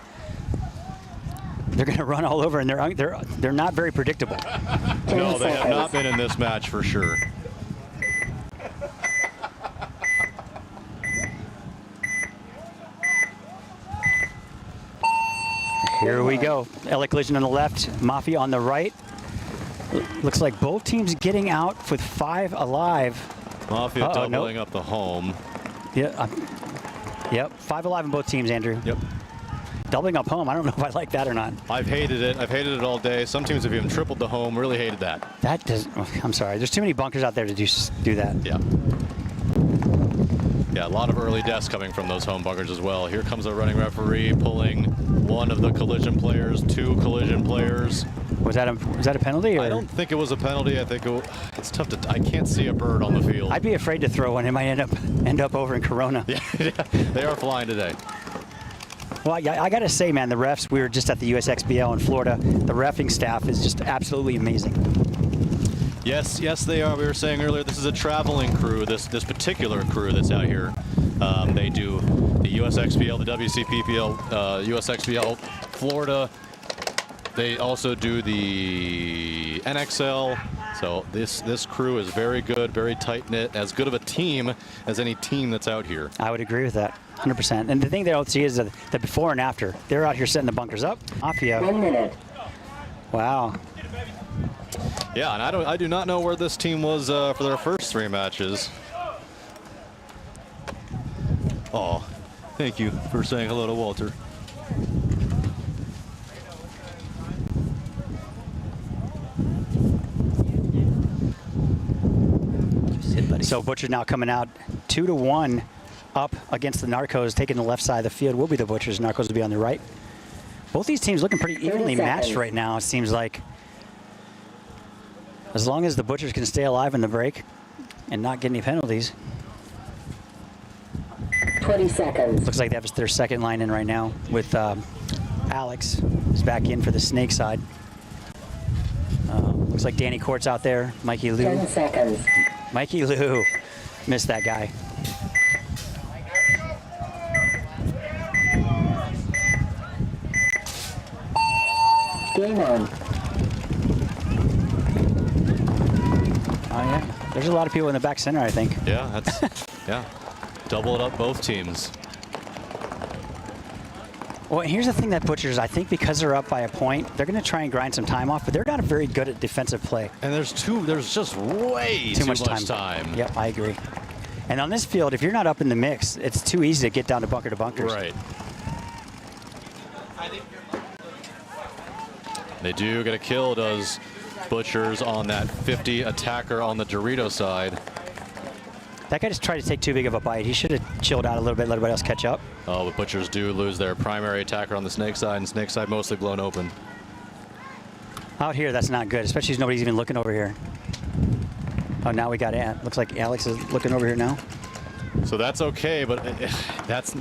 Speaker 15: they're going to run all over, and they're not very predictable.
Speaker 4: No, they have not been in this match for sure.
Speaker 15: Here we go. LA Collision on the left, Mafia on the right. Looks like both teams getting out with 5 alive.
Speaker 4: Mafia doubling up the home.
Speaker 15: Yeah. Yep. 5 alive in both teams, Andrew.
Speaker 4: Yep.
Speaker 15: Doubling up home. I don't know if I like that or not.
Speaker 4: I've hated it. I've hated it all day. Some teams have even tripled the home. Really hated that.
Speaker 15: That does. I'm sorry. There's too many bunkers out there to do that.
Speaker 4: Yeah. Yeah, a lot of early deaths coming from those home bunkers as well. Here comes a running referee pulling one of the collision players, 2 collision players.
Speaker 15: Was that a penalty? Or?
Speaker 4: I don't think it was a penalty. I think it's tough to. I can't see a bird on the field.
Speaker 15: I'd be afraid to throw one. It might end up over in Corona.
Speaker 4: Yeah, they are flying today.
Speaker 15: Well, I got to say, man, the refs. We were just at the Wcppl in Florida. The reffing staff is just absolutely amazing.
Speaker 4: Yes, they are. We were saying earlier, this is a traveling crew. This particular crew that's out here. They do the Wcppl, the Wcppl, Wcppl, Florida. They also do the NXL. So this crew is very good, very tight-knit, as good of a team as any team that's out here.
Speaker 15: I would agree with that, 100%. And the thing they don't see is the before and after. They're out here setting the bunkers up. Mafia.
Speaker 12: 1 minute.
Speaker 15: Wow.
Speaker 4: Yeah, and I do not know where this team was for their first 3 matches. Oh, thank you for saying hello to Walter.
Speaker 15: So Butcher now coming out 2-1 up against the Narcos, taking the left side of the field will be the Butchers. Narcos will be on the right. Both these teams looking pretty evenly matched right now, it seems like. As long as the Butchers can stay alive in the break and not get any penalties.
Speaker 12: 20 seconds.
Speaker 15: Looks like they have their second line in right now with Alex is back in for the snake side. Looks like Danny Court's out there. Mikey Lou.
Speaker 12: 10 seconds.
Speaker 15: Mikey Lou. Missed that guy.
Speaker 12: Game on.
Speaker 15: Oh, yeah. There's a lot of people in the back center, I think.
Speaker 4: Yeah, that's, yeah. Double it up both teams.
Speaker 15: Well, here's the thing that Butchers, I think because they're up by a point, they're going to try and grind some time off, but they're not very good at defensive play.
Speaker 4: And there's just way too much time.
Speaker 15: Yep, I agree. And on this field, if you're not up in the mix, it's too easy to get down to bunkers.
Speaker 4: Right. They do get a kill, does Butchers, on that 50 attacker on the Dorito side.
Speaker 15: That guy just tried to take too big of a bite. He should have chilled out a little bit, let everybody else catch up.
Speaker 4: Oh, but Butchers do lose their primary attacker on the snake side, and snake side mostly blown open.
Speaker 15: Out here, that's not good, especially if nobody's even looking over here. Oh, now we got it. Looks like Alex is looking over here now.
Speaker 4: So that's okay, but that's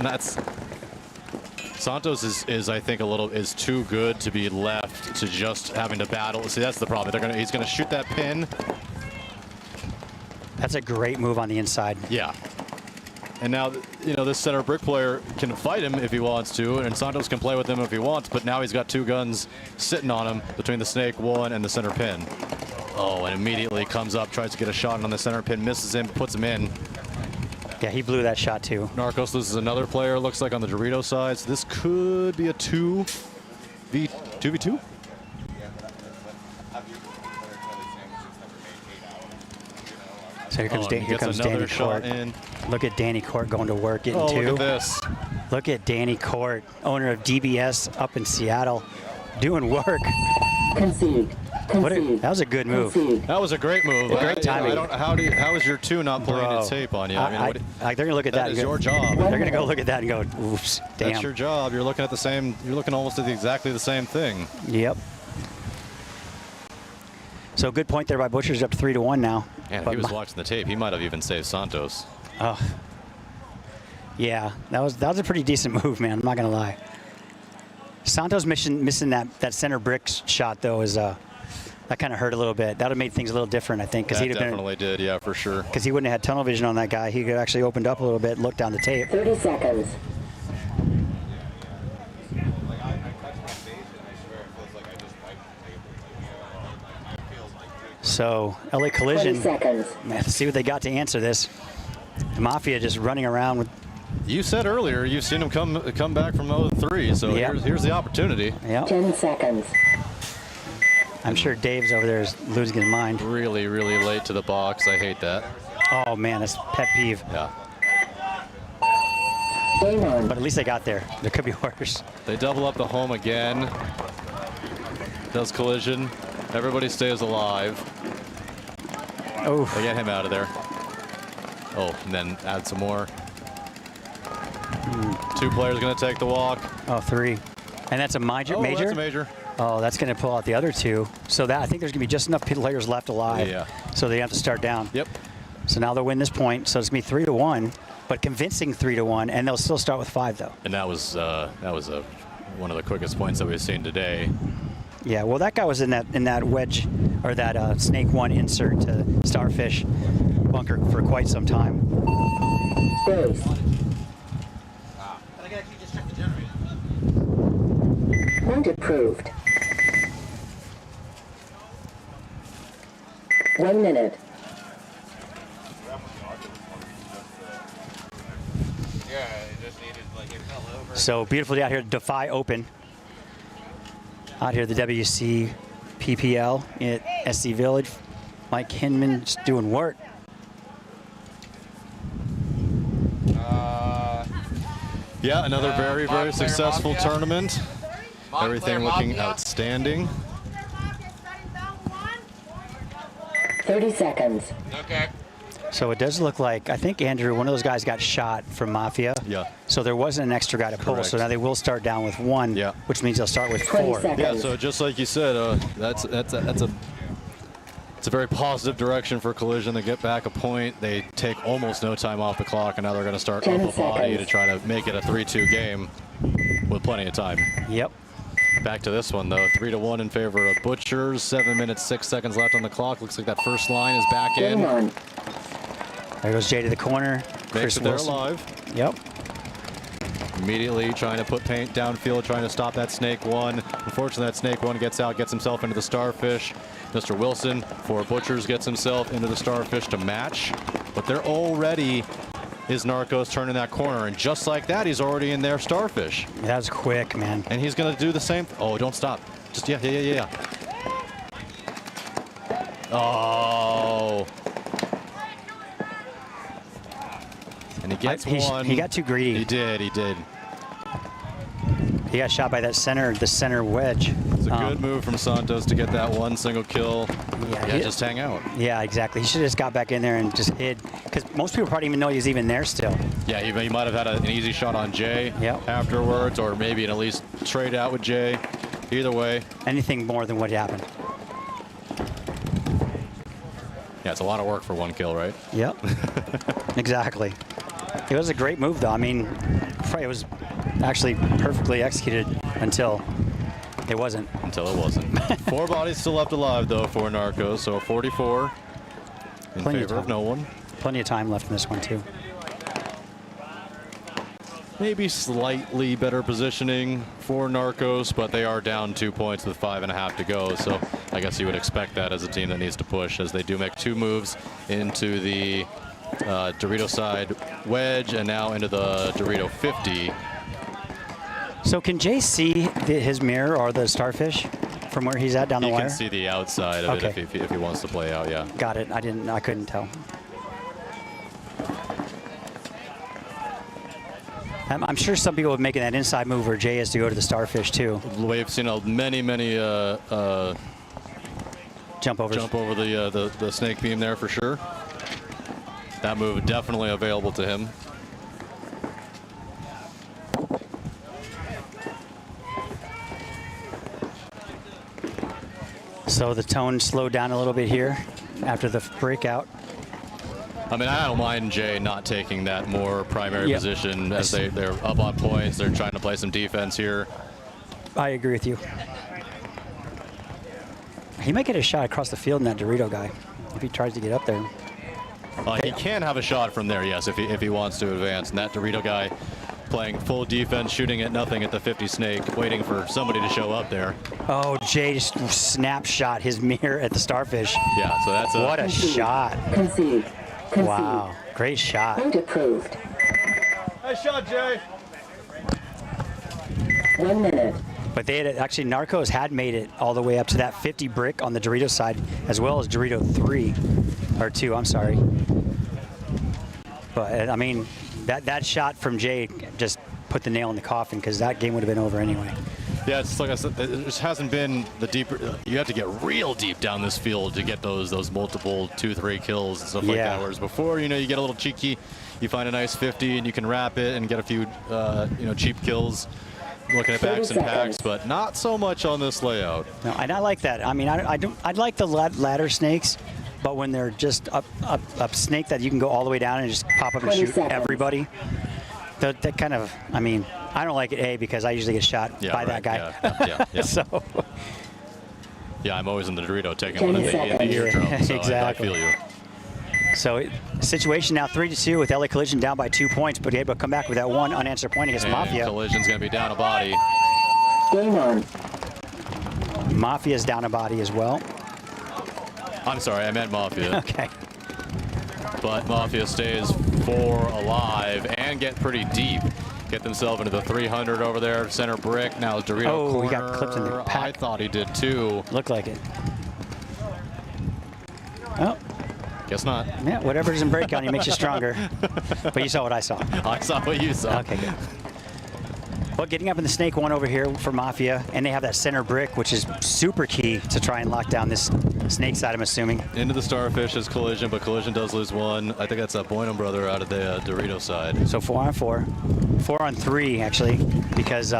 Speaker 4: Santos is I think is too good to be left to just having to battle. See, that's the problem. He's gonna shoot that pin.
Speaker 15: That's a great move on the inside.
Speaker 4: Yeah. And now, this center brick player can fight him if he wants to, and Santos can play with him if he wants, but now he's got two guns sitting on him between the snake one and the center pin. Oh, and immediately comes up, tries to get a shot on the center pin, misses him, puts him in.
Speaker 15: Yeah, he blew that shot too.
Speaker 4: Narcos loses another player, looks like, on the Dorito side. So this could be a 2v2?
Speaker 15: So here comes, here comes Danny Court. Look at Danny Court going to work, getting two.
Speaker 4: Look at this.
Speaker 15: Look at Danny Court, owner of DBS up in Seattle, doing work.
Speaker 12: Concede.
Speaker 15: That was a good move.
Speaker 4: That was a great move.
Speaker 15: Great timing.
Speaker 4: How is your two not playing its tape on you?
Speaker 15: They're going to look at that.
Speaker 4: That is your job.
Speaker 15: They're going to go look at that and go, oops, damn.
Speaker 4: That's your job. You're looking at the same. You're looking almost at exactly the same thing.
Speaker 15: Yep. So good point there by Butchers, up 3-1 now.
Speaker 4: And if he was watching the tape, he might have even saved Santos.
Speaker 15: Oh. Yeah, that was a pretty decent move, man. I'm not going to lie. Santos missing that center brick shot, though, is that kind of hurt a little bit. That would have made things a little different, I think.
Speaker 4: That definitely did, yeah, for sure.
Speaker 15: Because he wouldn't have had tunnel vision on that guy. He could actually opened up a little bit, looked down the tape.
Speaker 12: 30 seconds.
Speaker 15: So, LA Collision,
Speaker 12: 20 seconds.
Speaker 15: let's see what they got to answer this. The Mafia just running around with...
Speaker 4: You said earlier you've seen him come back from 0-3, so here's the opportunity.
Speaker 15: Yep.
Speaker 12: 10 seconds.
Speaker 15: I'm sure Dave's over there is losing his mind.
Speaker 4: Really, really late to the box. I hate that.
Speaker 15: Oh, man, that's pet peeve.
Speaker 4: Yeah.
Speaker 12: Game on.
Speaker 15: But at least they got there. There could be worse.
Speaker 4: They double up the home again. Does Collision. Everybody stays alive.
Speaker 15: Oh.
Speaker 4: They get him out of there. Oh, and then add some more. Two players going to take the walk.
Speaker 15: Oh, three. And that's a major?
Speaker 4: That's a major.
Speaker 15: Oh, that's going to pull out the other two. So that I think there's going to be just enough players left alive.
Speaker 4: Yeah.
Speaker 15: So they have to start down.
Speaker 4: Yep.
Speaker 15: So now they'll win this point. So it's going to be 3-1, but convincing 3-1, and they'll still start with 5 though.
Speaker 4: And that was one of the quickest points that we've seen today.
Speaker 15: Yeah. Well, that guy was in that wedge or that snake one insert to Starfish bunker for quite some time.
Speaker 12: Base.
Speaker 7: I can actually just check the generator.
Speaker 12: Point approved. 1 minute.
Speaker 8: Yeah, it just needed, like, it fell over.
Speaker 15: So beautiful day out here at Defy Open. Out here at the Wcppl at SC Village. Mike Hinman just doing work.
Speaker 4: Yeah, another very, very successful tournament. Everything looking outstanding.
Speaker 12: 30 seconds.
Speaker 8: Okay.
Speaker 15: So it does look like, I think, Andrew, one of those guys got shot from Mafia.
Speaker 4: Yeah.
Speaker 15: So there wasn't an extra guy to pull.
Speaker 4: Correct.
Speaker 15: So now they will start down with 1,
Speaker 4: Yeah.
Speaker 15: which means they'll start with
Speaker 12: 20
Speaker 15: 4.
Speaker 12: seconds.
Speaker 4: Yeah, so just like you said, that's a very positive direction for Collision. They get back a point. They take almost no time off the clock, and now they're going to start
Speaker 12: 10
Speaker 4: up a body
Speaker 12: seconds.
Speaker 4: to try to make it a 3-2 game with plenty of time.
Speaker 15: Yep.
Speaker 4: Back to this one, though. 3-1 in favor of Butchers. 7 minutes, 6 seconds left on the clock. Looks like that first line is back
Speaker 12: Game
Speaker 4: in.
Speaker 12: on.
Speaker 15: There goes Jay to the corner.
Speaker 4: Makes it there alive.
Speaker 15: Yep.
Speaker 4: Immediately trying to put paint downfield, trying to stop that snake one. Unfortunately, that snake one gets out, gets himself into the Starfish. Mr. Wilson, for Butchers, gets himself into the Starfish to match. But there already is Narcos turning that corner. And just like that, he's already in there Starfish.
Speaker 15: That was quick, man.
Speaker 4: And he's going to do the same. Oh, don't stop. Just, yeah. Oh. he gets one.
Speaker 15: He got too greedy.
Speaker 4: He did.
Speaker 15: He got shot by the center wedge.
Speaker 4: It's a good move from Santos to get that one single kill. Yeah, just hang out.
Speaker 15: Yeah, exactly. He should have just got back in there and just hid, because most people probably even know he was even there still.
Speaker 4: Yeah, he might have had an easy shot on Jay afterwards, or maybe at least trade out with Jay. Either way.
Speaker 15: Anything more than what happened.
Speaker 4: Yeah, it's a lot of work for one kill, right?
Speaker 15: Yep. Exactly. It was a great move, though. I mean, it was actually perfectly executed until it wasn't.
Speaker 4: Until it wasn't. 4 bodies still left alive, though, for Narcos, so 44 in favor of no one.
Speaker 15: Plenty of time left in this one, too.
Speaker 4: Maybe slightly better positioning for Narcos, but they are down 2 points with 5.5 to go. So I guess you would expect that as a team that needs to push, as they do make 2 moves into the Dorito side wedge and now into the Dorito 50.
Speaker 15: So can Jay see his mirror or the starfish from where he's at down the wire?
Speaker 4: He can see the outside of it if he wants to play out, yeah.
Speaker 15: Got it. I couldn't tell. I'm sure some people are making that inside move where Jay has to go to the starfish too.
Speaker 4: We've seen many jump over the snake beam there for sure. That move definitely available to him.
Speaker 15: So the tone slowed down a little bit here after the breakout.
Speaker 4: I mean, I don't mind Jay not taking that more primary position as they're up on points. They're trying to play some defense here.
Speaker 15: I agree with you. He might get a shot across the field in that Dorito guy if he tries to get up there.
Speaker 4: He can have a shot from there, yes, if he wants to advance. And that Dorito guy playing full defense, shooting at nothing at the 50 snake, waiting for somebody to show up there.
Speaker 15: Oh, Jay just snapshot his mirror at the starfish.
Speaker 4: Yeah, so that's
Speaker 15: what a shot.
Speaker 12: Concede.
Speaker 15: Wow, great shot.
Speaker 12: Point approved.
Speaker 10: Nice shot, Jay.
Speaker 12: 1 minute.
Speaker 15: But they had actually, Narcos had made it all the way up to that 50 brick on the Dorito side, as well as Dorito 2, I'm sorry. But I mean, that shot from Jay just put the nail in the coffin, because that game would have been over anyway.
Speaker 4: Yeah, it's like I said, it just hasn't been the deeper. You have to get real deep down this field to get those multiple 2-3 kills and stuff like that. Whereas before, you get a little cheeky, you find a nice 50 and you can wrap it and get a few, cheap kills. Looking at backs and packs, but not so much on this layout.
Speaker 15: No, and I like that. I mean, I'd like the ladder snakes, but when they're just a snake that you can go all the way down and just pop up and shoot everybody, that kind of, I mean, I don't like it, because I usually get shot by that guy.
Speaker 4: Yeah.
Speaker 15: So.
Speaker 4: Yeah, I'm always in the Dorito taking one in the eardrum, so I feel you.
Speaker 15: So situation now 3-2 with LA Collision down by 2 points, but able to come back with that one unanswered point against Mafia.
Speaker 4: Collision's going to be down a body.
Speaker 12: Game on.
Speaker 15: Mafia's down a body as well.
Speaker 4: I'm sorry, I meant Mafia.
Speaker 15: Okay.
Speaker 4: But Mafia stays 4 alive and get pretty deep. Get themselves into the 300 over there. Center brick. Now Dorito corner.
Speaker 15: He got clipped in the pack.
Speaker 4: I thought he did too.
Speaker 15: Looked like it. Oh.
Speaker 4: Guess not.
Speaker 15: Yeah, whatever doesn't break on you makes you stronger. But you saw what I saw.
Speaker 4: I saw what you saw.
Speaker 15: Okay, good. Well, getting up in the snake one over here for Mafia, and they have that center brick, which is super key to try and lock down this snake side, I'm assuming.
Speaker 4: Into the starfish is Collision, but Collision does lose one. I think that's a Boynham brother out of the Dorito side.
Speaker 15: So 4 on 4. 4 on 3, actually, because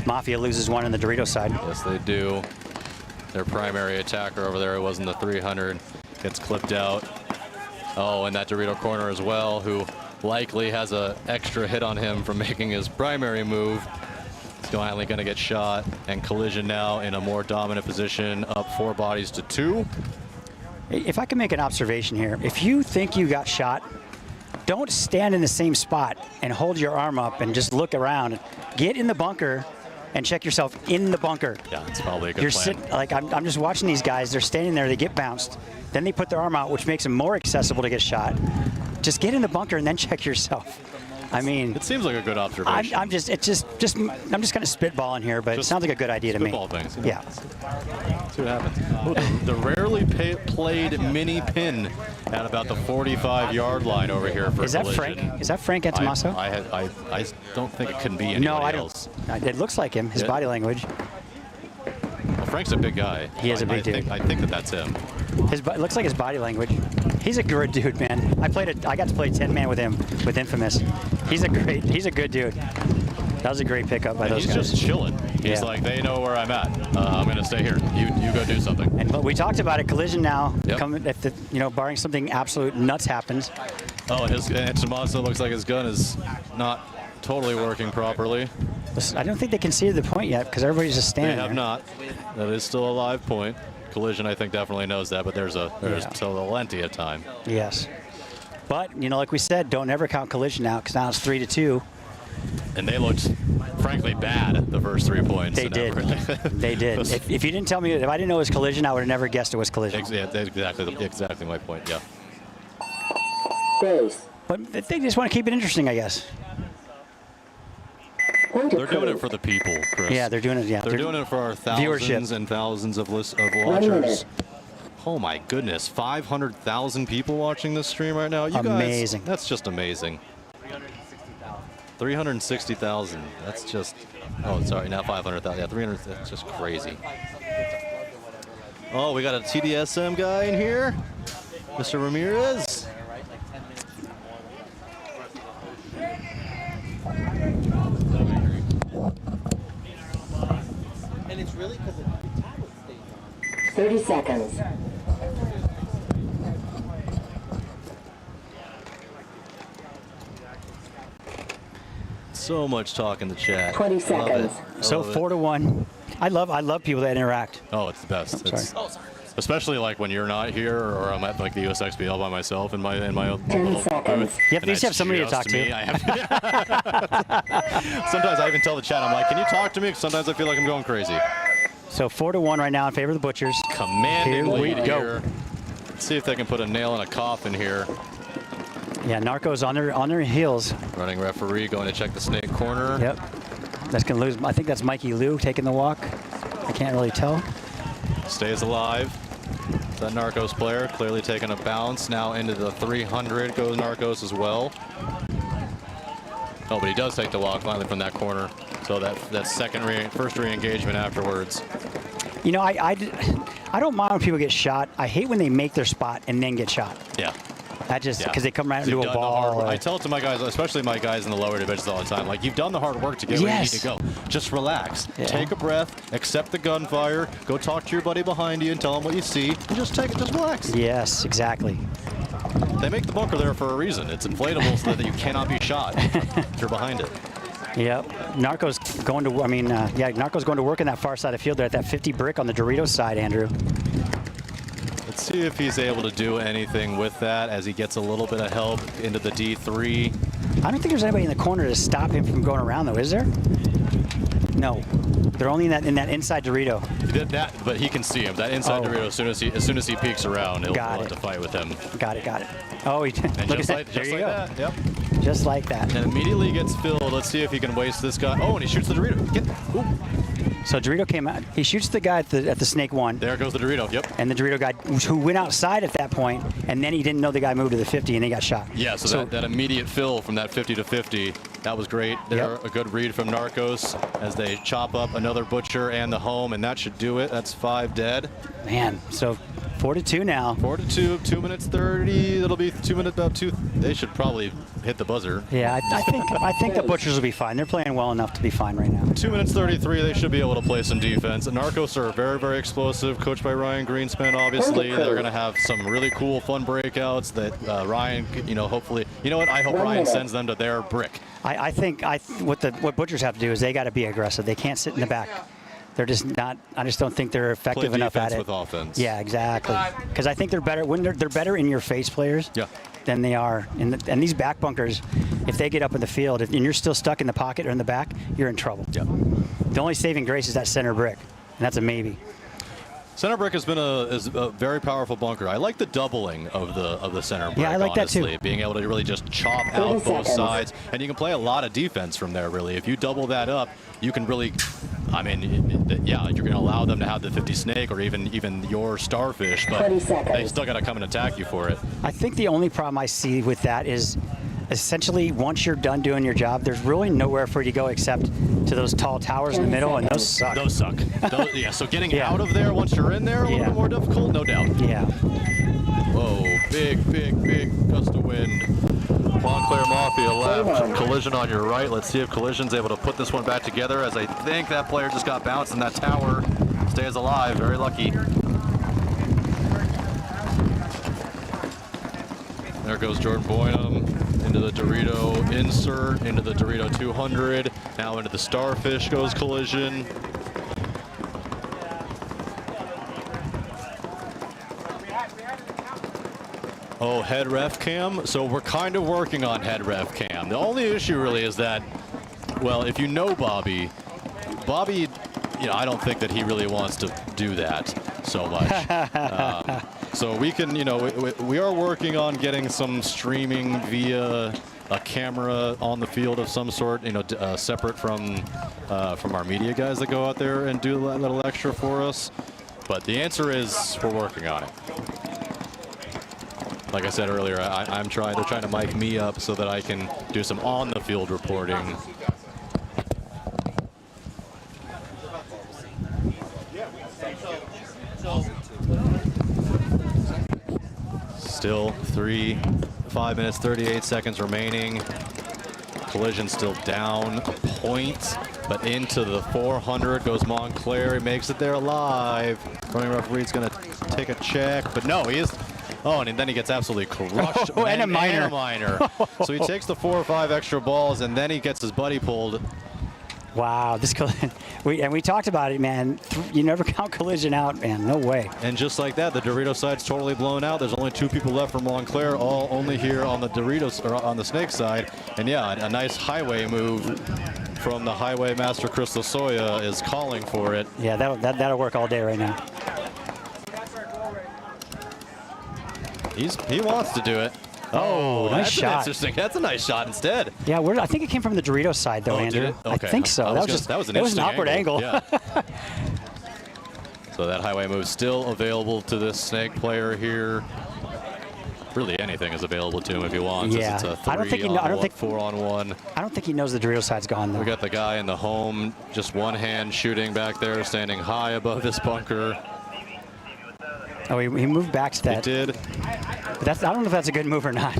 Speaker 15: Mafia loses one on the Dorito side.
Speaker 4: Yes, they do. Their primary attacker over there was in the 300. Gets clipped out. Oh, and that Dorito corner as well, who likely has an extra hit on him from making his primary move. He's finally going to get shot, and Collision now in a more dominant position, up 4 bodies to 2.
Speaker 15: If I can make an observation here, if you think you got shot, don't stand in the same spot and hold your arm up and just look around. Get in the bunker and check yourself in the bunker.
Speaker 4: Yeah, it's probably a good plan.
Speaker 15: I'm just watching these guys. They're standing there. They get bounced. Then they put their arm out, which makes them more accessible to get shot. Just get in the bunker and then check yourself. I mean,
Speaker 4: it seems like a good observation.
Speaker 15: I'm just kind of spitballing here, but it sounds like a good idea to me.
Speaker 4: Spitball things. You know?
Speaker 15: Yeah.
Speaker 4: See what happens. Ooh, the rarely played mini pin at about the 45-yard line over here for
Speaker 15: Is that
Speaker 4: Collision.
Speaker 15: Frank? Is that Frank Antomaso?
Speaker 4: I don't think it can be anybody
Speaker 15: No, I
Speaker 4: else.
Speaker 15: don't. It looks like him. His body language.
Speaker 4: Well, Frank's a big guy.
Speaker 15: He is a big dude.
Speaker 4: I think that's him.
Speaker 15: It looks like his body language. He's a good dude, man. I got to play 10-man with him with Infamous. He's a good dude. That was a great pickup by those guys.
Speaker 4: He's just chilling. He's like, they know where I'm at. I'm gonna stay here. You go do something.
Speaker 15: But we talked about it. Collision now.
Speaker 4: Yep.
Speaker 15: Barring something absolute nuts happens.
Speaker 4: Oh, and Tomaso looks like his gun is not totally working properly.
Speaker 15: I don't think they conceded the point yet because everybody's just standing there.
Speaker 4: They have not. That is still a live point. Collision, I think, definitely knows that, but there's still plenty of time.
Speaker 15: Yes. But, like we said, don't ever count Collision out because now it's 3-2.
Speaker 4: And they looked, frankly, bad the first 3 points.
Speaker 15: They did. They did. If you didn't tell me, if I didn't know it was Collision, I would have never guessed it was Collision.
Speaker 4: Exactly my point, yeah.
Speaker 12: Base.
Speaker 15: But they just want to keep it interesting, I guess.
Speaker 4: They're doing it for the people, Chris.
Speaker 15: Yeah, they're doing it. Yeah,
Speaker 4: they're doing it for our thousands and thousands of watchers. Oh my goodness, 500,000 people watching this stream right now. You
Speaker 15: amazing.
Speaker 4: Guys, that's just amazing. 360,000. That's just. Oh, sorry, not 500,000. Yeah, 300. That's just crazy. Oh, we got a TDSM guy in here, Mr. Ramirez.
Speaker 7: And it's really because the tablet stays on.
Speaker 12: 30 seconds.
Speaker 4: So much talk in the chat.
Speaker 12: 20 seconds.
Speaker 15: So 4-1. I love people that interact.
Speaker 4: Oh, it's the best.
Speaker 15: Sorry.
Speaker 4: Especially like when you're not here, or I'm at like the USXBL by myself in my own
Speaker 12: 10
Speaker 4: little
Speaker 12: seconds.
Speaker 4: booth.
Speaker 15: You have to have somebody to talk to.
Speaker 4: Sometimes I even tell the chat, I'm like, can you talk to me? 'Cause sometimes I feel like I'm going crazy.
Speaker 15: So 4-1 right now in favor of the Butchers.
Speaker 4: Commanding
Speaker 15: Here we
Speaker 4: lead
Speaker 15: go.
Speaker 4: here. Let's see if they can put a nail in a coffin here.
Speaker 15: Yeah, Narco's on their heels.
Speaker 4: Running referee going to check the snake corner.
Speaker 15: Yep. That's gonna lose. I think that's Mikey Liu taking the walk. I can't really tell.
Speaker 4: Stays alive. That Narcos player clearly taking a bounce. Now into the 300 goes Narcos as well. Oh, but he does take the walk finally from that corner. So that first re-engagement afterwards.
Speaker 15: I don't mind when people get shot. I hate when they make their spot and then get shot.
Speaker 4: Yeah.
Speaker 15: That just because they come right into a ball.
Speaker 4: I tell it to my guys, especially my guys in the lower divisions all the time. Like, you've done the hard work to get where you need to go. Just relax.
Speaker 15: Yeah.
Speaker 4: Take a breath. Accept the gunfire. Go talk to your buddy behind you and tell him what you see. And just relax.
Speaker 15: Yes, exactly.
Speaker 4: They make the bunker there for a reason. It's inflatable so that you cannot be shot if you're behind it.
Speaker 15: Yep. Narco's going to. Narco's going to work in that far side of the field. They're at that 50 brick on the Doritos side, Andrew.
Speaker 4: Let's see if he's able to do anything with that as he gets a little bit of help into the D3.
Speaker 15: I don't think there's anybody in the corner to stop him from going around, though, is there? No. They're only in that inside Dorito.
Speaker 4: He did that, but he can see him. That inside Dorito, as soon as he peeks around, he'll have to fight with him.
Speaker 15: Got it. Oh, he
Speaker 4: and
Speaker 15: look
Speaker 4: just
Speaker 15: at
Speaker 4: like,
Speaker 15: that. There you go.
Speaker 4: That. Yep.
Speaker 15: Just like that.
Speaker 4: And immediately gets filled. Let's see if he can waste this guy. Oh, and he shoots the Dorito. Ooh.
Speaker 15: So Dorito came out. He shoots the guy at the snake one.
Speaker 4: There goes the Dorito. Yep.
Speaker 15: And the Dorito guy who went outside at that point, and then he didn't know the guy moved to the 50, and he got shot.
Speaker 4: Yeah. So that immediate fill from that 50 to 50, that was great. There, a good read from Narcos as they chop up another Butcher and the home, and that should do it. That's 5 dead.
Speaker 15: Man. So 4-2 now.
Speaker 4: 4-2. 2 minutes 30. That'll be 2 minutes about 2. They should probably hit the buzzer.
Speaker 15: Yeah, I think the Butchers will be fine. They're playing well enough to be fine right now.
Speaker 4: 2 minutes 33. They should be able to play some defense. And Narcos are very, very explosive, coached by Ryan Greenspan. Obviously, they're going to have some really cool, fun breakouts that Ryan, hopefully, I hope Ryan sends them to their brick.
Speaker 15: I think what Butchers have to do is they got to be aggressive. They can't sit in the back. They're just not. I just don't think they're effective enough at it.
Speaker 4: With offense.
Speaker 15: Yeah, exactly. Because I think they're better when they're better in your face players.
Speaker 4: Yeah.
Speaker 15: Than they are and these back bunkers. If they get up in the field and you're still stuck in the pocket or in the back, you're in trouble.
Speaker 4: Yeah.
Speaker 15: The only saving grace is that center brick, and that's a maybe.
Speaker 4: Center brick has been is a very powerful bunker. I like the doubling of the center brick.
Speaker 15: Yeah, I like
Speaker 4: honestly.
Speaker 15: that too.
Speaker 4: Being able to really just chop out both sides, and you can play a lot of defense from there. Really, if you double that up, you can really. I mean, yeah, you're going to allow them to have the 50 snake or even your starfish, but they still got to come and attack you for it.
Speaker 15: I think the only problem I see with that is essentially once you're done doing your job, there's really nowhere for you to go except to those tall towers in the middle, and those suck.
Speaker 4: Those suck. Yeah, so getting out of there once you're in there a little bit more difficult, no doubt.
Speaker 15: Yeah.
Speaker 4: Whoa, big gust of wind. Montclair Mafia left, Collision on your right. Let's see if Collision's able to put this one back together, as I think that player just got bounced in that tower. Stays alive, very lucky. There goes Jordan Boynham into the Dorito insert, into the Dorito 200. Now into the Starfish goes Collision. Oh, head ref cam. So we're kind of working on head ref cam. The only issue really is that, well, if you know Bobby, you know, I don't think that he really wants to do that so much. So we can, you know, we are working on getting some streaming via a camera on the field of some sort, you know, separate from our media guys that go out there and do a little extra for us. But the answer is we're working on it. Like I said earlier, they're trying to mic me up so that I can do some on the field reporting. Still 5 minutes, 38 seconds remaining. Collision still down a point, but into the 400 goes Montclair. He makes it there alive. Running referee's going to take a check, but no, he is. Oh, and then he gets absolutely crushed.
Speaker 15: Oh, and a minor.
Speaker 4: So he takes the 4 or 5 extra balls, and then he gets his buddy pulled.
Speaker 15: Wow, this we talked about it, man. You never count Collision out, man. No way.
Speaker 4: And just like that, the Dorito side's totally blown out. There's only 2 people left from Montclair, all only here on the Doritos or on the Snake side. And yeah, a nice highway move from the highway master Chris Lasoya is calling for it.
Speaker 15: Yeah, that'll work all day right now.
Speaker 4: He wants to do it.
Speaker 15: Oh, nice shot.
Speaker 4: Interesting. That's a nice shot instead.
Speaker 15: Yeah, I think it came from the Dorito side, though, Andrew.
Speaker 4: Did it? Okay.
Speaker 15: I think so.
Speaker 4: That was an
Speaker 15: awkward angle.
Speaker 4: Yeah. So that highway move still available to this Snake player here. Really, anything is available to him if he wants.
Speaker 15: Yeah.
Speaker 4: It's a 4 on 1.
Speaker 15: I don't think he knows the Dorito side's gone, though.
Speaker 4: We got the guy in the home, just one hand shooting back there, standing high above this bunker.
Speaker 15: Oh, he moved back to that.
Speaker 4: He did.
Speaker 15: But I don't know if that's a good move or not.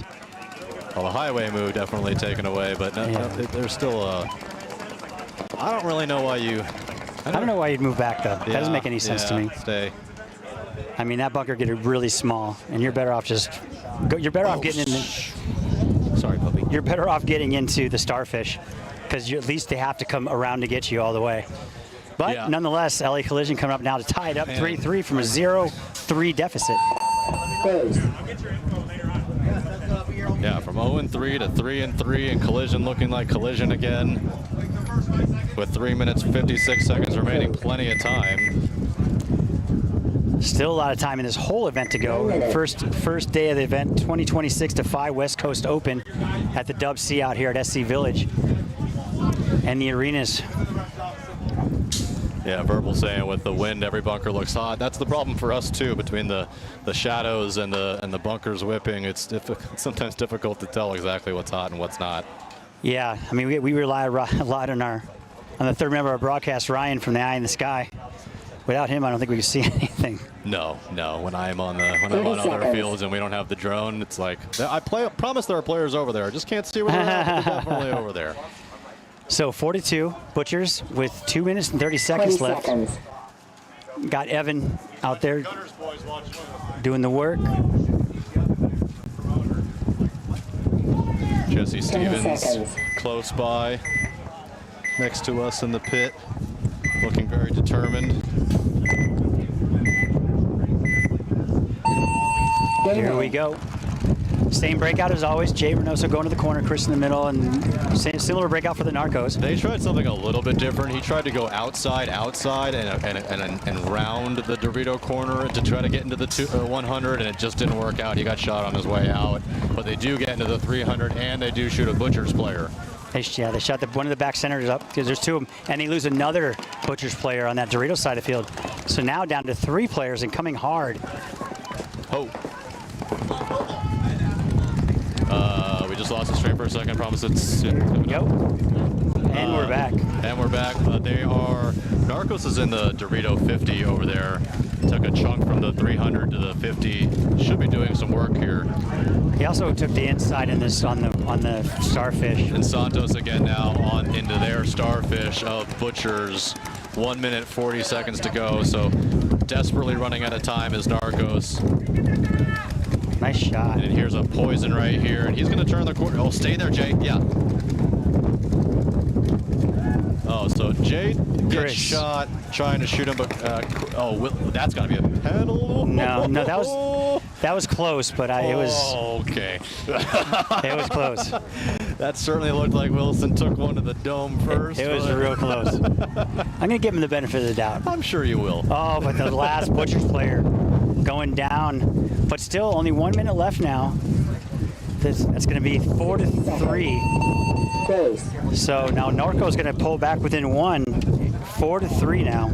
Speaker 4: Well, the highway move definitely taken away, but there's still a. I don't really know why you.
Speaker 15: I don't know why you'd move back, though. That doesn't make any sense to me.
Speaker 4: Stay.
Speaker 15: I mean, that bunker getting really small, and you're better off just. You're better off getting in.
Speaker 4: Sorry, puppy.
Speaker 15: You're better off getting into the Starfish, because at least they have to come around to get you all the way. But nonetheless, LA Collision coming up now to tie it up 3-3 from a 0-3 deficit.
Speaker 4: Yeah, from 0-3 to 3-3, and Collision looking like Collision again. With 3 minutes 56 seconds remaining, plenty of time.
Speaker 15: Still a lot of time in this whole event to go. First day of the event, 2026 Defy West Coast Open at the Dub C out here at SC Village. And the arenas.
Speaker 4: Yeah, Verbal saying with the wind, every bunker looks hot. That's the problem for us too. Between the shadows and the bunkers whipping, it's sometimes difficult to tell exactly what's hot and what's not.
Speaker 15: Yeah, I mean we rely a lot on the third member of our broadcast, Ryan from the Eye in the Sky. Without him, I don't think we could see anything.
Speaker 4: No. When I'm on other fields and we don't have the drone, it's like I promise there are players over there. I just can't see where they're at, but they're definitely over there.
Speaker 15: So 42 Butchers with 2 minutes and 30 seconds left. Got Evan out there doing the work.
Speaker 4: Jesse Stevens close by, next to us in the pit, looking very determined.
Speaker 15: Here we go. Same breakout as always. Jay Reynoso going to the corner, Chris in the middle, and similar breakout for the Narcos.
Speaker 4: They tried something a little bit different. He tried to go outside, and round the Dorito corner to try to get into the 100, and it just didn't work out. He got shot on his way out. But they do get into the 300, and they do shoot a Butchers player.
Speaker 15: They shot one of the back centers up because there's 2 of them, and they lose another Butchers player on that Dorito side of the field. So now down to 3 players and coming hard.
Speaker 4: Oh. We just lost the stream for a second. Promise it's.
Speaker 15: Yep. And we're back.
Speaker 4: And we're back. They are. Narcos is in the Dorito 50 over there. Took a chunk from the 300 to the 50. Should be doing some work here.
Speaker 15: He also took the inside in this on the Starfish.
Speaker 4: And Santos again now on into their Starfish of Butchers. 1 minute 40 seconds to go. So desperately running out of time is Narcos.
Speaker 15: Nice shot.
Speaker 4: And here's a poison right here, and he's going to turn the corner. Oh, stay there, Jay. Yeah. Oh, so Jay gets shot trying to shoot him, but that's got to be a pedal.
Speaker 15: No, that was close, but it was.
Speaker 4: Oh, okay.
Speaker 15: It was close.
Speaker 4: That certainly looked like Wilson took one to the dome first.
Speaker 15: It was real close. I'm going to give him the benefit of the doubt.
Speaker 4: I'm sure you will.
Speaker 15: Oh, but the last Butchers player going down, but still only 1 minute left now. That's going to be 4-3. So now Norco's going to pull back within 1, 4-3 now.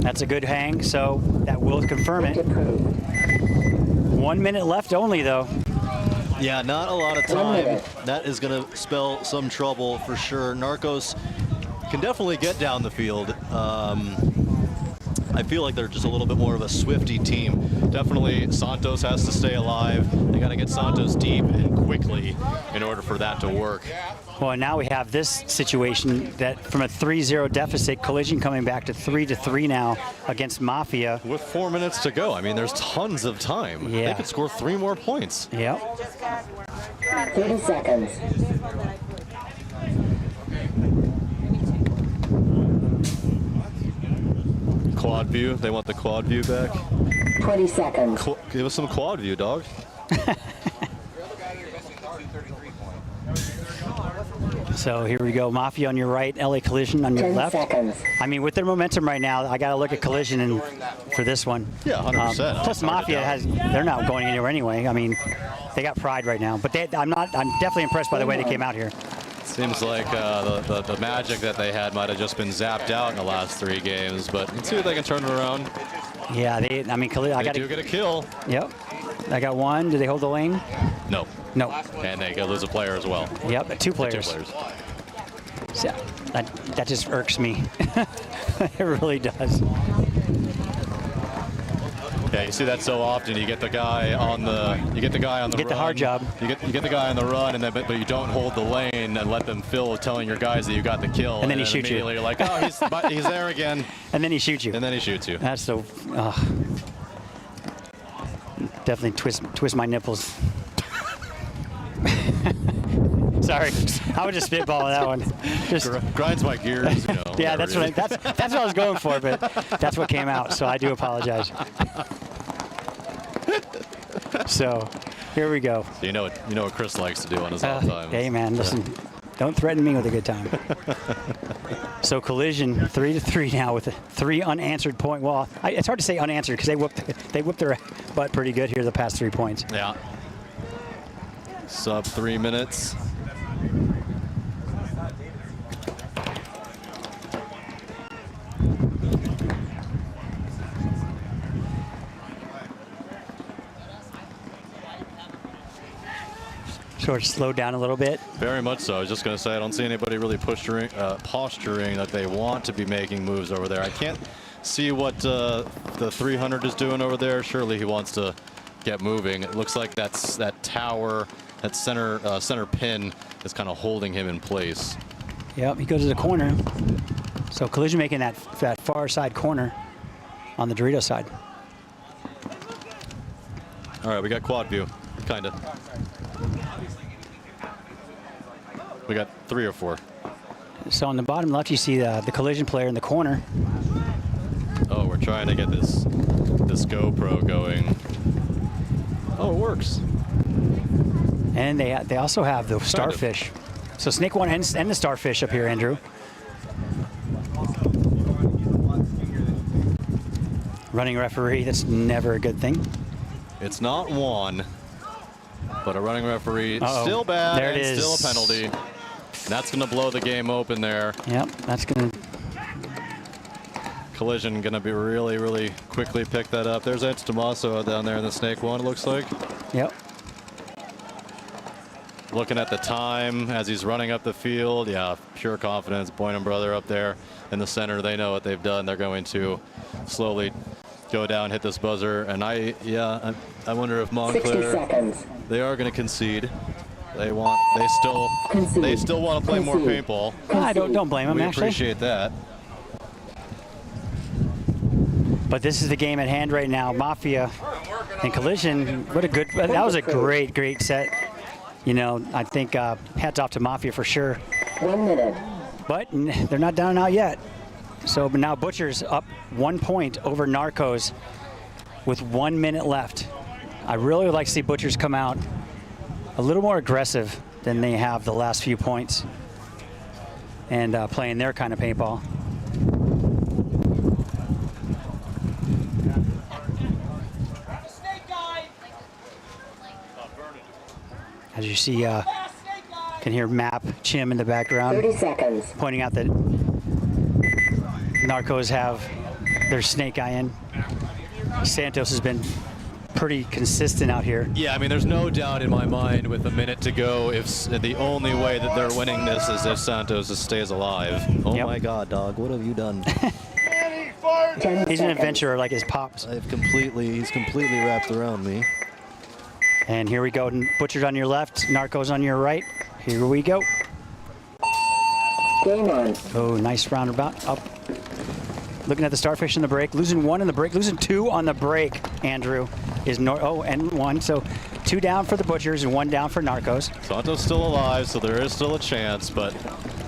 Speaker 15: That's a good hang, so that will confirm it. 1 minute left only, though.
Speaker 4: Yeah, not a lot of time. That is going to spell some trouble for sure. Narcos can definitely get down the field. I feel like they're just a little bit more of a swifty team. Definitely Santos has to stay alive. They got to get Santos deep and quickly in order for that to work.
Speaker 15: Well, now we have this situation that from a 3-0 deficit, Collision coming back to 3-3 now against Mafia.
Speaker 4: With 4 minutes to go. I mean, there's tons of time.
Speaker 15: Yeah.
Speaker 4: They could score 3 more points.
Speaker 15: Yep.
Speaker 12: 30 seconds.
Speaker 4: Quad view. They want the quad view back.
Speaker 12: 20 seconds.
Speaker 4: Give us some quad view, dog.
Speaker 15: So here we go. Mafia on your right, LA Collision on your
Speaker 12: 10
Speaker 15: left.
Speaker 12: seconds.
Speaker 15: I mean, with their momentum right now, I got to look at Collision and for this one.
Speaker 4: Yeah, 100%.
Speaker 15: Plus Mafia they're not going anywhere anyway. I mean, they got pride right now. But I'm definitely impressed by the way they came out here.
Speaker 4: Seems like the magic that they had might have just been zapped out in the last 3 games, but let's see if they can turn it around.
Speaker 15: Yeah, they
Speaker 4: do get a kill.
Speaker 15: Yep. I got 1. Do they hold the lane?
Speaker 4: No.
Speaker 15: No.
Speaker 4: And they could lose a player as well.
Speaker 15: Yep, 2 players.
Speaker 4: 2 players.
Speaker 15: So that just irks me. It really does.
Speaker 4: Yeah, you see that so often. You get the guy on the run.
Speaker 15: The hard job.
Speaker 4: You get the guy on the run, and then but you don't hold the lane and let them fill telling your guys that you got the kill.
Speaker 15: And then he shoots you.
Speaker 4: Immediately you're like, oh, he's there again.
Speaker 15: And then he shoots you.
Speaker 4: And then he shoots you.
Speaker 15: That's so. Definitely twist my nipples. Sorry, I was just spitballing that one. Just
Speaker 4: grinds my gears, you know.
Speaker 15: Yeah, that's what I was going for, but that's what came out. So I do apologize. So here we go.
Speaker 4: So you know what Chris likes to do on his off time.
Speaker 15: Hey man, listen, don't threaten me with a good time. So Collision 3-3 now with 3 unanswered points. Well, it's hard to say unanswered because they whipped their butt pretty good here the past 3 points.
Speaker 4: Yeah. Sub 3 minutes.
Speaker 15: Sort of slowed down a little bit.
Speaker 4: Very much so. I was just going to say I don't see anybody really posturing that they want to be making moves over there. I can't see what the 300 is doing over there. Surely he wants to get moving. It looks like that tower, that center pin is kind of holding him in place.
Speaker 15: Yep, he goes to the corner. So Collision making that far side corner on the Dorito side.
Speaker 4: All right, we got quad view, kind of. We got 3 or 4.
Speaker 15: So on the bottom left, you see the Collision player in the corner.
Speaker 4: Oh, we're trying to get this this GoPro going. Oh, it works.
Speaker 15: And they also have the starfish. So snake one and the starfish up here, Andrew. Running referee, that's never a good thing.
Speaker 4: It's not one, but a running referee.
Speaker 15: Uh-oh.
Speaker 4: Still bad,
Speaker 15: There it
Speaker 4: and
Speaker 15: is.
Speaker 4: still a penalty. And that's going to blow the game open there.
Speaker 15: Yep, that's going to...
Speaker 4: Collision going to be really quickly pick that up. There's Ed Tomaso down there in the snake one, it looks like.
Speaker 15: Yep.
Speaker 4: Looking at the time as he's running up the field. Yeah, pure confidence. Boynton brother up there in the center. They know what they've done. They're going to slowly go down, hit this buzzer. And I wonder if Montclair, they are going to concede. They still want to play more paintball.
Speaker 15: I don't blame them,
Speaker 4: we
Speaker 15: actually.
Speaker 4: appreciate that.
Speaker 15: But this is the game at hand right now. Mafia and Collision. That was a great set. You know, I think hats off to Mafia for sure.
Speaker 12: 1 minute.
Speaker 15: But they're not down and out yet. So but now Butcher's up 1 point over Narcos with 1 minute left. I really would like to see Butchers come out a little more aggressive than they have the last few points and playing their kind of paintball. As you see, can hear Map Chim in the background.
Speaker 12: 30 seconds.
Speaker 15: Pointing out that Narcos have their snake eye in. Santos has been pretty consistent out here.
Speaker 4: Yeah, I mean, there's no doubt in my mind with a minute to go, if the only way that they're winning this is if Santos stays alive. Oh my God, dog, what have you done?
Speaker 15: He's an adventurer like his pops.
Speaker 16: He's completely wrapped around me.
Speaker 15: And here we go. Butchers on your left, Narcos on your right. Here we go.
Speaker 12: Game on.
Speaker 15: Oh, nice roundabout. Up. Looking at the starfish in the break. Losing 1 in the break. Losing 2 on the break, Andrew. And 1. So 2 down for the Butchers and 1 down for Narcos.
Speaker 4: Santos still alive, so there is still a chance, but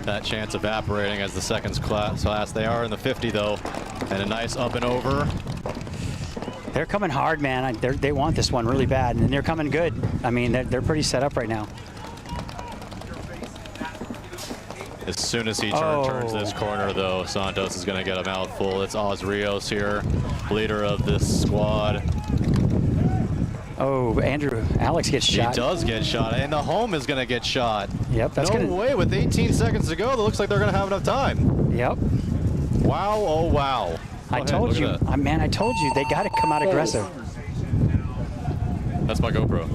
Speaker 4: that chance evaporating as the seconds class. They are in the 50, though. And a nice up and over.
Speaker 15: They're coming hard, man. They want this one really bad, and they're coming good. I mean, they're pretty set up right now.
Speaker 4: As soon as he turns this corner, though, Santos is going to get a mouthful. It's Oz Rios here, leader of this squad.
Speaker 15: Oh, Alex gets shot.
Speaker 4: He does get shot, and the home is going to get shot.
Speaker 15: Yep, that's
Speaker 4: no way. With 18 seconds to go, it looks like they're going to have enough time.
Speaker 15: Yep.
Speaker 4: Wow, oh wow.
Speaker 15: I told you, man, I told you, they got to come out aggressive.
Speaker 4: That's my GoPro.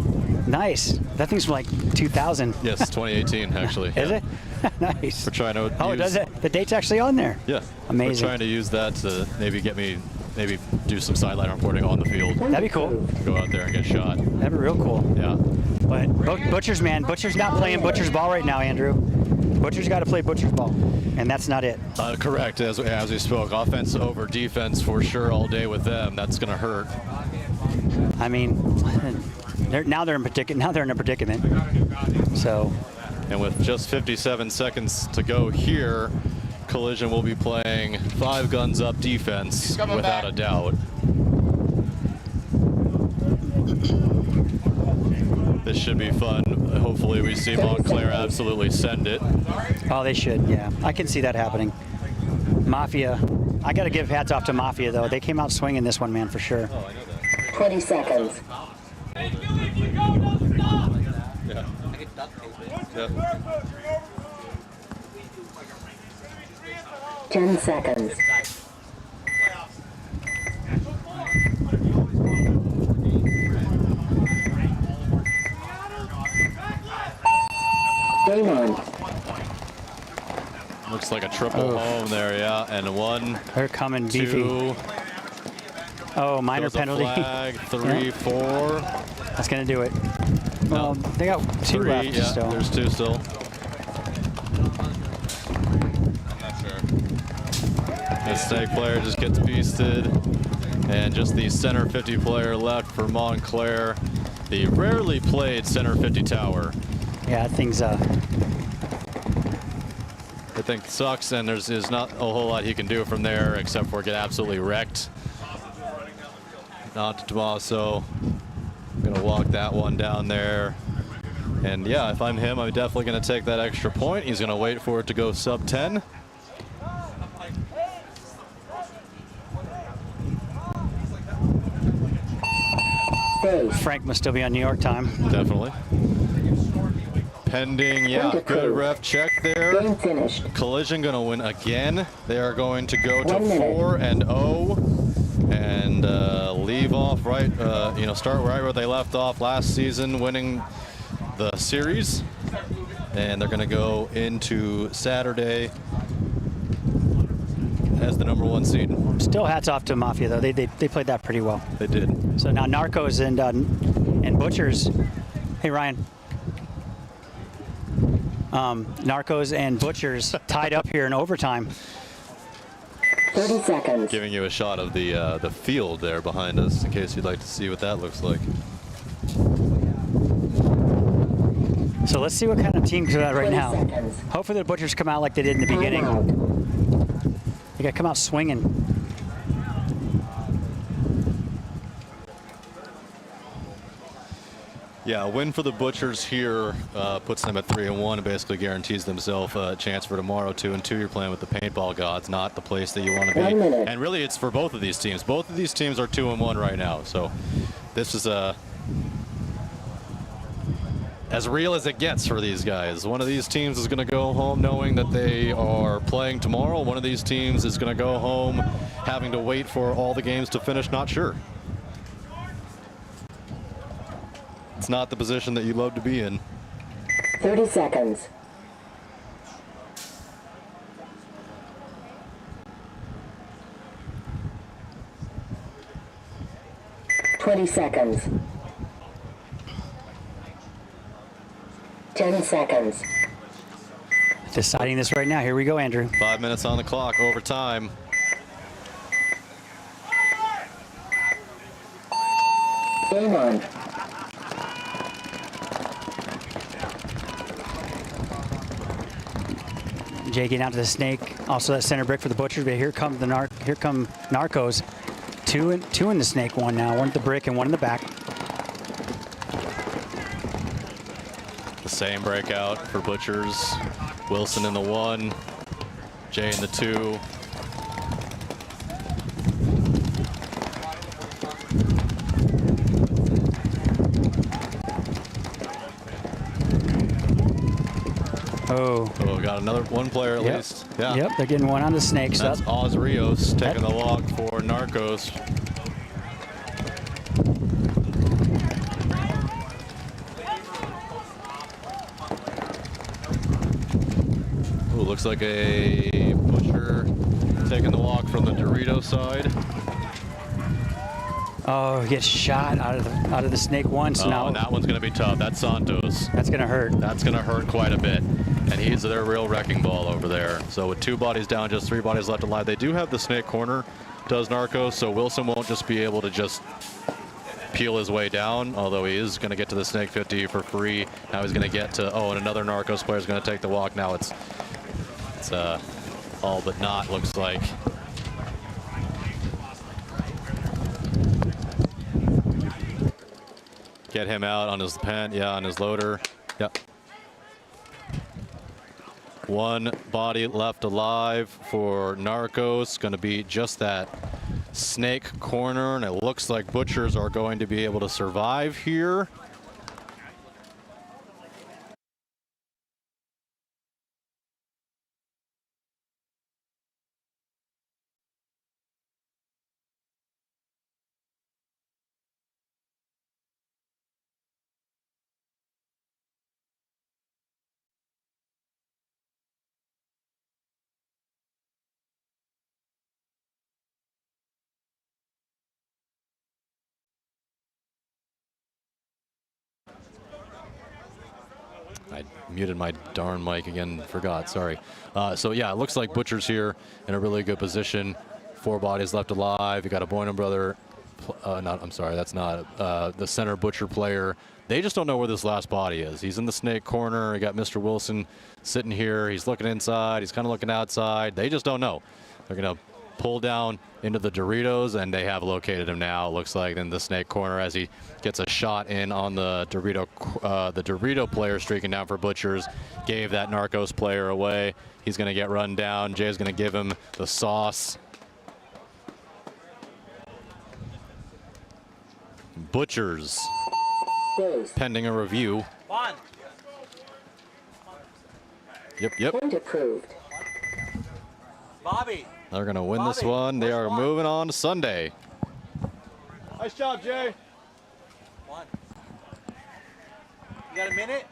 Speaker 15: Nice. That thing's from like 2000.
Speaker 4: Yes, 2018, actually.
Speaker 15: Is it? Nice.
Speaker 4: We're trying to
Speaker 15: it does it? The date's actually on there.
Speaker 4: Yeah.
Speaker 15: Amazing.
Speaker 4: We're trying to use that to maybe do some sideline reporting on the field.
Speaker 15: That'd be cool.
Speaker 4: Go out there and get shot.
Speaker 15: That'd be real cool.
Speaker 4: Yeah.
Speaker 15: But Butchers, man, Butchers not playing Butchers ball right now, Andrew. Butchers got to play Butchers ball, and that's not it.
Speaker 4: Correct, as we spoke. Offense over defense for sure all day with them. That's going to hurt.
Speaker 15: I mean, now they're in a predicament. So.
Speaker 4: And with just 57 seconds to go here, Collision will be playing 5 guns up defense without a doubt. This should be fun. Hopefully we see Montclair absolutely send it.
Speaker 15: Oh, they should, yeah. I can see that happening. Mafia, I got to give hats off to Mafia, though. They came out swinging this one, man, for sure.
Speaker 4: Oh, I know that.
Speaker 12: 20 seconds.
Speaker 4: Yeah. Yeah.
Speaker 12: 10 seconds. Game on.
Speaker 4: Looks like a triple home there, yeah. And 1,
Speaker 15: they're coming
Speaker 4: 2.
Speaker 15: beefy. Oh, minor penalty.
Speaker 4: Flag, 3, 4.
Speaker 15: That's going to do it. Well, they got 2
Speaker 4: 3,
Speaker 15: left
Speaker 4: yeah,
Speaker 15: still.
Speaker 4: There's 2 still. I'm not sure. The snake player just gets beasted. And just the center 50 player left for Montclair. The rarely played center 50 tower.
Speaker 15: Yeah, that thing's
Speaker 4: I think sucks, and there's not a whole lot he can do from there except for get absolutely wrecked. on to Tommaso. Gonna walk that one down there. And yeah, if I'm him, I'm definitely gonna take that extra point. He's gonna wait for it to go sub 10.
Speaker 15: Frank must still be on New York time.
Speaker 4: Definitely. Pending, yeah, good ref check there.
Speaker 12: Game finished.
Speaker 4: Collision gonna win again. They are going to go to 4-0 and leave off right, start right where they left off last season, winning the series. And they're gonna go into Saturday as the #1 seed.
Speaker 15: Still hats off to Mafia though. They played that pretty well.
Speaker 4: They did.
Speaker 15: So now Narcos and Butchers. Hey Ryan. Narcos and Butchers tied up here in overtime.
Speaker 12: 30 seconds.
Speaker 4: Giving you a shot of the field there behind us in case you'd like to see what that looks like.
Speaker 15: So let's see what kind of team comes out right now. Hopefully the Butchers come out like they did in the beginning. They got to come out swinging.
Speaker 4: Yeah, a win for the Butchers here puts them at 3-1 and basically guarantees themselves a chance for tomorrow. 2-2, you're playing with the paintball gods, not the place that you want to be. And really, it's for both of these teams. Both of these teams are 2-1 right now. So this is as real as it gets for these guys. One of these teams is going to go home knowing that they are playing tomorrow. One of these teams is going to go home having to wait for all the games to finish, not sure. It's not the position that you love to be in.
Speaker 12: 30 seconds. $20 seconds. 10 seconds.
Speaker 15: Deciding this right now. Here we go, Andrew.
Speaker 4: 5 minutes on the clock, overtime.
Speaker 12: Game on.
Speaker 15: Jay getting out to the snake. Also that center brick for the Butchers, but here come Narcos. Two in the snake, one now. One at the brick and one in the back.
Speaker 4: The same breakout for Butchers. Wilson in the 1, Jay in the 2.
Speaker 15: Oh,
Speaker 4: got another one player at least. Yeah.
Speaker 15: Yep, they're getting one on the snake. So
Speaker 4: that's Oz Rios taking the walk for Narcos. Ooh, looks like a Butcher taking the walk from the Dorito side.
Speaker 15: Oh, he gets shot out of the snake one. So now
Speaker 4: that one's going to be tough. That's Santos.
Speaker 15: That's going to hurt.
Speaker 4: That's going to hurt quite a bit. And he's their real wrecking ball over there. So with 2 bodies down, just 3 bodies left alive. They do have the snake corner, does Narcos, so Wilson won't just be able to just peel his way down, although he is going to get to the snake 50 for free. Now he's going to get to, and another Narcos player is going to take the walk. Now it's all but not, looks like. Get him out on his pen, on his loader. Yep. 1 body left alive for Narcos. Going to be just that snake corner, and it looks like Butchers are going to be able to survive here. I muted my darn mic again, forgot, sorry. So yeah, it looks like Butcher's here in a really good position. 4 bodies left alive. You got a Boynton brother, I'm sorry, that's not the center Butcher player. They just don't know where this last body is. He's in the snake corner. You got Mr. Wilson sitting here. He's looking inside. He's kind of looking outside. They just don't know. They're going to pull down into the Doritos, and they have located him now. It looks like in the snake corner as he gets a shot in on the Dorito player streaking down for Butchers. Gave that Narcos player away. He's going to get run down. Jay's going to give him the sauce. Butchers pending a review. Yep.
Speaker 12: Point approved.
Speaker 7: Bobby.
Speaker 4: They're going to win this one. They are moving on to Sunday.
Speaker 10: Nice job, Jay.
Speaker 7: One. You got a minute?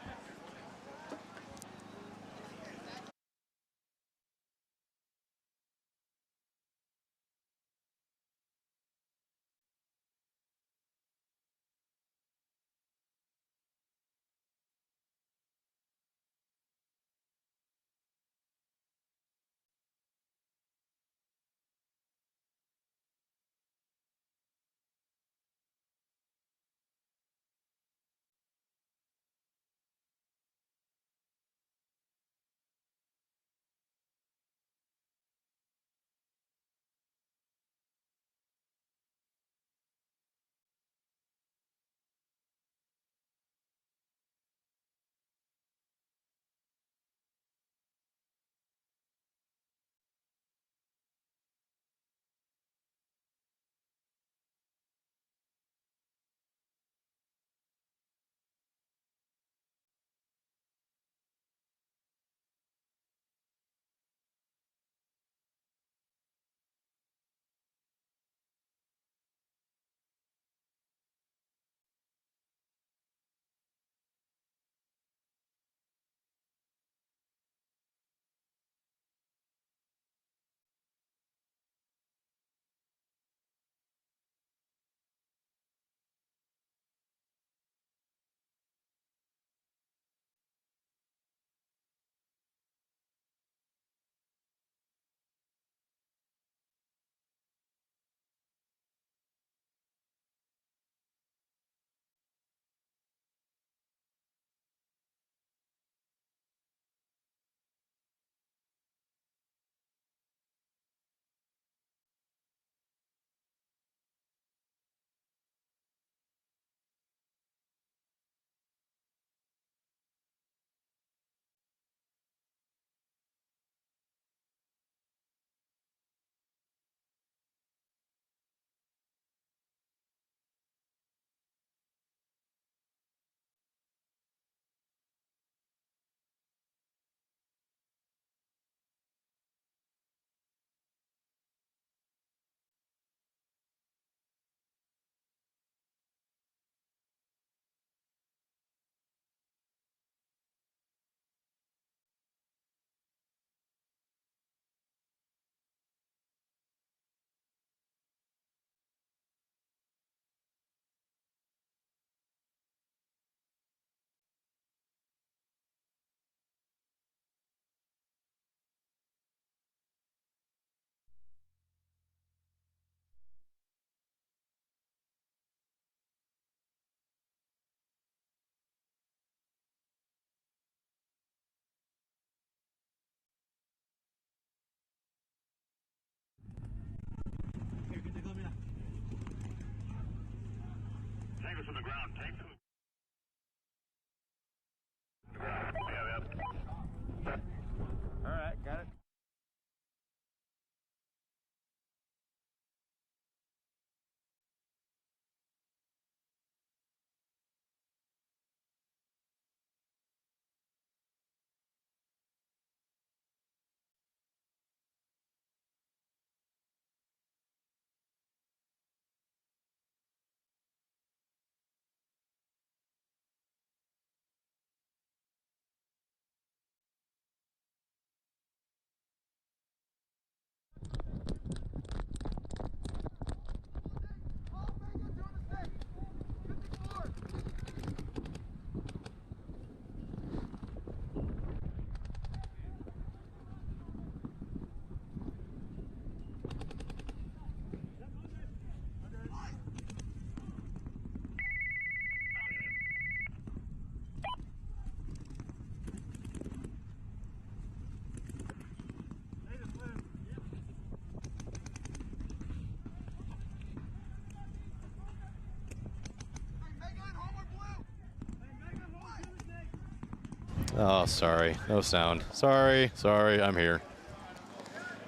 Speaker 4: Oh, sorry. No sound. Sorry. Sorry. I'm here.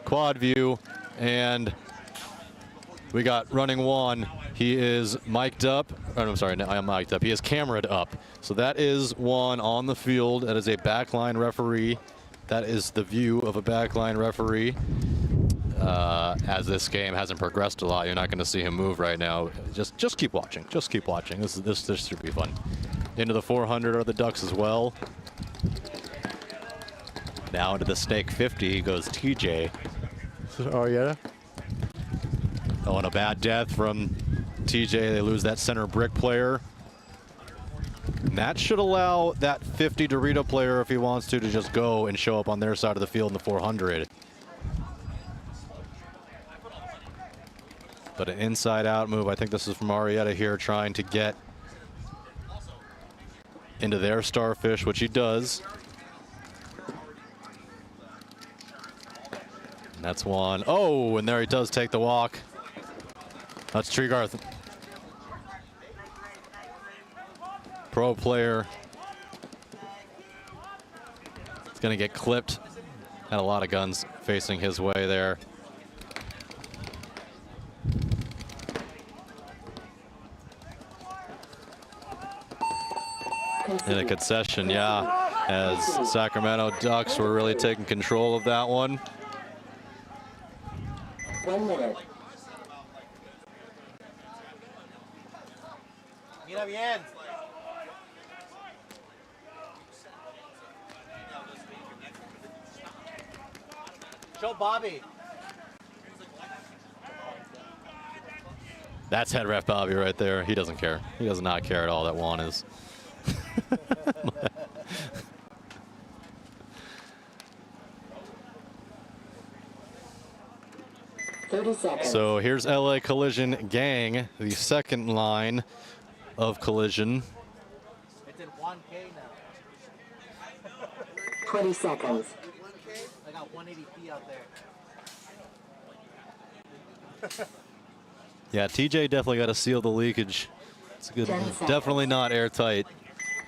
Speaker 4: Quad view. And we got running one. He is mic'd up. Oh, I'm sorry. I am mic'd up. He is camera'd up. So that is one on the field. That is a backline referee. That is the view of a backline referee. As this game hasn't progressed a lot, you're not going to see him move right now. Just keep watching. Just keep watching. This should be fun. Into the 400 are the Ducks as well. Now into the Snake 50 goes TJ. Oh yeah. Oh, and a bad death from TJ. They lose that center brick player. And that should allow that 50 Dorito player, if he wants to just go and show up on their side of the field in the 400. But an inside-out move. I think this is from Arietta here, trying to get into their starfish, which he does. And that's one. Oh, and there he does take the walk. That's Treegarth. Pro player. He's going to get clipped. Had a lot of guns facing his way there. In a concession, yeah, as Sacramento Ducks were really taking control of that one.
Speaker 12: 1 minute.
Speaker 7: Mira bien. Show Bobby.
Speaker 4: That's head ref Bobby right there. He doesn't care. He does not care at all that Juan is.
Speaker 12: 30 seconds.
Speaker 4: So here's LA Collision Gang, the second line of Collision.
Speaker 7: It's in 1K now.
Speaker 12: 20 seconds.
Speaker 7: I got 180p out there.
Speaker 4: Yeah, TJ definitely got to seal the leakage. It's good. Definitely not airtight.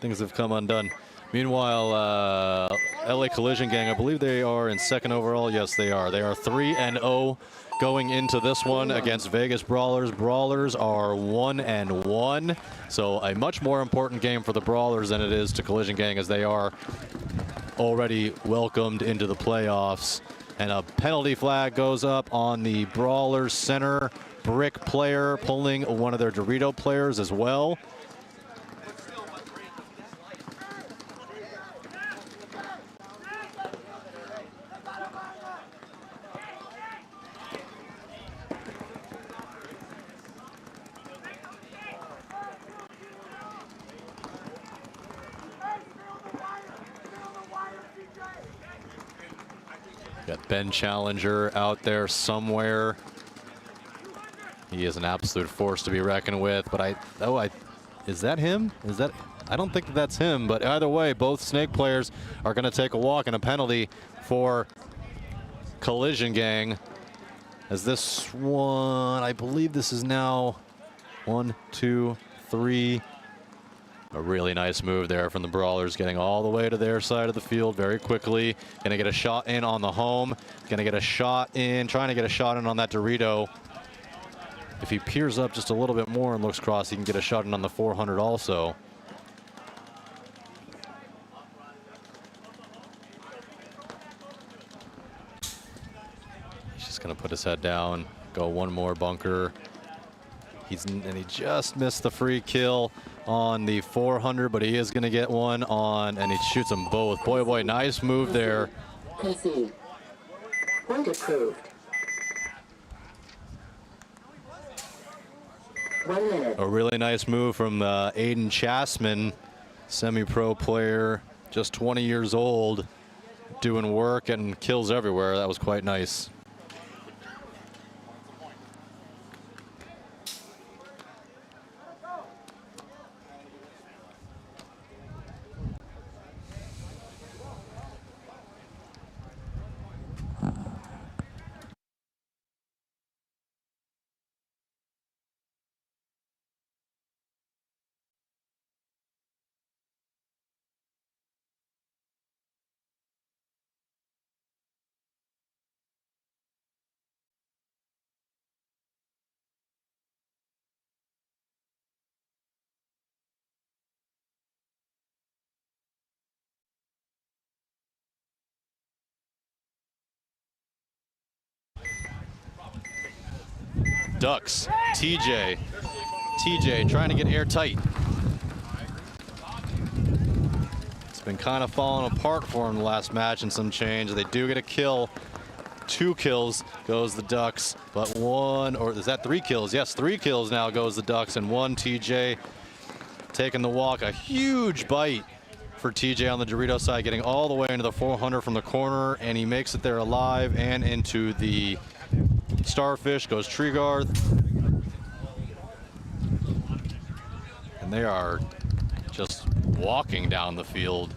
Speaker 4: Things have come undone. Meanwhile, LA Collision Gang, I believe they are in second overall. Yes, they are. They are 3-0 going into this one against Vegas Brawlers. Brawlers are 1-1. So a much more important game for the Brawlers than it is to Collision Gang, as they are already welcomed into the playoffs. And a penalty flag goes up on the Brawlers center brick player, pulling one of their Dorito players as well. Got Ben Challenger out there somewhere. He is an absolute force to be reckoned with, but is that him? I don't think that's him, but either way, both Snake players are going to take a walk and a penalty for Collision Gang. As this one, I believe this is now 1, 2, 3. A really nice move there from the Brawlers, getting all the way to their side of the field very quickly. Gonna get a shot in on the home. Gonna get a shot in, trying to get a shot in on that Dorito. If he peers up just a little bit more and looks cross, he can get a shot in on the 400 also. He's just gonna put his head down, go one more bunker. And he just missed the free kill on the 400, but he is going to get one on, and he shoots them both. Boy, oh boy, nice move there.
Speaker 12: Concede. Point approved. 1 minute.
Speaker 4: A really nice move from Aiden Chasman, semi-pro player, just 20 years old, doing work and kills everywhere. That was quite nice. Ducks, TJ. TJ trying to get airtight. It's been kind of falling apart for him the last match and some change. They do get a kill. 2 kills goes the Ducks, but 1, or is that 3 kills? Yes, 3 kills now goes the Ducks, and 1 TJ taking the walk. A huge bite for TJ on the Dorito side, getting all the way into the 400 from the corner, and he makes it there alive and into the Starfish. Goes Treegarth. And they are just walking down the field.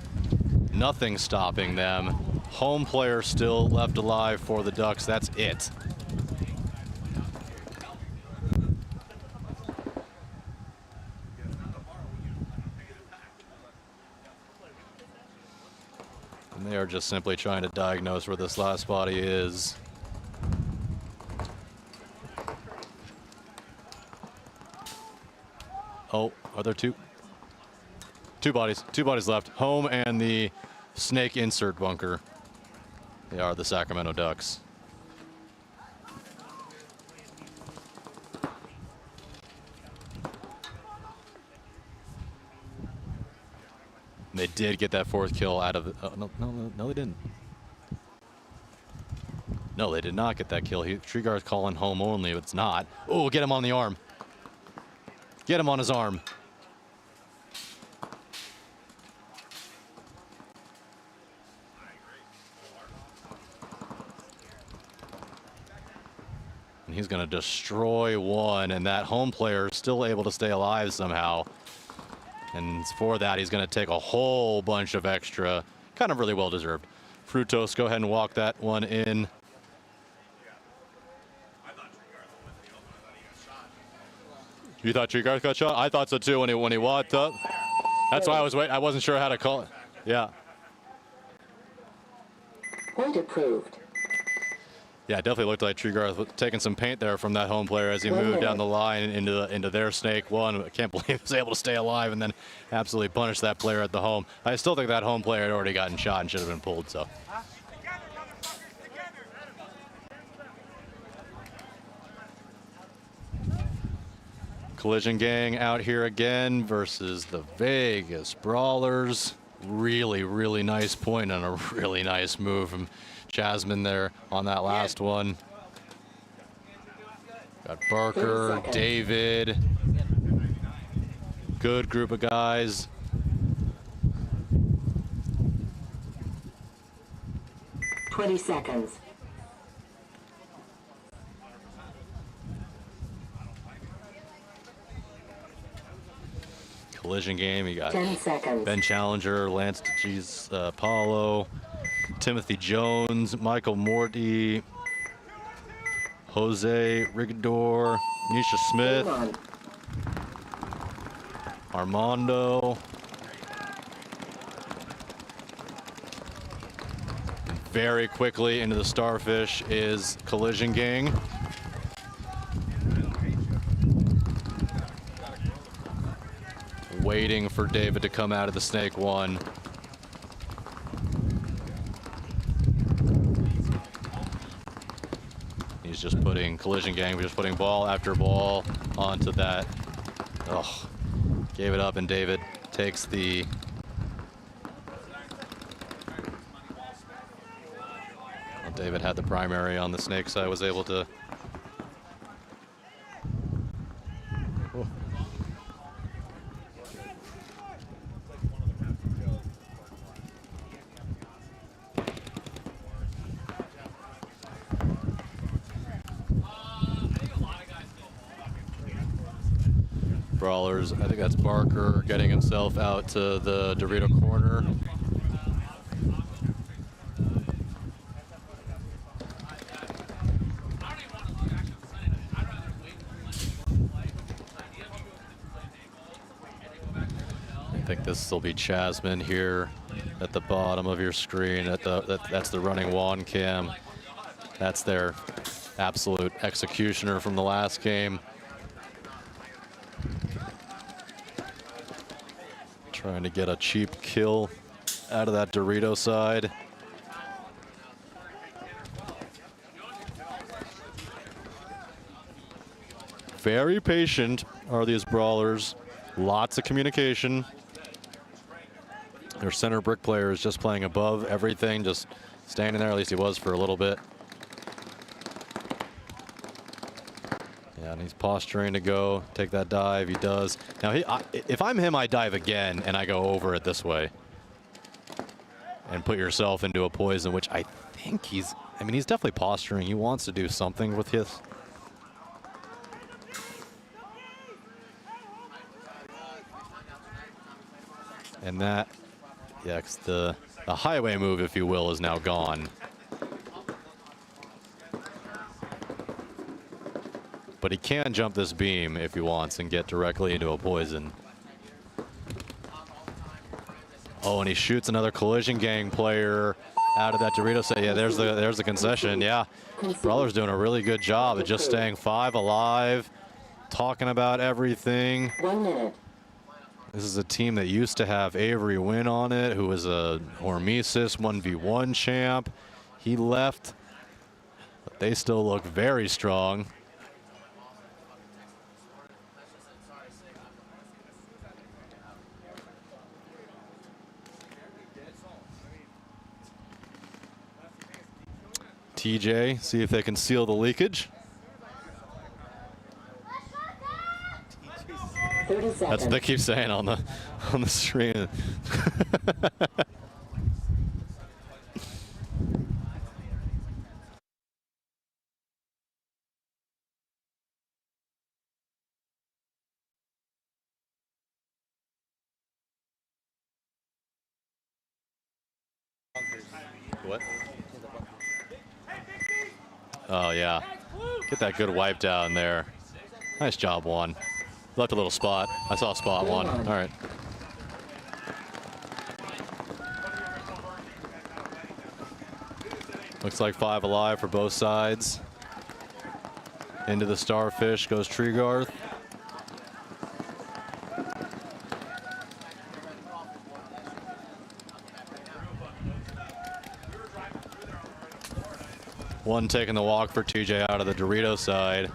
Speaker 4: Nothing stopping them. Home player still left alive for the Ducks. That's it. And they are just simply trying to diagnose where this last body is. Oh, are there two? Two bodies left. Home and the snake insert bunker. They are the Sacramento Ducks. They did get that 4th kill out of the, no, they didn't. No, they did not get that kill. Treegar's calling home only, but it's not. Oh, get him on the arm. Get him on his arm. And he's going to destroy 1, and that home player is still able to stay alive somehow. And for that, he's going to take a whole bunch of extra, kind of really well deserved. Fructose, go ahead and walk that one in. You thought Treegarth got shot? I thought so too when he walked up. That's why I was waiting. I wasn't sure how to call it. Yeah.
Speaker 12: Point approved.
Speaker 4: Yeah, it definitely looked like Treegarth was taking some paint there from that home player as he moved down the line into their snake 1. I can't believe he was able to stay alive and then absolutely punish that player at the home. I still think that home player had already gotten shot and should have been pulled. So. Collision Gang out here again versus the Vegas Brawlers. Really, really nice point and a really nice move from Jasmine there on that last one. Got Barker, David. Good group of guys.
Speaker 12: $20 seconds.
Speaker 4: Collision Game, you got
Speaker 12: 10 seconds.
Speaker 4: Ben Challenger, Lance Paulo, Timothy Jones, Michael Morty, Jose Rigador, Nisha Smith, Armando. Very quickly into the Starfish is Collision Gang. Waiting for David to come out of the snake 1. He's just putting Collision Gang, just putting ball after ball onto that. Oh, gave it up, and David takes the. Well, David had the primary on the snake side, was able to. Oh. Brawlers, I think that's Barker getting himself out to the Dorito corner. I think this will be Jasmine here at the bottom of your screen. That's the running wand cam. That's their absolute executioner from the last game. Trying to get a cheap kill out of that Dorito side. Very patient are these brawlers. Lots of communication. Their center brick player is just playing above everything, just standing there. At least he was for a little bit. Yeah, and he's posturing to go take that dive. He does. Now, if I'm him, I dive again and I go over it this way and put yourself into a poison, which I think he's. I mean, he's definitely posturing. He wants to do something with his. And that, yeah, the highway move, if you will, is now gone. But he can jump this beam if he wants and get directly into a poison. Oh, and he shoots another collision gang player out of that Dorito set. Yeah, there's the concession. Yeah, Brawler's doing a really good job at just staying 5 alive, talking about everything.
Speaker 12: 1 minute.
Speaker 4: This is a team that used to have Avery Wynn on it, who was a Hormesis 1v1 champ. He left, but they still look very strong. TJ, see if they can seal the leakage.
Speaker 12: 30 seconds.
Speaker 4: That's what they keep saying on the screen. What? Oh yeah, get that good wipe down there. Nice job, Juan. Left a little spot. I saw spot one. All right. Looks like 5 alive for both sides. Into the starfish goes Treegarth. One taking the walk for TJ out of the Dorito side.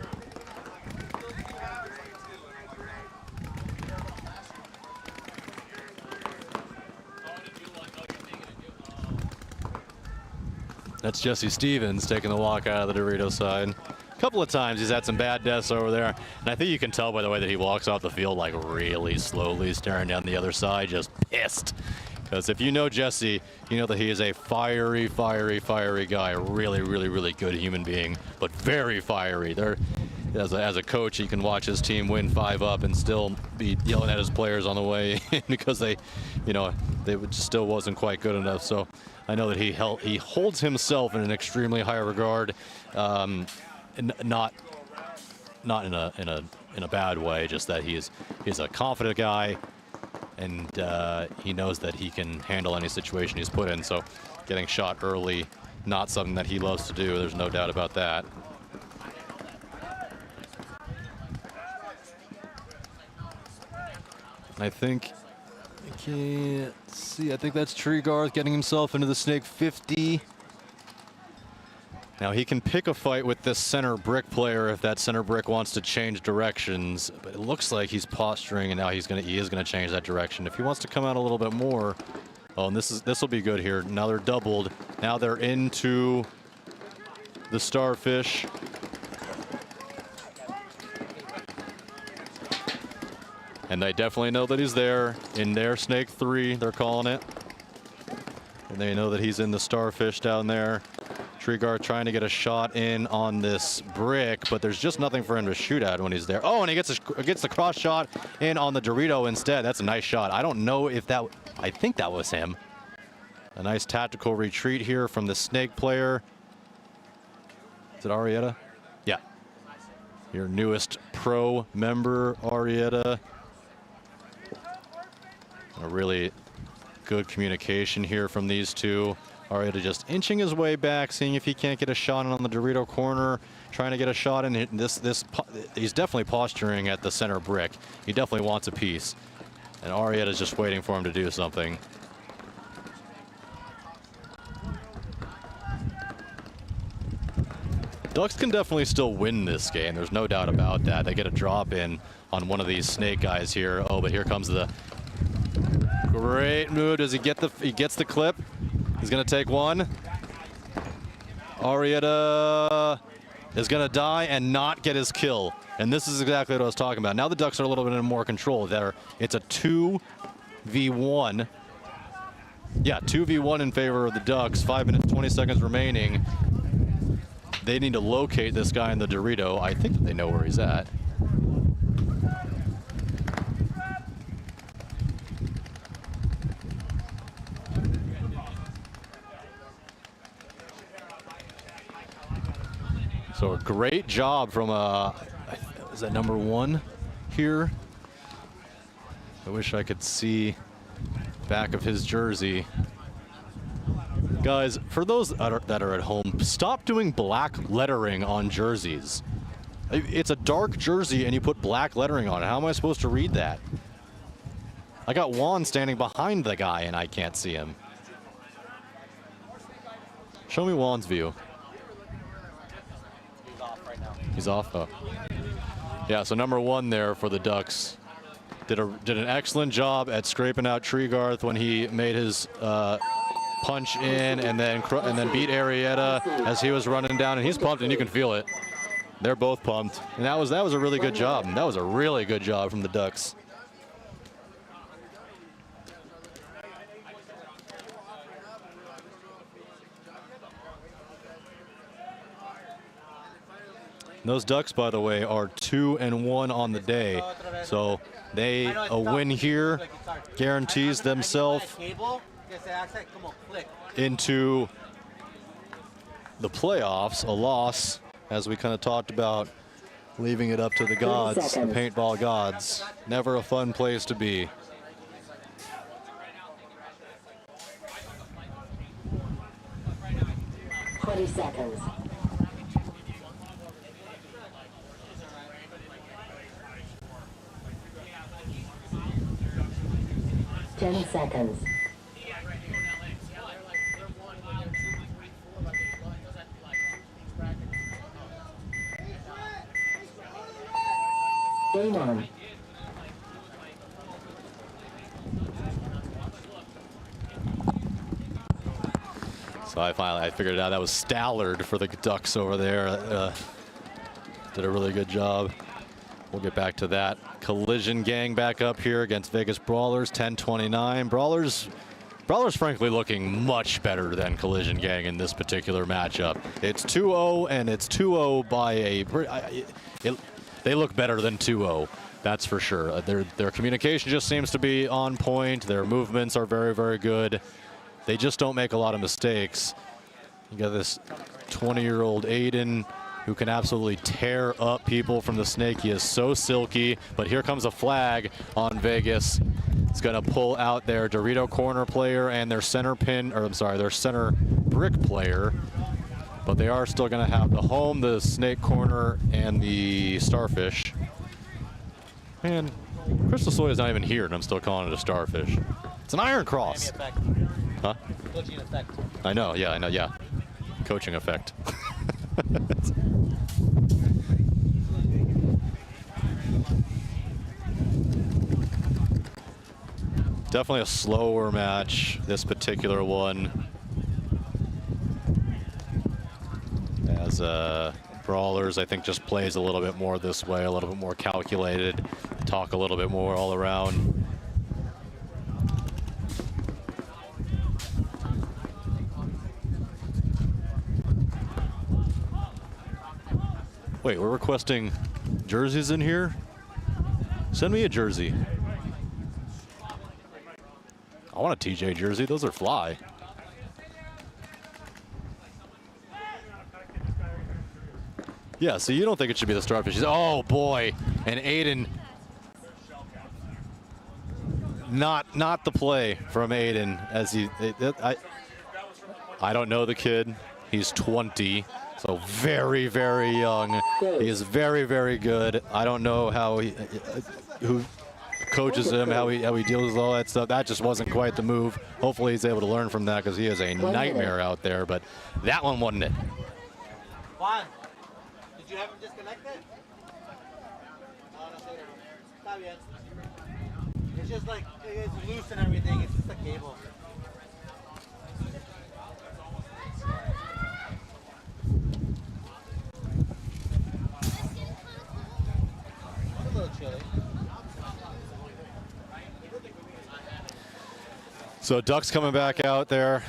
Speaker 4: That's Jesse Stevens taking the walk out of the Dorito side. A couple of times he's had some bad deaths over there. And I think you can tell by the way that he walks off the field, like really slowly staring down the other side, just pissed. Because if you know Jesse, you know that he is a fiery, fiery, fiery guy. A really, really, really good human being, but very fiery. As a coach, he can watch his team win 5 up and still be yelling at his players on the way because they still wasn't quite good enough. So I know that he holds himself in an extremely high regard, and not in a bad way. Just that he's a confident guy. And he knows that he can handle any situation he's put in. So getting shot early, not something that he loves to do. There's no doubt about that. I think, I can't see, I think that's Treegarth getting himself into the snake 50. Now he can pick a fight with this center brick player if that center brick wants to change directions, but it looks like he's posturing and now he is gonna change that direction. If he wants to come out a little bit more, oh, and this will be good here. Now they're doubled. Now they're into the starfish. And they definitely know that he's there in their snake 3, they're calling it. And they know that he's in the starfish down there. Treegarth trying to get a shot in on this brick, but there's just nothing for him to shoot at when he's there. Oh, and he gets the cross shot in on the Dorito instead. That's a nice shot. I don't know if that, I think that was him. A nice tactical retreat here from the snake player. Is it Arietta? Yeah. Your newest pro member, Arietta. A really good communication here from these two. Arietta just inching his way back, seeing if he can't get a shot in on the Dorito corner, trying to get a shot in. He's definitely posturing at the center brick. He definitely wants a piece. And Arietta's just waiting for him to do something. Ducks can definitely still win this game. There's no doubt about that. They get a drop in on one of these snake guys here. Oh, but here comes the great move. Does he get the? He gets the clip. He's gonna take one. Arrieta is gonna die and not get his kill. And this is exactly what I was talking about. Now the Ducks are a little bit in more control there. It's a 2v1. Yeah, 2v1 in favor of the Ducks. 5 minutes, 20 seconds remaining. They need to locate this guy in the Dorito. I think they know where he's at. So a great job from, is that number 1 here? I wish I could see back of his jersey. Guys, for those that are at home, stop doing black lettering on jerseys. It's a dark jersey and you put black lettering on it. How am I supposed to read that? I got Juan standing behind the guy and I can't see him. Show me Juan's view.
Speaker 7: He's off right now.
Speaker 4: He's off? Oh. Yeah, so number 1 there for the Ducks. Did an excellent job at scraping out Treegarth when he made his punch in and then beat Arrieta as he was running down, and he's pumped and you can feel it. They're both pumped, and that was a really good job. That was a really good job from the Ducks. Those Ducks, by the way, are 2-1 on the day, so a win here guarantees themselves into the playoffs. A loss, as we kind of talked about, leaving it up to the gods, the paintball gods. Never a fun place to be.
Speaker 12: $20 seconds. 10 seconds. Game on.
Speaker 4: So I figured it out. That was Stallard for the Ducks over there. Did a really good job. We'll get back to that. Collision Gang back up here against Vegas Brawlers, 10-29. Brawlers frankly looking much better than Collision Gang in this particular matchup. It's 2-0 and it's 2-0 by they look better than 2-0. That's for sure. Their communication just seems to be on point. Their movements are very, very good. They just don't make a lot of mistakes. You got this 20-year-old Aiden who can absolutely tear up people from the snake. He is so silky, but here comes a flag on Vegas. It's gonna pull out their Dorito corner player and their center pin, or I'm sorry, their center brick player. But they are still gonna have the home, the snake corner, and the starfish. Man, Crystal Soy is not even here, and I'm still calling it a starfish. It's an iron cross. Huh?
Speaker 7: Coaching effect.
Speaker 4: I know, yeah. Coaching effect. Definitely a slower match, this particular one. As Brawlers, I think, just plays a little bit more this way, a little bit more calculated, talk a little bit more all around. Wait, we're requesting jerseys in here? Send me a jersey. I want a TJ jersey. Those are fly. Yeah, so you don't think it should be the starfish. Oh, boy. And Aiden. Not the play from Aiden. As I don't know the kid. He's 20. So very, very young. He is very, very good. I don't know how who coaches him, how he deals with all that stuff. That just wasn't quite the move. Hopefully he's able to learn from that because he is a nightmare out there. But that one wasn't it.
Speaker 7: Did you have him disconnected? No, no, está bien. It's just like, it's loose and everything. It's just a cable. It's a little chilly.
Speaker 4: So Ducks coming back out there.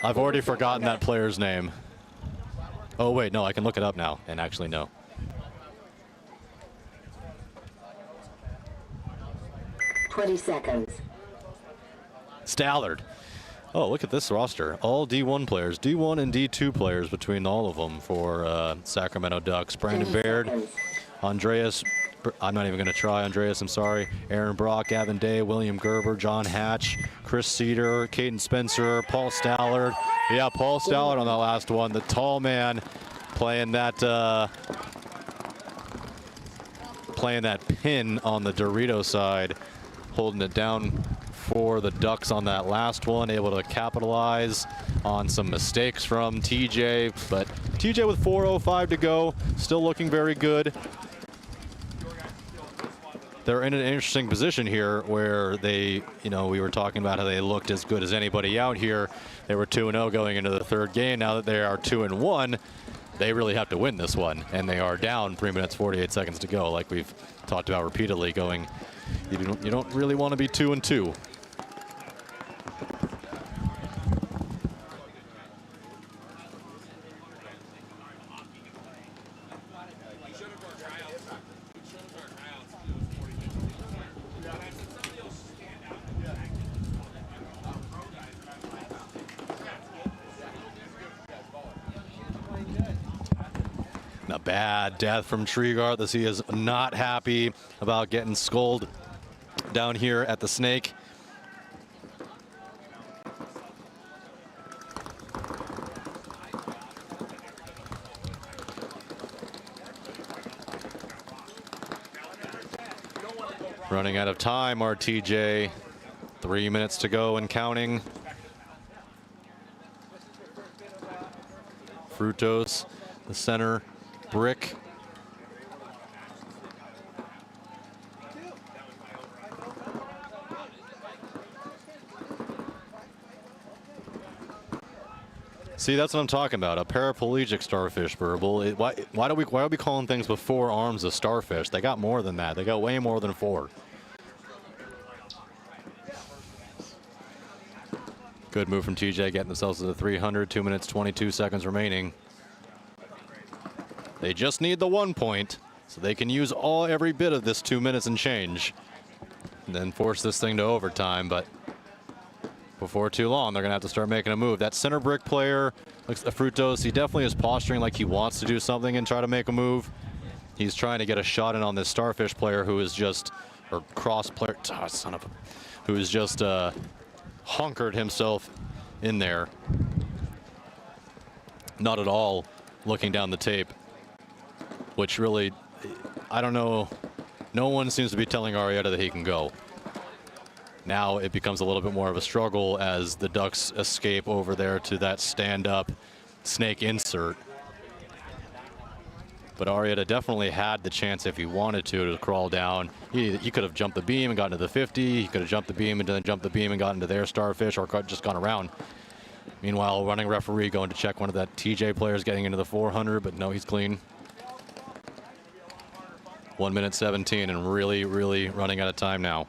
Speaker 4: I've already forgotten that player's name. Oh wait, no, I can look it up now and actually know.
Speaker 12: 20 seconds.
Speaker 4: Stallard. Oh, look at this roster. All D1 players, D1 and D2 players between all of them for Sacramento Ducks. Brandon Baird, Andreas, I'm not even going to try Andreas, I'm sorry. Aaron Brock, Gavin Day, William Gerber, John Hatch, Chris Cedar, Caden Spencer, Paul Stallard. Yeah, Paul Stallard on that last one. The tall man playing that pin on the Dorito side, holding it down for the Ducks on that last one, able to capitalize on some mistakes from TJ, but TJ with 4:05 to go, still looking very good. They're in an interesting position here where they, you know, we were talking about how they looked as good as anybody out here. They were 2-0 going into the third game. Now that they are 2-1, they really have to win this one, and they are down 3 minutes 48 seconds to go, like we've talked about repeatedly. Going, you don't really want to be 2-2. A bad death from Treeguard. This he is not happy about getting scolded down here at the Snake. Running out of time, RTJ. 3 minutes to go and counting. Frutos, the center brick. See, that's what I'm talking about. A paraplegic starfish, Burble. Why are we calling things with 4 arms a starfish? They got more than that. They got way more than 4. Good move from TJ, getting themselves to the 300. 2 minutes, 22 seconds remaining. They just need the 1 point, so they can use every bit of this 2 minutes and change, and then force this thing to overtime. But before too long, they're gonna have to start making a move. That center brick player, looks at Frutos. He definitely is posturing like he wants to do something and try to make a move. He's trying to get a shot in on this starfish player who is just, or cross player, who is just hunkered himself in there. Not at all looking down the tape. Which really, I don't know, no one seems to be telling Arrieta that he can go. Now it becomes a little bit more of a struggle as the Ducks escape over there to that stand-up snake insert. But Arrieta definitely had the chance if he wanted to crawl down. He could have jumped the beam and gotten to the 50. He could have jumped the beam and then jumped the beam and gotten to their starfish, or just gone around. Meanwhile, running referee going to check one of that TJ players getting into the 400, but no, he's clean. 1 minute 17 and really, really running out of time now.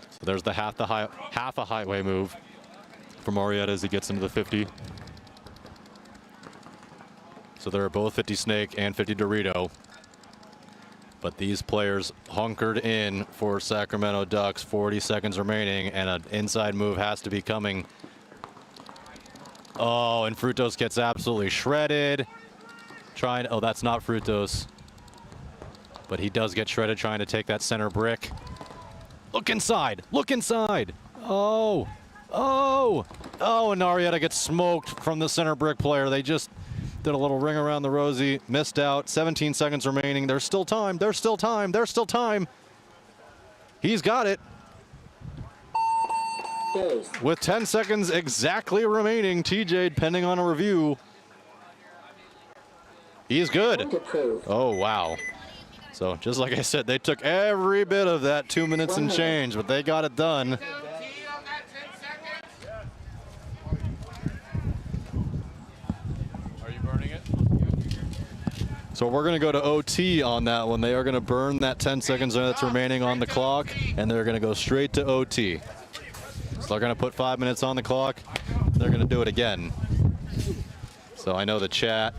Speaker 4: So there's the half a highway move from Arrieta as he gets into the 50. So they're both 50 Snake and 50 Dorito. But these players hunkered in for Sacramento Ducks. 40 seconds remaining, and an inside move has to be coming. Oh, and Frutos gets absolutely shredded. Oh, that's not Frutos. But he does get shredded trying to take that center brick. Look inside. Look inside. Oh, and Arrieta gets smoked from the center brick player. Did a little ring around the rosy, missed out. 17 seconds remaining. There's still time. There's still time. There's still time. He's got it. With 10 seconds exactly remaining, TJ pending on a review. He's good. Oh, wow. So just like I said, they took every bit of that 2 minutes and change, but they got it done.
Speaker 10: Are you burning it?
Speaker 4: So we're going to go to OT on that one. They are going to burn that 10 seconds that's remaining on the clock, and they're going to go straight to OT. So they're going to put 5 minutes on the clock. They're going to do it again. So I know the chat.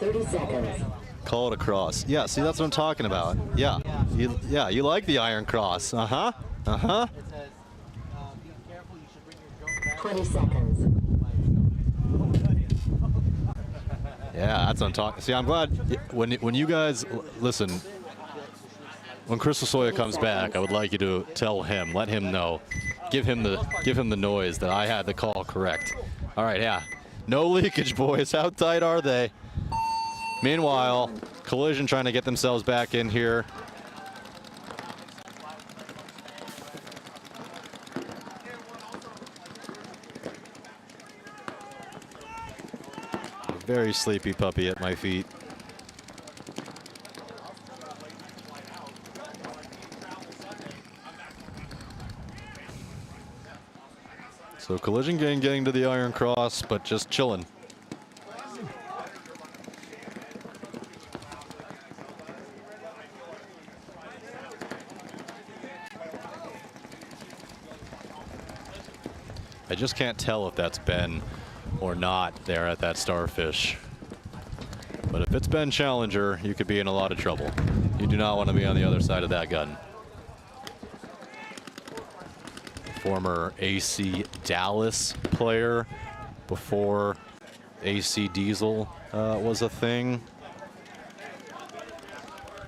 Speaker 12: 30 seconds.
Speaker 4: Call it across. Yeah, see, that's what I'm talking about. Yeah, you like the Iron Cross. Uh-huh, uh-huh.
Speaker 12: 20 seconds.
Speaker 4: Yeah, that's what I'm talking. See, I'm glad when you guys listen. When Chris Lasoya comes back, I would like you to tell him, let him know, give him the noise that I had the call correct. All right, yeah, no leakage, boys. How tight are they? Meanwhile, Collision trying to get themselves back in here. A very sleepy puppy at my feet. So Collision Gang getting to the Iron Cross, but just chilling. I just can't tell if that's Ben or not there at that Starfish. But if it's Ben Challenger, you could be in a lot of trouble. You do not want to be on the other side of that gun. Former AC Dallas player before AC Diesel was a thing.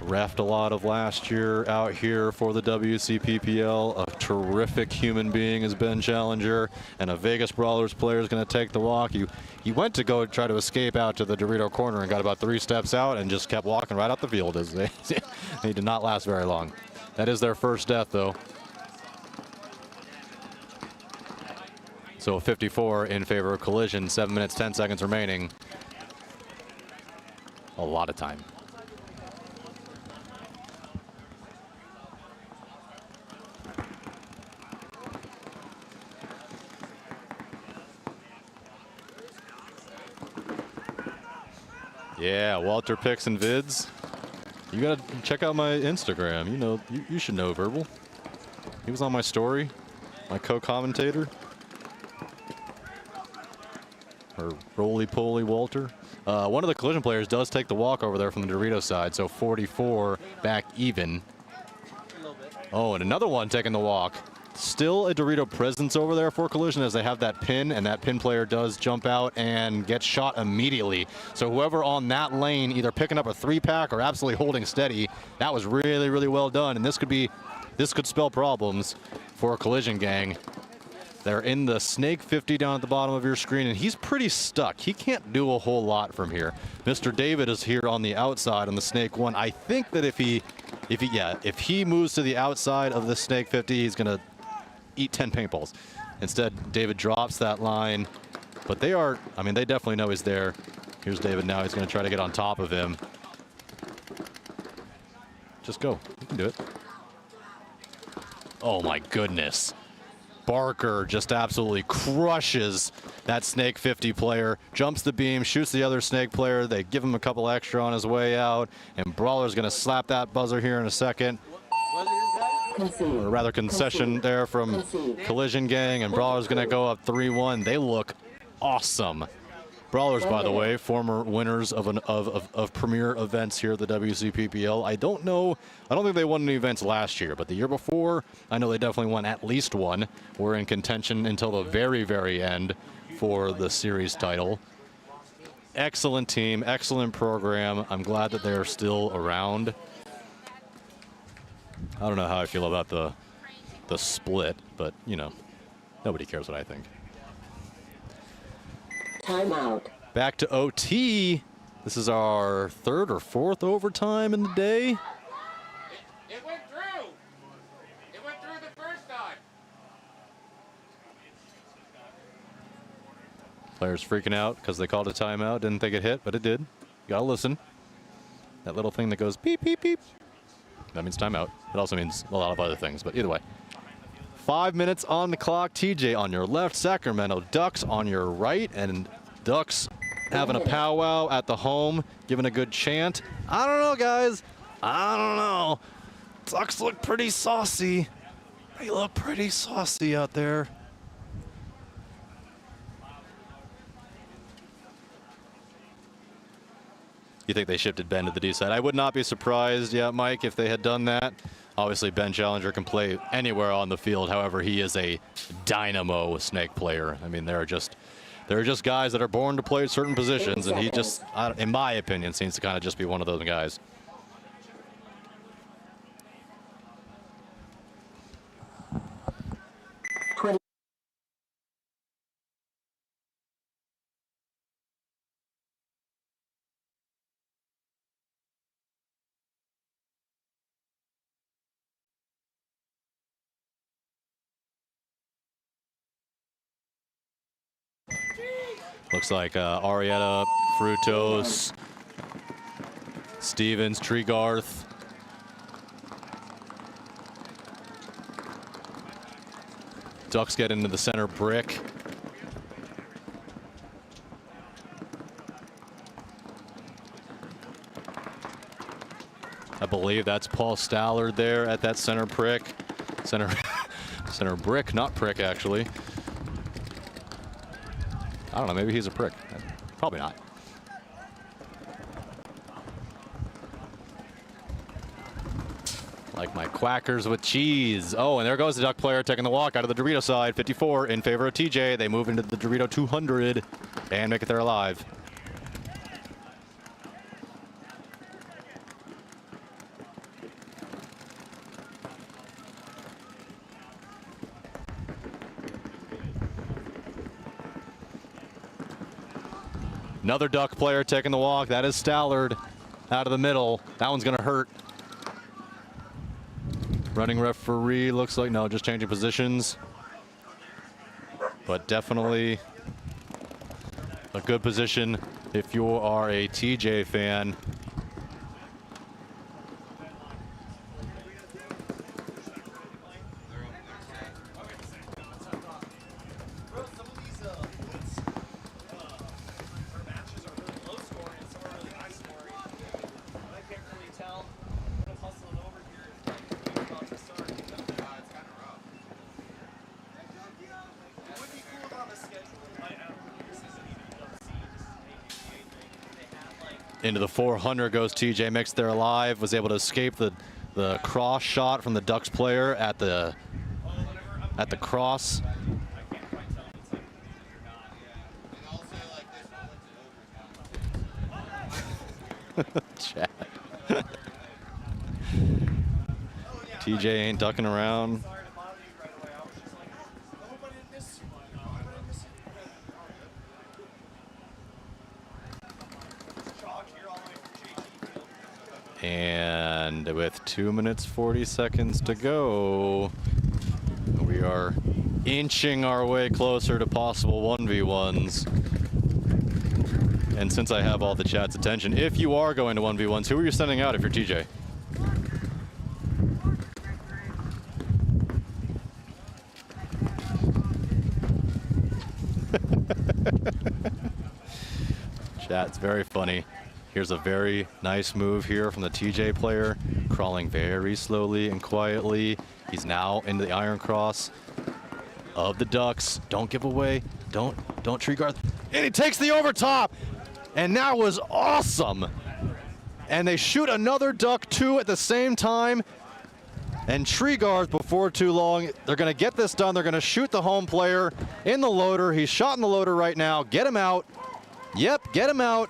Speaker 4: Refed a lot of last year out here for the WCPPL. A terrific human being is Ben Challenger, and a Vegas Brawlers player is going to take the walk. He went to go try to escape out to the Dorito corner and got about 3 steps out and just kept walking right out the field. As they did not last very long. That is their first death, though. So 54 in favor of Collision. 7 minutes, 10 seconds remaining. A lot of time. Yeah, Walter Picks and Vids. You gotta check out my Instagram. You know, you should know Verbal. He was on my story, my co-commentator. Or roly-poly Walter. One of the Collision players does take the walk over there from the Dorito side, so 44 back even. Oh, and another one taking the walk. Still a Dorito presence over there for Collision as they have that pin, and that pin player does jump out and get shot immediately. So whoever on that lane either picking up a 3-pack or absolutely holding steady, that was really, really well done. And this could spell problems for a Collision Gang. They're in the Snake 50 down at the bottom of your screen, and he's pretty stuck. He can't do a whole lot from here. Mr. David is here on the outside on the Snake 1. I think that if he moves to the outside of the Snake 50, he's gonna eat 10 paintballs. Instead, David drops that line, but they definitely know he's there. Here's David now. He's gonna try to get on top of him. Just go. You can do it. Oh my goodness. Barker just absolutely crushes that Snake 50 player, jumps the beam, shoots the other Snake player. They give him a couple extra on his way out, and Brawler's going to slap that buzzer here in a second. Or rather concession there from Collision Gang, and Brawler's going to go up 3-1. They look awesome. Brawlers, by the way, former winners of premier events here at the WCPPL. I don't think they won any events last year, but the year before, I know they definitely won at least one. We're in contention until the very, very end for the series title. Excellent team, excellent program. I'm glad that they're still around. I don't know how I feel about the the split, but, you know, nobody cares what I think.
Speaker 12: Timeout.
Speaker 4: Back to OT. This is our 3rd or 4th overtime in the day.
Speaker 8: It went through. It went through the first time.
Speaker 4: Players freaking out because they called a timeout. Didn't think it hit, but it did. You gotta listen. That little thing that goes beep, beep, beep. That means timeout. It also means a lot of other things, but either way. 5 minutes on the clock. TJ on your left, Sacramento Ducks on your right, and Ducks having a powwow at the home, giving a good chant. I don't know, guys. I don't know. Ducks look pretty saucy. They look pretty saucy out there. You think they shifted Ben to the D side? I would not be surprised, yeah, Mike, if they had done that. Obviously, Ben Challenger can play anywhere on the field. However, he is a dynamo snake player. I mean, there are just guys that are born to play certain positions, and he just, in my opinion, seems to kind of just be one of those guys. Looks like Arietta, Frutos, Stevens, Treegarth. Ducks get into the center brick. I believe that's Paul Stallard there at that center brick. Center brick, not prick, actually. I don't know, maybe he's a prick. Probably not. Like my quackers with cheese. Oh, and there goes the Duck player taking the walk out of the Dorito side. 54 in favor of TJ. They move into the Dorito 200 and make it there alive. Another Duck player taking the walk. That is Stallard out of the middle. That one's going to hurt. Running referee looks like, no, just changing positions. But definitely a good position if you are a TJ fan. Into the 400 goes TJ, makes there alive, was able to escape the cross shot from the Ducks player at the cross. Chad. TJ ain't ducking around. And with 2 minutes 40 seconds to go, we are inching our way closer to possible 1v1s. And since I have all the chat's attention, if you are going to 1v1s, who are you sending out if you're TJ? Chat's very funny. Here's a very nice move here from the TJ player, crawling very slowly and quietly. He's now into the iron cross of the Ducks. Don't give away. Don't Treegarth. And he takes the overtop. And that was awesome. And they shoot another Duck 2 at the same time. And Treegarth, before too long, they're going to get this done. They're going to shoot the home player in the loader. He's shot in the loader right now. Get him out. Yep, get him out.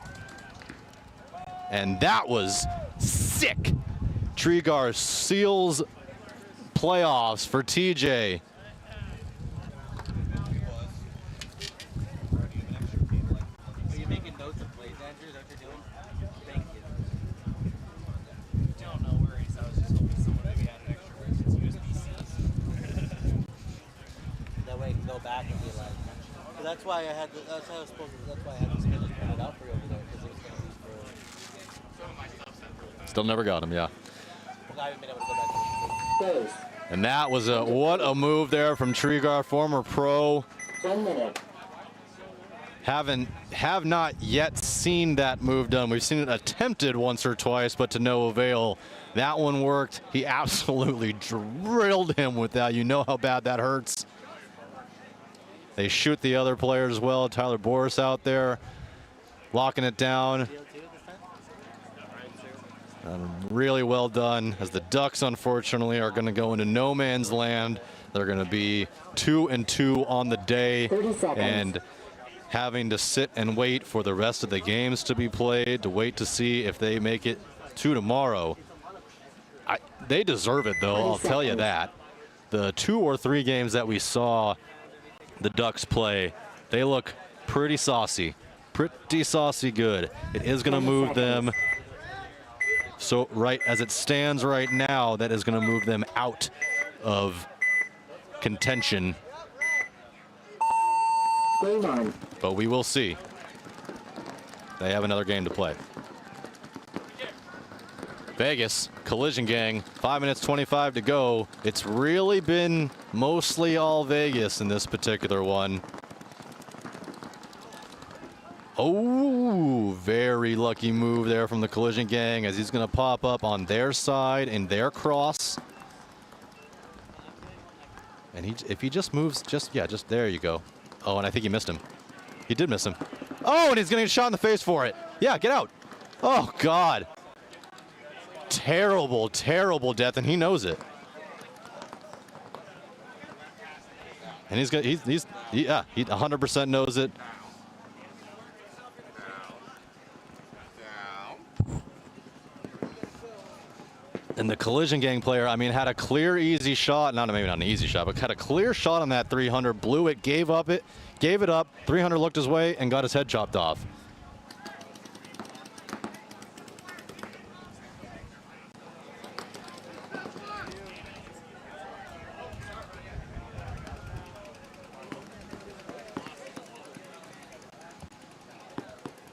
Speaker 4: And that was sick. Treegarth seals playoffs for TJ.
Speaker 7: Are you making notes of plays, Andrew? Is that what you're doing? Thank you.
Speaker 10: Don't know worries. I was just hoping someone maybe had an extra versus USB-Cs.
Speaker 7: That way I can go back and be like, but that's why I had. That's how I was supposed to. That's why I had the schedule printed out for you over there because it was going to be for.
Speaker 4: Still never got him, yeah.
Speaker 7: Well, I haven't been able to go back to the
Speaker 4: And that was what a move there from Trigar, former pro.
Speaker 12: 1 minute.
Speaker 4: Have not yet seen that move done. We've seen it attempted once or twice, but to no avail. That one worked. He absolutely drilled him with that. You know how bad that hurts. They shoot the other player as well. Tyler Boris out there locking it down. Really well done, as the Ducks unfortunately are going to go into no man's land. They're going to be 2-2 on the day and having to sit and wait for the rest of the games to be played, to wait to see if they make it to tomorrow. They deserve it, though, I'll tell you that. The 2 or 3 games that we saw the Ducks play, they look pretty saucy good. It is going to move them. So right as it stands right now, that is going to move them out of contention. But we will see. They have another game to play. Vegas, Collision Gang, 5 minutes 25 to go. It's really been mostly all Vegas in this particular one. Oh, very lucky move there from the Collision Gang, as he's going to pop up on their side in their cross. And if he just moves, just there you go. Oh, and I think he missed him. He did miss him. Oh, and he's going to get shot in the face for it. Yeah, get out. Oh, God. Terrible, terrible death, and he knows it. And he 100% knows it. And the Collision Gang player, I mean, had a clear, easy shot. Maybe not an easy shot, but had a clear shot on that 300. Blew it, gave it up. 300 looked his way and got his head chopped off.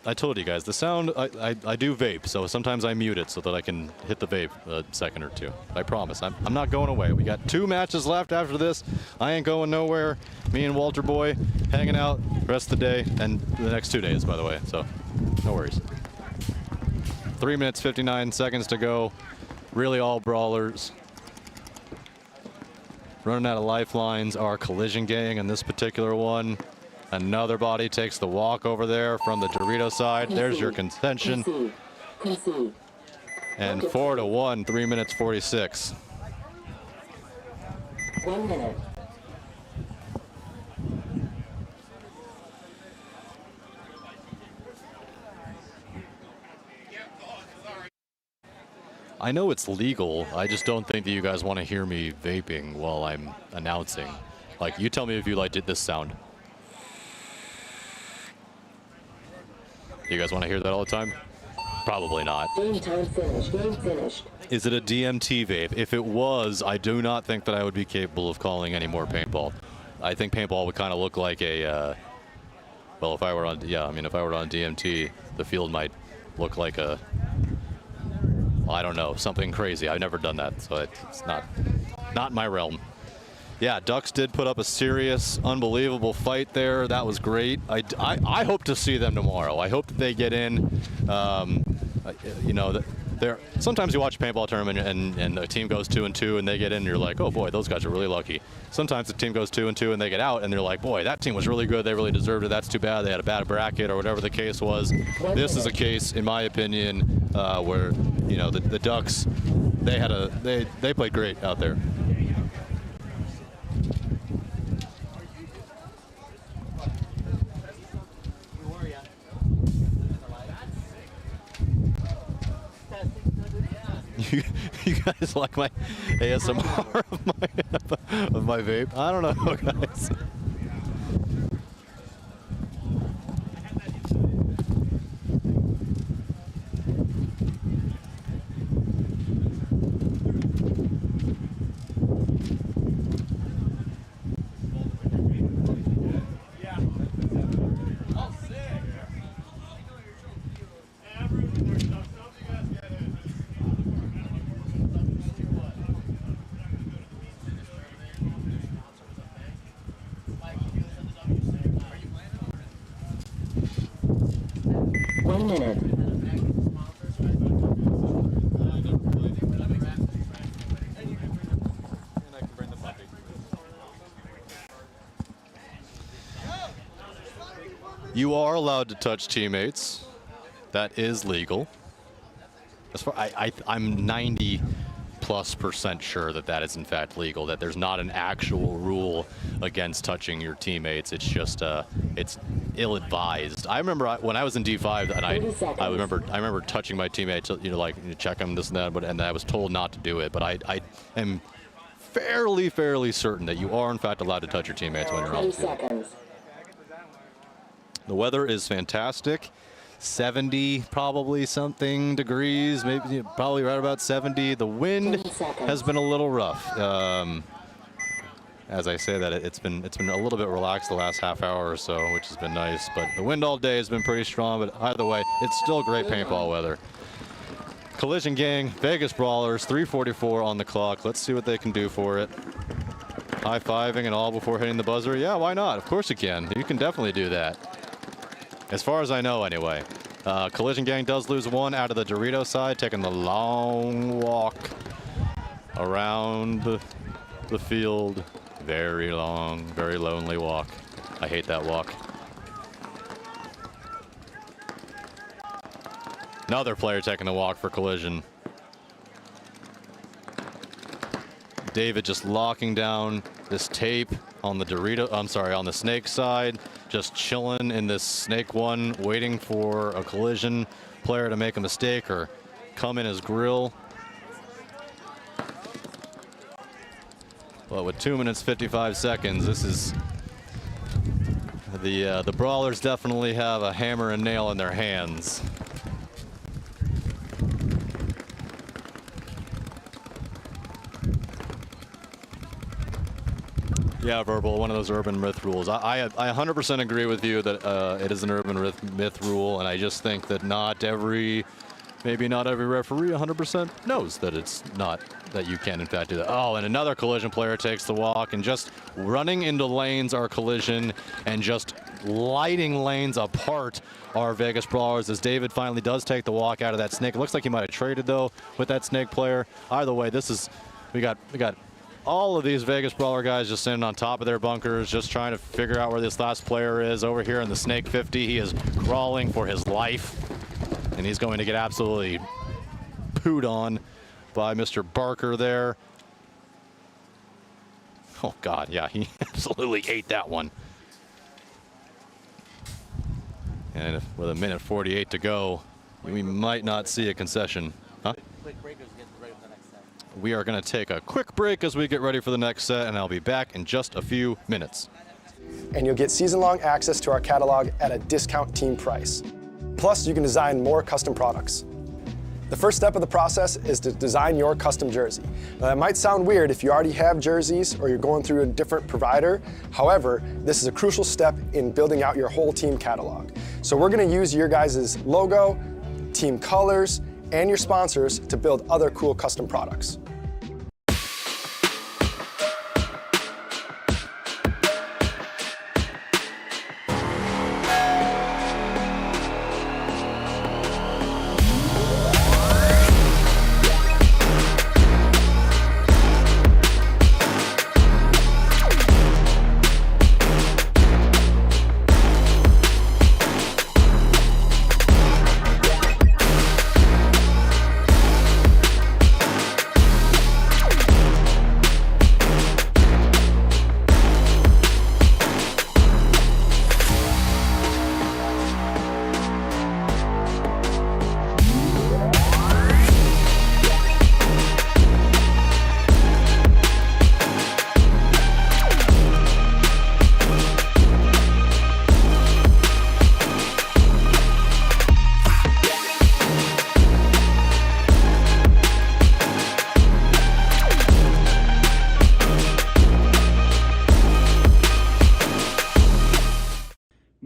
Speaker 4: I told you guys, the sound, I do vape, so sometimes I mute it so that I can hit the vape a second or two. I promise. I'm not going away. We got 2 matches left after this. I ain't going nowhere. Me and Walter Boy hanging out the rest of the day, and the next 2 days, by the way, so no worries. 3 minutes, 59 seconds to go. Really all brawlers. Running out of lifelines are Collision Gang in this particular one. Another body takes the walk over there from the Dorito side. There's your contention. And 4-1, 3 minutes 46.
Speaker 12: 1 minute.
Speaker 4: I know it's legal. I just don't think that you guys want to hear me vaping while I'm announcing. Like, you tell me if you liked this sound. You guys want to hear that all the time? Probably not.
Speaker 12: Game time finished. Game finished.
Speaker 4: Is it a DMT vape? If it was, I do not think that I would be capable of calling any more paintball. I think paintball would kind of look like a, well, if I were on DMT, the field might look like a, I don't know, something crazy. I've never done that, so it's not my realm. Yeah, Ducks did put up a serious, unbelievable fight there. That was great. I hope to see them tomorrow. I hope that they get in. You know, sometimes you watch a paintball tournament and the team goes 2-2 and they get in and you're like, oh boy, those guys are really lucky. Sometimes the team goes 2-2 and they get out and they're like, boy, that team was really good. They really deserved it. That's too bad. They had a bad bracket or whatever the case was. This is a case, in my opinion, where, you know, the Ducks, they played great out there. You guys like my, ASMR of my vape. I don't know, guys. You are allowed to touch teammates. That is legal. As far I'm 90+% sure that that is in fact legal. That there's not an actual rule against touching your teammates. It's just it's ill-advised. I remember when I was in D5 and I remember touching my teammates. You know, like check them this and that, and I was told not to do it. But I am fairly certain that you are in fact allowed to touch your teammates when you're on the field. The weather is fantastic. 70 probably something degrees, maybe probably right about 70. The wind has been a little rough. As I say that, it's been a little bit relaxed the last half hour or so, which has been nice. But the wind all day has been pretty strong. But either way, it's still great paintball weather. Collision Gang, Vegas Brawlers, 3:44 on the clock. Let's see what they can do for it. High-fiving and all before hitting the buzzer. Yeah, why not? Of course you can. You can definitely do that. As far as I know, anyway. Collision Gang does lose one out of the Dorito side, taking the long walk around the field. Very long, very lonely walk. I hate that walk. Another player taking the walk for Collision. David just locking down this tape on the on the Snake side. Just chilling in this Snake one, waiting for a Collision player to make a mistake or come in his grill. Well, with 2 minutes 55 seconds, this is the Brawlers definitely have a hammer and nail in their hands. Yeah, Verbal, one of those urban myth rules. I 100% agree with you that it is an urban myth rule, and I just think that maybe not every referee 100% knows that it's not, that you can in fact do that. Oh, and another Collision player takes the walk, and just running into lanes are Collision, and just lighting lanes apart are Vegas Brawlers, as David finally does take the walk out of that Snake. It looks like he might have traded, though, with that Snake player. Either way, we got all of these Vegas Brawler guys just sitting on top of their bunkers, just trying to figure out where this last player is. Over here in the Snake 50, he is crawling for his life, and he's going to get absolutely pooed on by Mr. Barker there. Oh, God, yeah, he absolutely ate that one. And with a minute 48 to go, we might not see a concession. Huh?
Speaker 7: Quick breakers get ready for the next set.
Speaker 4: We are going to take a quick break as we get ready for the next set, and I'll be back in just a few minutes.
Speaker 1: And you'll get season-long access to our catalog at a discount team price. Plus, you can design more custom products. The first step of the process is to design your custom jersey. Now, that might sound weird if you already have jerseys or you're going through a different provider. However, this is a crucial step in building out your whole team catalog. So we're going to use your guys' logo, team colors, and your sponsors to build other cool custom products.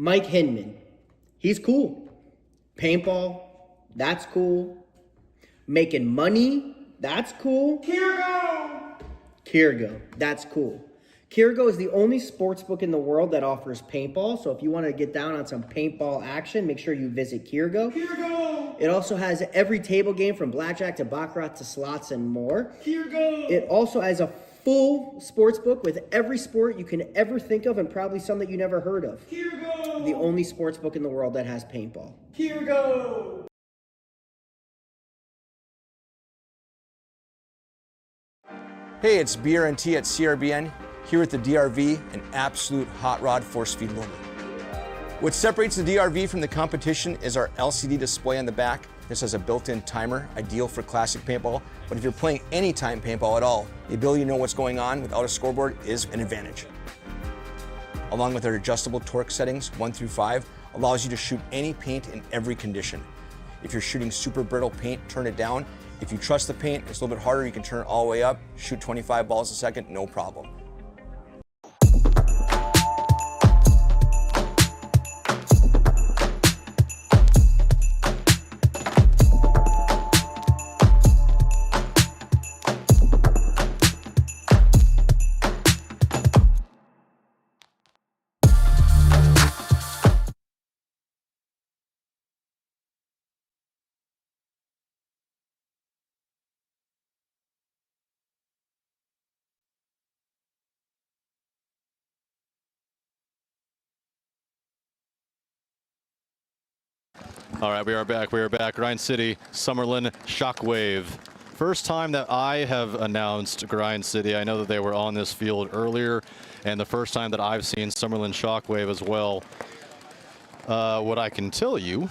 Speaker 2: Mike Hinman. He's cool. Paintball, that's cool. Making money, that's cool. Kirgo, that's cool. Kirgo is the only sports book in the world that offers paintball. So if you want to get down on some paintball action, make sure you visit Kirgo. It also has every table game from blackjack to baccarat to slots and more. It also has a full sports book with every sport you can ever think of and probably some that you never heard of. The only sports book in the world that has paintball.
Speaker 3: Hey, it's BRNT at CRBN, here with the DRV, an absolute hot rod force feed loader. What separates the DRV from the competition is our LCD display on the back. This has a built-in timer, ideal for classic paintball, but if you're playing anytime paintball at all, the ability to know what's going on without a scoreboard is an advantage. Along with our adjustable torque settings, 1 through 5, allows you to shoot any paint in every condition. If you're shooting super brittle paint, turn it down. If you trust the paint, it's a little bit harder, you can turn it all the way up, shoot 25 balls a second, no problem.
Speaker 4: All right, we are back. We are back. Grind City, Summerlin, Shockwave. First time that I have announced Grind City. I know that they were on this field earlier, and the first time that I've seen Summerlin Shockwave as well. What I can tell you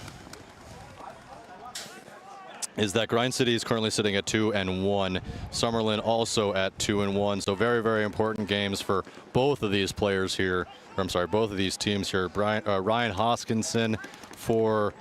Speaker 4: is that Grind City is currently sitting at 2-1. Summerlin also at 2-1. So very, very important games for both of these players here. Or I'm sorry, both of these teams here. Ryan Hoskinson for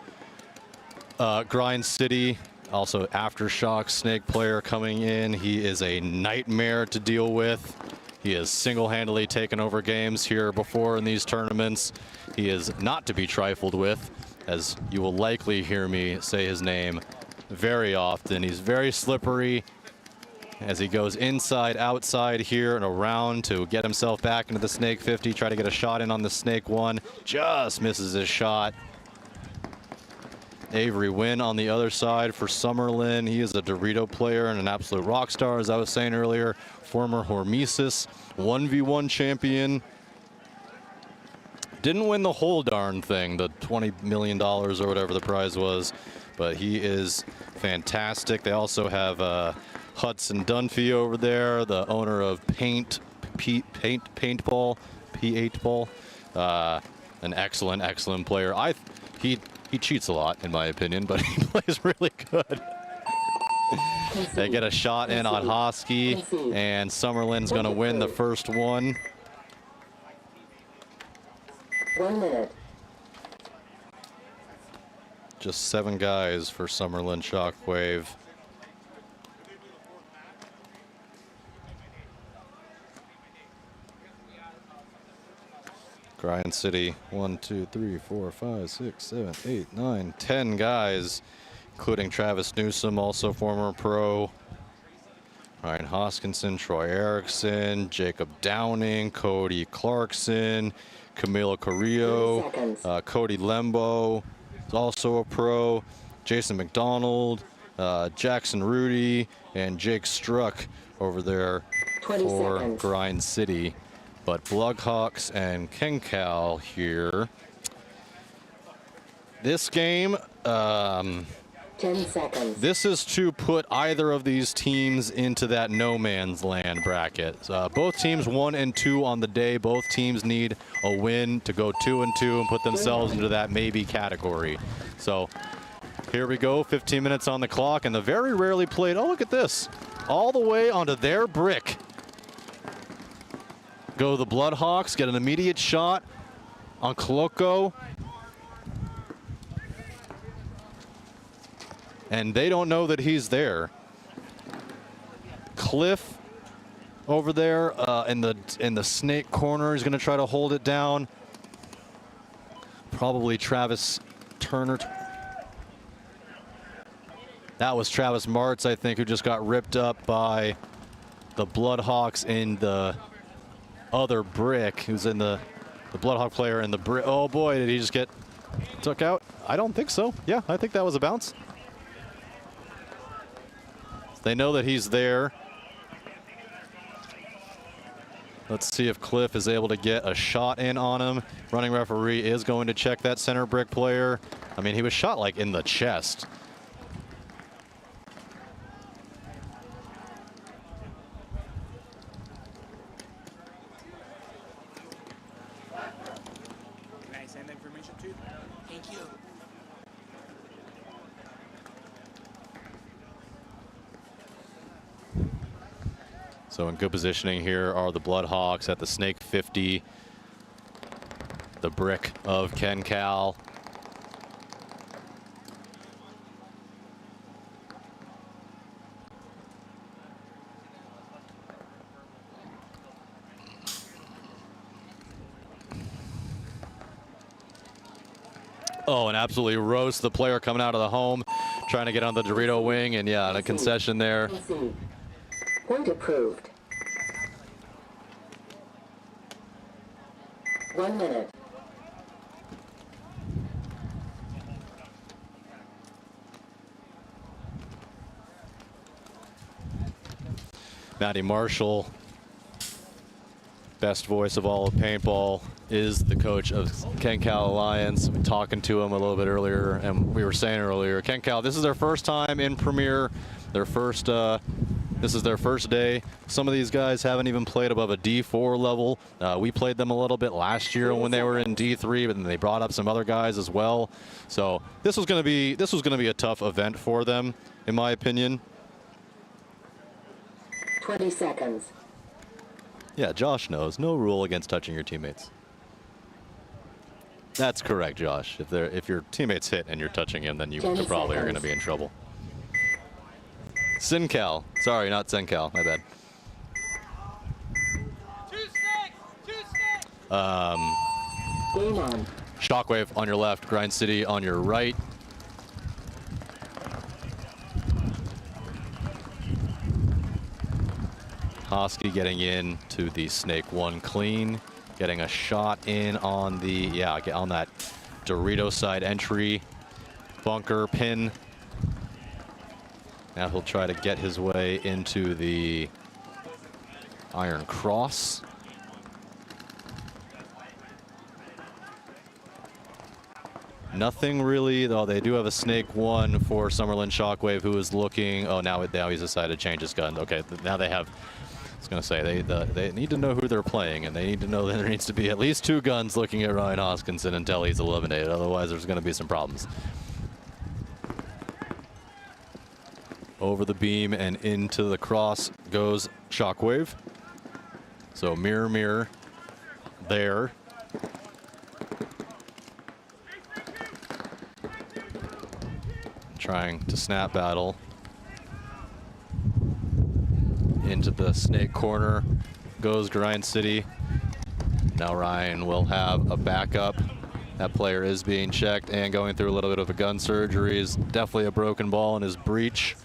Speaker 4: Grind City, also Aftershock Snake player coming in. He is a nightmare to deal with. He has single-handedly taken over games here before in these tournaments. He is not to be trifled with, as you will likely hear me say his name very often. He's very slippery as he goes inside, outside here and around to get himself back into the Snake 50, try to get a shot in on the Snake 1. Just misses his shot. Avery Wynn on the other side for Summerlin. He is a Dorito player and an absolute rock star, as I was saying earlier. Former Hormesis 1v1 champion. Didn't win the whole darn thing, the $20 million or whatever the prize was, but he is fantastic. They also have Hudson Dunphy over there, the owner of Paintball, P8Ball. An excellent player. He cheats a lot, in my opinion, but he plays really good. They get a shot in on Hosky, and Summerlin's going to win the first one.
Speaker 12: 1 minute.
Speaker 4: Just 7 guys for Summerlin Shockwave. Grind City, 1, 2, 3, 4, 5, 6, 7, 8, 9, 10 guys, including Travis Newsom, also former pro. Ryan Hoskinson, Troy Erickson, Jacob Downing, Cody Clarkson, Camilo Carrillo, Cody Lembo is also a pro. Jason McDonald, Jackson Rudy, and Jake Struck over there for Grind City. But Blookhawks and KenCal here. This game,
Speaker 12: 10 seconds.
Speaker 4: This is to put either of these teams into that no man's land bracket. Both teams 1 and 2 on the day. Both teams need a win to go 2 and 2 and put themselves into that maybe category. So here we go, 15 minutes on the clock, and the very rarely played, oh, look at this, all the way onto their brick. Go the Bloodhawks, get an immediate shot on Coloco. And they don't know that he's there. Cliff over there in the snake corner is going to try to hold it down. probably Travis Turner. That was Travis Martz, I think, who just got ripped up by the Bloodhawks in the other brick, who's in the Bloodhawk player in the brick. Oh boy, did he just get took out? I don't think so. Yeah, I think that was a bounce. They know that he's there. Let's see if Cliff is able to get a shot in on him. Running referee is going to check that center brick player. I mean, he was shot like in the chest.
Speaker 17: Can I send information too? Thank you.
Speaker 4: So in good positioning here are the Bloodhawks at the Snake 50. The brick of SunCal. Oh, and absolutely roast the player coming out of the home, trying to get on the Dorito wing, and yeah, a concession there.
Speaker 12: Point approved. 1 minute.
Speaker 4: Matty Marshall, best voice of all of paintball, is the coach of SunCal Alliance. We're talking to him a little bit earlier, and we were saying earlier, SunCal, this is their first time in Premier, this is their first day. Some of these guys haven't even played above a D4 level. We played them a little bit last year when they were in D3, but then they brought up some other guys as well. So this was going to be a tough event for them, in my opinion.
Speaker 12: 20 seconds.
Speaker 4: Yeah, Josh knows. No rule against touching your teammates. That's correct, Josh. If your teammate's hit and you're touching him, then you probably are going to be in trouble. SunCal. Sorry, not SunCal. My bad.
Speaker 12: Game on.
Speaker 4: Shockwave on your left, Grind City on your right. Hosky getting in to the Snake 1 clean, getting a shot in on the, on that Dorito side entry, bunker pin. Now he'll try to get his way into the Iron Cross. Nothing really, though they do have a Snake 1 for Summerlin Shockwave, who is looking, oh, now he's decided to change his gun. Okay, now they have, I was going to say, they need to know who they're playing, and they need to know that there needs to be at least 2 guns looking at Ryan Hoskinson until he's eliminated. Otherwise, there's going to be some problems. Over the beam and into the cross goes Shockwave. So mirror there. Trying to snap battle. Into the Snake corner goes Grind City. Now Ryan will have a backup. That player is being checked and going through a little bit of a gun surgery. Is definitely a broken ball in his breech.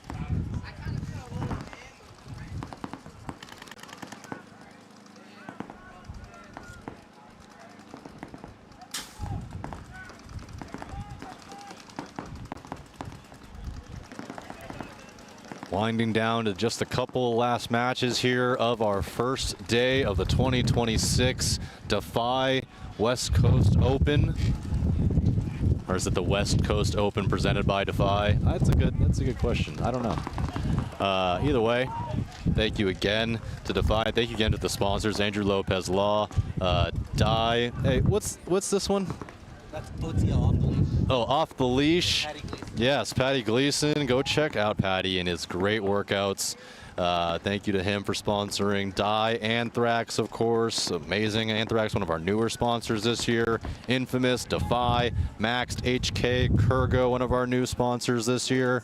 Speaker 4: Winding down to just a couple last matches here of our first day of the 2026 Defy West Coast Open. Or is it the West Coast Open presented by Defy? That's a good question. I don't know. Either way, thank you again to Defy. Thank you again to the sponsors, Andrew Lopez Law, Dye. Hey, what's this one?
Speaker 7: That's OTL off the leash.
Speaker 4: Oh, off the leash.
Speaker 7: Patty Gleason.
Speaker 4: Yes, Patty Gleason. Go check out Patty and his great workouts. Thank you to him for sponsoring. Dye Anthrax, of course. Amazing. Anthrax, one of our newer sponsors this year. Infamous, Defy, Maxed, HK, Kurgo, one of our new sponsors this year.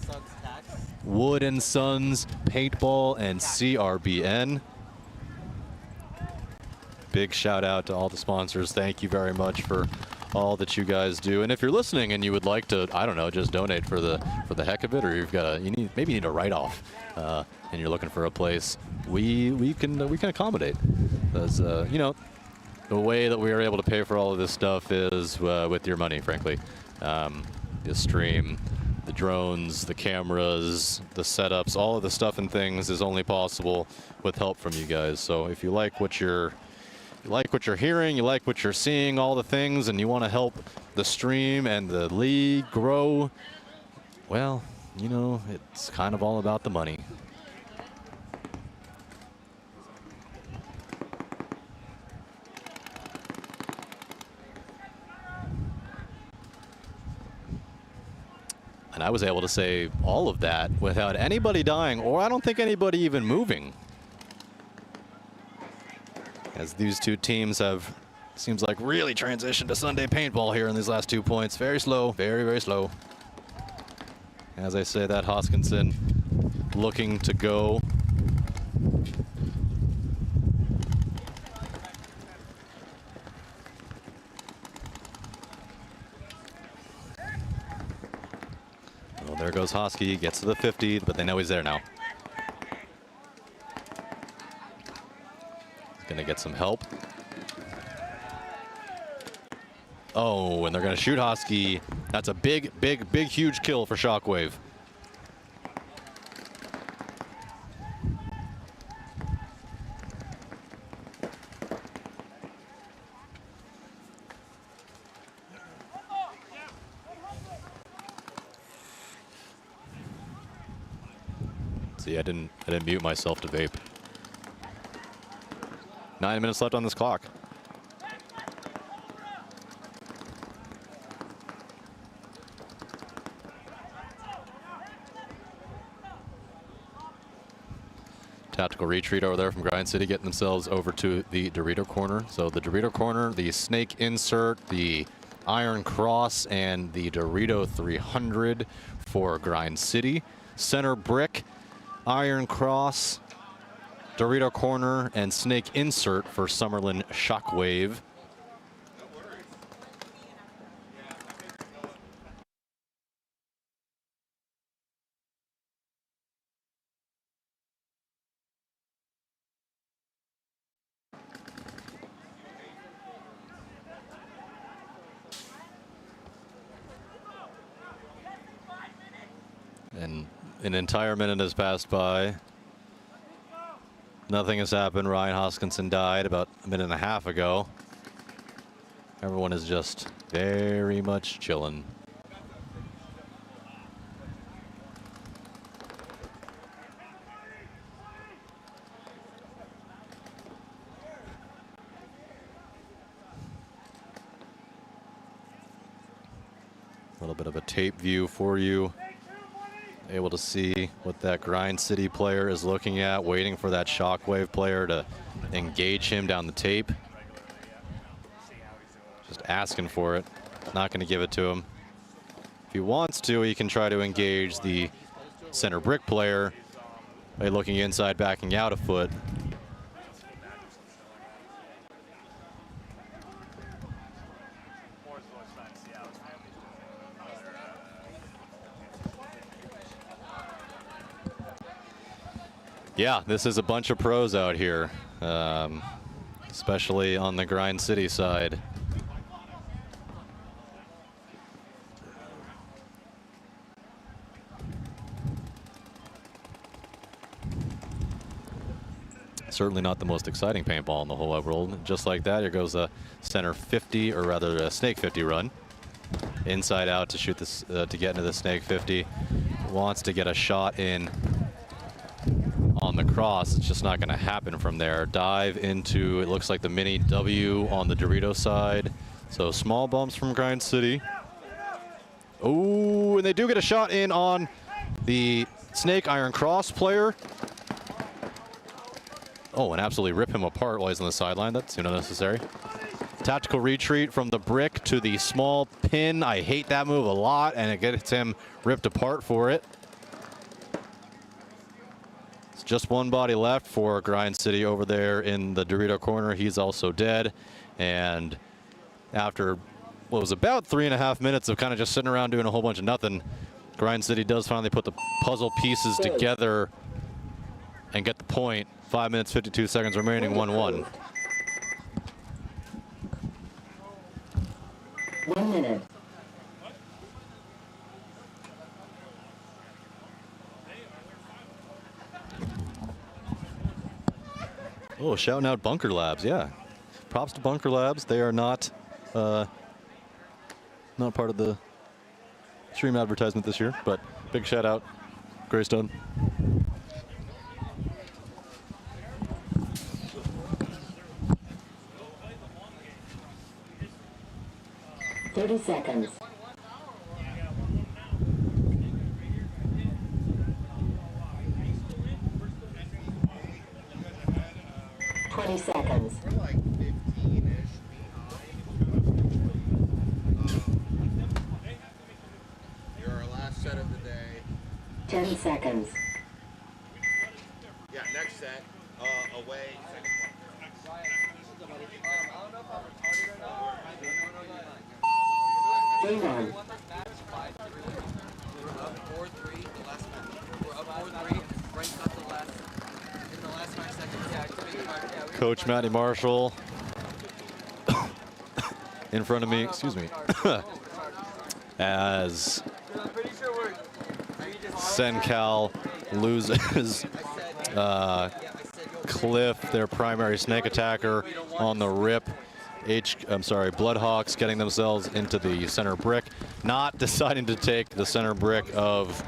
Speaker 4: Wood and Sons, Paintball, and CRBN. Big shout out to all the sponsors. Thank you very much for all that you guys do. And if you're listening and you would like to, I don't know, just donate for the heck of it, or maybe you need a write-off, and you're looking for a place, we can accommodate. Because the way that we are able to pay for all of this stuff is with your money, frankly. The stream, the drones, the cameras, the setups, all of the stuff and things is only possible with help from you guys. So if you like what you're hearing, you like what you're seeing, all the things, and you want to help the stream and the league grow, well, it's kind of all about the money. And I was able to say all of that without anybody dying, or I don't think anybody even moving. As these two teams have, seems like, really transitioned to Sunday paintball here in these last 2 points. Very slow, very, very slow. As I say that, Hoskinson looking to go. Well, there goes Hosky, gets to the 50, but they know he's there now. Gonna get some help. Oh, and they're gonna shoot Hosky. That's a big, big, big, huge kill for Shockwave. See, I didn't mute myself to vape. 9 minutes left on this clock. Tactical retreat over there from Grind City, getting themselves over to the Dorito corner. So the Dorito corner, the snake insert, the Iron Cross, and the Dorito 300 for Grind City. Center brick, Iron Cross, Dorito corner, and snake insert for Summerlin Shockwave. And an entire minute has passed by. Nothing has happened. Ryan Hoskinson died about a minute and a half ago. Everyone is just very much chilling. A little bit of a tape view for you. Able to see what that Grind City player is looking at, waiting for that Shockwave player to engage him down the tape. Just asking for it. Not going to give it to him. If he wants to, he can try to engage the center brick player by looking inside, backing out a foot. Yeah, this is a bunch of pros out here, especially on the Grind City side. Certainly not the most exciting paintball in the whole wide world. Just like that, here goes a center 50, or rather a snake 50 run. Inside out to shoot this, to get into the snake 50. Wants to get a shot in on the cross. It's just not going to happen from there. Dive into, it looks like the mini W on the Dorito side. So small bumps from Grind City. Oh, and they do get a shot in on the Snake Iron Cross player. Oh, and absolutely rip him apart while he's on the sideline. That's unnecessary. Tactical retreat from the brick to the small pin. I hate that move a lot, and it gets him ripped apart for it. Just one body left for Grind City over there in the Dorito corner. He's also dead. And after what was about 3.5 minutes of kind of just sitting around doing a whole bunch of nothing, Grind City does finally put the puzzle pieces together and get the point. 5 minutes, 52 seconds remaining, 1-1.
Speaker 12: 1 minute.
Speaker 4: Oh, shouting out Bunker Labs, yeah. Props to Bunker Labs. They are not part of the stream advertisement this year, but big shout out, Greystone.
Speaker 12: Thirty seconds. 20 seconds.
Speaker 8: We're like 15-ish You're our last set of the day.
Speaker 12: 10 seconds.
Speaker 8: Yeah, next set. Away.
Speaker 12: Game on.
Speaker 17: We're up 4-3 the last match. We're up 4-3 right up the last in the last 5 seconds. Yeah,
Speaker 4: Coach Matty Marshall in front of me, excuse me, as SunCal loses Cliff, their primary snake attacker, on the rip. Bloodhawks getting themselves into the center brick, not deciding to take the center brick of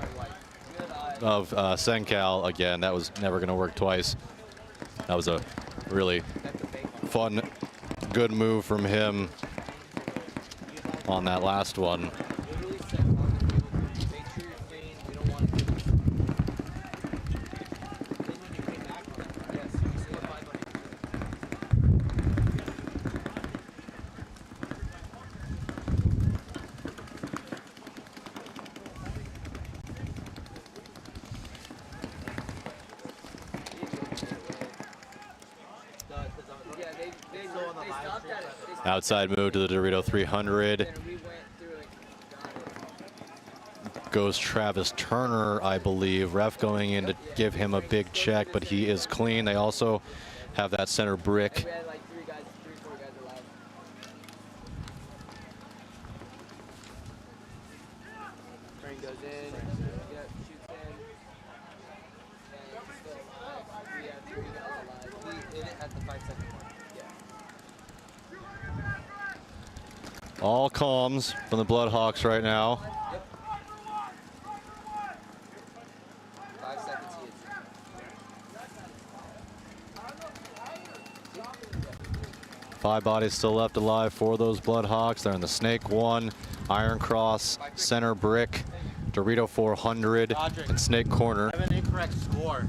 Speaker 4: SunCal again. That was never going to work twice. That was a really fun, good move from him on that last one. Outside move to the Dorito 300. Goes Travis Turner, I believe. Ref going in to give him a big check, but he is clean. They also have that center brick. All comms from the Bloodhawks right now.
Speaker 17: 5 seconds here.
Speaker 4: 5 bodies still left alive for those Bloodhawks. They're in the Snake 1, Iron Cross, Center Brick, Dorito 400, and Snake Corner.
Speaker 7: I have an incorrect score.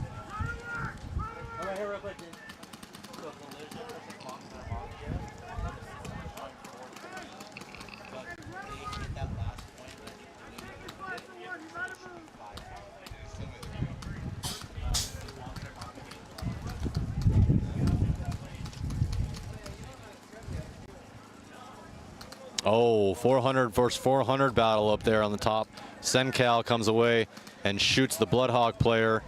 Speaker 4: Oh, 400 versus 400 battle up there on the top. SunCal comes away and shoots the Bloodhawk player.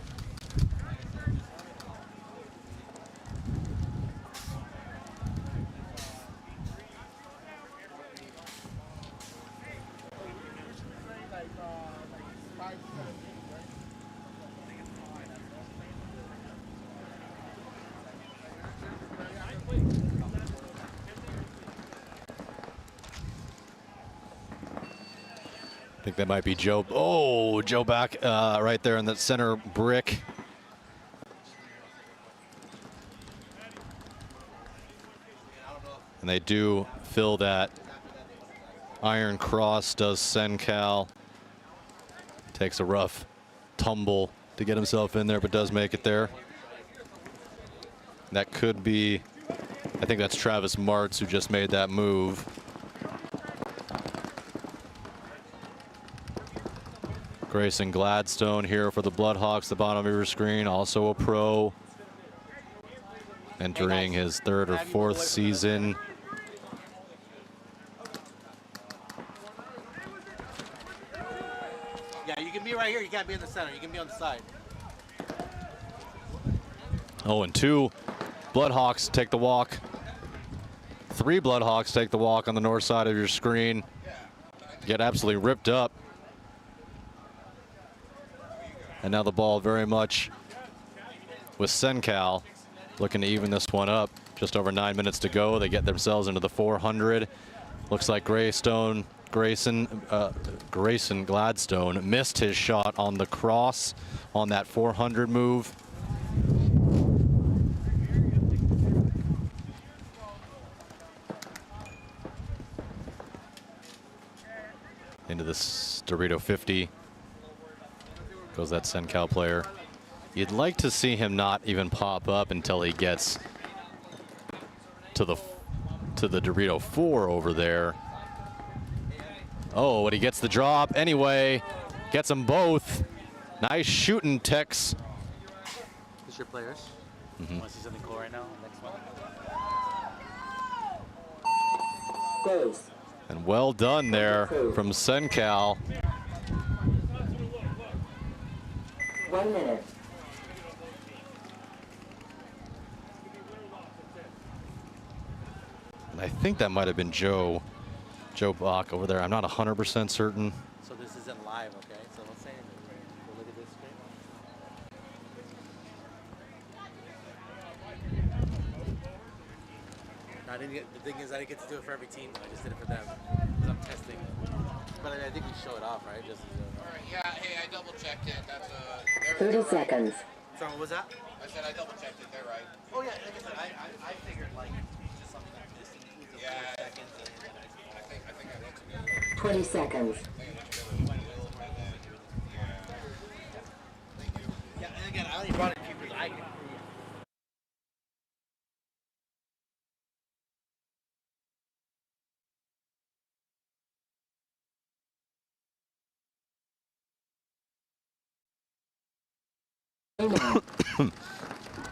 Speaker 4: I think that might be Joe. Oh, Joe back right there in the center brick. And they do fill that. Iron Cross does SunCal. Takes a rough tumble to get himself in there, but does make it there. That could be, I think that's Travis Martz who just made that move. Grayson Gladstone here for the Bloodhawks, the bottom of your screen, also a pro. Entering his 3rd or 4th season.
Speaker 7: here, you can't be in the center. You can be on the side.
Speaker 4: 0-2. Bloodhawks take the walk. 3 Bloodhawks take the walk on the north side of your screen. Get absolutely ripped up. And now the ball very much with SunCal looking to even this one up. Just over 9 minutes to go. They get themselves into the 400. Looks like Grayson Gladstone missed his shot on the cross on that 400 move. Into this Dorito 50 goes that SunCal player. You'd like to see him not even pop up until he gets to the Dorito 4 over there. Oh, but he gets the drop anyway. Gets them both. Nice shooting, Tex.
Speaker 13: Who's your players? Want to see something cool right now? Next one.
Speaker 12: Goes.
Speaker 4: And well done there from SunCal.
Speaker 12: 1 minute.
Speaker 4: And I think that might have been Joe Bach over there. I'm not 100% certain.
Speaker 13: So this isn't live, okay? So don't say anything. We'll look at this screen. The thing is, I didn't get to do it for every team. I just did it for them because I'm testing. But I think we show it off, right? Just.
Speaker 8: All right. Yeah. Hey, I double checked it. That's
Speaker 12: 30 seconds.
Speaker 13: So what was that?
Speaker 8: I said I double checked it. They're right.
Speaker 13: Oh yeah, like I said, I figured like just something like this.
Speaker 8: Yeah. I think I looked good.
Speaker 12: 20 seconds.
Speaker 13: Yeah, and again, I only brought it to you because I can prove.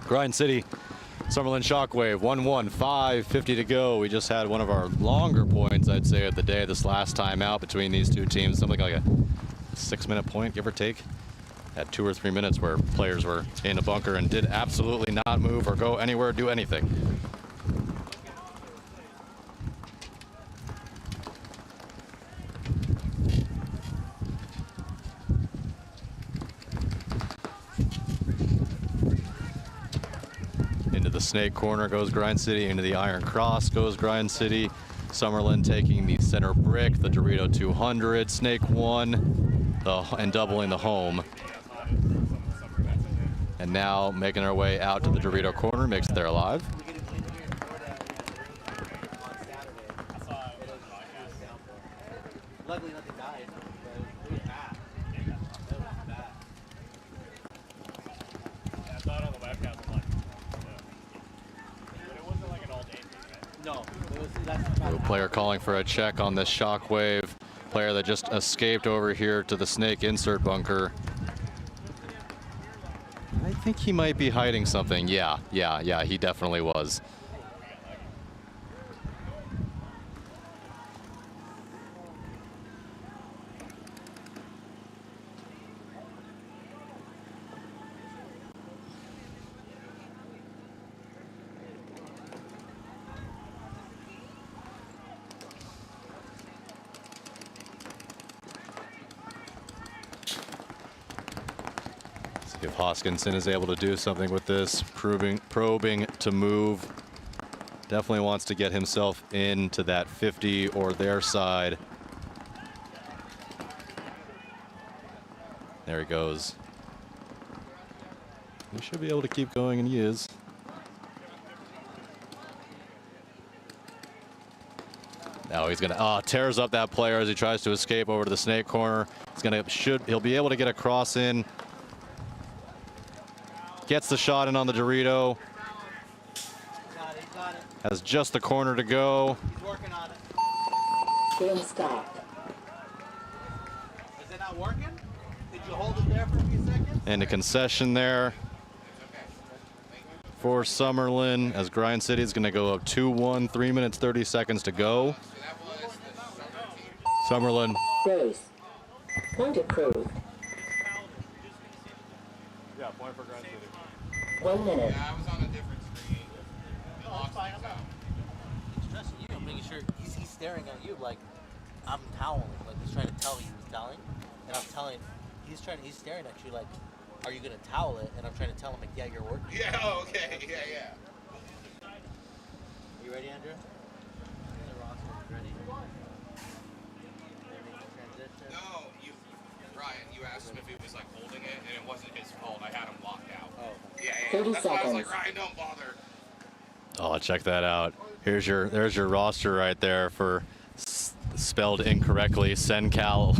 Speaker 4: Grind City, Summerlin Shockwave, 1-1, 5:50 to go. We just had one of our longer points, I'd say, of the day this last time out between these two teams. Something like a 6-minute point, give or take. Had 2 or 3 minutes where players were in a bunker and did absolutely not move or go anywhere, do anything. The snake corner goes Grind City, into the Iron Cross goes Grind City. Summerlin taking the center brick, the Dorito 200, Snake 1, and doubling the home. And now making our way out to the Dorito corner, makes it there alive.
Speaker 13: Luckily nothing died, but it was bad. It was bad.
Speaker 10: Yeah, I saw it on the webcast. I'm like, but it wasn't like an all-day thing, right?
Speaker 13: No, that's
Speaker 4: A player calling for a check on this Shockwave. Player that just escaped over here to the snake insert bunker. I think he might be hiding something. Yeah, he definitely was. If Hoskinson is able to do something with this, probing to move, definitely wants to get himself into that 50 or their side. There he goes. He should be able to keep going, and he is. Now he's gonna tears up that player as he tries to escape over to the snake corner. He'll be able to get a cross in. Gets the shot in on the Dorito.
Speaker 13: Got it.
Speaker 4: Has just the corner to go.
Speaker 13: He's working on it.
Speaker 12: Game stopped.
Speaker 13: Is it not working? Did you hold it there for a few seconds?
Speaker 4: And a concession there for Summerlin as Grind City is going to go up 2-1, 3 minutes, 30 seconds to go. Summerlin.
Speaker 12: Race. Point approved.
Speaker 10: I forgot to.
Speaker 12: 1 minute.
Speaker 8: Yeah, I was on a different screen. It lost me out.
Speaker 7: He's stressing you, making sure he's staring at you like I'm toweling. Like he's trying to tell me he's toweling, and I'm telling. He's staring at you like, are you gonna towel it? And I'm trying to tell him like, yeah, you're working.
Speaker 8: Yeah. Oh, okay. Yeah.
Speaker 7: Are you ready, Andrew? The roster is ready. They're making transition.
Speaker 8: No, Ryan, you asked him if he was like holding it, and it wasn't his fault. I had him locked out. Oh. Yeah.
Speaker 12: 30
Speaker 8: That's why I was like,
Speaker 12: seconds.
Speaker 8: Ryan, don't bother.
Speaker 4: Oh, check that out. There's your roster right there for spelled incorrectly. SunCal.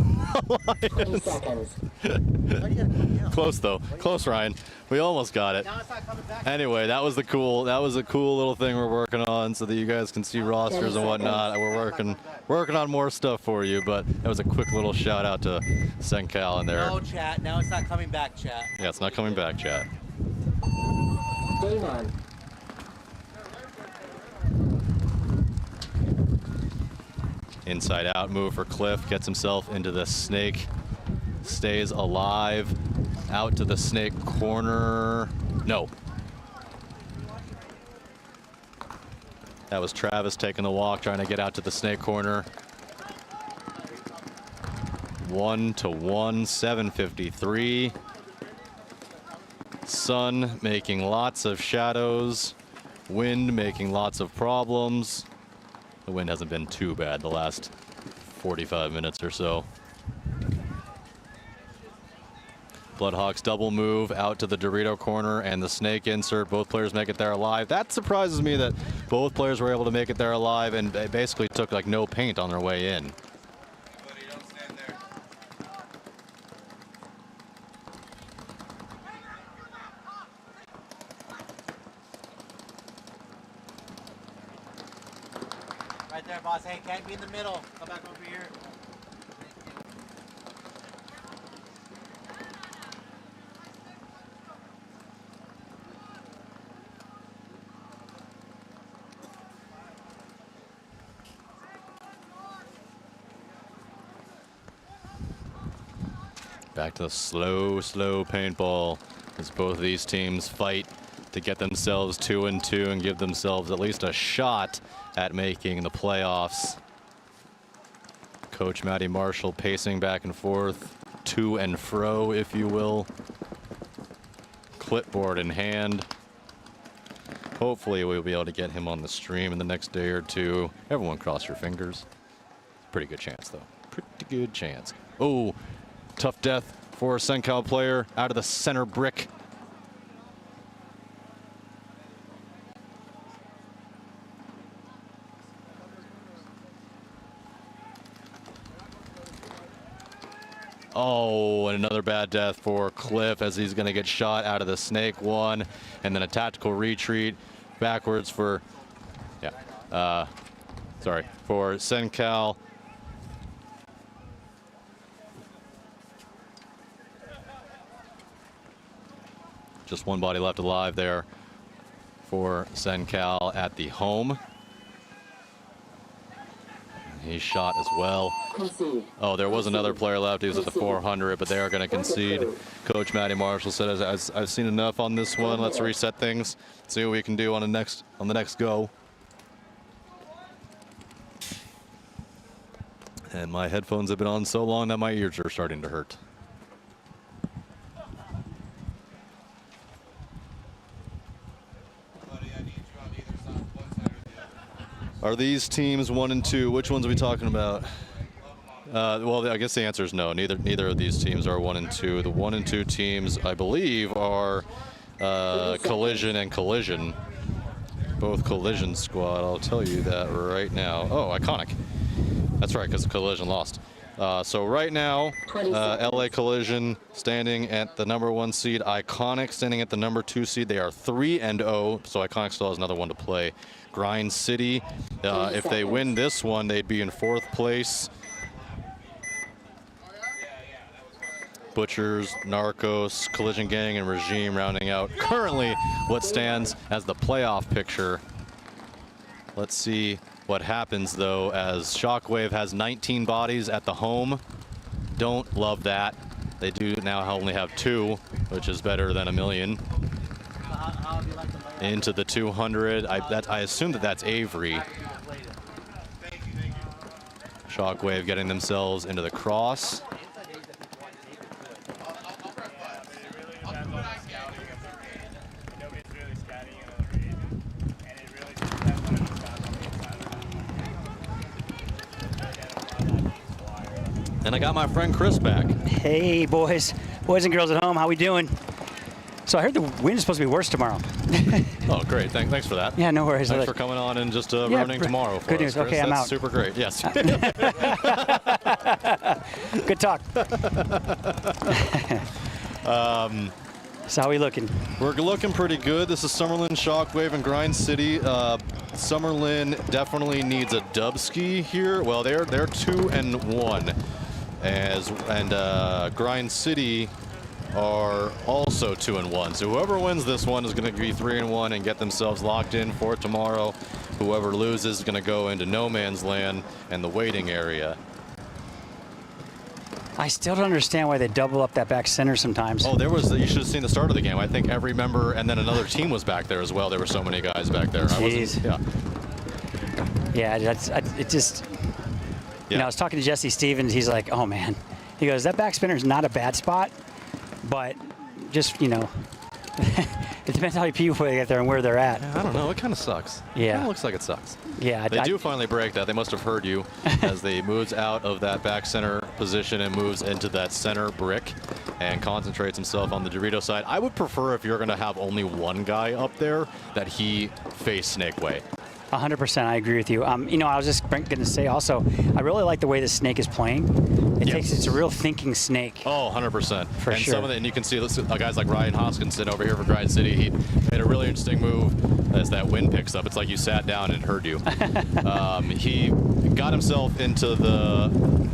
Speaker 12: 20 seconds.
Speaker 4: Close though. Close, Ryan. We almost got it. Anyway, that was a cool little thing we're working on so that you guys can see rosters and whatnot. We're working on more stuff for you, but that was a quick little shout out to SunCal in there.
Speaker 7: No, chat. Now it's not coming back, chat.
Speaker 4: Yeah, it's not coming back, chat.
Speaker 12: Game on.
Speaker 4: Inside out move for Cliff, gets himself into the snake, stays alive, out to the snake corner. No. That was Travis taking the walk, trying to get out to the snake corner. 1-1, 7:53. Sun making lots of shadows, wind making lots of problems. The wind hasn't been too bad the last 45 minutes or so. Bloodhawks double move out to the Dorito corner and the snake insert. Both players make it there alive. That surprises me that both players were able to make it there alive, and they basically took like no paint on their way in.
Speaker 7: Right there, boss. Hey, can't be in the middle. Come back over here.
Speaker 4: Back to the slow paintball as both of these teams fight to get themselves 2-2 and give themselves at least a shot at making the playoffs. Coach Matty Marshall pacing back and forth, to and fro, if you will. Clipboard in hand. Hopefully we'll be able to get him on the stream in the next day or two. Everyone cross your fingers. Pretty good chance, though. Pretty good chance. Oh, tough death for a SunCal player out of the center brick. Oh, and another bad death for Cliff as he's going to get shot out of the snake one, and then a tactical retreat backwards for, for SunCal. Just one body left alive there for SunCal at the home. He's shot as well.
Speaker 12: Concede.
Speaker 4: Oh, there was another player left. He was at the 400, but they are going to concede. Coach Matty Marshall said, I've seen enough on this one. Let's reset things. See what we can do on the next go. And my headphones have been on so long that my ears are starting to hurt. Are these teams 1 and 2? Which ones are we talking about? Well, I guess the answer is no. Neither of these teams are 1 and 2. The 1 and 2 teams, I believe, are Collision and Collision. Both Collision squad. I'll tell you that right now. Oh, Iconic. That's right, because Collision lost. So right now, LA Collision standing at the #1 seed. Iconic standing at the #2 seed. They are 3-0, so Iconic still has another one to play. Grind City, if they win this one, they'd be in 4th place. Butchers, Narcos, Collision Gang, and Regime rounding out currently what stands as the playoff picture. Let's see what happens, though, as Shockwave has 19 bodies at the home. Don't love that. They do now only have 2, which is better than a million. Into the 200. I assume that's Avery. Shockwave getting themselves into the cross. And I got my friend Chris back.
Speaker 15: Hey, boys and girls at home, how we doing? So I heard the wind is supposed to be worse tomorrow.
Speaker 4: Oh, great. Thanks for that.
Speaker 15: Yeah, no worries.
Speaker 4: Thanks for coming on and just ruining tomorrow for
Speaker 15: good
Speaker 4: us,
Speaker 15: news.
Speaker 4: Chris.
Speaker 15: Okay, I'm
Speaker 4: That's
Speaker 15: out.
Speaker 4: super great. Yes.
Speaker 15: Good talk. So how we looking?
Speaker 4: We're looking pretty good. This is Summerlin, Shockwave, and Grind City. Summerlin definitely needs a dub ski here. Well, they're 2-1, and Grind City are also 2-1. So whoever wins this one is going to be 3-1 and get themselves locked in for tomorrow. Whoever loses is going to go into no man's land and the waiting area.
Speaker 15: I still don't understand why they double up that back center sometimes.
Speaker 4: Oh, you should have seen the start of the game. I think every member and then another team was back there as well. There were so many guys back there.
Speaker 15: Jeez.
Speaker 4: Yeah,
Speaker 15: it just, you know, I was talking to Jesse Stevens. He's like, oh man, he goes, that back spinner is not a bad spot, but just, you know, it depends how many people get there and where they're at.
Speaker 4: I don't know. It kind of sucks.
Speaker 15: Yeah.
Speaker 4: It kind of looks like it sucks.
Speaker 15: Yeah.
Speaker 4: They do finally break that. They must have heard you as they moves out of that back center position and moves into that center brick and concentrates himself on the Dorito side. I would prefer, if you're going to have only one guy up there, that he face Snake Way.
Speaker 15: 100%, I agree with you. You know, I was just going to say also, I really like the way the snake is playing. It's a real thinking snake.
Speaker 4: Oh, 100%.
Speaker 15: For
Speaker 4: and
Speaker 15: sure.
Speaker 4: And you can see guys like Ryan Hoskinson over here for Grind City. He made a really interesting move as that wind picks up. It's like you sat down and heard you. He got himself into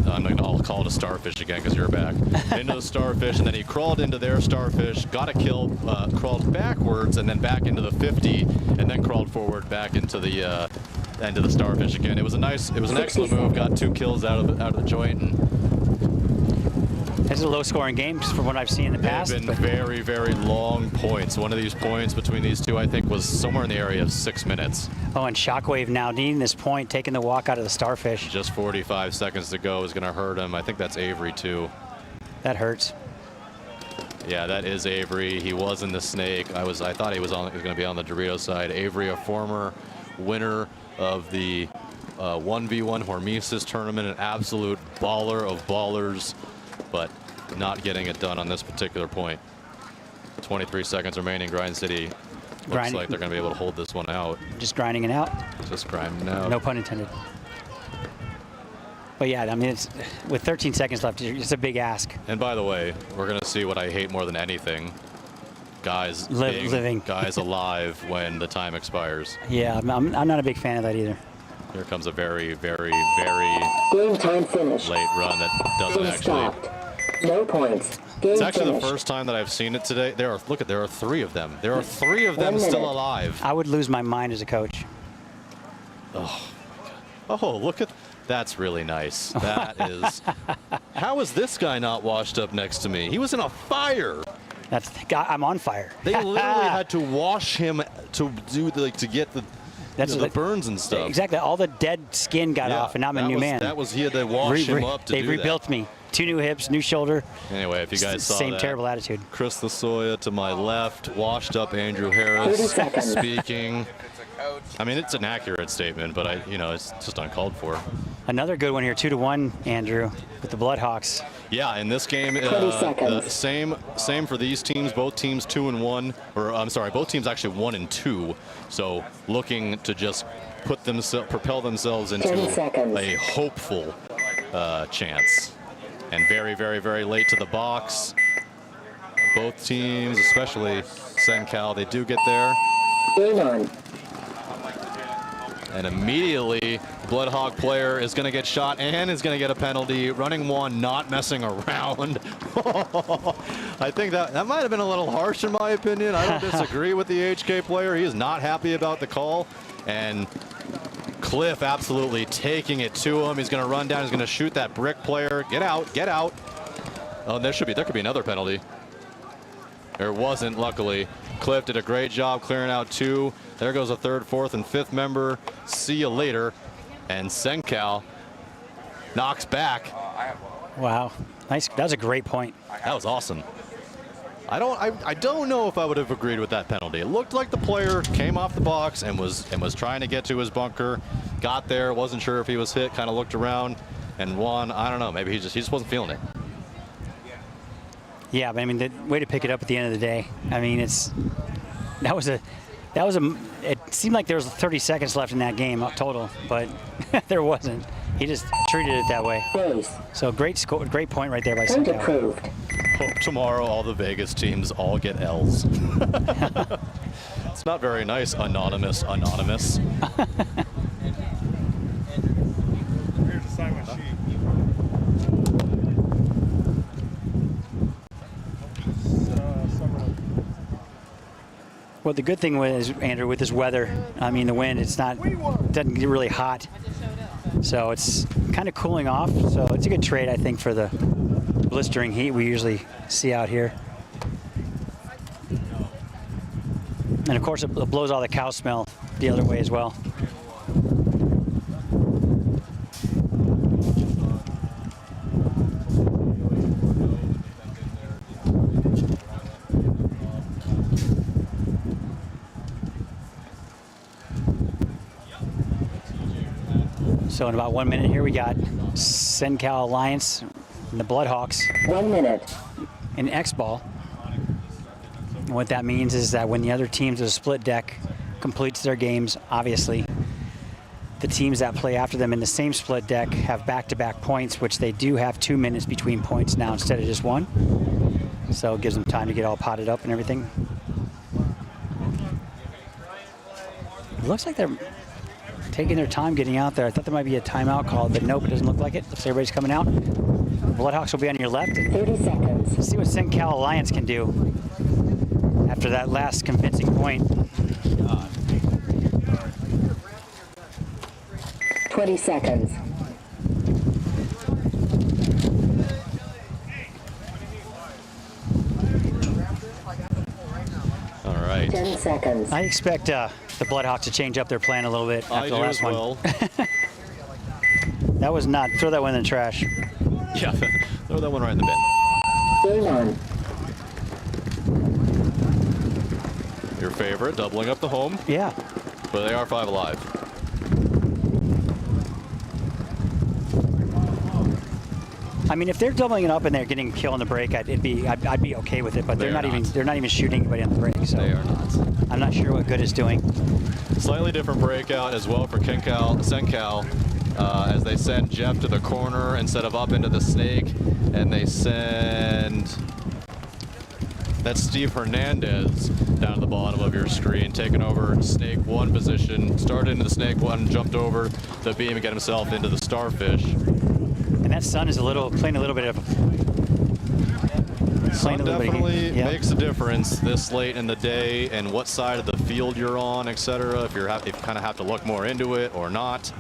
Speaker 4: I'll call it a starfish again because you're back. Into the starfish, and then he crawled into their starfish, got a kill, crawled backwards, and then back into the 50, and then crawled forward back into the end of the starfish again. It was an excellent move. Got 2 kills out of the joint. And
Speaker 15: it's a low-scoring game from what I've seen in the past.
Speaker 4: They've been very, very long points. One of these points between these two, I think, was somewhere in the area of 6 minutes.
Speaker 15: Oh, and Shockwave now needing this point, taking the walk out of the starfish.
Speaker 4: Just 45 seconds to go is going to hurt him. I think that's Avery, too.
Speaker 15: That hurts.
Speaker 4: Yeah, that is Avery. He was in the snake. I thought he was going to be on the Dorito side. Avery, a former winner of the 1v1 Hormesis tournament, an absolute baller of ballers, but not getting it done on this particular point. 23 seconds remaining. Grind City looks like they're going to be able to hold this one out.
Speaker 15: Just grinding it out?
Speaker 4: Just grinding it out.
Speaker 15: No pun intended. But yeah, I mean, it's with 13 seconds left, it's a big ask.
Speaker 4: And by the way, we're going to see what I hate more than anything. Guys
Speaker 15: living.
Speaker 4: Guys alive when the time expires.
Speaker 15: Yeah, I'm not a big fan of that either.
Speaker 4: Here comes a very, very, very
Speaker 12: Game time finished.
Speaker 4: late run that doesn't
Speaker 12: Game
Speaker 4: actually.
Speaker 12: stopped. No points. Game
Speaker 4: It's actually
Speaker 12: finished.
Speaker 4: the first time that I've seen it today. There are 3 of them. There are 3 of them still alive.
Speaker 15: I would lose my mind as a coach.
Speaker 4: Oh, look at that's really nice. That is. How is this guy not washed up next to me? He was in a fire.
Speaker 15: That's the guy. I'm on fire.
Speaker 4: They literally had to wash him to get the burns and stuff.
Speaker 15: Exactly. All the dead skin got off, and now I'm a new man.
Speaker 4: He had to wash him up to do that.
Speaker 15: They rebuilt me. 2 new hips, new shoulder.
Speaker 4: Anyway, if you guys saw
Speaker 15: same
Speaker 4: that.
Speaker 15: terrible attitude.
Speaker 4: Chris Lasoya to my left, washed up Andrew Harris speaking. I mean, it's an accurate statement, but it's just uncalled for.
Speaker 15: Another good one here, 2-1, Andrew, with the Bloodhawks.
Speaker 4: Yeah, in this game, same for these teams. Both teams 2-1, or I'm sorry, both teams actually 1-2. So looking to just propel themselves into a hopeful chance. And very, very, very late to the box. Both teams, especially SunCal, they do get there.
Speaker 12: Game on.
Speaker 4: And immediately, Bloodhawk player is going to get shot and is going to get a penalty. Running one, not messing around. I think that might have been a little harsh in my opinion. I don't disagree with the HK player. He is not happy about the call. And Cliff absolutely taking it to him. He's going to run down. He's going to shoot that brick player. Get out, get out. Oh, there could be another penalty. There wasn't, luckily. Cliff did a great job clearing out 2. There goes a 3rd, 4th, and 5th member. See you later. And SunCal knocks back.
Speaker 15: Wow, nice. That was a great point.
Speaker 4: That was awesome. I don't know if I would have agreed with that penalty. It looked like the player came off the box and was trying to get to his bunker. Got there, wasn't sure if he was hit. Kind of looked around and won. I don't know. Maybe he just wasn't feeling it.
Speaker 15: Yeah, but I mean, the way to pick it up at the end of the day. I mean, it seemed like there was 30 seconds left in that game total, but there wasn't. He just treated it that way. So great point right there by SunCal.
Speaker 4: Hope tomorrow all the Vegas teams all get L's. It's not very nice, anonymous.
Speaker 10: Here's the sign sheet.
Speaker 15: Well, the good thing was, Andrew, with this weather, I mean, the wind, doesn't get really hot. So it's kind of cooling off. So it's a good trade, I think, for the blistering heat we usually see out here. And of course, it blows all the cow smell the other way as well. So in about 1 minute here, we got SunCal Alliance and the Bloodhawks.
Speaker 12: 1 minute.
Speaker 15: In X-ball. And what that means is that when the other teams of the split deck completes their games, obviously, the teams that play after them in the same split deck have back-to-back points, which they do have 2 minutes between points now instead of just 1. So it gives them time to get all potted up and everything. It looks like they're taking their time getting out there. I thought there might be a timeout called, but nope, it doesn't look like it. Looks like everybody's coming out. Bloodhawks will be on your left.
Speaker 12: 30 seconds.
Speaker 15: Let's see what SunCal Alliance can do after that last convincing point.
Speaker 12: 20 seconds.
Speaker 4: All right.
Speaker 12: 10 seconds.
Speaker 15: I expect the Bloodhawks to change up their plan a little bit after the last one. That was not. Throw that one in the trash.
Speaker 4: Yeah, throw that one right in the bin.
Speaker 12: Game on.
Speaker 4: Your favorite, doubling up the home.
Speaker 15: Yeah.
Speaker 4: But they are 5 alive.
Speaker 15: I mean, if they're doubling it up and they're getting a kill on the break, I'd be okay with it. But they're not even shooting anybody on the break. So
Speaker 4: they are not.
Speaker 15: I'm not sure what good is doing.
Speaker 4: Slightly different breakout as well for SunCal, as they send Jeff to the corner instead of up into the snake, and they send that's Steve Hernandez down at the bottom of your screen, taking over snake 1 position, started into the snake 1, jumped over the beam and get himself into the starfish.
Speaker 15: And that sun is playing a little bit of.
Speaker 4: Sun definitely makes a difference this late in the day and what side of the field you're on, etc. If you kind of have to look more into it or not.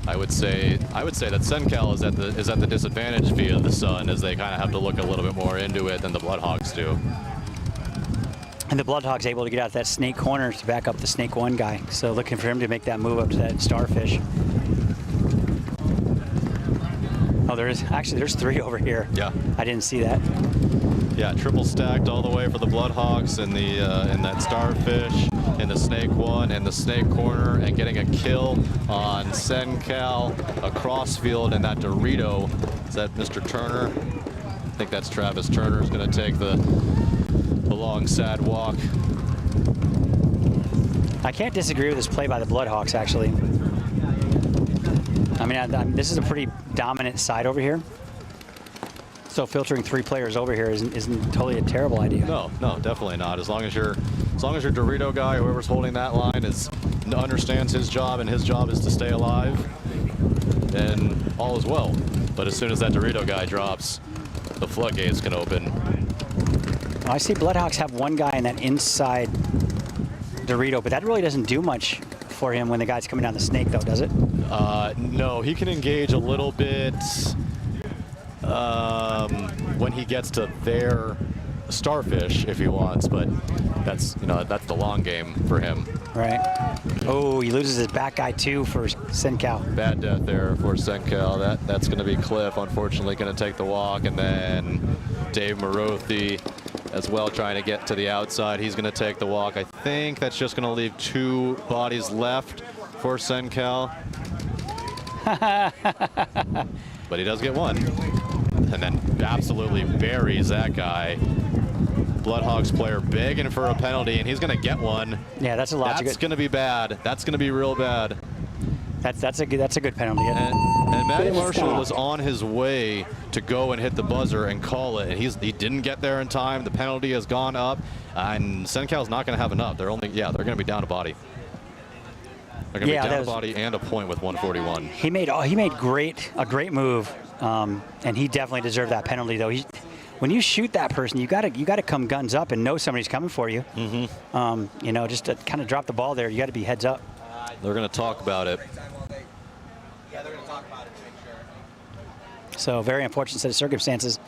Speaker 4: I would say that SunCal is at the disadvantage via the sun, as they kind of have to look a little bit more into it than the Bloodhawks do.
Speaker 15: And the Bloodhawks able to get out that snake corner to back up the snake 1 guy. So looking for him to make that move up to that starfish. Oh, there's 3 over here.
Speaker 4: Yeah.
Speaker 15: I didn't see that.
Speaker 4: Yeah, triple stacked all the way for the Bloodhawks in the in that starfish, in the snake 1 and the snake corner, and getting a kill on SunCal across field, and that Dorito. Is that Mr. Turner? I think that's Travis Turner is going to take the long sad walk.
Speaker 15: I can't disagree with this play by the Bloodhawks, actually. I mean, this is a pretty dominant side over here. So filtering 3 players over here isn't totally a terrible idea.
Speaker 4: No, definitely not. As long as your Dorito guy, whoever's holding that line, understands his job, and his job is to stay alive, then all is well. But as soon as that Dorito guy drops, the floodgates can open.
Speaker 15: Well, I see Bloodhawks have 1 guy in that inside Dorito, but that really doesn't do much for him when the guy's coming down the snake, though, does it?
Speaker 4: No, he can engage a little bit when he gets to their starfish if he wants, but that's that's the long game for him.
Speaker 15: Right. Oh, he loses his back guy too for SunCal.
Speaker 4: Bad death there for SunCal. That's going to be Cliff, unfortunately, going to take the walk, and then Dave Marothi as well trying to get to the outside. He's going to take the walk. I think that's just going to leave 2 bodies left for SunCal. But he does get one. And then absolutely buries that guy. Bloodhogs player begging for a penalty, and he's going to get one.
Speaker 15: Yeah, that's a lot.
Speaker 4: That's going to be bad. That's going to be real bad.
Speaker 15: That's a good penalty.
Speaker 4: And Matty Marshall was on his way to go and hit the buzzer and call it, and he didn't get there in time. The penalty has gone up, and SunCal's not going to have enough. They're going to be down a body. They're going to be down a body and a point with 141.
Speaker 15: He made a great move, and he definitely deserved that penalty though. When you shoot that person, you got to come guns up and know somebody's coming for you.
Speaker 4: Mm-hmm.
Speaker 15: Just to kind of drop the ball there, you got to be heads up.
Speaker 4: They're going to talk about it.
Speaker 17: Yeah, they're going to talk about it to make sure.
Speaker 15: So very unfortunate set of circumstances,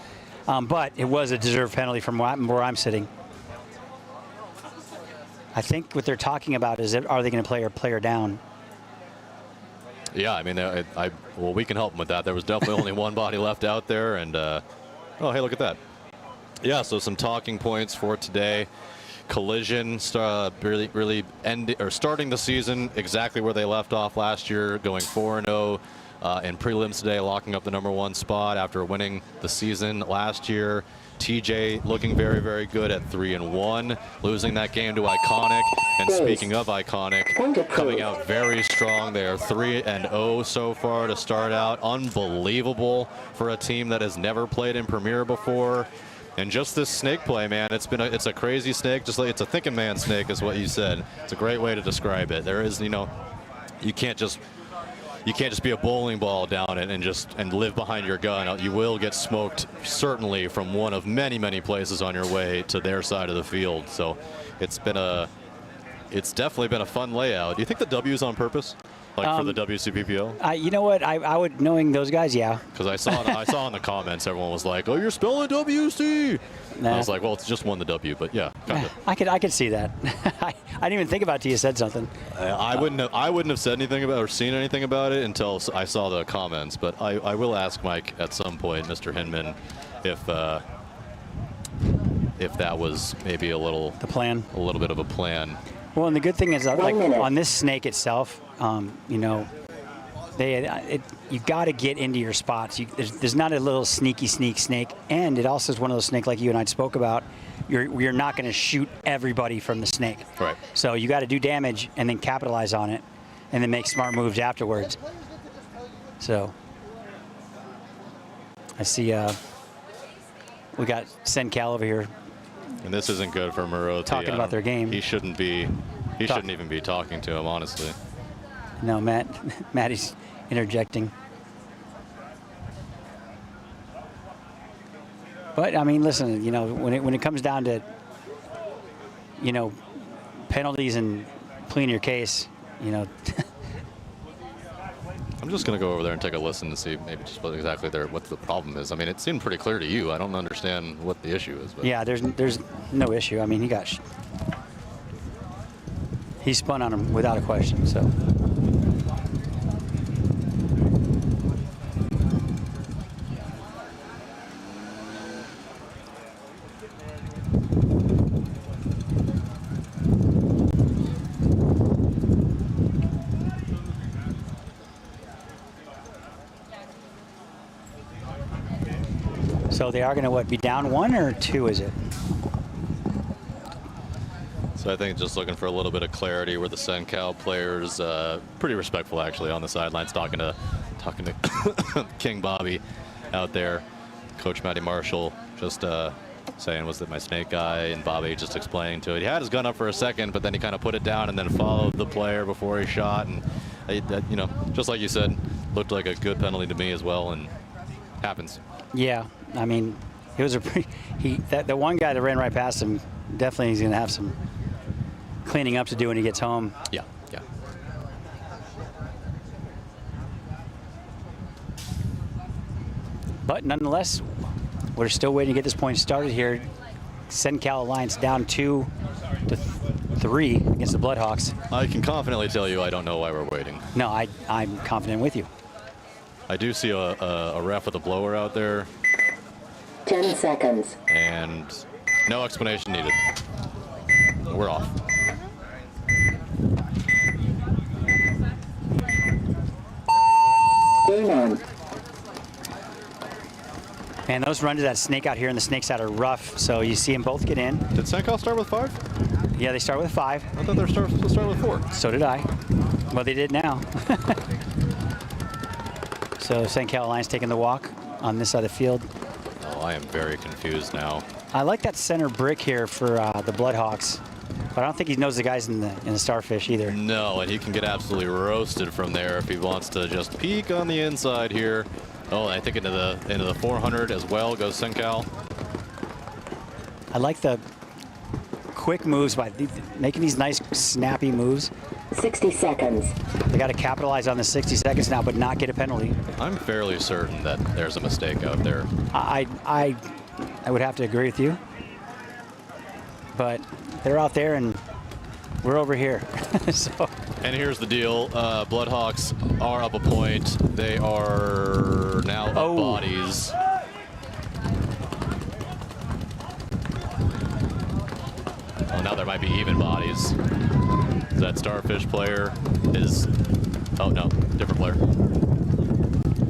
Speaker 15: but it was a deserved penalty from where I'm sitting. I think what they're talking about is, are they going to play a player down?
Speaker 4: Yeah, I mean, well, we can help them with that. There was definitely only one body left out there, and oh, hey, look at that. Yeah, so some talking points for today. Collision really starting the season exactly where they left off last year, going 4-0 in prelims today, locking up the #1 spot after winning the season last year. TJ looking very, very good at 3-1, losing that game to Iconic. And speaking of Iconic, coming out very strong. They are 3-0 so far to start out. Unbelievable for a team that has never played in Premier before. And just this snake play, man, it's a crazy snake, just like it's a thinking man snake is what you said. It's a great way to describe it. There is, you can't just be a bowling ball down it and live behind your gun. You will get smoked certainly from one of many, many places on your way to their side of the field. So it's definitely been a fun layout. Do you think the W is on purpose? Like for the WCPPL?
Speaker 15: You know what? I would, knowing those guys, yeah.
Speaker 4: Because I saw in the comments, everyone was like, "Oh, you're spelling WC." Nah. I was like, "Well, it's just one the W," but yeah, kind of.
Speaker 15: I could see that. I didn't even think about it till you said something.
Speaker 4: I wouldn't have said anything about or seen anything about it until I saw the comments. But I will ask Mike at some point, Mr. Hinman, if that was maybe a little bit of a plan.
Speaker 15: Well, and the good thing is, like on this snake itself, you got to get into your spots. There's not a little sneaky snake, and it also is one of those snakes like you and I spoke about. You're not going to shoot everybody from the snake.
Speaker 4: Right.
Speaker 15: So you got to do damage and then capitalize on it, and then make smart moves afterwards. So I see we got SunCal over here.
Speaker 4: And this isn't good for Marothi.
Speaker 15: Talking about their game.
Speaker 4: He shouldn't even be talking to him, honestly.
Speaker 15: No, Matty's interjecting. But I mean, listen, when it comes down to, penalties and pleading your case,
Speaker 4: I'm just going to go over there and take a listen to see maybe just what the problem is. I mean, it seemed pretty clear to you. I don't understand what the issue is. But.
Speaker 15: Yeah, there's no issue. I mean, he spun on him without a question, so. So they are going to, be down 1 or 2, is it?
Speaker 4: So I think just looking for a little bit of clarity where the SunCal players, pretty respectful actually on the sidelines, talking to King Bobby out there. Coach Matty Marshall just saying, was that my snake guy? And Bobby just explaining to it. He had his gun up for a second, but then he kind of put it down and then followed the player before he shot. And just like you said, looked like a good penalty to me as well, and happens.
Speaker 15: Yeah, I mean, it was the one guy that ran right past him, definitely he's going to have some cleaning up to do when he gets home.
Speaker 4: Yeah.
Speaker 15: But nonetheless, we're still waiting to get this point started here. SunCal Alliance down 2-3 against the Bloodhawks.
Speaker 4: I can confidently tell you I don't know why we're waiting.
Speaker 15: No, I'm confident with you.
Speaker 4: I do see a ref with a blower out there.
Speaker 12: 10 seconds.
Speaker 4: And no explanation needed. We're off.
Speaker 12: Game on.
Speaker 15: And those runs to that snake out here and the snake side are rough, so you see them both get in.
Speaker 4: Did SunCal start with 5?
Speaker 15: Yeah, they start with 5.
Speaker 4: I thought they were supposed to start with 4.
Speaker 15: So did I. Well, they did now. So SunCal Alliance taking the walk on this side of the field.
Speaker 4: Oh, I am very confused now.
Speaker 15: I like that center brick here for the Bloodhawks, but I don't think he knows the guys in the Starfish either.
Speaker 4: No, and he can get absolutely roasted from there if he wants to just peek on the inside here. Oh, I think into the 400 as well goes SunCal.
Speaker 15: I like the quick moves by making these nice snappy moves.
Speaker 12: 60 seconds.
Speaker 15: They got to capitalize on the 60 seconds now, but not get a penalty.
Speaker 4: I'm fairly certain that there's a mistake out there.
Speaker 15: I would have to agree with you, but they're out there and we're over here. So.
Speaker 4: And here's the deal: Bloodhawks are up a point. They are now up bodies. Oh, now there might be even bodies. That Starfish player is, oh no, different player.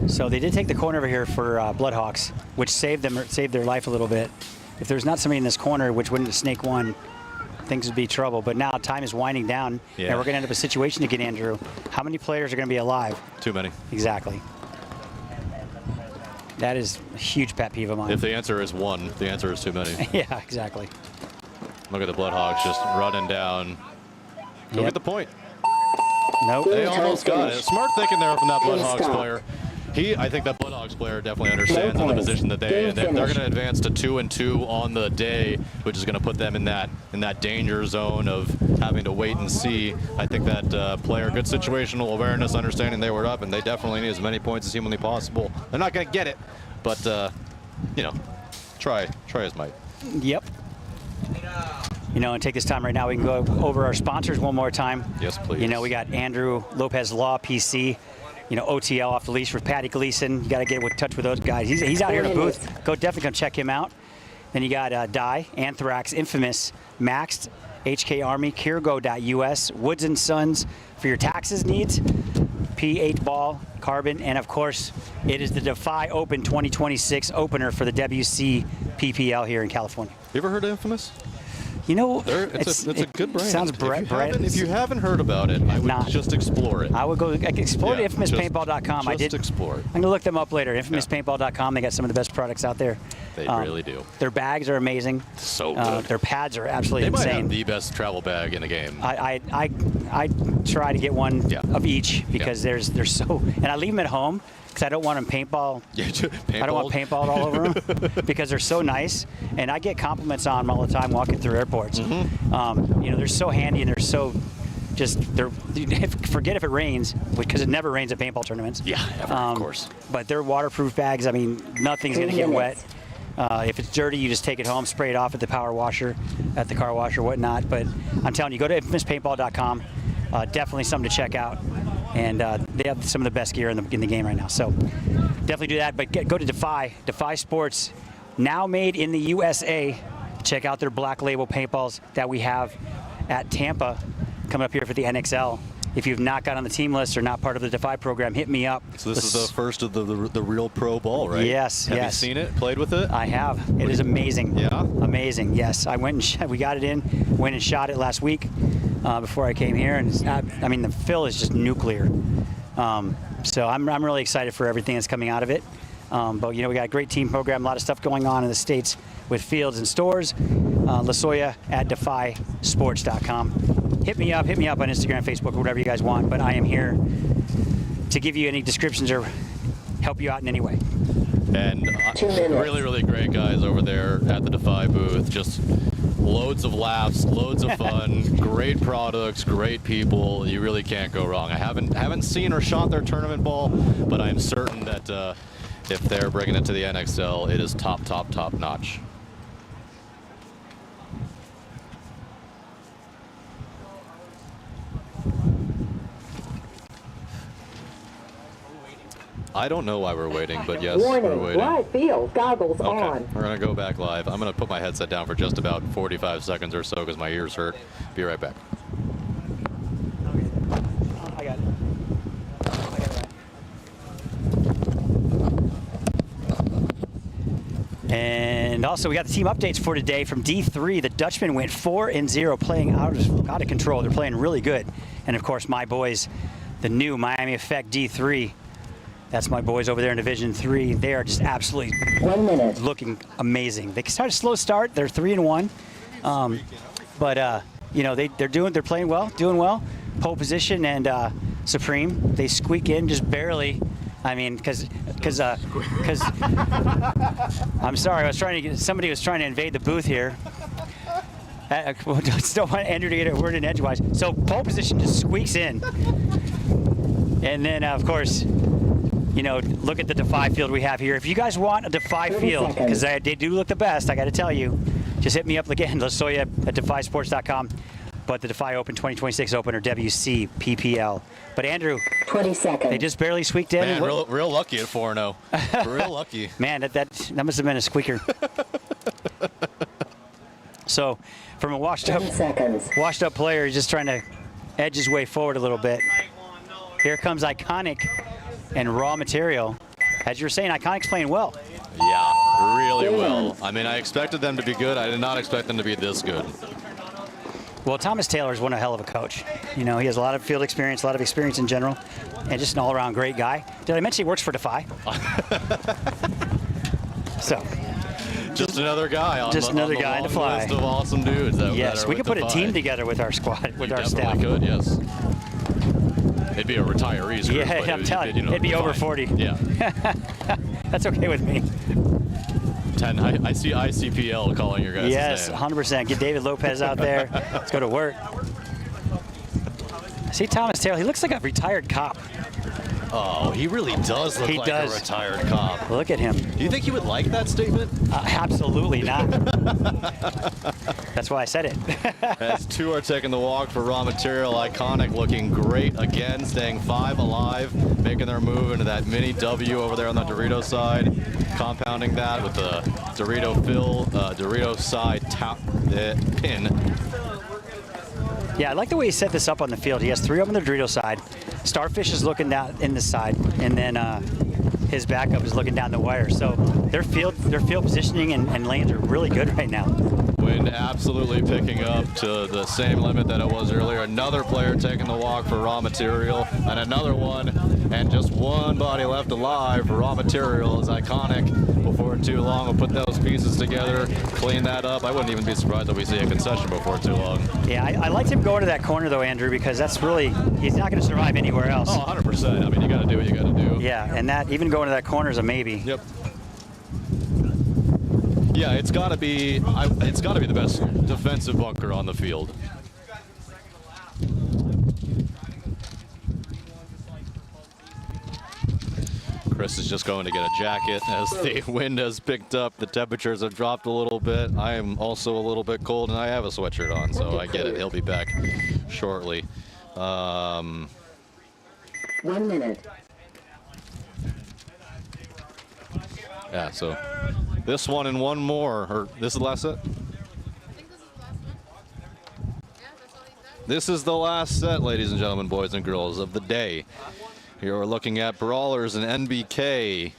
Speaker 15: So they did take the corner over here for Bloodhawks, which saved their life a little bit. If there's not somebody in this corner, which wouldn't have snake one, things would be trouble. But now time is winding down, and we're going to end up a situation again, Andrew. How many players are going to be alive?
Speaker 4: Too many.
Speaker 15: Exactly. That is a huge pet peeve of mine.
Speaker 4: If the answer is 1, the answer is too many.
Speaker 15: Yeah, exactly.
Speaker 4: Look at the Bloodhawks just running down. Go get the point.
Speaker 15: Nope.
Speaker 4: They almost got it. Smart thinking there from that Bloodhawks player. I think that Bloodhawks player definitely understands in the position that they're going to advance to 2-2 on the day, which is going to put them in that danger zone of having to wait and see. I think that player, good situational awareness, understanding they were up, and they definitely need as many points as humanly possible. They're not going to get it, but you know, try as might.
Speaker 15: Yep. You know, and take this time right now, we can go over our sponsors one more time.
Speaker 4: Yes, please.
Speaker 15: You know, we got Andrew Lopez Law, PC. You know, OTL off the leash for Patty Gleason. You got to get in touch with those guys. He's out here in the booth. Go definitely come check him out. Then you got Dye, Anthrax, Infamous, Maxed, HK Army, Kirgo.us, Woods & Sons for your taxes needs, P8 Ball, Carbon, and of course, it is the Defy Open 2026 opener for the Wcppl here in California.
Speaker 4: You ever heard of Infamous?
Speaker 15: You know,
Speaker 4: it's a good brand.
Speaker 15: Sounds
Speaker 4: If you haven't heard about it, I would just explore it.
Speaker 15: I would go explore it at infamouspaintball.com. I did
Speaker 4: explore it.
Speaker 15: I'm going to look them up later. Infamouspaintball.com. They got some of the best products out there.
Speaker 4: They really do.
Speaker 15: Their bags are amazing.
Speaker 4: So good.
Speaker 15: Their pads are absolutely
Speaker 4: insane. They might have
Speaker 15: insane.
Speaker 4: the best travel bag in the game.
Speaker 15: I try to get one of each because they're so, and I leave them at home because I don't want them paintball. I don't want paintball all over them because they're so nice, and I get compliments on them all the time walking through airports. You know, they're so handy and they're so forget if it rains, because it never rains at paintball tournaments.
Speaker 4: Yeah, ever, of course.
Speaker 15: But they're waterproof bags. I mean, nothing's going to get wet. If it's dirty, you just take it home, spray it off at the power washer, at the car washer, whatnot. But I'm telling you, go to infamouspaintball.com. Definitely something to check out. And they have some of the best gear in the game right now. So definitely do that. But go to Defy Sports, now made in the USA. Check out their black label paintballs that we have at Tampa coming up here for the NXL. If you've not got on the team list or not part of the Defy program, hit me up.
Speaker 4: So this is the first of the real pro ball, right?
Speaker 15: Yes,
Speaker 4: Have you seen it? Played with it?
Speaker 15: I have. It is amazing.
Speaker 4: Yeah?
Speaker 15: Amazing, yes. I went and we got it in, went and shot it last week before I came here. And I mean, the fill is just nuclear. So I'm really excited for everything that's coming out of it. But, you know, we got a great team program, a lot of stuff going on in the States with fields and stores. LaSoya at defysports.com. Hit me up on Instagram, Facebook, or whatever you guys want. But I am here to give you any descriptions or help you out in any way.
Speaker 4: And really, really great guys over there at the Defy booth. Just loads of laughs, loads of fun, great products, great people. You really can't go wrong. I haven't seen or shot their tournament ball, but I am certain that if they're bringing it to the NXL, it is top notch. I don't know why we're waiting, but yes, we're
Speaker 12: Warning,
Speaker 4: waiting.
Speaker 12: live field, goggles on.
Speaker 4: We're going to go back live. I'm going to put my headset down for just about 45 seconds or so because my ears hurt. Be right back.
Speaker 15: I got it. And also, we got the team updates for today from D3. The Dutchmen went 4-0, playing out of control. They're playing really good. And of course, my boys, the new Miami Effect D3. That's my boys over there in Division 3. They are just absolutely
Speaker 12: 1 minute.
Speaker 15: looking amazing. They started a slow start. They're 3-1, but you know they're playing well, doing well. Pole position and Supreme. They squeak in just barely. I mean, because I'm sorry, somebody was trying to invade the booth here. Still want Andrew to get a word in edgewise. So pole position just squeaks in, and then of course. You know, look at the Defy field we have here. If you guys want a Defy field, because they do look the best, I got to tell you, just hit me up again, Lasoya at defysports.com. But the Defy Open 2026 Open or Wcppl. But Andrew,
Speaker 12: 20 seconds.
Speaker 15: They just barely squeaked in.
Speaker 4: Man, real lucky at 4-0. Real lucky.
Speaker 15: Man, that must have been a squeaker. So, from a washed up player, he's just trying to edge his way forward a little bit. Here comes Iconic and Raw Material. As you were saying, Iconic's playing well.
Speaker 4: Yeah, really well. I mean, I expected them to be good. I did not expect them to be this good.
Speaker 15: Well, Thomas Taylor's one hell of a coach. You know, he has a lot of field experience, a lot of experience in general, and just an all-around great guy. Did I mention he works for Defy? So.
Speaker 4: Just another guy on
Speaker 15: another guy in Defy.
Speaker 4: List of awesome dudes.
Speaker 15: Yes, we could put a team together with our squad, with our staff.
Speaker 4: We definitely could, yes. It'd be a retirees group.
Speaker 15: Yeah, I'm telling you, it'd be over 40.
Speaker 4: Yeah.
Speaker 15: That's okay with me.
Speaker 4: 10. I see ICPL calling your guys.
Speaker 15: Yes, 100%. Get David Lopez out there. Let's go to work. See Thomas Taylor. He looks like a retired cop.
Speaker 4: Oh, he really does look like a retired cop.
Speaker 15: Look at him.
Speaker 4: Do you think he would like that statement?
Speaker 15: Absolutely not. That's why I said it.
Speaker 4: As two are taking the walk for Raw Material. Iconic looking great again, staying 5 alive, making their move into that mini W over there on the Dorito side, compounding that with the Dorito side pin.
Speaker 15: Yeah, I like the way he set this up on the field. He has 3 on the Dorito side. Starfish is looking down in the side, and then his backup is looking down the wire. So their field positioning and lanes are really good right now.
Speaker 4: Wind absolutely picking up to the same limit that it was earlier. Another player taking the walk for Raw Material, and another one, and just one body left alive for Raw Material is Iconic. Before too long, we'll put those pieces together, clean that up. I wouldn't even be surprised if we see a concession before too long.
Speaker 15: Yeah, I liked him going to that corner though, Andrew, because that's really, he's not going to survive anywhere else.
Speaker 4: Oh, 100%. I mean, you got to do what you got to do.
Speaker 15: Yeah, and that even going to that corner is a maybe.
Speaker 4: Yep. Yeah, it's got to be the best defensive bunker on the field. Chris is just going to get a jacket as the wind has picked up. The temperatures have dropped a little bit. I am also a little bit cold, and I have a sweatshirt on, so I get it. He'll be back shortly.
Speaker 12: 1 minute.
Speaker 4: Yeah, so this one and one more, or this is the last set? This is the last set, ladies and gentlemen, boys and girls, of the day. Here we're looking at Brawlers and NBK.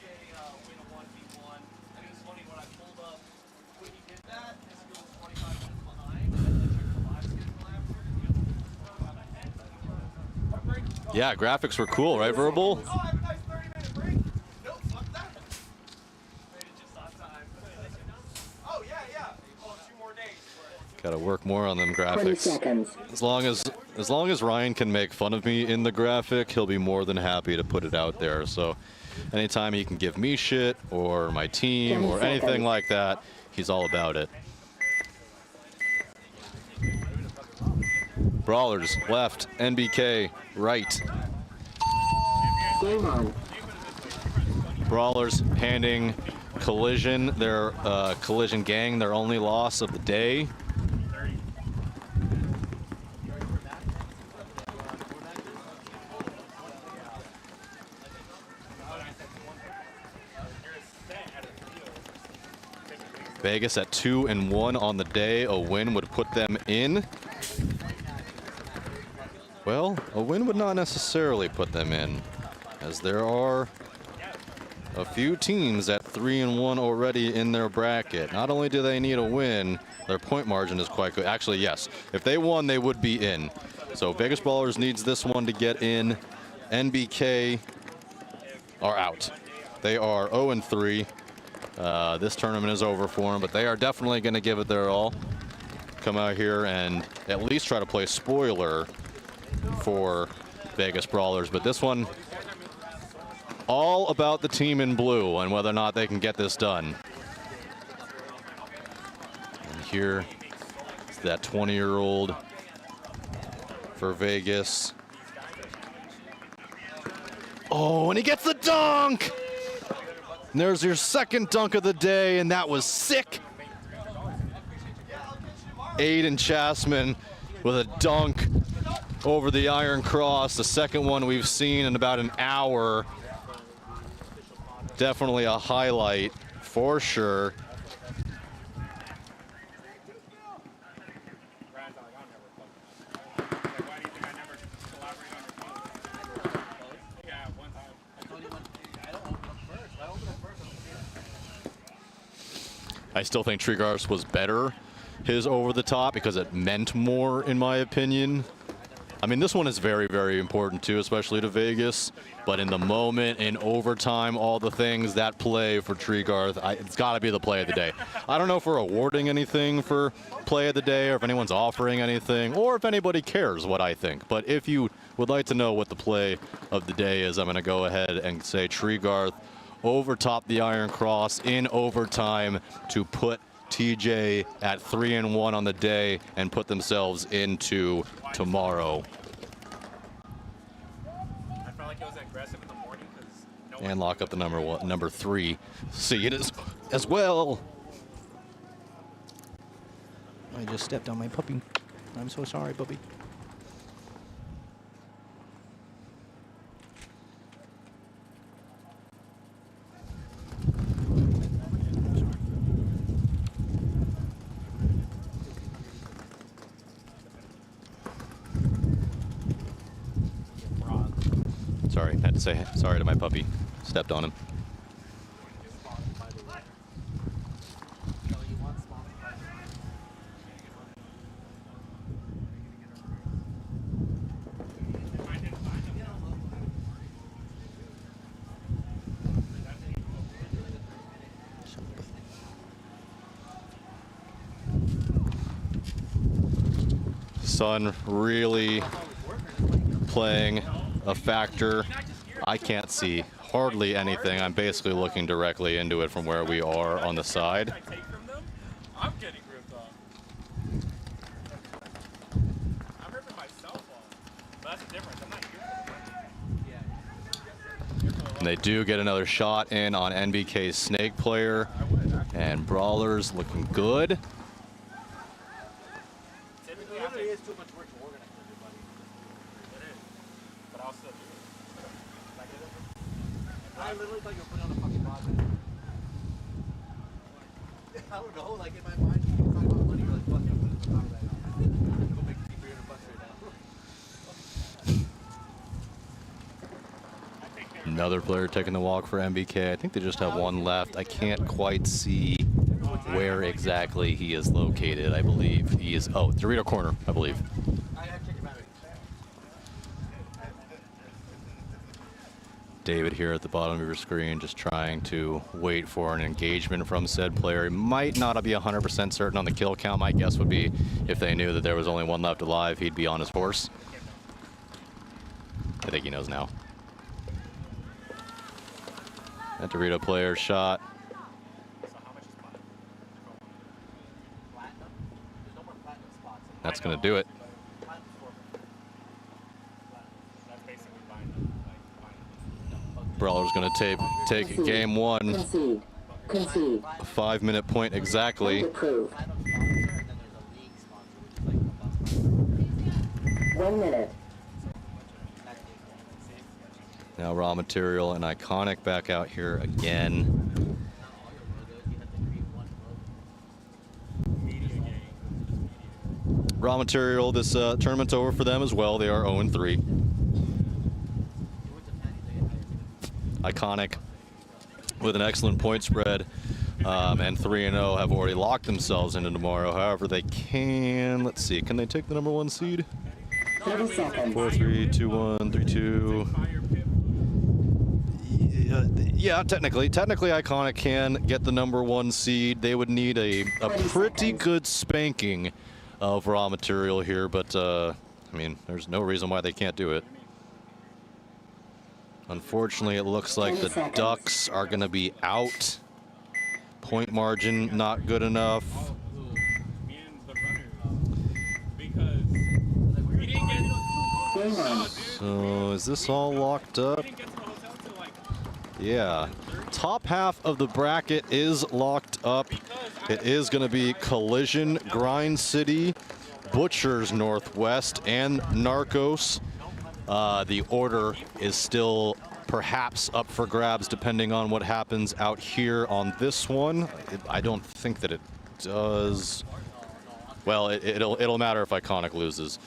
Speaker 4: Yeah, graphics were cool, right, Verbal? Got to work more on them graphics.
Speaker 12: 20 seconds.
Speaker 4: As long as Ryan can make fun of me in the graphic, he'll be more than happy to put it out there. So anytime he can give me shit or my team or anything like that, he's all about it. Brawlers left, NBK right.
Speaker 12: Game on.
Speaker 4: Brawlers handing Collision, their Collision gang, their only loss of the day. Vegas at 2-1 on the day. A win would put them in. Well, a win would not necessarily put them in, as there are a few teams at 3-1 already in their bracket. Not only do they need a win, their point margin is quite good. Actually, yes, if they won, they would be in. So Vegas Brawlers needs this one to get in. NBK are out. They are 0-3. This tournament is over for them, but they are definitely going to give it their all. Come out here and at least try to play spoiler for Vegas Brawlers. But this one, all about the team in blue and whether or not they can get this done. And here is that 20-year-old for Vegas. Oh, and he gets the dunk! And there's your second dunk of the day, and that was sick. Aiden Chasman with a dunk over the Iron Cross, the second one we've seen in about an hour. Definitely a highlight for sure. I still think Treegarth's was better, his over the top, because it meant more, in my opinion. I mean, this one is very, very important too, especially to Vegas. But in the moment, in overtime, all the things, that play for Treegarth, it's got to be the play of the day. I don't know if we're awarding anything for play of the day, or if anyone's offering anything, or if anybody cares what I think. But if you would like to know what the play of the day is, I'm going to go ahead and say Treegarth overtop the Iron Cross in overtime to put TJ at 3-1 on the day and put themselves into tomorrow.
Speaker 10: I felt like it was aggressive in the morning because
Speaker 4: And lock up the number 3. See it as well.
Speaker 13: I just stepped on my puppy. I'm so sorry, puppy.
Speaker 4: Sorry, had to say sorry to my puppy. Stepped on him. Sun really playing a factor. I can't see hardly anything. I'm basically looking directly into it from where we are on the side.
Speaker 10: I'm getting ripped off. I'm ripping myself off. That's the difference. I'm not here for the
Speaker 4: And they do get another shot in on NBK's Snake player. And Brawlers looking good.
Speaker 10: Typically, it literally is too much work to organize everybody. It is. But I'll still do it. I literally thought you were putting on a fucking body. I don't know, like in my mind, you were talking about money, you're like, fuck it, I'm putting it on right now. Go make $300 right now.
Speaker 4: Another player taking the walk for MBK. I think they just have one left. I can't quite see where exactly he is located. I believe he is, oh, Dorito corner, I believe. David here at the bottom of your screen, just trying to wait for an engagement from said player. He might not be 100% certain on the kill count. My guess would be if they knew that there was only one left alive, he'd be on his horse. I think he knows now. That Dorito player shot. That's going to do it. Brawler's going to take game one.
Speaker 12: Concede.
Speaker 4: 5-minute point exactly.
Speaker 12: 1 minute.
Speaker 4: Now Raw Material and Iconic back out here again. Raw Material, this tournament's over for them as well. They are 0-3. Iconic with an excellent point spread and 3-0 have already locked themselves into tomorrow. However, they can, let's see, can they take the number 1 seed?
Speaker 12: 30 seconds.
Speaker 4: 4-3, 2-1, 3-2. Yeah, technically Iconic can get the number 1 seed. They would need a pretty good spanking of Raw Material here, but I mean, there's no reason why they can't do it. Unfortunately, it looks like the Ducks are going to be out. Point margin not good enough. So is this all locked up? Yeah. Top half of the bracket is locked up. It is going to be Collision, Grind City, Butchers Northwest, and Narcos. The order is still perhaps up for grabs depending on what happens out here on this one. I don't think that it does. Well, it'll matter if Iconic loses.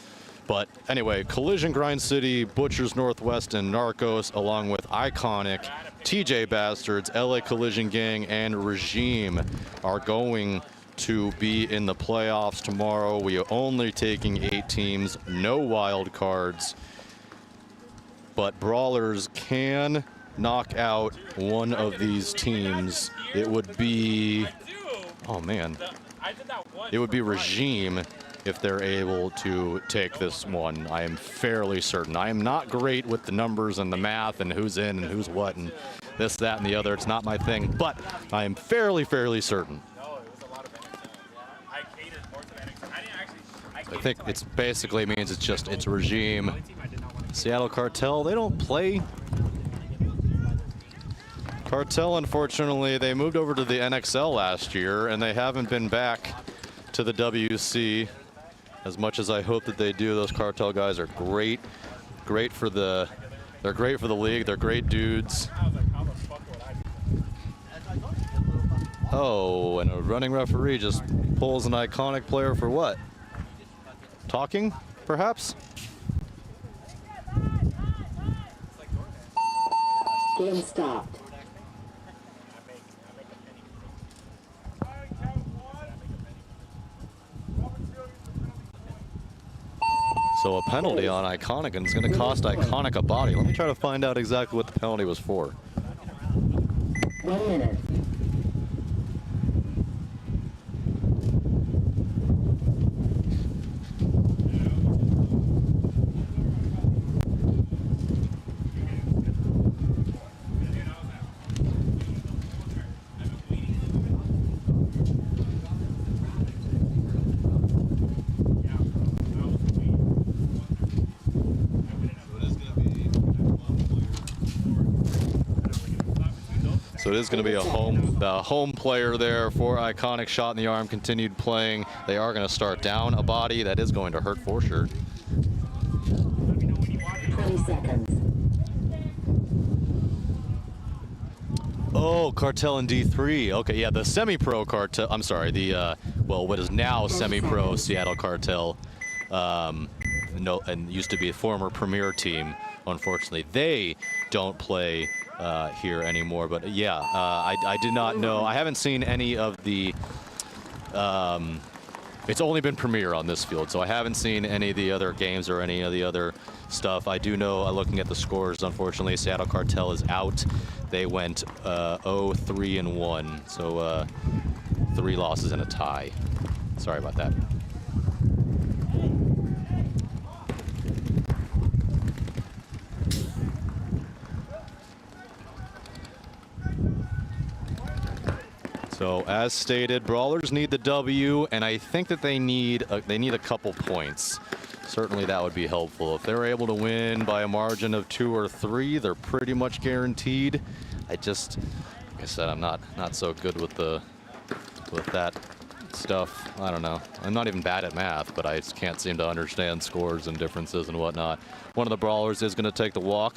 Speaker 4: But anyway, Collision, Grind City, Butchers Northwest, and Narcos, along with Iconic, TJ Bastards, LA Collision Gang, and Regime are going to be in the playoffs tomorrow. We are only taking 8 teams, no wild cards. But Brawlers can knock out one of these teams. It would be, oh man, it would be Regime if they're able to take this one. I am fairly certain. I am not great with the numbers and the math and who's in and who's what and this, that, and the other. It's not my thing, but I am fairly certain. I think it's basically means it's Regime. Seattle Cartel, they don't play. Cartel, unfortunately, they moved over to the NXL last year and they haven't been back to the WC as much as I hope that they do. Those Cartel guys are great. They're great for the league. They're great dudes. Oh, and a running referee just pulls an Iconic player for what? Talking, perhaps?
Speaker 12: Game stopped.
Speaker 4: So a penalty on Iconic, and it's going to cost Iconic a body. Let me try to find out exactly what the penalty was for.
Speaker 12: 1 minute.
Speaker 4: So it is going to be a home player there for Iconic. Shot in the arm, continued playing. They are going to start down a body. That is going to hurt for sure.
Speaker 12: 20 seconds.
Speaker 4: Oh, Cartel in D3. Okay, yeah, the semi-pro Cartel. I'm sorry, the well, what is now semi-pro Seattle Cartel. No, and used to be a former Premier team. Unfortunately, they don't play here anymore. But yeah, I did not know. I haven't seen any of the. It's only been Premier on this field, so I haven't seen any of the other games or any of the other stuff. I do know, looking at the scores, unfortunately, Seattle Cartel is out. They went 0-3-1, so 3 losses and a tie. Sorry about that. So as stated, Brawlers need the W, and I think that they need a couple points. certainly that would be helpful. If they're able to win by a margin of 2 or 3, they're pretty much guaranteed. Like I said, I'm not so good with that stuff. I don't know. I'm not even bad at math, but I just can't seem to understand scores and differences and whatnot. One of the brawlers is going to take the walk.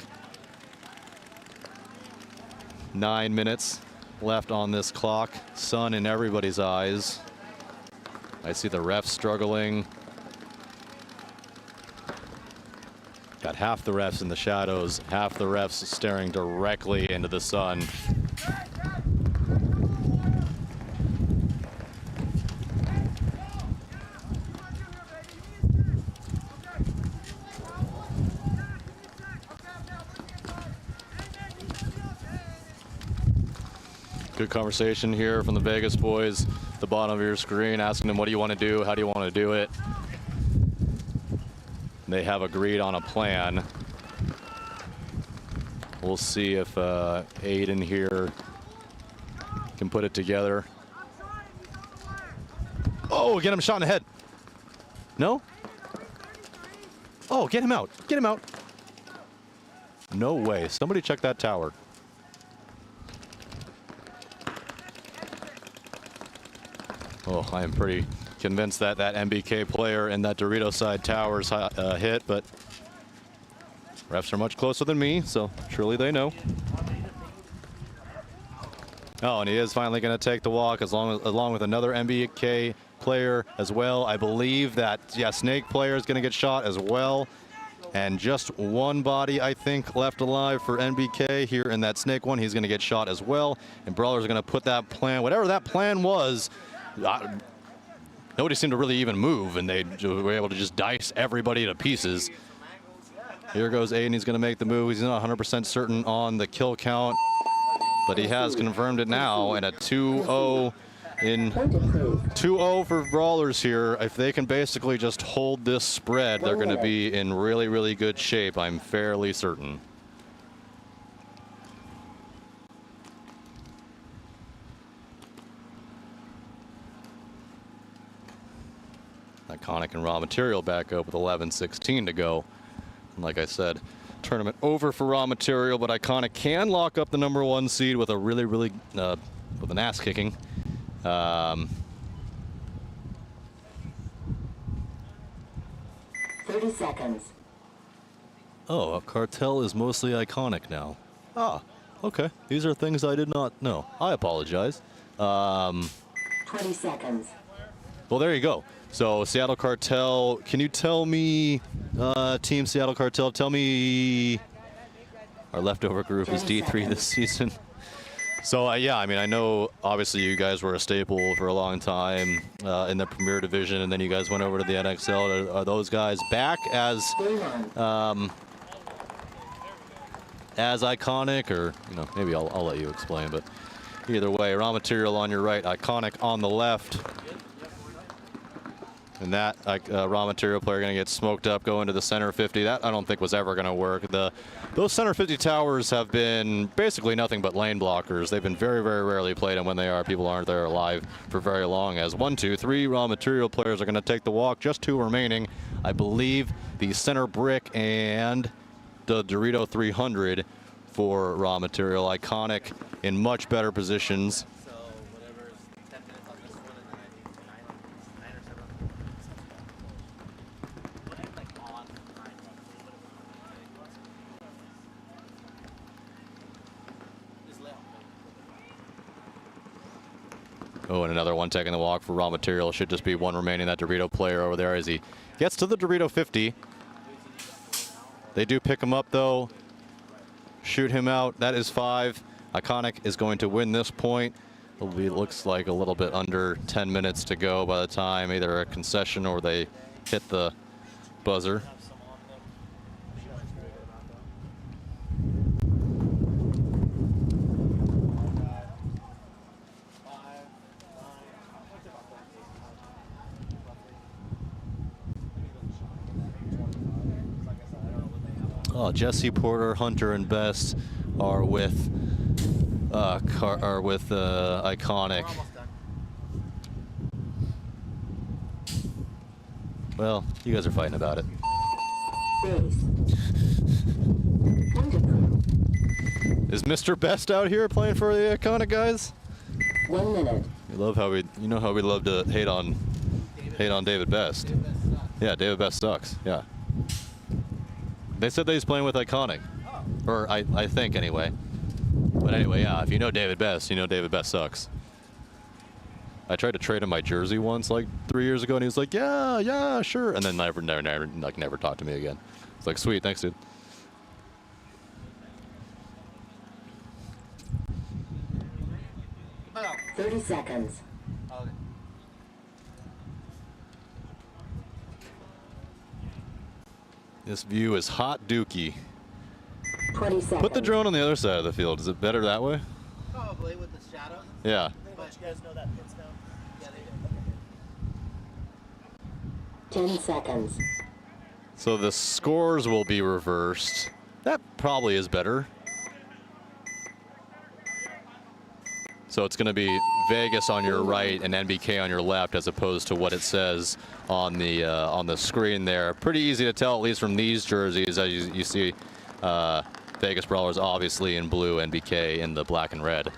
Speaker 4: 9 minutes left on this clock. Sun in everybody's eyes. I see the refs struggling. Got half the refs in the shadows, half the refs staring directly into the sun. Good conversation here from the Vegas boys. The bottom of your screen, asking them, what do you want to do? How do you want to do it? They have agreed on a plan. We'll see if Aiden here can put it together. Oh, get him shot in the head. No? Oh, get him out. Get him out. No way. Somebody check that tower. Oh, I am pretty convinced that that MBK player in that Dorito side tower's hit, but refs are much closer than me, so surely they know. Oh, and he is finally going to take the walk along with another MBK player as well. I believe that, yeah, Snake player is going to get shot as well. And just one body, I think, left alive for NBK here in that Snake one. He's going to get shot as well. And Brawler's going to put that plan, whatever that plan was, nobody seemed to really even move, and they were able to just dice everybody to pieces. Here goes Aiden. He's going to make the move. He's not 100% certain on the kill count, but he has confirmed it now. And a 2-0 in 2-0 for Brawlers here. If they can basically just hold this spread, they're going to be in really, really good shape. I'm fairly certain. Iconic and Raw Material back up with 11:16 to go. And like I said, tournament over for Raw Material, but Iconic can lock up the #1 seed with a really, really, with an ass kicking.
Speaker 12: 30 seconds.
Speaker 4: Oh, Cartel is mostly Iconic now. Ah, okay. These are things I did not know. I apologize.
Speaker 12: 20 seconds.
Speaker 4: Well, there you go. So Seattle Cartel, can you tell me, Team Seattle Cartel, tell me our leftover group is D3 this season. So yeah, I mean, I know obviously you guys were a staple for a long time in the Premier Division, and then you guys went over to the NXL. Are those guys back as Iconic, or maybe I'll let you explain, but either way, Raw Material on your right, Iconic on the left. And that Raw Material player going to get smoked up, go into the center 50. That I don't think was ever going to work. Those center 50 towers have been basically nothing but lane blockers. They've been very, very rarely played, and when they are, people aren't there alive for very long. As 1, 2, 3 Raw Material players are going to take the walk. Just 2 remaining. I believe the center brick and the Dorito 300 for Raw Material. Iconic in much better positions. Oh, and another one taking the walk for Raw Material. Should just be 1 remaining. That Dorito player over there as he gets to the Dorito 50. They do pick him up, though. Shoot him out. That is 5. Iconic is going to win this point. It looks like a little bit under 10 minutes to go by the time either a concession or they hit the buzzer. Oh, Jesse Porter, Hunter, and Best are with Iconic. Well, you guys are fighting about it.
Speaker 12: Base. Point approved.
Speaker 4: Is Mr. Best out here playing for the Iconic guys?
Speaker 12: 1 minute.
Speaker 4: You love how we, you know how we love to hate on David Best. Yeah, David Best sucks. Yeah. They said that he's playing with Iconic, or I think anyway. But anyway, yeah. If you know David Best, you know David Best sucks. I tried to trade him my jersey once, like 3 years ago, and he was like, yeah, sure, and then never talked to me again. It's like, sweet, thanks, dude.
Speaker 12: Oh. 30 seconds.
Speaker 17: Okay.
Speaker 4: This view is hot dookie.
Speaker 12: 20 seconds.
Speaker 4: Put the drone on the other side of the field. Is it better that way?
Speaker 17: Probably with the shadows.
Speaker 4: Yeah.
Speaker 17: But you guys know that pit's down? Yeah, they do.
Speaker 12: 10 seconds.
Speaker 4: So the scores will be reversed. That probably is better. So it's going to be Vegas on your right and NBK on your left, as opposed to what it says on the screen there. Pretty easy to tell, at least from these jerseys, as you see Vegas Brawlers obviously in blue, NBK in the black and red.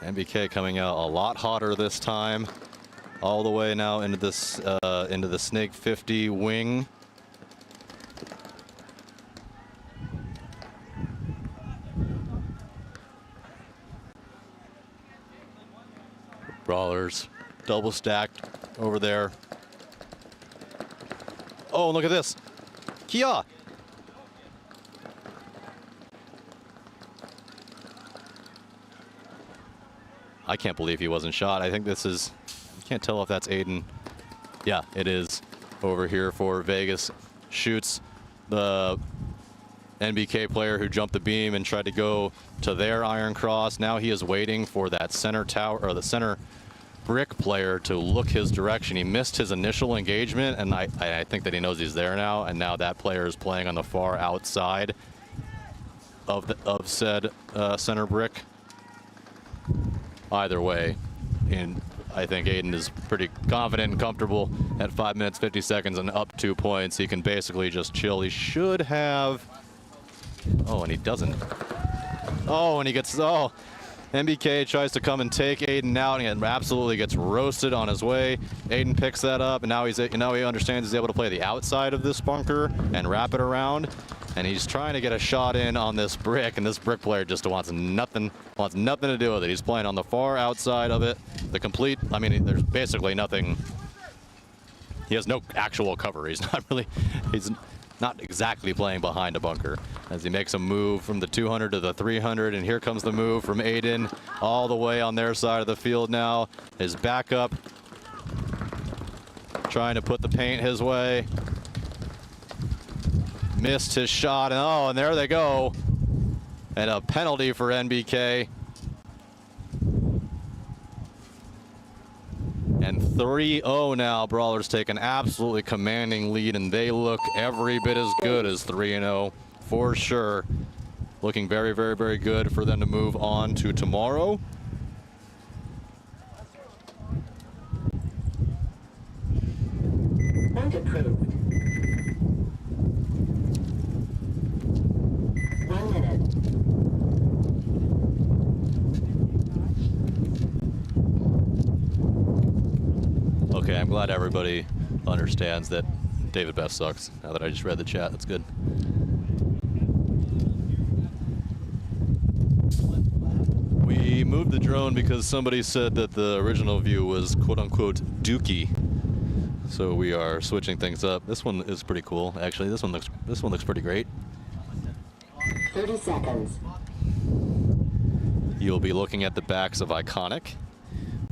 Speaker 4: NBK coming out a lot hotter this time. All the way now into this into the Snake 50 wing. Brawlers double stacked over there. Oh, look at this. Kia. I can't believe he wasn't shot. I think this is, can't tell if that's Aiden. Yeah, it is over here for Vegas. Shoots the NBK player who jumped the beam and tried to go to their iron cross. Now he is waiting for that center tower, or the center brick player, to look his direction. He missed his initial engagement, and I think that he knows he's there now, and now that player is playing on the far outside of said center brick. Either way, and I think Aiden is pretty confident and comfortable at 5 minutes 50 seconds and up 2 points. He can basically just chill. He should have. Oh, and he doesn't. Oh, and he gets. Oh, NBK tries to come and take Aiden out, and absolutely gets roasted on his way. Aiden picks that up, and now he understands he's able to play the outside of this bunker and wrap it around. And he's trying to get a shot in on this brick, and this brick player just wants nothing to do with it. He's playing on the far outside of it. The complete, I mean, there's basically nothing. He has no actual cover. He's not exactly playing behind a bunker as he makes a move from the 200 to the 300, and here comes the move from Aiden all the way on their side of the field now. His backup trying to put the paint his way. Missed his shot, and oh, and there they go. And a penalty for NBK. And 3-0 now. Brawlers take an absolutely commanding lead, and they look every bit as good as 3-0 for sure. Looking very, very, very good for them to move on to tomorrow.
Speaker 12: Point approved. 1 minute.
Speaker 4: Okay, I'm glad everybody understands that David Best sucks. Now that I just read the chat, that's good. We moved the drone because somebody said that the original view was quote-unquote dookie. So we are switching things up. This one is pretty cool, actually. This one looks pretty great.
Speaker 12: 30 seconds.
Speaker 4: You'll be looking at the backs of Iconic,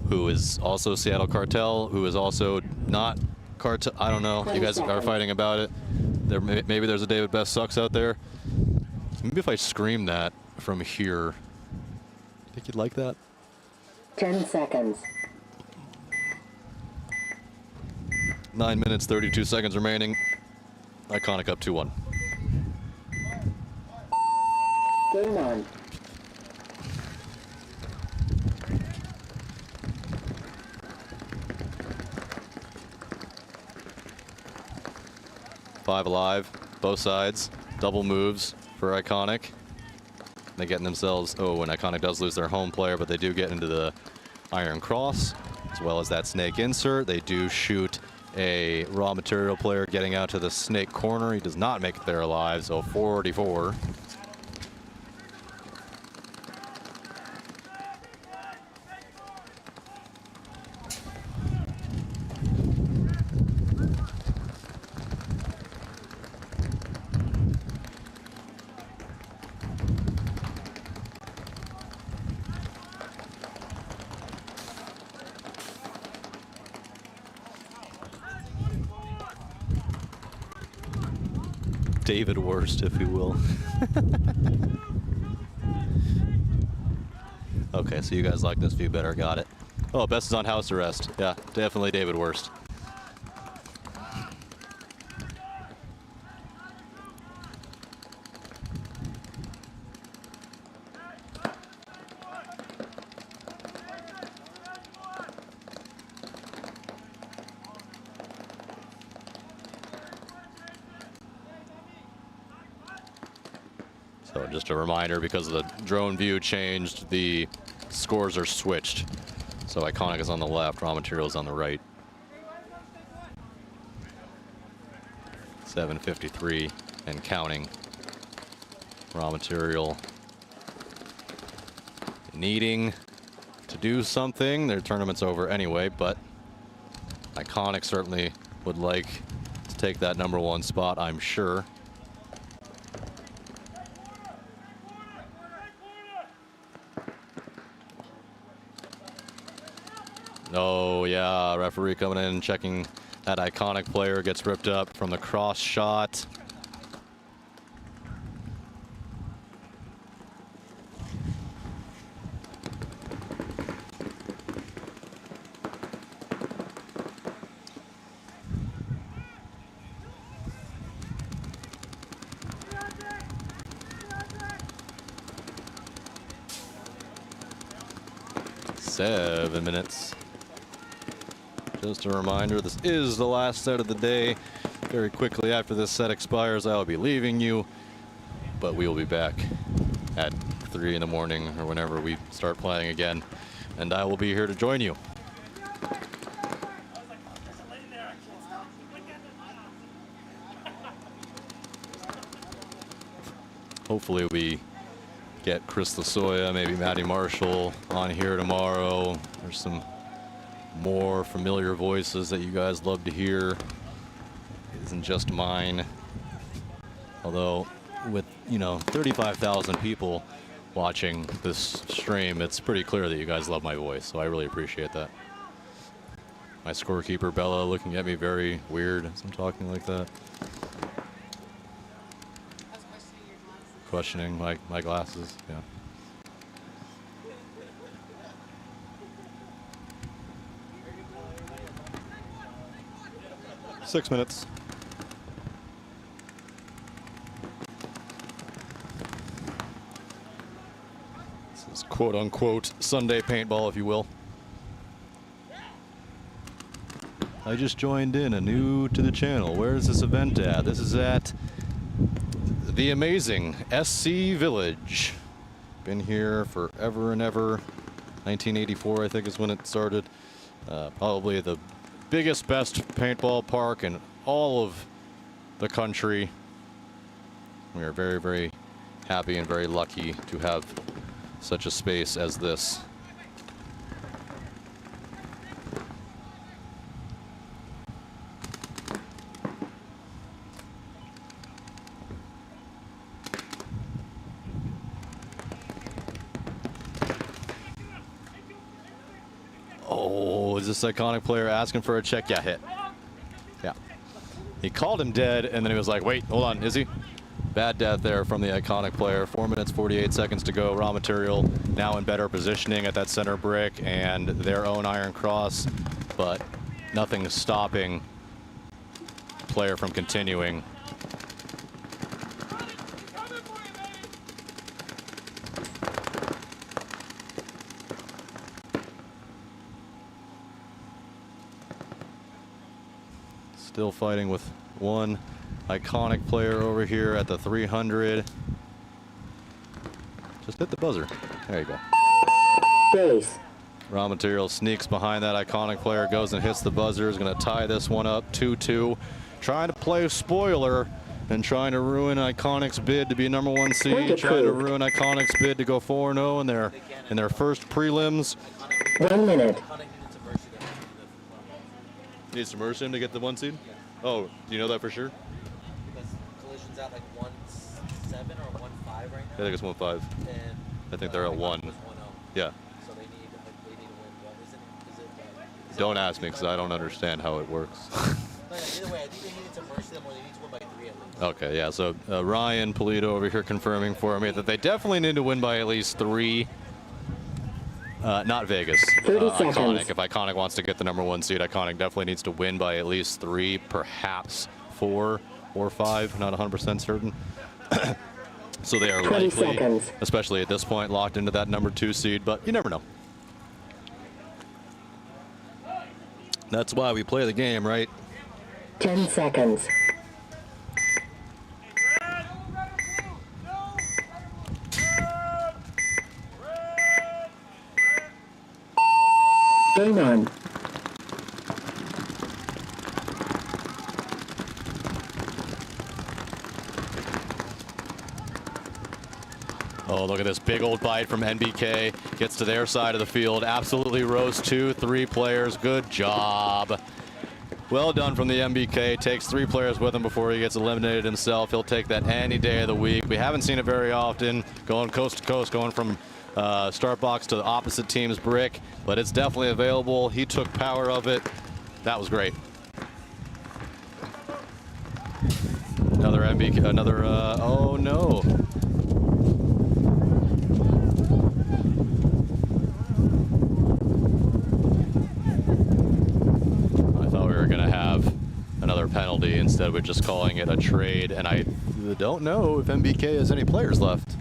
Speaker 4: who is also Seattle Cartel, who is also not Cartel. I don't know. You guys are fighting about it. Maybe there's a David Best sucks out there. Maybe if I scream that from here. Think you'd like that?
Speaker 12: 10 seconds.
Speaker 4: 9 minutes, 32 seconds remaining. Iconic up 2-1.
Speaker 12: Game on.
Speaker 4: 5 alive, both sides. Double moves for Iconic. They're getting themselves, oh, and Iconic does lose their home player, but they do get into the Iron Cross, as well as that snake insert. They do shoot a raw material player getting out to the snake corner. He does not make it there alive, so 44. David Worst, if you will. Okay, so you guys like this view better. Got it. Oh, Best is on house arrest. Yeah, definitely David Worst. So just a reminder, because the drone view changed, the scores are switched. So Iconic is on the left, Raw Materials on the right. 7:53 and counting. Raw Material needing to do something. Their tournament's over anyway, but Iconic certainly would like to take that #1 spot, I'm sure. Oh, yeah, referee coming in, checking that Iconic player, gets ripped up from the cross shot. Seven minutes. Just a reminder, this is the last set of the day. Very quickly after this set expires, I will be leaving you, but we will be back at 3 in the morning or whenever we start playing again, and I will be here to join you. Hopefully we get Chris Lasoya, maybe Matty Marshall on here tomorrow. There's some more familiar voices that you guys love to hear. It isn't just mine. Although with, 35,000 people watching this stream, it's pretty clear that you guys love my voice, so I really appreciate that. My scorekeeper Bella looking at me very weird as I'm talking like that. Questioning my glasses, yeah. Six minutes. This is quote unquote Sunday paintball, if you will. I just joined in, new to the channel. Where is this event at? This is at the amazing SC Village. Been here forever and ever. 1984, I think, is when it started. Probably the biggest, best paintball park in all of the country. We are very, very happy and very lucky to have such a space as this. Oh, is this Iconic player asking for a check? Yeah, hit. Yeah. He called him dead, and then he was like, wait, hold on, is he? Bad death there from the Iconic player. 4 minutes, 48 seconds to go. Raw Material now in better positioning at that center brick and their own Iron Cross, but nothing stopping player from continuing. Still fighting with one Iconic player over here at the 300. Just hit the buzzer. There you go.
Speaker 12: Base.
Speaker 4: Raw Material sneaks behind that iconic player, goes and hits the buzzer. Is going to tie this one up 2-2. Trying to play spoiler and trying to ruin Iconic's bid to be #1 seed. Trying to ruin Iconic's bid to go 4-0 in their first prelims.
Speaker 12: 1 minute.
Speaker 4: Needs to merge him to get the 1 seed? Oh, do you know that for sure?
Speaker 17: Because Collision's at like 1-7 or 1-5 right now.
Speaker 4: I think it's 1-5.
Speaker 17: And
Speaker 4: I think they're at 1. Yeah.
Speaker 17: So they need to win. What is it?
Speaker 4: Don't ask me because I don't understand how it works.
Speaker 17: Either way, I think they needed to merge them, or they need to win by 3 at least.
Speaker 4: Okay, yeah. So Ryan Polito over here confirming for me that they definitely need to win by at least 3. Not Vegas.
Speaker 12: 30
Speaker 4: Iconic.
Speaker 12: seconds.
Speaker 4: If Iconic wants to get the #1 seed, Iconic definitely needs to win by at least 3, perhaps 4 or 5. Not 100% certain. So they are
Speaker 12: 20
Speaker 4: likely,
Speaker 12: seconds.
Speaker 4: especially at this point, locked into that #2 seed. But you never know. That's why we play the game, right?
Speaker 12: 10 seconds. Game on.
Speaker 4: Oh, look at this big old bite from NBK. Gets to their side of the field. Absolutely roast 2, 3 players. Good job. Well done from the MBK. Takes 3 players with him before he gets eliminated himself. He'll take that any day of the week. We haven't seen it very often. Going coast to coast, going from start box to the opposite team's brick. But it's definitely available. He took power of it. That was great. Another MBK, another, oh no. Another penalty. Instead we're just calling it a trade, and I don't know if MBK has any players left.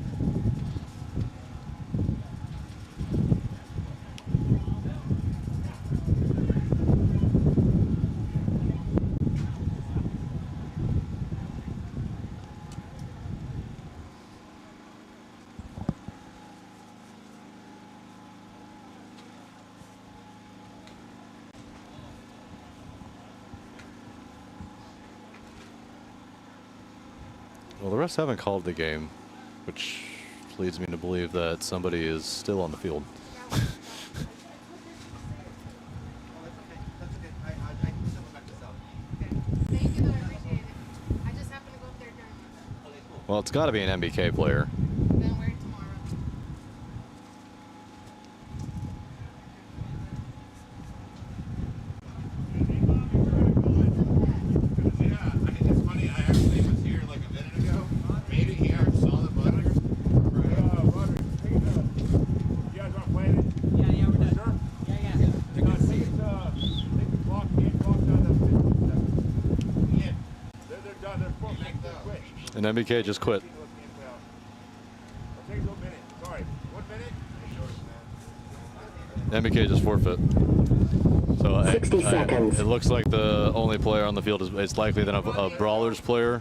Speaker 4: Well, the refs haven't called the game, which leads me to believe that somebody is still on the field. Well, it's got to be an MBK player. And MBK just quit. MBK just forfeit. So
Speaker 12: 60 seconds.
Speaker 4: It looks like the only player on the field is likely then a Brawlers player.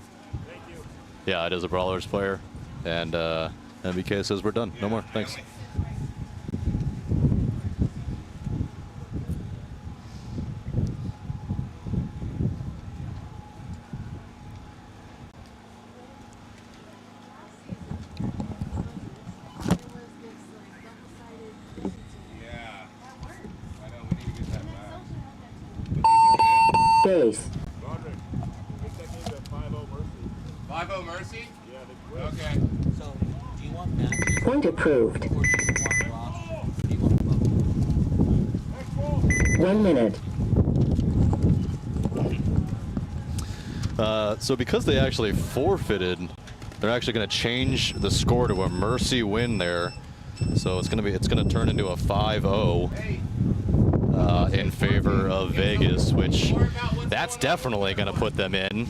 Speaker 4: Yeah, it is a Brawlers player. And MBK says we're done. No more. Thanks.
Speaker 12: Base.
Speaker 8: 5-0 Mercy? Yeah, okay.
Speaker 17: So, do you want matches?
Speaker 12: Point approved.
Speaker 17: Or do you want do you want
Speaker 12: 1 minute.
Speaker 4: So because they actually forfeited, they're actually going to change the score to a Mercy win there. So it's going to turn into a 5-0 in favor of Vegas, which that's definitely going to put them in.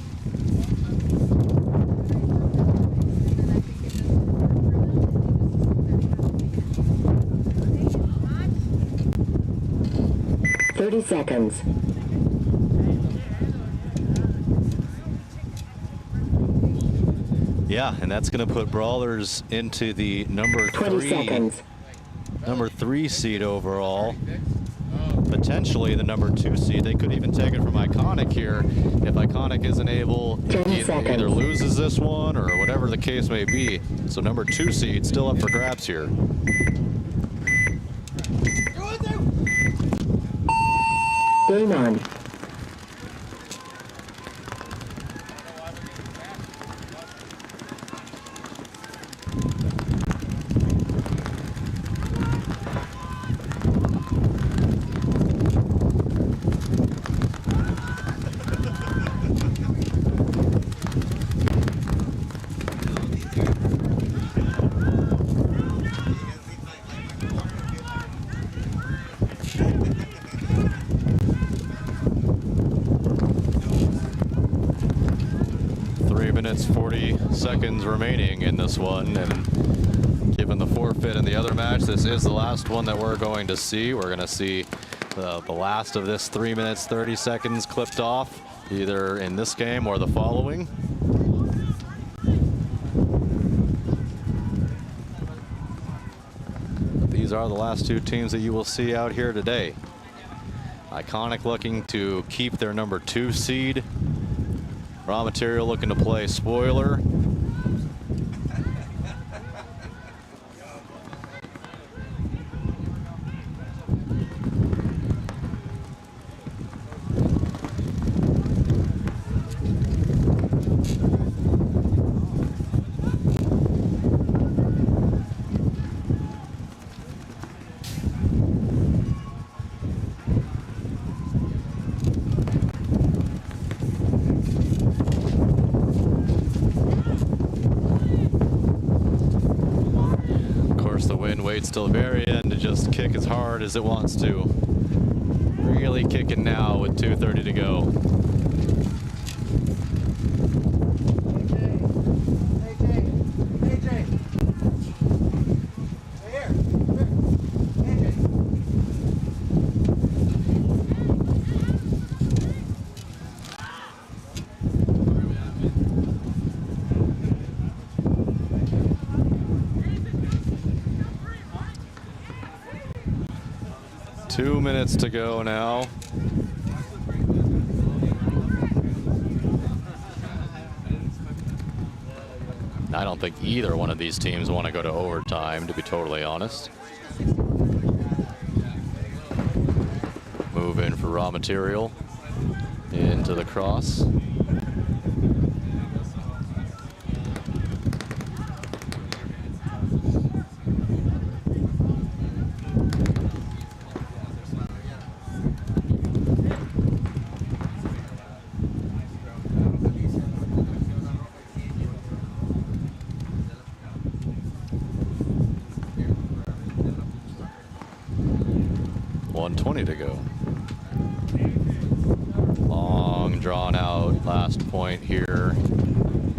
Speaker 12: Seconds.
Speaker 4: Yeah, and that's going to put Brawlers into the number
Speaker 12: 20 seconds.
Speaker 4: number 3 seed overall. Potentially the number 2 seed. They could even take it from Iconic here if Iconic isn't able, either loses this one or whatever the case may be. So number 2 seed still up for grabs here.
Speaker 12: Game on.
Speaker 4: Seconds remaining in this one, and given the forfeit in the other match, this is the last one that we're going to see. We're going to see the last of this 3 minutes 30 seconds clipped off, either in this game or the following. But these are the last 2 teams that you will see out here today. Iconic looking to keep their number 2 seed. Raw Material looking to play spoiler. Waits till the very end to just kick as hard as it wants to. Really kicking now with 2:30 to go. Minutes to go now. I don't think either one of these teams want to go to overtime, to be totally honest. Move in for Raw Material into the cross. To go. Long drawn out last point here.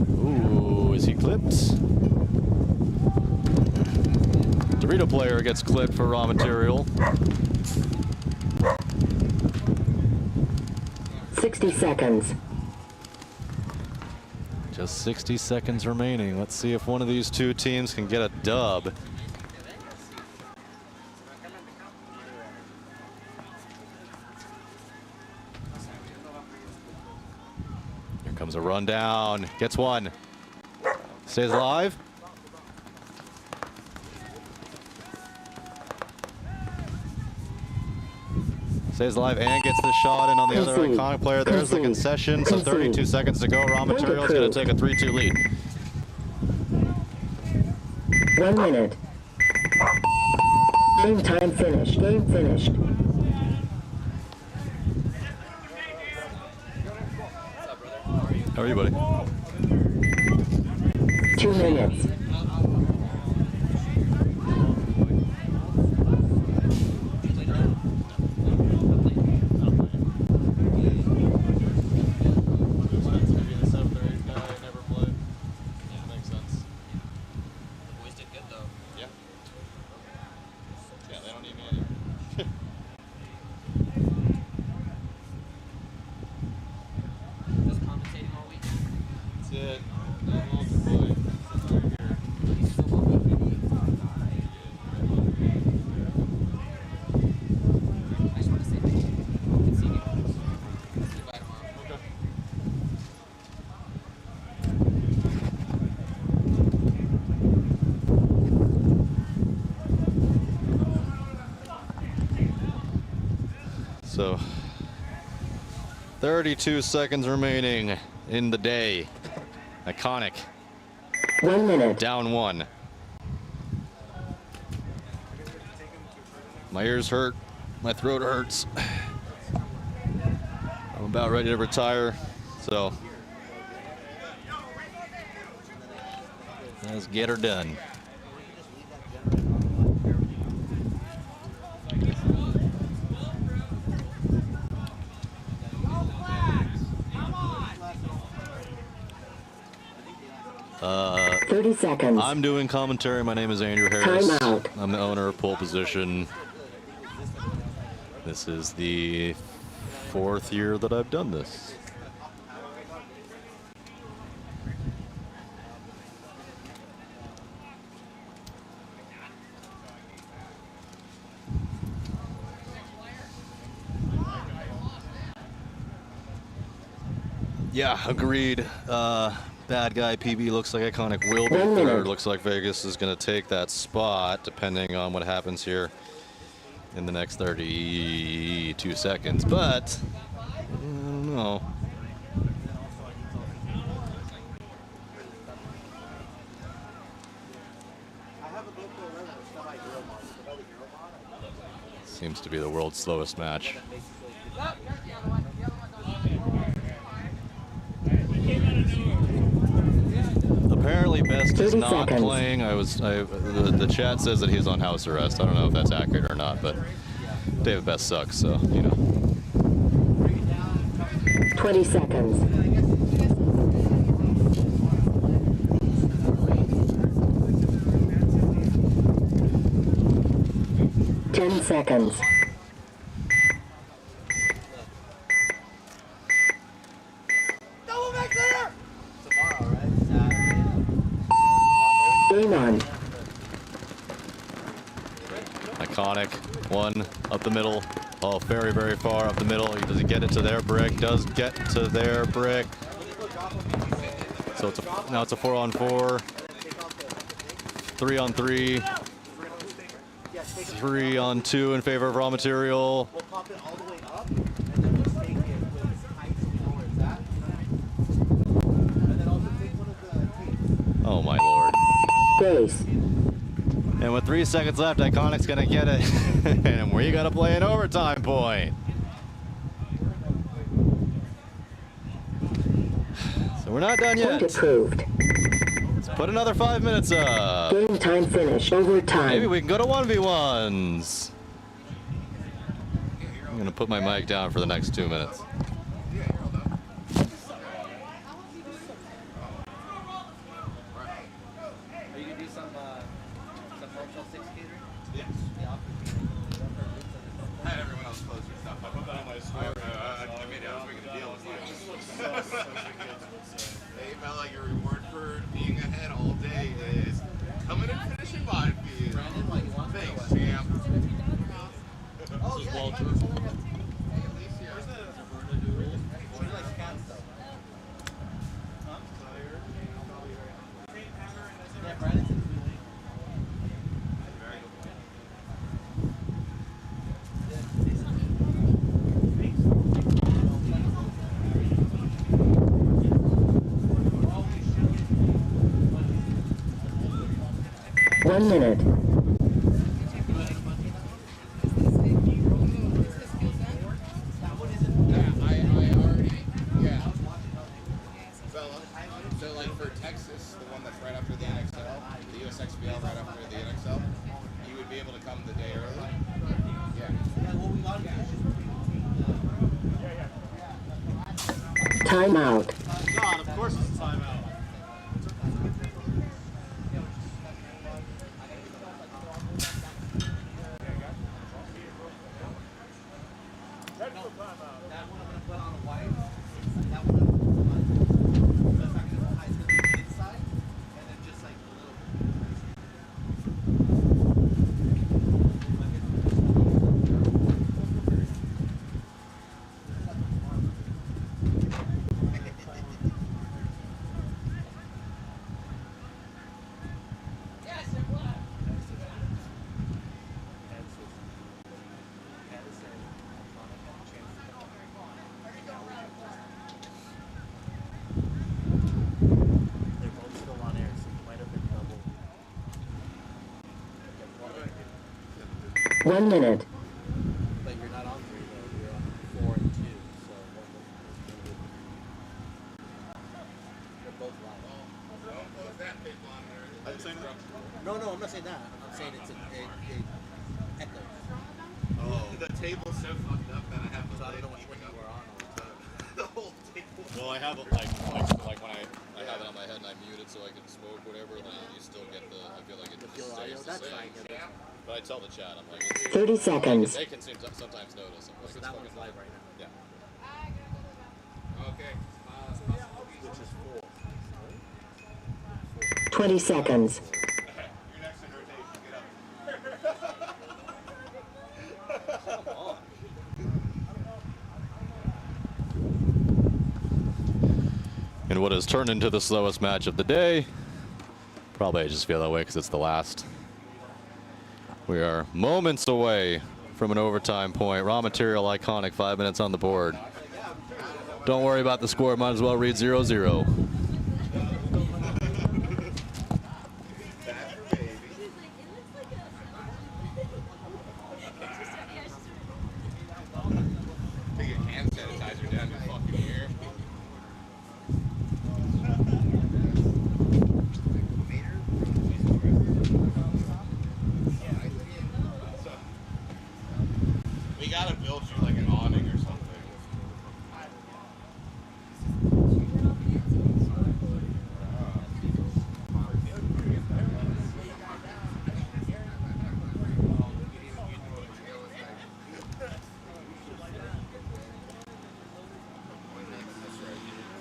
Speaker 4: Ooh, is he clipped? Dorito player gets clipped for Raw Material.
Speaker 12: 60 seconds.
Speaker 4: Just 60 seconds remaining. Let's see if one of these 2 teams can get a dub. Comes a run down, gets one, stays alive. Stays alive and gets the shot in on the other Iconic player. There's the concession, so 32 seconds to go. Raw Material is going to take a 3-2 lead.
Speaker 12: 1 minute. Game time finished. Game finished.
Speaker 4: How are you, buddy?
Speaker 12: 2 minutes.
Speaker 4: So 32 seconds remaining in the day. Iconic.
Speaker 12: 1 minute.
Speaker 4: Down 1. My ears hurt. My throat hurts. I'm about ready to retire. So let's get her done. Uh,
Speaker 12: 30 seconds.
Speaker 4: I'm doing commentary. My name is Andrew Harris.
Speaker 12: Timeout.
Speaker 4: I'm the owner of Pole Position. This is the 4th year that I've done this. Yeah, agreed. Bad guy PB looks like Iconic will be
Speaker 12: 1 minute.
Speaker 4: third. Looks like Vegas is going to take that spot, depending on what happens here in the next 32 seconds. But I don't know. Seems to be the world's slowest match. Apparently Best is
Speaker 12: 30
Speaker 4: not
Speaker 12: seconds.
Speaker 4: playing. The chat says that he's on house arrest. I don't know if that's accurate or not, but David Best sucks, so you know.
Speaker 12: 20 seconds. 10 seconds. Game on.
Speaker 4: Iconic, 1 up the middle. Oh, very, very far up the middle. Does he get it to their brick? Does get to their brick. So now it's a 4-on-4. 3-on-3. 3-on-2 in favor of raw material. Oh my lord.
Speaker 12: Base.
Speaker 4: And with 3 seconds left, Iconic's gonna get it. And we gotta play an overtime point. So we're not done yet.
Speaker 12: Point approved.
Speaker 4: Let's put another 5 minutes up.
Speaker 12: Game time finish. Overtime.
Speaker 4: Maybe we can go to 1v1s. I'm gonna put my mic down for the next 2 minutes.
Speaker 8: Hey, fella, your reward for being ahead all day is coming and finishing bottom feed. Thanks, champ. This is Walter.
Speaker 12: One minute.
Speaker 8: So like for Texas, the one that's right after the NXL, the USXBL right after the NXL, you would be able to come the day early.
Speaker 12: Timeout.
Speaker 10: God, of course it's a timeout.
Speaker 12: 1 minute.
Speaker 17: But you're not on 3 though. You're on 4 and 2. So they're both live. No, I'm not saying that. I'm saying it echoes.
Speaker 8: Oh. The table's so fucked up that I have to.
Speaker 17: So I don't know which one you are on all the time.
Speaker 8: The whole table.
Speaker 4: Well, I have it like when I have it on my head and I mute it so I can smoke whatever. Then you still get the. I feel like it just stays the
Speaker 17: That's
Speaker 4: same.
Speaker 17: fine. Yeah,
Speaker 4: But I tell the chat, I'm like,
Speaker 12: 30 seconds.
Speaker 4: They can sometimes notice. I'm like,
Speaker 17: so
Speaker 4: it's
Speaker 17: that one's
Speaker 4: fucking
Speaker 17: live right now.
Speaker 4: Yeah.
Speaker 8: Okay.
Speaker 17: Which is 4.
Speaker 12: 20 seconds.
Speaker 8: You're next in rotation. Get up.
Speaker 17: Come on.
Speaker 4: In what has turned into the slowest match of the day. Probably I just feel that way because it's the last. We are moments away from an overtime point. Raw material iconic, 5 minutes on the board. Don't worry about the score, might as well read 0-0.
Speaker 8: Take your hand sanitizer down your fucking ear. We gotta build you like an awning or something.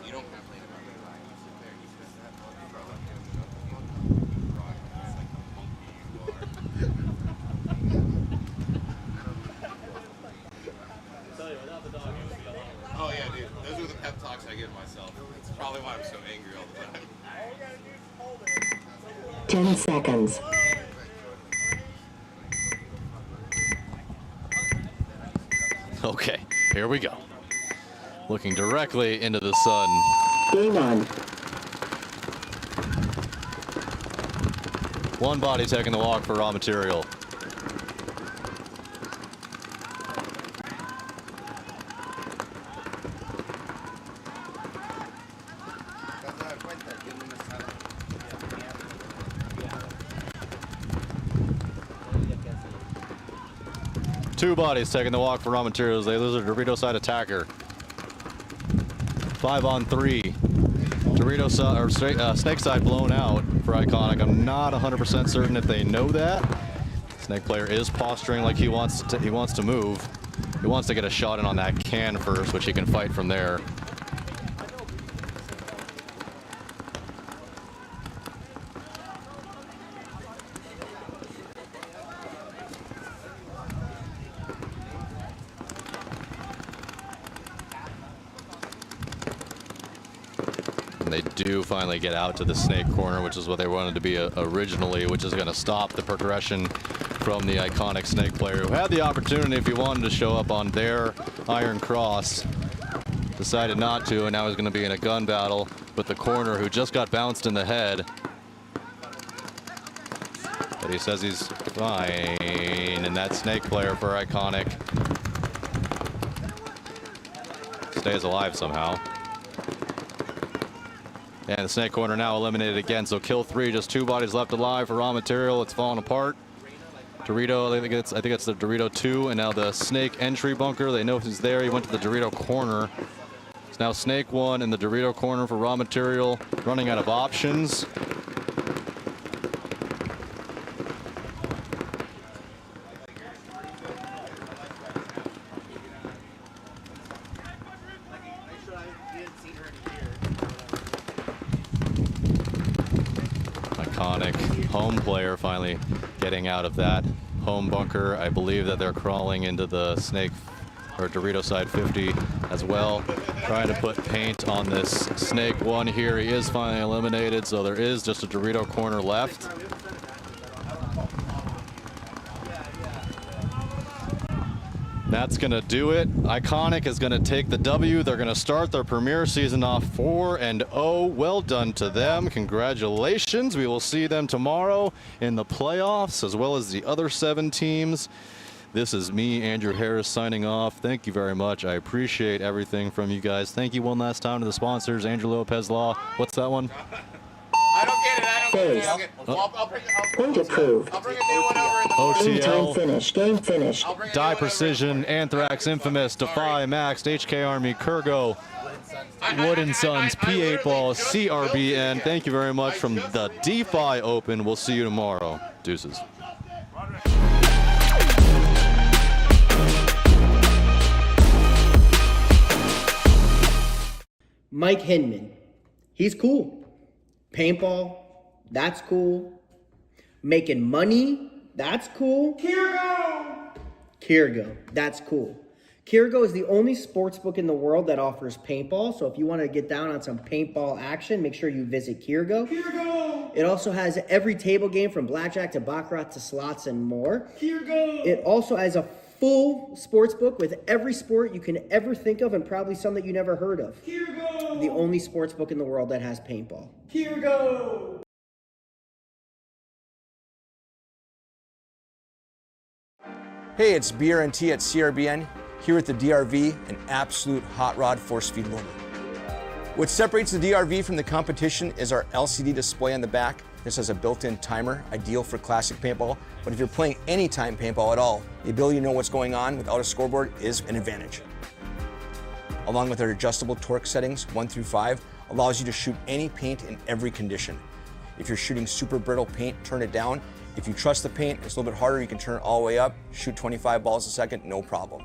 Speaker 8: You don't complain about the line. You sit there, you sit that Oh yeah, dude. Those are the pep talks I give myself. It's probably why I'm so angry all the time.
Speaker 12: 10 seconds.
Speaker 4: Okay, here we go. Looking directly into the sun.
Speaker 12: Game on.
Speaker 4: One body taking the walk for raw material. Two bodies taking the walk for raw materials. They lose a Dorito side attacker. 5 on 3. Dorito side or snake side blown out for iconic. I'm not 100% certain if they know that. Snake player is posturing like he wants to move. He wants to get a shot in on that can first, which he can fight from there. They do finally get out to the snake corner, which is what they wanted to be originally, which is going to stop the progression from the iconic snake player who had the opportunity if he wanted to show up on their iron cross. Decided not to, and now he's going to be in a gun battle with the corner who just got bounced in the head. But he says he's fine, and that snake player for iconic stays alive somehow. And the snake corner now eliminated again, so kill 3, just 2 bodies left alive for raw material. It's falling apart. Dorito, I think it's the Dorito 2, and now the snake entry bunker. They know he's there. He went to the Dorito corner. It's now snake 1 in the Dorito corner for raw material, running out of options. Home player finally getting out of that home bunker. I believe that they're crawling into the snake or Dorito side 50 as well, trying to put paint on this snake 1 here. He is finally eliminated, so there is just a Dorito corner left. That's going to do it. Iconic is going to take the W. They're going to start their premier season off 4-0. Well done to them. Congratulations. We will see them tomorrow in the playoffs, as well as the other 7 teams. This is me, Andrew Harris, signing off. Thank you very much. I appreciate everything from you guys. Thank you one last time to the sponsors, Andrew Lopez Law. What's that one?
Speaker 8: I don't get it. I don't get it.
Speaker 12: Point approved.
Speaker 8: I'll bring a new one over in the
Speaker 12: Game time
Speaker 4: OTL,
Speaker 12: finish. Game finished.
Speaker 4: Die Precision, Anthrax Infamous, Defy, Max, HK Army, Kurgo, Wood & Sons, P8 Ball, CRBN. Thank you very much from the Defy Open. We'll see you tomorrow. Deuces.
Speaker 2: Mike Hinman, he's cool. Paintball, that's cool. Making money, that's cool. Kirgo, that's cool. Kirgo is the only sports book in the world that offers paintball. So if you want to get down on some paintball action, make sure you visit Kirgo. It also has every table game from blackjack to baccarat to slots and more. It also has a full sports book with every sport you can ever think of and probably some that you never heard of. The only sports book in the world that has paintball.
Speaker 3: Hey, it's BRNT at CRBN, here at the DRV, an absolute hot rod force feed loader. What separates the DRV from the competition is our LCD display on the back. This has a built-in timer, ideal for classic paintball, but if you're playing anytime paintball at all, the ability to know what's going on without a scoreboard is an advantage. Along with our adjustable torque settings, 1 through 5, allows you to shoot any paint in every condition. If you're shooting super brittle paint, turn it down. If you trust the paint, it's a little bit harder, you can turn it all the way up, shoot 25 balls a second, no problem.